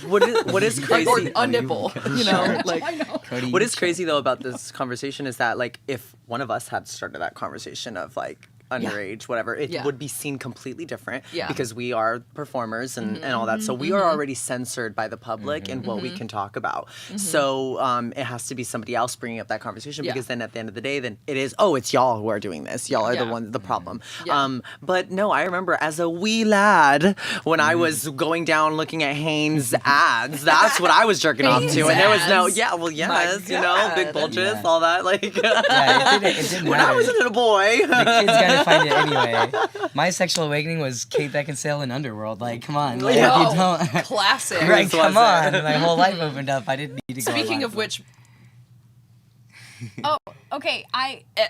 What is crazy? Or a nipple, you know, like. Cody, what is crazy though about this conversation is that like if one of us had started that conversation of like underage, whatever, it would be seen completely different because we are performers and all that. So we are already censored by the public in what we can talk about. So it has to be somebody else bringing up that conversation because then at the end of the day, then it is, oh, it's y'all who are doing this. Y'all are the problem. But no, I remember as a wee lad when I was going down looking at Hanes ads, that's what I was jerking off to. And there was no, you know, big bulges, all that. Like, it didn't when I was a little boy. The kids gotta find it anyway. My sexual awakening was Kate Beckinsale in Underworld. Like, come on. Like, you don't... Classic. Right, come on. My whole life opened up. I didn't need to go. Speaking of which... Oh, okay.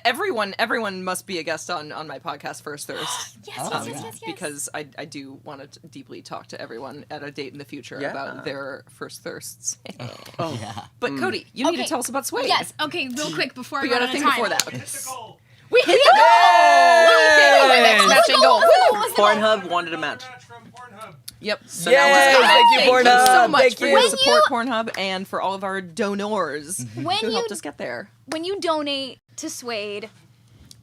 Everyone must be a guest on my podcast, First Thirst. Yes. Because I do want to deeply talk to everyone at a date in the future about their first thirsts. But Cody, you need to tell us about Suede. Yes. Okay. Real quick before We I got run a out of thing time. before that. We hit the goal! Matching goal. Pornhub wanted a match. Yep. So now let's go. Thank you, Pornhub. so much Thank for you. your support, Pornhub, and for all of our donors who helped us get there. When you donate to Suede,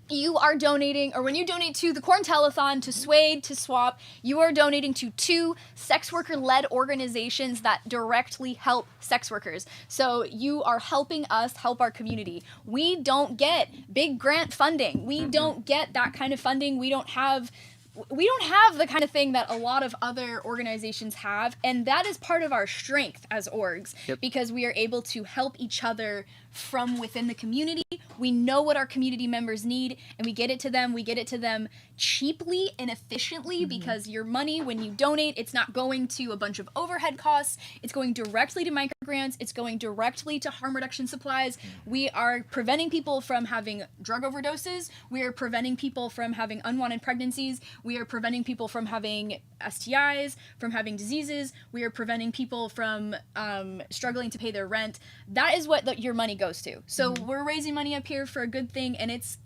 you are donating, or when you donate to the Corn Telethon, to Suede, to SWOP, you are donating to 2 sex worker-led organizations that directly help sex workers. So you are helping us help our community. We don't get big grant funding. We don't get that kind of funding. We don't have the kind of thing that a lot of other organizations have, and that is part of our strength as orgs because we are able to help each other from within the community. We know what our community members need, and we get it to them. We get it to them cheaply and efficiently because your money, when you donate, it's not going to a bunch of overhead costs. It's going directly to microgrants. It's going directly to harm reduction supplies. We are preventing people from having drug overdoses. We are preventing people from having unwanted pregnancies. We are preventing people from having STIs, from having diseases. We are preventing people from struggling to pay their rent. That is what your money goes to. So we're raising money up here for a good thing, and it's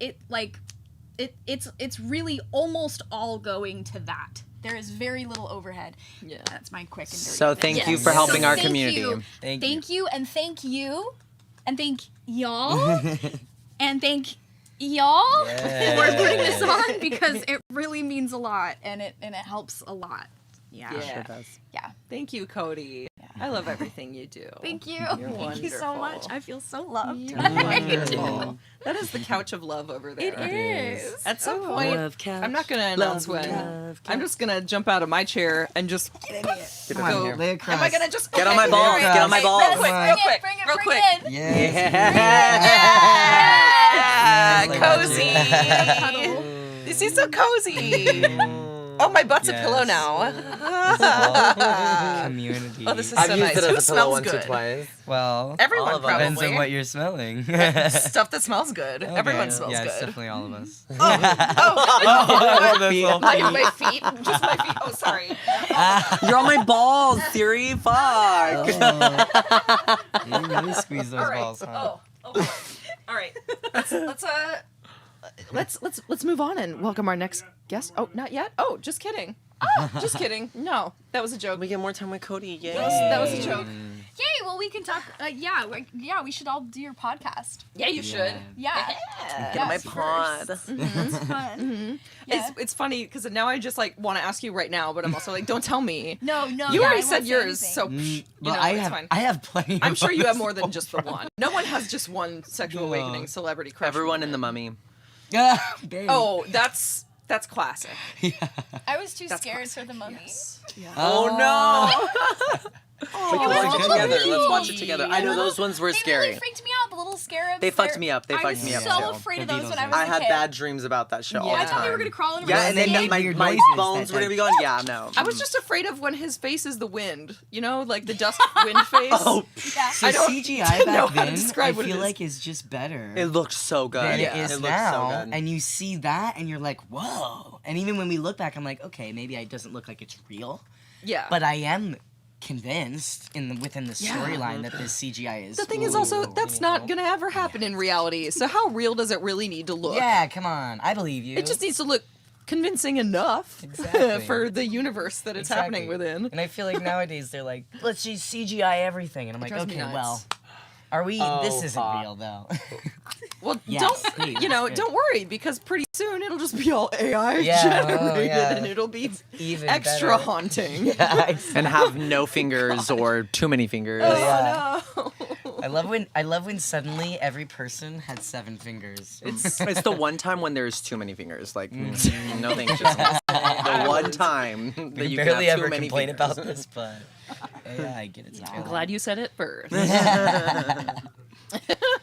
really almost all going to that. There is very little overhead. Yeah, that's my quick and dirty. So thank you for helping our community. Thank you, and thank you, and thank y'all, and thank y'all for putting this on because it really means a lot, and it helps a lot. Yeah. Sure does. Yeah. Thank you, Cody. I love everything you do. Thank you. You're Thank you so much. I feel so loved. You're wonderful. That is the couch of love over there. It is. At some point, I'm not going to announce when. I'm just going to jump out of my chair and just Come go. on here. Am I going to just Get on my balls. Get on my balls. Real quick. Yeah. Cozy. This is so cozy. Oh, my butt's a pillow now. Community. Oh, this is so nice. Who smells good? Well, Everyone depends probably. on what you're smelling. Stuff that smells good. Okay. Everyone smells yeah, good. it's definitely all of us. My feet. Just my feet. Oh, sorry. You're on my balls, Siri. Fuck. You really squeeze those balls, huh? All right. Let's move on and welcome our next guest. Oh, not yet? Oh, just kidding. Just kidding. No, that was a joke. We get more time with Cody. Yay. That was a joke. Yay! Well, we can talk. We should all do your podcast. Yeah, you should. Yeah. Get on my pod. It's fun. Yeah. It's funny because now I just like want to ask you right now, but I'm also like, don't tell me. No. You already I said won't say yours, anything. so Well, it's fine. I have plenty. I'm sure you have of more than just the one. No one has just one sexual awakening celebrity crush. Everyone in The Mummy. Baby. Oh, that's classic. I was too scared for the mummy. Yeah. Oh no! Oh, Let's watch it together. Let's watch it together. I know those ones were They scary. really freaked me out. The little scarabs. They fucked me up. They fucked me up I was too. so afraid of those when I was I a had kid. bad dreams about that shit all the I time. thought they were gonna crawl into Yeah, my and then skin. my bones were gonna be going. Yeah, no. I was just afraid of when his face is the wind. You know, like the dust wind face. Yeah. So I don't CGI know back how to then, describe I what it feel is. like is just better. It looked so good. Than Yeah. it is It looked so now, good. and you see that, and you're like, whoa. And even when we look back, I'm like, okay, maybe it doesn't look like it's real. Yeah. But I am convinced within the Yeah. storyline that this CGI is. The thing is also that's not gonna ever happen in reality. So how real does it really need to look? Yeah, come on, I believe you. It just needs to look convincing enough for the universe that it's happening within. And I feel like nowadays they're like, let's just CGI everything, and I'm like, drives me okay, nuts. well, are we? This isn't real though. Well, Yes, don't please, good. don't worry because pretty soon it'll just be all AI Yeah, oh, generated yeah. and it'll be even extra better. haunting. Yeah, exactly. And have no fingers or too many fingers. Yeah. Oh I love when suddenly every person had 7 fingers. It's the one time when there's too many fingers. Like, no thanks. Just the one time that We you barely can have ever too many complain fingers. about this, but yeah, I get it. I'm glad you said it first.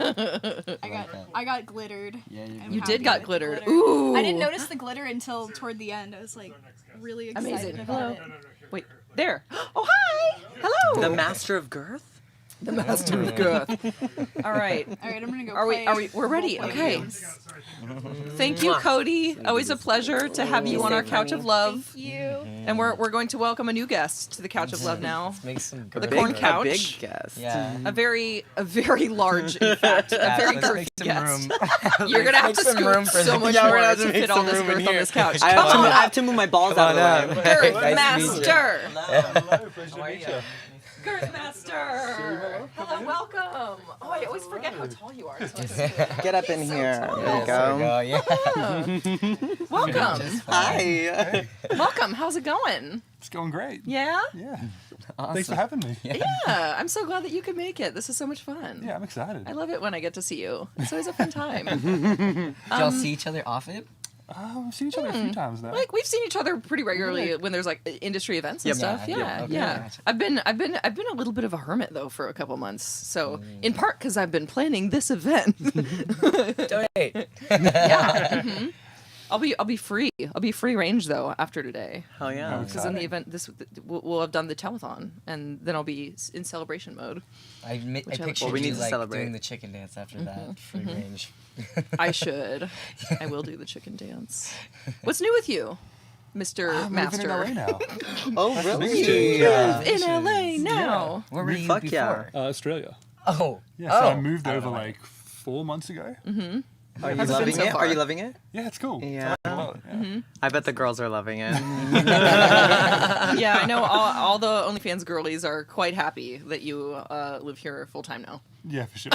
I got glittered. Yeah, I'm You happy did got with glittered. glitter. Ooh. I didn't notice the glitter until toward the end. I was like really excited Amazing. about Hello. it. Wait, there. Oh, hi. Hello. The master of girth? The master of girth. All right. All right, I'm gonna go. We're ready. role-play Okay. games. Thank you, Cody. Always a pleasure to have you on our couch of love. Thank you. And we're going to welcome a new guest to the couch of love now. Make some The corn couch. A big guest. Yeah. A very large, in fact, a very let's girthy make some guest. room. You're gonna have Make to some scoot room for so the- much Yeah, we're more gonna have to to fit make all some this room in girth on here. this couch. I Come on I up, have to move my balls out of the way. Girth Nice to meet you. Master. Hello, pleasure to meet you. Girth Master. Hello, welcome. Oh, I always forget how tall you are. Get up in here. There you There go. we go, yeah. Welcome. Hi. Welcome. How's it going? It's going great. Yeah? Yeah. Thanks for having me. Yeah. I'm so glad that you could make it. This is so much fun. Yeah, I'm excited. I love it when I get to see you. It's always a fun time. Did y'all see each other often? We've seen each other a few times now. Like we've seen each other pretty regularly when there's like industry events and Yep. stuff. Yeah, Yeah, yeah, okay, yeah. gotcha. I've been a little bit of a hermit though for a couple months. So in part because I've been planning this event. Donate. Yeah. hmm I'll be free. I'll be free range though after today. Hell yeah. Because in the event we'll have done the telethon and then I'll be in celebration mode. I Which I pictured look we you need to like celebrate. doing the chicken dance after that free range. I should. I will do the chicken dance. What's new with you, Mr. I'm Master? living in LA now. Oh, That's the really? biggest change. You live in LA now. Where were you Fuck before? yeah. Australia. Oh. Yeah, so I Oh. moved I don't over know. like 4 months ago. Mm-hmm. Are you How's it been loving so it? far? Are you loving it? Yeah, it's cool. Yeah. I like it a lot, yeah. I bet the girls are loving it. Yeah, I know all the OnlyFans girlies are quite happy that you live here full time now. Yeah, for sure.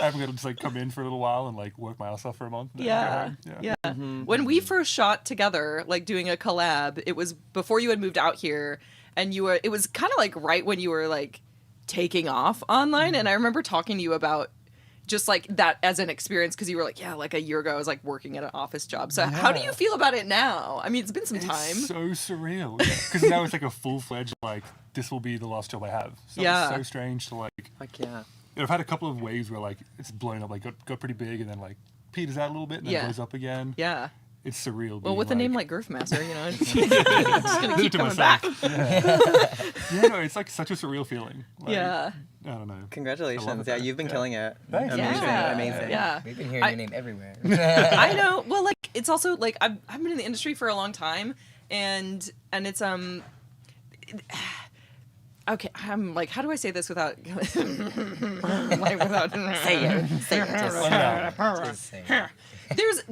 I'm gonna just like come in for a little while and like work my ass off for a month. And then go Yeah, home. yeah. Mm-hmm. When we first shot together, like doing a collab, it was before you had moved out here, and you were. It was kind of like right when you were like taking off online, and I remember talking to you about just like that as an experience because you were like, yeah, like a year ago I was like working at an office job. So how do you feel about it now? I mean, it's been some time. It's so surreal because now it's like a full-fledged like this will be the last job I have. So Yeah. it's so strange to like. Fuck yeah. I've had a couple of waves where like it's blown up, like got pretty big and then like peters out a little bit and then Yeah. goes up again. Yeah. It's surreal. Well, being, with a name like Girthmaster, you know, it's, Keep it's gonna keep coming back. Yeah, no, it's like such a surreal feeling. Like, Yeah. I don't know. Congratulations. Yeah, you've been killing it. Thanks. Amazing. Yeah. Amazing. Yeah. We've been hearing your name everywhere. I know. Well, like it's also like I've been in the industry for a long time, and it's okay. I'm like, how do I say this without like without Say it. Say it. Just say it. there's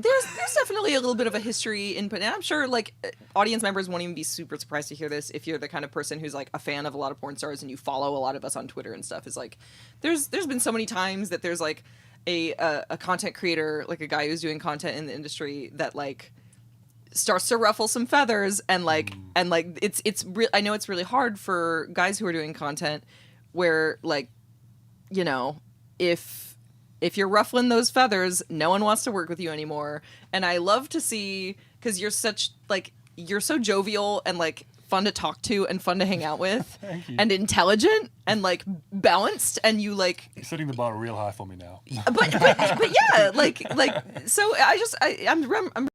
definitely a little bit of a history input, and I'm sure like audience members won't even be super surprised to hear this if you're the kind of person who's like a fan of a lot of porn stars and you follow a lot of us on Twitter and stuff. Is like there's been so many times that there's like a content creator, like a guy who's doing content in the industry that like starts to ruffle some feathers and like it's I know it's really hard for guys who are doing content where like, you know, if you're ruffling those feathers, no one wants to work with you anymore. And I love to see, because you're so jovial and like fun to talk to and fun to hang out with and intelligent and like balanced, and you like You're setting the bar real high for me now. but yeah, like so I'm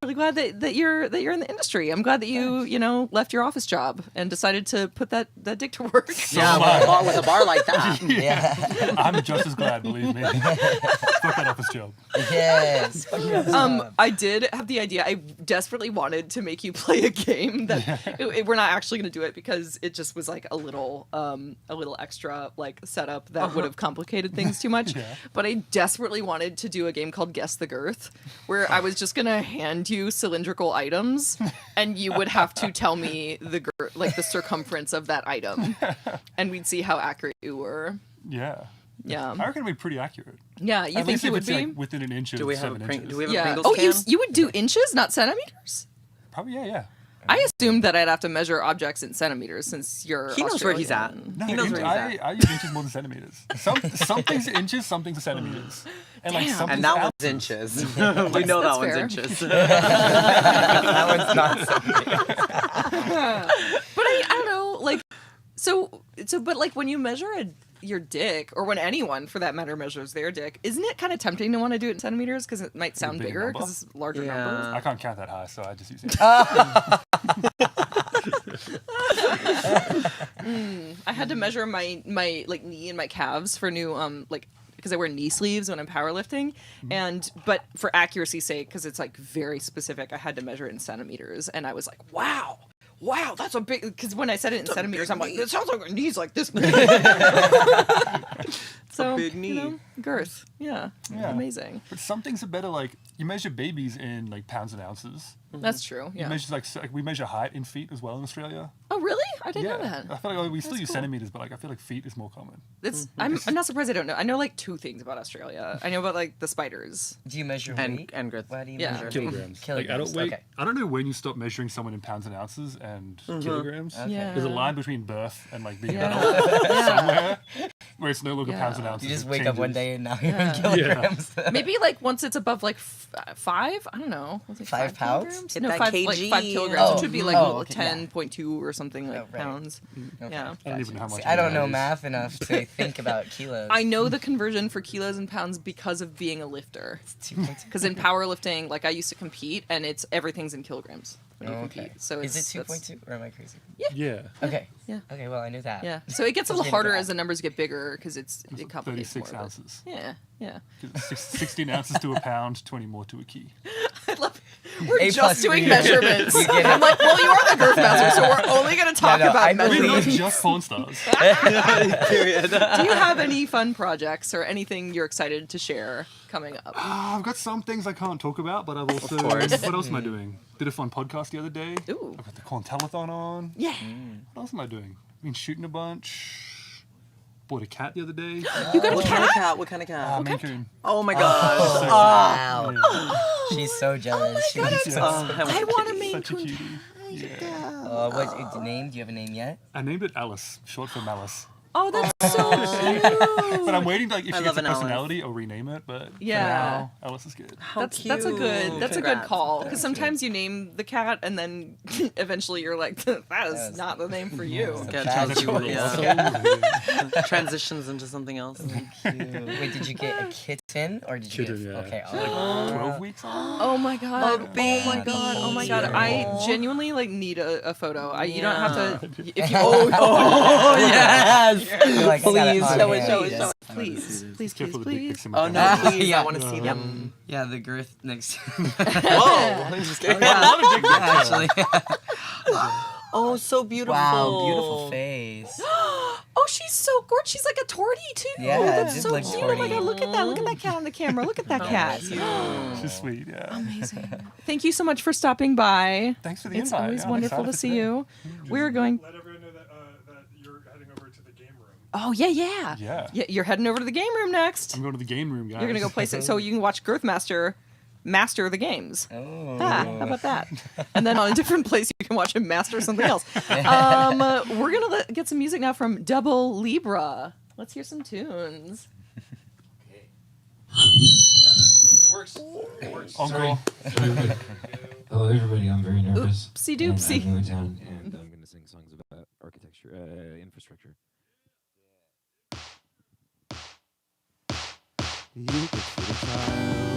really glad that you're in the industry. I'm glad that you know left your office job and decided to put that dick to work. With a bar like that. Yeah. I'm just as glad, believe me. Fuck that office job. Yes. I did have the idea. I desperately wanted to make you play a game that we're not actually going to do it because it just was like a little extra like setup that would have complicated things too much. But I desperately wanted to do a game called Guess the Girth, where I was just going to hand you cylindrical items and you would have to tell me the circumference of that item, and we'd see how accurate you were. Yeah. Yeah. I reckon it'd be pretty accurate. Yeah, you At think least you if would it's, be? like, within an inch of Do we have 7 a inches. do we have a Yeah. Pringles Oh, can? you would do inches, not centimeters? Probably, yeah. I assumed that I'd have to measure objects in centimeters since you're He knows where he's at. Australian. No, He knows where he's at. I use inches more than centimeters. Some things are inches, some things are centimeters. And like Damn. some And things that are one's inches. we That's- know that that's one's fair. inches. That one's not centimeters. But I don't know, like, so, but like when you measure your dick, or when anyone for that matter measures their dick, isn't it kind of tempting to want to do it in centimeters because it might sound bigger bigger number? because it's a larger Yeah. number? I can't count that high, so I just use it. I had to measure my like knee and my calves for new like because I wear knee sleeves when I'm powerlifting, and but for accuracy's sake, because it's like very specific, I had to measure it in centimeters, and I was like, wow, that's a big. Because when I said it in centimeters, I'm like, it sounds like my knee's like this big. So big knee. you know, girth, yeah, amazing. But some things are better, like, you measure babies in, like, pounds and ounces. That's true. You Yeah. measure, like, we measure height in feet as well in Australia. Oh really? I didn't know that. I feel like we still That's use cool. centimeters, but, like, I feel like feet is more common. It's I'm not surprised I don't know. I know like 2 things about Australia. I know about like the spiders. Do you measure weight? And girth. Why do you Yeah. measure Kilograms. Like, Kilograms. Okay. I don't know when you stop measuring someone in pounds and ounces and kilograms. Okay. Yeah. There's a line between birth and, like, being Yeah. adult Yeah. somewhere where it's no longer Yeah. pounds and ounces. You just it wake up one changes. day and now you're in Yeah. kilograms. Maybe like once it's above like 5, I don't know. Was it 5 pounds? kilograms? Hit No, that 5 kg. like 5 kilograms. Oh. It should be like Oh, okay, 10.2 or something like Oh, right. pounds. Okay. Yeah. I don't even know how much. See, I don't that know is. math enough to think about kilos. I know the conversion for kilos and pounds because of being a lifter. Because in powerlifting, like I used to compete, and everything's in kilograms when you compete. So is it's, it that's- 2.2 or am I crazy? Yeah. Okay. Yeah. Okay. Well, I knew that. Yeah. So it gets a Just little getting harder that. as the numbers get bigger because it complicates 36 more. ounces. Yeah. Yeah. 16 ounces to a pound, 20 more to a key. We're A just plus for doing you. measurements. You get it. I'm like, well, you are the girth master, so we're only going to talk no, I about believe- We're measurements. just porn stars. Period. Do you have any fun projects or anything you're excited to share coming up? I've got some things I can't talk about, but I've also. course. What else am I doing? Did a fun podcast the other day. Ooh. I've got the Telethon on. Yeah. What else am I doing? Been shooting a bunch. Bought a cat the other day. You got a What kind of cat? cat? What kind of cat? Maine Coon. Oh my gosh. Oh, Oh. wow. She's so jealous. She's so I want a Maine Such a Coon. cutie. Yeah. What's the name? Do you have a name yet? I named it Alice, short for Malice. Oh, that's so cute. But I'm waiting, like, if I she love gets a an Alice. personality, I'll rename it. But Yeah. for now, Alice is good. That's a good Congrats. call because sometimes you name the cat and then eventually you're like that is not the name for you. Cat Bad tells you what- choice. yeah. Transitions into something else. Wait, did you get a kitten or did you Kitten, get? yeah. Okay. She's like 12 weeks old. Oh my god! A Oh my god! Oh my god! I genuinely like need a photo. You don't have to. If you Oh, yes. You're like, I got it Please on show it, hand. show it, Yes. show it. please, Careful with the dick pics in my Oh no, camera. please! Yeah. I want to see them. Yeah, the girth next. Whoa! I'm just kidding. A lot of dick pics. Actually. Oh, so beautiful. Wow, beautiful face. Oh, she's so gorgeous. She's like a tortie too. Yeah, That's just so like cute. Oh my tortie. god, look at that. Look at that cat on the camera. Look at that cat. She's sweet, yeah. Amazing. Thank you so much for stopping by. Thanks for the It's invite. always Yeah, I'm wonderful to excited see for you. We're going. Let everyone know that you're heading over to the game room. Oh yeah. Yeah. You're heading over to the game room next. I'm going to the game room, guys. You're gonna go play so you can watch Girthmaster master the games. Oh. How about that? And then on a different place you can watch him master something else. We're gonna get some music now from Double Libra. Let's hear some tunes. It works. It works. Sorry. Hello, everybody. I'm very nervous. Oopsie And doopsie. I'm new in town, and I'm going to sing songs about architecture, infrastructure. You could see the child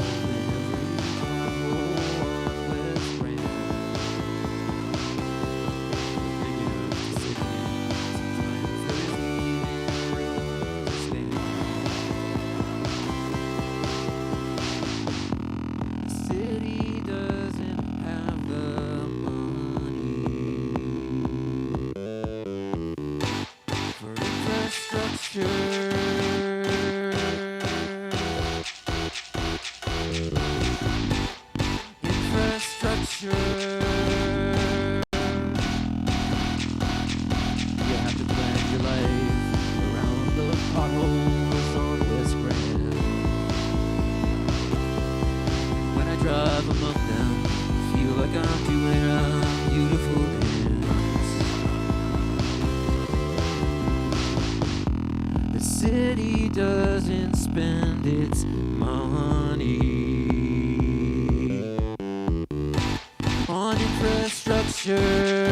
city doesn't have the money for infrastructure. You have to plan your life around the potholes on this grand. When I drive among them, feel like I'm doing a beautiful dance. The city doesn't spend its money on infrastructure.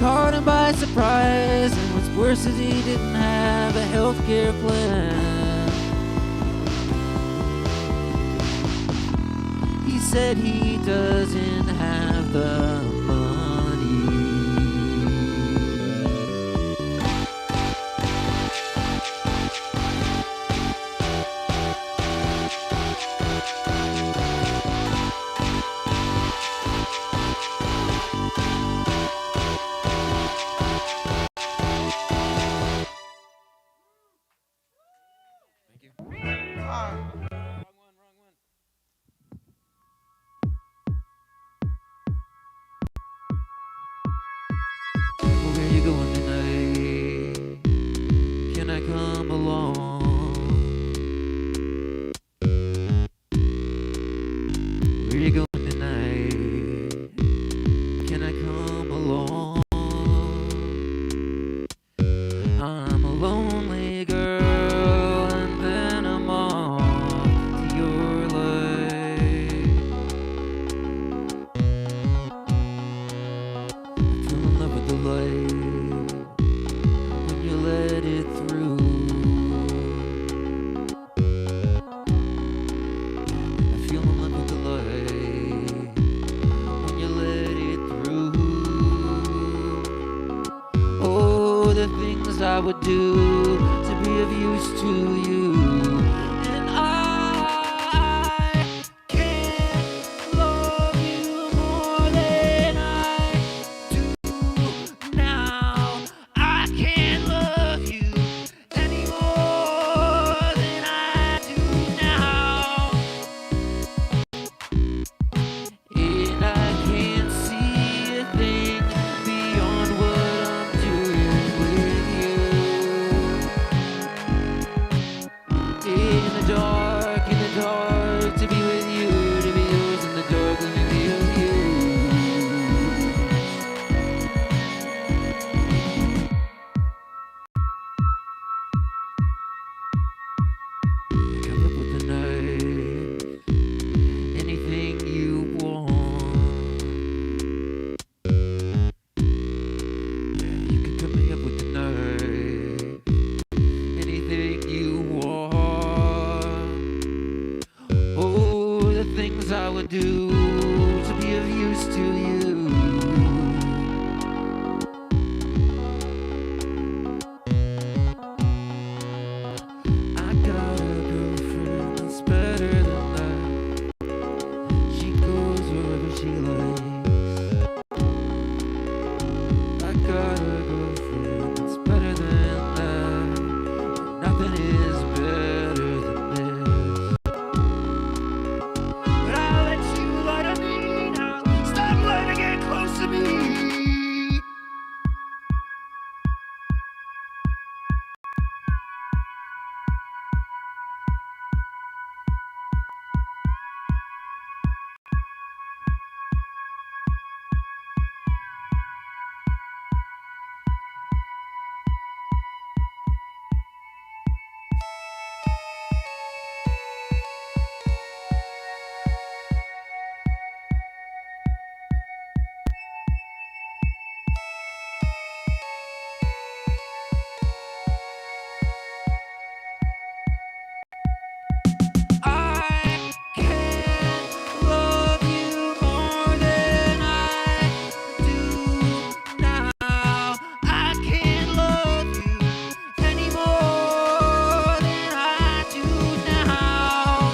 Caught him by surprise, and what's worse is he didn't have a healthcare plan. He said he doesn't have the money. Where you going tonight? Can I come along? Where you going tonight? Can I come along? I'm a lonely girl, and then I'm off to your life. I fell in love with the light when you let it through. I feel in love with the light when you let it through. Oh, the things I would do to be of use to you. And I can't love you more than I do now. I can't love you any more than I do now. And I can't see a thing beyond what I'm doing with you. used to you. I got a girlfriend that's better than that. She goes wherever she likes. I got a girlfriend that's better than that. Nothing is better than this. But I'll let you lie to me now. Stop letting it get close to me. I can't love you more than I do now. I can't love you any more than I do now.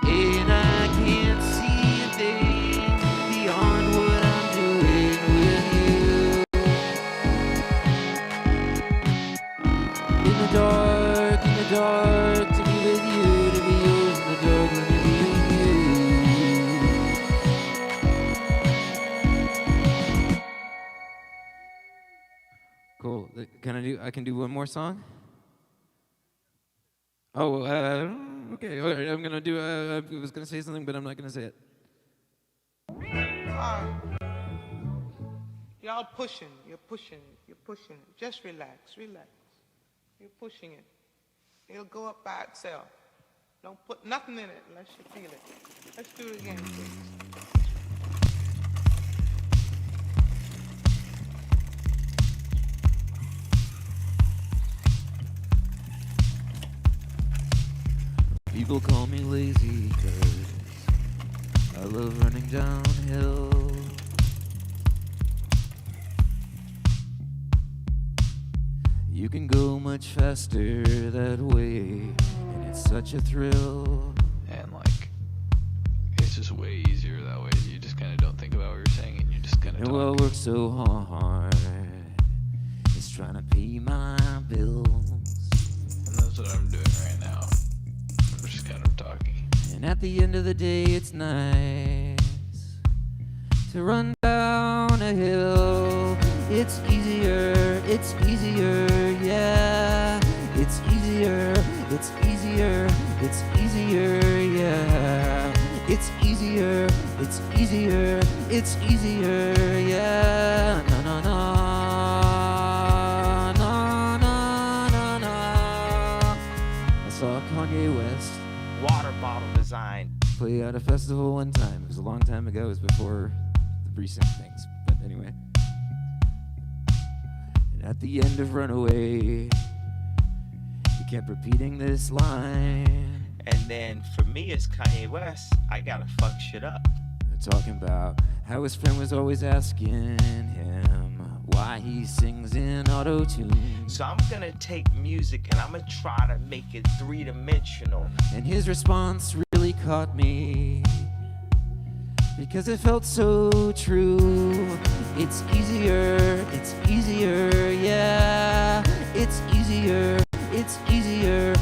And I can't see a thing beyond what I'm doing with you. In the dark, to be with you, to be yours in the dark, let me be with you. Cool. I can do one more song? Oh, okay. All right, I'm gonna do. I was gonna say something, but I'm not gonna say it. Y'all pushing, you're pushing, you're pushing. Just relax, relax. You're pushing it. It'll go up by itself. Don't put nothing in it unless you feel it. Let's do it again, please. People call me lazy 'cause I love running downhill. You can go much faster that way, and it's such a thrill. And like, it's just way easier that way. You just kind of don't think about what you're saying, and you just kind of And well, I work so hard, it's trying to pay my bills. And that's what I'm doing right now. I'm just kind of talking. And at the end of the day, it's nice to run down a hill. It's easier, yeah. It's easier, yeah. It's easier, yeah. No, no, no. I saw Kanye West Water bottle design. play at a festival one time. It was a long time ago. It was before the recent things. But anyway. And at the end of Runaway, he kept repeating this line. And then for me, it's Kanye West. I gotta fuck shit up. Talking about how his friend was always asking him why he sings in auto-tune. So I'm gonna take music and I'm gonna try to make it three-dimensional. And his response really caught me because it felt so true. It's easier, yeah. It's easier, yeah. It's easier,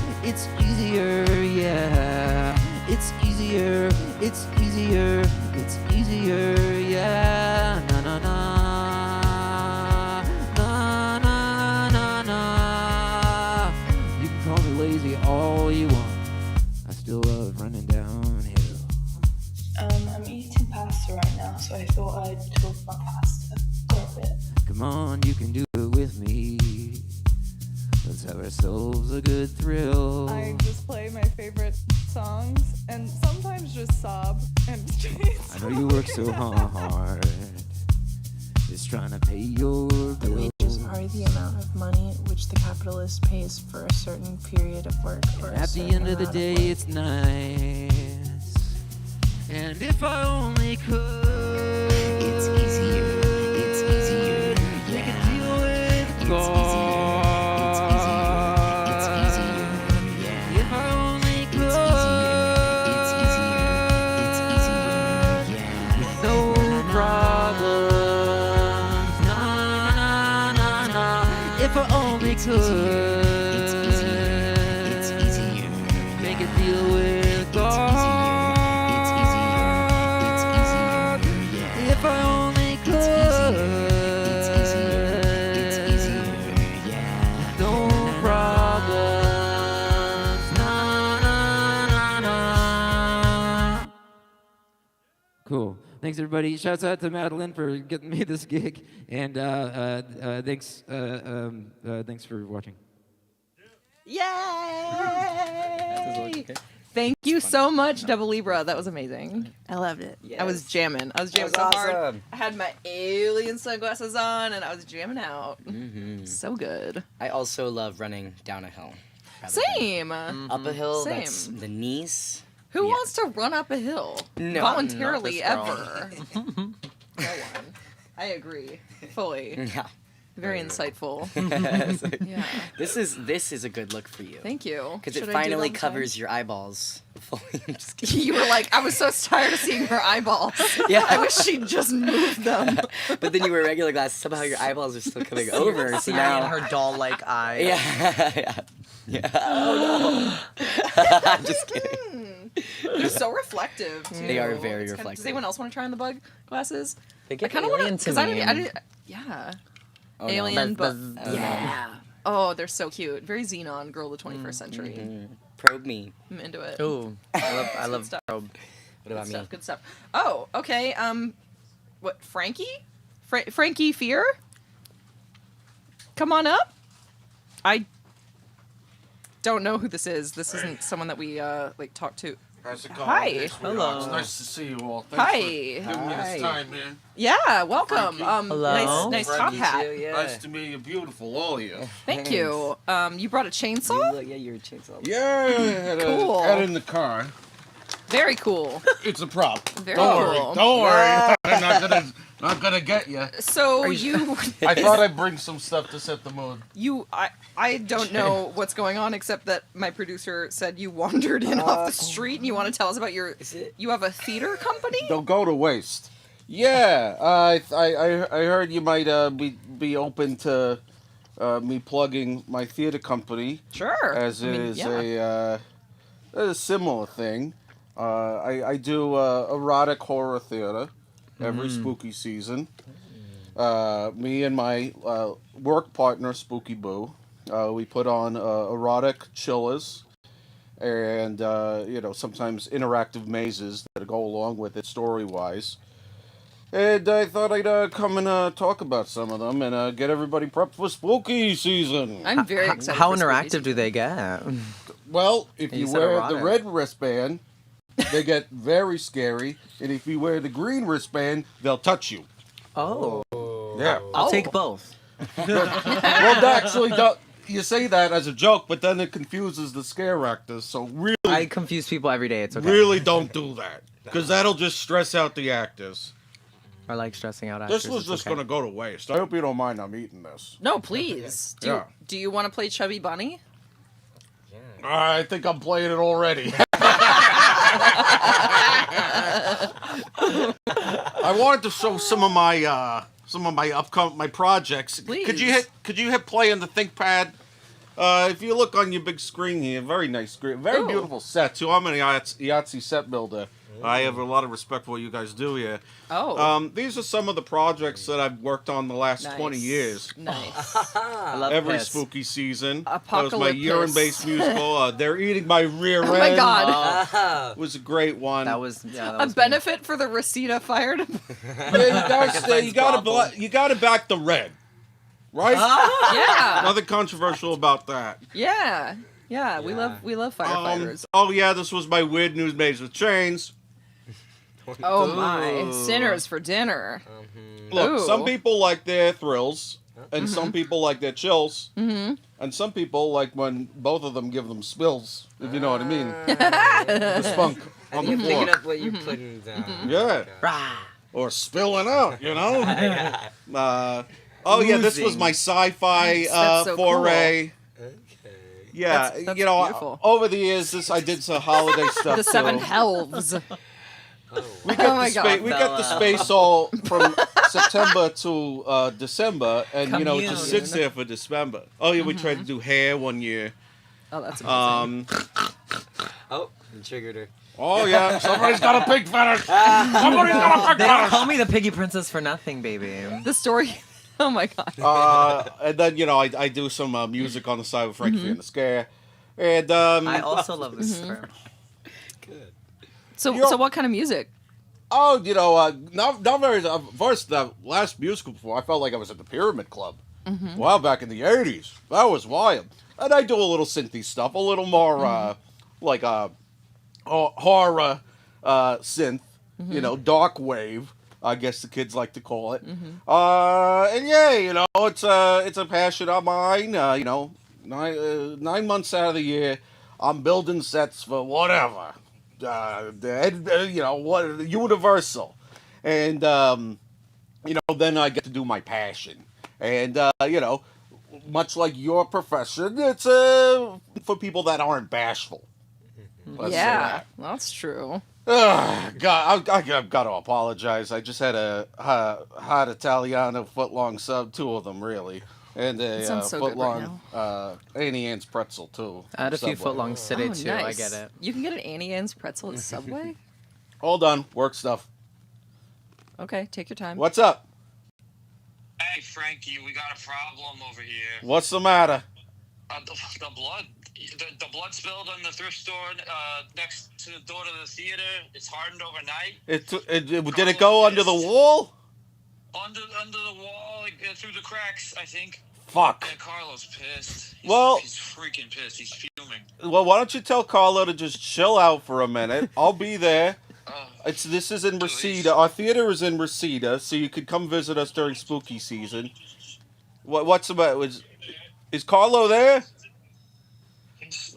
yeah. Na na na. Na na na na. You can call me lazy all you want. I still love running downhill. I'm eating pasta right now, so I thought I'd talk about pasta for a bit. Come on, you can do it with me. Let's have ourselves a good thrill. I just play my favorite songs and sometimes just sob and I know you work so hard. Just trying to pay your bills. Wages are the amount of money which the capitalist pays for a certain period of work. Or At the end of the day, it's nice And if I only could, it's easier, yeah. Make a deal with God. It's easier, yeah. If I only could, it's easier, yeah. With no problems, nah. If I only could, it's easier, make a deal with God. If I only could, it's easier, yeah. No problems, nah. Cool. Thanks, everybody. Shouts out to Madeline for getting me this gig, and thanks for watching. Yay! Thank you so much, Double Libra. That was amazing. I loved it. I was jamming. I was jamming so hard. awesome. I had my alien sunglasses on, and I was jamming out. So good. I also love running down a hill. Same. Up a hill, Same. that's the knees. Who wants to run up a hill No, voluntarily not this ever? No one. I agree fully. Yeah. Very insightful. Yeah. This is a good look for you. Thank you. Because Should it I do finally that covers your eyeballs. Fully. I'm just kidding. You were like, I was so tired of seeing her eyeballs. Yeah. I wish she'd just moved them. But then you wear regular glasses. Somehow your eyeballs are still coming over. So Siri now and her doll-like eyes. Yeah. Oh no. I'm just kidding. They're so reflective too. They are very It's reflective. Does anyone else want to try on the bug glasses? They get I kind of want alien to to because me. I didn't. Yeah. Oh, no. Alien, but That's- yeah. Oh, they're so cute. Very Xenon, girl of the 21st century. Probe me. I'm into it. Ooh, I love stuff. probe. What about Good me? stuff. Good stuff. Oh, okay. What? Frankie? Frankie Fear? Come on up. I don't know who this is. This isn't someone that we talked to. How's it going? Hi. Hello. It's nice to see you all. Thanks Hi. for giving me this time, man. Yeah, welcome. Frankie. Nice top hat. Nice to meet you, beautiful, all of you. Thank you. You brought a chainsaw? Yeah, you're a chainsaw. Yeah, Cool. had it in the car. Very cool. It's a prop. Very Don't cool. worry. Don't worry. I'm not gonna get you. So you I thought I'd bring some stuff to set the mood. I don't know what's going on except that my producer said you wandered in off the street and you want to tell us about you have a theater company? Don't go to waste. Yeah, I heard you might be open to me plugging my theater company. Sure. As a similar thing. I do erotic horror theater every spooky season. Me and my work partner, Spooky Boo, we put on erotic chillers and, sometimes interactive mazes that go along with it story-wise. And I thought I'd come and talk about some of them and get everybody prepped for spooky season. I'm very excited. How interactive do they get? Well, if you said wear erotic. the red wristband, they get very scary, and if you wear the green wristband, they'll touch you. Oh. Yeah. I'll take both. Well, actually, you say that as a joke, but then it confuses the scare actors. So really, I confuse people every day. It's okay. really don't do that, because that'll just stress out the actors. I like stressing out actors. This was just gonna go to waste. I hope you don't mind I'm eating this. No, please. Do you want to play Chubby Bunny? I think I'm playing it already. I wanted to show some of my upcoming projects. Please. Could you hit play on the ThinkPad? If you look on your big screen here, very nice screen, very beautiful set too. I'm an Yahtzee set builder. I have a lot of respect for what you guys do here. Oh. These are some of the projects that I've worked on the last 20 years. Nice. I love Every this. spooky season. That Apocalypse. was my urine-based musical. They're eating my rear end. Oh my God. It was a great one. That was A benefit for the Reseda Fire Department. Yeah, you gotta back the red, right? Yeah. Nothing controversial about that. Yeah. We love firefighters. Oh yeah, this was my weird news maids with chains. Oh my. Sinners for dinner. Look, Ooh. some people like their thrills, and some people like their chills, and some people like when both of them give them spills, if you know what I mean. The spunk. on you're the picking floor. up what you're putting down. Yeah. Rah. Or spilling out, you know? Yeah. Oh, yeah, this was Oozing. my sci-fi That's so foray. Yeah, That's you know, beautiful. over the years, I did some holiday stuff. The seven too. helves. We got, Oh my God. we got the space all from September to December, and you know, it just sits there for December. Oh yeah, we tried to do hair one year. Oh, that's amazing. Oh, you triggered her. Oh yeah, somebody's got a pig fetish. Somebody's got a pig They don't fetish. call me the piggy princess for nothing, baby. The story. Oh my God. And then you know, I do some music on the side with Frankie Fear and the Scare, and I also love this term. So what kind of music? Oh, you know, not very. First, the last musical before, I felt like I was at the Pyramid Club. Wow, back in the '80s, that was wild. And I do a little synthy stuff, a little more like horror synth, you know, dark wave. I guess the kids like to call it. And yeah, you know, it's a passion of mine. You know, 9 months out of the year, I'm building sets for whatever. You know, what Universal, and you know, then I get to do my passion, and you know, much like your profession, it's for people that aren't bashful. Let's say that. That's true. God, I've got to apologize. I just had a hot Italiano footlong sub, 2 of them really. And a sounds so good right footlong Annie Ann's pretzel too. I had a few Subway. footlongs today too. Nice. I get it. You can get an Annie Ann's pretzel at Subway? All done. Work stuff. Okay, take your time. What's up? Hey, Frankie, we got a problem over here. What's the matter? The blood. The blood spilled in the thrift store next to the door to the theater. It's hardened overnight. Did it go under the wall? Under the wall, like, through the cracks, I think. Fuck. Yeah, Carlo's pissed. He's freaking pissed. He's fuming. Well, why don't you tell Carlo to just chill out for a minute? I'll be there. This is in Reseda. Our theater is in Reseda, so you could come visit us during spooky season. What's about? Is Carlo there?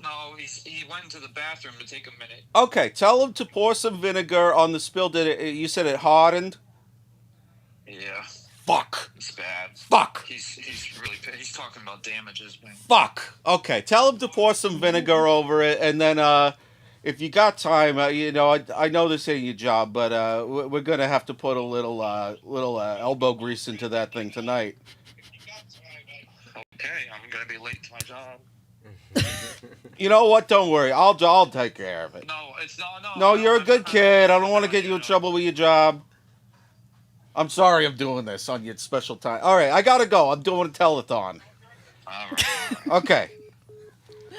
No, he went into the bathroom to take a minute. Okay, tell him to pour some vinegar on the spill. You said it hardened? Yeah. Fuck. It's bad. Fuck. He's really pissed. He's talking about damages, man. Fuck. Okay, tell him to pour some vinegar over it, and then if you got time, you know, I know this ain't your job, but we're gonna have to put a little elbow grease into that thing tonight. Okay, I'm gonna be late to my job. You know what? Don't worry. I'll take care of it. No, it's not. No, you're a good kid. I don't want to get you in trouble with your job. I'm sorry I'm doing this on your special time. All right, I gotta go. I'm doing a telethon. Okay.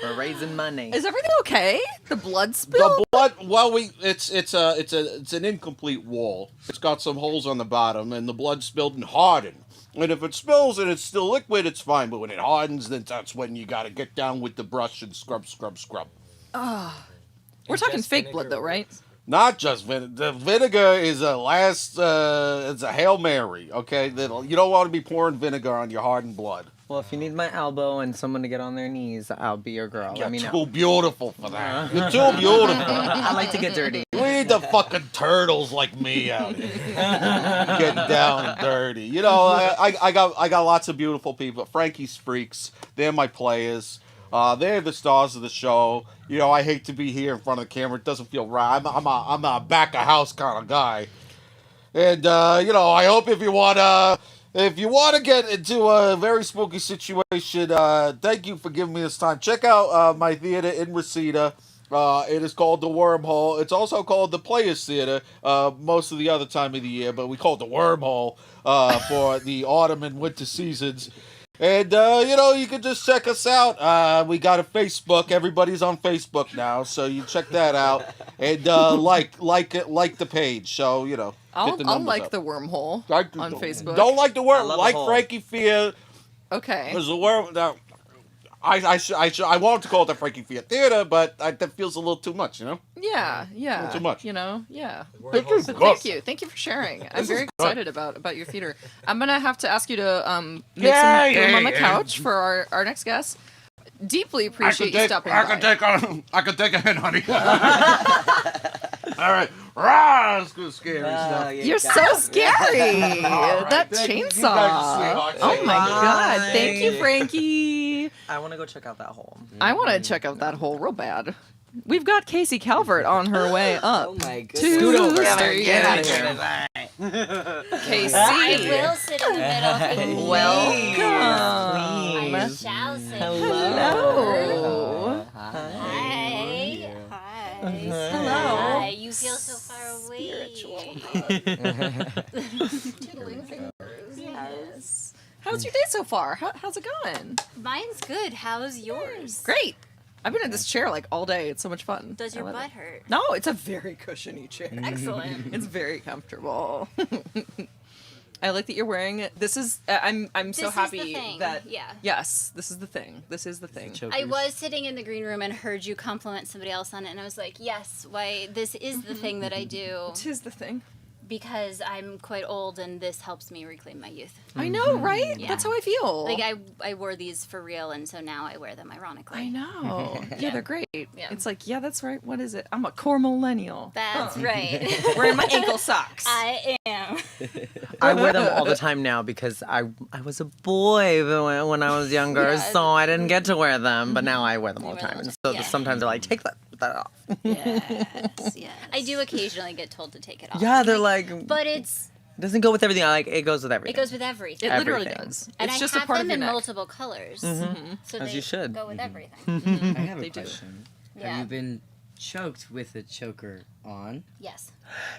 We're raising money. Is everything okay? The blood spill? The blood. Well, it's an incomplete wall. It's got some holes on the bottom, and the blood spilled and hardened. And if it spills and it's still liquid, it's fine. But when it hardens, then that's when you gotta get down with the brush and scrub. We're talking fake blood though, right? Not just vinegar. The vinegar is a last. It's a Hail Mary. Okay, you don't want to be pouring vinegar on your hardened blood. Well, if you need my elbow and someone to get on their knees, I'll be your girl. You're Let me know. too beautiful for that. You're too beautiful. I like to get dirty. We need the fucking turtles like me out here, getting down and dirty. You know, I got lots of beautiful people. Frankie's freaks. They're my players. They're the stars of the show. You know, I hate to be here in front of the camera. It doesn't feel right. I'm a back of house kind of guy. And you know, I hope if you want to get into a very spooky situation, thank you for giving me this time. Check out my theater in Reseda. It is called The Wormhole. It's also called the Players Theater most of the other time of the year, but we call it The Wormhole for the autumn and winter seasons. And, you know, you can just check us out. We got a Facebook. Everybody's on Facebook now, so you check that out. And like the page. So, you know, I'll get the numbers like up. the wormhole on Facebook. Don't like the worm. I love Like a hole. Frankie Fear. Okay. There's a worm. Now, I wanted to call it the Frankie Fear Theater, but that feels a little too much, you know? Yeah. Too much. You know, yeah. Thank you. But thank you for sharing. I'm very excited about your theater. I'm gonna have to ask you to make some room on the couch for our next guest. Deeply appreciate you stopping by. I could take a hint, honey. All right. Rah, let's go scary stuff. You're so scary. All right, That thank you. You chainsaw. guys are sweethearts. Oh my God. Bye. Thank you, Frankie. I want to go check out that hole. I want to check out that hole real bad. We've got Casey Calvert on her way up. Oh my goodness. To Scoot over. the Get out of stage. here. Casey. I will sit in the middle. Thank you. Welcome. I shall sit. Hello. Hi. Hi. Hello. Hi. You feel so far away. Tickling fingers. Yes. How's your day so far? How's it going? Mine's good. How's yours? Great. I've been in this chair like all day. It's so much fun. Does your I love butt it. hurt? No, it's a very cushiony chair. Excellent. It's very comfortable. I like that you're wearing. This is. I'm so This is the happy thing, that. yeah. Yes, this is the thing. This is the thing. I was sitting in the green room and heard you compliment somebody else on it, and I was like, yes, why, this is the thing that I do. It is the thing. Because I'm quite old, and this helps me reclaim my youth. I know, right? Yeah. That's how I feel. Like, I wore these for real, and so now I wear them ironically. I know. Yeah, they're great. Yeah. It's like, yeah, that's right. What is it? I'm a core millennial. That's right. Wearing my ankle socks. I am. I wear them all the time now because I was a boy when I was younger, so I didn't get to wear them. But now I wear them all the time. And so sometimes they're like, take that off. Yes, yes. I do occasionally get told to take it off. Yeah, they're like. But it doesn't go with everything. It goes with everything. It goes with everything. It literally Everything. does. And It's I just a have part of them your in neck. multiple colors. So As they you should. go with everything. I have a They do. question. Yeah. Have you been choked with a choker on? Yes.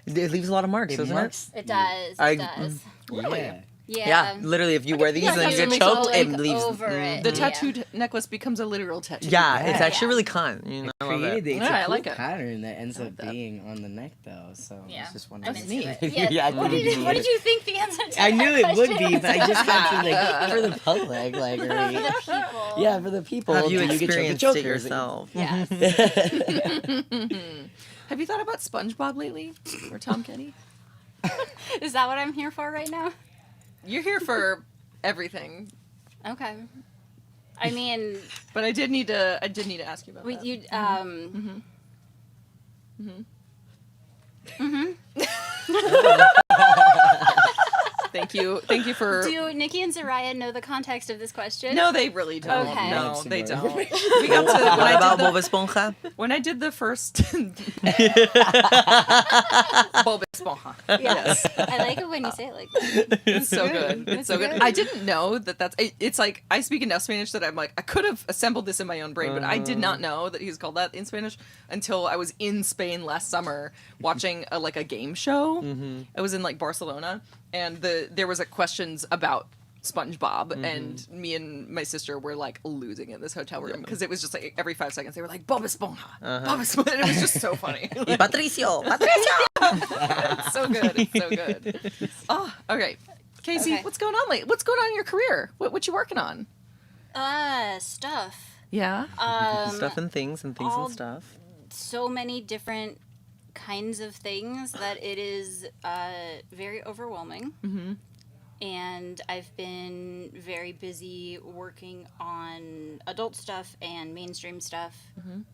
It leaves a lot of marks, It doesn't marks- It does. I- It does. Yeah. Yeah, literally, if you wear these Yeah, and you because get it choked, makes it all, leaves. over it. The Yeah. tattooed necklace becomes a literal tattoo. Yeah, it's actually really fun. You know, I love Created it. it's Yeah, a I cool like it. pattern that ends up being on the neck though. So Yeah. it's just one I'm of into those. it. Yeah. Yeah, I what, think did, you what did. did you think the answer to I that knew it would be, question but I just got to like for the public, like For right? the people. Yeah, for the people. Have you do get choked with experienced it chokers? yourself? Yes. Have you thought about SpongeBob lately? Or Tom Kenny? Is that what I'm here for right now? You're here for everything. Okay. I mean, But I did need to ask you about we, that. you Thank you for. do Nikki and Soraya know the context of this question? No, they really don't. Okay. No, they don't. We We got to What about Bob Esponja? when I did the first Bob Esponja. Yes. I like it when you say it like that. It's so good. It's so good. I didn't know that's. It's like I speak enough Spanish that I'm like I could have assembled this in my own brain, but I did not know that he's called that in Spanish until I was in Spain last summer watching a game show. I was in like Barcelona, and there was questions about SpongeBob, and me and my sister were like losing in this hotel room because it was just like every 5 seconds they were like Bob Esponja, Bob Esponja, and it was just so funny. Y Patricio. It's so good. It's so good. Oh, okay. Casey, Okay. what's going on lately? What's going on in your career? What you working on? Stuff. Yeah. Stuff and things and all- stuff. So many different kinds of things that it is very overwhelming. Mm-hmm. And I've been very busy working on adult stuff and mainstream stuff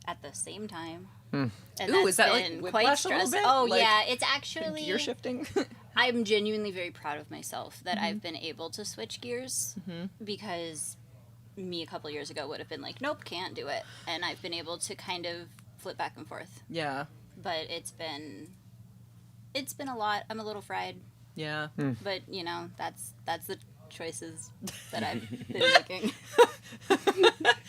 at the same time. And Ooh, is that like been whiplash a little stressful. bit? Oh Like, yeah, it's actually gear shifting? I'm genuinely very proud of myself that I've been able to switch gears because me a couple years ago would have been like, nope, can't do it. And I've been able to kind of flip back and forth. Yeah. But it's been a lot. I'm a little fried. Yeah. But you know, that's the choices that I've been making.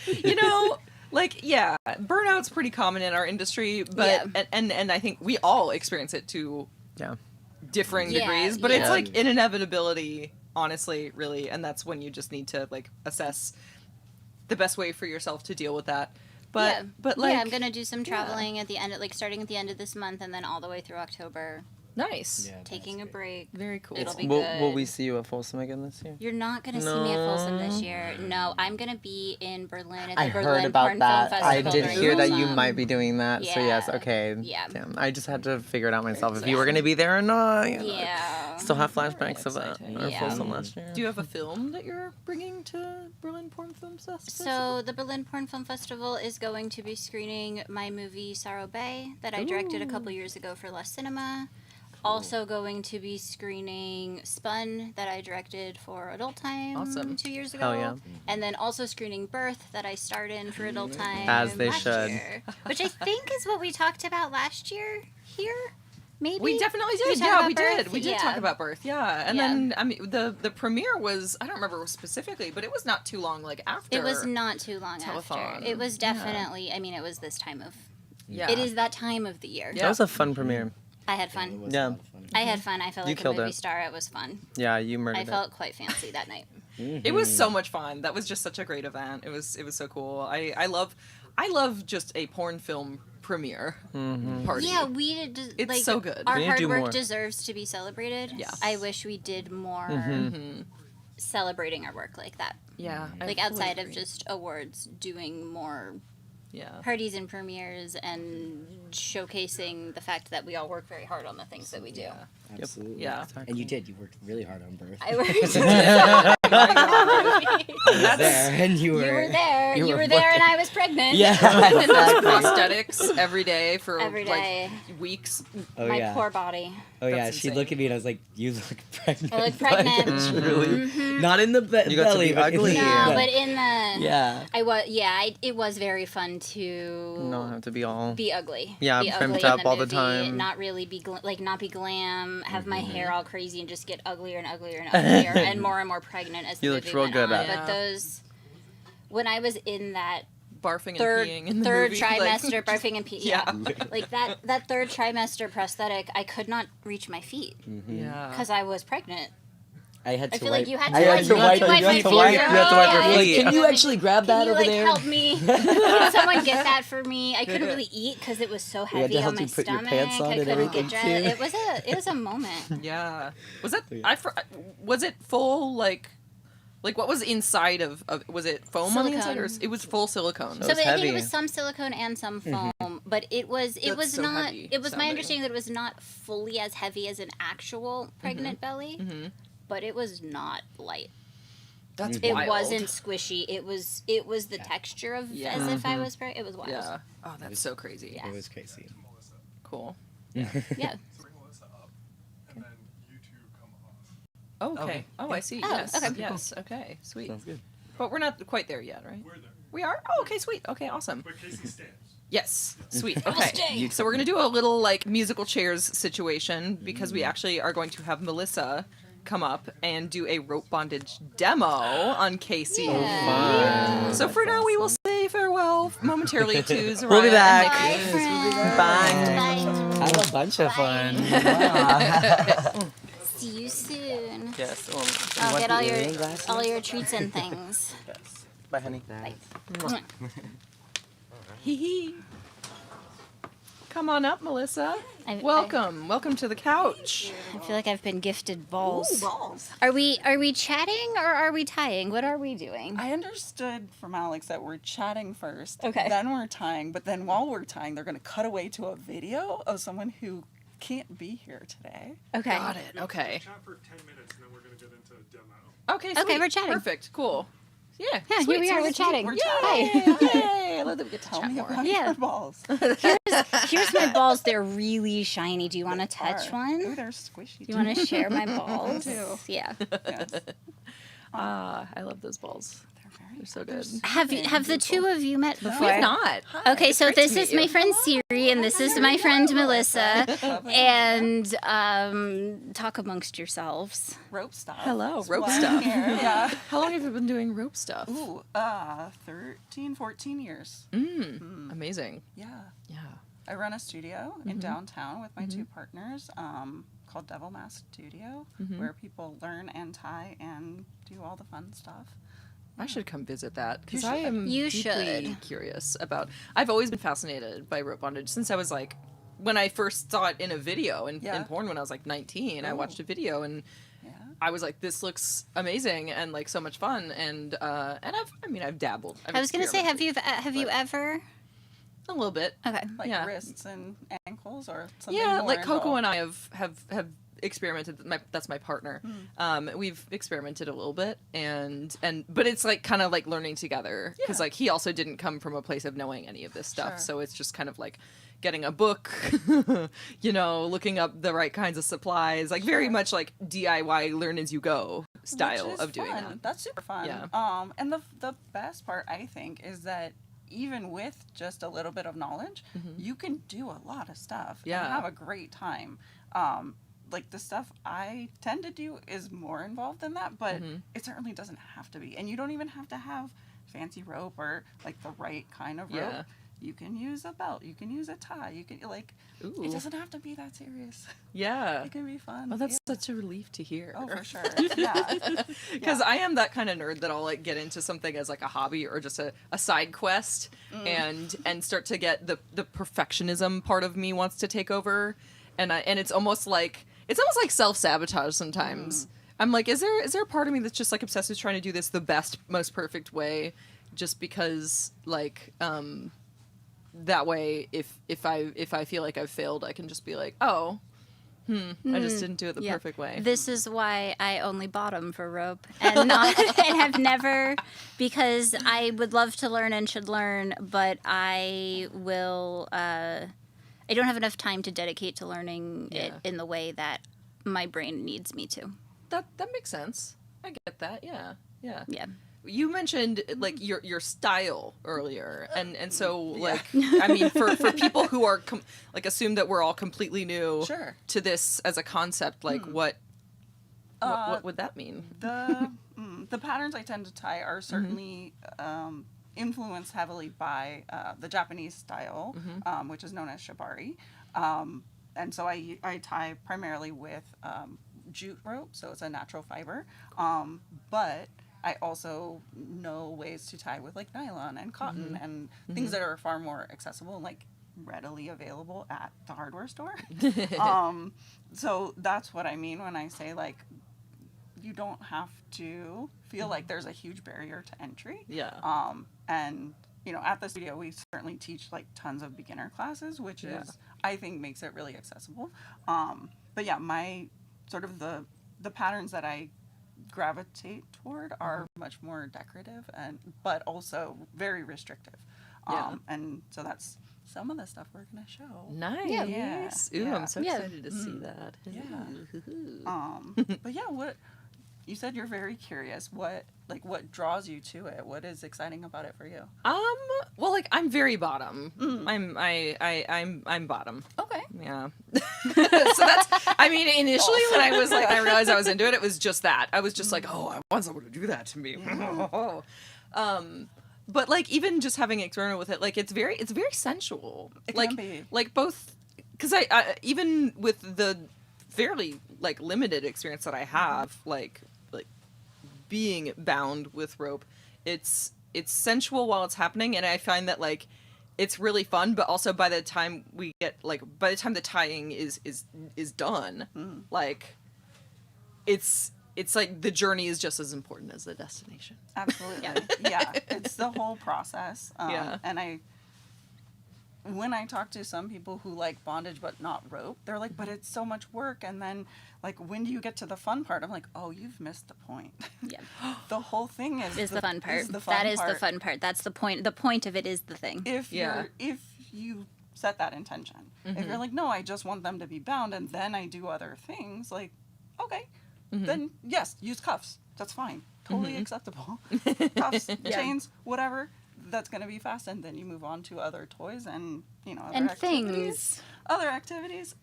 You know, like, yeah, burnout's pretty common in our industry, but and I think we all experience it to differing Yeah, degrees, but yeah. it's like an inevitability, honestly, really, and that's when you just need to like assess the best way for yourself to deal with that. But like, I'm gonna do some traveling at the end, starting at the end of this month, and then all the way through October. Nice. Yeah, Taking a break. Very cool. It'll be Will good. we see you at Folsom again this year? You're not gonna see me at Folsom this year. No, So I'm gonna be in Berlin at I the heard Berlin about Porn that. Film I Festival. did during hear that you Telethon. might be doing that. So yes, Yeah. okay. Yeah. Damn. I just had to figure it out myself if you were gonna be there or not. Yeah. Still have flashbacks of it. Or Yeah. full last year. Do you have a film that you're bringing to Berlin Porn Film Festival? So the Berlin Porn Film Festival is going to be screening my movie Sorrow Bay that I directed a couple years ago for Less Cinema. Also going to be screening Spun that I directed for Adult Time Awesome. 2 years ago. Hell yeah. And then also screening Birth that I starred in for Adult Time As they last should. year, which I think is what we talked about last year here. Maybe We definitely we did. talk Yeah, about we Birth? did. We did talk Yeah. about Birth. Yeah, and Yeah. then I mean the premiere was, I don't remember specifically, but it was not too long after. It was not too long Telethon. after. It was Yeah. definitely. I mean, it was this time of. Yeah. It is that time of the year. That was a fun premiere. I had fun. Yeah. I had fun. I felt You like a killed movie it. star. It was fun. Yeah, you murdered I it. felt quite fancy that night. It was so much fun. That was just such a great event. It was so cool. I love just a porn film premiere party. Yeah, we did. It's like, so good. Our We need to hard do work more. deserves to be celebrated. Yes. I wish we did more celebrating our work like that. Yeah, I Like fully outside of agree. just awards, doing more. Yeah. Parties and premieres and showcasing the fact that we all work very hard on the things that we do. Absolutely. Yeah. And you did. You worked really hard on Birth. I worked there, and you were. You were there. You were full- there, and I was pregnant. Yeah. And those prosthetics every day for Every day. like weeks. Oh, My yeah. poor body. Oh yeah, That's she'd insane. look at me and I was like, "You look pregnant." I look pregnant. Like, truly, Mhm. not in the You got to belly, be but in ugly. the- No, but in the Yeah. I was it was very fun to No, have to be all. be ugly. Yeah, be primed ugly up in the all the movie, time. Not really be not be glam. Have my Mm-hmm. hair all crazy and just get uglier and uglier and uglier and more pregnant as the You movie looked real went good on. at it. But those when I was in that Barfing third and peeing in the third movie, like- trimester, barfing and peeing. Yeah. Like that third trimester prosthetic, I could not reach my feet Yeah. because I was pregnant. I had to I feel wipe. like you had I to had like to wipe. you wipe You my had to feet. wipe. You have to wipe your Yeah. feet. Can you actually grab that Can you over like there? help me? Can someone get that for me? I couldn't really eat because it was so We had heavy to on help my you put your stomach. pants on I and couldn't everything, get dressed. too. It was a moment. Yeah. Was that was it full like what was inside of was it foam on the inside or Silicone. it was full silicone? So I think it was some silicone and some foam, but it was That's so not. heavy It was my sounding. understanding that it was not fully as heavy as an actual pregnant belly, but it was not light. That's It wild. wasn't squishy. It was the texture of Yeah. as if I was pregnant. It was wild. Yeah. Oh, that's so crazy. Yeah. It was crazy. Cool. Yeah. Oh, okay. Oh, I see. Oh, Yes. okay. Yes. Okay. Sweet. Sounds good. But we're not quite there yet, right? We're there. We are? Oh, okay, sweet. Okay, awesome. But Casey stands. Yes, sweet. I'll Okay, stay. so we're gonna do a little like musical chairs situation because we actually are going to have Melissa come up and do a rope bondage demo on Casey. Yeah. So for now, we will say farewell momentarily to Zariah. We'll be and back. Nikki. Bye. Have a bunch of fun. See you soon. Yes. Well, I'll want get the all earring glasses? your treats and things. Yes. Bye, honey. Bye. Hee hee. Come on up, Melissa. I- Welcome to the couch. I feel like I've been gifted balls. Ooh, balls. Are we chatting or are we tying? What are we doing? I understood from Alex that we're chatting first. Okay. Then we're tying, but then while we're tying, they're going to cut away to a video of someone who can't be here today. Okay. Got it. Okay. Chat for 10 minutes, and then we're going to get into a demo. Okay. Sweet. Okay, we're chatting. Perfect. Cool. Yeah. Yeah, sweet, here we are. sweet, We're sweet. chatting. We're Hi. Yay! I love that we get to Tell chat me more. about Yeah. your balls. Here's my balls. They're really shiny. Do you want to touch Ooh, one? they're squishy. Do you want to share my balls? do. Yeah. Yes. I love those balls. They're so good. Have the two of you met before? We've not. Okay, It's so great to this meet is my you. friend Siri, and this is my friend Melissa. And talk amongst yourselves. Rope stuff. Hello, That's rope why I'm stuff. here. Yeah. How long have you been doing rope stuff? Ooh, 13, 14 years. Amazing. Yeah. Yeah. I run a studio in downtown with my two partners called Devil Mask Studio, where people learn and tie and do all the fun stuff. I should come visit that because You I should. am You deeply should. curious about. I've always been fascinated by rope bondage since I was like, when I first saw it in a video in Yeah. porn when I was like 19. I Oh. watched a video and I was like, this looks amazing and like so much fun, and I've dabbled. I was gonna say, have you ever? A little bit. Okay. Like wrists and ankles or something. Yeah, more like Coco involved? and I have experimented. That's my partner. We've experimented a little bit, but it's like kind of like learning together because like he also didn't come from a place of knowing any of this stuff, so it's just kind of like getting a book, looking up the right kinds of supplies, like very much like DIY, learn as you go style Which is of doing fun. that. That's super fun. Yeah. And the best part I think is that even with just a little bit of knowledge, you can do a lot of stuff and have a great time. Like the stuff I tend to do is more involved than that, but it certainly doesn't have to be. And you don't even have to have fancy rope or like the right kind of rope. You can use a belt. You can use a tie. You can Ooh. It doesn't have to be that serious. Yeah. It can be fun. Well, that's such a relief to hear. Oh, for sure. Yeah. Because I am that kind of nerd that I'll like get into something as like a hobby or just a side quest and start to get the perfectionism part of me wants to take over. And it's almost like self-sabotage sometimes. I'm like, is there a part of me that's just like obsessed with trying to do this the best, most perfect way just because like that way if I feel like I've failed, I can just be like, I just didn't do it the perfect way. This is why I only bottom for rope and not and have never, because I would love to learn and should learn, but I will I don't have enough time to dedicate to learning it in the way that my brain needs me to. That makes sense. I get that. Yeah. You mentioned like your style earlier, and so like I mean for people who are like assume that we're all completely new to this as a concept, like what would that mean? The patterns I tend to tie are certainly influenced heavily by the Japanese style, which is known as shibari, and so I tie primarily with jute rope, so it's a natural fiber, but I also know ways to tie with like nylon and cotton and things that are far more accessible and like readily available at the hardware store. So that's what I mean when I say like you don't have to feel like there's a huge barrier to entry. And at the studio we certainly teach like tons of beginner classes, which is I think makes it really accessible. But yeah, my sort of the patterns that I gravitate toward are much more decorative but also very restrictive. And so that's some of the stuff we're gonna show. Nice. Ooh, I'm so excited to see that. But yeah, what you said, you're very curious. What draws you to it? What is exciting about it for you? Well, like I'm very bottom. I'm bottom. Okay. Yeah. So that's. I mean, initially when I was like, I realized I was into it. It was just that. I was just like, oh, I want someone to do that to me. But like even just having experimented with it, like it's very sensual. It like can be. like both, because I even with the fairly like limited experience that I have, like being bound with rope, it's sensual while it's happening, and I find that like it's really fun, but also by the time the tying is done, like it's like the journey is just as important as the destination. Absolutely. It's the whole process. And when I talk to some people who like bondage but not rope, they're like, but it's so much work, and then like when do you get to the fun part? I'm like, oh, you've missed the point. The whole thing is the fun part. The fun part. That's the point. The point of it is the thing. If you set that intention. If you're like, no, I just want them to be bound and then I do other things, like, okay, then yes, use cuffs. That's fine. Totally acceptable. Cuffs, chains, whatever. That's going to be fast, and then you move on to other toys and other activities. Other activities.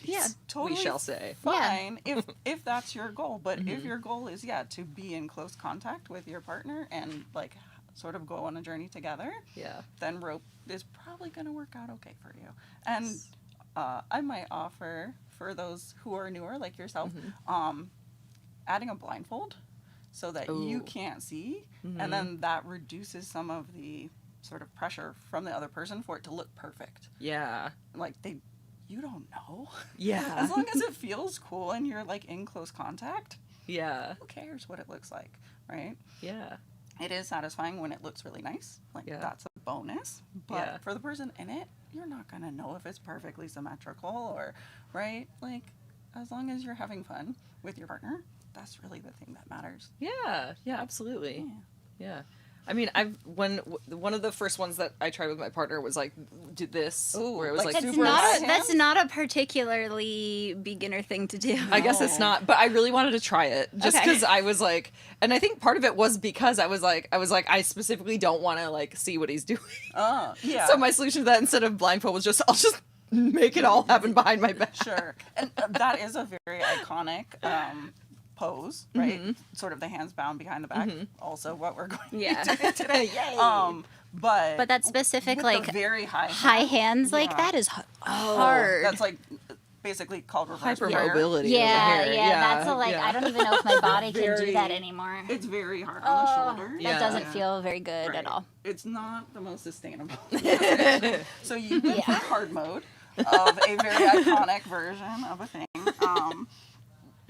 Yeah, totally. We shall say. Fine if that's your goal, but if your goal is to be in close contact with your partner and like sort of go on a journey together. Then rope is probably going to work out okay for you. And I might offer for those who are newer like yourself, adding a blindfold. So that you can't see, and then that reduces some of the sort of pressure from the other person for it to look perfect. Yeah. Like you don't know. Yeah. As long as it feels cool and you're like in close contact. Yeah. Who cares what it looks like, right? Yeah. It is satisfying when it looks really nice. Like, that's a bonus. But for the person in it, you're not going to know if it's perfectly symmetrical or, right? Like, as long as you're having fun with your partner, that's really the thing that matters. Yeah. Yeah, absolutely. Yeah. I mean, one of the first ones that I tried with my partner was like, do this, where it was like super that's not a particularly beginner thing to do. I guess it's not, but I really wanted to try it just because I was like, and I think part of it was because I was like, I specifically don't want to like see what he's doing. Yeah. So my solution to that, instead of blindfold, was I'll just make it all happen behind my back. Sure. And that is a very iconic pose, right? Sort of the hands bound behind the back. Also what we're going to be doing today. But that specific with like the very high hands like that is hard. That's like basically called reverse hypermobility. That's a like I don't even know if my body can do that anymore. It's very hard on the shoulder. That doesn't feel very good at all. It's not the most sustainable. So you did for hard mode of a very iconic version of a thing.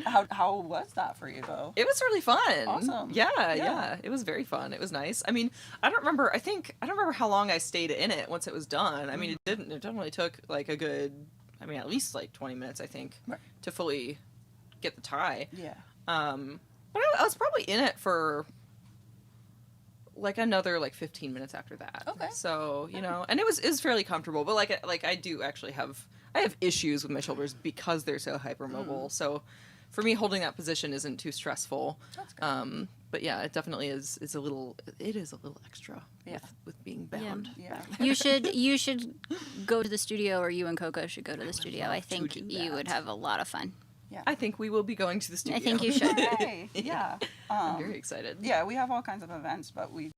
How was that for you though? It was really fun. Awesome. Yeah. It was very fun. It was nice. I mean, I don't remember how long I stayed in it once it was done. I mean, it definitely took like a good, at least like 20 minutes, I think, to fully get the tie. Yeah. But I was probably in it for like another like 15 minutes after that. Okay. So, and it was fairly comfortable, but like I do actually have issues with my shoulders because they're so hypermobile. So for me, holding that position isn't too stressful. That's good. But yeah, it definitely is a little extra with being bound. Yeah. You should go to the studio, or you and Coco should go to the studio. I think you would have a lot of fun. Yeah. I think we will be going to the studio. I think you should. Yeah. I'm very excited. Yeah, we have all kinds of events, but we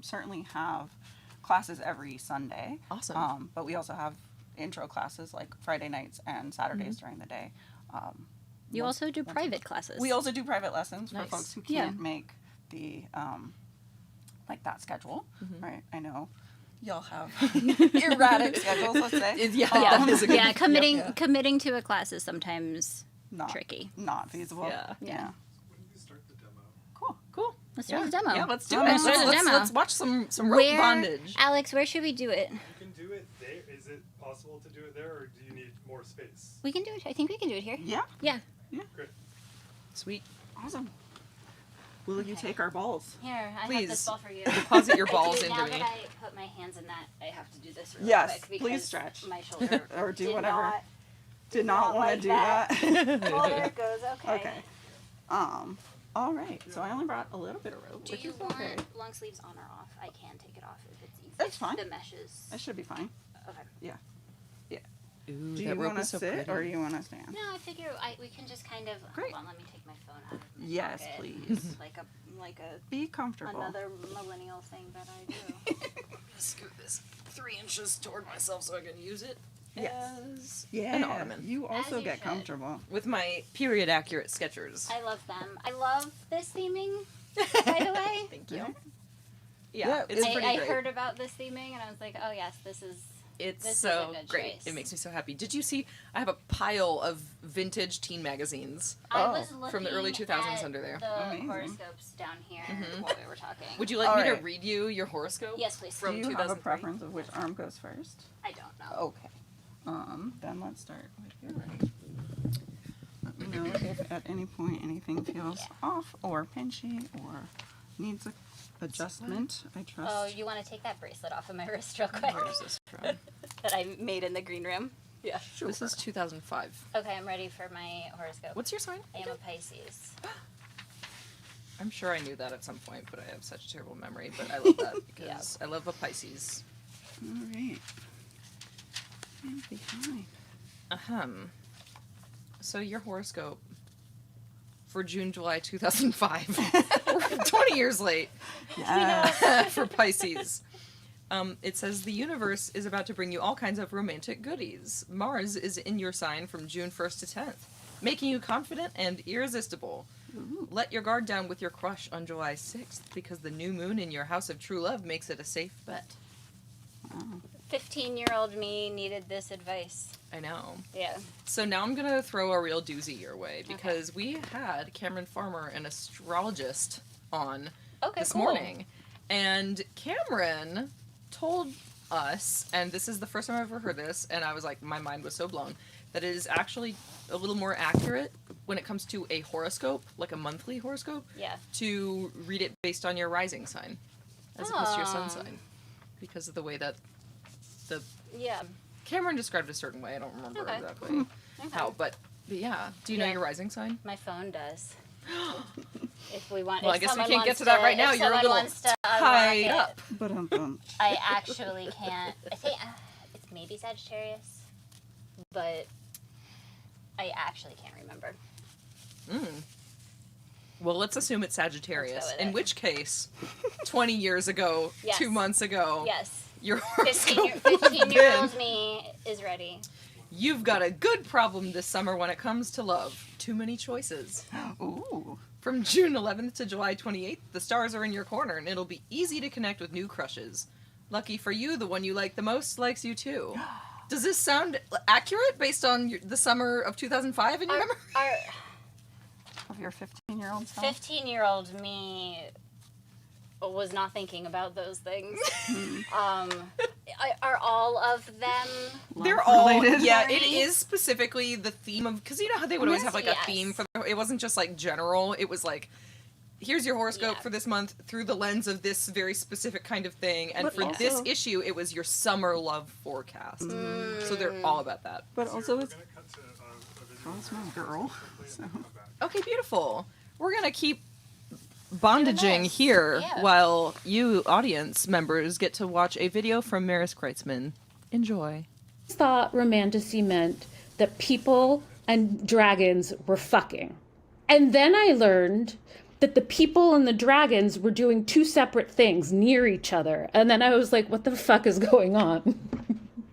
certainly have classes every Sunday. Awesome. But we also have intro classes like Friday nights and Saturdays during the day. You also do private classes. We also do private lessons Nice. for folks who can't make the like that schedule, right? I know y'all have erratic schedules, let's say. That is a good committing to a class is sometimes tricky. Not feasible. Yeah. Cool. Let's start the demo. Yeah, let's do Let's it. start the demo. Let's watch some rope bondage. Alex, where should we do it? You can do it there. Is it possible to do it there, or do you need more space? We can do it. I think we can do it here. Yeah. Yeah. Great. Sweet. Awesome. Will you take our balls? Here, I Please have this ball for you. deposit your balls Now into that me. I put my hands in that, I have to do this really Yes, quick because please stretch. my shoulder Or do did whatever. Not, Did not want to like do that. that. Oh, there it goes. Okay. Okay. All right. So I only brought a little bit of rope, Do which you is want okay. long sleeves on or off? I can take it off if it's easy. That's fine. The meshes. That should be fine. Okay. Yeah. Ooh, Do that you rope want to is so sit pretty. or do you want to stand? No, I figure we can just kind of. Great. Hold on, let me take my phone out of my Yes, pocket. please. Like a Be comfortable. another millennial thing that I do. Scoot this 3 inches toward myself so I can use it Yes. as an ottoman. You also you get should. comfortable. With my period accurate Skechers. I love them. I love this theming, by the way. Thank you. Yeah. Yeah, it's pretty I great. heard about this theming and I was like, oh yes, this is It's a so good great. choice. It makes me so happy. Did you see? I have a pile of vintage teen magazines I was from the early looking 2000s at under there. The Amazing. horoscopes down here Mhm. while we were talking. Would you like All me to right. read you your horoscope? Yes, please. From Do you have a 2003? preference of which arm goes first? I don't know. Okay. Then let's start with your right. Let me know if at any point anything feels off or pinchy or needs a adjustment. I trust. Oh, you want to take that bracelet off of my wrist real quick? Where is this from? That I made in the green room. Yeah. Sure. This is 2005. Okay, I'm ready for my horoscope. What's your sign? I am a Pisces. I'm sure I knew that at some point, but I have such a terrible memory. But I love that because I love a Pisces. All right. And behind. So your horoscope for June, July 2005. We're 20 years late. For Pisces. It says the universe is about to bring you all kinds of romantic goodies. Mars is in your sign from June 1st to 10th, making you confident and irresistible. Ooh. Let your guard down with your crush on July 6th because the new moon in your house of true love makes it a safe bet. Wow. 15-year-old me needed this advice. I know. Yeah. So now I'm gonna throw a real doozy your way because we had Cameron Farmer, an astrologist, on this morning, and Cameron told us, and this is the first time I've ever heard this, and I was like, my mind was so blown, that it is actually a little more accurate when it comes to a horoscope, like a monthly horoscope, to read it based on your rising sign, as opposed to your sun sign, because of the way that the Cameron described it a certain way. I don't remember exactly how, but yeah. Do you know your rising sign? My phone does. If we want, well, I guess we can't get to that right now. You're a little tied up. I actually can't. I think it's maybe Sagittarius, but I actually can't remember. Well, let's assume it's Sagittarius. In which case, 20 years ago, 2 months ago, your horoscope 15-year-old me is ready. You've got a good problem this summer when it comes to love. Too many choices. Ooh. From June 11th to July 28th, the stars are in your corner, and it'll be easy to connect with new crushes. Lucky for you, the one you like the most likes you too. Does this sound accurate based on the summer of 2005 in your memory? Of your 15-year-old self? 15-year-old me was not thinking about those things. Are all of them They're all related? it is specifically the theme of, because you know how they would always have like a theme for it wasn't just like general, it was like, here's your horoscope for this month through the lens of this very specific kind of thing, and But for also- this issue it was your summer love forecast. So they're all about that. But also it's Cosmo Girl. So. Okay, beautiful. We're gonna keep bondaging here while you audience members get to watch a video from Maris Kreitzman. Enjoy. Thought romantasy meant that people and dragons were fucking. And then I learned that the people and the dragons were doing two separate things near each other. And then I was like, what the fuck is going on?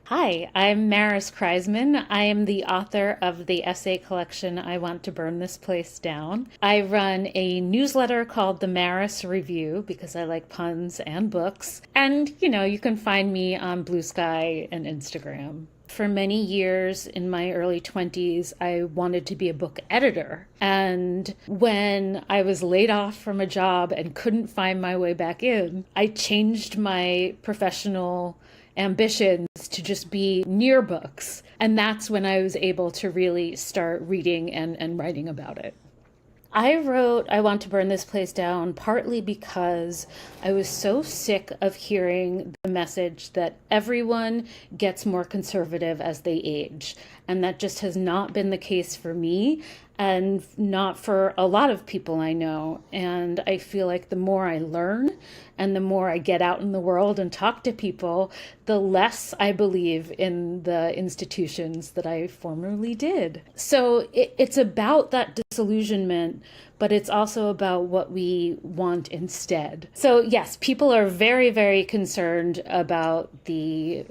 Hi, I'm Maris Kreisman. I am the author of the essay collection, I Want to Burn This Place Down. I run a newsletter called The Maris Review because I like puns and books. And, you know, you can find me on Blue Sky and Instagram. For many years in my early 20s, I wanted to be a book editor. And when I was laid off from a job and couldn't find my way back in, I changed my professional ambitions to just be near books. And that's when I was able to really start reading and writing about it. I wrote I Want to Burn This Place Down partly because I was so sick of hearing the message that everyone gets more conservative as they age. And that just has not been the case for me and not for a lot of people I know. And I feel like the more I learn and the more I get out in the world and talk to people, the less I believe in the institutions that I formerly did. So it's about that disillusionment, but it's also about what we want instead. So yes, people are very, very concerned about the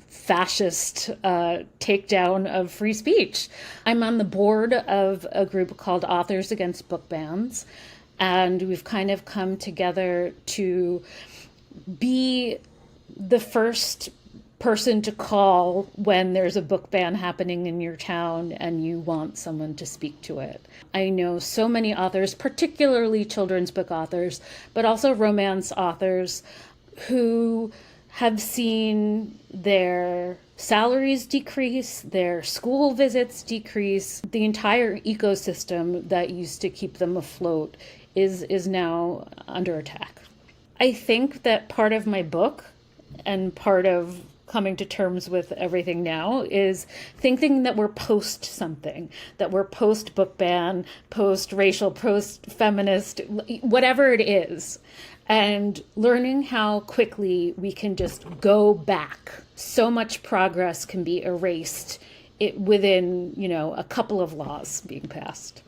fascist takedown of free speech. I'm on the board of a group called Authors Against Book Bans, and we've kind of come together to be the first person to call when there's a book ban happening in your town and you want someone to speak to it. I know so many authors, particularly children's book authors, but also romance authors who have seen their salaries decrease, their school visits decrease. The entire ecosystem that used to keep them afloat is now under attack. I think that part of my book and part of coming to terms with everything now is thinking that we're post something, that we're post book ban, post racial, post feminist, whatever it is, and learning how quickly we can just go back. So much progress can be erased within, a couple of laws being passed.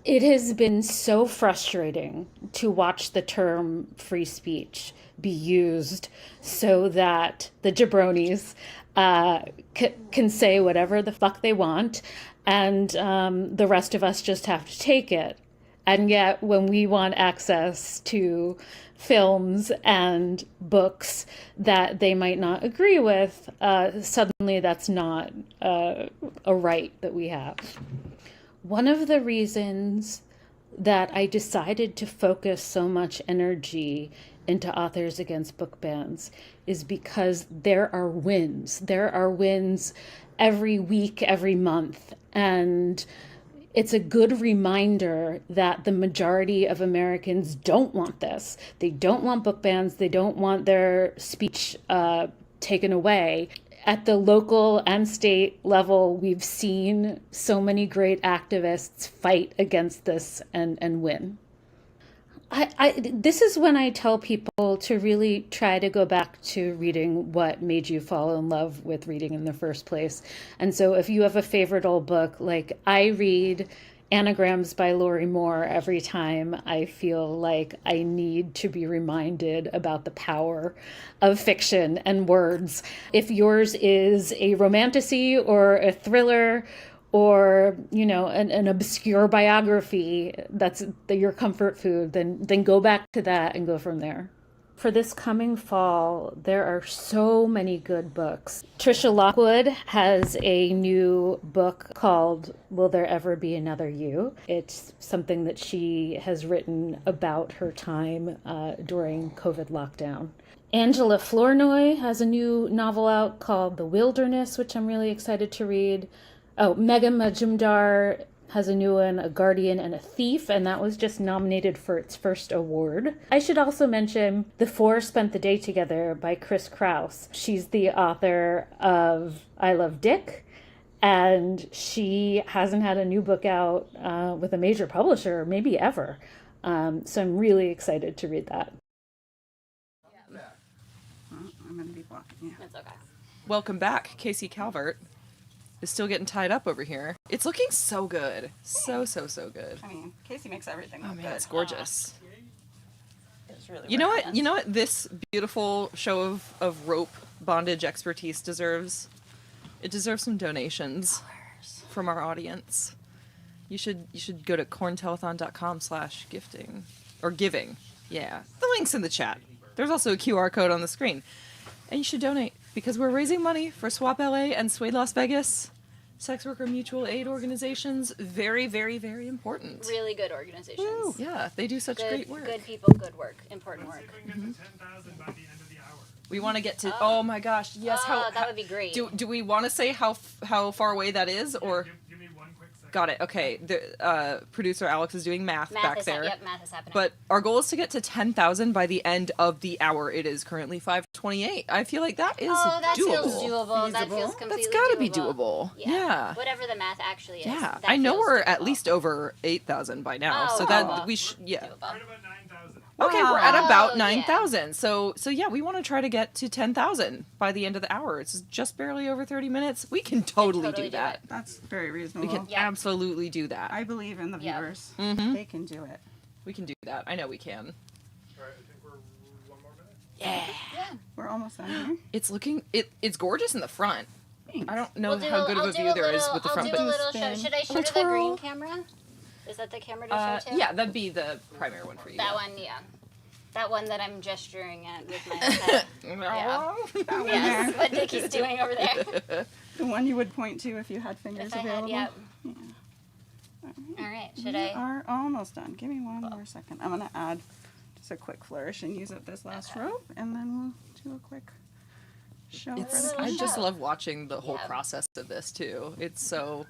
It has been so frustrating to watch the term free speech be used so that the jabronis can say whatever the fuck they want, and the rest of us just have to take it. And yet, when we want access to films and books that they might not agree with, suddenly that's not a right that we have. One of the reasons that I decided to focus so much energy into Authors Against Book Bans is because there are wins. There are wins every week, every month. And it's a good reminder that the majority of Americans don't want this. They don't want book bans. They don't want their speech taken away. At the local and state level, we've seen so many great activists fight against this and win. This is when I tell people to really try to go back to reading what made you fall in love with reading in the first place. And so if you have a favorite old book, like I read Anagrams by Lori Moore every time I feel like I need to be reminded about the power of fiction and words. If yours is a romantasy or a thriller or, you know, an obscure biography that's your comfort food, then go back to that and go from there. For this coming fall, there are so many good books. Trisha Lockwood has a new book called Will There Ever Be Another You? It's something that she has written about her time during COVID lockdown. Angela Flournoy has a new novel out called The Wilderness, which I'm really excited to read. Oh, Megha Majumdar has a new one, A Guardian and a Thief, and that was just nominated for its first award. I should also mention The Four Spent the Day Together by Chris Kraus. She's the author of I Love Dick, and she hasn't had a new book out with a major publisher, maybe ever. So I'm really excited to read that. I'm going to be blocking you. It's okay. Welcome back. Casey Calvert is still getting tied up over here. It's looking so good. So good. I mean, Casey makes everything Oh look man, good. it's gorgeous. It's really You know what? You know what this beautiful show of rope bondage expertise deserves? It deserves some donations from our audience. You should go to corntelethon.com/gifting or giving. Yeah. The link's in the chat. There's also a QR code on the screen. And you should donate because we're raising money for SWOP LA and Suede Las Vegas, sex worker mutual aid organizations. Very, very, very important. Really good organizations. Woo. Yeah, they do such Good- great work. Good people, good work, important work. We want to get to. Oh my gosh! Yes. That would be great. Do we want to say how far away that is, or? Give me 1 quick second. Got it. Okay. The producer Alex is doing math back there. Yep, math is happening. But our goal is to get to 10,000 by the end of the hour. It is currently 5:28. I feel like that is that doable. feels doable. That feels completely That's got to be doable. doable. Yeah. Whatever the math actually is. Yeah. that I know feels we're doable. at least over 8,000 by now. Oh, so okay. that we should. Yeah. Doable. Okay, we're at about Oh, 9,000. So yeah, we want to try to get to 10,000 by the end of the hour. It's just barely over 30 minutes. We can totally do that. That's very reasonable. We can absolutely do that. I believe in the viewers. Mhm. They can do it. We can do that. I know we can. All right, I think we're 1 more minute. Yeah. We're almost done here. It's looking it's gorgeous in the front. I don't know We'll do how good of I'll a do view there is little- with the I'll front, do but a little show. Should I show her the green camera? Is that the camera to show too? yeah, that'd be the primary one for you. That one, yeah. That one that I'm gesturing at with my head. Yeah. Yes, what Nikki's doing over there. The one you would point to if you had fingers If I had, available. yep. All right, should we I? are almost done. Give me 1 more second. I'm going to add just a quick flourish and use up this last rope, and then we'll do a quick show. I just love watching the whole process of this too. It's so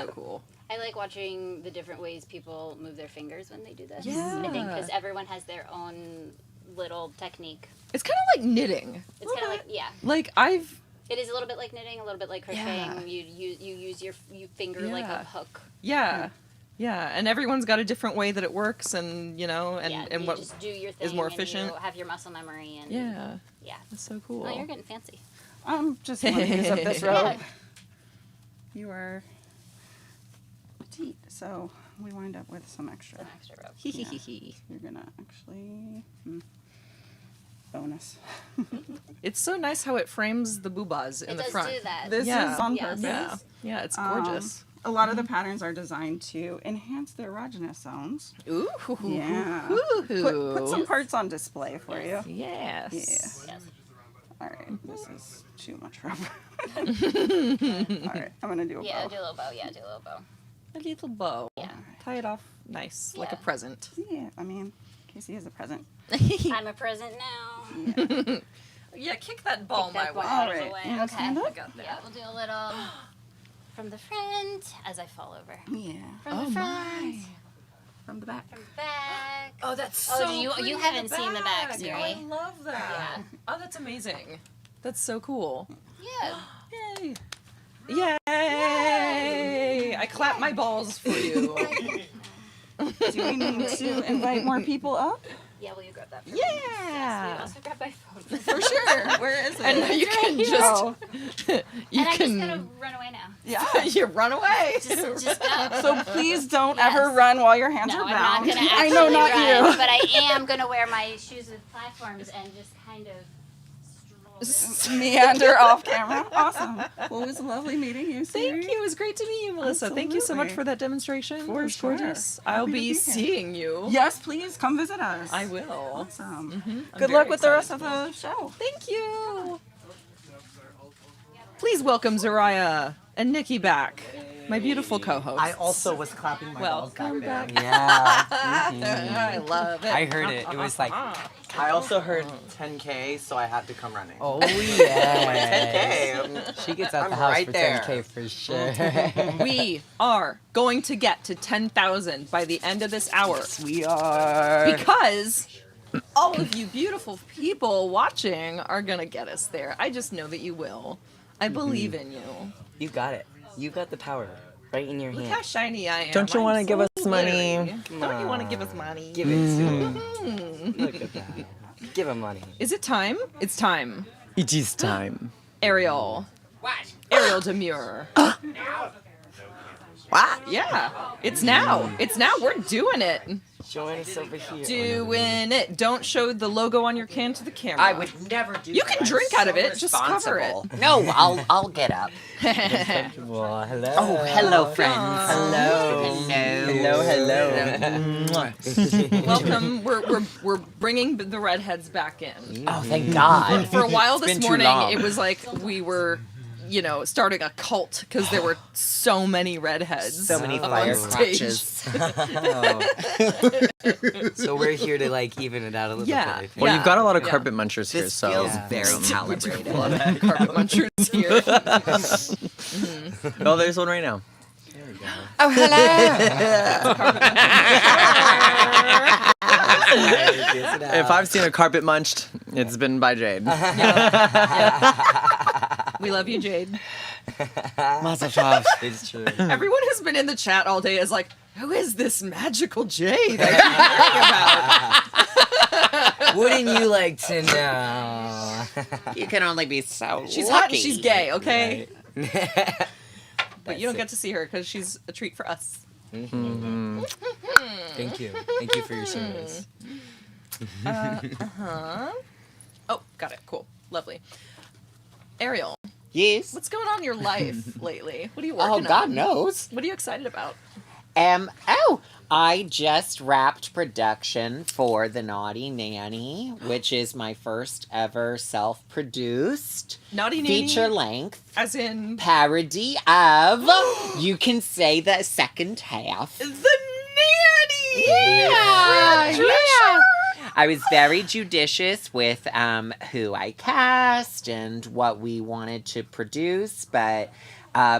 cool. I like watching the different ways people move their fingers when they do this. Yeah. I think because everyone has their own little technique. It's kind of like knitting. It's kind of like, yeah. Like It is a little bit like knitting, a little bit like crocheting. Yeah. You use your finger like a hook. Yeah. Yeah, and everyone's got a different way that it works, and you what just do your thing is more and efficient. you have your muscle memory and Yeah. yeah. That's so cool. Oh, you're getting fancy. I'm just going to use up this rope. You are petite, so we wind up with some extra. rope. Yeah. You're going to actually bonus. It's so nice how it frames the boobas in It the does front. do that. This is on purpose. Yeah, it's gorgeous. a lot of the patterns are designed to enhance the erogenous zones. Ooh. Yeah. Put some parts on display for you. Yes. Yeah. All right. This is too much rubber. All right. I'm going to do a bow. Yeah, do a little bow. Yeah, do a little bow. A little bow. Yeah. Tie it off nice, like a present. Yeah, I mean, Casey is a present. I'm a present now. Yeah, kick that ball Kick that my way. ball out of the Alright, way. and Okay. stand up? Yeah, we'll do a little from the front as I fall over. Yeah. From the front. From the back. From the back. Oh, that's Oh, so do you pretty in haven't seen the back, back. Siri? Oh, I love that. Oh, that's amazing. That's so cool. Yeah. Yay! Yay! I clap my balls for you. Do we need to invite more people up? Yeah, will you grab that? Yeah. Yes, also grab my phone. For sure. Where is it? And you can Right just you and I'm can just gonna run away now. Yeah. you run away. Just go. So please don't ever run while your hands No, are I'm bound. not gonna I actually know, not run, you. but I am gonna wear my shoes with platforms and just kind of Meander off camera. Awesome. Well, it was lovely meeting you, Siri. Thank you. It was great to meet you, Melissa. Thank you so much Absolutely. for that demonstration. For it was sure. gorgeous. Happy I'll to be be here. seeing you. Yes, please come visit us. I will. Awesome. I'm Good very luck with the rest excited of the show. Thank you. Please welcome Zariah and Nikki back, my beautiful co-hosts. I also was clapping my balls Welcome back back. there. Yeah. I love it. I heard it. It was like. I also heard 10K, so I had to come running. Oh yeah. 10K. She gets out I'm the house right for there. 10K for sure. We are going to get to 10,000 by the end of this hour. We are. Because all of you beautiful people watching are going to get us there. I just know that you will. I believe in you. You got it. You got the power right in your Look hand. how shiny I am. Don't you I'm want to give so us money? glittery. Don't you want to give us money? Give it to him. Mm. Look at that. Give him money. Is it time? It's time. It is time. Ariel. Ariel Deir. What? Yeah. It's now. It's now. We're doing it. Join us over here. Doing it. Don't show the logo on your can to the camera. I would never do You that. can I'm drink so out of it. Just cover it. responsible. No, I'll get up. Well, hello. Oh, hello, friends. Hello. Hello. Welcome. We're bringing the redheads back in. Oh, thank God. For a while It's this been too morning, long. it was like we were, starting a cult because there were so many redheads. So many up fire on stage. crotches. So we're here to even it out a little bit. I think. Well, you've got a lot of Yeah. carpet munchers here, This so feels very calibrated. Carpet munchers here. Oh, there's one right now. There we go. Oh, hello. If I've seen a carpet munched, it's been by Jade. We love you, Jade. Mazel tov. It's true. Everyone who's been in the chat all day is like, who is this magical Jade I keep hearing about? Wouldn't you like to know? You can only be so She's lucky. hot and she's gay, okay? Right. But you don't get to see her because she's a treat for us. Mm-hmm. Thank you. Thank you for your service. Oh, got it. Cool. Lovely. Ariel, Yes. what's going on in your life lately? What are you working Oh, on? God knows. What are you excited about? I just wrapped production for The Naughty Nanny, which is my first ever self-produced Naughty Nanny? feature length As in parody of You Can Say the Second Half. The Nanny! Yeah. I was very judicious with who I cast and what we wanted to produce, but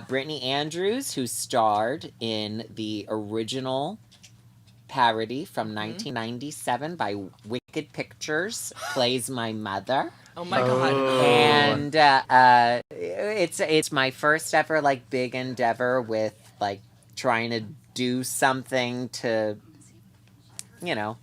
Brittany Andrews, who starred in the original parody from 1997 by Wicked Pictures, plays my mother. Oh my God. And it's my first ever big endeavor with trying to do something to Yeah.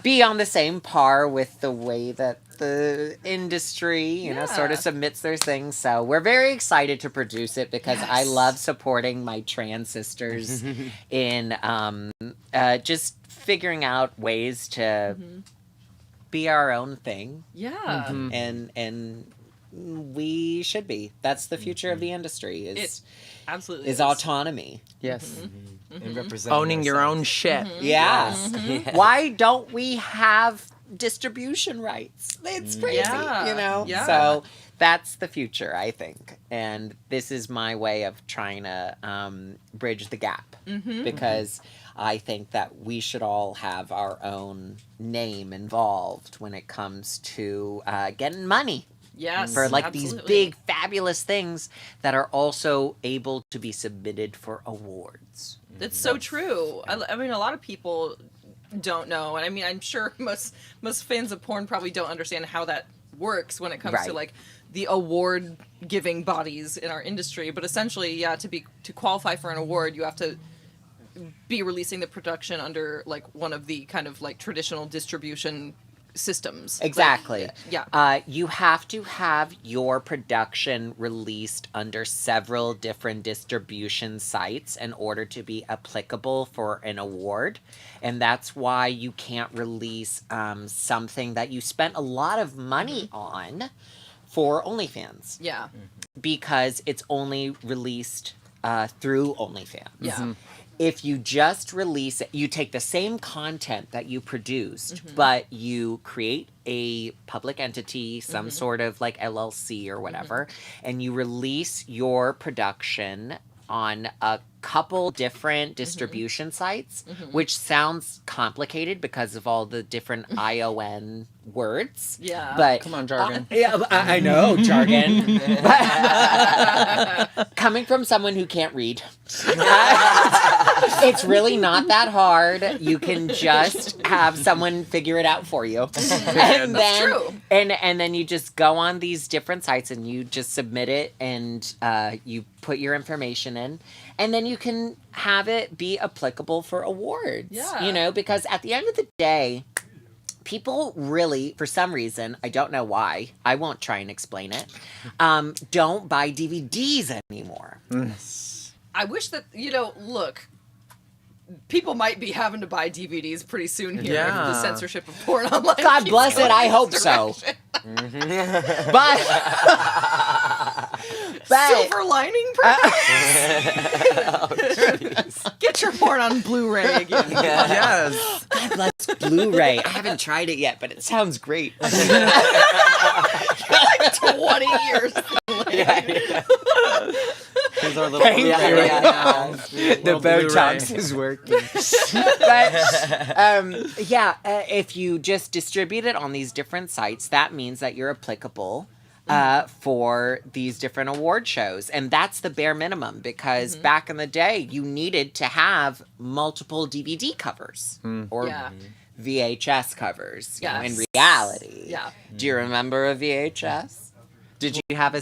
be on the same par with the way that the industry, sort of submits their things. So we're very excited to produce it because I love supporting my trans sisters in just figuring out ways to be our own thing. Yeah. And we should be. That's the future of the industry. Absolutely. is autonomy. Yes. And representing Owning your own shit. Yes. Yes. Why don't we have distribution rights? It's crazy, Yeah. you know? Yeah. So that's the future, I think. And this is my way of trying to bridge the gap. Because I think that we should all have our own name involved when it comes to getting money. Yes, For like absolutely. these big, fabulous things that are also able to be submitted for awards. It's so true. I mean, a lot of people don't know, and I mean, I'm sure most fans of porn probably don't understand how that works when it comes to Right. like the award giving bodies in our industry. But essentially, yeah, to qualify for an award, you have to be releasing the production under like one of the kind of like traditional distribution systems. Exactly. Like, yeah. You have to have your production released under several different distribution sites in order to be applicable for an award. And that's why you can't release something that you spent a lot of money on for OnlyFans. Yeah. Because it's only released through OnlyFans. Yeah. If you just release it, you take the same content that you produced, but you create a public entity, some sort of like LLC or whatever, and you release your production on a couple different distribution sites, which sounds complicated because of all the different ION words. Yeah. But Come on, jargon. yeah, I know jargon. But coming from someone who can't read, it's really not that hard. You can just have someone figure it out for you, and That's then true. and then you just go on these different sites and you just submit it and you put your information in, and then you can have it be applicable for awards. Yeah. You know, because at the end of the day, people really, for some reason, I don't know why, I won't try and explain it, don't buy DVDs anymore. I wish that, look, people might be having to buy DVDs pretty soon here if the censorship of porn online. God keeps bless going it, I in hope this so. direction. But Silver lining, perhaps? Get your porn on Blu-ray again. Yes. God bless Blu-ray. I haven't tried it yet, but it sounds great. Like 20 years. Here's our little Thank Blu-ray you. right now. The Little Blu-ray. Botox is working. But if you just distribute it on these different sites, that means that you're applicable for these different award shows. And that's the bare minimum because back in the day, you needed to have multiple DVD covers or VHS covers you know, in reality. Yeah. Do you remember a VHS? Did you have a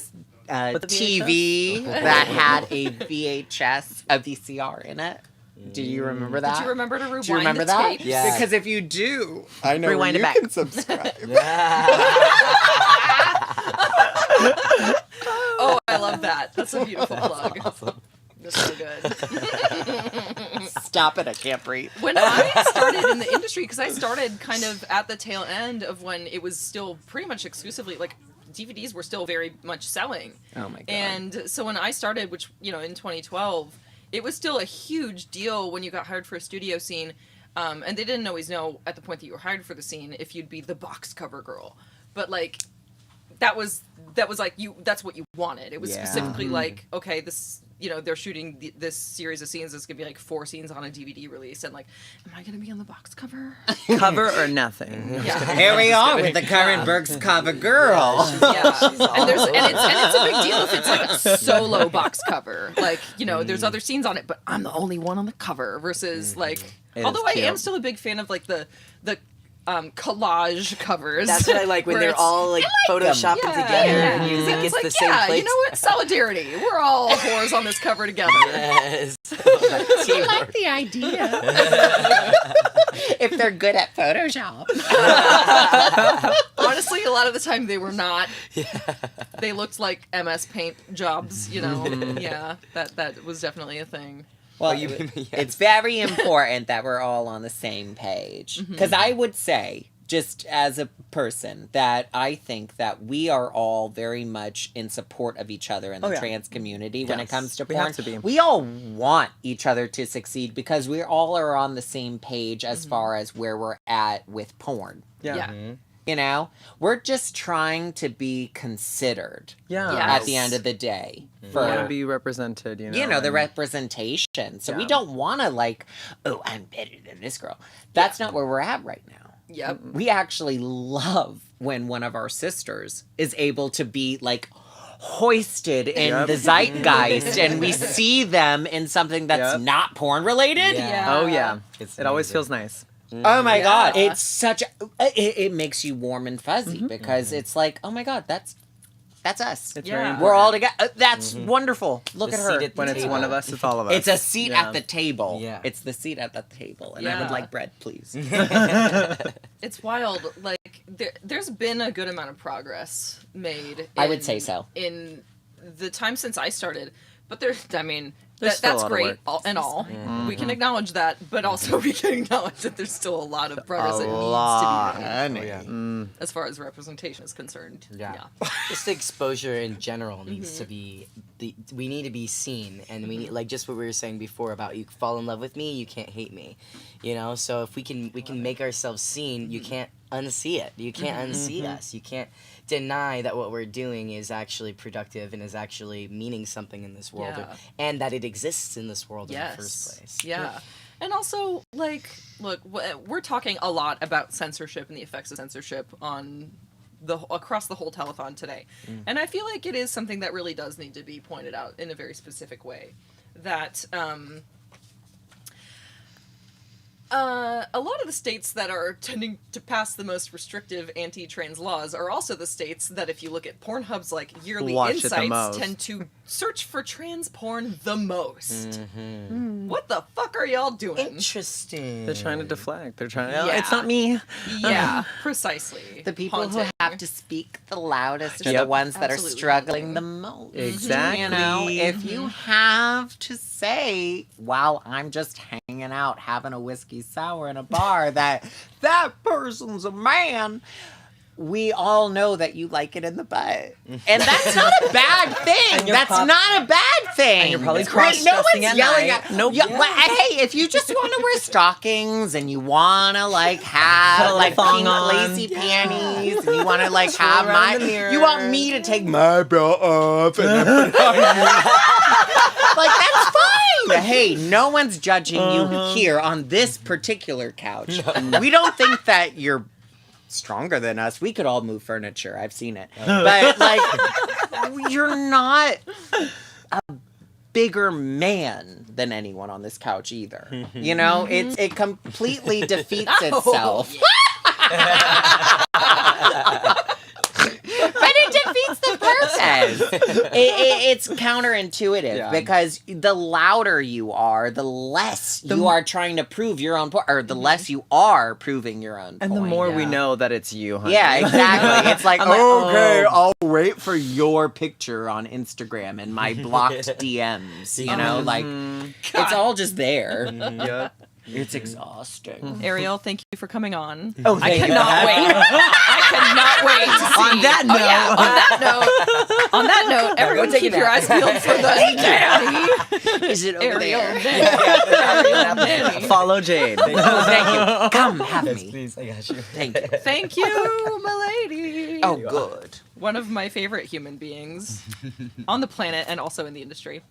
With the TV that had a VHS, a VCR in it? Do you remember that? Did you remember to rewind Do you remember the that? tapes? Yeah. Because if you do, I know Rewind where it you back. can subscribe. Oh, I love that. That's a beautiful plug. That's so good. Stop it, I can't breathe. When I started in the industry, because I started kind of at the tail end of when it was still pretty much exclusively, like, DVDs were still very much selling. Oh my God. And so when I started, which, in 2012, it was still a huge deal when you got hired for a studio scene. And they didn't always know at the point that you were hired for the scene if you'd be the box cover girl. But, like, that was like that's what you wanted. It was specifically like, okay, this, they're shooting this series of scenes. It's gonna be like 4 scenes on a DVD release, and like, am I gonna be on the box cover? Cover or nothing. Yeah. Here we are with the current Berks cover girl. Yeah, and it's a big deal if it's like a solo box cover. Like, there's other scenes on it, but I'm the only one on the cover. Versus like, although I am still a big fan of like the collage covers. That's what I like when where they're it's- all like photoshopping together and you It's get like, the same place. you know what? Solidarity. We're all whores on this cover together. Yes. I like the idea. If they're good at Photoshop. Honestly, a lot of the time they were not. They looked like MS Paint jobs, Yeah, that was definitely a thing. Well, it's very important that we're all on the same page. Because I would say just as a person, that I think that we are all very much in support of each other in the trans community when it comes to we porn. have to be. We all want each other to succeed because we all are on the same page as far as where we're at with porn. Yeah. You know, we're just trying to be considered. At the end of the day, We want to be represented. You know. the representation. So we don't want to like, oh, I'm better than this girl. That's not where we're at right now. Yep. We actually love when one of our sisters is able to be like hoisted in the zeitgeist and we see them in something that's not porn related. Oh yeah. It always feels nice. Oh my God. It's such it makes you warm and fuzzy because it's like, oh my God, that's us. It's very We're all together. That's wonderful. Look The at her. seat at the When it's table. One of us, it's all of us. It's a seat Yeah. at the table. Yeah. It's the seat at the table. And I would like bread, please. It's wild. Like there's been a good amount of progress made. I would say so. In the time since I started, but I mean, There's still a that's lot of great work. and all. Mhm. We can acknowledge that, but also we can acknowledge that there's still a lot of progress that needs to be made. As far as representation is concerned. Yeah. Just the exposure in general needs to be we need to be seen, and we need, like just what we were saying before about you fall in love with me, you can't hate me. You know, so if we can make ourselves seen, you can't unsee it. You can't unsee us. You can't deny that what we're doing is actually productive and is actually meaning something in this world and that it exists in this world in the first place. Yeah. And also, like, look, we're talking a lot about censorship and the effects of censorship on across the whole telethon today. And I feel like it is something that really does need to be pointed out in a very specific way. That a lot of the states that are tending to pass the most restrictive anti-trans laws are also the states that, if you look at Pornhub's like yearly Watch it the insights, most. tend to search for trans porn the most. What the fuck are y'all doing? Interesting. They're trying to deflect. They're trying to. It's not me. Yeah, precisely. The people who Haunting. have to speak the loudest are Yep. the ones that Absolutely. are struggling the most. Exactly. You know, if you have to say, while I'm just hanging out having a whiskey sour in a bar, that person's a man, we all know that you like it in the butt. And that's not a bad thing. That's not a bad thing. And you're probably No cross-dressing one's at yelling night. at Nope. Yeah, but hey, if you just want to wear stockings and you want to like Put have a like thong pink on. lazy panties and you want to like Swirl have around the mirror. you want me to take my belt off and then put it on you. Like, that's fine. Hey, no one's judging you here on this particular couch. We don't think that you're stronger than us. We could all move furniture. I've seen it. But like, you're not a bigger man than anyone on this couch either. You know, it completely defeats itself. But it defeats the purpose. It's counterintuitive because the louder you are, the less you are trying to prove your own point, or the less you are proving your own point. And the more we know that it's you, honey. Yeah, exactly. It's like, I'm like, okay, oh. I'll wait for your picture on Instagram and my blocked DMs. You know, like, it's all just there. Yep. It's exhausting. Ariel, thank you for coming on. Oh, I thank you. cannot wait. I cannot wait to see. On that note. On that note, everyone take keep a your nap. eyes peeled for the candy. Is it over Ariel there? Deir. Follow Jade. Thank you. Come, have me. Please, I got you. Thank you. Thank you, my lady. Oh, good. One of my favorite human beings on the planet and also in the industry.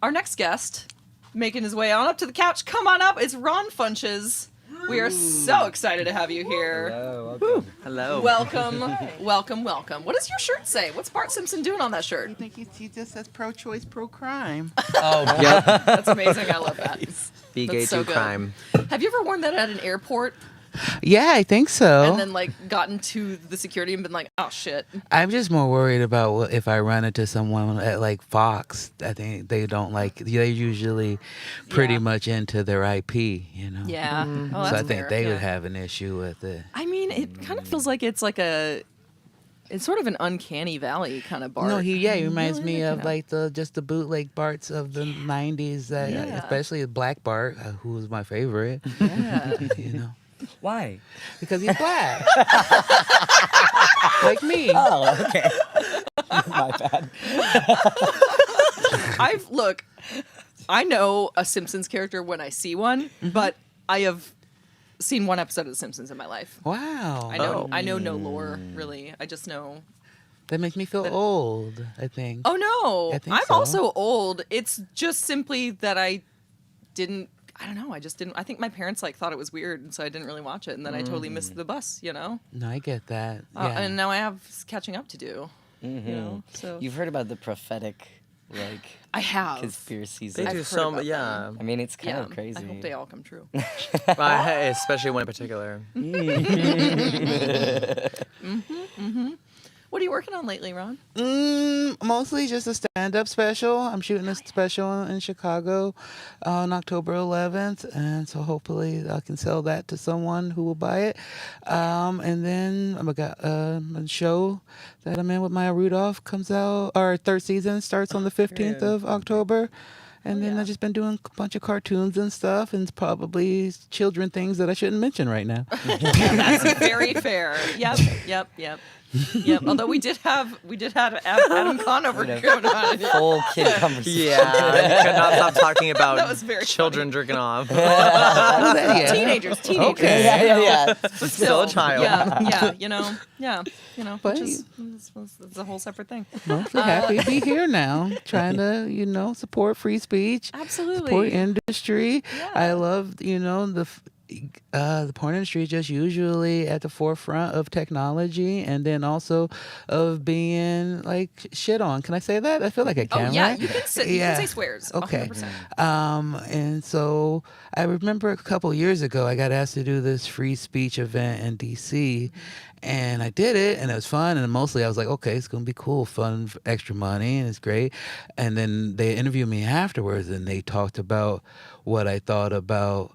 Our next guest, making his way on up to the couch. Come on up. It's Ron Funches. We are so excited to have you here. Hello, welcome. Hello. Welcome, welcome, welcome. What does your shirt say? What's Bart Simpson doing on that shirt? I think he just says pro-choice, pro-crime. Oh, Yep. That's amazing. I love that. Be That's gay so to good. crime. Have you ever worn that at an airport Yeah, I think so. and then like gotten to the security and been like, oh shit? I'm just more worried about if I run into someone at like Fox. I think they don't like. They're usually pretty much into their IP, you know. Yeah. So Oh, I that's think fair. they Yeah. would have an issue with it. I mean, it kind of feels like it's like it's sort of an uncanny valley kind of Bart. No, he reminds Really? me of Yeah. like just the bootleg Barts of the '90s, Yeah. especially Black Bart, who was my favorite. Yeah. You know. Why? Because he's black. Like me. Oh, okay. My bad. I know a Simpsons character when I see one, but I have seen one episode of The Simpsons in my life. Wow. I know no lore, really. I just know. That makes me feel old, I think. Oh, no. I think I'm so. also old. It's just simply that I don't know. I just didn't. I think my parents thought it was weird, and so I didn't really watch it. And then I totally missed the bus, No, I get that. Yeah. And now I have catching up to do. So You've heard about the prophetic, I have conspiracies. They do so much. Yeah. I mean, it's kind of crazy. I hope they all come true. Especially one in particular. What are you working on lately, Ron? Mostly just a stand-up special. I'm shooting a special in Chicago on October 11th, and so hopefully I can sell that to someone who will buy it. And then I got a show that I'm in with Maya Rudolph comes out. Our third season starts on the 15th of October. And then I've just been doing a bunch of cartoons and stuff, and probably children things that I shouldn't mention right now. That's very fair. Yep. Yep. Although we did have Adam Conover going on. Full kid conversation. Yeah, you could not stop talking about That was very children jerking off. Teenagers. Okay. Yeah. But Still a child. Yeah. But Which is it's a whole separate thing. Mostly happy to be here now, trying to, support free speech. Absolutely. Support industry. Yeah. I love, the porn industry is just usually at the forefront of technology and then also of being shit on. Can I say that? I feel like I can. Oh yeah, right? you can say swears. Okay. 100%. And so I remember a couple years ago I got asked to do this free speech event in DC. And I did it, and it was fun. And mostly I was like, okay, it's going to be cool, fun, extra money, and it's great. And then they interviewed me afterwards, and they talked about what I thought about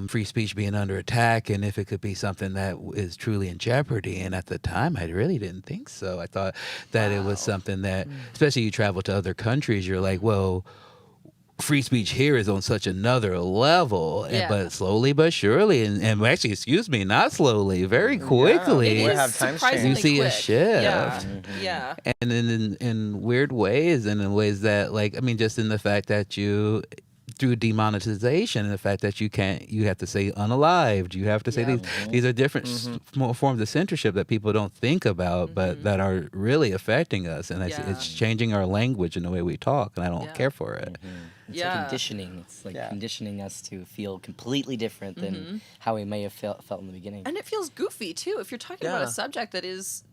free speech being under attack and if it could be something that is truly in jeopardy. And at the time, I really didn't think so. I thought that it was something that, especially you travel to other countries, you're like, well, free speech here is on such another level, but slowly but surely, and actually, excuse me, not slowly, very quickly, you see a shift. Yeah. And then in weird ways, and in ways that, just in the fact that you, through demonetization and the fact that you have to say unalived, you have to say these are different forms of censorship that people don't think about, but that are really affecting us, and it's changing our language and the way we talk, and I don't care for it. It's like conditioning. It's conditioning us to feel completely different than how we may have felt in the beginning. And it feels goofy too if you're talking about a subject that is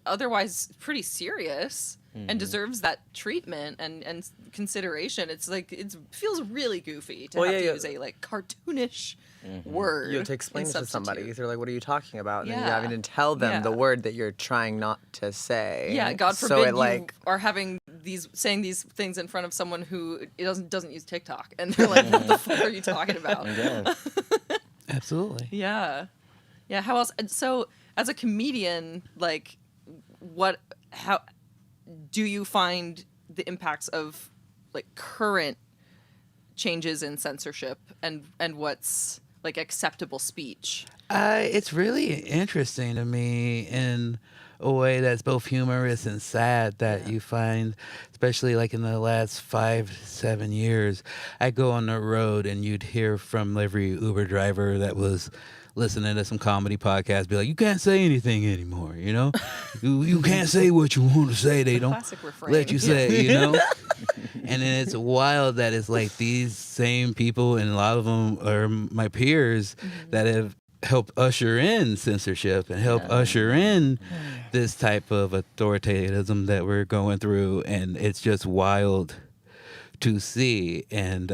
otherwise pretty serious and deserves that treatment and consideration. It's it feels really goofy to have to use a cartoonish word. You have to explain it to somebody. They're like, what are you talking about? And then you're having to tell them the word that you're trying not to say. Yeah, God forbid you are saying these things in front of someone who doesn't use TikTok, and they're like, what the fuck are you talking about? Absolutely. Yeah. How else? So as a comedian, how do you find the impacts of current changes in censorship and what's acceptable speech? It's really interesting to me in a way that's both humorous and sad that you find, especially in the last 5-7 years, I go on the road and you'd hear from every Uber driver that was listening to some comedy podcast be like, you can't say anything anymore, you can't say what you want to say. They don't let you say, And then it's wild that it's these same people, and a lot of them are my peers that have helped usher in censorship and help usher in this type of authoritarianism that we're going through. And it's just wild to see. And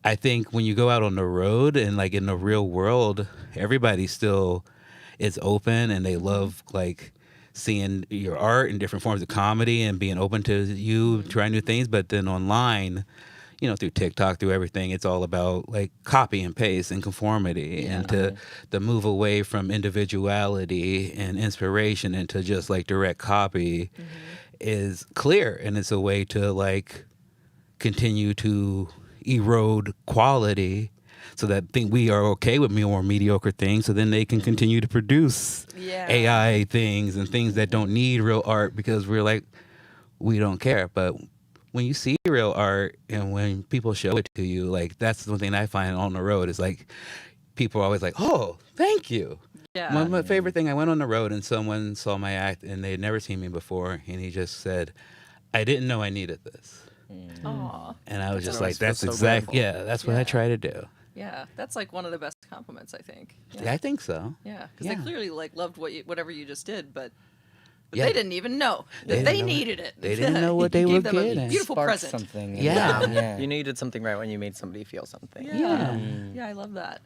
I think when you go out on the road and in the real world, everybody still is open and they love seeing your art and different forms of comedy and being open to you trying new things. But then online, through TikTok, through everything, it's all about copy and paste and conformity and to move away from individuality and inspiration into just direct copy is clear. And it's a way to continue to erode quality so that we are okay with more mediocre things, so then they can continue to produce AI things and things that don't need real art, because we're like, we don't care. But when you see real art and when people show it to you, like, that's one thing I find on the road is like, people are always like, oh, thank you. Yeah. My favorite thing, I went on the road and someone saw my act and they had never seen me before, and he just said, I didn't know I needed this. Aw. And I was just always like, that's feels so exactly, grateful. that's what I try to do. Yeah, that's like one of the best compliments, I think. Yeah, I think so. Yeah, because Yeah. they clearly like loved whatever you just did, but Yeah. they didn't even know They that didn't they know- needed it. they didn't know what they You were gave them a getting. beautiful Sparked present. something. Yeah. You knew you did something right when you made somebody feel something. Yeah. Yeah, I love that.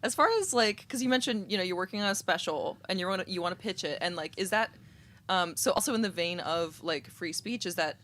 As far as like, because you mentioned, you're working on a special and you want to pitch it, and like, is that so also in the vein of like free speech? Is that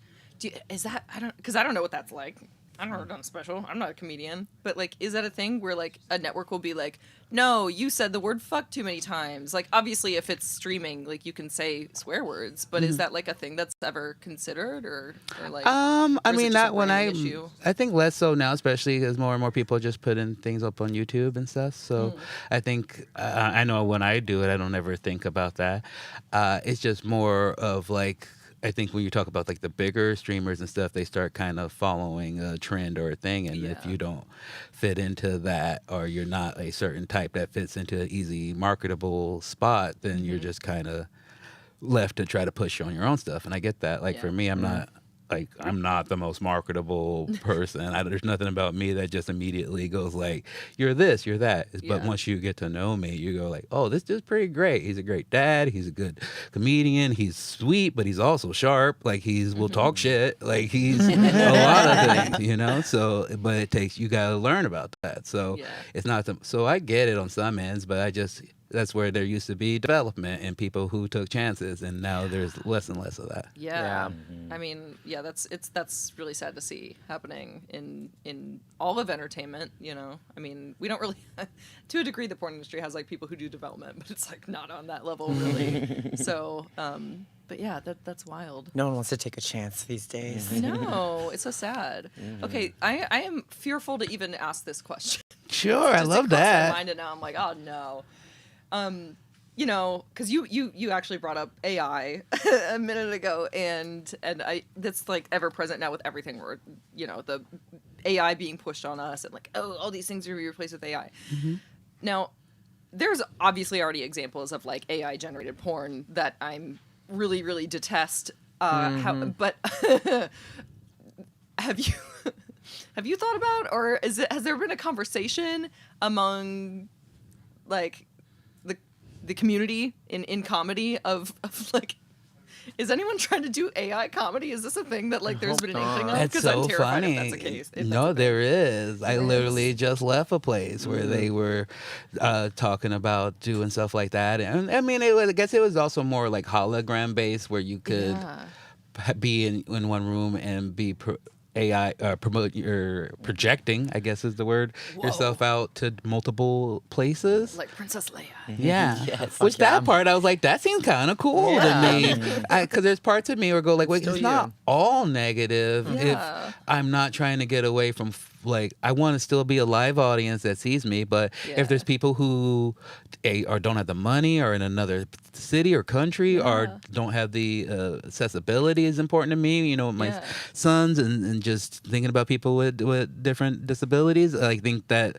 I don't know what that's like. I've never done a special. I'm not a comedian, but like, is that a thing where like a network will be like, no, you said the word fuck too many times? Like, obviously, if it's streaming, like you can say swear words, but is that like a thing that's ever considered, or like? I or is it mean, just not a when branding issue? I think less so now, especially because more and more people are just putting things up on YouTube and stuff. So I think, I know when I do it, I don't ever think about that. It's just more of like, I think when you talk about like the bigger streamers and stuff, they start kind of following a trend or a thing. And if you don't fit into that, or you're not a certain type that fits into an easy marketable spot, then you're just kind of left to try to push on your own stuff. And I get that. Like for me, I'm not the most marketable person. There's nothing about me that just immediately goes like, you're this, you're that. But once you get to know me, you go like, oh, this dude's pretty great. He's a great dad. He's a good comedian. He's sweet, but he's also sharp. Like will talk shit. Like he's a lot of things, So, but you got to learn about that. So it's not, so I get it on some ends, but that's where there used to be development and people who took chances, and now there's less and less of that. Yeah. I mean, that's really sad to see happening in all of entertainment, I mean, we don't really to a degree the porn industry has like people who do development, but it's like not on that level really. So but yeah, that's wild. No one wants to take a chance these days. No, it's so sad. Okay, I am fearful to even ask this question. Sure, I love It crossed that. my mind, and now I'm like, oh no. Because you actually brought up AI a minute ago, and that's like ever present now with everything. Where the AI being pushed on us, and like, oh, all these things are being replaced with AI. Now, there's obviously already examples of like AI generated porn that I'm really, really detest. But have you thought about, or has there been a conversation among like the community in comedy of like, is anyone trying to do AI comedy? Is this a thing that like there's been an inkling of? That's Because so I'm terrified funny. if that's the case. No, there is. I literally just left a place where they were talking about doing stuff like that. And I mean, I guess it was also more like hologram based, where you could be in one room and be AI promote your projecting, I guess is the word, yourself out to multiple places. Like Princess Leia. Yeah. Yes. Which that part, I was like, that seems kind of cool to me. Because there's parts of me where go like, wait, Still it's not all negative Yeah. if I'm not trying to get away from, like, I want to still be a live audience that sees me. But if there's people who or don't have the money, or in another city or country, or don't have the accessibility is important to me, my sons, and just thinking about people with different disabilities. I think that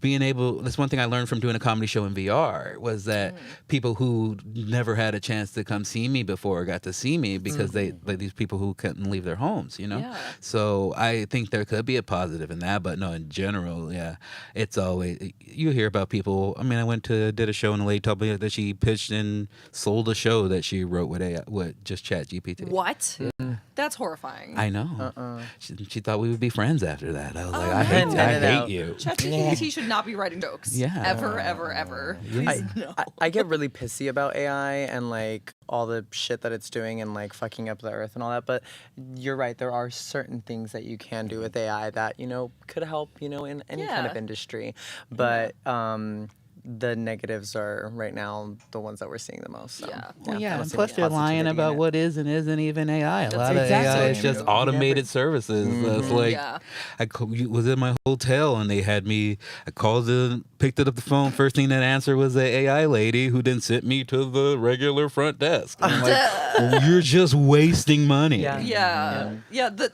being able, that's one thing I learned from doing a comedy show in VR, was that people who never had a chance to come see me before got to see me because these people who couldn't leave their homes, So I think there could be a positive in that, but no, in general, it's always, you hear about people. I mean, I did a show and a lady told me that she pitched and sold a show that she wrote with just Chat GPT. What? That's horrifying. I know. She thought we would be friends after that. I was like, Oh, I hate you. ChatGPT should not be writing jokes. Yeah. Ever, ever, ever. Please, no. I get really pissy about AI and like all the shit that it's doing and like fucking up the earth and all that. But you're right, there are certain things that you can do with AI that, could help, in any kind of industry. But the negatives are right now the ones that we're seeing the most. So, Well, yeah, I don't and see plus much they're lying positivity in about it. what is and isn't even AI. A lot of exactly AI is just true. automated services. That's like, Yeah. I was in my hotel and they had me, I called in, picked it up the phone. First thing that answered was the AI lady who then sent me to the regular front desk. And I'm like, you're just wasting money. Yeah. The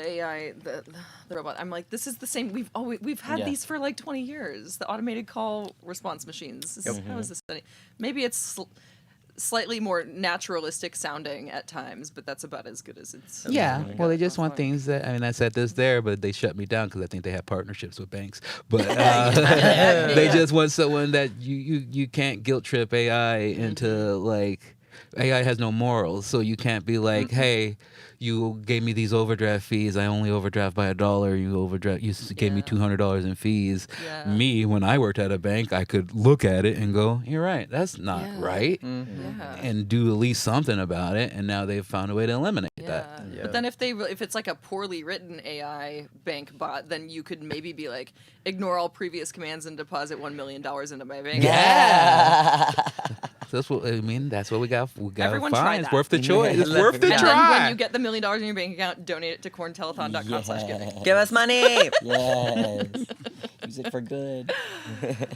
AI, the robot. I'm like, this is the same. We've had these for like 20 years. The automated call response machines. How is this? Maybe it's slightly more naturalistic sounding at times, but that's about as good as it's. Yeah, well, they just want things that, I mean, I said this there, but they shut me down because I think they have partnerships with banks. But they just want someone that you can't guilt trip AI into, like, AI has no morals, so you can't be like, hey, you gave me these overdraft fees. I only overdraft by $1. You gave me $200 in fees. Me, when I worked at a bank, I could look at it and go, you're right, that's not right, and do at least something about it. And now they've found a way to eliminate that. But then if it's like a poorly written AI bank bot, then you could maybe be like, ignore all previous commands and deposit $1 million into my bank. That's what I mean. That's what we got. Everyone fine. try It's that. worth the choice. It's worth the And try. then when you get the $1 million in your bank account, donate it to corntelethon.com/giving. Give us money. Yes. Use it for good.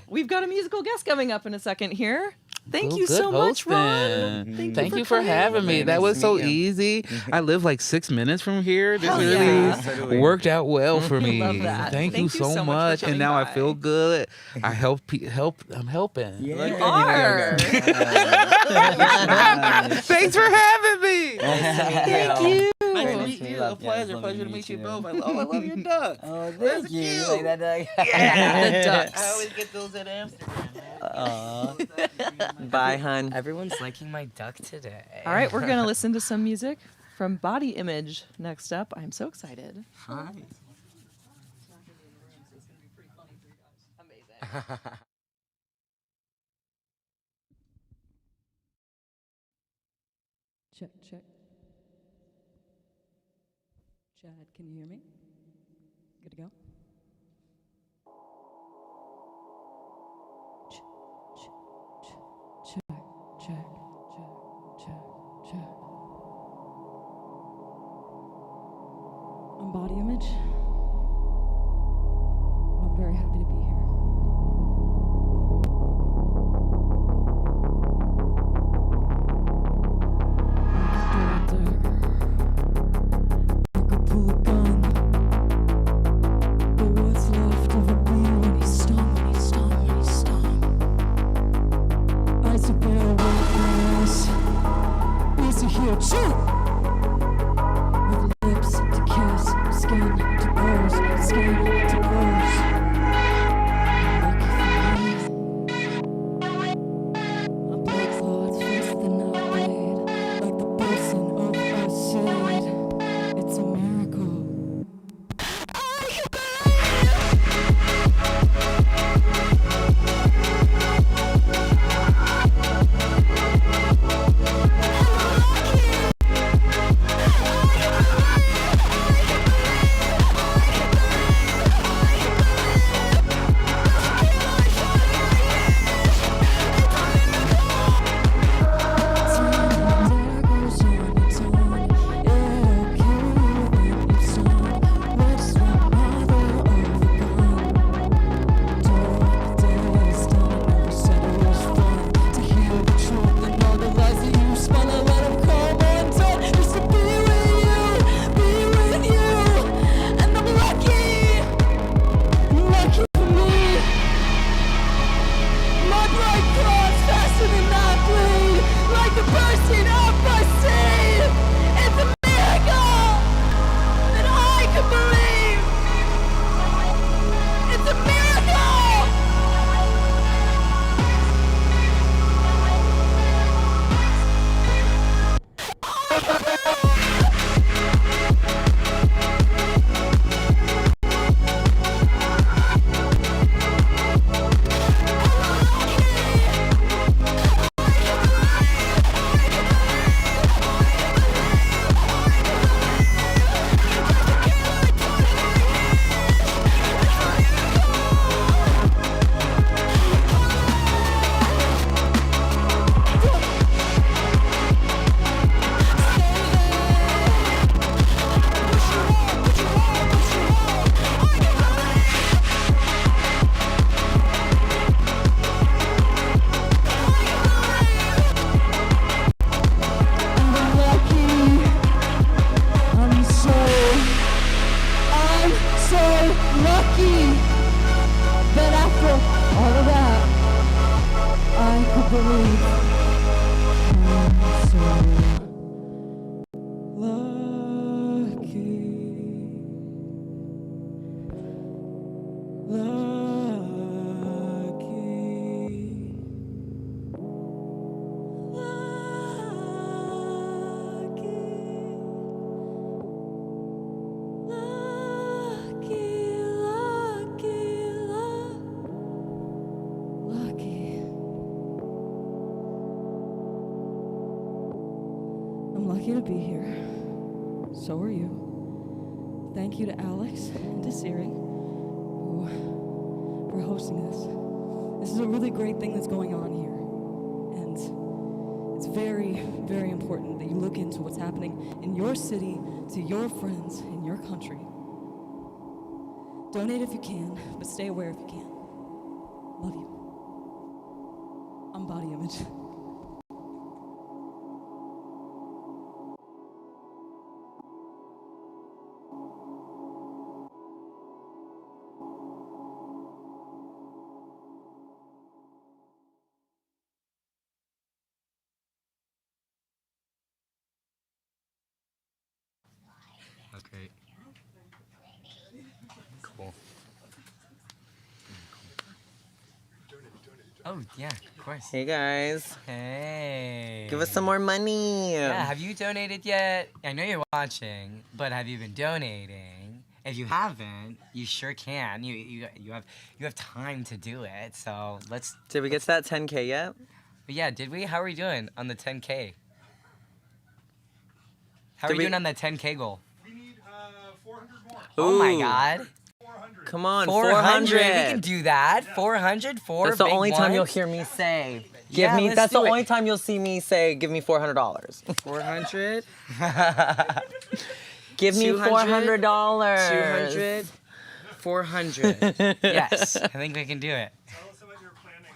We've got a musical guest coming up in a second here. Thank Oh, you good so much, Ron. hosting. Thank you for coming. having me. That was so easy. I live like 6 minutes from here. This Hell really yeah. worked out well for me. Love that. Thank you so much. for And coming now by. I feel good. I I'm helping. You are. Thanks for having me. Thank you. Nice to meet you. A pleasure to meet you both. I love your duck. Oh, thank you. Cute. Like that duck. Yeah, the ducks. I always get those at Amsterdam. Bye, hun. Everyone's liking my duck today. All right, we're going to listen to some music from Body Image next up. I'm so excited. Hi. Check, check. Chad, can you hear me? Good to go? Check, check, check. I'm Body Image. I'm very happy to be here. Shoot! With lips to kiss, skin to I'm lucky to be here. So are you. Thank you to Alex and to Siri for hosting this. This is a really great thing that's going on here. And it's very, very important that you look into what's happening in your city, to your friends, in your country. Donate if you can, but stay aware if you can. Love you. I'm Body Image. That's great. Cool. Oh, yeah, of course. Hey, guys. Hey. Give us some more money. Yeah, have you donated yet? I know you're watching, but have you been donating? If you haven't, you sure can. You have time to do it. So let's. Did we get to that 10K yet? Yeah, did we? How are we doing on the 10K? How Did are we we- doing on the 10K goal? We need 400 more. Oh my Ooh. God. Come on, 400. 400. We can do that. 400. Four That's the big only time you'll ones. hear me say. Yeah, let's That's the do it. only time you'll see me say, give me $400. 400. Give me 200, $400. 200. 400. Yes, I think we can do it. Tell us about your planning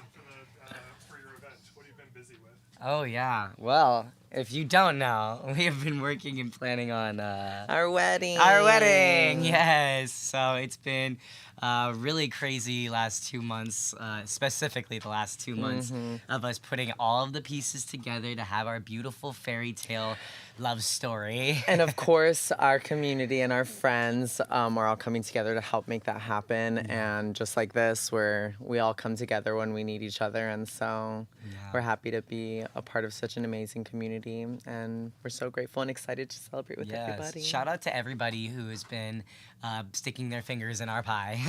for your event. What have you been busy with? Oh yeah. Well, if you don't know, we have been working and planning on our wedding. Our wedding. Yes. So it's been really crazy last 2 months, specifically the last 2 months of us putting all of the pieces together to have our beautiful fairy tale love story. And of course, our community and our friends are all coming together to help make that happen. And just like this, where we all come together when we need each other. And so we're happy to be a part of such an amazing community. And we're so grateful and excited to celebrate with everybody. Shout out to everybody who has been sticking their fingers in our pie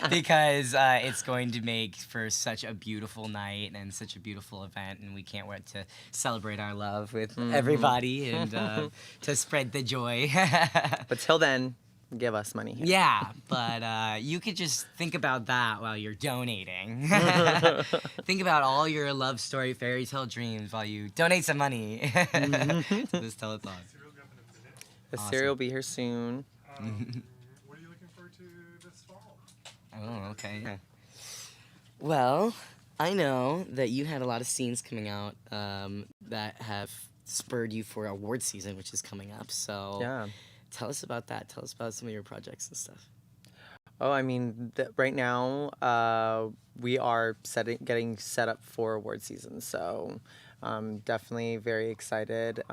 because it's going to make for such a beautiful night and such a beautiful event, and we can't wait to celebrate our love with everybody and to spread the joy. But till then, give us money. Yeah, but you could just think about that while you're donating. Think about all your love story, fairy tale dreams while you donate some money to this telethon. The Siri will be here soon. What are you looking forward to this fall? Oh, okay. Yeah. Well, I know that you had a lot of scenes coming out that have spurred you for award season, which is coming up. So Yeah. tell us about that. Tell us about some of your projects and stuff. Oh, I mean, right now we are getting set up for award season. So definitely very excited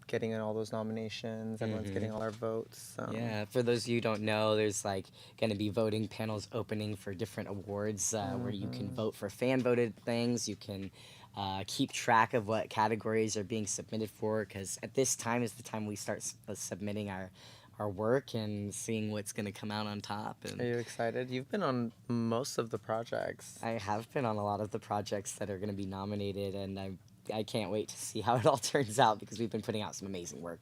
getting in all those nominations. Everyone's getting all our votes. So. Yeah, for those of you who don't know, there's like going to be voting panels opening for different awards where you can vote for fan voted things. You can keep track of what categories are being submitted for, because at this time is the time we start submitting our work and seeing what's going to come out on top. And Are you excited? You've been on most of the projects. I have been on a lot of the projects that are going to be nominated, and I can't wait to see how it all turns out because we've been putting out some amazing work.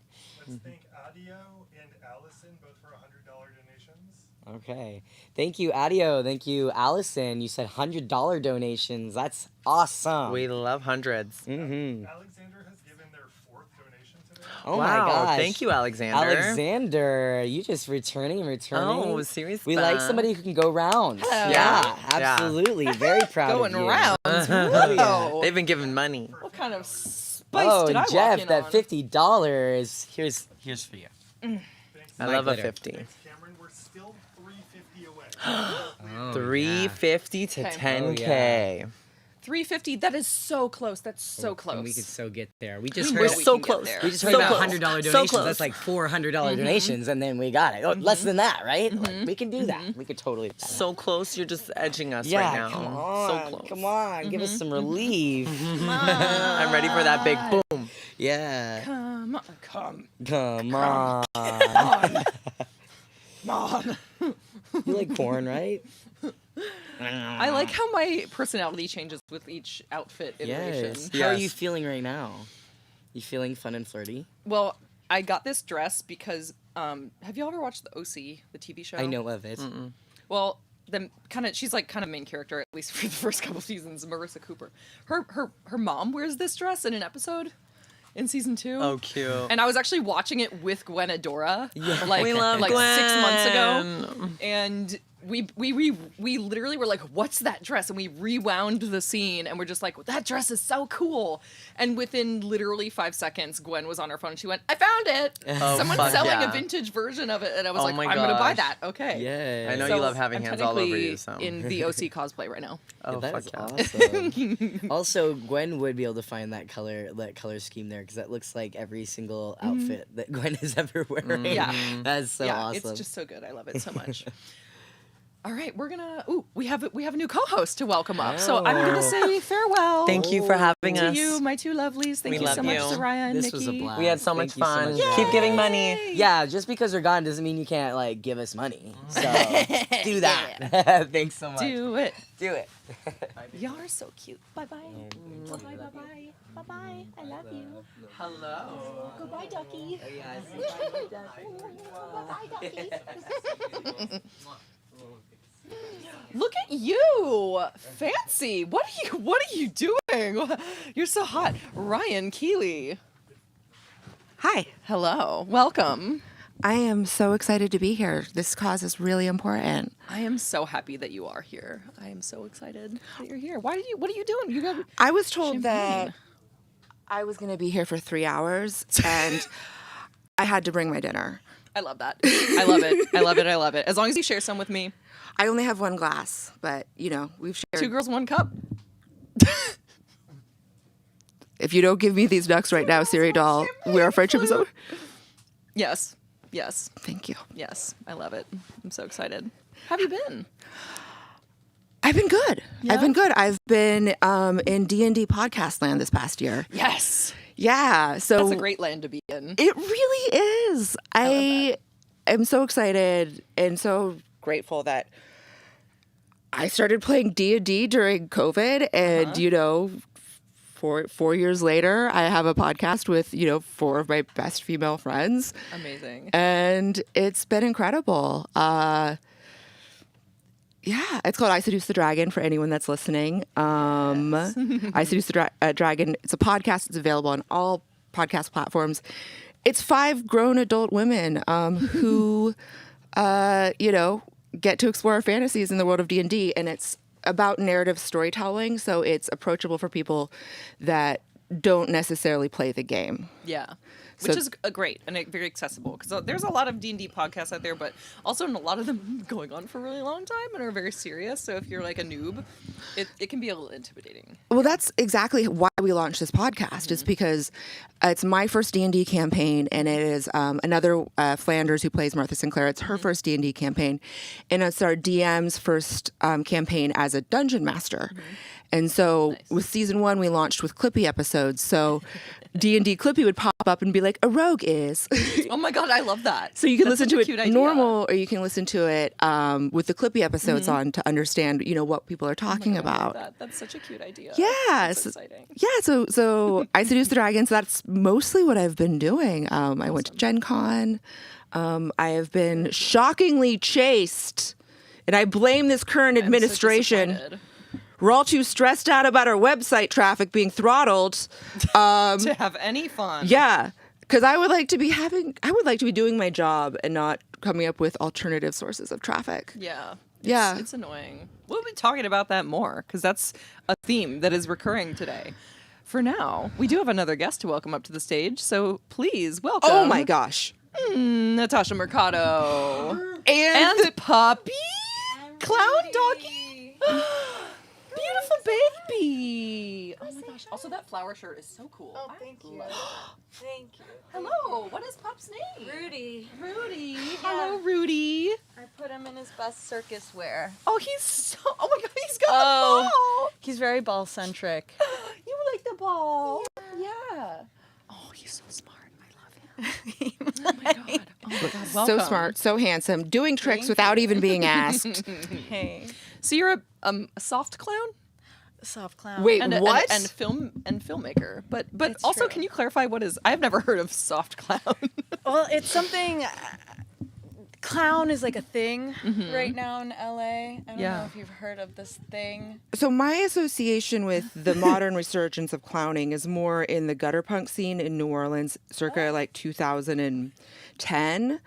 Let's thank Adio and Allison, both for $100 donations. Okay. Thank you, Adio. Thank you, Allison. You said $100 donations. That's awesome. We love hundreds. Alexander has given their 4th donation today. Oh Wow, my gosh. thank you, Alexander. Alexander, you just returning. Oh, serious We like fun. somebody who can go round. Hello. Yeah, Yeah. absolutely. Very proud Going of you. rounds. Oh, yeah. Whoa. They've been giving money. What kind of spice Oh, did I walk Jeff, in that on? $50. Here's for you. I My love glitter. a 50. Thanks, Cameron. We're still $350 away. Oh, 350 to Okay. 10K. 350. That is so close. That's so And close. we could so get there. We just We heard know we so can get close. there. We just So heard about close. $100 So donations. close. That's like $400 Donations, and then we got it. Oh, less than that, right? Like, we can do that. We could totally do that. So close, you're just edging us Yeah, right now. come So on. close. Come on. Give us some relief. I'm ready for that big boom. Yeah. Come on. Come. Come on. Come on. You like corn, right? I like how my personality changes with each outfit iteration. Yes. How are you feeling right now? You feeling fun and flirty? Well, I got this dress because have you ever watched the OC, the TV show? I know of it. Well, she's like kind of main character, at least for the first couple seasons, Marissa Cooper. Her mom wears this dress in an episode in season 2. Oh, cute. And I was actually watching it with Gwen Adora, Yeah. like, We love like 6 months ago. Gwen. And we literally were like, what's that dress? And we rewound the scene and we're just like, that dress is so cool. And within literally 5 seconds, Gwen was on her phone and she went, I found it. Oh, Someone's fuck selling yeah. a vintage version of it. And I was Oh like, my I'm going to buy gosh. that. Okay. Yeah. I know So you love having I'm hands all over technically you. So in the OC cosplay right now. Oh, that fuck is yeah. awesome. Also, Gwen would be able to find that color scheme there because that looks like every single outfit that Gwen is ever wearing. Yeah. That's so yeah, awesome. It's just so good. I love it so much. All right, we're gonna. We have a new co-host to welcome up. So I'm gonna say farewell. Thank you for having to us. you, my two lovelies. Thank We you love so much, you. Soraya and This Nikki. was a blast. We had so much Thank you so fun. much. Keep giving money. Yeah, just because we're gone doesn't mean you can't like give us money. So do that. Thanks so much. Do it. Do it. Y'all are so cute. Bye bye. Bye bye. Bye bye. Bye bye. I love you. Hello. Goodbye, ducky. Bye bye, ducky. Look at you, fancy. What are you doing? You're so hot, Ryan Keeley. Hi. Hello. Welcome. I am so excited to be here. This cause is really important. I am so happy that you are here. I am so excited that you're here. What are you doing? You got I was told champagne. that I was going to be here for 3 hours and I had to bring my dinner. I love that. I love it. I love it. I love it. As long as you share some with me. I only have 1 glass, but we've shared. 2 girls, 1 cup. If you don't give me these ducks right now, Siri Dahl, our friendship is over. Yes. Yes. Thank you. Yes. I love it. I'm so excited. How have you been? I've been good. Yeah? I've been good. I've been in D&D podcast land this past year. Yes. Yeah. So That's a great land to be in. It really is. I am so excited and so grateful that I started playing D&D during COVID and, 4 years later, I have a podcast with, 4 of my best female friends. Amazing. And it's been incredible. Yeah, it's called I Seduce the Dragon for anyone that's listening. I Seduce the Dragon. It's a podcast. It's available on all podcast platforms. It's 5 grown adult women who, get to explore fantasies in the world of D&D, and it's about narrative storytelling, so it's approachable for people that don't necessarily play the game. Yeah. So- Which is great and very accessible because there's a lot of D&D podcasts out there, but also a lot of them going on for a really long time and are very serious. So if you're like a noob, it can be a little intimidating. Well, that's exactly why we launched this podcast. Is because it's my first D&D campaign, and it is another Flanders who plays Martha Sinclair. It's her first D&D campaign, and it's our DM's first campaign as a dungeon master. And so with season 1, we launched with Clippy episodes. So D&D Clippy would pop up and be like, a rogue is. Oh my God, I love that. So you can That's listen such a to cute it idea. normal, or you can listen to it with the Clippy episodes Mhm. on to understand, what people are talking I love about. that. That's such a cute idea. Yeah, That's so- exciting. Yeah, so I Seduce the Dragons. That's mostly what I've been doing. I went to Gen Con. I have been shockingly chased, and I blame this current administration. We're all too stressed out about our website traffic being throttled. To have any fun. Yeah, because I would like to be doing my job and not coming up with alternative sources of traffic. Yeah. Yeah. It's annoying. We'll be talking about that more because that's a theme that is recurring today. For now, we do have another guest to welcome up to the stage, so please welcome. Oh my gosh. Natasha Mercado. And Puppy. Clown Doggy. Beautiful baby. Oh my gosh. Also, that flower shirt is so cool. Oh, thank you. Love it. Thank you. Hello. What is Pup's name? Rudy. Rudy. Hello, Rudy. I put him in his best circus wear. Oh, oh my God, he's got the ball. He's very ball centric. You like the ball. Yeah. Oh, he's so smart. I love him. Oh my God. Oh my God. Welcome. So smart, so handsome, doing tricks without even being asked. Hey. So you're a soft clown? Soft clown. Wait, and what? And filmmaker. But It's also, true. can you clarify what is? I've never heard of soft clown. Well, it's something. Clown is like a thing Mhm. right now in LA. I don't Yeah. know if you've heard of this thing. So my association with the modern resurgence of clowning is more in the gutter punk scene in New Orleans, circa like 2010,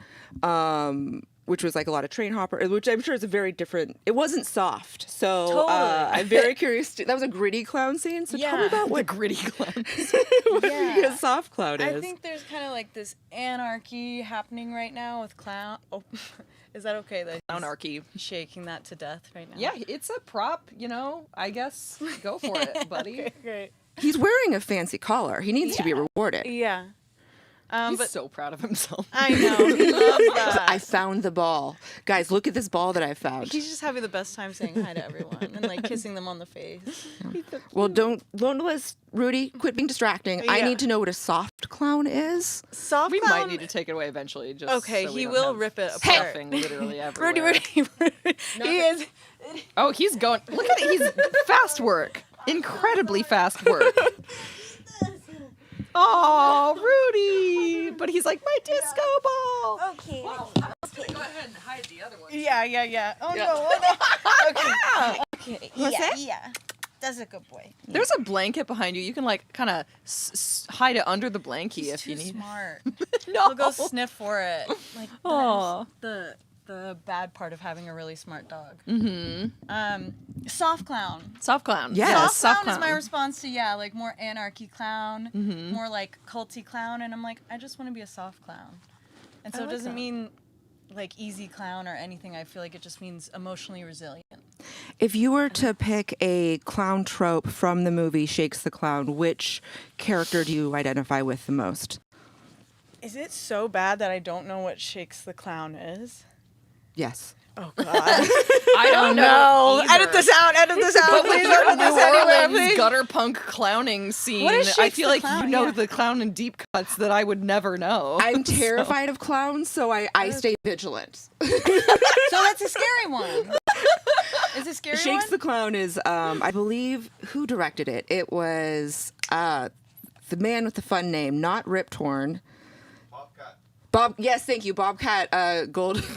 which was like a lot of train hopper, which I'm sure is a very different. It wasn't soft, so Totally. I'm very curious. That was a gritty clown scene. So tell me about what gritty clown. what a soft clown is. I think there's kind of like this anarchy happening right now with clown. Oh, is that okay? That Clownarchy. Shaking that to death right now. Yeah, it's a prop. I guess go for it, buddy. Okay, great. He's wearing a fancy collar. He needs to be rewarded. Yeah. He's But so proud of himself. I know. He loves that. I found the ball. Guys, look at this ball that I found. He's just having the best time saying hi to everyone and like kissing them on the face. Well, don't let's Rudy quit being distracting. I Yeah. need to know what a soft clown is. Soft We clown. might need to take it away eventually. Just Okay, so we he don't will have rip it apart. stuffing literally everywhere. Rudy. He is. Oh, he's going. Look at it. He's fast work. Incredibly fast work. Oh, Rudy! But he's like, my disco ball. Okay. Well, I was gonna go ahead and hide the other one. Yeah. Oh Yeah. no. Okay. Okay. What's that? Yeah. That's a good boy. There's a blanket behind you. You can like kind of hide it under the blankie He's if you too need. smart. No. He'll go sniff for it. Like Aw. that's the bad part of having a really smart dog. Mm-hmm. Soft clown. Soft clown. Yes. Soft clown is my response to like more anarchy clown, Mhm. more like culty clown, and I'm like, I just want to be a soft clown, and so I it like doesn't that. mean like easy clown or anything. I feel like it just means emotionally resilient. If you were to pick a clown trope from the movie Shakes the Clown, which character do you identify with the most? Is it so bad that I don't know what Shakes the Clown is? Yes. Oh God. I don't know. No. either. Edit this out. Edit this out. But Please with edit the this New anywhere, Orleans please. gutter punk clowning scene, What is I Shakes feel the like Clown? you know Yeah. the clown in deep cuts that I would never know. I'm terrified of clowns, so I stay vigilant. So that's a scary one. Is it a scary Shakes one? the Clown is, I believe, who directed it? It was the man with the fun name, not Rip Torn. Yes, thank you, Bobcat Goldthwait.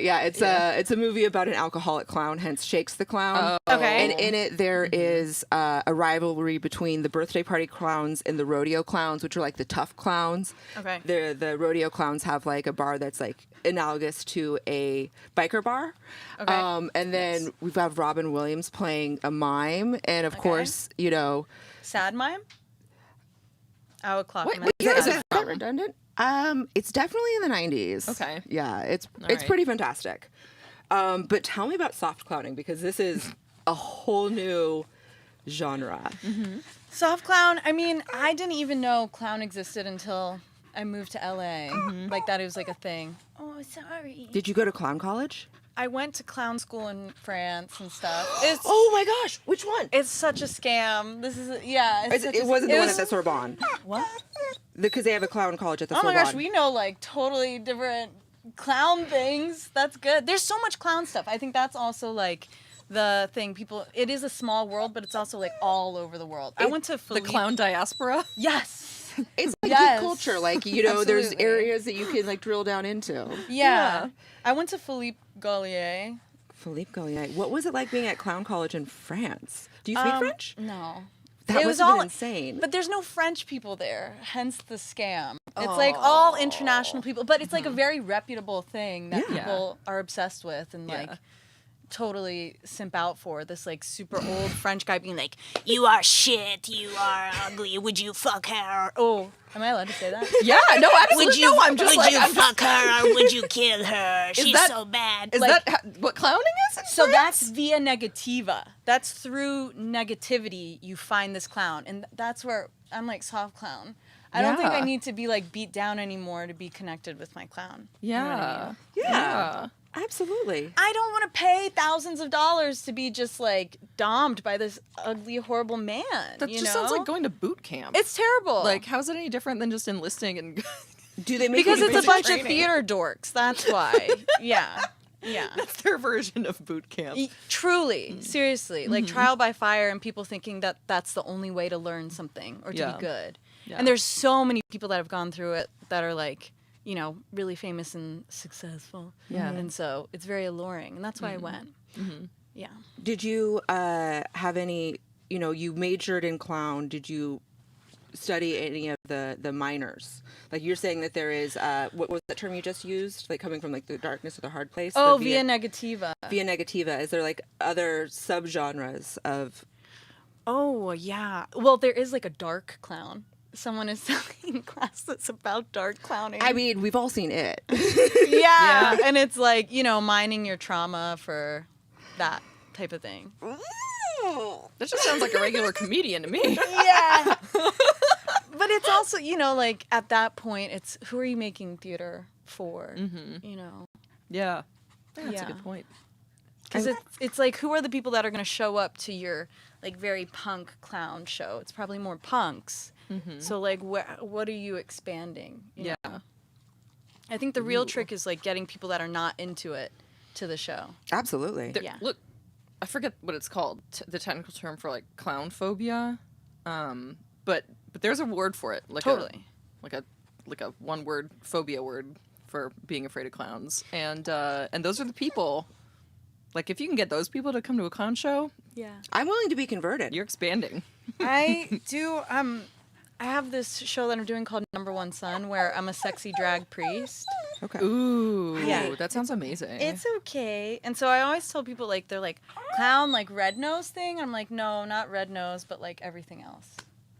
Yeah, it's a movie about an alcoholic clown, hence Shakes the Clown. Okay. And in it there is a rivalry between the birthday party clowns and the rodeo clowns, which are like the tough clowns. Okay. The rodeo clowns have like a bar that's like analogous to a biker bar. Okay. And then we've got Robin Williams playing a mime, and of course, Sad mime? I would clock him. is that redundant? It's definitely in the 90s. Okay. Yeah, it's right. pretty fantastic. But tell me about soft clowning, because this is a whole new genre. Soft clown. I mean, I didn't even know clown existed until I moved to LA. Like that, it was like a thing. Oh, sorry. Did you go to clown college? I went to clown school in France and stuff. Oh my gosh, which one? It's such a scam. This is It wasn't the one at the Sorbonne. What? Because they have a clown college at the Oh Sorbonne. my gosh, we know like totally different clown things. That's good. There's so much clown stuff. I think that's also like the thing. It is a small world, but it's also like all over the world. I went to the Philippe. clown diaspora. Yes. It's like Yes. geek culture. Like, there's Absolutely. areas that you can like drill down into. Yeah. I went to Philippe Gaulier. Philippe Gaulier. What was it like being at clown college in France? Do you speak French? No. That It was was all insane. But there's no French people there, hence the scam. It's like all international people, but it's like a very reputable thing that people are obsessed with and like totally simp out for. This like super old French guy being like, "You are shit, you are ugly, would you fuck her?" Oh, am I allowed to say that? Yeah, no, absolutely. Would you, no, I'm just would like, you I'm fuck just... her or would you kill her? She's that- so bad. Is Like, that what clowning is? In so France? that's via negativa. That's through negativity you find this clown. And that's where I'm like soft clown. I don't think I Yeah. need to be like beat down anymore to be connected with my clown. You know what I mean? Yeah. Absolutely. I don't want to pay thousands of dollars to be just like domed by this ugly, horrible man. That you just know? sounds like going to boot camp. It's terrible. Like, how's it any different than just enlisting and? Do they make because you it's a basic bunch training? of theater dorks. That's why. Yeah. Yeah. That's their version of boot camp. Truly, seriously, like trial by fire, and people thinking that that's the only way to learn something or to be good. Yeah. And there's so many people that have gone through it that are like, you know, really famous and successful. Yeah. And so it's very alluring, and that's why I went. Yeah. Did you have any, you know, you majored in clown. Did you study any of the minors? Like you're saying that there is, what was the term you just used? Like coming from like the darkness or the hard place? Oh, The via negativa. Via negativa. Is there like other subgenres of... Oh, yeah. Well, there is like a dark clown. Someone is selling a class that's about dark clowning. I mean, we've all seen it. Yeah. And it's like, you know, mining your trauma for that type of thing. That just sounds like a regular comedian to me. Yeah. But it's also, you know, like at that point, it's who are you making theater for? You know? Yeah. That's a good point. Because it's like, who are the people that are going to show up to your like very punk clown show? It's probably more punks. So like, what are you expanding? You know? I think the real trick is like getting people that are not into it to the show. Absolutely. Yeah. Look, I forget what it's called, the technical term for like clown phobia, but there's a word for it, like like a one word phobia word for being afraid of clowns, and those are the people. Like if you can get those people to come to a clown show, I'm willing to be converted. You're expanding. I do. I have this show that I'm doing called Number One Son, where I'm a sexy drag priest. Okay. Ooh, Yeah. that sounds amazing. It's okay. And so I always tell people, like, they're like, clown, like, red nose thing? I'm like, no, not red nose, but, like, everything else.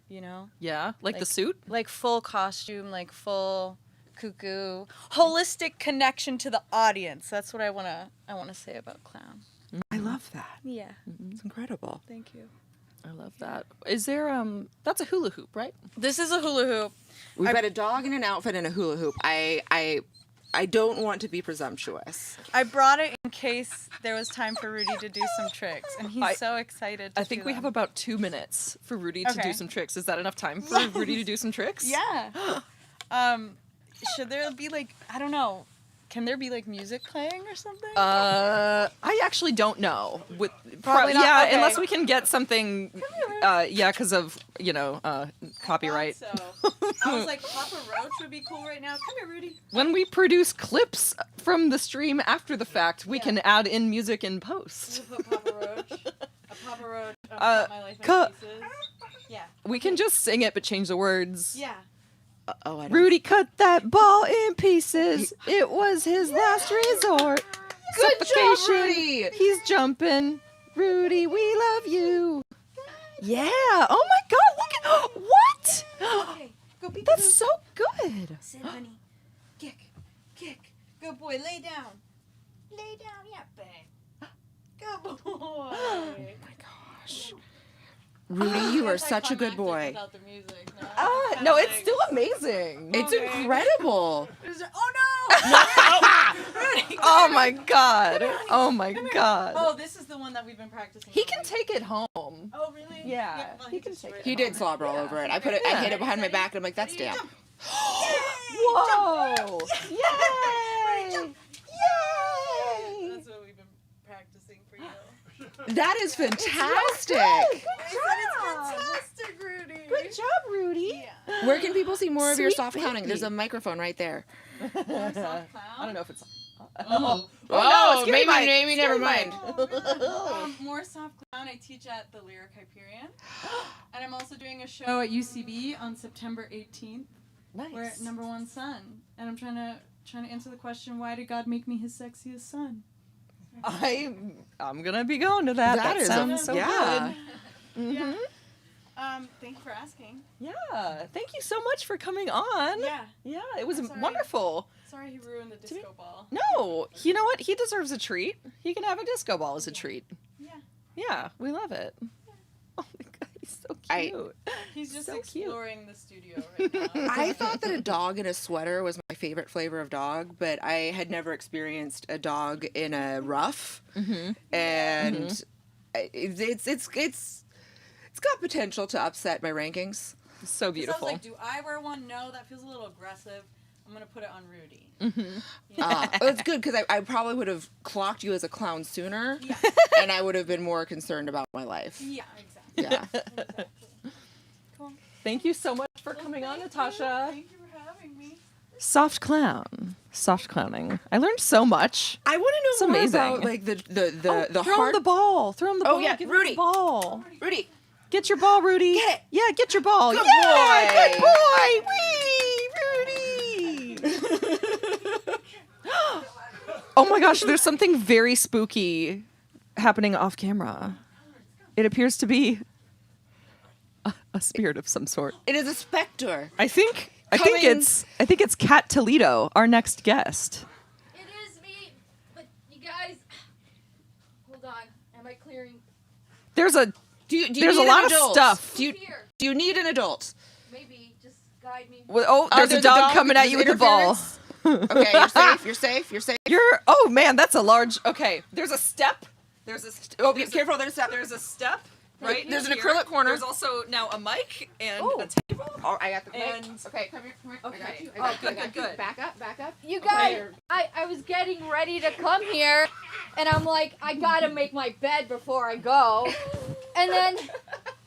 You know? Yeah? Like the suit? Like, full costume, like, full cuckoo. Holistic connection to the audience. That's what I wanna say about clown. I love that. Yeah. It's incredible. Thank you. I love that. Is there, that's a hula hoop, right? This is a hula hoop. We've got a dog in an outfit and a hula hoop. I don't want to be presumptuous. I brought it in case there was time for Rudy to do some tricks, and he's so excited to I think do we them. have about 2 minutes for Rudy to Okay. do some tricks. Is that enough time for Rudy to do some tricks? Yeah. Should there be like, I don't know, can there be like music playing or something? I actually don't know. Probably not, Yeah, okay. unless we can get something. Yeah, because of copyright. So I was like, Papa Roach would be cool right now. Come here, Rudy. When we produce clips from the stream after the fact, we can add in music in post. We'll put Papa Roach. A Papa Roach. Cut my life in pieces. Yeah. We can just sing it but change the words. Yeah. Oh, I don't... Rudy cut that ball in pieces. It was his last resort. Good job, Suffocation. Rudy. He's jumping. Rudy, we love you. Yeah. Oh my God. Look at what? Okay. Go peek. That's so good. Sit, honey. Kick. Good boy. Lay down. Lay down. Yeah, babe. Good boy. Oh my gosh. Rudy, you are such a good boy. Without the music, no? No, it's still amazing. It's incredible. Oh no! Rudy, Oh my God. Oh my God. Oh, this is the one that we've been practicing. He can take it home. Oh, really? Yeah, well, he can take it. He did slobber all over it. I hid it behind my back, and I'm like, that's damp. Whoa! Yay! Yay! That's what we've been practicing for you. That is fantastic. It's fantastic, Rudy. Good job, Rudy. Yeah. Where can people see more of your Sweet soft clowning? baby. There's a microphone right there. I don't know if it's. Oh, no, it's maybe, never mind. More soft clown I teach at the Lyric Hyperion. And I'm also doing a show at UCB on September 18th. Nice. We're at Number One Son. And I'm trying to answer the question, why did God make me his sexiest son? I'm gonna be going to that. That sounds so good. Yeah. Thank you for asking. Yeah. Thank you so much for coming on. Yeah. Yeah, it was Sorry. wonderful. Sorry he ruined the disco ball. No, you know what? He deserves a treat. He can have a disco ball as a treat. Yeah. Yeah, we love it. Oh my God, he's so cute. He's just So cute. exploring the studio right now. I thought that a dog in a sweater was my favorite flavor of dog, but I had never experienced a dog in a ruff, and it's got potential to upset my rankings. So I beautiful. was like, do I wear one? No, that feels a little aggressive. I'm gonna put it on Rudy. That's good because I probably would have clocked you as a clown sooner, and I would have been more concerned about my life. Yeah, exactly. Yeah. Cool. Thank you so much for coming on, Natasha. Thank you for having me. Soft clown. Soft clowning. I learned so much. I want to know It's more amazing. about like the throw hard. him the ball. Throw him the ball. Oh yeah, Give him Rudy. the ball. Rudy, get your ball, Rudy. Get it. Yeah, get your ball. Good yeah, boy. Good boy. Wee, Rudy. Oh my gosh, there's something very spooky happening off camera. It appears to be a spirit of some sort. It is a specter. I think Coming- it's Kat Toledo, our next guest. It is me, but you guys, hold on. Am I clearing? There's a Do you there's need a lot an of adult? stuff. Do you need an adult? Maybe just guide me. Well, oh, there's a dog coming at you with the ball. Okay, you're safe. You're safe. You're safe. Oh man, that's a large. Okay, there's a step. There's a. Oh, be careful. There's a step. There's a step. Right. There's an here. acrylic corner. There's also now a mic and a table. Oh, I got the mic. And okay, come here. Come here. Okay. I got you. Oh, good. Back up. You guys, I was getting ready to come here, and I'm like, I gotta make my bed before I go. And then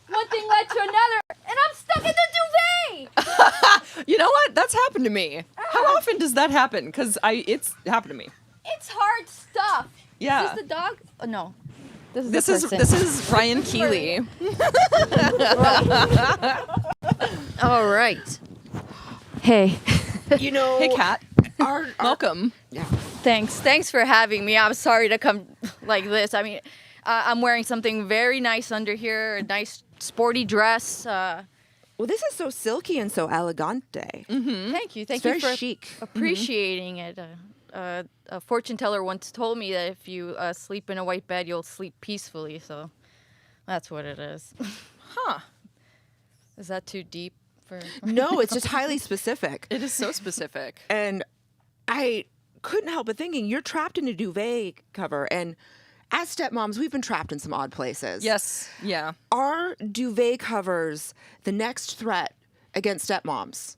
one thing led to another, and I'm stuck in the duvet! You know what? That's happened to me. How often does that happen? Because it's happened to me. It's hard stuff. Yeah. Is this the dog? Oh, no. This is This the is person. this is Ryan Keeley. All right. Hey. You know. Hey, Kat. Welcome. Yeah. Thanks for having me. I'm sorry to come like this. I mean, I'm wearing something very nice under here, a nice sporty dress. Well, this is so silky and so elegante. Thank you. It's Thank you very for chic. appreciating it. A fortune teller once told me that if you sleep in a white bed, you'll sleep peacefully. So that's what it is. Huh. Is that too deep for? No, it's just highly specific. It is so specific. And I couldn't help but thinking, you're trapped in a duvet cover. And as stepmoms, we've been trapped in some odd places. Yes. Yeah. Are duvet covers the next threat against stepmoms?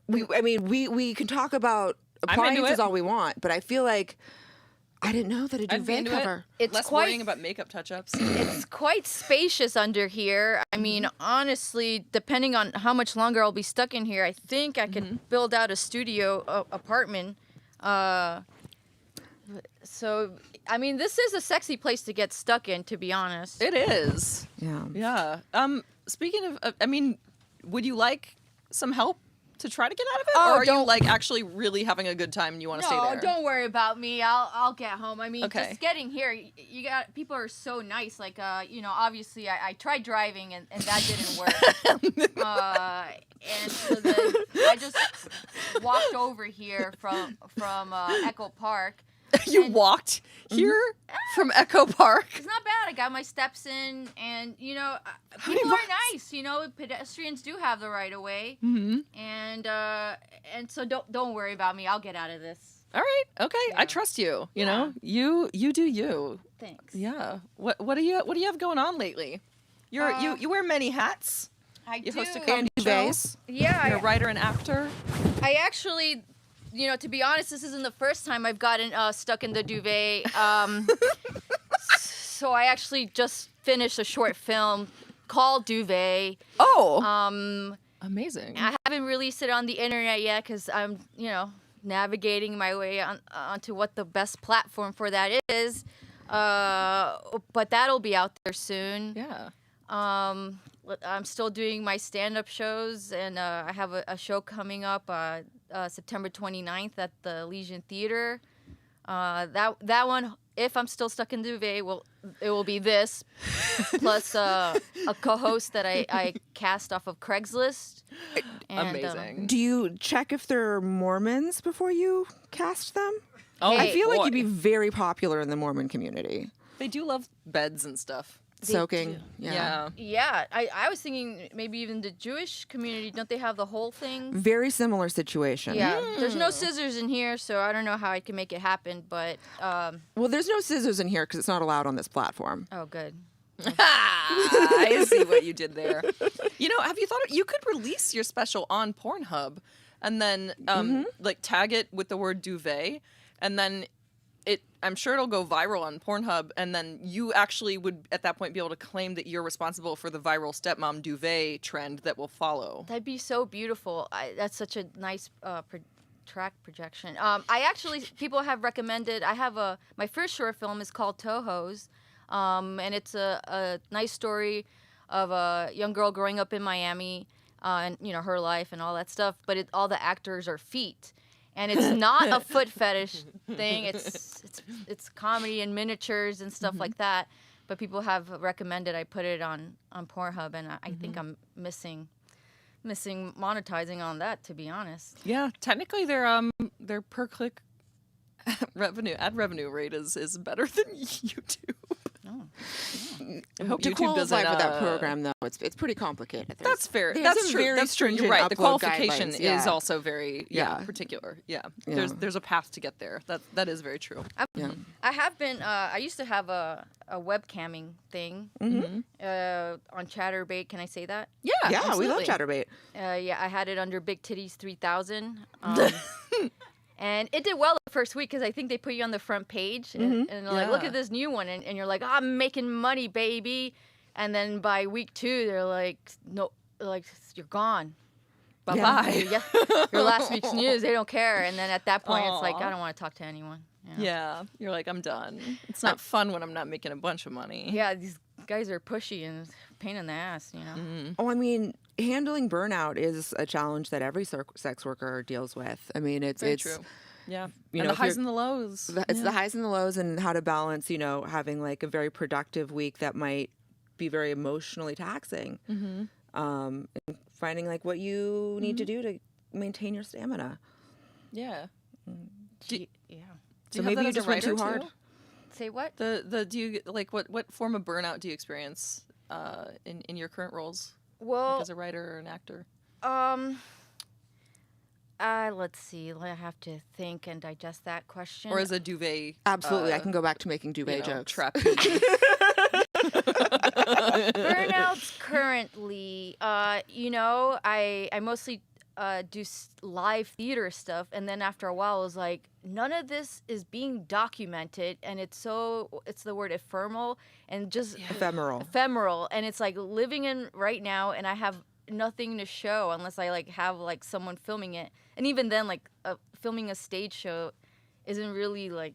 We can talk about I'm into appliances it. all we want, but I feel like I didn't know that a I'd be duvet into cover. It's Less quite- worrying about makeup touch-ups. It's quite spacious under here. I mean, honestly, depending on how much longer I'll be stuck in here, I think I could build out a studio apartment. So, I mean, this is a sexy place to get stuck in, to be honest. It is. Yeah. Yeah. Speaking of, I mean, would you like some help to try to get out of it, Oh, or are you don't- like actually really having a good time and you want to stay No, there? don't worry about me. I'll get home. I mean, Okay. just getting here, you got people are so nice. Like, obviously, I tried driving and that didn't work. And so then I just walked over here from Echo Park. You walked here from Echo Park. It's not bad. I got my steps in, and people are nice. Pedestrians do have the right of way, and so don't worry about me. I'll get out of this. All right. Okay. I trust you. You know, you do you. Thanks. Yeah. What do you have going on lately? You wear many hats. I You do. host a comedy show. Yeah. You're a writer and actor. I actually, to be honest, this isn't the first time I've gotten stuck in the duvet. So I actually just finished a short film called Duvet. Oh. Amazing. I haven't released it on the internet yet because I'm, navigating my way onto what the best platform for that is. But that'll be out there soon. Yeah. I'm still doing my stand-up shows, and I have a show coming up September 29th at the Legion Theater. That one, if I'm still stuck in duvet, it will be this, plus a co-host that I cast off of Craigslist. And, Amazing. Do you check if they're Mormons before you cast them? Oh, I feel like boy. you'd be very popular in the Mormon community. They do love beds and stuff. Soaking. Yeah. Yeah, I was thinking maybe even the Jewish community, don't they have the whole thing? Very similar situation. Yeah, there's no scissors in here, so I don't know how I can make it happen, but... Well, there's no scissors in here because it's not allowed on this platform. Oh, good. I see what you did there. Have you thought you could release your special on Pornhub? and then like tag it with the word duvet, and then I'm sure it'll go viral on Pornhub, and then you actually would at that point be able to claim that you're responsible for the viral stepmom duvet trend that will follow. That'd be so beautiful. That's such a nice track projection. I actually, people have recommended, I have my first short film is called Toho's, and it's a nice story of a young girl growing up in Miami, and her life and all that stuff, but all the actors are feet. And it's not a foot fetish thing. It's comedy and miniatures and stuff like that. But people have recommended I put it on Pornhub, and I think I'm missing monetizing on that, to be honest. Yeah, technically their per click ad revenue rate is better than YouTube. To YouTube qualify doesn't, for that program, though, it's pretty complicated. That's fair. There's That's some true. very That's true. You're stringent right. The upload qualification guidelines, is also very Yeah. particular. Yeah. Yeah. There's a path to get there. That is very true. I have been. I used to have a webcamming thing on Chatterbait. Can I say that? Yeah, we love absolutely. Chatterbait. Yeah, I had it under Big Titties 3000. And it did well the first week because I think they put you on the front page and they're like, look at this new one. And you're like, I'm making money, baby. And then by week 2, they're like, no, like, you're gone. Bye-bye. Your last week's news, they don't care. And then at that point, it's like, I don't want to talk to anyone. Yeah. You're like, I'm done. It's not fun when I'm not making a bunch of money. Yeah, these guys are pushy and pain in the ass, Oh, I mean, handling burnout is a challenge that every sex worker deals with. I mean, it's true. Yeah. You And know, the highs and the lows. It's the highs and the lows, and how to balance, having like a very productive week that might be very emotionally taxing. And finding like what you need to do to maintain your stamina. Yeah. So maybe you just went too hard. Say what? Do you like what form of burnout do you experience in your current roles? Well, like as a writer or an actor. Let's see. I have to think and digest that question. Or as a duvet. Absolutely, I can go back to making duvet jokes. Trap. Burnouts currently, I mostly do live theater stuff, and then after a while, I was like, none of this is being documented, and it's the word ephemeral, and just ephemeral, and it's like living in right now, and I have nothing to show unless I like have like someone filming it, and even then, like filming a stage show isn't really like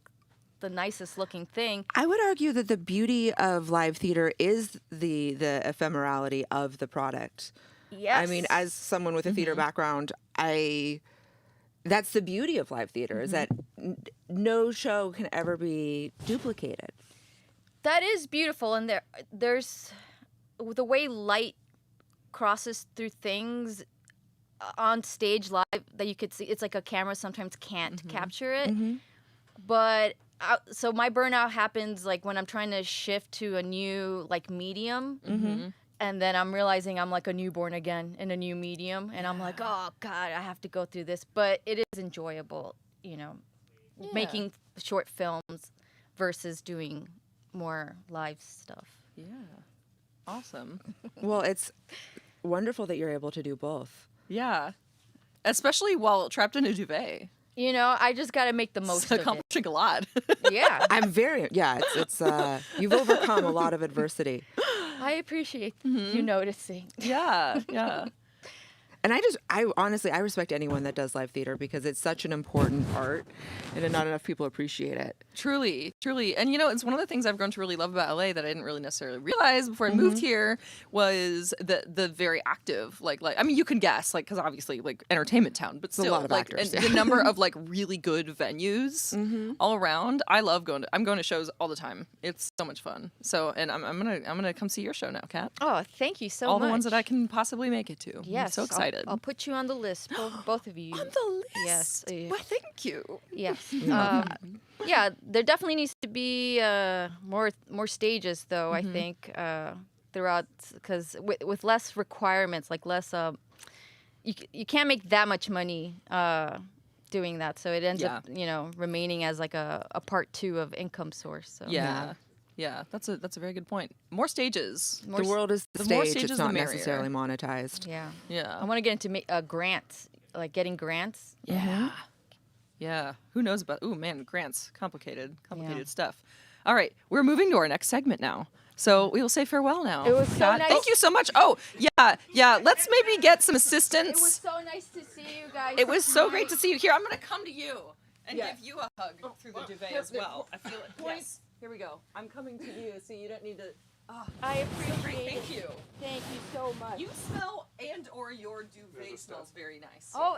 the nicest looking thing. I would argue that the beauty of live theater is the ephemerality of the product. Yes. I mean, as someone with a theater background, that's the beauty of live theater is that no show can ever be duplicated. That is beautiful, and there's the way light crosses through things on stage live that you could see. It's like a camera sometimes can't capture it, but so my burnout happens like when I'm trying to shift to a new like medium. And then I'm realizing I'm like a newborn again in a new medium. And I'm like, oh, God, I have to go through this. But it is enjoyable, making short films versus doing more live stuff. Yeah. Awesome. Well, it's wonderful that you're able to do both. Yeah. Especially while trapped in a duvet. I just got to make the most of it. Accomplishing a lot. Yeah. It's you've overcome a lot of adversity. I appreciate you noticing. Yeah. And I honestly respect anyone that does live theater because it's such an important art and not enough people appreciate it. Truly. And it's one of the things I've grown to really love about LA that I didn't really necessarily realize before I moved here was the very active, like I mean, you can guess, like, because obviously, like, entertainment town, but still, a lot of like, actors, and the number of like really good venues all around. I love I'm going to shows all the time. It's so much fun. So, and I'm gonna come see your show now, Kat. Oh, thank you so much. All the ones that I can possibly make it to. Yes, I'm so excited. I'll put you on the list, both of you. On the list? Yes. Well, thank you. Yes. Yeah, there definitely needs to be more stages, though, I think, throughout, because with less requirements, like less, you can't make that much money doing that, so it ends up, remaining as like a part 2 of income source. So. Yeah, that's a very good point. More stages. The world is the more stage. stages, It's not the merrier. necessarily monetized. Yeah. Yeah. I want to get into grants. like getting grants. Yeah. Yeah. Who knows about? Ooh, man, grants, complicated stuff. All right, we're moving to our next segment now. So we will say farewell now. It was so nice. Thank you so much. Oh, yeah. Let's maybe get some assistance. It was so nice to see you guys. It was so great to see you. Here, I'm going to come to you and give you a hug through the duvet as well. I feel it. Yes. Here we go. I'm coming to you, so you don't need to. Oh, I appreciate it. Thank you. Thank you so much. You smell or your duvet smells very nice. Oh,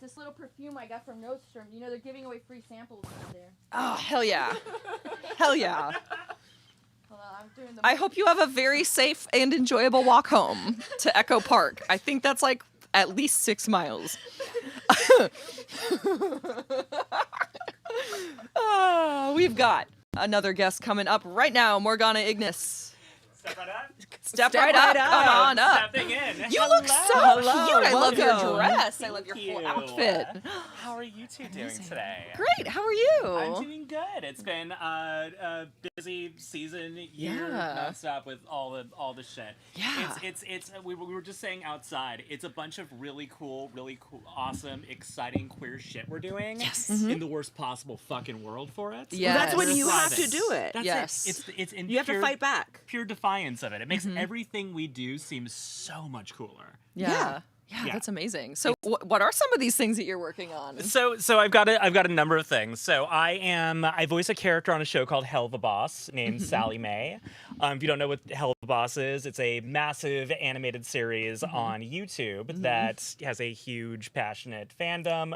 this little perfume I got from Nordstrom. You know, they're giving away free samples out there. Oh, hell yeah. Hell yeah. Hold on, I'm doing the. I hope you have a very safe and enjoyable walk home to Echo Park. I think that's like at least 6 miles. We've got another guest coming up right now, Morgana Ignis. Step right up. Step right up. Come on up. Stepping in. You look so cute. I love your dress. I love your whole outfit. How are you two doing today? Great. How are you? I'm doing good. It's been a busy season year nonstop with all the shit. Yeah. It's we were just saying outside. It's a bunch of really cool, awesome, exciting queer shit we're doing. Yes. In the worst possible fucking world for it. Yes. That's when you have to do it. That's yes. It's in you have to fight back. Pure defiance of it. It makes everything we do seem so much cooler. Yeah, that's amazing. So, what are some of these things that you're working on? So I've got a number of things. So I voice a character on a show called Hell of a Boss named Sally Mae. If you don't know what Hell of a Boss is, it's a massive animated series on YouTube that has a huge, passionate fandom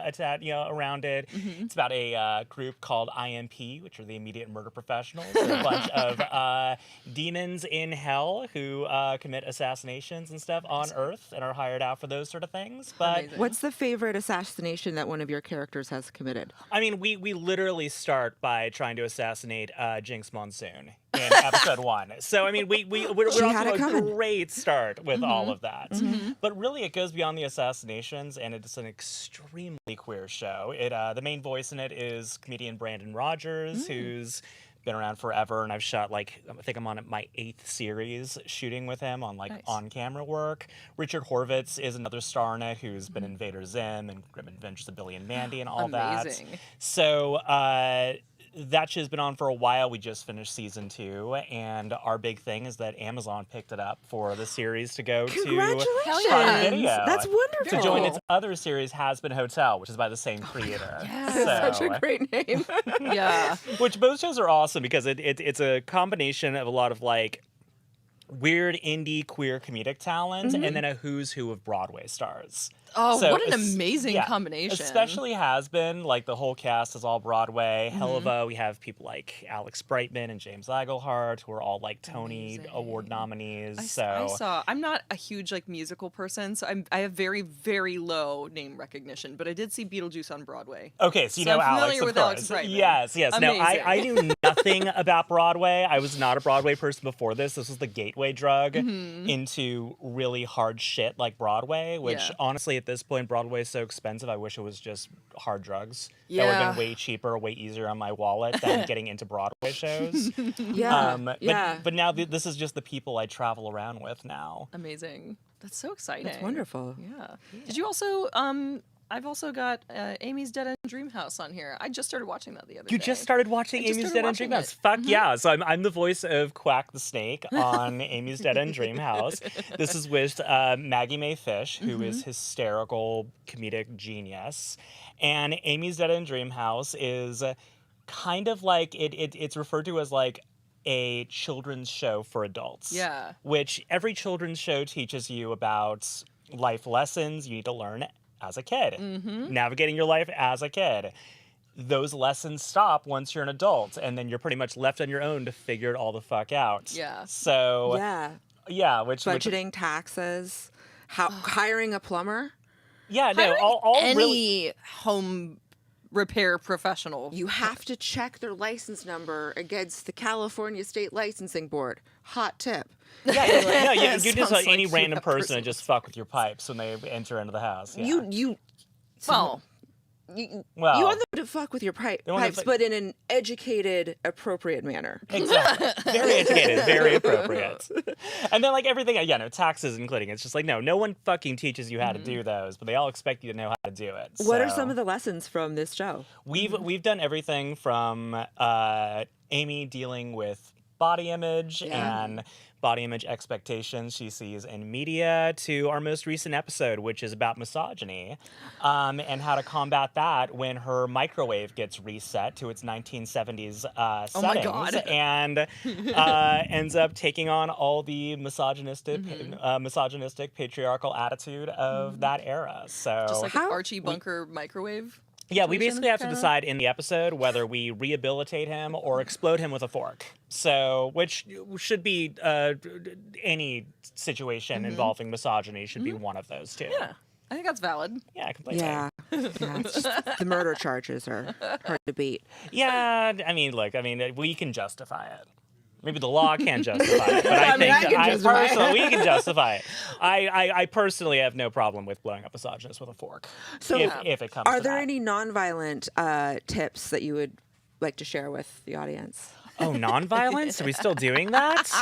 around it. It's about a group called IMP, which are the Immediate Murder Professionals. They're a bunch of demons in hell who commit assassinations and stuff on Earth and are hired out for those sort of things. But what's the favorite assassination that one of your characters has committed? I mean, we literally start by trying to assassinate Jinx Monsoon in episode 1. So I mean, we're off to a great start with all of that. But really, it goes beyond the assassinations, and it's an extremely queer show. The main voice in it is comedian Brandon Rogers, who's been around forever, and I've shot I think I'm on my 8th series shooting with him on on-camera work. Richard Horvitz is another star in it who's been in Invader Zim and Grim Adventures of Billy and Mandy and all Amazing. that. So that show's been on for a while. We just finished season 2, and our big thing is that Amazon picked it up for the series to go to Prime Video. That's wonderful. To join its other series, Has Been Hotel, which is by the same creator. Such a great name. Yeah. Which both shows are awesome because it's a combination of a lot of weird indie queer comedic talent and then a who's who of Broadway stars. Oh, So what an it's- amazing yeah, combination. Especially Has Been, the whole cast is all Broadway. Helva, we have people like Alex Brightman and James Aglehart, who are all Tony Award nominees. I'm not a huge musical person, so I have very, very low name recognition, but I did see Beetlejuice on Broadway. Okay, so you know I'm Alex, familiar of with course. Alex Brightman. Yes. No, Amazing. I knew nothing about Broadway. I was not a Broadway person before this. This was the gateway drug into really hard shit like Broadway, which honestly at this point, Broadway is so expensive. I wish it was just hard drugs. That would have been way cheaper, way easier on my wallet than getting into Broadway shows. But now this is just the people I travel around with now. Amazing. That's so exciting. That's wonderful. Yeah. Did you also I've also got Amy's Dead End Dream House on here. I just started watching that the other day. You just started watching Amy's Dead End Dream House. Fuck yeah. So I'm the voice of Quack the Snake on Amy's Dead End Dream House. This is with Maggie Mae Fish, who is hysterical comedic genius. And Amy's Dead End Dream House is kind of it's referred to as a children's show for adults. Yeah. Which every children's show teaches you about life lessons you need to learn as a kid, navigating your life as a kid. Those lessons stop once you're an adult, and then you're pretty much left on your own to figure it all the fuck out. Yeah. So which budgeting, taxes, hiring a plumber. Yeah, no, Hiring all any really home repair professional. You have to check their license number against the California State Licensing Board. Hot tip. Yeah, you just Sounds any like random that person and just fuck with your pipes when they enter into the house. Yeah. You Well, you Well, want them to fuck with your want them pipes, to- but in an educated, appropriate manner. Exactly. Very educated, very appropriate. And then like everything, no, taxes including. It's just like, no one fucking teaches you how to do those, but they all expect you to know how to do it. What are So some of the lessons from this show? we've done everything from Amy dealing with body image and body image expectations she sees in media to our most recent episode, which is about misogyny and how to combat that when her microwave gets reset to its 1970s Oh my settings God. and ends up taking on all the misogynistic patriarchal attitude of that era. So Just like an Archie Bunker microwave. yeah, we situation, basically have to kinda? decide in the episode whether we rehabilitate him or explode him with a fork. So, which should be any situation involving misogyny should be one of those two. Yeah, I think that's valid. Yeah, completely. Yeah. It's just, the murder charges are hard to beat. Yeah, I mean, look, we can justify it. Maybe the law can't justify it, but I mean, I think can justify it. personally, we can justify it. I personally have no problem with blowing up misogynist with a fork. So, if it comes are to there that. any nonviolent tips that you would like to share with the audience? Oh, nonviolence? Are we still doing that? It's.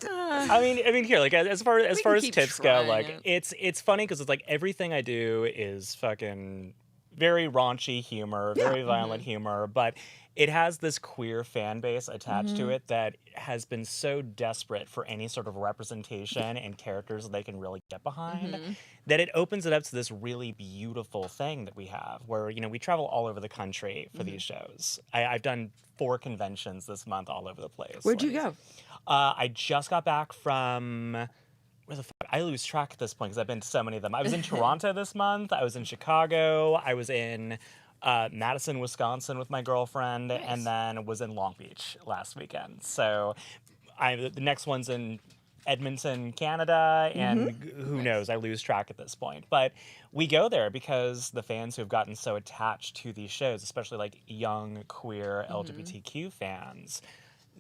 I mean, here, like as far as keep tips go, trying like it. it's funny because it's like everything I do is fucking very raunchy humor, very violent humor, but it has this queer fan base attached to it that has been so desperate for any sort of representation and characters that they can really get behind that it opens it up to this really beautiful thing that we have where, we travel all over the country for these shows. I've done 4 conventions this month all over the place. Where'd you go? I just got back from... Where the fuck? I lose track at this point because I've been to so many of them. I was in Toronto this month. I was in Chicago. I was in Madison, Wisconsin with my girlfriend, and then was in Long Beach last weekend. So the next one's in Edmonton, Canada, and who knows? I lose track at this point. But we go there because the fans who have gotten so attached to these shows, especially like young, queer, LGBTQ fans,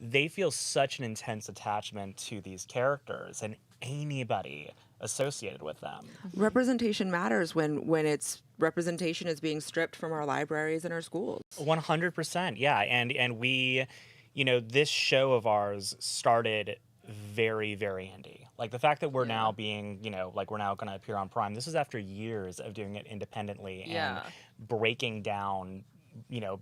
they feel such an intense attachment to these characters and anybody associated with them. Representation matters when it's representation is being stripped from our libraries and our schools. 100%, yeah. And we, this show of ours started very, very indie. Like the fact that we're now being, like we're now going to appear on Prime. This is after years of doing it independently and breaking down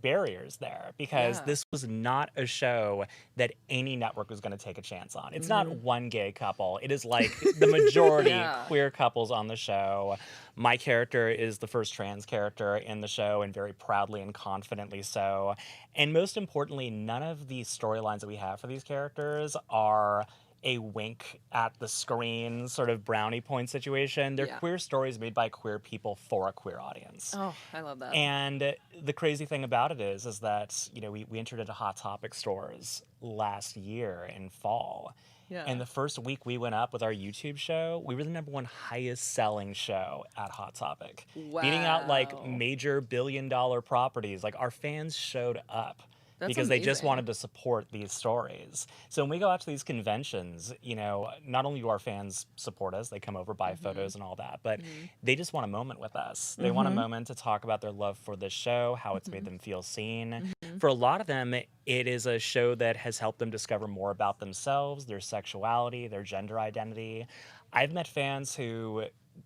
barriers there because this was not a show that any network was going to take a chance on. It's not one gay couple. It is like the majority queer couples on the show. My character is the first trans character in the show and very proudly and confidently so. And most importantly, none of the storylines that we have for these characters are a wink at the screen sort of brownie point situation. They're queer stories made by queer people for a queer audience. Oh, I love that. And the crazy thing about it is that, we entered into Hot Topic stores last year in fall. Yeah. And the first week we went up with our YouTube show, we were the #1 highest selling show at Hot Topic. Beating out like major billion-dollar properties. Like our fans showed up. Because they just wanted to support these stories. So when we go out to these conventions, not only do our fans support us, they come over, buy photos and all that, but they just want a moment with us. They want a moment to talk about their love for this show, how it's made them feel seen. For a lot of them, it is a show that has helped them discover more about themselves, their sexuality, their gender identity. I've met fans who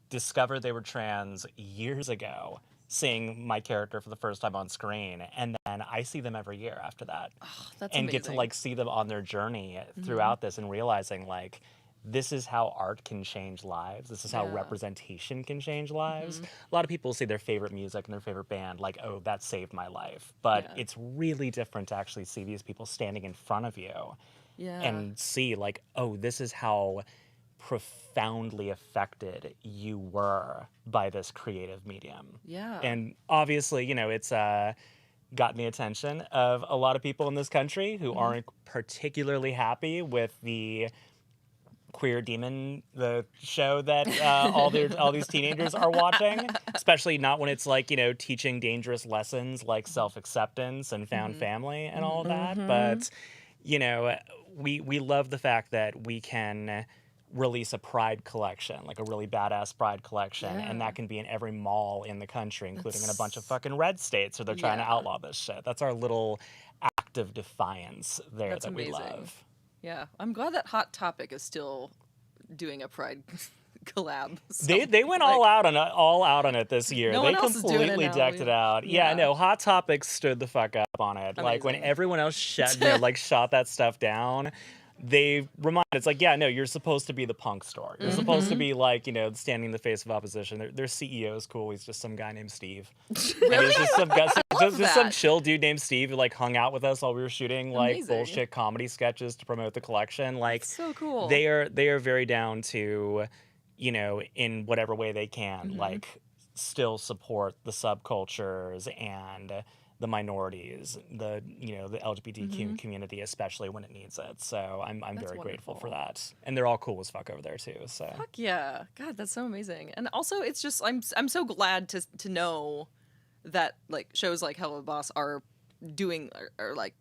discovered they were trans years ago, seeing my character for the first time on screen, and then I see them every year after that. Oh, that's and amazing. get to like see them on their journey throughout this and realizing like this is how art can change lives. This is how representation can change lives. A lot of people see their favorite music and their favorite band like, oh, that saved my life. But it's really different to actually see these people standing in front of you and see like, oh, this is how profoundly affected you were by this creative medium. Yeah. And obviously, it's gotten the attention of a lot of people in this country who aren't particularly happy with the Queer Demon, the show that all these teenagers are watching, especially not when it's like, teaching dangerous lessons like self-acceptance and found family and all of that. But, we love the fact that we can release a Pride collection, like a really badass Pride collection, and that can be in every mall in the country, including in a bunch of fucking red states, or they're trying to outlaw this shit. That's our little act of defiance there that we love. Yeah, I'm glad that Hot Topic is still doing a Pride collab. They went all out on it this year. No They one else is doing it completely now. decked it out. Yeah, no, Hot Topic stood the fuck up on it. Like when everyone else shot that stuff down, they reminded it's like, yeah, no, you're supposed to be the punk store. You're supposed to be like, standing in the face of opposition. Their CEO is cool. He's just some guy named Steve. Really? He's just some guy, just some that. chill dude named Steve who like hung out with us while we were shooting like Amazing. bullshit comedy sketches to promote the collection. Like so cool. They are very down to, in whatever way they can, like still support the subcultures and the minorities, the LGBTQ community, especially when it needs it. So I'm very grateful for that. And they're all cool as fuck over there too. So Fuck yeah. God, that's so amazing. And also it's just I'm so glad to know that like shows like Hello Boss are doing or like,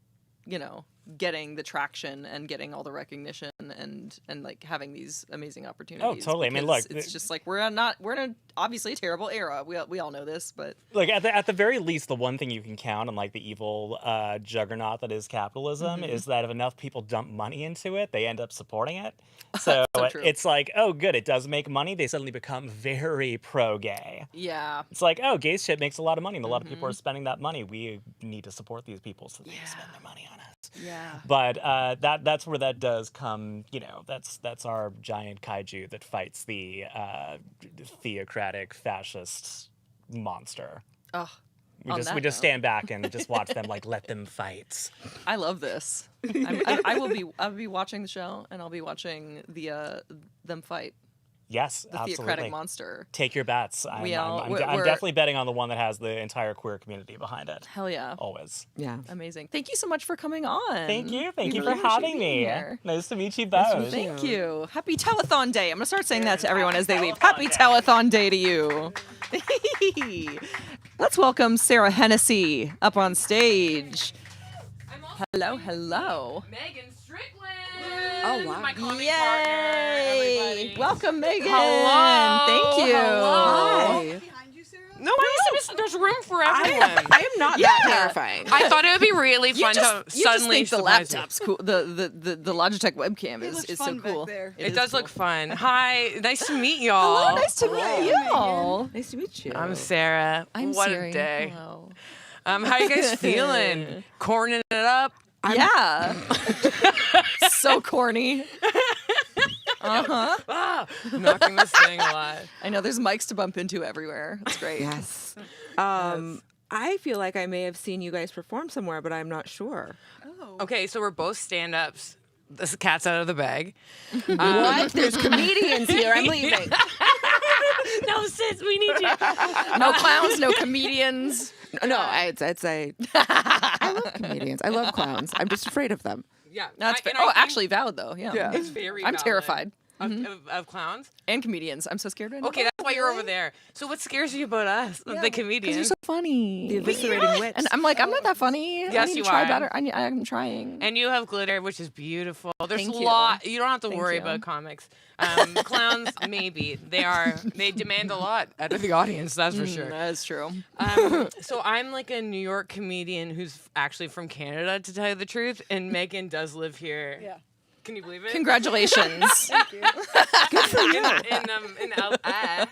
getting the traction and getting all the recognition and like having these amazing opportunities. Oh, totally. I mean, look, it's just like we're in a obviously a terrible era. We all know this, but like at the very least, the one thing you can count on like the evil juggernaut that is capitalism is that if enough people dump money into it, they end up supporting it. So, it's like, oh, good, it does make money. They suddenly become very pro-gay. Yeah. It's like, oh, gay shit makes a lot of money, and a lot of people are spending that money. We need to support these people so they can spend their money on us. Yeah. But that's where that does come. That's our giant kaiju that fights the theocratic fascist monster. Oh. We just stand back and just watch them like let them fight. I love this. I'll be watching the show and I'll be watching them fight. Yes, the absolutely. theocratic monster. Take your bets. I'm we're definitely betting on the one that has the entire queer community behind it. Hell yeah. Always. Yeah. Amazing. Thank you so much for coming on. Thank you. Thank We you really for having appreciate being me. here. Nice to meet you both. Thank you. Happy Telethon Day. I'm going to start saying that to everyone as they leave. Happy Telethon Day to you. Let's welcome Sarah Hennessy up on stage. Hello, hello. Megan Strickland. Oh, wow. My comic Yay. partner, everybody. Welcome, Megan. Hello. Thank you. Hello. Hi. No, there's room for everyone. I am not that terrifying. I thought it would be really fun to You just suddenly think the surprise you. laptop's cool. The Logitech webcam is so cool. It does look fun. Hi, nice to meet y'all. Hello, nice to meet y'all. Nice to meet you. I'm Sarah. I'm what Siri. a day. Hello. How you guys feeling? Corning it up? Yeah. So corny. Ah, knocking this thing alive. I know there's mics to bump into everywhere. It's great. Yes. I feel like I may have seen you guys perform somewhere, but I'm not sure. Okay, so we're both stand-ups. This cat's out of the bag. What? There's comedians here. I'm leaving. No, sis, we need you. No clowns, no comedians. No, I love comedians. I love clowns. I'm just afraid of them. Yeah. That's and oh, I think actually valid though. Yeah. It's very I'm valid. terrified. Of clowns? And comedians. I'm so scared right now. Okay, that's why you're over there. So what scares you about us, the Because comedians? you're so funny. The eviscerating wits. And I'm like, I'm not that funny. I Yes, need you to try are. better. I'm trying. And you have glitter, which is beautiful. There's Thank a you. lot. You don't have to Thank worry you. about comics. Clowns, maybe. They demand a lot out of the audience, that's for sure. That is true. So I'm like a New York comedian who's actually from Canada, to tell you the truth. And Megan does live here. Yeah. Can you believe it? Congratulations. Thank you. Good for you. In LA.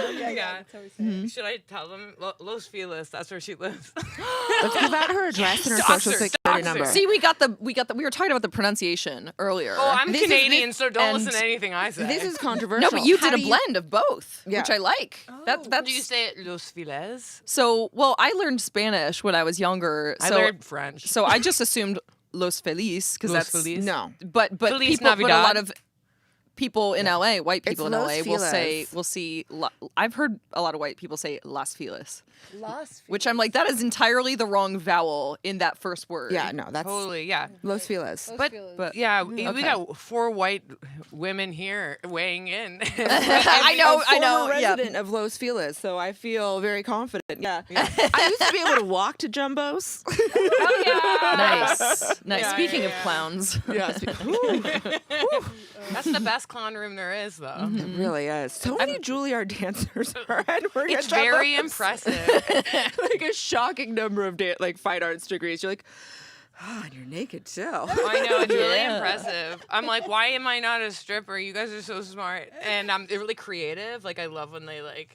Yeah. Should I tell them? Los Feliz, that's where she lives. Let's give out her address and her social security number. See, we were talking about the pronunciation earlier. Oh, I'm This is- Canadian, so don't and listen to anything I say. This is controversial. No, but you How did a do you- blend of both, Yeah. which I like. That's Do you say it Los Feliz? so. Well, I learned Spanish when I was younger. I So, learned French. So I just assumed Los Feliz because Los that's Feliz? No. But Feliz people, but a Navidad. lot of people in LA, white people in Los LA, will Feliz. see. I've heard a lot of white people say Las Feliz, Los which I'm like, that is entirely the wrong vowel in that first word. Yeah, no, that's Totally, yeah. Los Feliz. But yeah, we Okay. got 4 white women here weighing in. I know. Former Yeah. resident of Los Feliz, so I feel very confident. Yeah. I used to be able to walk to Jumbo's. Oh, yeah. Nice. Yeah, Speaking yeah, of yeah. clowns. Yeah. That's the best best clown room there is, though. It really is. So many Juilliard dancers are at It's very impressive. Like a shocking number of fine arts degrees. You're like, oh, and you're naked too. I know, it's really impressive. I'm like, why am I not a stripper? You guys are so smart. And they're really creative. Like, I love when they,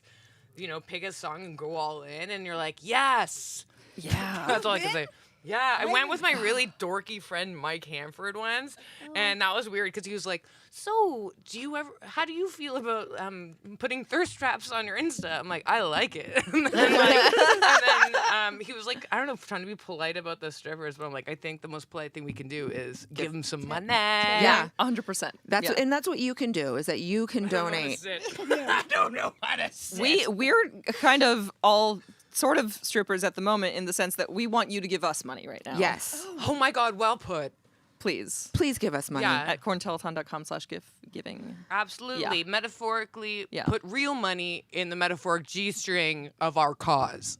pick a song and go all in, and you're like, yes. Yeah. That's all I can say. Yeah, I went with my really dorky friend Mike Hanford once, and that was weird because he was like, "So, how do you feel about putting thirst traps on your Insta?" I'm like, "I like it." and then he was like, "I don't know, trying to be polite about the strippers," but I'm like, "I think the most polite thing we can do is give them some money." Yeah, 100%. That's what you can do is that you can donate. I don't know how to sit. We're kind of all sort of strippers at the moment in the sense that we want you to give us money right now. Yes. Oh my God, well put. Please give us money. At corntelethon.com/giving. Absolutely. Yeah. Metaphorically, Yeah. put real money in the metaphoric G-string of our cause.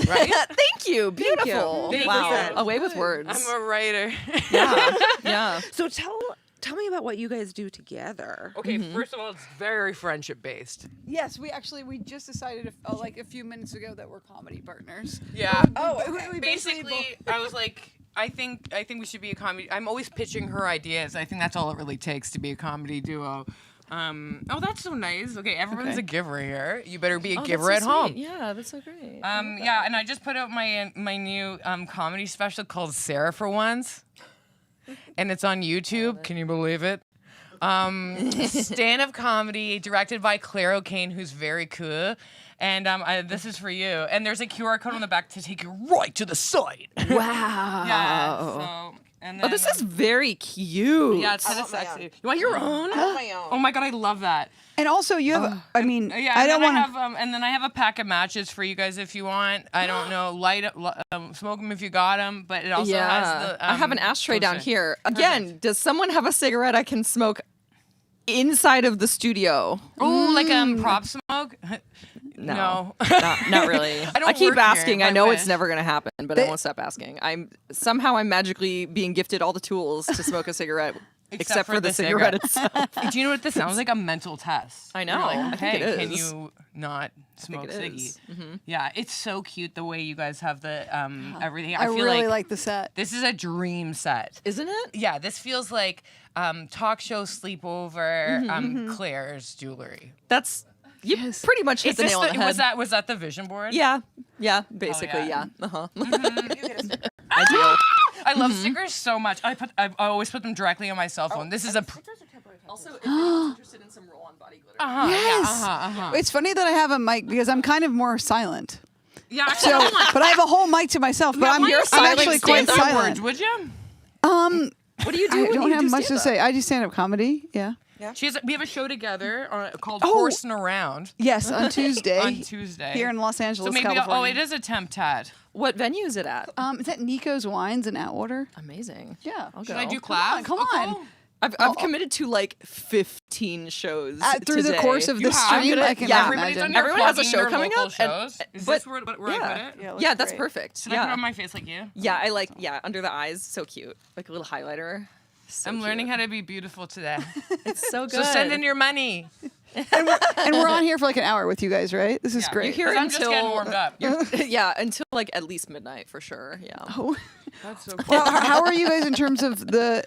Right? Thank you. Beautiful. Thank Wow. you. Away with words. I'm a writer. Yeah. So tell me about what you guys do together. Okay, first of all, it's very friendship-based. Yes, we just decided a few minutes ago that we're comedy partners. Yeah. We basically, I was like, I think we should be a comedy. I'm always pitching her ideas. I think that's all it really takes to be a comedy duo. That's so nice. Okay, everyone's a giver here. You better be a giver at home. Yeah, that's so great. Yeah, and I just put out my new comedy special called Sarah for Once. And it's on YouTube. Can you believe it? Stand-up comedy directed by Claire O'Kane, who's very cool. And this is for you. And there's a QR code on the back to take you right to the site. Wow. Yeah. So, and then, this is very cute. Yeah, it's kind of sexy. You want your own? Oh my God, I love that. And also, you have. I mean, Yeah, I don't want to. And then I have a pack of matches for you guys if you want. I don't know, smoke them if you got them. But it also has the. I have an ashtray down toaster. here. Again, does someone have a cigarette I can smoke inside of the studio? Oh, like prop smoke? No, not really. I keep asking. I know it's never going to happen, but I won't stop asking. I'm magically being gifted all the tools to smoke a cigarette. Except for the cigarette itself. Do you know what this sounds like? A mental test. I know. You're like, I think it can is. you not smoke it ciggy? is. Mhm. Yeah, it's so cute the way you guys have the everything. I feel really like the set. This is a dream set. Isn't it? Yeah, this feels like talk show sleepover, Claire's jewelry. That's you pretty much hit the nail on the head. Was that the vision board? Yeah, basically, yeah. yeah. I do. I love stickers so much. I always put them directly on my cell phone. This is a. Also, if anyone's interested in some roll-on body glitter. Yes. It's funny that I have a mic because I'm kind of more silent. Yeah. So, but I have a whole mic to myself. But I'm actually quite silent. Would you? What do you do? I don't have much to say. I do stand-up comedy. Yeah. We have a show together called Horsing Around. Yes, on Tuesday. On Tuesday. Here in Los Angeles, so maybe California. it is a temp tat. What venue is it at? Is that Nico's Wines in Atwater? Amazing. Yeah. I'll Should go. I do class? Come on. I've committed to like 15 shows through the course of the stream. I can imagine. Everyone has a show coming up. Shows. Is this where I put it? Yeah, that's perfect. Should I put it on my face like you? Yeah, I like. Yeah, under the eyes, so cute. Like a little highlighter. So I'm learning how to be beautiful today. It's so good. So send in your money. And we're on here for like an hour with you guys, right? This is great. You're here I'm just getting warmed up. Yeah, until like at least midnight for sure. Yeah. Oh. That's so cool. Well, how are you guys in terms of the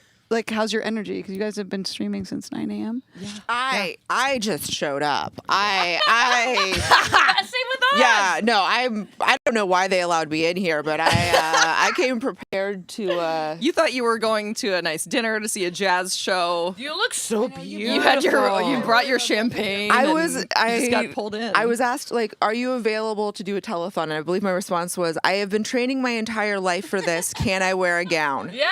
how's your energy? Because you guys have been streaming since 9 a.m. Yeah. I just showed up. Same with us. Yeah, no, I don't know why they allowed me in here, but I came prepared to. You thought you were going to a nice dinner to see a jazz show. You look so beautiful. You brought your champagne. I just got pulled in. I was asked are you available to do a telethon? And I believe my response was, I have been training my entire life for this. Can I wear a gown? Yeah.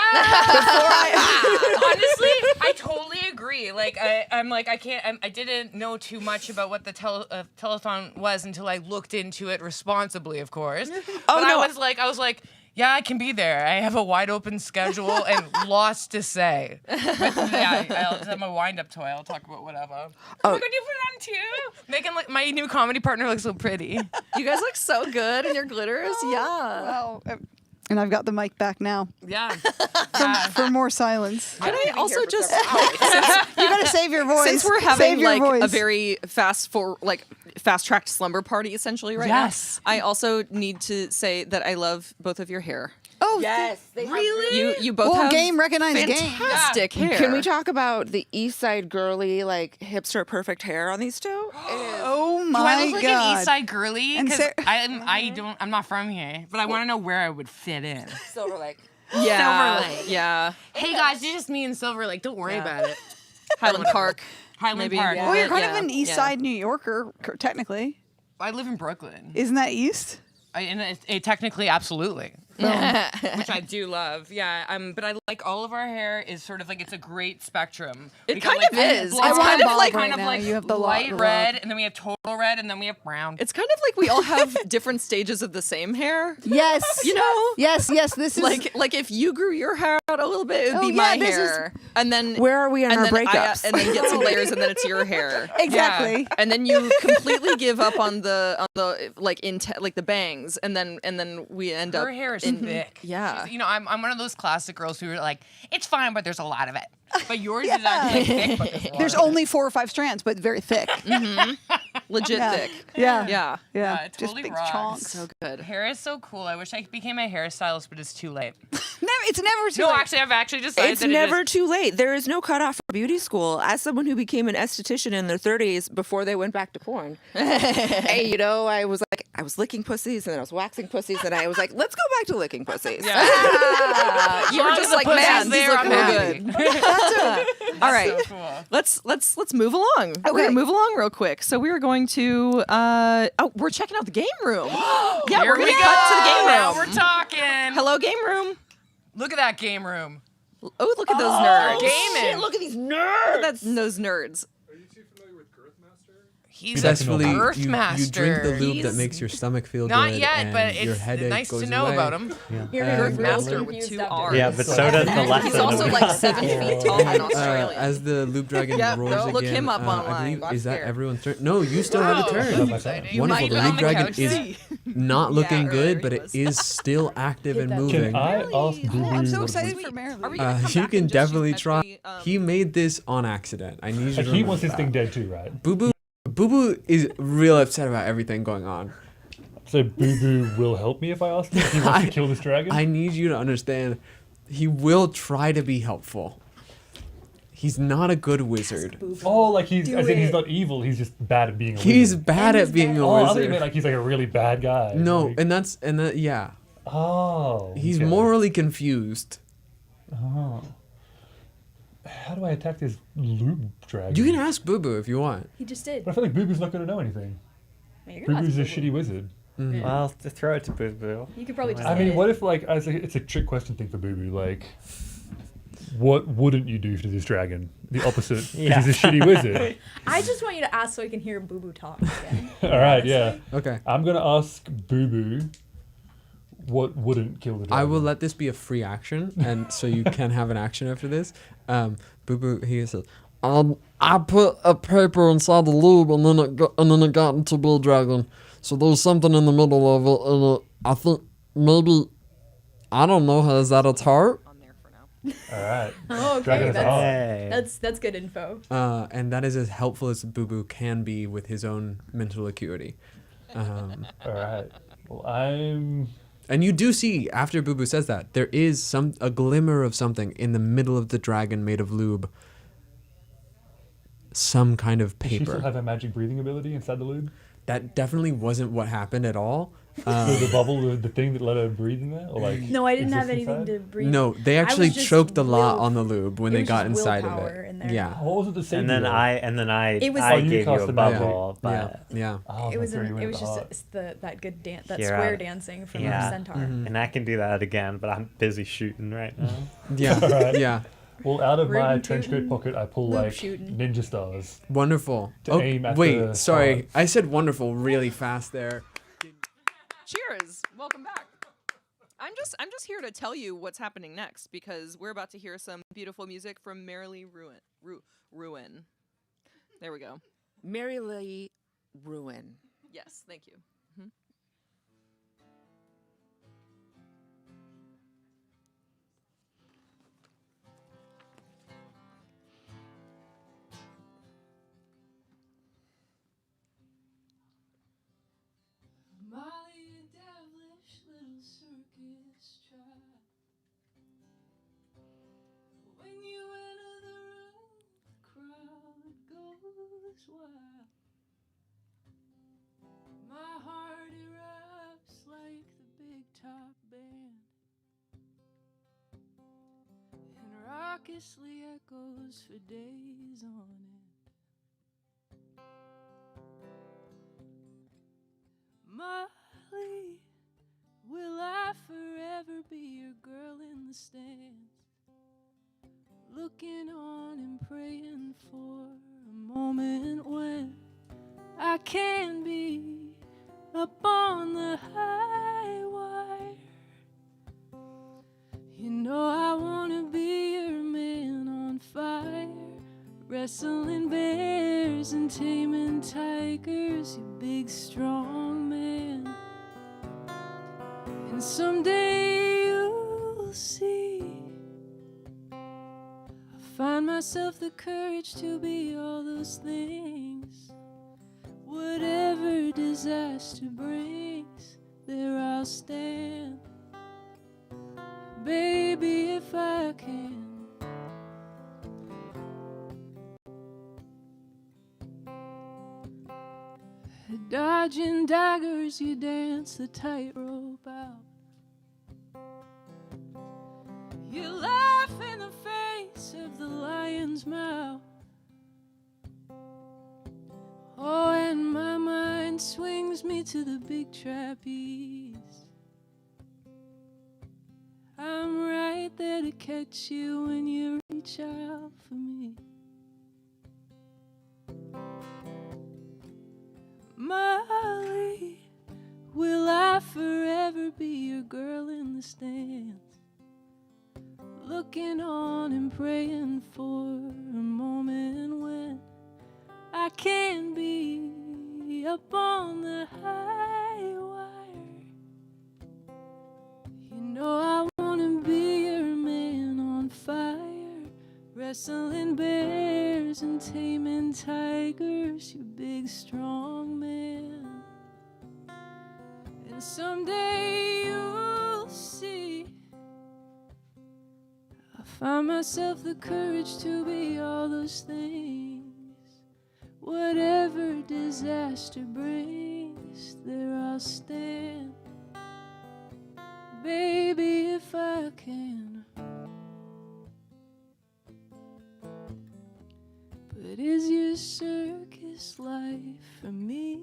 Honestly, I totally agree. Like I'm like I can't. I didn't know too much about what the telethon was until I looked into it responsibly, of course. I was like, yeah, I can be there. I have a wide open schedule and lots to say. But yeah, I'm a wind-up toy. I'll talk about whatever. Oh my God, you put it on too? Making my new comedy partner looks so pretty. You guys look so good in your glitters. Yeah. Well, And I've got the mic back now. Yeah. For more silence. Can I also just You gotta save your voice. Since we're Save having your like voice. a very fast-tracked slumber party essentially right Yes. now, I also need to say that I love both of your hair. Oh, yes. Really? You both Well, have game recognized game. fantastic hair. Can we talk about the East Side girly, like hipster perfect hair on these two? Oh Do I my look like god. an East Side girly? And Because Sarah- I'm not from here, but I want to know where I would fit in. Silver Lake. Yeah. Silver Lake. Yeah. Hey guys, it's just me and Silver Lake. Don't worry about it. Highland Park. Highland Maybe. Park. Yeah. Well, you're kind Yeah. of an East Yeah. Side New Yorker, technically. I live in Brooklyn. Isn't that East? Technically, absolutely. Oh. Which I do love. Yeah. But I like all of our hair is sort of like it's a great spectrum. It We got, kind like, of is. blonde, It's kind of like right now. You have the light lot- red, and then we have total red, and then we have brown. It's kind of like we all have different stages of the same hair. Yes. You know? Yes. This is Like if you grew your hair out a little bit, it would Oh, be yeah, my this is- hair. And then Where are we on and our then breakups? and then get some layers, and then it's your hair. Exactly. Yeah. And then you completely give up on the like the bangs, and then we end up. Her hair is in, thick. Yeah. You know, I'm one of those classic girls who are like, it's fine, but there's a lot of it. But yours is actually thick, but there's a lot There's of it. only 4 or 5 strands, but very thick. Legit Yeah. thick. Yeah. Yeah. Yeah. it Just totally big rocks. chunks. So good. Hair is so cool. I wish I became a hairstylist, but it's too late. It's never too No, late. actually, I've actually decided It's that never it is. too late. There is no cutoff for beauty school. As someone who became an esthetician in their 30s before they went back to porn, hey, you know, I was licking pussies and then I was waxing pussies and I was like, let's go back to licking pussies. Yeah. You were long just as the like, pussy's man, there, these look I'm real happy. good. All right, So cool. let's move along. We're gonna move along real quick. So we are going to we're checking out the game room. Yeah, Here we're gonna we cut to the game room. Now we're talking. Hello, game room. Look at that game room. Oh, look at those nerds. Gaming. Look at these nerds. That's those nerds. He's Successfully, a Earth you master. drink the lube He's that makes your stomach feel not good. yet, and but your it's headache nice to goes know away. about him. Yeah. You're Earth master with 2 R's. Yeah, but so does the lesson. He's also like 7 feet tall in Australia. As the Lube Dragon Yep, roars go again, look him up I online. believe, I'm is that scared. everyone's turn? No, you still have a turn. You Wonderful. might The be on Lube the Dragon couch. is not looking earlier good, but he it was. is still active and that moving. Can I ask Boo I'm so Boo? excited for Marilyn. Are we gonna come You back can and just definitely use try. Metri, He made this on accident. I need you to Like, he remember wants his that. thing dead too, right? Boo Boo is real upset about everything going on. So Boo Boo will help me if I ask him if he wants to kill this dragon? I need you to understand. He will try to be helpful. He's not a good wizard. Oh, like he's as in he's not evil, he's just bad at being a He's wizard. bad at being a Oh, I thought you wizard. meant like he's like a really bad guy. No, Like, and that yeah. oh. He's okay. morally confused. Oh. How do I attack this lube dragon? You can ask Boo Boo if you want. He just did. But I feel like Boo Boo's not going to know anything. Yeah, you're Boo gonna Boo's a ask Boo Boo. shitty wizard. Mhm. Well, to throw it to Boo Boo. You could probably just. I mean, hit what it. if like it's a trick question thing for Boo Boo? Like, what wouldn't you do to this dragon? The opposite. 'Cause Yeah. he's a shitty wizard. I just want you to ask so I can hear Boo Boo talk again. All right, yeah. Okay. I'm gonna ask Boo Boo what wouldn't kill the dragon. I will let this be a free action, and so you can have an action after this. Boo Boo, he says, I put a paper inside the lube, and then it got into Bill Dragon. So there's something in the middle of it, and I think maybe, I don't know, is that its heart? All right. Oh, Dragon okay. is off. That's good info. And that is as helpful as Boo Boo can be with his own mental acuity. All right. Well, I'm. And you do see, after Boo Boo says that, there is a glimmer of something in the middle of the dragon made of lube. Some kind of Does she paper. still have a magic breathing ability inside the lube? That definitely wasn't what happened at all. So the bubble, the thing that let her breathe in there, or like. No, I didn't have exist anything inside? to breathe. No, they I actually was just choked a lot will- on the lube when it they was got just inside of willpower it. in there. Yeah. What was it the same? And then I It was I like- gave you a the magic. bubble, Yeah. but Yeah. Oh, It was that's where you went it was with the just heart. that good dance, that You're square out. dancing from Yeah. Centaur. Mhm. And I can do that again, but I'm busy shooting right now. Yeah. All right. Yeah. Well, out of my Rootin' trench coat tootin', pocket, I pull loop like shootin'. ninja stars. Wonderful. To aim at wait, the sorry. heart. I said wonderful really fast there. Cheers! Welcome back. I'm just here to tell you what's happening next because we're about to hear some beautiful music from Merrily Ruin. There we go. Merrily Ruin. Yes, thank you. takes a while. My heart erupts like the big top band, and raucously echoes for days on end. Molly, will I forever be your girl in the stands, looking on and praying for a moment when I can be up on the high wire. You know I wanna be your man on fire, wrestling bears and taming tigers, you big strong man. And someday you'll see, I'll find myself the courage to be all those things. Whatever disaster brings, there I'll stand. Baby, if I can. Dodging daggers, you dance the tightrope out. You laugh in the face of the lion's mouth. Oh, and my mind swings me to the big trapeze. I'm right there to catch you when you reach out for me. Molly, will I forever be your girl in the stands, looking on and praying for a moment when I can be up on the high wire. You know I wanna be your man on fire, wrestling bears and taming tigers, you big strong man. And someday you'll see, I'll find myself the courage to be all those things. Whatever disaster brings, there I'll stand. Baby, if I can. But is your circus life for me?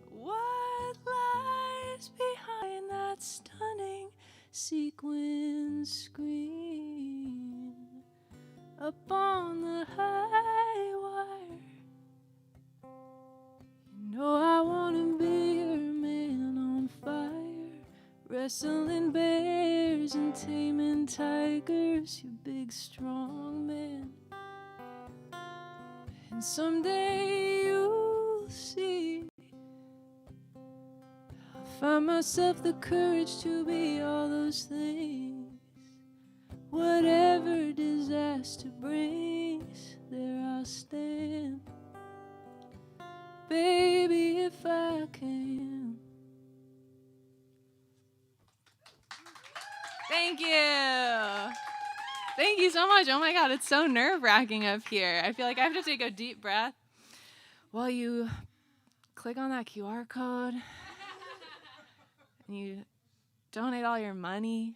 What lies behind that stunning sequin screen up on the high wire? You know I wanna be your man on fire, wrestling bears and taming tigers, you big strong man. And someday you'll see, I'll find myself the courage to be all those things. Whatever disaster brings, there I'll stand. Baby, if I can. Thank you. Thank you so much. Oh my God, it's so nerve-wracking up here. I feel like I have to take a deep breath while you click on that QR code and you donate all your money.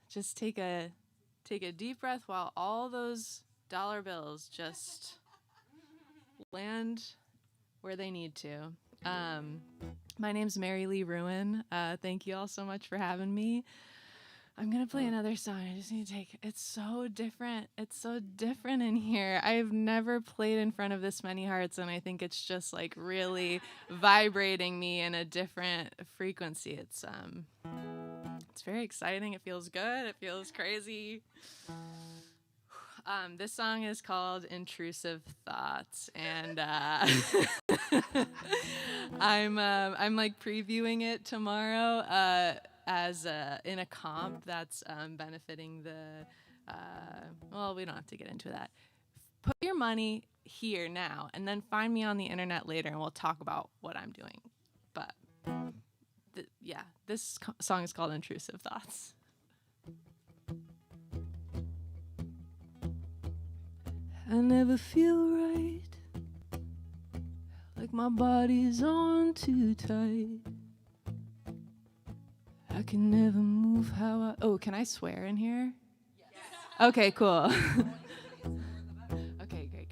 Just take a deep breath while all those dollar bills just land where they need to. My name's Mary Lee Ruin. Thank you all so much for having me. I'm gonna play another song. I just need to it's so different. It's so different in here. I've never played in front of this many hearts, and I think it's just like really vibrating me in a different frequency. It's very exciting. It feels good. It feels crazy. This song is called Intrusive Thoughts, and I'm like previewing it tomorrow as in a comp that's benefiting the well, we don't have to get into that. Put your money here now, and then find me on the internet later, and we'll talk about what I'm doing. But yeah, this song is called Intrusive Thoughts. I never feel right, like my body's on too tight. I can never move how I... Oh, can I swear in here? Yes. Okay, cool. Okay, great.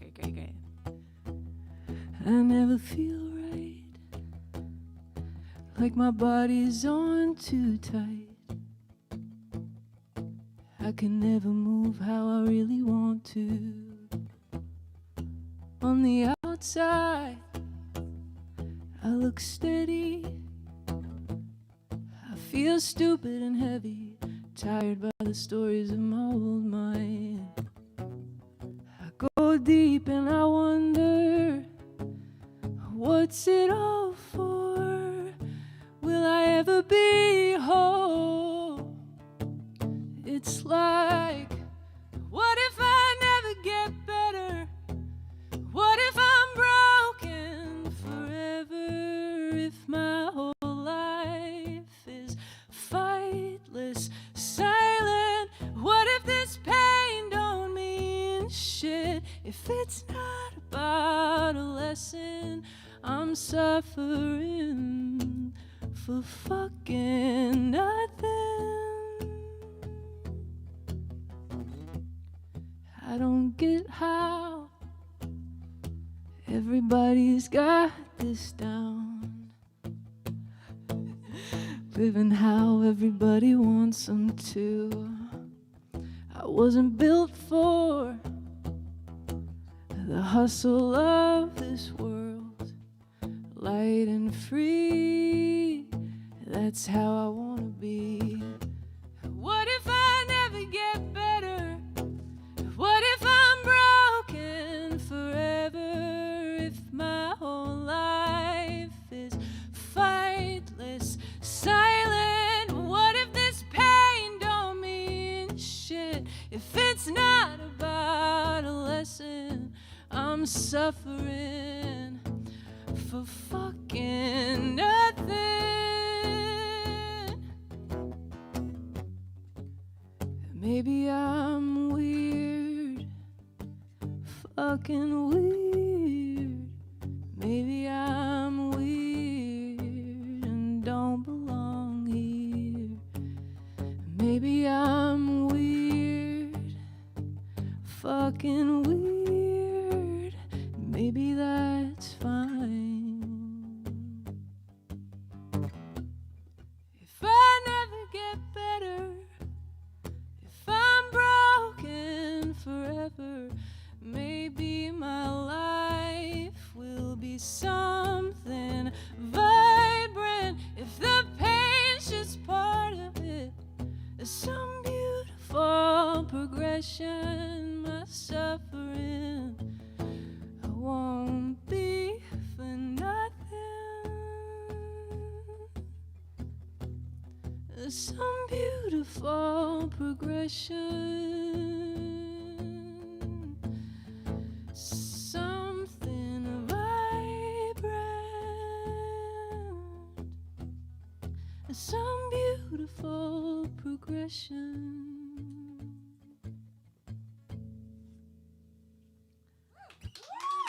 I never feel right, like my body's on too tight. I can never move how I really want to. On the outside, I look steady. I feel stupid and heavy, tired by the stories of my old mind. I go deep and I wonder, what's it all for? Will I ever be whole? It's like, what if I never get better? What if I'm broken forever? If my whole life is fightless, silent, what if this pain don't mean shit? If it's not about a lesson, I'm suffering for fucking nothing. I don't get how everybody's got this down, living how everybody wants them to. I wasn't built for the hustle of this world, light and free, that's how I wanna be. What if I never get better? What if I'm broken forever? If my whole life is fightless, silent, what if this pain don't mean shit? If it's not about a lesson, I'm suffering for fucking nothing. Maybe I'm weird, fucking weird. Maybe I'm weird and don't belong here. Maybe I'm weird, fucking weird. Maybe that's fine. If I never get better, if I'm broken forever, maybe my life will be something vibrant. If the pain's just part of it, there's some beautiful progression. My suffering, I won't be for nothing. There's some beautiful progression, something vibrant, some beautiful progression.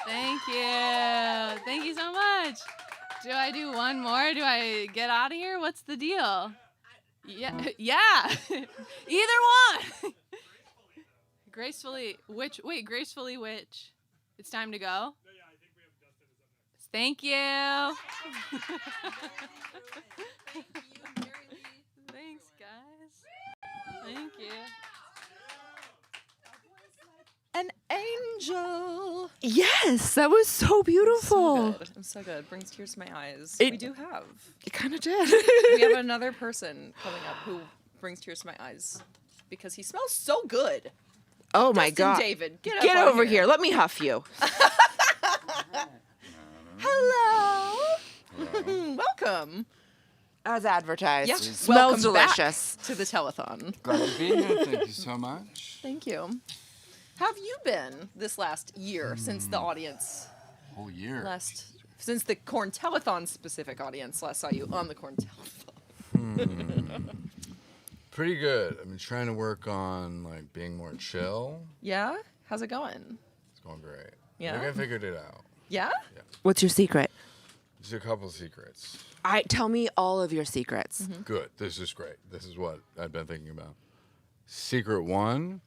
Thank you. Thank you so much. Do I do one more? Do I get out of here? What's the deal? Yeah. Either one. Gracefully which? Wait, gracefully which? It's time to go? Thank you. Thanks, guys. Thank you. An angel. Yes, that was so beautiful. So good. Brings tears to my eyes. It- We do have. It kind of did. We have another person coming up who brings tears to my eyes because he smells so good. Oh my Dustin God. David, get Get up on over here. Let me huff you. Hello. Welcome. As advertised. Yeah. Smells Welcome back delicious. to the telethon. Glad to be here. Thank you so much. Thank you. How have you been this last year since the audience? Whole year. Since the Corn Telethon specific audience last saw you on the Corn Telethon. Pretty good. I've been trying to work on like being more chill. Yeah? How's it going? It's going great. Yeah? I think I figured it out. Yeah? What's your secret? There's a couple secrets. Tell me all of your secrets. Good. This is great. This is what I've been thinking about. Secret one,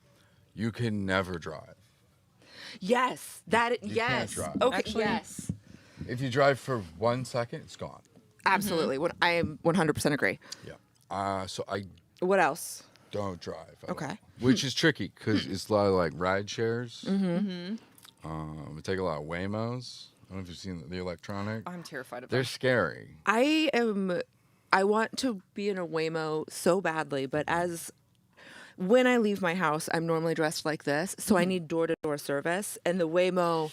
you can never drive. Yes, that. You Yes. can't drive. Okay. Actually- yes. If you drive for 1 second, it's gone. Absolutely. What I 100% agree. Yeah. So I What else? don't drive. at Okay. all, which is tricky because it's a lot of like ride shares. Mhm. We take a lot of Waymos. I don't know if you've seen the electronic. I'm terrified of They're them. scary. I want to be in a Waymo so badly, but when I leave my house, I'm normally dressed like this, so I need door-to-door service, and the Waymo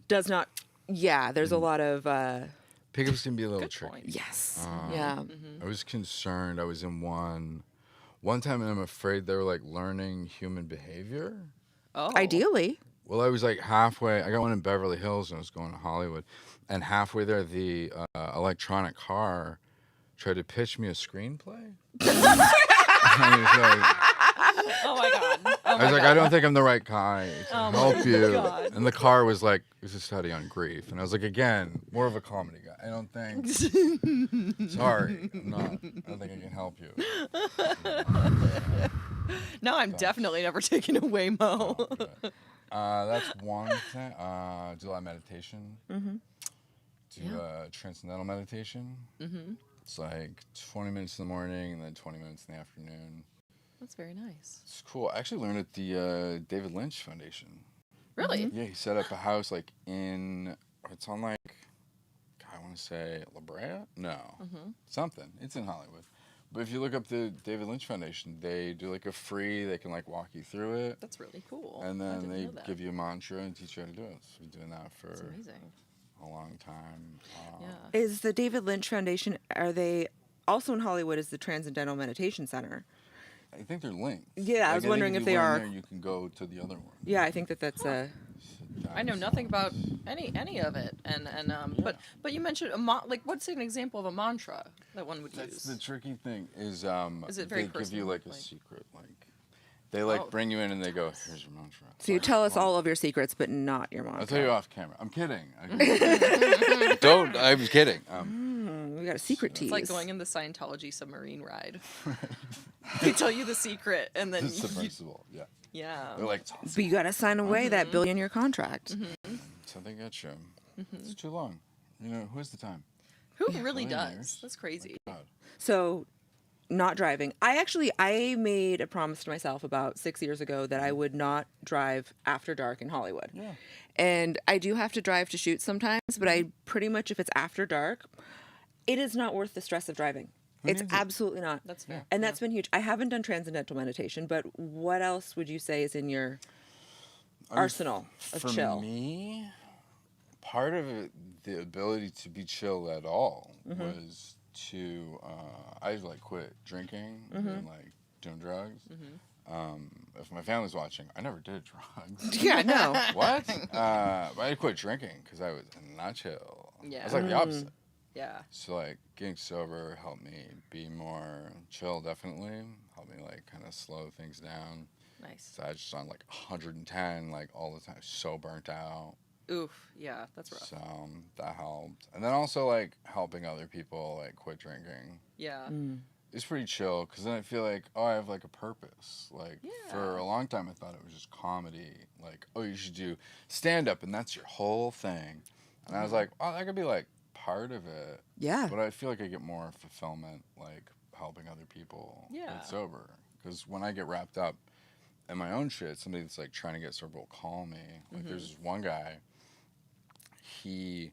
does not. Yeah, there's a lot of. Pickups can be a little tricky. Yes. Yeah. I was concerned. I was in one time, and I'm afraid they were like learning human behavior. Oh. Ideally. Well, I was like halfway. I got one in Beverly Hills, and I was going to Hollywood, and halfway there, the electronic car tried to pitch me a screenplay. I was like, Oh my god. Oh I was my like, god. I don't think I'm the right guy to Oh my help you. God. And the car was like, it was a study on grief. And I was like, again, more of a comedy guy. I don't think. Sorry, I don't think I can help you. No, I'm definitely never taking a Waymo. That's one thing. Do a lot of meditation. Mhm. Do transcendental meditation. Mhm. It's like 20 minutes in the morning and then 20 minutes in the afternoon. That's very nice. It's cool. I actually learned at the David Lynch Foundation. Really? Yeah, he set up a house like it's on like, I want to say La Brea? No. Something. It's in Hollywood. But if you look up the David Lynch Foundation, they do like they can like walk you through it. That's really cool. And I then didn't they know that. give you a mantra and teach you how to do it. So we've been doing that for That's amazing. a long time. Is the David Lynch Foundation, are they also in Hollywood, is the Transcendental Meditation Center? I think they're linked. Yeah, I was think wondering if they learn are. There, you can go to the other one. Yeah, I think that's I know nothing about any of it, and but you mentioned like what's an example of a mantra that one would That's use? the tricky thing is it very they give you personal, like a like- secret, like they bring you in and they go, here's your mantra. So you tell us all of your secrets, but not your mantra. I'll tell you off camera. I'm kidding. Don't. I was kidding. We got a secret tease. It's like going in the Scientology submarine ride. They tell you the secret, and then That's the principle. Yeah. Yeah. They're like, But you got to sign away that billion-year contract. something gets you. It's too long. You know, who has the time? Who really Million does? That's crazy. So, not driving. I made a promise to myself about 6 years ago that I would not drive after dark in Hollywood. Yeah. And I do have to drive to shoot sometimes, but I pretty much, if it's after dark, it is not worth the stress of driving. It's absolutely not. That's fair. And that's been huge. I haven't done transcendental meditation, but what else would you say is in your arsenal of for chill? me, part of it, the ability to be chill at all was to I like quit drinking and like doing drugs. If my family's watching, I never did drugs. Yeah, no. What? But I quit drinking because I was not chill. I was like the opposite. Yeah. So like getting sober helped me be more chill. Definitely helped me like kind of slow things down. Nice. So I was just on like 110 like all the time, so burnt out. Oof. Yeah, that's rough. So that helped. And then also like helping other people like quit drinking. Yeah. It's pretty chill because then I feel like, oh, I have like a purpose. Like for a long time I thought it was just comedy. Like, oh, you should do stand up and that's your whole thing. And I was like, oh, that could be like part of it. Yeah. But I feel like I get more fulfillment like helping other people get sober. Because when I get wrapped up in my own shit, somebody that's like trying to get sober will call me. Like there's this one guy, he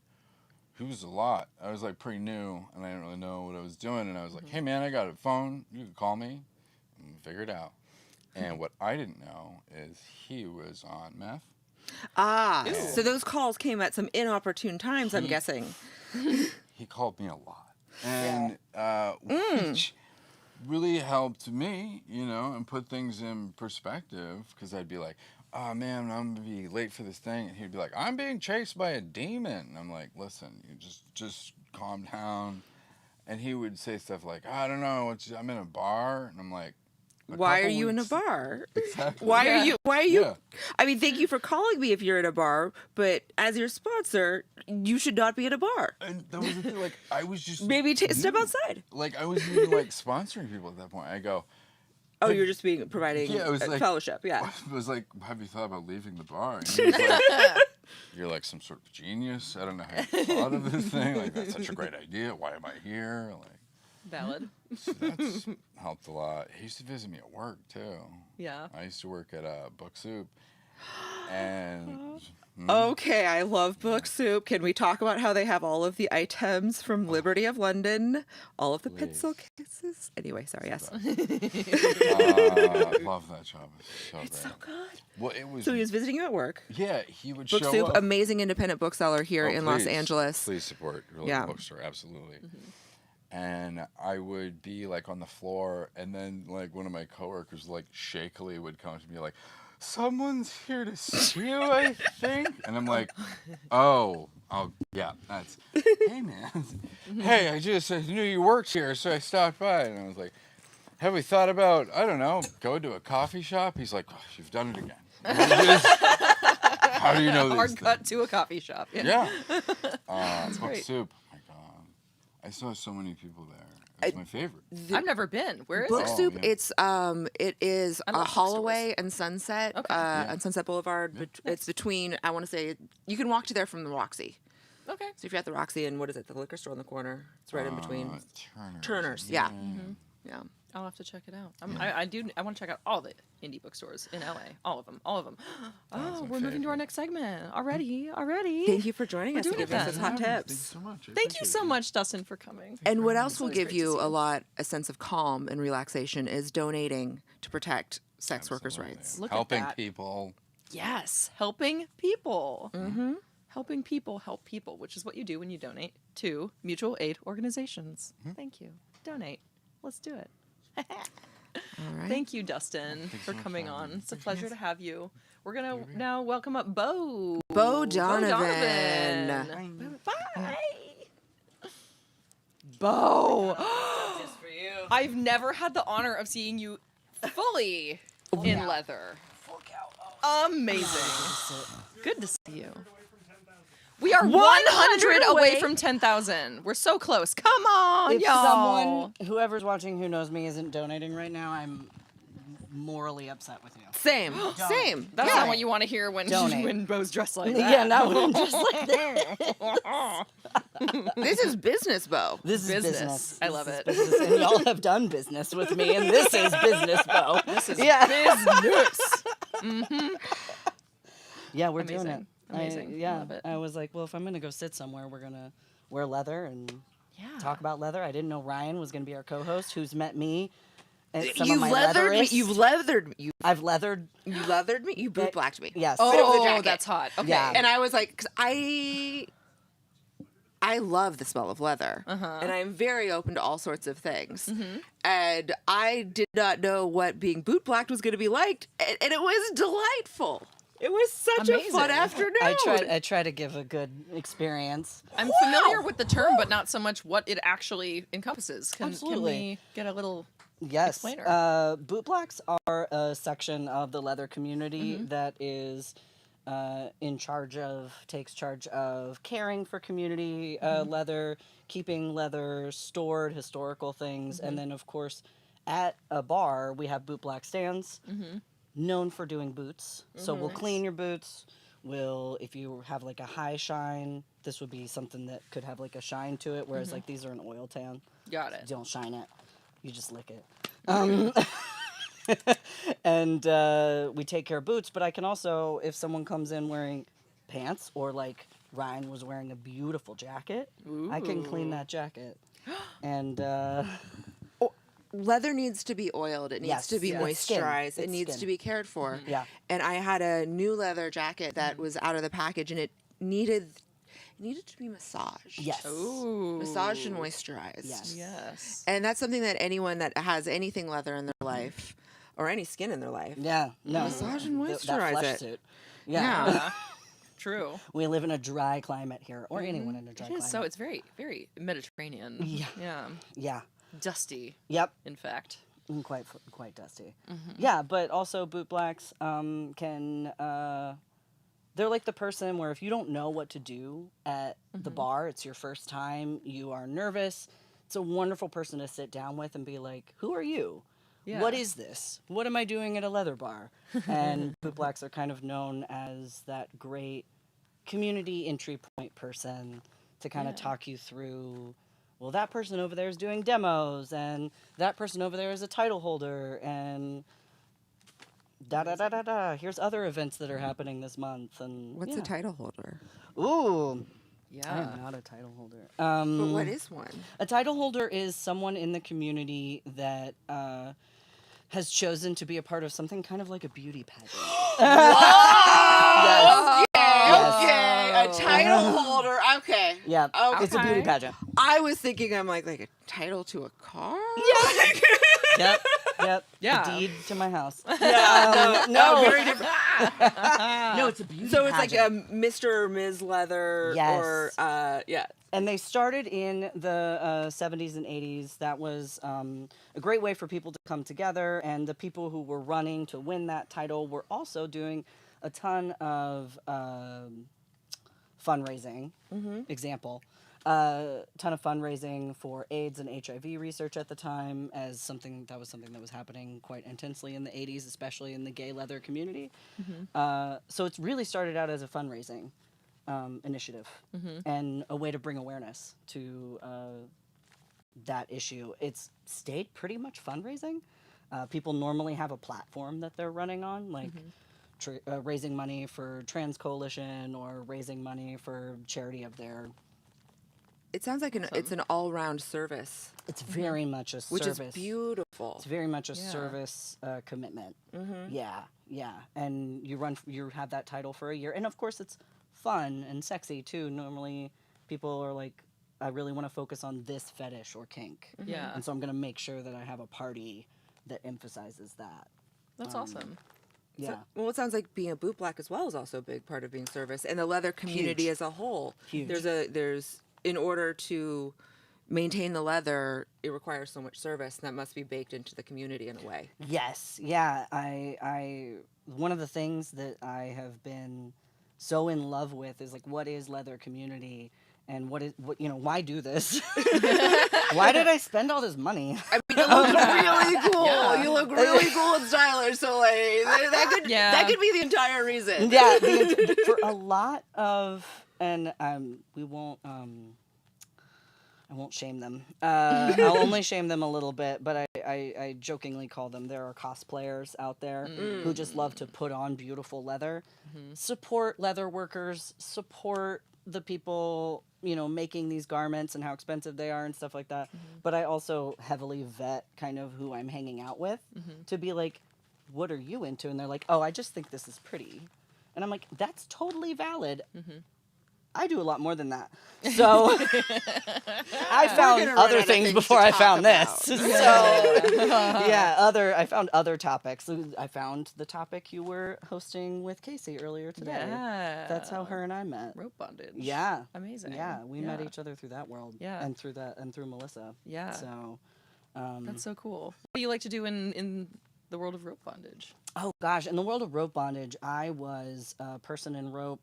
was a lot. I was like pretty new and I didn't really know what I was doing. And I was like, hey man, I got a phone. You can call me and figure it out. And what I didn't know is he was on meth. Ah, so those calls came at some inopportune times, I'm guessing. He called me a lot. And which really helped me, you know, and put things in perspective. Because I'd be like, oh man, I'm going to be late for this thing. And he'd be like, I'm being chased by a demon. And I'm like, listen, you just calm down. And he would say stuff like, I don't know, I'm in a bar. And I'm like, Why are couple you in a weeks- bar? Exactly. Why are you? Yeah. I mean, thank you for calling me if you're in a bar, but as your sponsor, you should not be in a bar. And that was the thing. Like, I was just Maybe step new. outside. Like, I wasn't even like sponsoring people at that point. I go, Oh, you're just providing yeah, it was like fellowship. Yeah. It was like, have you thought about leaving the bar? And he was like, you're like some sort of genius. I don't know how you thought of this thing. Like, that's such a great idea. Why am I here? Like, Valid. so that's helped a lot. He used to visit me at work too. Yeah. I used to work at Book Soup, and Okay, I love Book Soup. Can we talk about how they have all of the items from Liberty of London, all of the pencil cases? Anyway, sorry. Yes. love that job. It's so good. Well, it was. So he was visiting you at work. Yeah, he would Book show Soup, up. amazing independent bookseller here in Los Please, Angeles. Please support your local bookstore, absolutely. And I would be like on the floor, and then like one of my coworkers like shakily would come to me like, "Someone's here to see you, I think." And I'm like, "Oh, yeah, that's. Hey man, hey, I knew you worked here, so I stopped by." And I was like, "Have we thought about, I don't know, go to a coffee shop?" He's like, "Oh, you've done it again." How do you know this? Hard cut to a coffee shop. Yeah. That's Book great. Soup. Oh my God. I saw so many people there. It's my favorite. I've never been. Where is Book it? Soup. yeah. It is I a love Holloway and Sunset Okay. on Sunset Boulevard. It's between. I want to say you can walk to there from the Roxy. Okay. So if you're at the Roxy and what is it, the liquor store on the corner? It's right in between. Turner's. Turner's. Yeah. Yeah. I'll have to check it out. I want to check out all the indie bookstores in LA. All of them. All of them. Oh, we're moving to our next segment already. Thank you for joining We're us and doing giving us it those then. hot Thank you tips. so much. Thank you so much, Dustin, for coming. And what else will always give great to you see a sense of calm and relaxation is donating to protect sex workers' rights. Look Helping at that. people. Yes, helping people. Mm-hmm. Helping people help people, which is what you do when you donate to mutual aid organizations. Thank you. Donate. Let's do it. All right. Thank you, Dustin, for coming on. It's a pleasure to have you. We're going to now welcome up Bo. Bo Donovan. Bye. Bo. Just for you. I've never had the honor of seeing you fully in leather. Amazing. Good to see you. We are 100 away from 10,000. We're so close. Come on, If y'all. someone, whoever's watching who knows me, isn't donating right now, I'm morally upset with you. Same. Same. That's Yeah. not what you want to hear when Donate. when Bo's dressed like that. Yeah, not when I'm just like that. This is business, Bo. This is Business. business. I love This is it. business. And y'all have done business with me, and this is business, Bo. This is business. Mm-hmm. Yeah, we're doing it. Amazing. Yeah, Love it. I was like, well, if I'm gonna go sit somewhere, we're gonna wear leather and talk about leather. I didn't know Ryan was gonna be our co-host, who's met me. At some of my leatherists. You've leathered me. I've leathered. You leathered me. You boot blacked me. Yes. Bit of the Oh, jacket. that's hot. Okay. Yeah. And I was like, because I love the smell of leather, and I'm very open to all sorts of things. And I did not know what being boot blacked was going to be like, and it was delightful. It was such a fun afternoon. I try to give a good experience. I'm familiar with the term, but not so much what it actually encompasses. Can Absolutely. we get a little Yes. explainer? Boot blacks are a section of the leather community that is takes charge of caring for community leather, keeping leather, stored historical things, and then, of course, at a bar, we have boot black stands, known for doing boots. So we'll clean your boots. If you have like a high shine, this would be something that could have like a shine to it, whereas like these are an oil tan. Got it. You don't shine it. You just lick it. And we take care of boots, but I can also, if someone comes in wearing pants or like Ryan was wearing a beautiful jacket, I can clean that jacket. And leather needs to be oiled. It needs Yes, to be yeah. It's moisturized. skin. It It's needs skin. to be cared for. Yeah. And I had a new leather jacket that was out of the package, and it needed to be massaged. Yes. Massaged and moisturized. Yes. Yes. And that's something that anyone that has anything leather in their life or any skin in their life. Yeah. No. Massage and That moisturize flesh it. suit. Yeah. Yeah. True. We live in a dry climate here, or anyone in a dry It is, climate. so it's very, very Mediterranean. Yeah. Yeah. Yeah. Dusty. Yep. In fact. Quite dusty. Yeah, but also boot blacks can. They're like the person where if you don't know what to do at the bar, it's your first time, you are nervous. It's a wonderful person to sit down with and be like, "Who are you? Yeah. What is this? What am I doing at a leather bar?" And boot blacks are kind of known as that great community entry point person to kind of talk you through. Well, that person over there is doing demos, and that person over there is a title holder, and here's other events that are happening this month. And What's a title holder? Ooh. Yeah. I am not a title holder. But what is one? A title holder is someone in the community that has chosen to be a part of something kind of like a beauty pageant. Yes. Yes. Okay, a title holder. Okay. Yeah, Okay. it's a beauty pageant. I was thinking, I'm like a title to a car. Yep. Yeah. A deed to my house. No, very different. No, it's a beauty So it's pageant. like a Mr. or Ms. Leather, Yes. or yeah. And they started in the 70s and 80s. That was a great way for people to come together. And the people who were running to win that title were also doing a ton of fundraising. Example. Ton of fundraising for AIDS and HIV research at the time, as something that was happening quite intensely in the 80s, especially in the gay leather community. So it's really started out as a fundraising initiative and a way to bring awareness to that issue. It's stayed pretty much fundraising. People normally have a platform that they're running on, like raising money for Trans Coalition or raising money for charity of their. It sounds like it's an all-round service. It's very much a which service. is beautiful. It's very much a service commitment. Yeah. And you have that title for a year, and of course it's fun and sexy too. Normally, people are like, I really want to focus on this fetish or kink. Yeah. And so I'm going to make sure that I have a party that emphasizes that. That's awesome. Yeah. So, well, it sounds like being a boot black as well is also a big part of being service, and the leather community Huge. as a whole. Huge. There's in order to maintain the leather, it requires so much service, and that must be baked into the community in a way. Yes. Yeah. I one of the things that I have been so in love with is like, what is leather community? And why do this? Why did I spend all this money? I mean, it looks really cool. Yeah. You look really cool and stylish. So like that could be the entire reason. Yeah, for a lot of, and we won't. I won't shame them. I'll only shame them a little bit, but I jokingly call them, there are cosplayers out there who just love to put on beautiful leather. Support leather workers, support the people, making these garments and how expensive they are and stuff like that. But I also heavily vet kind of who I'm hanging out with to be like, what are you into? And they're like, oh, I just think this is pretty. And I'm like, that's totally valid. I do a lot more than that. So I found other things before I found this. So I found other topics. I found the topic you were hosting with Casey earlier today. Yeah. That's how her and I met. Rope bondage. Yeah. Amazing. Yeah, we met each other through that world. Yeah. And through Melissa. Yeah. So that's so cool. What do you like to do in the world of rope bondage? Oh gosh, in the world of rope bondage, I was a person in rope.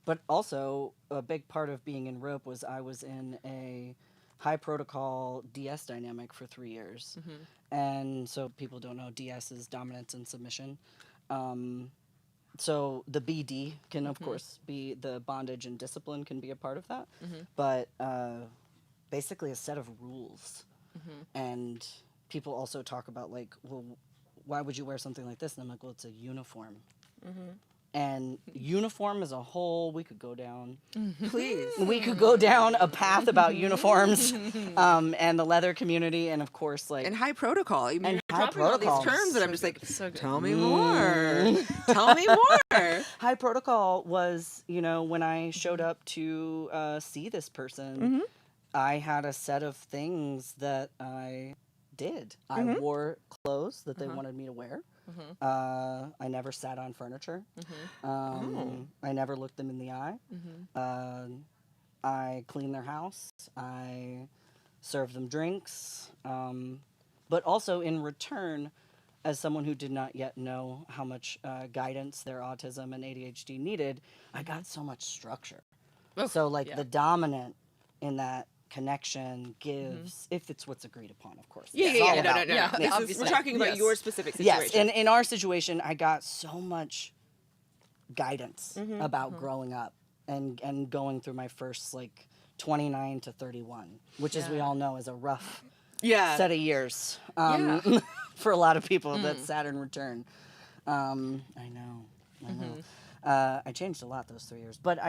But also, a big part of being in rope was I was in a high protocol DS dynamic for 3 years. And so people don't know, DS is dominance and submission. So the BD can, of course, be the bondage and discipline can be a part of that. But basically a set of rules. And people also talk about like, well, why would you wear something like this? And I'm like, well, it's a uniform. And uniform as a whole, we could go down. Please. We could go down a path about uniforms and the leather community, and of course, like and high protocol. I mean, and you're high dropping all protocol. these terms, and I'm just like, So good. tell me more. Tell me more. High protocol was, when I showed up to see this person, I had a set of things that I did. I wore clothes that they wanted me to wear. I never sat on furniture. I never looked them in the eye. I cleaned their house. I served them drinks. But but also in return, as someone who did not yet know how much guidance their autism and ADHD needed, I got so much structure. So like the dominant in that connection gives, if it's what's agreed upon, of course. Yeah, It's yeah, all no, about- no, no, no. Yeah. This is- we're talking about your specific situation. Yes, in our situation, I got so much guidance about growing up and going through my first like 29 to 31, which as we all know is a rough set of years for a lot of people. That's Saturn return. I know. I changed a lot those 3 years, but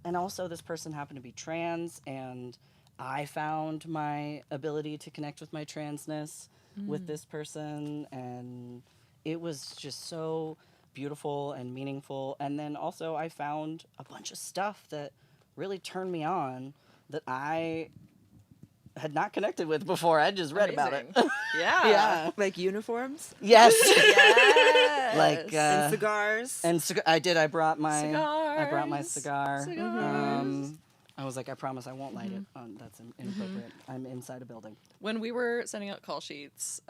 and also this person happened to be trans, and I found my ability to connect with my transness with this person, and it was just so beautiful and meaningful. And then also I found a bunch of stuff that really turned me on that I had not connected with before. I just read about it. Yeah. Like uniforms? Yes. Yes. Like and cigars. And I did. I brought my Cigars. cigar. I was like, I promise I won't light it. That's inappropriate. I'm inside a building. When we were sending out call sheets,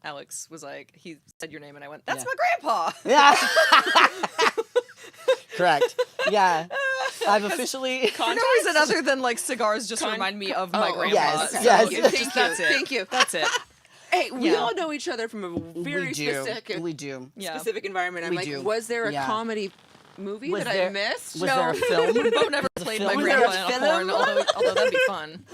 Alex was like, he said your name, and I went, "That's my grandpa." Yeah. Correct. Yeah. I've officially. For no reason other than like cigars just remind me of my grandpa. Yes. So Yes. That's it. Thank you. That's it. Hey, we all know each other from a very specific environment. I'm We like, do. was there a Yeah. comedy movie Was that there- I missed? was there a film? Bo never played my film? grandpa Was in there a a porn, although that'd be fun.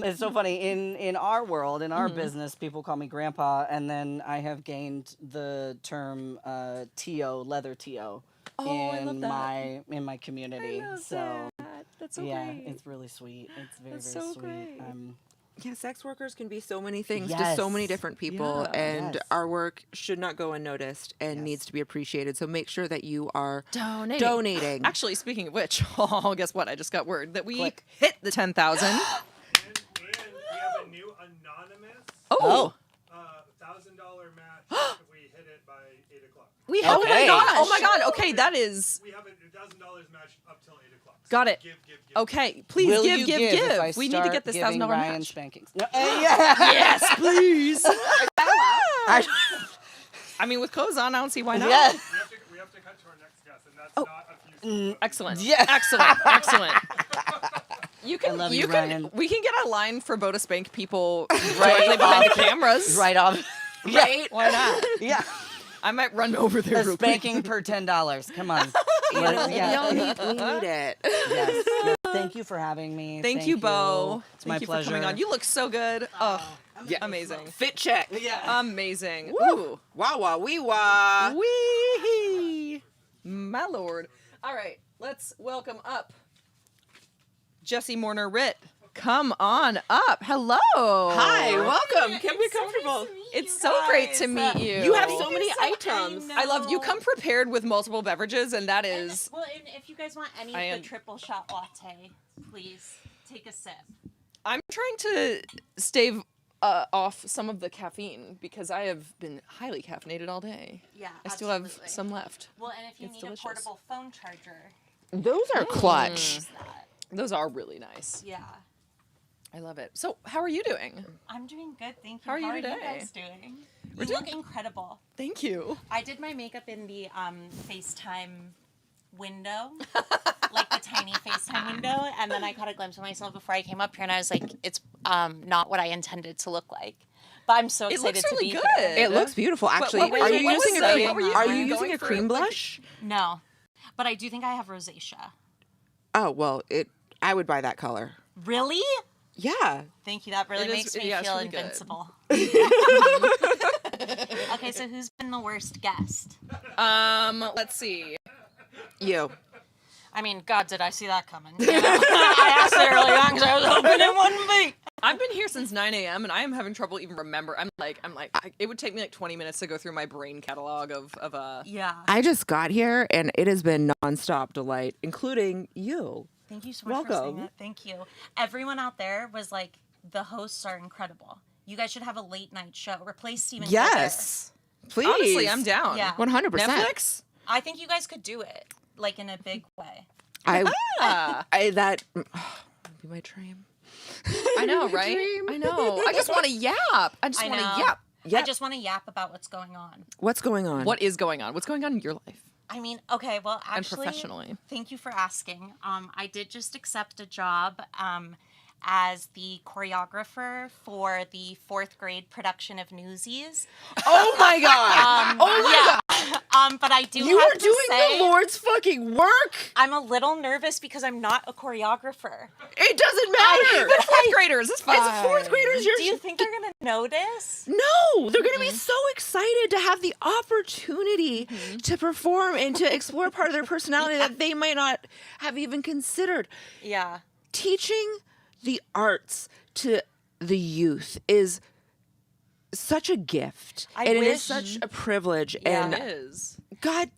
It's so funny. In our world, in our business, people call me grandpa, and then I have gained the term TO, leather TO, in my community. That's so yeah, great. it's really sweet. It's very That's very so sweet. great. Yeah, sex workers can be so many things to Yes. so many different people, Yeah. and Yes. our work should not go unnoticed and needs to be appreciated. So make sure that you are Donating. Actually, speaking of which, guess what? I just got word that we hit the 10,000. And we have a new anonymous Oh. $1,000 match if we hit it by 8 o'clock. We have, oh my god, okay, that is. We have a $1,000 match up till 8 o'clock. Got it. Give. Okay, please Will give, you give. if I We need to get start this giving $1,000 Ryan match. spankings? No, Yes, please. I mean, with clothes on, I don't see why not. Yeah. We have to cut to our next guest, and that's not a few. Excellent. Yeah. Excellent. You can. I love you you, can. Ryan. We can get a line for Bo to spank people directly behind the cameras. Right off. Right? Why not? Yeah. I might run over there. A real quick. spanking per $10. Come on. we need it. Yes. No, thank you for having me. Thank you, Bo. It's my Thank you pleasure. for coming on. You look so good. Oh, Yeah. amazing. Fit check. Yeah. Amazing. Woo. Ooh. Wah wah wee wah. Wee. My lord. All right, let's welcome up Jesse Morner-Ritt. Come on up. Hello. Hi, welcome. Can be comfortable. It's so great to meet you. You have so many items. I love you. Come prepared with multiple beverages, and that is. Well, and if you guys want any of the triple shot latte, please take a sip. I'm trying to stave off some of the caffeine because I have been highly caffeinated all day. Yeah, I still have some left. Well, and if you It's need delicious. a portable phone charger, Those are clutch. use that. Those are really nice. Yeah. I love it. So, how are you doing? I'm doing good, thank you. How are you today? guys doing? You look incredible. Thank you. I did my makeup in the FaceTime window, like the tiny FaceTime window, and then I caught a glimpse of myself before I came up here, and I was like, it's not what I intended to look like. But I'm so It excited looks really to be good. here. It looks beautiful, actually. what were Are you- you what was using a saying? cream? What were you Are doing? you using Going a for, cream like- blush? No, but I do think I have rosacea. Oh well, I would buy that color. Really? Yeah. Thank you. That really It is- makes me yeah, it's feel really good. invincible. Okay, so who's been the worst guest? Let's see. You. I mean, God, did I see that coming? You know? I asked it early on because I was hoping it wouldn't be. I've been here since 9 a.m. and I am having trouble even remember. It would take me like 20 minutes to go through my brain catalog of Yeah. I just got here and it has been nonstop delight, including you. Thank you so much for saying Welcome. that. Thank you. Everyone out there was like, the hosts are incredible. You guys should have a late night show. Replace Steven Yes. Please. Honestly, I'm down. Yeah. 100%. Netflix? I think you guys could do it, like in a big way. That be my dream. I know, right? I know. I just want to yap. I just want to yap. I just want to yap about what's going on. What's going on? What is going on? What's going on in your life? I mean, okay, well, actually, And professionally. Thank you for asking. I did just accept a job as the choreographer for the 4th grade production of Newsies. Oh my God! But I do. You have are to doing say, the Lord's fucking work. I'm a little nervous because I'm not a choreographer. It doesn't matter. They're 4th graders. It's fine. It's 4th graders. Do you think they're gonna notice? No, they're going to be so excited to have the opportunity to perform and to explore part of their personality that they might not have even considered. Yeah. Teaching the arts to the youth is such a gift. It is such a privilege. Yeah. And It is. God,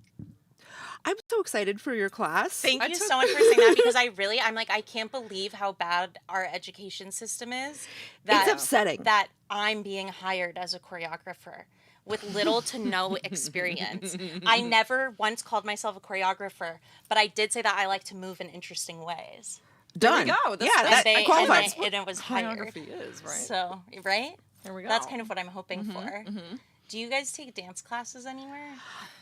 I'm so excited for your class. Thank you so much for saying that because I'm like, I can't believe how bad our education system is. It's upsetting. That I'm being hired as a choreographer with little to no experience. I never once called myself a choreographer, but I did say that I like to move in interesting ways. Done. There we go. That's, Yeah, that's, that qualifies. And it was hired. Choreography is, right? So, right? There we go. That's kind of what I'm hoping for. Do you guys take dance classes anywhere?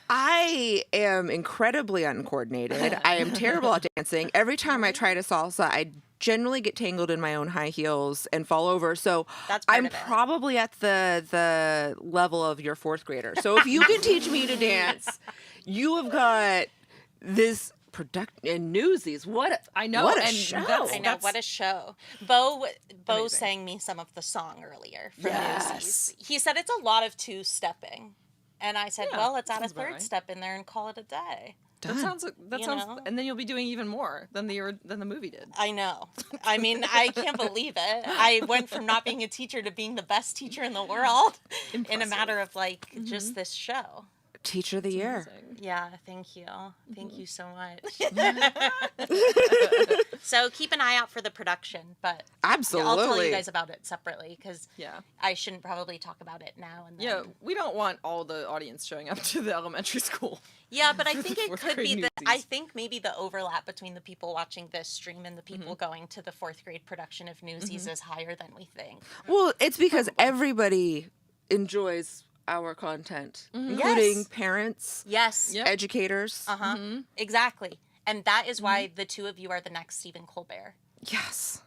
I am incredibly uncoordinated. I am terrible at dancing. Every time I try to salsa, I generally get tangled in my own high heels and fall over. So I'm probably at the level of your 4th grader. So if you can teach me to dance, you have got this production Newsies. What a show! I know, what a show. Bo sang me some of the song earlier for Newsies. He said it's a lot of 2-stepping. And I said, well, let's add a 3rd step in there and call it a day. That sounds, and then you'll be doing even more than the movie did. I know. I mean, I can't believe it. I went from not being a teacher to being the best teacher in the world in a matter of just this show. Teacher of the Year. Yeah, thank you. Thank you so much. So keep an eye out for the production, but absolutely, I'll tell you guys about it separately because I shouldn't probably talk about it now. And then. Yeah, we don't want all the audience showing up to the elementary school. Yeah, but I think it could be I think maybe the overlap between the people watching this stream and the people going to the 4th grade production of Newsies is higher than we think. Well, it's because everybody enjoys our content, including parents, educators. Exactly. And that is why the two of you are the next Stephen Colbert. Yes.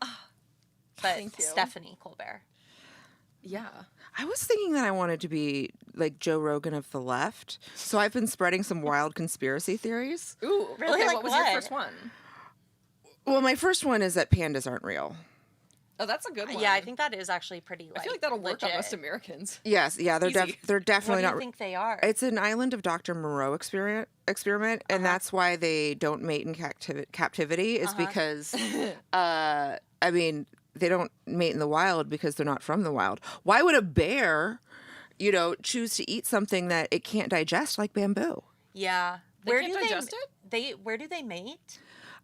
But Stephanie Colbert. Yeah. I was thinking that I wanted to be like Joe Rogan of the left. So I've been spreading some wild conspiracy theories. Ooh, really? Okay, Like what was what? your first one? Well, my first one is that pandas aren't real. Oh, that's a good one. Yeah, I think that is actually pretty. I feel like that'll work on legit. most Americans. Yes, yeah, they're Easy. definitely What not. do you think they are? It's an island of Dr. Moreau experiment, and that's why they don't mate in captivity. Is because, I mean, they don't mate in the wild because they're not from the wild. Why would a bear, choose to eat something that it can't digest, like bamboo? Yeah. They can't digest it? Where do they mate?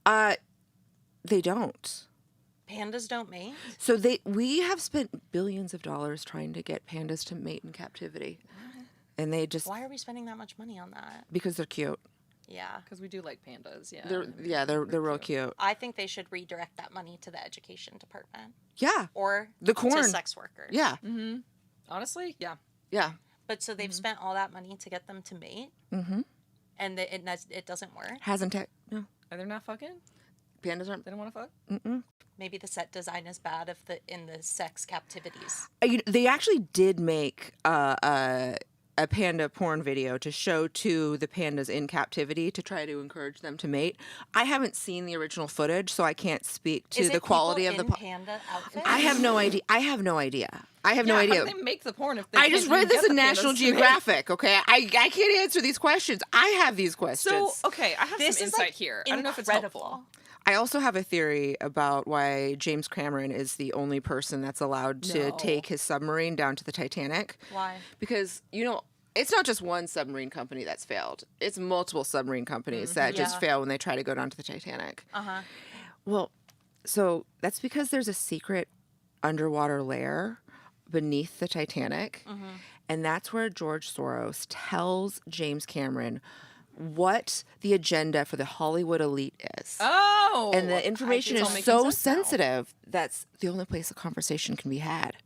They don't. Pandas don't mate? So we have spent billions of dollars trying to get pandas to mate in captivity. And they just... Why are we spending that much money on that? Because they're cute. Yeah. Because we do like pandas, yeah. They're real cute. I think they should redirect that money to the education department. Yeah. Or the corn. to sex workers. Yeah. Mm-hmm. Honestly, yeah. Yeah. But so they've spent all that money to get them to mate? Mm-hmm. And it doesn't work? Hasn't it? No. Are they not fucking? Pandas aren't. They don't want to fuck? Mm-mm. Maybe the set design is bad in the sex captivities. They actually did make a panda porn video to show to the pandas in captivity to try to encourage them to mate. I haven't seen the original footage, so I can't speak to the quality of the panda outfits. I have no idea. I have no idea. How do they make the porn if they I can't just even read this get in the National pandas to mate? Geographic, okay? I can't answer these questions. I have these questions. So, okay, I have some insight here. I don't know if it's helpful. I also have a theory about why James Cameron is the only person that's allowed to take his submarine down to the Titanic. Why? Because, it's not just one submarine company that's failed. It's multiple submarine companies that just fail when they try to go down to the Titanic. Uh-huh. Well, so that's because there's a secret underwater layer beneath the Titanic. Mm-hmm. And that's where George Soros tells James Cameron what the agenda for the Hollywood elite is. Oh, No. And the information it's all is making so sense now. sensitive. That's the only place a conversation can be had.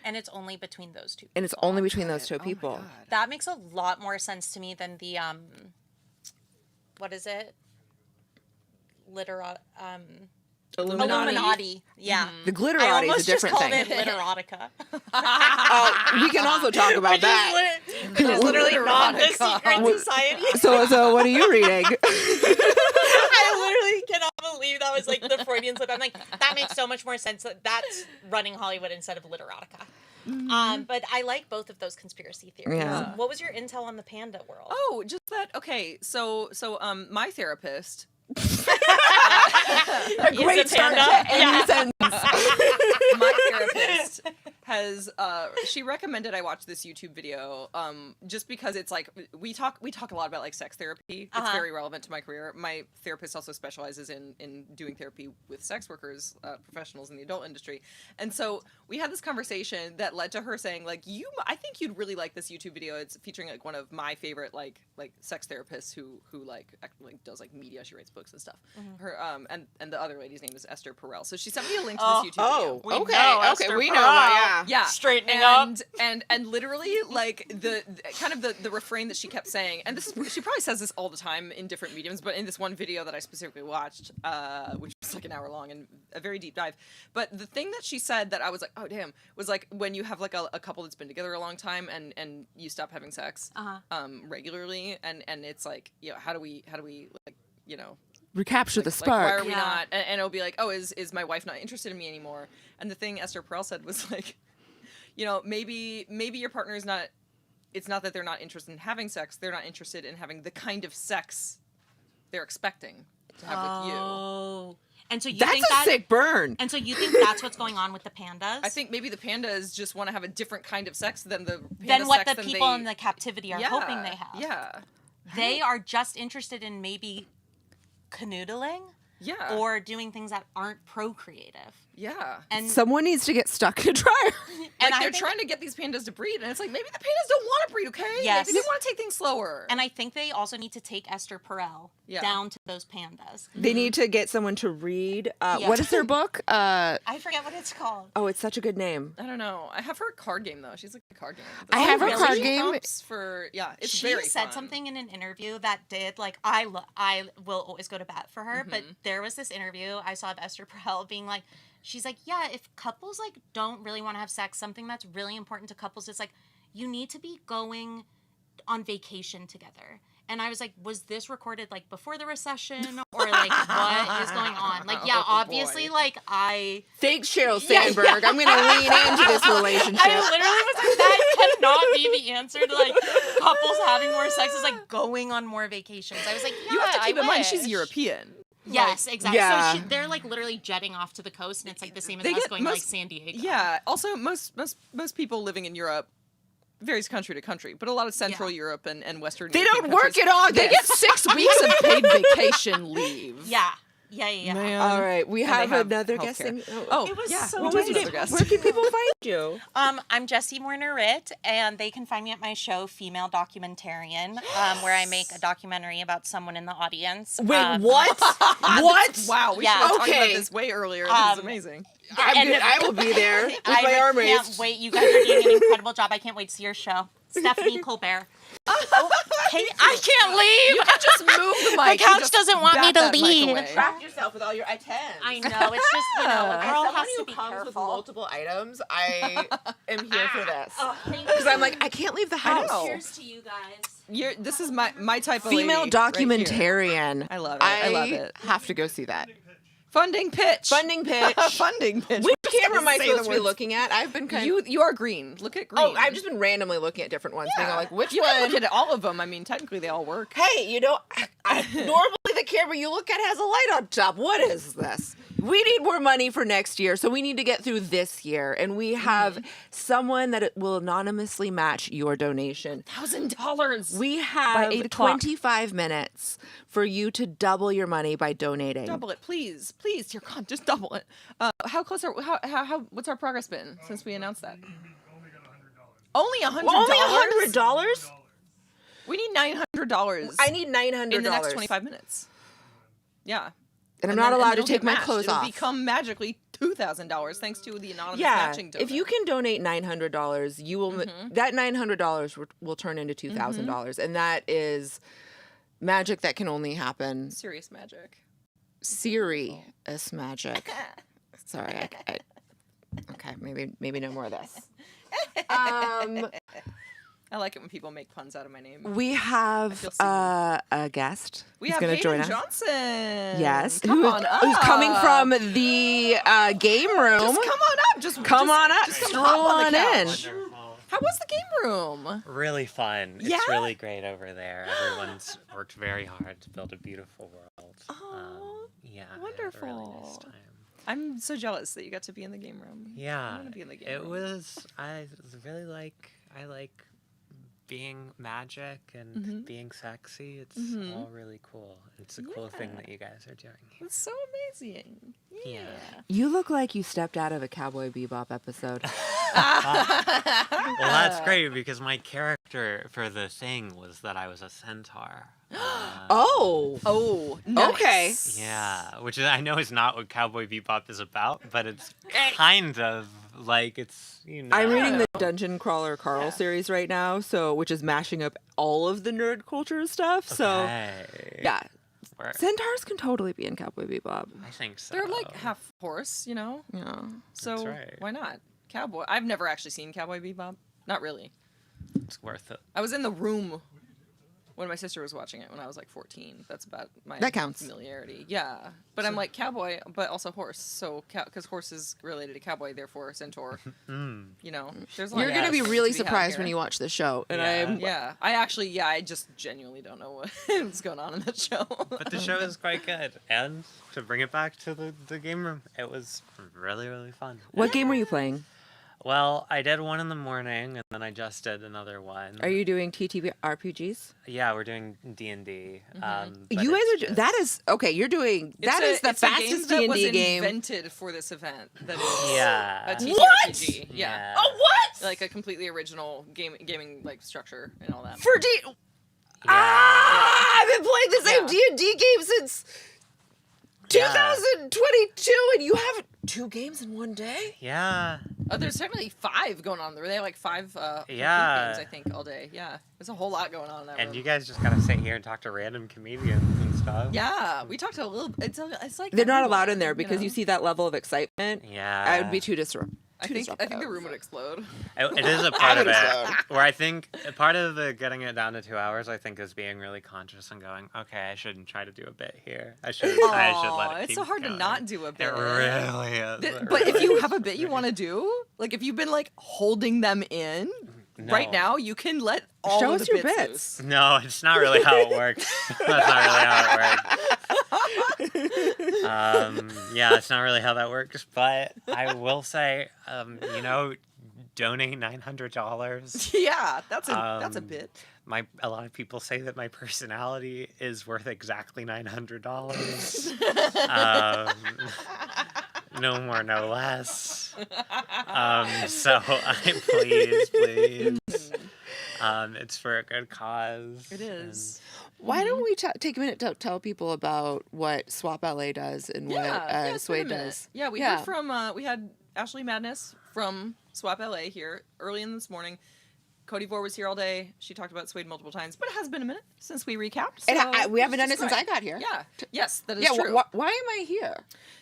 And it's only between those two. And it's only between those two people. That makes a lot more sense to me than the what is it? Illuminati. Yeah. The glitterati I is a almost different just called thing. it Literotica. We can also talk about that. Which is literally not the secret society. So what are you reading? I literally cannot believe that was like the Freudian slip. I'm like, that makes so much more sense. That's running Hollywood instead of Literotica. But I like both of those conspiracy theories. Yeah. What was your intel on the panda world? Oh, just that. Okay, so my therapist. A great start to any sentence. My therapist has she recommended I watch this YouTube video just because it's like we talk a lot about like sex therapy. It's very relevant to my career. My therapist also specializes in doing therapy with sex workers, professionals in the adult industry. And so we had this conversation that led to her saying like I think you'd really like this YouTube video. It's featuring like one of my favorite like sex therapists who does like media. She writes books and stuff. Her and the other lady's name is Esther Perel. So she sent me a link to this YouTube video. Okay, we know that, Yeah, straightening up, and literally like the kind of the refrain that she kept saying, and this is she probably says this all the time in different mediums, but in this one video that I specifically watched, which was like an hour long and a very deep dive, but the thing that she said that I was like, oh damn, was like when you have like a couple that's been together a long time and you stop having sex regularly, and it's like, you know, how do we like, you know, recapture the like, spark. why are we not? And it'll be like, oh, is my wife not interested in me anymore? And the thing Esther Perel said was like, you know, maybe your partner is not. It's not that they're not interested in having sex; they're not interested in having the kind of sex they're expecting to have with you. And so you That's think a sick burn. And so you think that's what's going on with the pandas? I think maybe the pandas just want to have a different kind of sex than the Than what sex the than people they... in the captivity are hoping they have. Yeah. They are just interested in maybe canoodling. Yeah. Or doing things that aren't procreative. Yeah. And someone needs to get stuck in a dryer. Like they're trying to get these pandas to breed, and it's like maybe the pandas don't want to breed, okay? Yes. Maybe they want to take things slower. And I think they also need to take Esther Perel down to those pandas. They need to get someone to read. What is their book? I forget what it's called. Oh, it's such a good name. I don't know. I have her card game though. She's like a card game. I have her card game. It's She very said fun. something in an interview that did like I will always go to bat for her, but there was this interview I saw of Esther Perel being like, she's like, yeah, if couples like don't really want to have sex, something that's really important to couples is like you need to be going on vacation together. And I was like, was this recorded like before the recession or like what is going on? Like, yeah, obviously, like Thanks, Sheryl Sandberg. I'm going to lean into this relationship. I literally was like, that cannot be the answer to like couples having more sex is like going on more vacations. I was like, yeah, You have to keep I in mind wish. she's European. Yes, Like, exactly. yeah. So they're like literally jetting off to the coast, and it's like the same as They us get going to like most- San Diego. Yeah. Also, most people living in Europe varies country to country, but a lot of Central Europe and Western They European don't work countries, in August. They get 6 weeks of paid vacation leave. Yeah. Yeah. Man. All right, we And they have another healthcare. guessing. Oh, It was yeah. so What was nice. your name? Where can people find you? I'm Jessie Moore-Rit, and they can find me at my show, Female Documentarian, where I make a documentary about someone in the audience. Wait, what? What? Wow, we should have talked about this way earlier. This is amazing. I will be there with my arm can't raised. wait. You guys are doing an incredible job. I can't wait to see your show. Stephanie Colbert. Hey, I can't leave. You can just move the mic. The couch doesn't want me to leave. Track yourself with all your items. I know. It's just, you know, a girl As someone has who to be comes with careful. multiple items, I am here for this. Thank Because you. I'm like, I can't leave the house. Cheers to you guys. This is my type of Female lady right here. documentarian. I love it. I love it. Have to go see that. Funding pitch. Funding pitch. Funding pitch. Which We're just camera am I gonna say supposed the to be words. looking at? I've been kind of. You are green. Look at green. Oh, I've just been randomly looking at different ones, being like, which you one? can look at all of them. I mean, technically they all work. Hey, you know, normally the camera you look at has a light on top. What is this? We need more money for next year, so we need to get through this year. And we have someone that will anonymously match your donation. $1,000. We By have 8 o'clock. 25 minutes for you to double your money by donating. Double it, please, dear God, just double it. How close are what's our progress been since we announced that? Only $100. Only $100? We need $900. I need $900 in the next 25 minutes. Yeah. And I'm not allowed to it'll take get my matched. clothes It'll off. become magically $2,000 thanks to the anonymous Yeah, matching donor. if you can donate $900, you will that $900 will turn into $2,000, and that is magic that can only happen. Serious magic. Serious magic. Sorry, okay, maybe no more of this. I like it when people make puns out of my name. We have a guest. We who's have gonna Hayden join us. Johnson. Yes, Who's coming from the game room. Just come on up. Just come on up. Just come Stroll hop on on the in. couch. How was the game room? Really fun. Yeah? It's really great over there. Everyone's worked very hard to build a beautiful world. Yeah. Wonderful. I had a really nice time. I'm so jealous that you got to be in the game room. I Yeah. want to be in the game It room. was. I like being magic and being sexy. It's all really cool. It's a cool thing that you guys are doing here. It's so amazing. Yeah. You look like you stepped out of a Cowboy Bebop episode. Well, that's great because my character for the thing was that I was a centaur. Okay. Yeah, which is, I know is not what Cowboy Bebop is about, but it's kind of like it's, you know. I'm reading the Dungeon Crawler Carl series right now, which is mashing up all of the nerd culture stuff. So, yeah. Centaurs can totally be in Cowboy Bebop. I think so. They're like half horse, you know? Yeah. So That's right. why not? Cowboy. I've never actually seen Cowboy Bebop. Not really. It's worth it. I was in the room when my sister was watching it when I was like 14. That's about my That counts. familiarity. Yeah. But I'm like cowboy, but also horse. So, because horse is related to cowboy, therefore centaur. You know, there's a lot You're of going to be yes really to had surprised here. when you watch the show. And Yeah. I just genuinely don't know what's going on in that show. But the show is quite good. And to bring it back to the game room, it was really, really fun. What game were you playing? Well, I did one in the morning, and then I just did another one. Are you doing TTRPGs? Yeah, we're doing D&D. You guys are. That is okay. You're doing. That is the it's a game fastest that D&D was game. invented for this event. That is Yeah. a TTRPG. What? Yeah. Oh, what? Like a completely original gaming like structure and all that. For D. I've been playing the same D&D game since 2022, and you have 2 games in one day. Yeah. Oh, there's technically 5 going on there. They have like 5 Yeah. games, I think, all day. Yeah. There's a whole lot going on in that And room. you guys just gotta sit here and talk to random comedians and stuff. Yeah, we talked a little. It's like They're not everyone, allowed in there because know? you see that level of excitement. Yeah. I would be too disruptive. I think the room would explode. It is a part of it where I think part of the getting it down to 2 hours, I think, is being really conscious and going, okay, I shouldn't try to do a bit here. I should let it It's keep so hard going. to not do a bit. It really is. But if you have a bit you want to do, like if you've been like holding them in, right now you can let all Show of us the your bits bits. loose. No, it's not really how it works. That's not really how it works. Yeah, it's not really how that works. But I will say, donate $900. Yeah, that's a bit. A lot of people say that my personality is worth exactly $900. No more, no less. So please. It's for a good cause. It is. Why don't we take a minute to tell people about what SWOP LA does and what it's been a Suede minute. does? Yeah, we heard from we had Ashley Madness from SWOP LA here early in this morning. Cody Vore was here all day. She talked about Suede multiple times, but it has been a minute since we recapped. So And we haven't done it just since great. I got here. Yeah. Yes, that is Yeah, true. why am I here?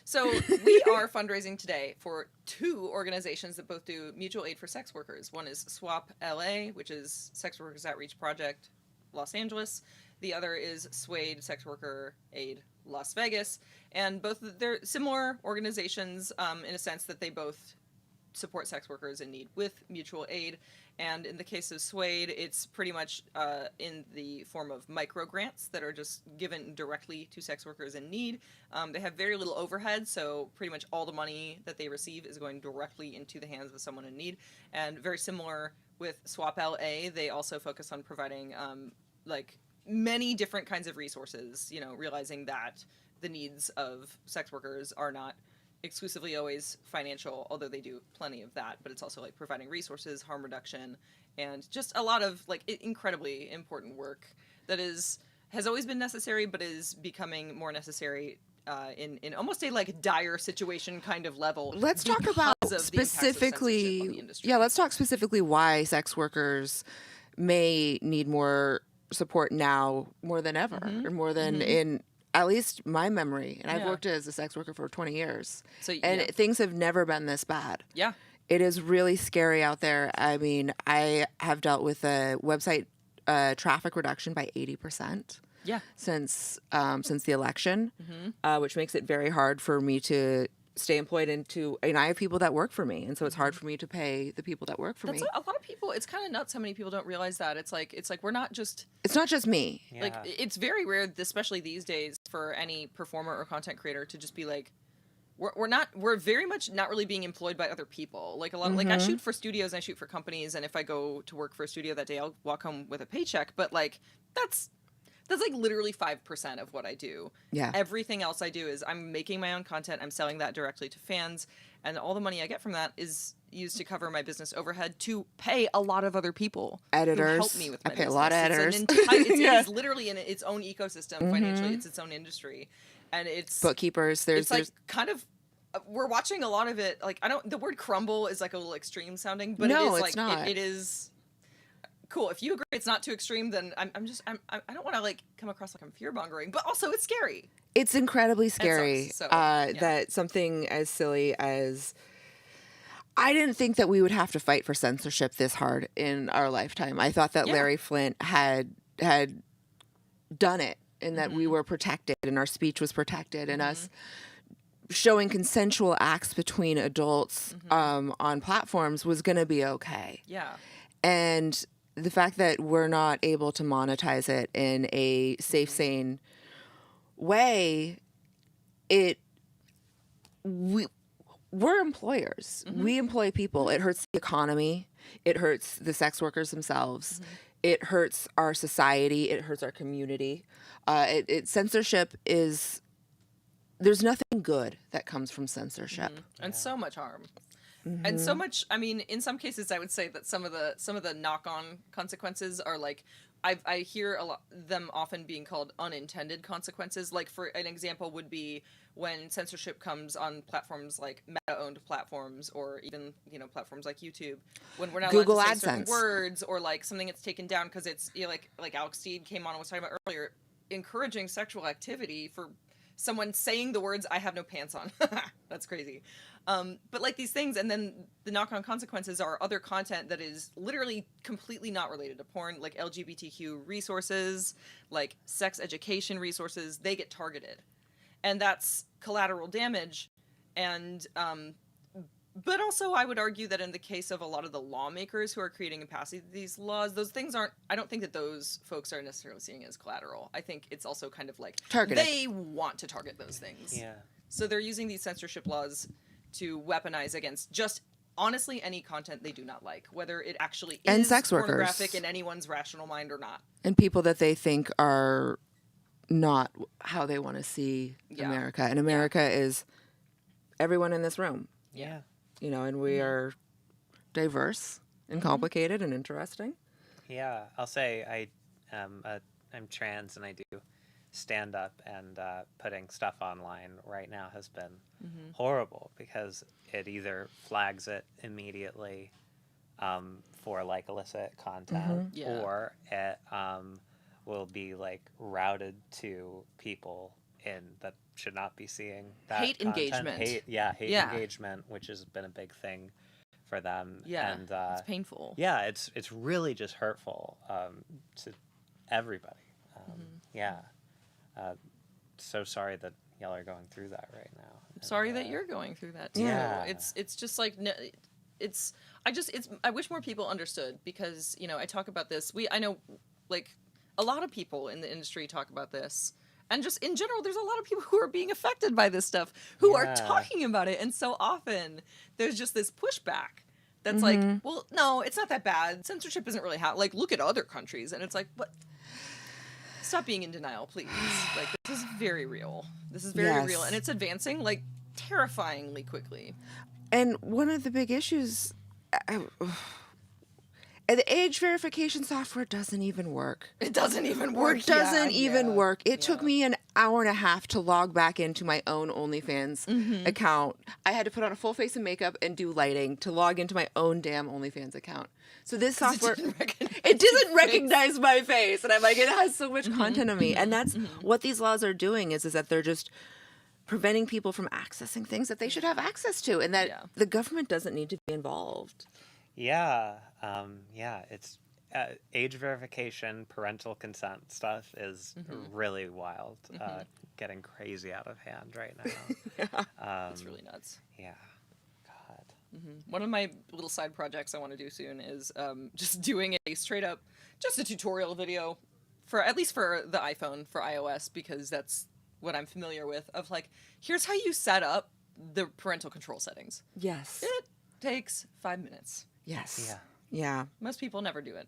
So we are fundraising today for 2 organizations that both do mutual aid for sex workers. One is SWOP LA, which is Sex Workers Outreach Project Los Angeles. The other is Suede Sex Worker Aid Las Vegas. And both they're similar organizations in a sense that they both support sex workers in need with mutual aid. And in the case of Suede, it's pretty much in the form of micro grants that are just given directly to sex workers in need. They have very little overhead, so pretty much all the money that they receive is going directly into the hands of someone in need. And very similar with SWOP LA, they also focus on providing many different kinds of resources, realizing that the needs of sex workers are not exclusively always financial, although they do plenty of that, but it's also like providing resources, harm reduction, and just a lot of like incredibly important work that has always been necessary, but is becoming more necessary in almost a like dire situation kind of level. Let's talk about because of the impacts of censorship on the specifically. industry. Yeah, let's talk specifically why sex workers may need more support now more than ever, or more than in at least my memory. And I've worked as a sex worker for 20 years, and things have never been this bad. Yeah. It is really scary out there. I mean, I have dealt with a website traffic reduction by 80%. Yeah. Since the election, which makes it very hard for me to stay employed and I have people that work for me, and so it's hard for me to pay the people that work for me. A lot of people. It's kind of nuts how many people don't realize that. It's like we're not just. It's not just me. Like it's very rare, especially these days, for any performer or content creator to just be like, we're very much not really being employed by other people. Like a lot, like I shoot for studios, and I shoot for companies, and if I go to work for a studio that day, I'll walk home with a paycheck. But like that's like literally 5% of what I do. Yeah. Everything else I do is I'm making my own content, I'm selling that directly to fans, and all the money I get from that is used to cover my business overhead to pay a lot of other people. Editors. Who help me with my I pay business. a lot of editors. It is literally in its own ecosystem financially. It's its own industry. And it's Bookkeepers. It's like kind of we're watching a lot of it. Like the word crumble is like a little extreme sounding, but No, it is it's like not. it is cool. If you agree it's not too extreme, then I don't want to like come across like I'm fear mongering, but also it's scary. It's incredibly scary sucks, so, that something as silly as I didn't think that we would have to fight for censorship this hard in our lifetime. I thought that Larry Flynt had done it, and that we were protected, and our speech was protected, and us showing consensual acts between adults on platforms was going to be okay. Yeah. And the fact that we're not able to monetize it in a safe, sane way, we're employers. We employ people. It hurts the economy. It hurts the sex workers themselves. It hurts our society. It hurts our community. Censorship is. There's nothing good that comes from censorship, and so much harm. And so much. I mean, in some cases, I would say that some of the knock-on consequences are like I hear a lot them often being called unintended consequences. Like for an example would be when censorship comes on platforms like Meta-owned platforms, or even platforms like YouTube, when we're not Google allowed to say certain AdSense. words, or like something gets taken down because it's like Alex Steed came on and was talking about earlier, encouraging sexual activity for someone saying the words "I have no pants on." That's crazy. But like these things, and then the knock-on consequences are other content that is literally completely not related to porn, like LGBTQ resources, like sex education resources, they get targeted. And that's collateral damage. And but also I would argue that in the case of a lot of the lawmakers who are creating and passing these laws, those things I don't think that those folks are necessarily seeing as collateral. I think it's also kind of like targeted. They want to target those things. Yeah. So they're using these censorship laws to weaponize against just honestly any content they do not like, whether it actually And is sex workers. pornographic in anyone's rational mind or not. and people that they think are not how they want to see America. And America is everyone in this room. Yeah. And we are diverse and complicated and interesting. Yeah, I'll say I'm trans and I do stand up, and putting stuff online right now has been horrible because it either flags it immediately for like illicit content, or it will be like routed to people that should not be seeing that Hate content. engagement. Hate engagement, which has been a big thing for them. Yeah, and it's painful. Yeah, it's really just hurtful to everybody. Yeah. So sorry that y'all are going through that right now. I'm sorry that you're going through that too. Yeah. It's just like I wish more people understood, because I talk about this. I know like a lot of people in the industry talk about this, and just in general there's a lot of people who are being affected by this stuff who are talking about it, and so often there's just this pushback that's like, well, no, it's not that bad. Censorship isn't really like look at other countries, and it's like, what? Stop being in denial, please. Like, this is very real. This is very real, and it's advancing like terrifyingly quickly. And one of the big issues, And the age verification software doesn't even work. It doesn't even Or work. it doesn't even work. It took me an hour and a half to log back into my own OnlyFans account. I had to put on a full face of makeup and do lighting to log into my own damn OnlyFans account. So this software, it doesn't recognize my face. And I'm like, it has so much content of me. And that's what these laws are doing is that they're just preventing people from accessing things that they should have access to. And that the government doesn't need to be involved. Yeah, it's age verification, parental consent stuff is really wild, getting crazy out of hand right now. It's really nuts. Yeah, God. One of my little side projects I want to do soon is just doing a straight up, just a tutorial video for at least for the iPhone, for iOS, because that's what I'm familiar with. Of like, here's how you set up the parental control settings. Yes. It takes 5 minutes. Yes. Yeah. Most people never do it.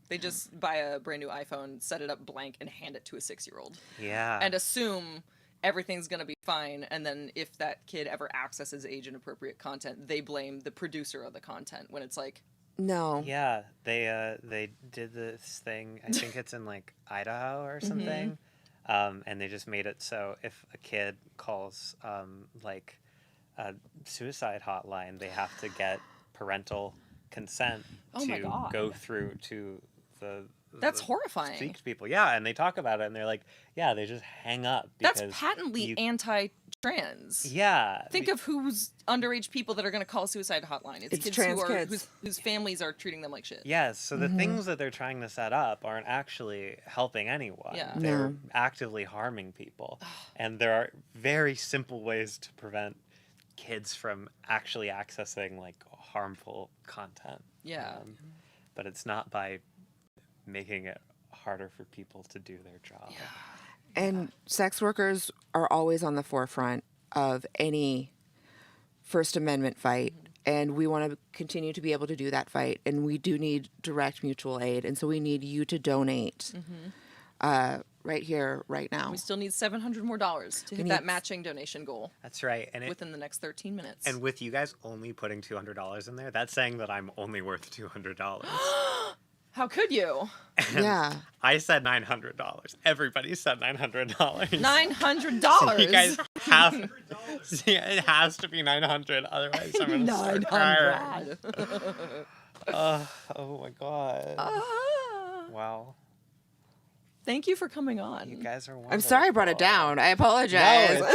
They just buy a brand new iPhone, set it up blank, and hand it to a 6-year-old. Yeah. And assume everything's going to be fine. And then if that kid ever accesses age inappropriate content, they blame the producer of the content when it's like, no. Yeah, they did this thing, I think it's in like Idaho or something. And they just made it so if a kid calls like a suicide hotline, they have to get parental consent to go through to that's horrifying. Speak to people. Yeah, and they talk about it and they're like, yeah, they just hang up because that's patently anti-trans. Yeah. Think of who's underage people that are going to call a suicide hotline. It's kids trans who are kids. whose families are treating them like shit. Yes, so the things that they're trying to set up aren't actually helping anyone. Yeah. They're actively harming people. And there are very simple ways to prevent kids from actually accessing like harmful content. Yeah. But it's not by making it harder for people to do their job. And sex workers are always on the forefront of any First Amendment fight. And we want to continue to be able to do that fight. And we do need direct mutual aid. And so we need you to donate right here, right now. We still need $700 more to hit that matching donation goal. That's right. And within the next 13 minutes. And with you guys only putting $200 in there, that's saying that I'm only worth $200. How could you? Yeah. I said $900. Everybody said $900. $900. So you guys have. It has to be $900. Otherwise, I'm gonna start crying. Oh my god. Wow. Thank you for coming on. You guys are wonderful. I'm sorry I brought it down. I apologize. No,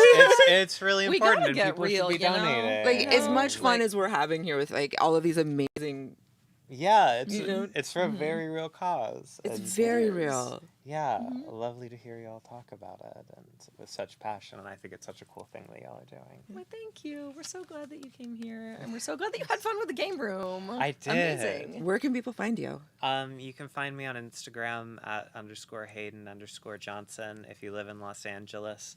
it's really We important. gotta And get people real, should be you know? donating. Like, as much fun as we're having here with like all of these amazing. Yeah, it's for a very real cause. It's and very real. Yeah, lovely to hear y'all talk about it and with such passion. And I think it's such a cool thing that y'all are doing. Well, thank you. We're so glad that you came here, and we're so glad that you had fun with the game room. I did. Amazing. Where can people find you? You can find me on Instagram at _Hayden_Johnson. If you live in Los Angeles,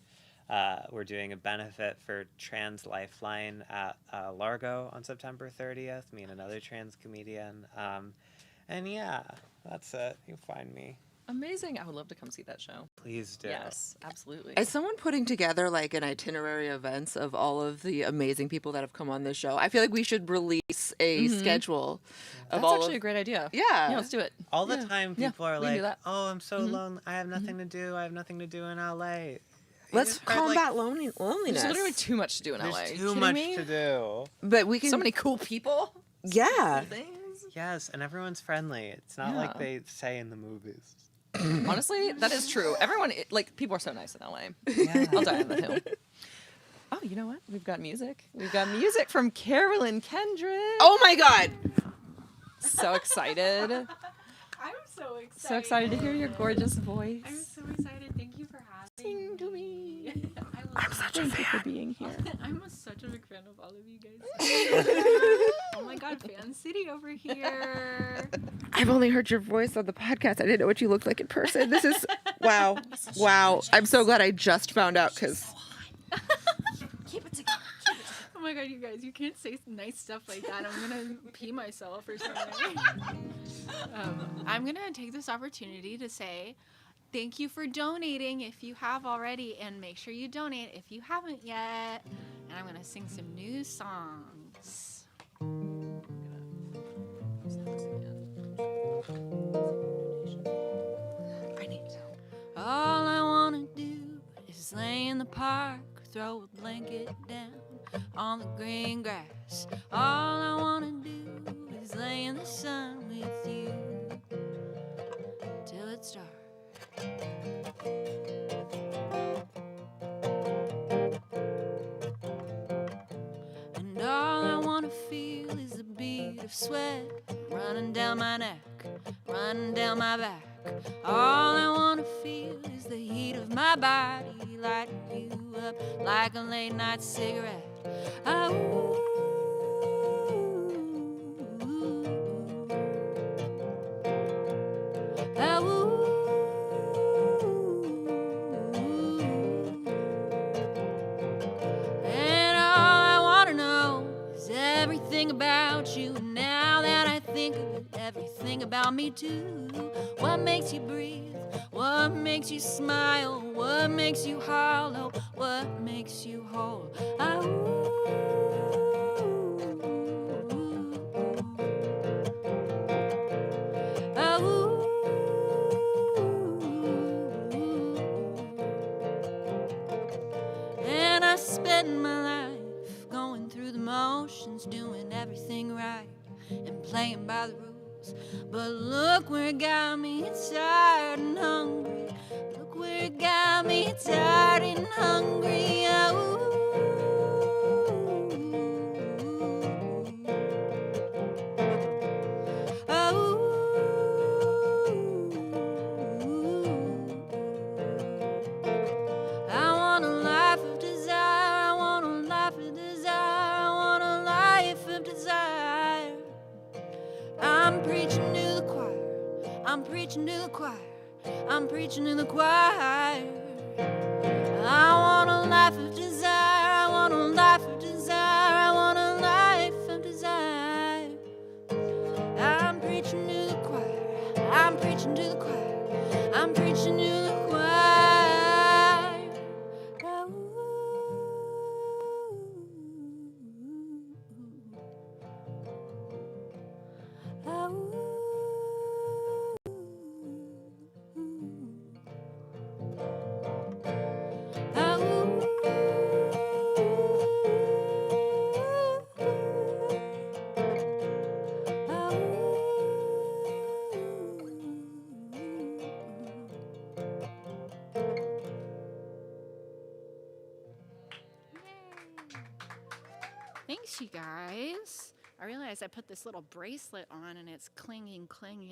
we're doing a benefit for Trans Lifeline at Largo on September 30th. Me and another trans comedian. And yeah, that's it. You find me. Amazing. I would love to come see that show. Please do. Yes, absolutely. Is someone putting together like an itinerary of events of all of the amazing people that have come on this show? I feel like we should release a schedule of That's all actually a great idea. Yeah. Yeah, let's do it. All the time people are we can do like, that. oh, I'm so lonely. I have nothing to do. I have nothing to do in LA. Let's combat loneliness. There's literally too much to do in LA. There's You too kidding much me? to do. But we can. So many cool people. Yeah. Yes, and everyone's friendly. It's not like they say in the movies. Honestly, that is true. Everyone, like, people are so nice in LA. Yeah. I'll die on the hill. Oh, you know what? We've got music. We've got music from Carolyn Kendrick. Oh my God. So excited. I'm so excited. So excited to hear your gorgeous voice. I'm so excited. Thank you for having Sing to me. I'm such a fan. Thank you for being here. I'm such a big fan of all of you guys. Oh my god, Fan City over here. I've only heard your voice on the podcast. I didn't know what you looked like in person. This is wow. Wow. I'm so glad I just found out because. Keep it together. Oh my god, you guys, you can't say nice stuff like that. I'm gonna pee myself or something. I'm gonna take this opportunity to say thank you for donating if you have already, and make sure you donate if you haven't yet. And I'm gonna sing some new songs. All I wanna do is lay in the park, throw a blanket down on the green grass. All I wanna do is lay in the sun with you till it's dark. And all I wanna feel is the beat of sweat running down my neck, running down my back. All I wanna feel is the heat of my body lighting you up like a late night cigarette. Oh, and all I wanna know is everything about you. Now that I think of it, everything about me too. What makes you breathe? What makes you smile? What makes you hollow? What makes you whole? And I spend my life going through the motions, doing everything right and playing by the rules. But look where it got me, tired and hungry. Look where it got me, tired and hungry. I want a life of desire. I want a life of desire. I want a life of desire. I'm preaching to the choir. I'm preaching to the choir. I'm preaching to the choir. I want a life of desire. I want a life of desire. I want a life of desire. I'm preaching to the choir. I'm preaching to the choir. I'm preaching to the choir. Thanks, you guys. I realized I put this little bracelet on and it's clinging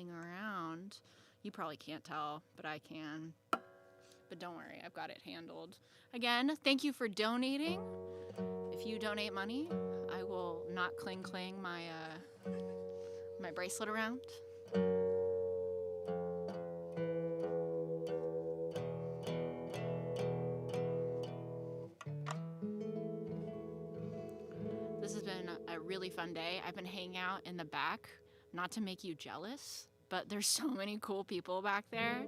around. You probably can't tell, but I can. But don't worry, I've got it handled. Again, thank you for donating. If you donate money, I will not cling my my bracelet around. This has been a really fun day. I've been hanging out in the back, not to make you jealous, but there's so many cool people back there.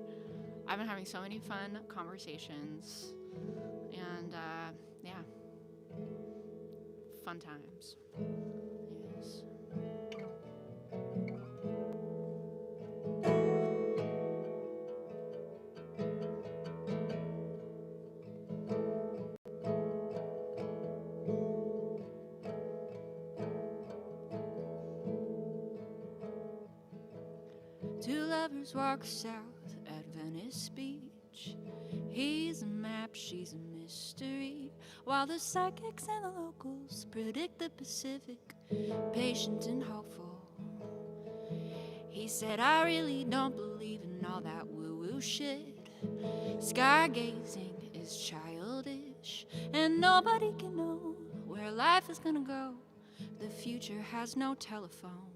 I've been having so many fun conversations, and yeah, fun times. Yes. Two lovers walk south at Venice Beach. He's a map, she's a mystery. While the psychics and the locals predict the Pacific, patient and hopeful. He said, I really don't believe in all that woo-woo shit. Stargazing is childish, and nobody can know where life is gonna go. The future has no telephone.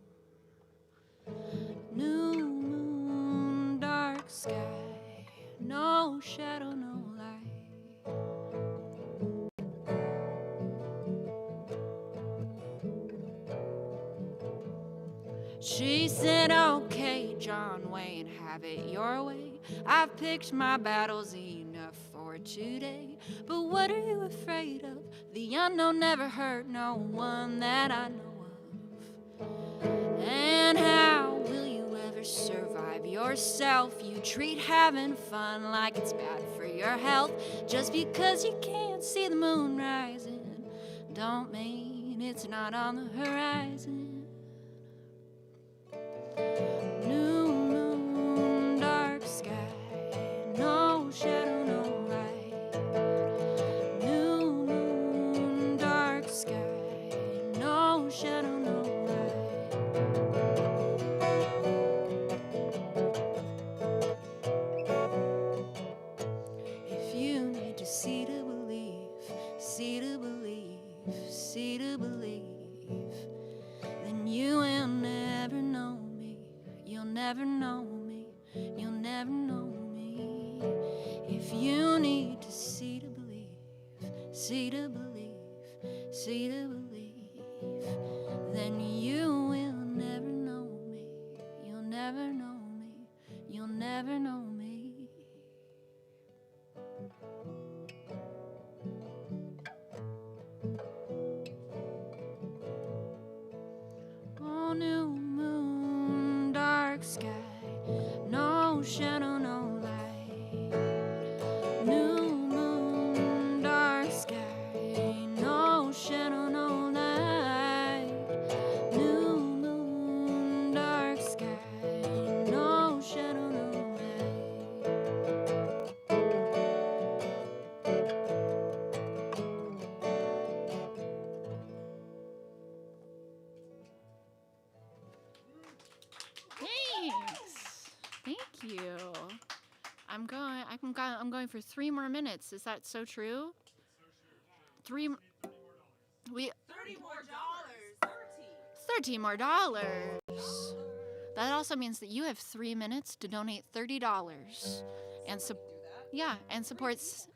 New moon, dark sky, no shadow, no light. She said, okay, John Wayne, have it your way. I've picked my battles enough for today. But what are you afraid of? The unknown never hurt no one that I know of. And how will you ever survive yourself. You treat having fun like it's bad for your health. Just because you can't see the moon rising, don't mean it's not on the horizon. New moon, dark sky, no shadow, no light. New moon, dark sky, no shadow, no see to believe, see to believe, see to believe, then you will never know me, you'll never know me, you'll never know me. If you need to see to believe, see to believe, see to believe, then you will never know me, you'll never know me, you'll never know me. Oh, new moon, dark sky, no shadow, no light. New moon, dark sky, no shadow, no light. New moon, dark sky, no shadow, no Thanks. Thank you. I'm going for 3 more minutes. Is that so true? 3 we $30 more. $13 more. That also means that you have 3 minutes to donate $30 and and supports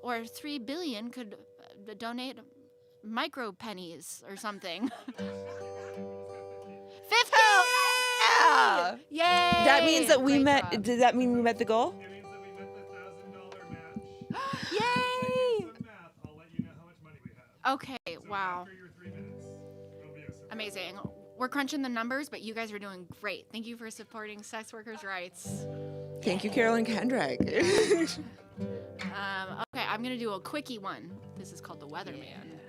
or 3 billion could donate micro pennies or something. 50! Yeah! Yay! That means that we Great met. job. Does that mean we met the goal? Yay! Okay, wow. Amazing. We're crunching the numbers, but you guys are doing great. Thank you for supporting sex workers' rights. Thank you, Carolyn Kendrick. Okay, I'm gonna do a quickie one. This is called the Weatherman.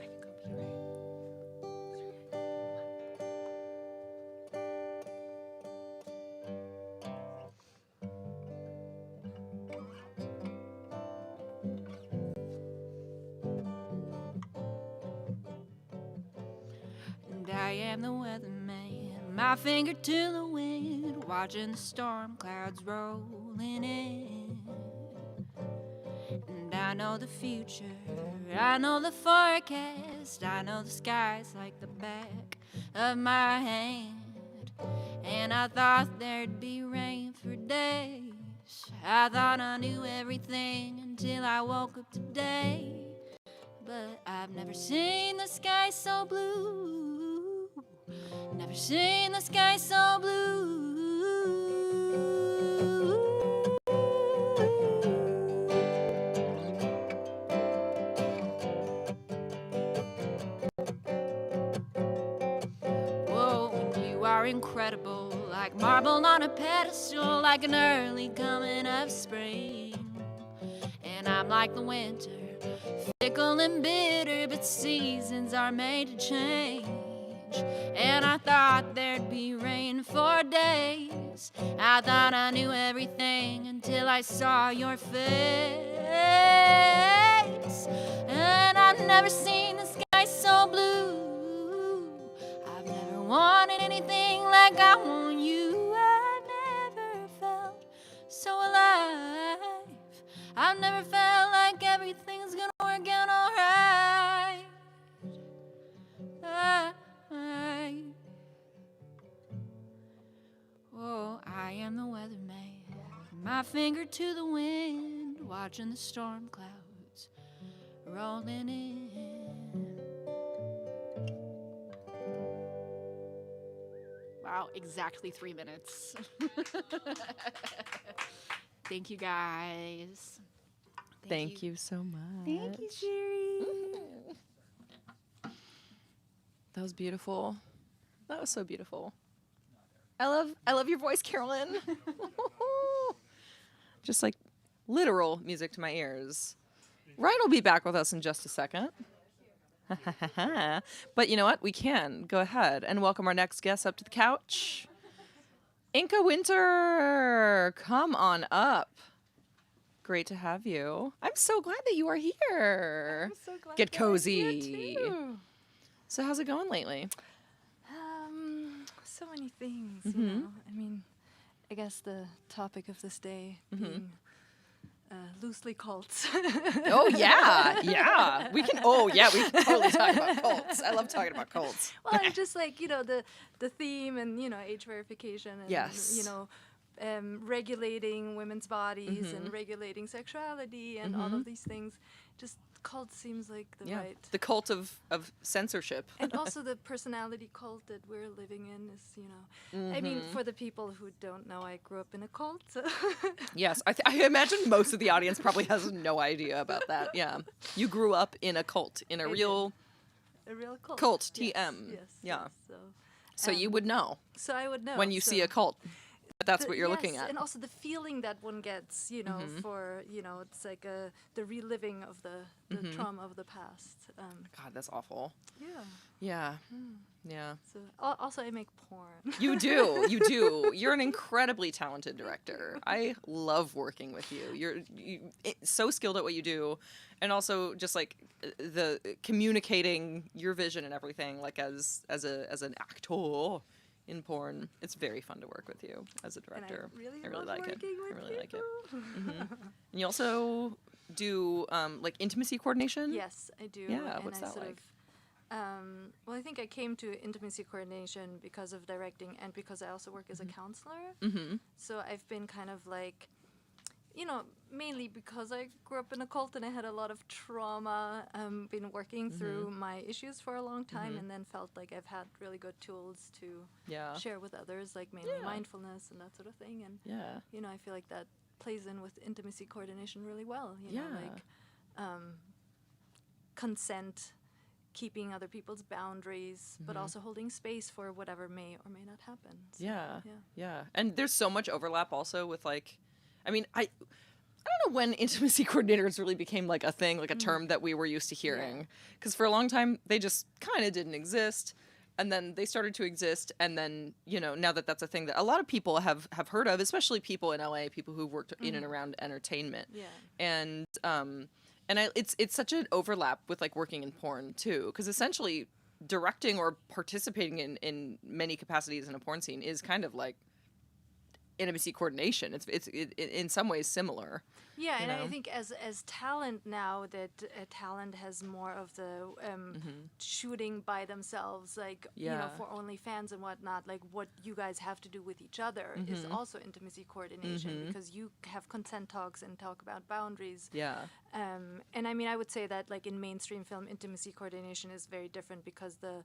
And I am the weatherman, my finger to the wind, watching the storm clouds rolling in. And I know the future, I know the forecast, I know the skies like the back of my hand. And I thought there'd be rain for days, I thought I knew everything until I woke up today. But I've never seen the sky so blue, never seen the sky so blue. Whoa, you are incredible, like marble on a pedestal, like an early coming of spring. And I'm like the winter, fickle and bitter, but seasons are made to change. And I thought there'd be rain for days, I thought I knew everything until I saw your face. And I've never seen the sky so blue, I've never wanted anything like I want you. I've never felt so alive, I've never felt like everything's gonna work out alright. Oh, I am the weatherman, my finger to the wind, watching the storm clouds rolling in. Wow, exactly 3 minutes. Thank you, guys. Thank you so much. Thank you, Siri. That was beautiful. That was so beautiful. I love your voice, Carolyn. Just like literal music to my ears. Ryan will be back with us in just a second. But you know what? We can go ahead and welcome our next guest up to the couch. Inca Winter, come on up. Great to have you. I'm so glad that you are here. I'm so glad Get that I'm cozy. here too. So how's it going lately? So many things, Mhm. you know. I mean, I guess the topic of this day being loosely cults. Oh yeah, yeah. We can totally talk about cults. I love talking about cults. Well, it's just like, you know, the theme and, you know, age verification and, Yes. you know, regulating women's bodies Mhm. and regulating sexuality and all Mhm. of these things. Just cult seems like the right. The cult of censorship. And also the personality cult that we're living in is, you know, I mean, Mhm. for the people who don't know, I grew up in a cult. So Yes, I imagine most of the audience probably has no idea about that. Yeah, you grew up in a cult, in a I real cult. cult. Yes, TM. yes, Yeah. yes, So you um, would know. So I would know when you see so a cult. But that's what you're yes, looking at. and also the feeling that one gets, you know, Mhm. for, you know, it's like the reliving of the Mhm. trauma of the past. God, that's awful. Yeah. Yeah. Mm. Yeah. So also I make porn. You do. You do. You're an incredibly talented director. I love working with you. You're so skilled at what you do, and also just like the communicating your vision and everything. Like as an actor in porn, it's very fun to work with you as a director. really I really love like it. working I with really like it. people. Mhm. And you also do like intimacy coordination. Yes, I do. Yeah. And What's I that sort like? Well, I think I came to intimacy coordination because of directing and because I also work as a counselor. Mhm. So I've been kind of like, you know, mainly because I grew up in a cult and I had a lot of trauma, been working through my issues for a long time, Mhm. and then felt like I've had really good tools to Yeah. share with others, like mainly Yeah. mindfulness and that sort of thing. And, Yeah. you know, I feel like that plays in with intimacy coordination really well. You know, Yeah. like consent, keeping other people's boundaries, but Mhm. also holding space for whatever may or may not happen. So, Yeah. yeah. Yeah. And there's so much overlap also with like, I mean, I don't know when intimacy coordinators really became like a thing, like a term that we were used to hearing. Because for a long time, they just kind of didn't exist. And then they started to exist. And then, you know, now that that's a thing that a lot of people have heard of, especially people in LA, people who've worked in and around entertainment. Yeah. And it's such an overlap with like working in porn too. Because essentially directing or participating in many capacities in a porn scene is kind of like intimacy coordination. It's in some ways similar. Yeah, you and I know? think as talent now that talent has more of the shooting by themselves, like you know, Yeah. for OnlyFans and whatnot, like what you guys have to do with each other is Mhm. also intimacy coordination Mhm. because you have consent talks and talk about boundaries. Yeah. And I mean, I would say that like in mainstream film, intimacy coordination is very different because the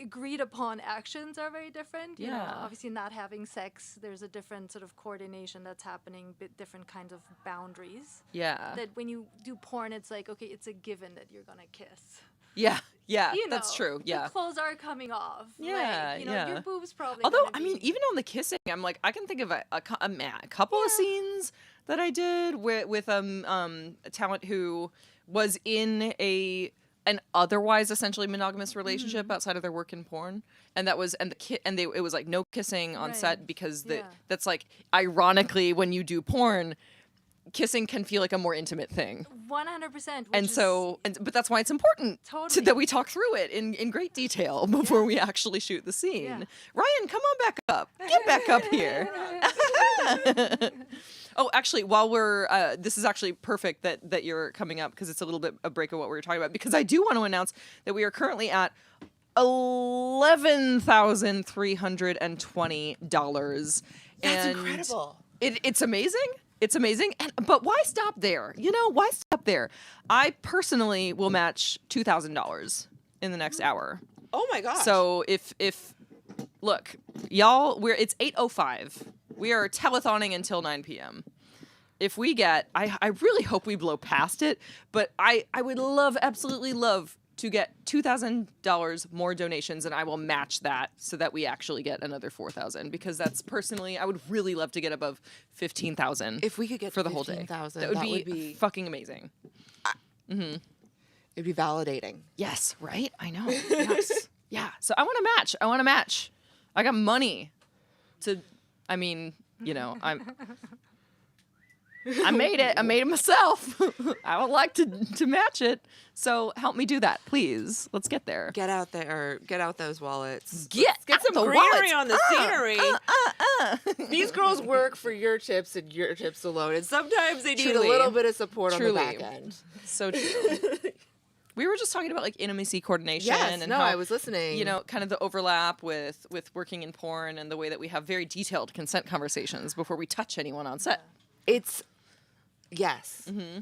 agreed upon actions are very different. You know, Yeah. obviously not having sex, there's a different sort of coordination that's happening, different kinds of boundaries. Yeah. That when you do porn, it's like, okay, it's a given that you're gonna kiss. Yeah. Yeah. You That's know, true. Yeah. The clothes are coming off. Yeah, Like, you know, yeah. your boobs probably. Although, gonna I mean, be- even on the kissing, I'm like, I can think of a couple of scenes that I did with a talent who was in an otherwise essentially monogamous relationship Mm-hmm. outside of their work in porn, and that was it was like no kissing on set because that's like ironically when you do porn, kissing can feel like a more intimate thing. 100%. But that's why it's important Totally. that we talk through it in great detail before we actually shoot the scene. Yeah. Ryan, come on back up. Get back up here. Oh, actually, while we're, this is actually perfect that you're coming up because it's a little bit a break of what we were talking about, because I do want to announce that we are currently at $11,320. That's incredible. It's amazing. It's amazing. But why stop there? You know, why stop there? I personally will match $2,000 in the next hour. Oh my gosh. So if look, y'all, it's 8:05. We are telethoning until 9 p.m. If we get, I really hope we blow past it, but I would absolutely love to get $2,000 more donations, and I will match that so that we actually get another 4,000, because that's personally, I would really love to get above 15,000. If we could get for the whole day, 15,000, that would be fucking amazing. It'd be validating. Yes, right? I know. Yes. Yeah. So I want to match. I got money to, I mean, you know, I made it. I made it myself. I would like to match it. So help me do that, please. Let's get there. Get out there. Get out those wallets. Get some the greenery wallets. on the scenery. These girls work for your tips and your tips alone, and sometimes they need Truly. a little bit of support on the Truly. back end. So true. We were just talking about like intimacy coordination. Yes, and no, how, I was listening. You know, kind of the overlap with working in porn and the way that we have very detailed consent conversations before we touch anyone on set. It's yes. Mm-hmm.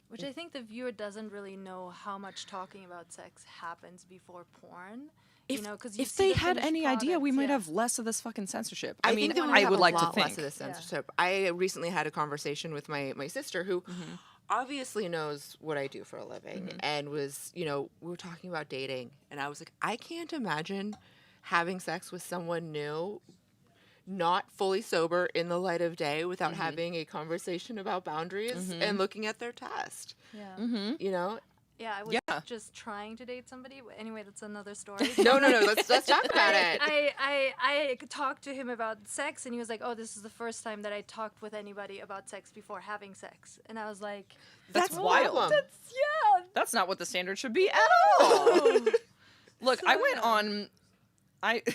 Which I think the viewer doesn't really know how much talking about sex happens before porn. If, you know, because if they had any idea, we might have less of this fucking censorship. I mean, think that we I have would a like to lot think. less of this censorship. I recently had a conversation with my sister who obviously knows what I do for a living and was, you know, we were talking about dating, and I was like, I can't imagine having sex with someone new, not fully sober in the light of day, without having a conversation about boundaries and looking at their test. Yeah. You know? Yeah, I was just trying to date somebody. Anyway, that's another story. No. Let's talk about it. I talked to him about sex, and he was like, "Oh, this is the first time that I talked with anybody about sex before having sex." And I was like, That's wild. That's not what the standard should be at all. Look, I went on.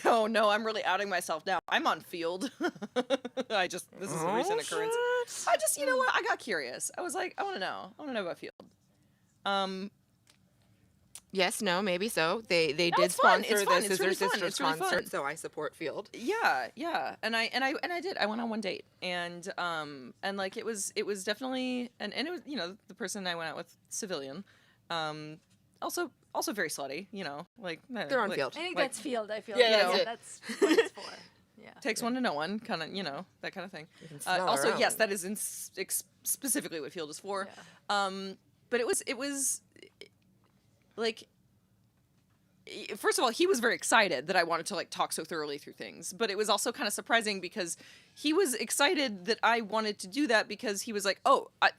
Oh no, I'm really outing myself now. I'm on Field. This is a recent occurrence. I just, you know what? I got curious. I was like, I want to know. I want to know about Field. Yes, no, maybe so. They No, did it's fun. sponsor It's fun. this It's as their really fun. sister's It's really concert, fun. so I support Field. Yeah, and I did. I went on one date, and like it was definitely, and it was, you know, the person I went out with, civilian, also very slutty, you know, like They're on like, Field. I think like, that's Field. I feel Yeah, like that's it. that's what it's for. Yeah. Takes one to know one, kind of, you know, that kind of thing. smell our Also, yes, own. that is specifically what Field is for. But it was like, first of all, he was very excited that I wanted to like talk so thoroughly through things. But it was also kind of surprising because he was excited that I wanted to do that, because he was like, oh, I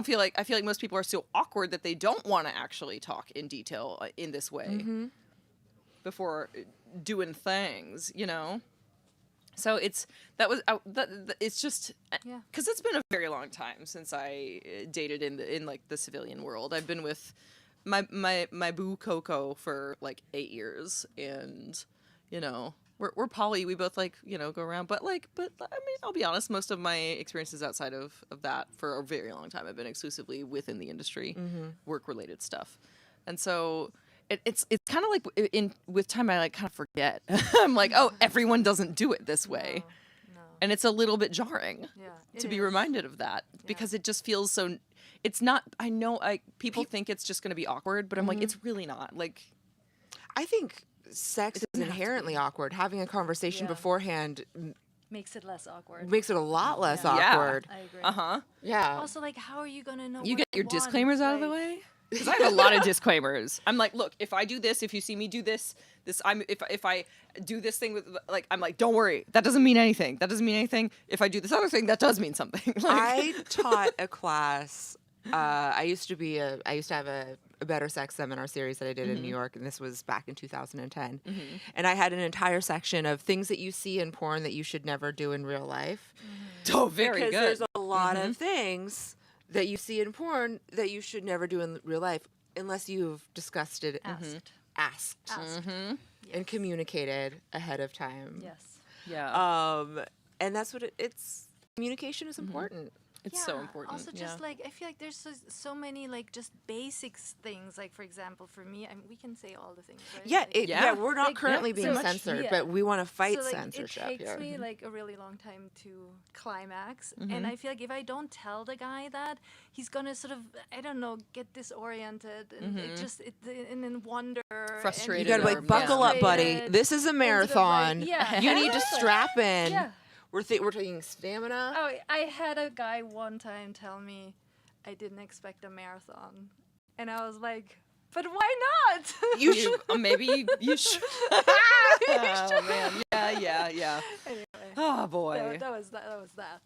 feel like most people are so awkward that they don't want to actually talk in detail in this way before doing things, you know? So it's just because it's been a very long time since I dated in like the civilian world. I've been with my boo Coco for like 8 years, and you know we're poly. We both like, you know, go around, but I mean, I'll be honest, most of my experiences outside of that for a very long time have been exclusively within the industry, work related stuff, and so. It's kind of like with time I like kind of forget. I'm like, oh, everyone doesn't do it this way, and it's a little bit jarring to be reminded of that, because it just feels so. It's not. I know. People think it's just going to be awkward, but I'm like, it's really not. Like, I think sex is inherently awkward. Having a conversation beforehand makes it less awkward. Makes it a lot less awkward. I agree. Yeah. Also, like, how are you gonna know? you what get I your want? disclaimers out of the way. Because I have a lot of disclaimers. I'm like, look, if I do this, if you see me do this, if I do this thing with, like, I'm like, don't worry, that doesn't mean anything. That doesn't mean anything. If I do this other thing, that does mean something. Like, I taught a class. I used to have a better sex seminar series that I did in New York, and this was back in 2010. And I had an entire section of things that you see in porn that you should never do in real life. Oh, very because good. There's a lot of things that you see in porn that you should never do in real life unless you've discussed it, asked. And communicated ahead of time. Yes. Yeah. And that's what it's. Communication is important. It's so important. Also, just like, I feel like there's so many like just basics things. Like, for example, for me, I mean, we can say all the things, right? Yeah, Like, we're not like, currently being so- censored, yeah. but we want to fight so, like, censorship. It takes here. me like a really long time to climax, and I feel like if I don't tell the guy that, he's gonna sort of, I don't know, get disoriented and and then wonder. Frustrated. You gotta like buckle up, buddy. This is a marathon. yeah. You need to strap in. Yeah. We're taking stamina. Oh, I had a guy one time tell me I didn't expect a marathon, and I was like, But why not? You should, maybe you should. Oh man, yeah. Anyway, Oh boy. that was that.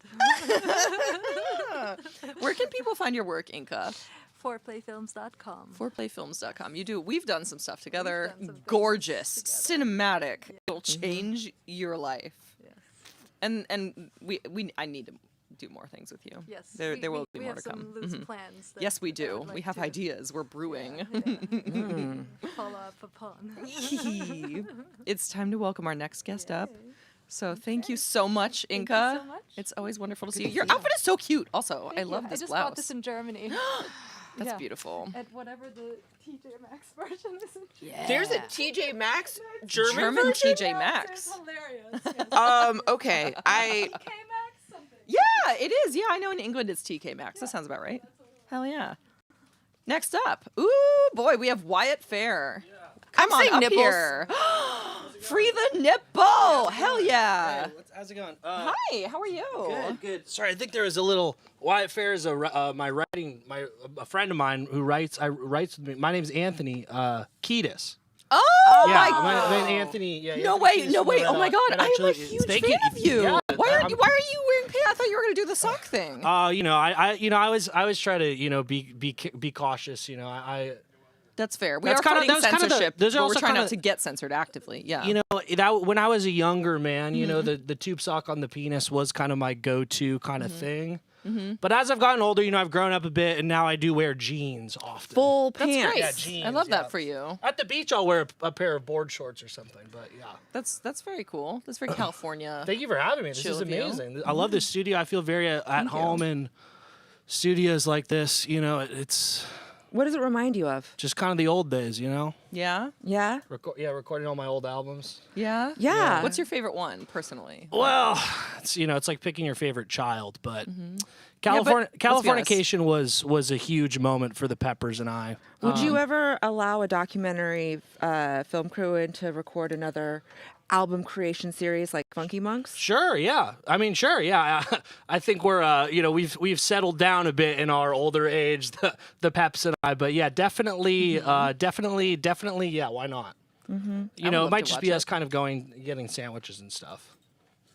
Where can people find your work, Inka? Foreplayfilms.com. Foreplayfilms.com. We've done some stuff together. Gorgeous, cinematic. It'll change your life. Yes. And I need to do more things with you. Yes. There will be we more have to come. some loose plans that Yes, we I do. would like We have to- ideas. We're brewing. Follow up upon. It's time to welcome our next guest up. So thank you so much, Inka. so much. It's always wonderful to see you. Your outfit is so cute. Also, I love this I just blouse. bought this in Germany. That's beautiful. At whatever the TJ Maxx version is. There's a TJ Maxx German version? TJ Maxx. It's hilarious. Okay. Yeah, it is. Yeah, I know in England it's TK Maxx. That sounds about right. Hell yeah. Next up. Ooh, boy, we have Wyatt Fair. Come I'm on saying up nipples. here. Free the nipple. Hell yeah. How's it going? Hi, how are you? Good. Sorry, I think there was a little. Wyatt Fair is a friend of mine who writes with me. My name's Anthony Kiedis. Oh Yeah, my my name's Anthony. Yeah, No Anthony way, Kiedis no from way. Red Oh my Hot. God, And I am a actually, huge thank fan of you. Yeah, Why are you wearing pants? I thought you were gonna do the sock thing. I always try to be cautious. That's fair. We That's are kinda- fighting that was kinda the- censorship, those are but we're also trying kinda- not to get censored actively. Yeah. When I was a younger man, Mm-hmm. the tube sock on the penis was kind of my go-to kind of thing. Mhm. But as I've gotten older, I've grown up a bit, and now I do wear jeans often. Full pants. Yeah, Great. jeans. I love yeah. that for you. At the beach, I'll wear a pair of board shorts or something. But yeah. That's very cool. That's very California. Thank you for having me. This chill is of you. amazing. I love this studio. I feel very at home in studios like this. It's What does it remind you of? just kind of the old days. Yeah. Yeah. Recording all my old albums. Yeah. Yeah. What's your favorite one, personally? Well, it's like picking your favorite child, but Mm-hmm. California let's be honest. Californication was a huge moment for the Peppers and I. Would you ever allow a documentary film crew in to record another album creation series like Funky Monks? Sure, yeah. Sure, yeah. I think we're we've settled down a bit in our older age, the Peps and I, but yeah, definitely definitely yeah, why not? Mm-hmm. It might just be us kind of getting sandwiches and stuff.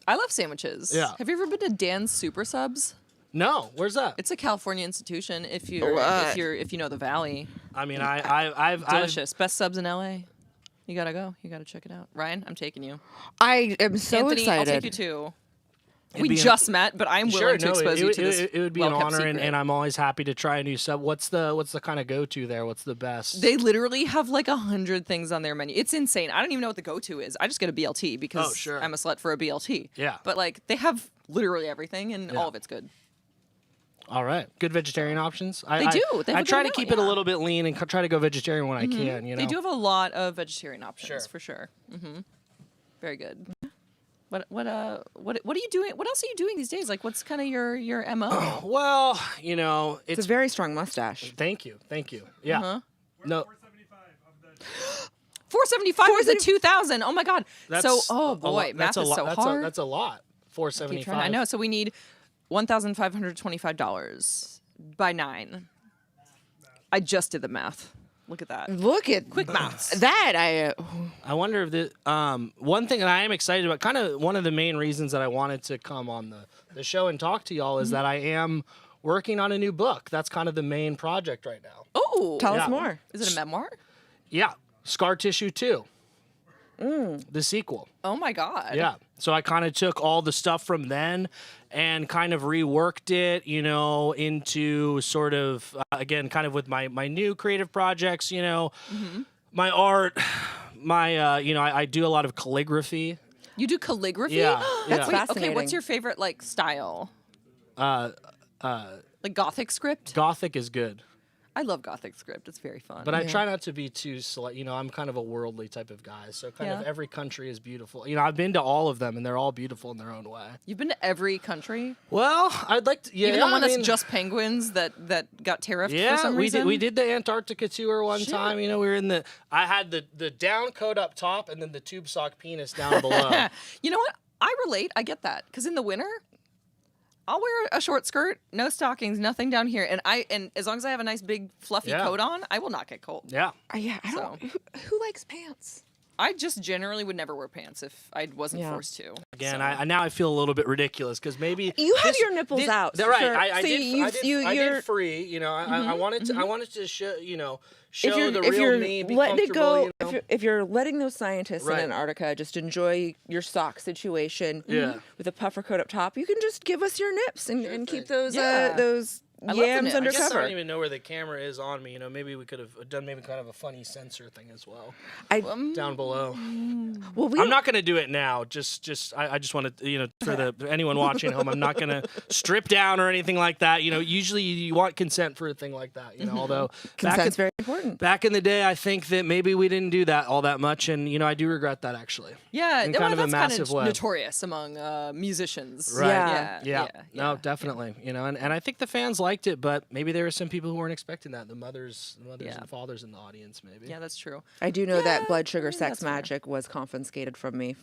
I love sandwiches. Yeah. Have you ever been to Dan's Super Subs? No, where's that? It's a California institution. If you What? if you know the Valley. I've delicious. Best subs in LA. You gotta go. You gotta check it out. Ryan, I'm taking you. I am so Anthony, excited. I'll take you too. It'd We be just met, but I'm willing to expose you to this. It would be an well-kept honor, secret. and I'm always happy to try a new sub. What's the kind of go-to there? What's the best? They literally have like 100 things on their menu. It's insane. I don't even know what the go-to is. I just get a BLT because sure. I'm a slut for a BLT. Yeah. But like they have literally everything, and Yeah. all of it's good. All right, good vegetarian options. They do. They have I a try good to keep amount, it a yeah. little bit lean and try to go vegetarian when I can. They do have a lot of vegetarian options for sure. Very good. What are you doing? What else are you doing these days? Like, what's kind of your MO? Well, It's a very strong mustache. Thank you. Yeah. Uh-huh. No. 475 is a 2000. Oh my God. That's so, oh a boy, lot- math is so hard. That's a lot. Keep trying. 475. I know. So we need $1,525 by 9. I just did the math. Look at that. Look at quick maths. That I wonder if the one thing that I am excited about, kind of one of the main reasons that I wanted to come on the show and talk to y'all is that I am working on a new book. That's kind of the main project right now. Oh, Tell us Yeah. more. Is it a memoir? Yeah, Scar Tissue 2. The sequel. Oh my God. Yeah. So I kind of took all the stuff from then and kind of reworked it, into sort of, again, kind of with my new creative projects, my art, my, I do a lot of calligraphy. You do calligraphy? Yeah, That's yeah. Okay, what's your favorite like style? Like Gothic script? Gothic is good. I love Gothic script. It's very fun. But I try not to be too select. I'm kind of a worldly type of guy. So kind of Yeah. every country is beautiful. I've been to all of them and they're all beautiful in their own way. You've been to every country? Well, I'd like to. Yeah, Even the one I that's mean- just penguins that got tariffed Yeah, for some we reason? did. We did the Antarctica tour one Shit. time. We were in the. I had the down coat up top and then the tube sock penis down below. You know what? I relate. I get that. Because in the winter, I'll wear a short skirt, no stockings, nothing down here, and as long as I have a nice big fluffy coat on, I will not get cold. Yeah. Yeah. I don't. Who likes pants? I just generally would never wear pants if I wasn't forced to. Again, I now I feel a little bit ridiculous because maybe you have your nipples out. They're right. Sure. I So did free. You know, I wanted to show the if real you're me. Be letting it go, comfortable, you know? if you're letting those scientists Right. in Antarctica just enjoy your sock situation Yeah. with a puffer coat up top, you can just give us your nips and keep those Yeah. those I love the yams nip. I guess I undercover. don't even know where the camera is on me. You know, maybe we could have done maybe kind of a funny censor thing as well. Down below. Well, I'm not going to do it now. I just want to, you know, for anyone watching at home, I'm not going to strip down or anything like that. You know, usually you want consent for a thing like that. You know, although Consent's very important. Back in the day, I think that maybe we didn't do that all that much, and you know, I do regret that actually. Yeah, in well, kind of a that's massive kind of way. notorious among musicians. Right. Yeah. No, definitely. You know, and I think the fans liked it, but maybe there were some people who weren't expecting that. The mothers and fathers in the audience, maybe. Yeah, that's true. I do know that Blood Sugar Sex Magic was confiscated from me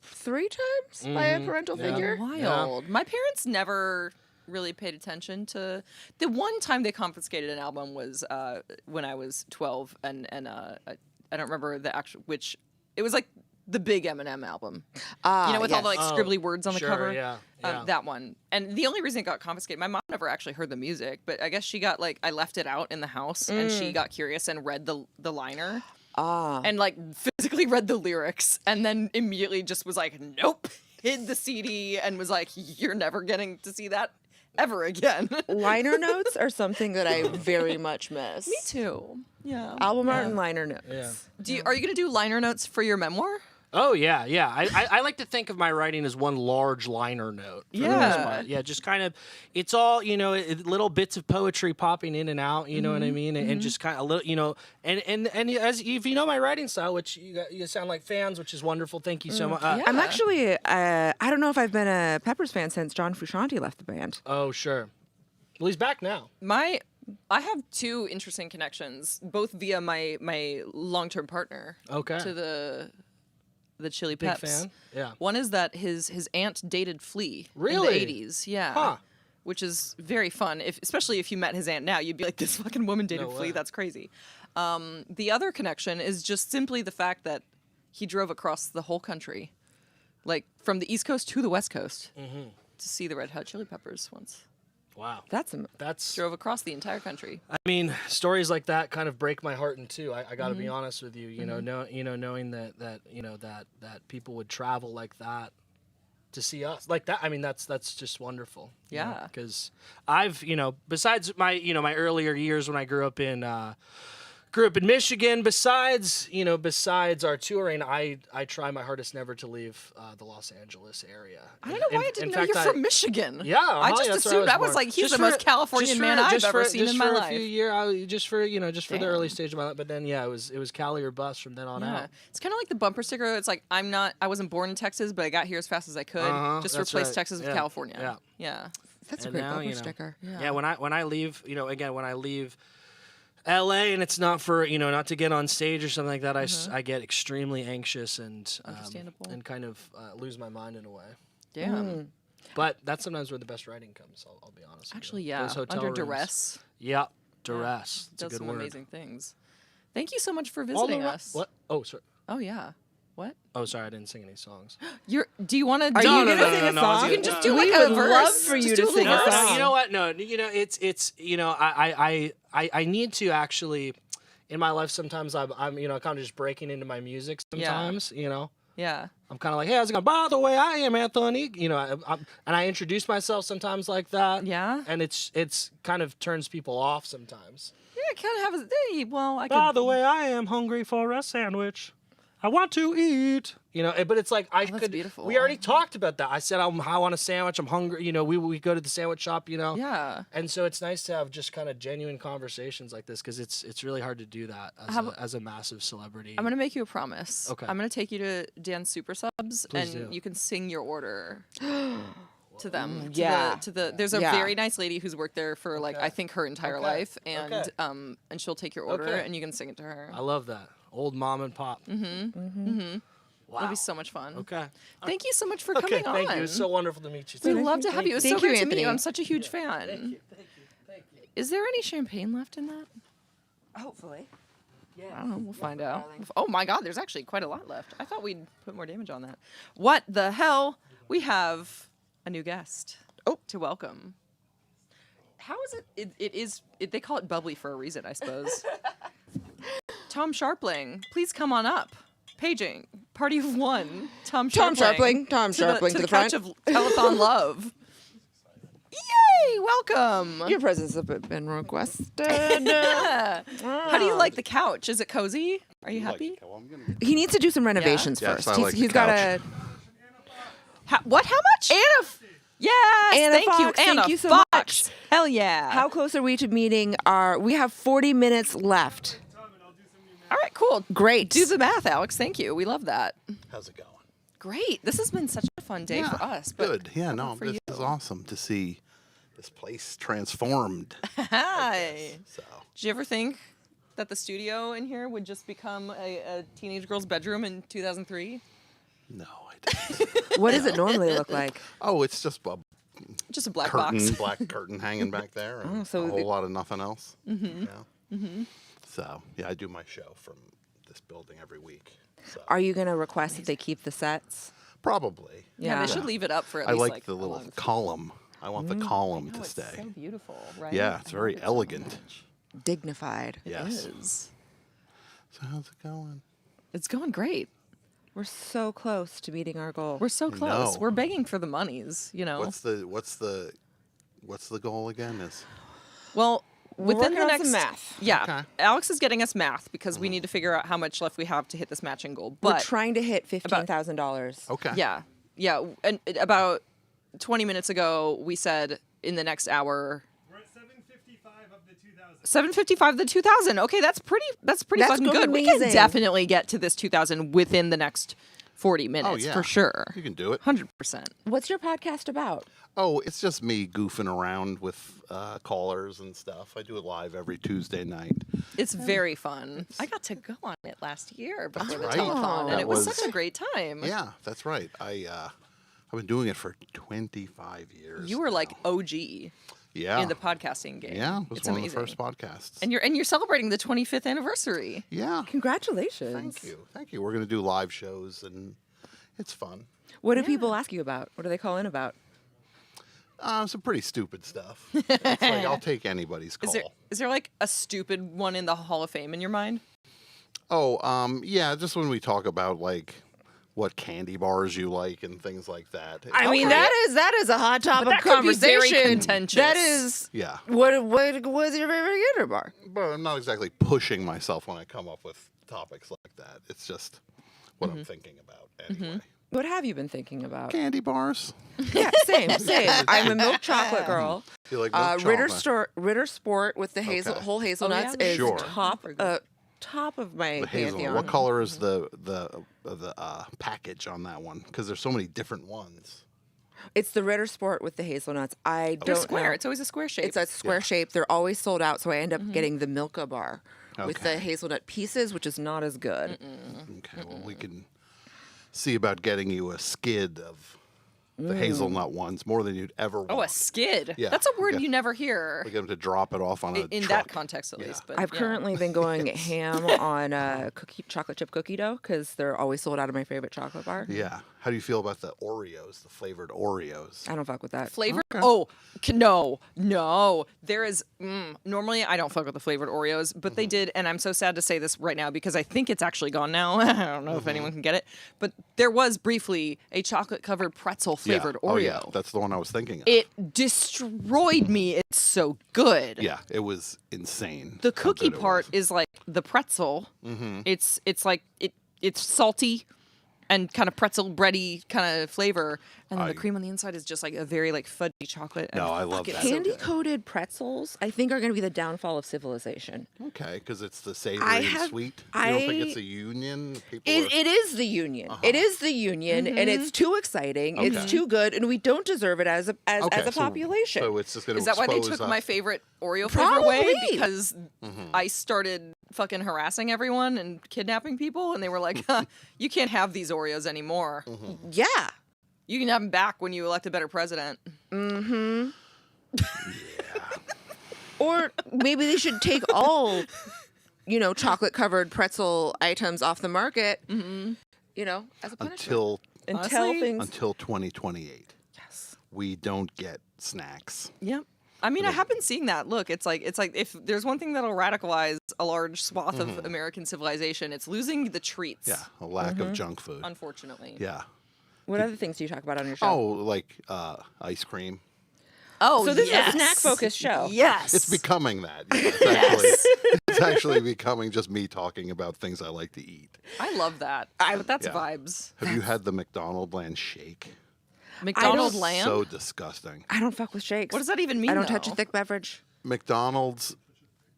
3 times by a parental figure. Wild. My parents never really paid attention to. The one time they confiscated an album was when I was 12, and I don't remember the actual which. It was like the big Eminem album, you know, with all the like scribbly words on the cover. Yeah. That one. And the only reason it got confiscated, my mom never actually heard the music, but I guess she got like I left it out in the house, and she got curious and read the liner. And like physically read the lyrics, and then immediately just was like, nope, hid the CD, and was like, you're never getting to see that ever again. Liner notes are something that I very much miss. Me too. Yeah. Album art and liner notes. Yeah. Are you gonna do liner notes for your memoir? Oh yeah. I like to think of my writing as one large liner note. For the most part. Yeah. Just kind of, it's all little bits of poetry popping in and out. You know what I mean? And just kind of a little, and as if you know my writing style, which you sound like fans, which is wonderful. Thank you so much. I'm actually, I don't know if I've been a Peppers fan since John Frusciante left the band. Oh sure. Well, he's back now. I have 2 interesting connections, both via my long-term partner. Okay. To the Chili Big Peps. fan. Yeah. One is that his aunt dated Flea Really? in the 80s. Yeah. Huh. Which is very fun. Especially if you met his aunt now, you'd be like, this fucking woman dated No Flea. way. That's crazy. The other connection is just simply the fact that he drove across the whole country, like from the East Coast to the West Coast, to see the Red Hot Chili Peppers once. Wow. That's drove across the entire country. I mean, stories like that kind of break my heart in two. I got to be honest with you. You know, knowing that people would travel like that to see us like that. I mean, that's just wonderful. Yeah. Because I've besides my my earlier years when I grew up in Michigan, besides our touring, I try my hardest never to leave the Los Angeles area. I don't know why I didn't know you're from Michigan. Yeah, I just assumed I was like, he's the most Californian man I've ever seen in my life. Just for a few years, just for the early stage of my life. But then it was Cali or bust from then on out. It's kind of like the bumper sticker. It's like I wasn't born in Texas, but I got here as fast as I could. Just that's replace right. Texas with Yeah. California. Yeah. That's a And great now, bumper sticker. Yeah, when I leave, when I leave LA and it's not for not to get on stage or something like that, I get extremely anxious and Understandable. and kind of lose my mind in a way. Damn. But that's sometimes where the best writing comes. I'll be honest. Actually, with you. yeah. Those hotel Under rooms. duress. Yeah, duress. It's a Does good some word. amazing things. Thank you so much for All visiting the us. What? Oh, sorry. Oh yeah. What? Oh, sorry, I didn't sing any songs. Do you want to? Are you no, gonna no, sing no, a no, song? You can just do We like a would verse. love for you Just to do a sing a little song. verse. You know what? No, I need to actually in my life sometimes I'm kind of just breaking into my music sometimes. Yeah. I'm kind of like, hey, how's it going? By the way, I am Anthony. And I introduce myself sometimes like that. Yeah. And it's kind of turns people off sometimes. Yeah, kind of have a. Well, I. By the way, I am hungry for a sandwich. I want to eat. But it's like I could. Beautiful. We already talked about that. I said I want a sandwich. I'm hungry. We go to the sandwich shop. Yeah. And so it's nice to have just kind of genuine conversations like this because it's really hard to do that as a massive celebrity. I'm gonna make you a promise. Okay. I'm gonna take you to Dan's Super Subs, Please and do. you can sing your order to them. Yeah. There's a very nice lady who's worked there for I think her entire Okay. life, and Okay. and she'll take your order Okay. and you can sing it to her. I love that old mom and pop. Mm-hmm. Mm-hmm. It'll be so much fun. Okay. Thank you so much for coming on. Thank you. It's so wonderful to meet you. We too. love to have you. It's so Thank you, great to meet you. Anthony. I'm such a huge fan. Thank you. Is there any champagne left in that? Hopefully. I don't know. We'll find out. Oh my God, there's actually quite a lot left. I thought we'd put more damage on that. What the hell? We have a new guest. To welcome. How is it? They call it bubbly for a reason, I suppose. Tom Sharpling, please come on up. Paging, party of one. Tom Sharpling to the front. couch of Telethon love. Yay! Welcome. Your presence has been requested. How do you like the couch? Is it cozy? Are you happy? He needs to do some renovations Yes, first. I like the He's got couch. a. What? How much? Yes. Anna thank you, Fox, Anna thank you so Fox. much. Hell yeah. How close are we to meeting our? We have 40 minutes left. All right, cool. Great. Do the math, Alex. Thank you. We love that. How's it going? Great. This has been such a fun day for us. But Good. Yeah, no, for this you. is awesome to see this place transformed. Hi. Did you ever think that the studio in here would just become a teenage girl's bedroom in 2003? No, What does it normally look like? Oh, it's just Just a black curtain, box. black curtain hanging back there, and Oh, so a the- whole lot of nothing else. Mm-hmm. Yeah. Mm-hmm. So yeah, I do my show from this building every week. Are you going to request that they keep the sets? Probably. Yeah, they should leave it up for at I least like the a little long- column. I want the column to It's stay. so beautiful, right? Yeah, it's very elegant. Dignified. Yes. It is. So how's it going? It's going great. We're so close to meeting our goal. We're so close. know. We're begging for the monies, you know. What's the goal again? Is Well, We're within working the on next some math. Yeah. Okay. Alex is getting us math because we need to figure out how much left we have to hit this matching goal. We're But trying to hit $15,000. Okay. yeah. Yeah, and about 20 minutes ago we said in the next hour We're at 755 of the 2000. 755 the 2000. Okay, that's pretty That's fucking going good. We can amazing. definitely get to this 2000 within the next 40 minutes yeah. for sure. You can do it. 100%. What's your podcast about? Oh, it's just me goofing around with callers and stuff. I do it live every Tuesday night. It's very fun. I got to go on it last year before the right. telethon, and That it was was- such a great time. Yeah, that's right. I've been doing it for 25 years. You were like OG Yeah. in the podcasting game. Yeah, it was It's one amazing. of the first podcasts. And you're celebrating the 25th anniversary. Yeah. Congratulations. Thank you. Thank you. We're going to do live shows, and it's fun. What do people ask you about? What do they call in about? Some pretty stupid stuff. It's like I'll take anybody's call. Is there like a stupid one in the Hall of Fame in your mind? Oh, yeah, just when we talk about like what candy bars you like and things like that. I mean, that is a hot topic that could be conversation. very contentious. That is. Yeah. What was your favorite candy bar? But I'm not exactly pushing myself when I come up with topics like that. It's just what I'm thinting about anyway. What have you been thinking about? Candy bars. Yeah, same. I'm a milk chocolate girl. You like milk Ritter chocolate? Ritter Sport with the whole hazelnuts is Sure. top of my The hazelnut. pantheon. What color is the package on that one? Because there's so many different ones. It's the Ritter Sport with the hazelnuts. I They're don't square. know. It's always a square shape. It's a square shape. They're always sold out, so I end up getting the Milka bar with the hazelnut pieces, which is not as good. Okay, well, we can see about getting you a skid of the hazelnut ones, more than you'd ever want. Oh, a skid. Yeah, That's a word we get- you never hear We get them to drop it off on a in truck. that context, at least. But I've yeah. currently been going ham on chocolate chip cookie dough because they're always sold out of my favorite chocolate bar. Yeah. How do you feel about the Oreos, the flavored Oreos? I don't fuck with that. Flavored? Oh, no. There is. Normally, I don't fuck with the flavored Oreos, but they did, and I'm so sad to say this right now because I think it's actually gone now. I don't know if anyone can get it, but there was briefly a chocolate-covered pretzel flavored yeah. Oreo. Oh, yeah. That's the one I was thinking of. It destroyed me. It's so good. Yeah, it was insane. The how cookie good it part is like the pretzel. It's like it's salty and kind of pretzel bready kind of flavor, and then the cream on the inside is just like a very like fudgy chocolate. No, I love that. Candy coated pretzels, I think, are going to be the downfall of civilization. Okay, because it's the savory I and have- sweet. You don't think it's a union? People It is the union. It is the union, and it's too exciting. It's Okay. too good, and we don't deserve it as a Okay, population. So it's just going to Is that why they took my favorite Oreo flavor away? Probably. Because I started fucking harassing everyone and kidnapping people, and they were like, you can't have these Oreos anymore. Yeah. You can have them back when you elect a better president. Mm-hmm. Or maybe they should take all, chocolate-covered pretzel items off the market, as a punishment. Until 2028. Yes. We don't get snacks. Yep. I mean, I have been seeing that. Look, it's like if there's one thing that'll radicalize a large swath of American civilization, it's losing the treats. Yeah, a lack of junk food. Unfortunately. Yeah. What other things do you talk about on your show? Oh, like ice cream. Oh, so this is a snack-focused show. Yes. It's becoming that. It's actually becoming just me talking about things I like to eat. I love that. But that's vibes. Have you had the McDonald Land shake? McDonald Land? So disgusting. I don't fuck with shakes. What does that even mean? I don't touch a thick beverage. McDonald's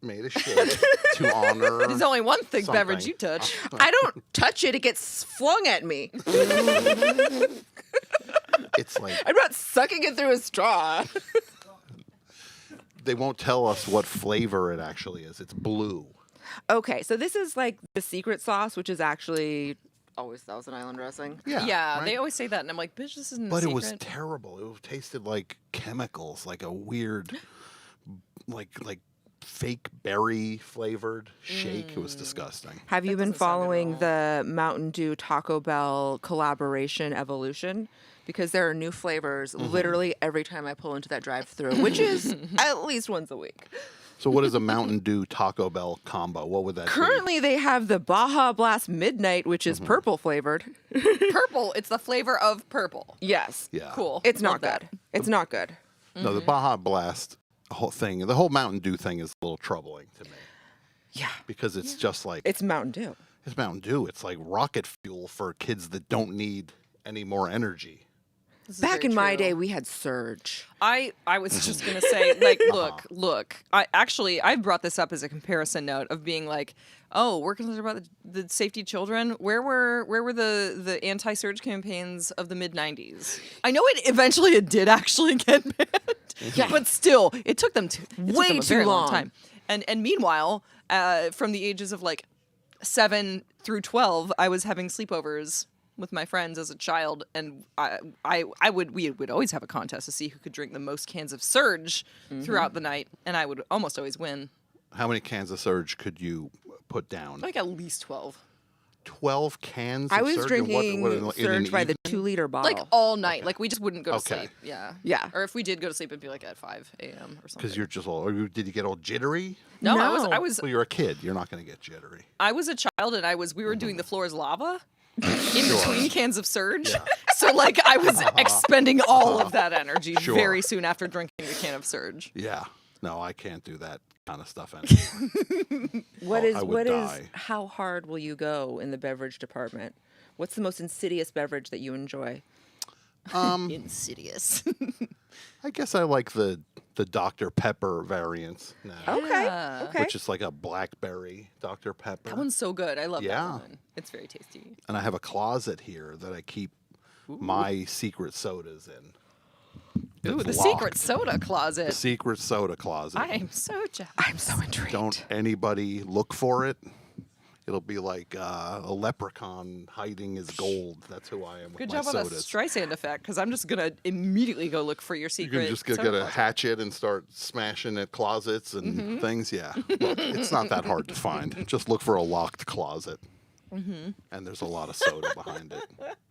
made a shake to honor. There's only one thick something. beverage you touch. I don't touch it. It gets flung at me. It's like I'm not sucking it through a straw. they won't tell us what flavor it actually is. It's blue. Okay, so this is like the secret sauce, which is actually always Thousand Island dressing. Yeah, right? they always say that, and I'm like, bitch, this isn't. But a it was secret. terrible. It tasted like chemicals, like a weird, like fake berry flavored shake. It was disgusting. Have you been following the Mountain Dew Taco Bell collaboration evolution? Because there are new flavors literally every time I pull into that drive-thru, which is at least once a week. So what is a Mountain Dew Taco Bell combo? What would that be? Currently, they have the Baja Blast Midnight, which is purple flavored. Purple. It's the flavor of purple. Yes. Yeah. Cool. It's Love not that. good. It's not good. No, the Baja Blast whole thing, the whole Mountain Dew thing is a little troubling to me. Yeah. Because it's just like... It's Mountain Dew. It's Mountain Dew. It's like rocket fuel for kids that don't need any more energy. Back in my day, we had Surge. I was just gonna say, like, look. I brought this up as a comparison note of being like, oh, we're concerned about the safety of children. Where were the anti-surge campaigns of the mid '90s? I know it did actually get banned, but still, it took them way a too very long long. time. And meanwhile, from the ages of like 7 through 12, I was having sleepovers with my friends as a child, and we would always have a contest to see who could drink the most cans of Surge throughout the night, and I would almost always win. How many cans of Surge could you put down? Like at least 12. 12 cans I of was Surge? drinking in an Surge by the evening? 2-liter bottle. Like all night. Like we just wouldn't go to Okay. sleep. Yeah. Yeah. Or if we did go to sleep, it'd be like at 5 a.m. or something. Because you're just all... Did you get all jittery? No, I was Well, you're a kid. You're not going to get jittery. I was a child, and we were doing the floor is lava in between cans of Surge. So like I was expending all of that energy very soon after drinking a can of Surge. Yeah. No, I can't do that kind of stuff anymore. I would die. How hard will you go in the beverage department? What's the most insidious beverage that you enjoy? Insidious. I guess I like the Dr. Pepper variants now. Okay. Which is like a blackberry Dr. Pepper. That one's so good. I love Yeah. that one. It's very tasty. And I have a closet here that I keep my secret sodas in. Ooh, It's the locked. secret soda closet. The secret soda closet. I am so jealous. I'm so intrigued. Don't anybody look for it. It'll be like a leprechaun hiding his gold. That's who I am with Good my job on the sodas. Streisand effect, because I'm just gonna immediately go look for your You secret. can just soda get a closet. hatchet and start smashing at closets and things. Yeah. Look, it's not that hard to find. Just look for a locked closet. And there's a lot of soda behind it.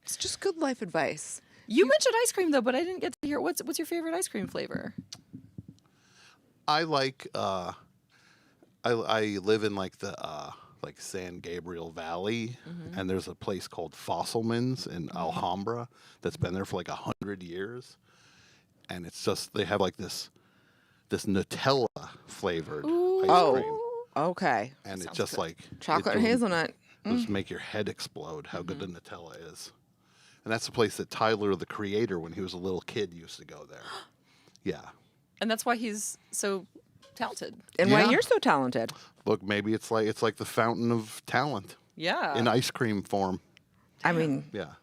It's just good life advice. You mentioned ice cream though, but I didn't get to hear what's your favorite ice cream flavor? I like I live in like the like San Gabriel Valley, and there's a place called Fossilman's in Alhambra that's been there for like 100 years, and it's just they have like this Nutella flavored ice cream, Okay. and it's just like Chocolate and hazelnut. Just make your head explode how good the Nutella is, and that's the place that Tyler, the creator, when he was a little kid, used to go there. Yeah. And that's why he's so talented. And Yeah. why you're so talented. Look, maybe it's like the fountain of talent. Yeah. In ice cream form. I mean, Yeah.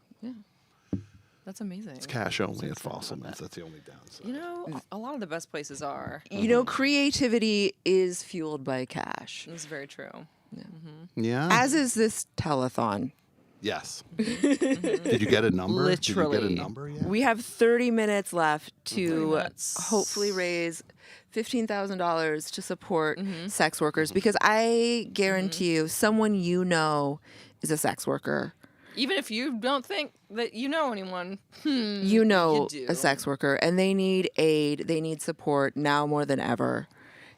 That's amazing. It's cash only at Fossilman's. That's the only downside. You know, a lot of the best places are. you know, creativity is fueled by cash. This is very true. Yeah. As is this telethon. Yes. Did you get a number? Literally. Did you get a number yet? We have 30 minutes left to hopefully raise $15,000 to support sex workers, because I guarantee you someone you know is a sex worker. Even if you don't think that you know anyone, You know do. a sex worker, and they need aid, they need support now more than ever.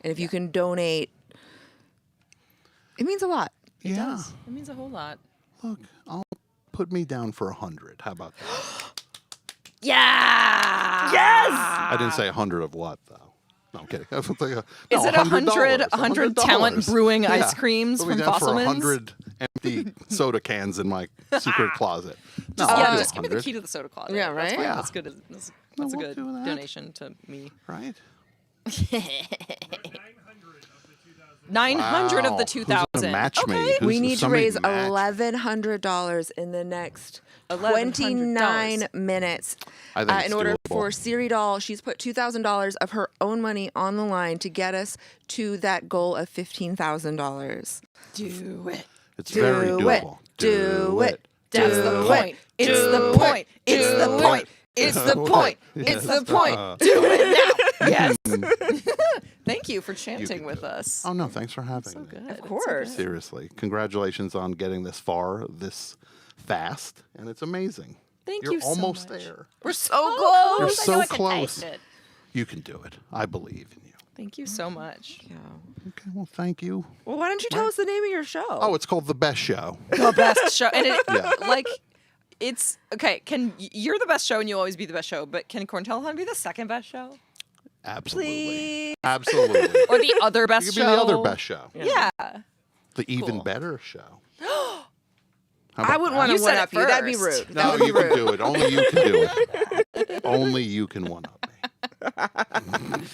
And if you can donate, it means a lot. It does. It means a whole lot. Look, put me down for 100. How about that? Yeah. Yes. I didn't say 100 of what though. No, I'm kidding. Is it $100 talent brewing ice creams Put me from down for Fossilman's? 100 empty soda cans in my secret closet. No, Just, I'll do just give me the 100. key to the soda closet. Yeah, That's right? fine. Yeah. That's good. That's a good donation to me. Right? 900 of Wow. the Who's 2,000. gonna match me? Okay. We need to somebody raise match? $1,100 in the next $1,100. 29 minutes I think it's in order doable. for Siri Dahl. She's put $2,000 of her own money on the line to get us to that goal of $15,000. Do it. It's very doable. Do it. That's the point. It's the point. It's the point. It's the point. It's the point. Do it now. Yes. Thank you for chanting with us. Oh no, thanks for having me. Good. Of course. Seriously, congratulations on getting this far, this fast, and it's amazing. Thank You're you so almost much. there. We're so close. You're I so know I can close. taste it. You can do it. I believe in you. Thank you so much. Okay, well, thank you. Well, why don't you tell us the name of your show? Oh, it's called The Best Show. The best show. And it, Yeah. like, it's, okay, you're the best show and you'll always be the best show, but can Corntelethon be the second best show? Absolutely. Please. Absolutely. Or the other best You show? could be the other best show. Yeah. The even better show. How about I wouldn't that? want You to said one it up you. That'd be first. rude. No, That would be you can rude. do it. Only you can do it. Only you can one up me.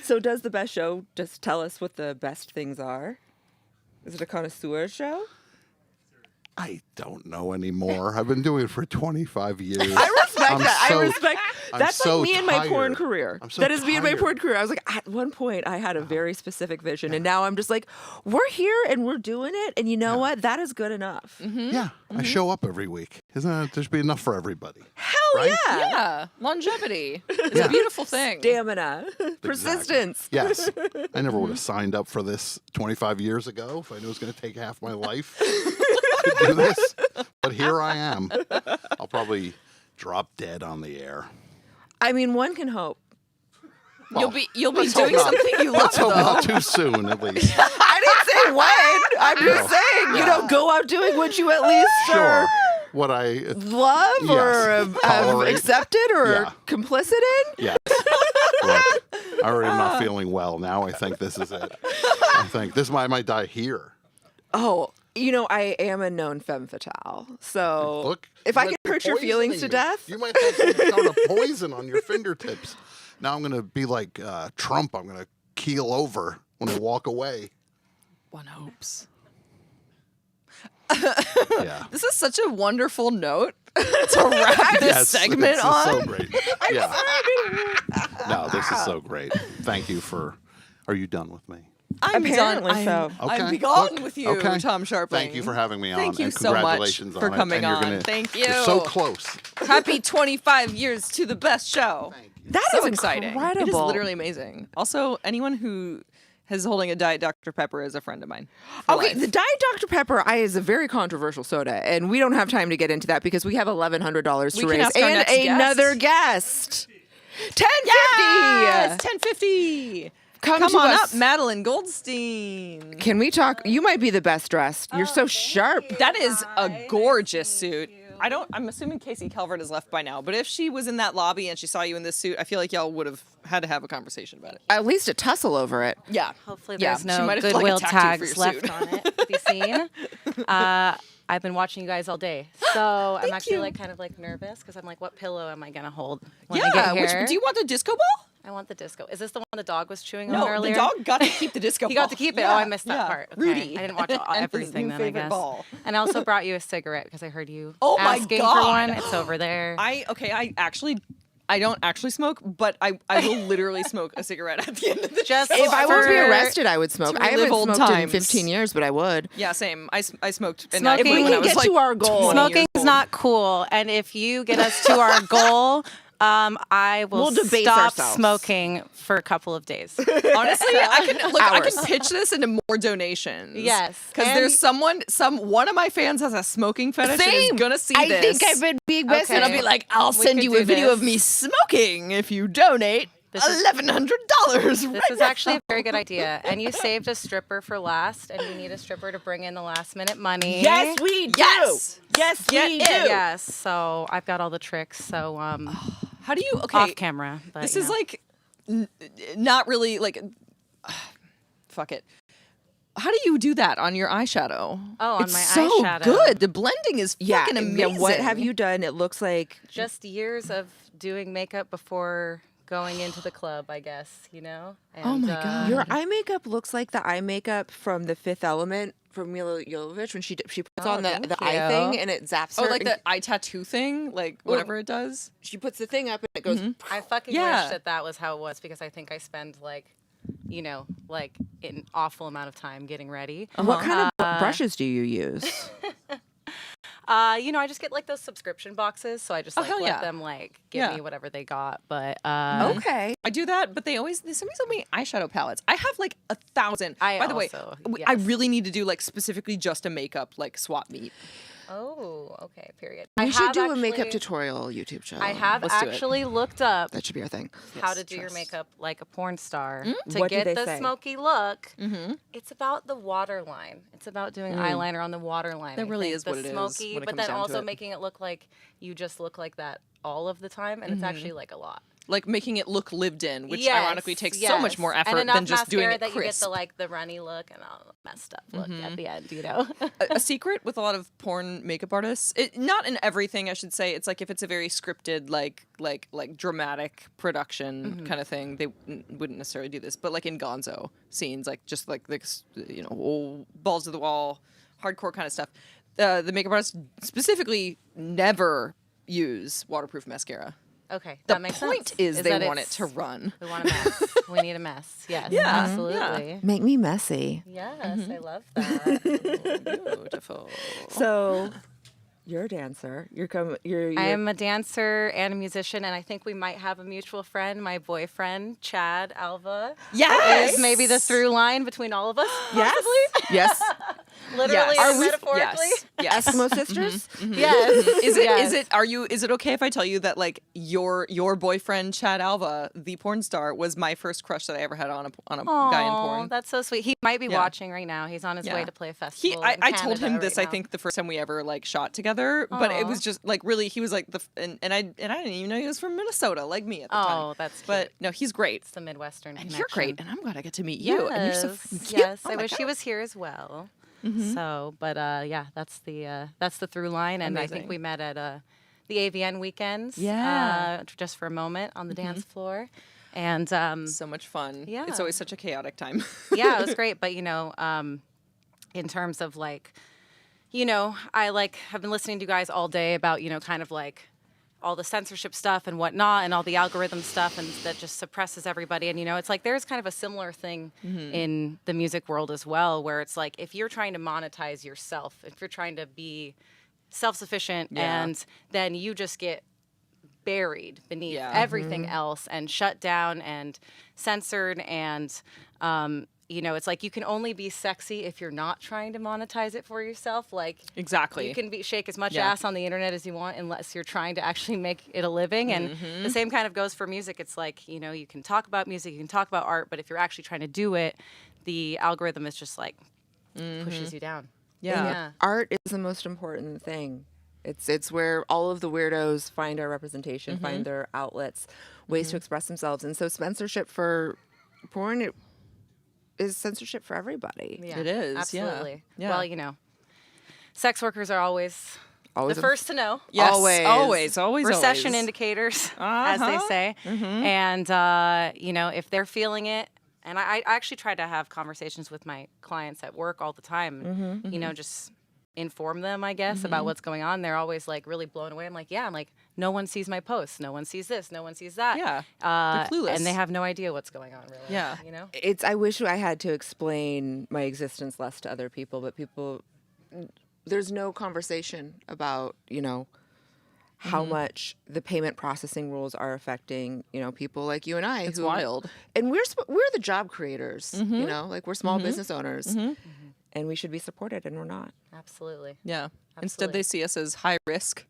So does the best show just tell us what the best things are? Is it a connoisseur show? I don't know anymore. I've been doing it for 25 years. I respect I'm that. so- I respect. I'm That's so like me in my porn tired. career. I'm so That is me in my tired. porn career. I was like, at one point, I had a very specific vision, and now I'm just like, we're here and we're doing it, and you know what? That is good enough. Yeah, I show up every week. Isn't it? There should be enough for everybody. Hell Right? yeah! Yeah. Longevity. It's Yeah. a beautiful thing. Stamina, persistence. Yes. I never would have signed up for this 25 years ago if I knew it was going to take half my life to do this. But here I am. I'll probably drop dead on the air. I mean, one can hope. You'll be Let's doing hope not- something you love, Let's hope though. not too soon, at least. I didn't say when. I'm just No. saying, you know, go out doing what you at least Sure. What I love or Yes. have Tolerate. accepted or Yeah. complicit in. Yes. Look, I already am not feeling well. Now I think this is it. I think this I might die here. Oh, you know, I am a known femme fatale. So Look, if I you can might be hurt your feelings to poisoning me. death, You might have some kind of poison on your fingertips. Now I'm going to be like Trump. I'm going to keel over when I walk away. One hopes. Yeah. This is such a wonderful note to wrap this Yes, segment this is on. so great. Yeah. No, this is so great. Thank you for. Are you done with me? I'm Apparently done. so. I'm Okay. gone Look, with you, okay. Tom Sharpling. Thank you for having me on. Thank you and so much congratulations for on it. coming And you're on. gonna- Thank you. You're so close. Happy 25 years to the best show. That so is exciting. It is incredible. literally amazing. Also, anyone who is holding a Diet Dr. Pepper is a friend of mine. for Okay, life. the Diet Dr. Pepper is a very controversial soda, and we don't have time to get into that because we have $1,100 to We can raise ask our and next guest. another guest. $10.50. Yes, $10.50. Come Come to on us. up, Madeline Goldstein. Can we talk? You might be the best dressed. You're so sharp. That is a gorgeous suit. I'm assuming Casey Calvert has left by now, but if she was in that lobby and she saw you in this suit, I feel like y'all would have had to have a conversation about it. At least a tussle over it. Yeah. Hopefully Yeah, there's she no might have, goodwill attacked you for tags your left suit. on it to be seen. I've been watching you guys all day, so I'm actually like kind of like nervous because I'm like, what pillow am I gonna hold when I get here? Do you want the disco ball? I want the disco. Is this the one the dog was chewing No, on earlier? the dog got to keep the disco He ball. got to keep it. Yeah, Oh, I missed that yeah. part. Okay. Rudy. I didn't watch And his everything new then, I favorite guess. ball. And I also brought you a cigarette because I heard you Oh my asking God. for one. It's over there. I actually I don't actually smoke, but I will literally smoke a cigarette at the end of the Just show. If I were to be arrested, I would smoke. To I haven't relive old smoked in times. 15 years, but I would. Yeah, same. I smoked. And Smoking- I, when I was like 20 Smoking years is old. not cool, and if you get us to our goal, I will We'll debase stop ourselves. smoking for a couple of days. Honestly, I can Hours. pitch this into more donations. Yes, because and- there's one of my fans has a smoking fetish and Same. is gonna see I this. think I've been being messaged. And I'll be like, I'll We send could you do a video this. of me smoking if you donate $1,100. This is actually a very good idea. And you saved a stripper for last, and you need a stripper to bring in the last minute money. Yes, we do. Yes. Yes, Get we it. do. Yes. So I've got all the tricks. So How do you? Okay, off camera. But, this you is know. like not really like. Fuck it. How do you do that on your eyeshadow? Oh, on it's my so eyeshadow. good. The blending is Yeah, fucking yeah. amazing. What have you done? It looks like just years of doing makeup before going into the club, I guess, you know? And, Oh my God. your eye makeup looks like the eye makeup from The Fifth Element from Mila Jovovich when she puts Oh, on the thank eye you. thing and it zaps her. Oh, like and the eye tattoo thing, like whatever it does. she puts the thing up and it goes. I fucking Yeah. wish that was how it was, because I think I spend like, you know, like an awful amount of time getting ready. What kind of brushes do you use? You know, I just get like those subscription boxes, so I just like hell let yeah. them like give Yeah. me whatever they got. But Okay. I do that, but they somebody sell me eyeshadow palettes. I have like 1,000. I By the way, also, I yes. really need to do like specifically just a makeup like swap meet. Oh, okay, period. We I should have do a makeup actually- tutorial YouTube channel. I have Let's do it. actually looked up That should be our thing. how to do your makeup like a porn star to What do get they the say? smoky look. Mm-hmm. It's about the waterline. It's about doing eyeliner on the waterline. That I really think. is the what it is smoky, when it but comes then down to also it. making it look like you just look like that all of the time, and it's actually like a lot. Like making it look lived in, which Yes, ironically takes so much yes. more and effort enough than just doing mascara it that you get crisp. the like the runny look and all the messed up look Mm-hmm. at the end, you know. A secret with a lot of porn makeup artists, not in everything, I should say. It's like if it's a very scripted, like dramatic production kind of thing, they wouldn't necessarily do this. But like in Gonzo scenes, like just like this, you know, old balls to the wall, hardcore kind of stuff. The makeup artists specifically never use waterproof mascara. Okay, The that makes point sense. is they that want it it's- to run. We want a mess. We need a mess. Yes, Yeah, absolutely. Make me messy. Yes, I love that. Beautiful. So, you're a dancer. You're I am a dancer and a musician, and I think we might have a mutual friend, my boyfriend, Chad Alva. Yes! Is maybe the through line between all of us. Yes. Yes. Literally Yes. and metaphorically. Yes. Eskimo sisters. Yes. Is it? Yes. Is it okay if I tell you that like your boyfriend Chad Alva, the porn star, was my first crush that I ever had on a guy in Aw, porn? that's so sweet. He might be Yeah. watching right now. He's on his way Yeah. to play a festival. I in told him Canada this. right I think the first time we ever like shot together, but it Aw. was just like really. He was like and I didn't even know he was from Minnesota, like me at the time. Oh, that's cute. But no, he's great. It's the Midwestern And connection. you're great, and I'm glad I get to meet you. And you're so Yes, fucking cute. yes. Oh I my wish he God. was here as well. Mhm. So, but yeah, that's the through line, and I think Amazing. we met at the AVN weekends. Yeah. Just for a moment on the dance floor, and So much fun. Yeah. It's always such a chaotic time. yeah, it was great. But you know, in terms of like, you know, I like have been listening to you guys all day about, you know, kind of like all the censorship stuff and whatnot and all the algorithm stuff and that just suppresses everybody. And, you know, it's like there's kind of a similar thing in the music world as well, where it's like if you're trying to monetize yourself, if you're trying to be self-sufficient Yeah. and then you just get buried beneath Yeah. everything else and shut down and censored and you know, it's like you can only be sexy if you're not trying to monetize it for yourself. Like Exactly. you can shake as much Yeah. ass on the internet as you want unless you're trying to actually make it a living. And the same kind of goes for music. It's like, you know, you can talk about music, you can talk about art, but if you're actually trying to do it, the algorithm is just like pushes you down. Yeah. Art is the most important thing. It's where all of the weirdos find our representation, find their outlets, ways to express themselves. And so censorship for porn is censorship for everybody. Yeah, It is, yeah. absolutely. Yeah. Well, you know, sex workers are always Always the first to know. Yes, Always. always. Recession indicators, as they Uh-huh. say. And, you know, if they're feeling it, and I actually try to have conversations with my clients at work all the time, you know, just inform them, I guess, about Mhm. what's going on. They're always like really blown away. I'm like, no one sees my posts. No one sees this. No one sees that. Yeah. They're clueless. And they have no idea what's going on, really. Yeah. You know? I wish I had to explain my existence less to other people, but there's no conversation about, how Mhm. much the payment processing rules are affecting, people like you and I. It's wild. And we're the job creators, Mhm. like we're small Mhm. business owners, Mhm. and we should be supported, and we're not. Absolutely. Yeah. Instead, they see us as high risk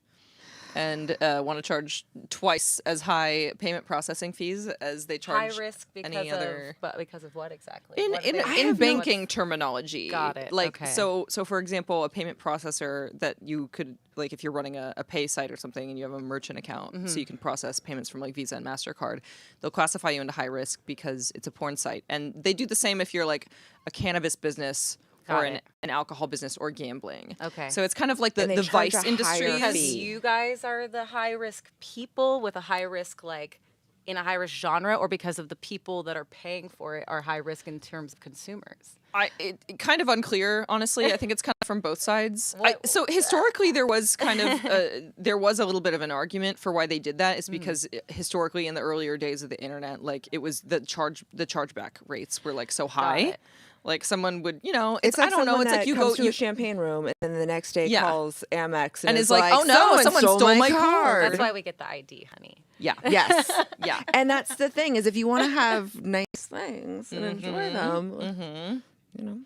and want to charge twice as high payment processing fees as they charge High risk because any other. but because of what exactly? In, What in, are they- in what's- banking terminology. Got it, Like, okay. so for example, a payment processor that you could, like if you're running a pay site or something and you have a merchant account, so Mhm. you can process payments from like Visa and MasterCard, they'll classify you into high risk because it's a porn site. And they do the same if you're like a cannabis business Got or it. an alcohol business or gambling. Okay. So it's kind of like the And they vice charge a industry. higher Because you guys are the high risk people with a high risk, like in a high risk genre, or because of the people that are paying for it are high risk in terms of consumers? It kind of unclear, honestly. I think it's kind of from both sides. So historically, there was kind of there was a little bit of an argument for why they did that. Is because historically, in the earlier days of the internet, like it was the chargeback rates were like so high. it. Like someone would, It's like I don't know. someone It's like that you comes go to a champagne room and then the next day Yeah. calls Amex And is is like, "Oh, no, someone stole my card." That's why we get the ID, honey. Yeah. Yes. Yeah. And that's the thing is if you want to have nice things and enjoy them, Mm-hmm.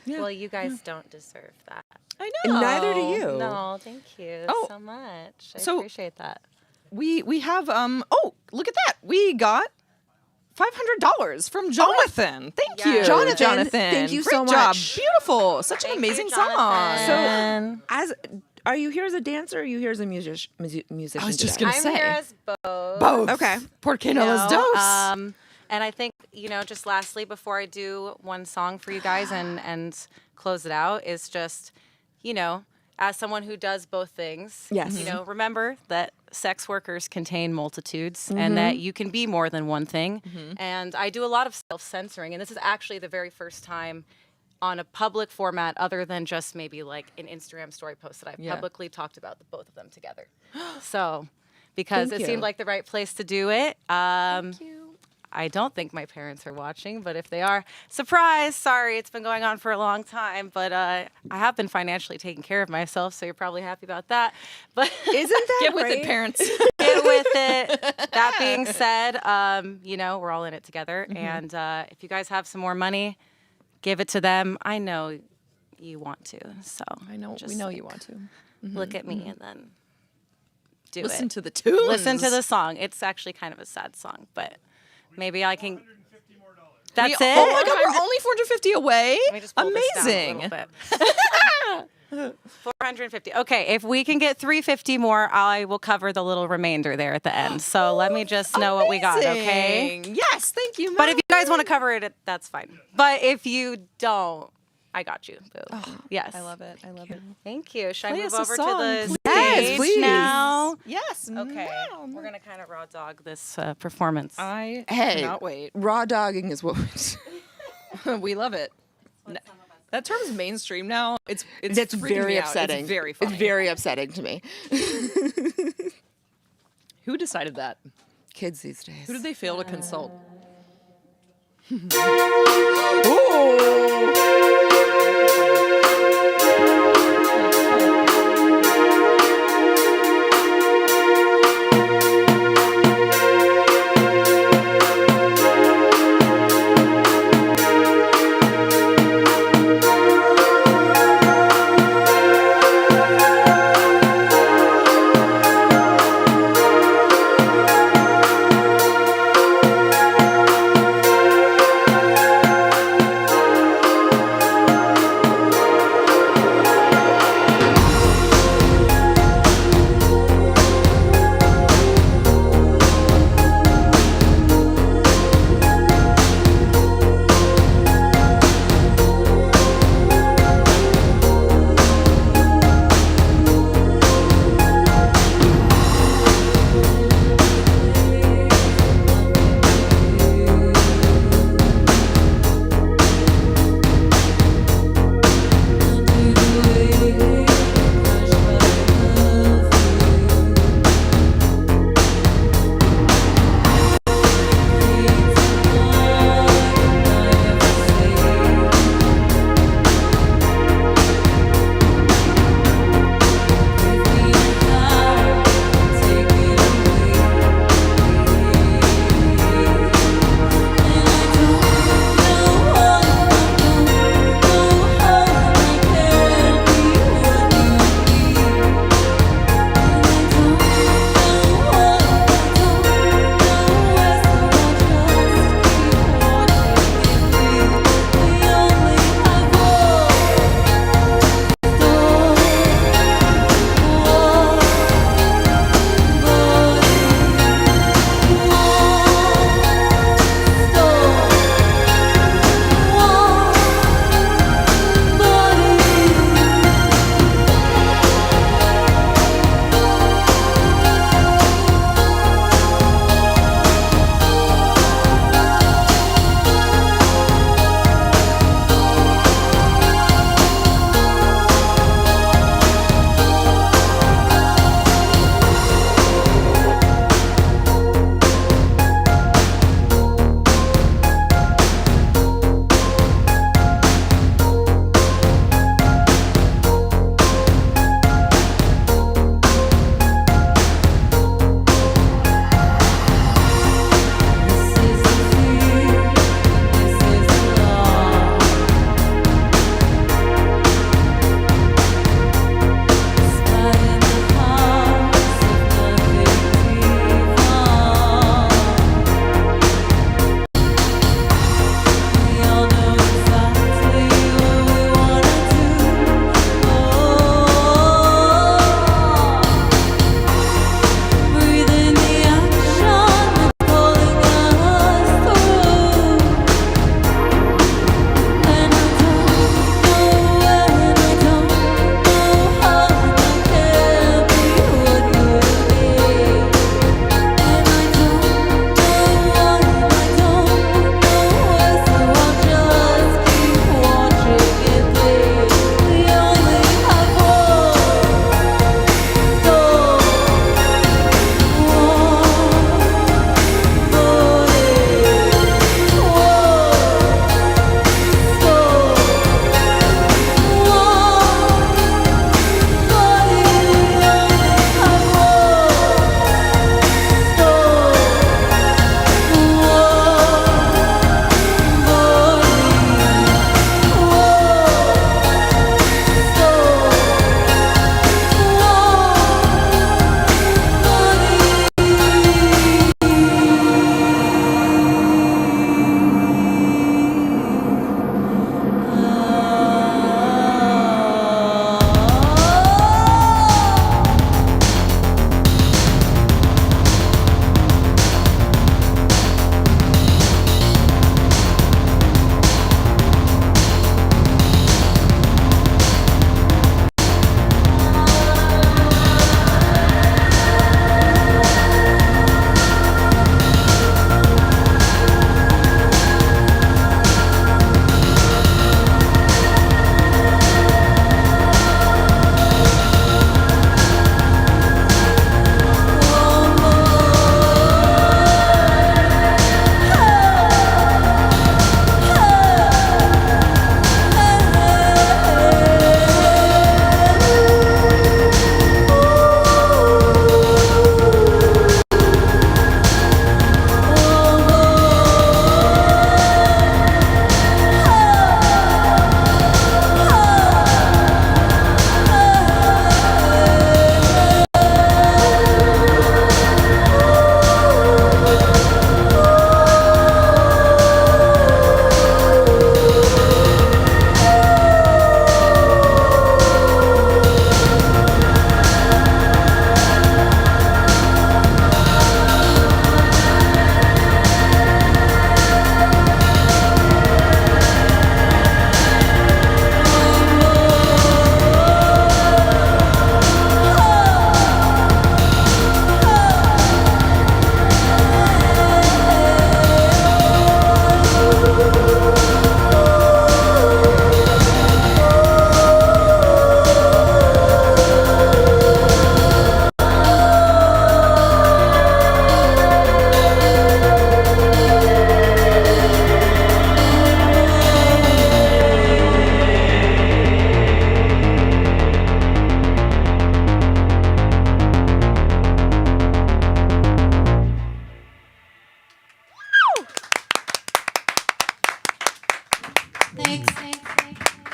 Well, you guys don't deserve that. I know. Neither do you. No, thank you Oh, so much. I so- appreciate that. We have oh, look at that. We got $500 from Jonathan. Thank you, Jonathan, thank you Great so job. much. Beautiful. Such an amazing song. So, are you here as a dancer or are you here as a musician? I was just today? gonna I'm say. here as both. Both. Okay. Porque no las dos. And I think, just lastly, before I do one song for you guys and close it out, is just, as someone who does both things, Yes. remember that sex workers contain multitudes Mhm. and that you can be more than one thing. Mm-hmm. And I do a lot of self-censoring, and this is actually the very first time on a public format other than just maybe like an Instagram story post that I've Yeah. publicly talked about the both of them together. So, because Thank it you. seemed like the right place to do it. Thank you. I don't think my parents are watching, but if they are, surprise! Sorry, it's been going on for a long time, but I have been financially taking care of myself, so you're probably happy about that. But Isn't that Get with great? it, parents. get with it. That being said, we're all in it together, and if you guys have some more money, give it to them. I know you want to, so I know just we know you want to. look at me and then do Listen it. to the tunes. Listen to the song. It's actually kind of a sad song, but maybe I can. That's it. Oh my God, we're only 450 away. Let me just pull this down a Amazing. little bit. 450. Okay, if we can get 350 more, I will cover the little remainder there at the end. So let me just know what we got, okay? Amazing. Yes, thank you. But if you guys want to cover it, that's fine. But if you don't, I got you. Boo. Yes. I love it. I love it. Thank you. Should I Play move us a over song, to the please. stage Yes, please. now? Yes. Okay. We're gonna kind of raw dog this performance. I Hey, cannot wait. raw dogging is what We love it. That term's mainstream now. It's that's freaking very me out. upsetting. It's very funny. It's very upsetting to me. Who decided that? Kids these days. Who did they fail to consult?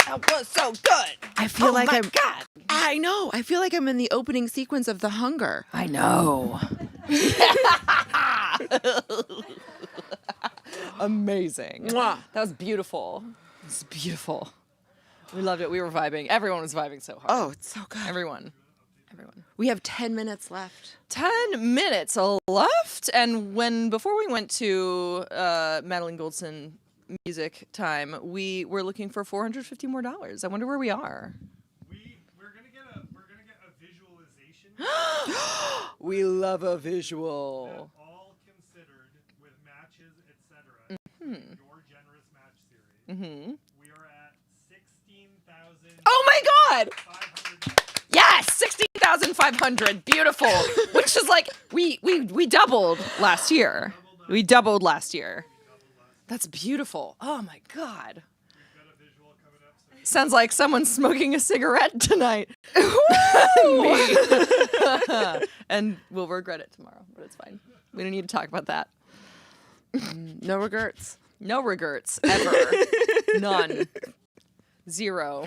That was so good. I feel like my I'm. God. I know. I feel like I'm in the opening sequence of The Hunger. I know. Amazing. Mwah. That was beautiful. It's beautiful. We loved it. We were vibing. Everyone was vibing so hard. Oh, it's so good. Everyone. We have 10 minutes left. 10 minutes left. And before we went to Madeline Goldson music time, we were looking for $450 more. I wonder where we are. We're gonna get a visualization. We love a visual. All considered with matches, etc. Mm-hmm. Your generous match series. Mm-hmm. We are at 16,000. Oh my God! Yes, 16,500. Beautiful. Which is like we doubled last year. We doubled last year. That's beautiful. Oh my God. Sounds like someone's smoking a cigarette tonight. Me. And we'll regret it tomorrow, but it's fine. We don't need to talk about that. No regrets. No regrets ever. None. Zero.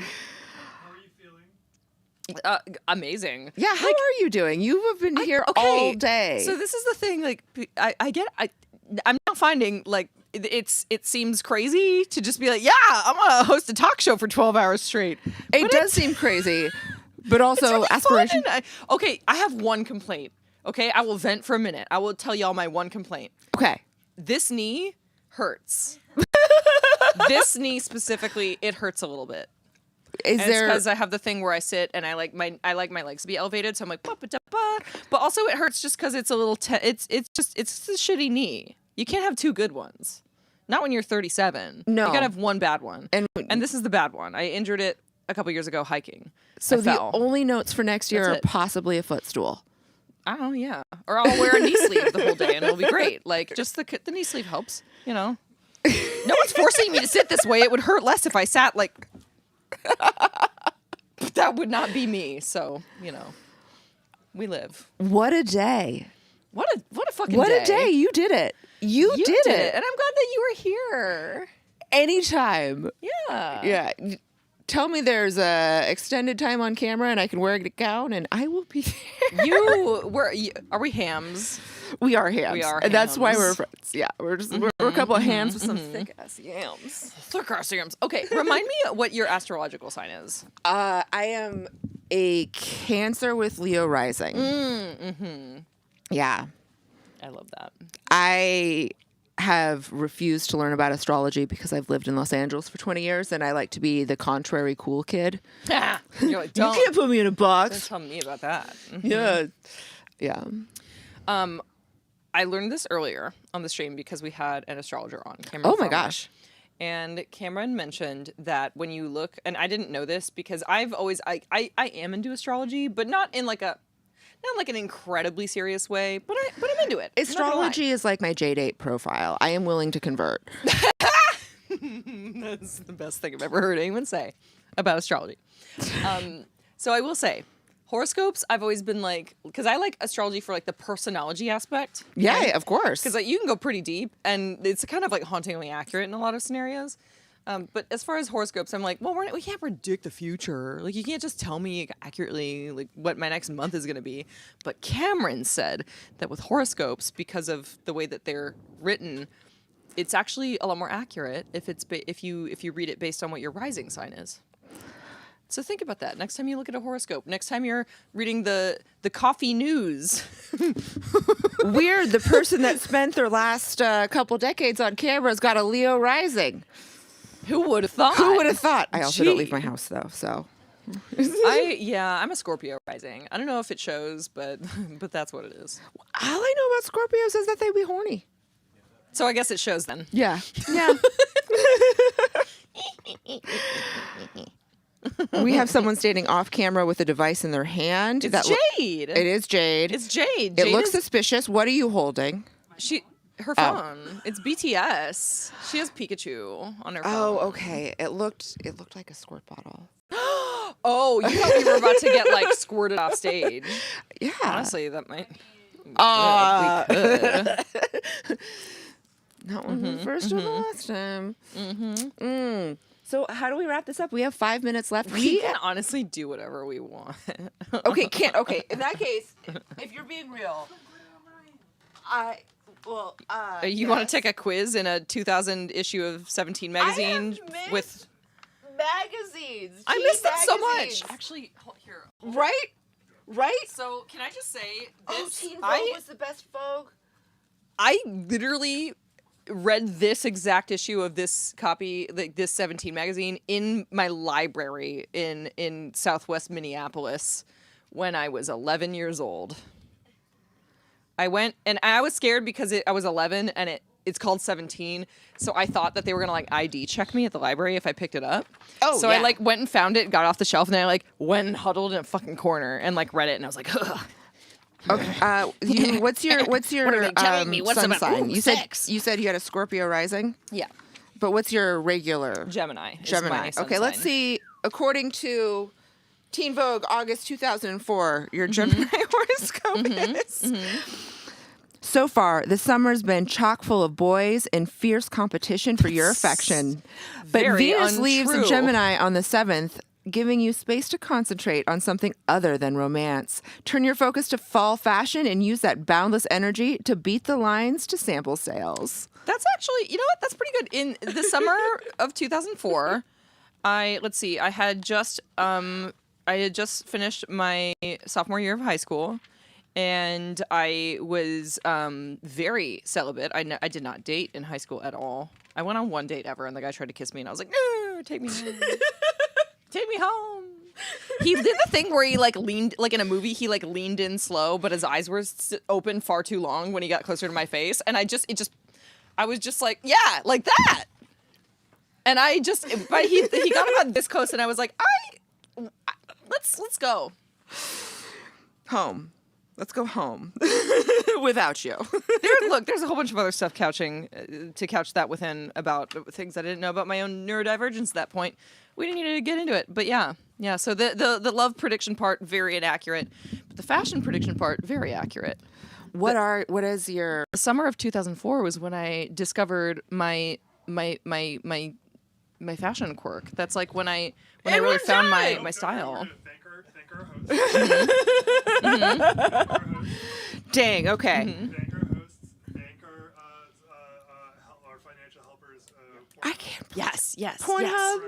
Amazing. Yeah, how are you doing? You have been here all day. So this is the thing. Like, I'm now finding like it seems crazy to just be like, yeah, I'm gonna host a talk show for 12 hours straight. It does seem crazy, but also really aspiration. Okay, I have one complaint. Okay, I will vent for a minute. I will tell y'all my one complaint. Okay. This knee hurts. This knee specifically, it hurts a little bit. Is there? Because I have the thing where I sit and I like my legs to be elevated, so I'm like, but also it hurts just because it's a little. It's a shitty knee. You can't have two good ones. Not when you're 37. No. You gotta have one bad one. And this is the bad one. I injured it a couple years ago hiking. So I the fell. only notes for next year That's are it. possibly a footstool. Oh yeah. Or I'll wear a knee sleeve the whole day and it'll be great. Like just the knee sleeve helps. You know. No one's forcing me to sit this way. It would hurt less if I sat like. That would not be me. So you know, we live. What a day! What a fucking What day. a day! You did it. You did it. And I'm glad that you were here. Anytime. Yeah. Yeah. Tell me there's a extended time on camera and I can wear a gown and I will be there. Are we hams? We are hams. We are And that's why we're hams. friends. Yeah. We're a couple of hams with some thick ass yams. Thick ass yams. Okay. Remind me what your astrological sign is. I am a Cancer with Leo rising. Mm-hmm. Yeah. I love that. I have refused to learn about astrology because I've lived in Los Angeles for 20 years and I like to be the contrary cool kid. You're like, you can't put me in a box. Don't tell me about that. Mhm. Yeah. Yeah. I learned this earlier on the stream because we had an astrologer on, Cameron. Oh my Farmer. gosh. And Cameron mentioned that when you look, and I didn't know this because I've always, I am into astrology, but not in like an incredibly serious way, but I'm into it. I'm not gonna lie. Astrology is like my J-date profile. I am willing to convert. That's the best thing I've ever heard anyone say about astrology. So I will say, horoscopes, I've always been like, because I like astrology for like the personality aspect. Yeah, of course. Because like you can go pretty deep, and it's kind of like hauntingly accurate in a lot of scenarios. But as far as horoscopes, I'm like, well, we can't predict the future. Like, you can't just tell me accurately like what my next month is going to be. But Cameron said that with horoscopes, because of the way that they're written, it's actually a lot more accurate if you read it based on what your rising sign is. So think about that. Next time you look at a horoscope, next time you're reading the coffee news. Weird. The person that spent their last couple decades on camera's got a Leo rising. Who would have thought? Who would have thought? I also don't Gee. leave my house though, so. I'm a Scorpio rising. I don't know if it shows, but that's what it is. All I know about Scorpios is that they be horny. So I guess it shows then. Yeah. Yeah. We have someone standing off camera with a device in their hand. It's Jade. It is Jade. It's Jade. It Jade looks is- suspicious. What are you holding? Her phone. It's BTS. She has Pikachu on her phone. Oh, okay. It looked like a squirt bottle. Oh, you thought we were about to get like squirted off stage. Yeah. Honestly, that might. We could. Not one the first or the last time. Mm-hmm. So how do we wrap this up? We have 5 minutes left. We can honestly do whatever we want. Okay, can't. Okay, in that case, if you're being real, you want to take a quiz in a 2000 issue of 17 magazine with magazines? I miss them so much. Actually, here. Right? So can I just say, Teen Vogue was the best Vogue. I literally read this exact issue of this copy, like this 17 magazine, in my library in Southwest Minneapolis when I was 11 years old. I went and I was scared because I was 11 and it's called 17, so I thought that they were gonna like ID check me at the library if I picked it up. So I like went and found it, got off the shelf, and I like went and huddled in a fucking corner and like read it, and I was like, ugh. Okay. What's your What are they telling me? What's sun about sign? You said sex? you said you had a Scorpio rising. Yeah. But what's your regular? Gemini. is Gemini. my sun Okay, let's sign. see. According to Teen Vogue, August 2004, your Gemini horoscope is. So far, the summer's been chock full of boys and fierce competition for your affection. But very Venus leaves untrue. Gemini on the 7th, giving you space to concentrate on something other than romance. Turn your focus to fall fashion and use that boundless energy to beat the lines to sample sales. That's actually, you know what? That's pretty good. In the summer of 2004, I had just finished my sophomore year of high school, and I was very celibate. I did not date in high school at all. I went on one date ever, and the guy tried to kiss me, and I was like, no, take me home. Take me home. He did the thing where he like leaned, like in a movie, he like leaned in slow, but his eyes were open far too long when he got closer to my face, and I was just like, yeah, like that. And but he got about this close, and I was like, let's go home. Let's go home without you. There's a whole bunch of other stuff to couch that within about things I didn't know about my own neurodivergence at that point. We didn't need to get into it, but yeah. So the love prediction part, very inaccurate, but the fashion prediction part, very accurate. What is your the summer of 2004 was when I discovered my fashion quirk. That's like when I really found my style. Dang. Okay. Our financial helpers. I can't. Yes. Pornhub. Yes.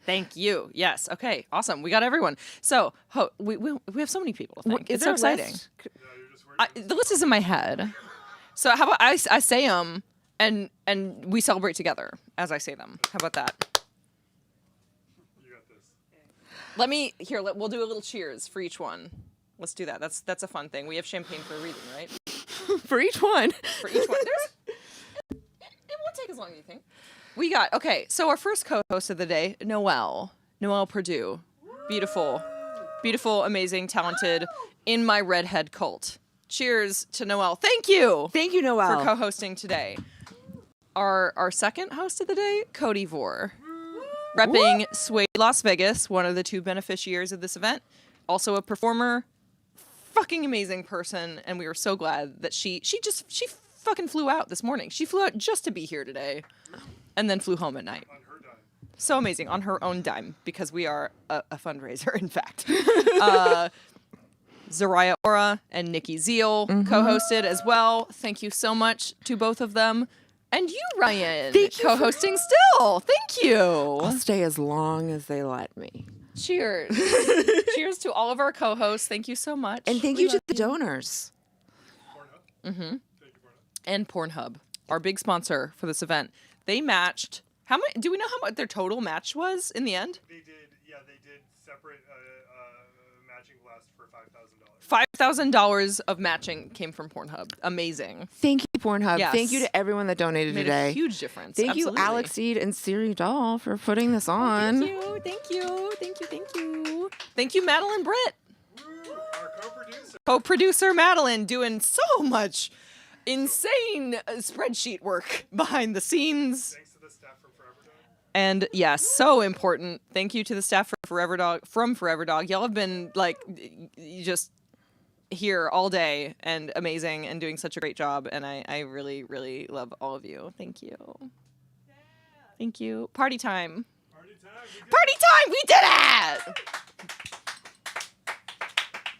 Thank you. Yes. Okay. Awesome. We got everyone. So we have so many people. To thank. It's so exciting. The list is in my head. So how about I say them and we celebrate together as I say them. How about that? You got this. We'll do a little cheers for each one. Let's do that. That's a fun thing. We have champagne for a reason, right? For each one. For each one. It won't take as long as you think. We got, okay, so our first co-host of the day, Noelle Purdue. Beautiful, amazing, talented, in my redhead cult. Cheers to Noelle. Thank you. Thank you, Noelle. For co-hosting today. Our second host of the day, Cody Vore. Repping Suede Las Vegas, one of the two beneficiaries of this event. Also a performer, fucking amazing person, and we were so glad that she fucking flew out this morning. She flew out just to be here today. And then flew home at night. On her dime. So amazing. On her own dime, because we are a fundraiser, in fact. Zariah Ora and Nikki Zeal co-hosted as well. Thank you so much to both of them. And you, Ryan, co-hosting still. Thank you. I'll stay as long as they let me. Cheers. Cheers to all of our co-hosts. Thank you so much. And thank you to the donors. Pornhub. Mm-hmm. Thank you, Pornhub. And Pornhub, our big sponsor for this event. They matched. How many? Do we know how much their total match was in the end? They did separate matching blast for $5,000. $5,000 of matching came from Pornhub. Amazing. Thank you, Pornhub. Yes. Thank you to everyone that donated Made today. a huge difference. Thank Absolutely. you, Alex Seed and Siri Dahl, for putting this on. Thank you. Thank you, Madeline Britt. Our co-producer. Co-producer Madeline doing so much insane spreadsheet work behind the scenes. Thanks to the staff from Forever Dog. And yes, so important. Thank you to the staff from Forever Dog. Y'all have been like just here all day and amazing and doing such a great job. And I really, really love all of you. Thank you. Thank you. Party time. Party time! We did it!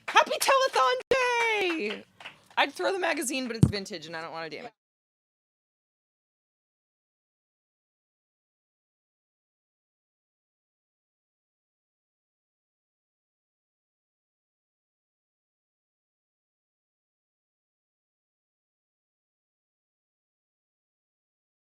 Happy Telethon Day! I'd throw the magazine, but it's vintage and I don't want to damage it.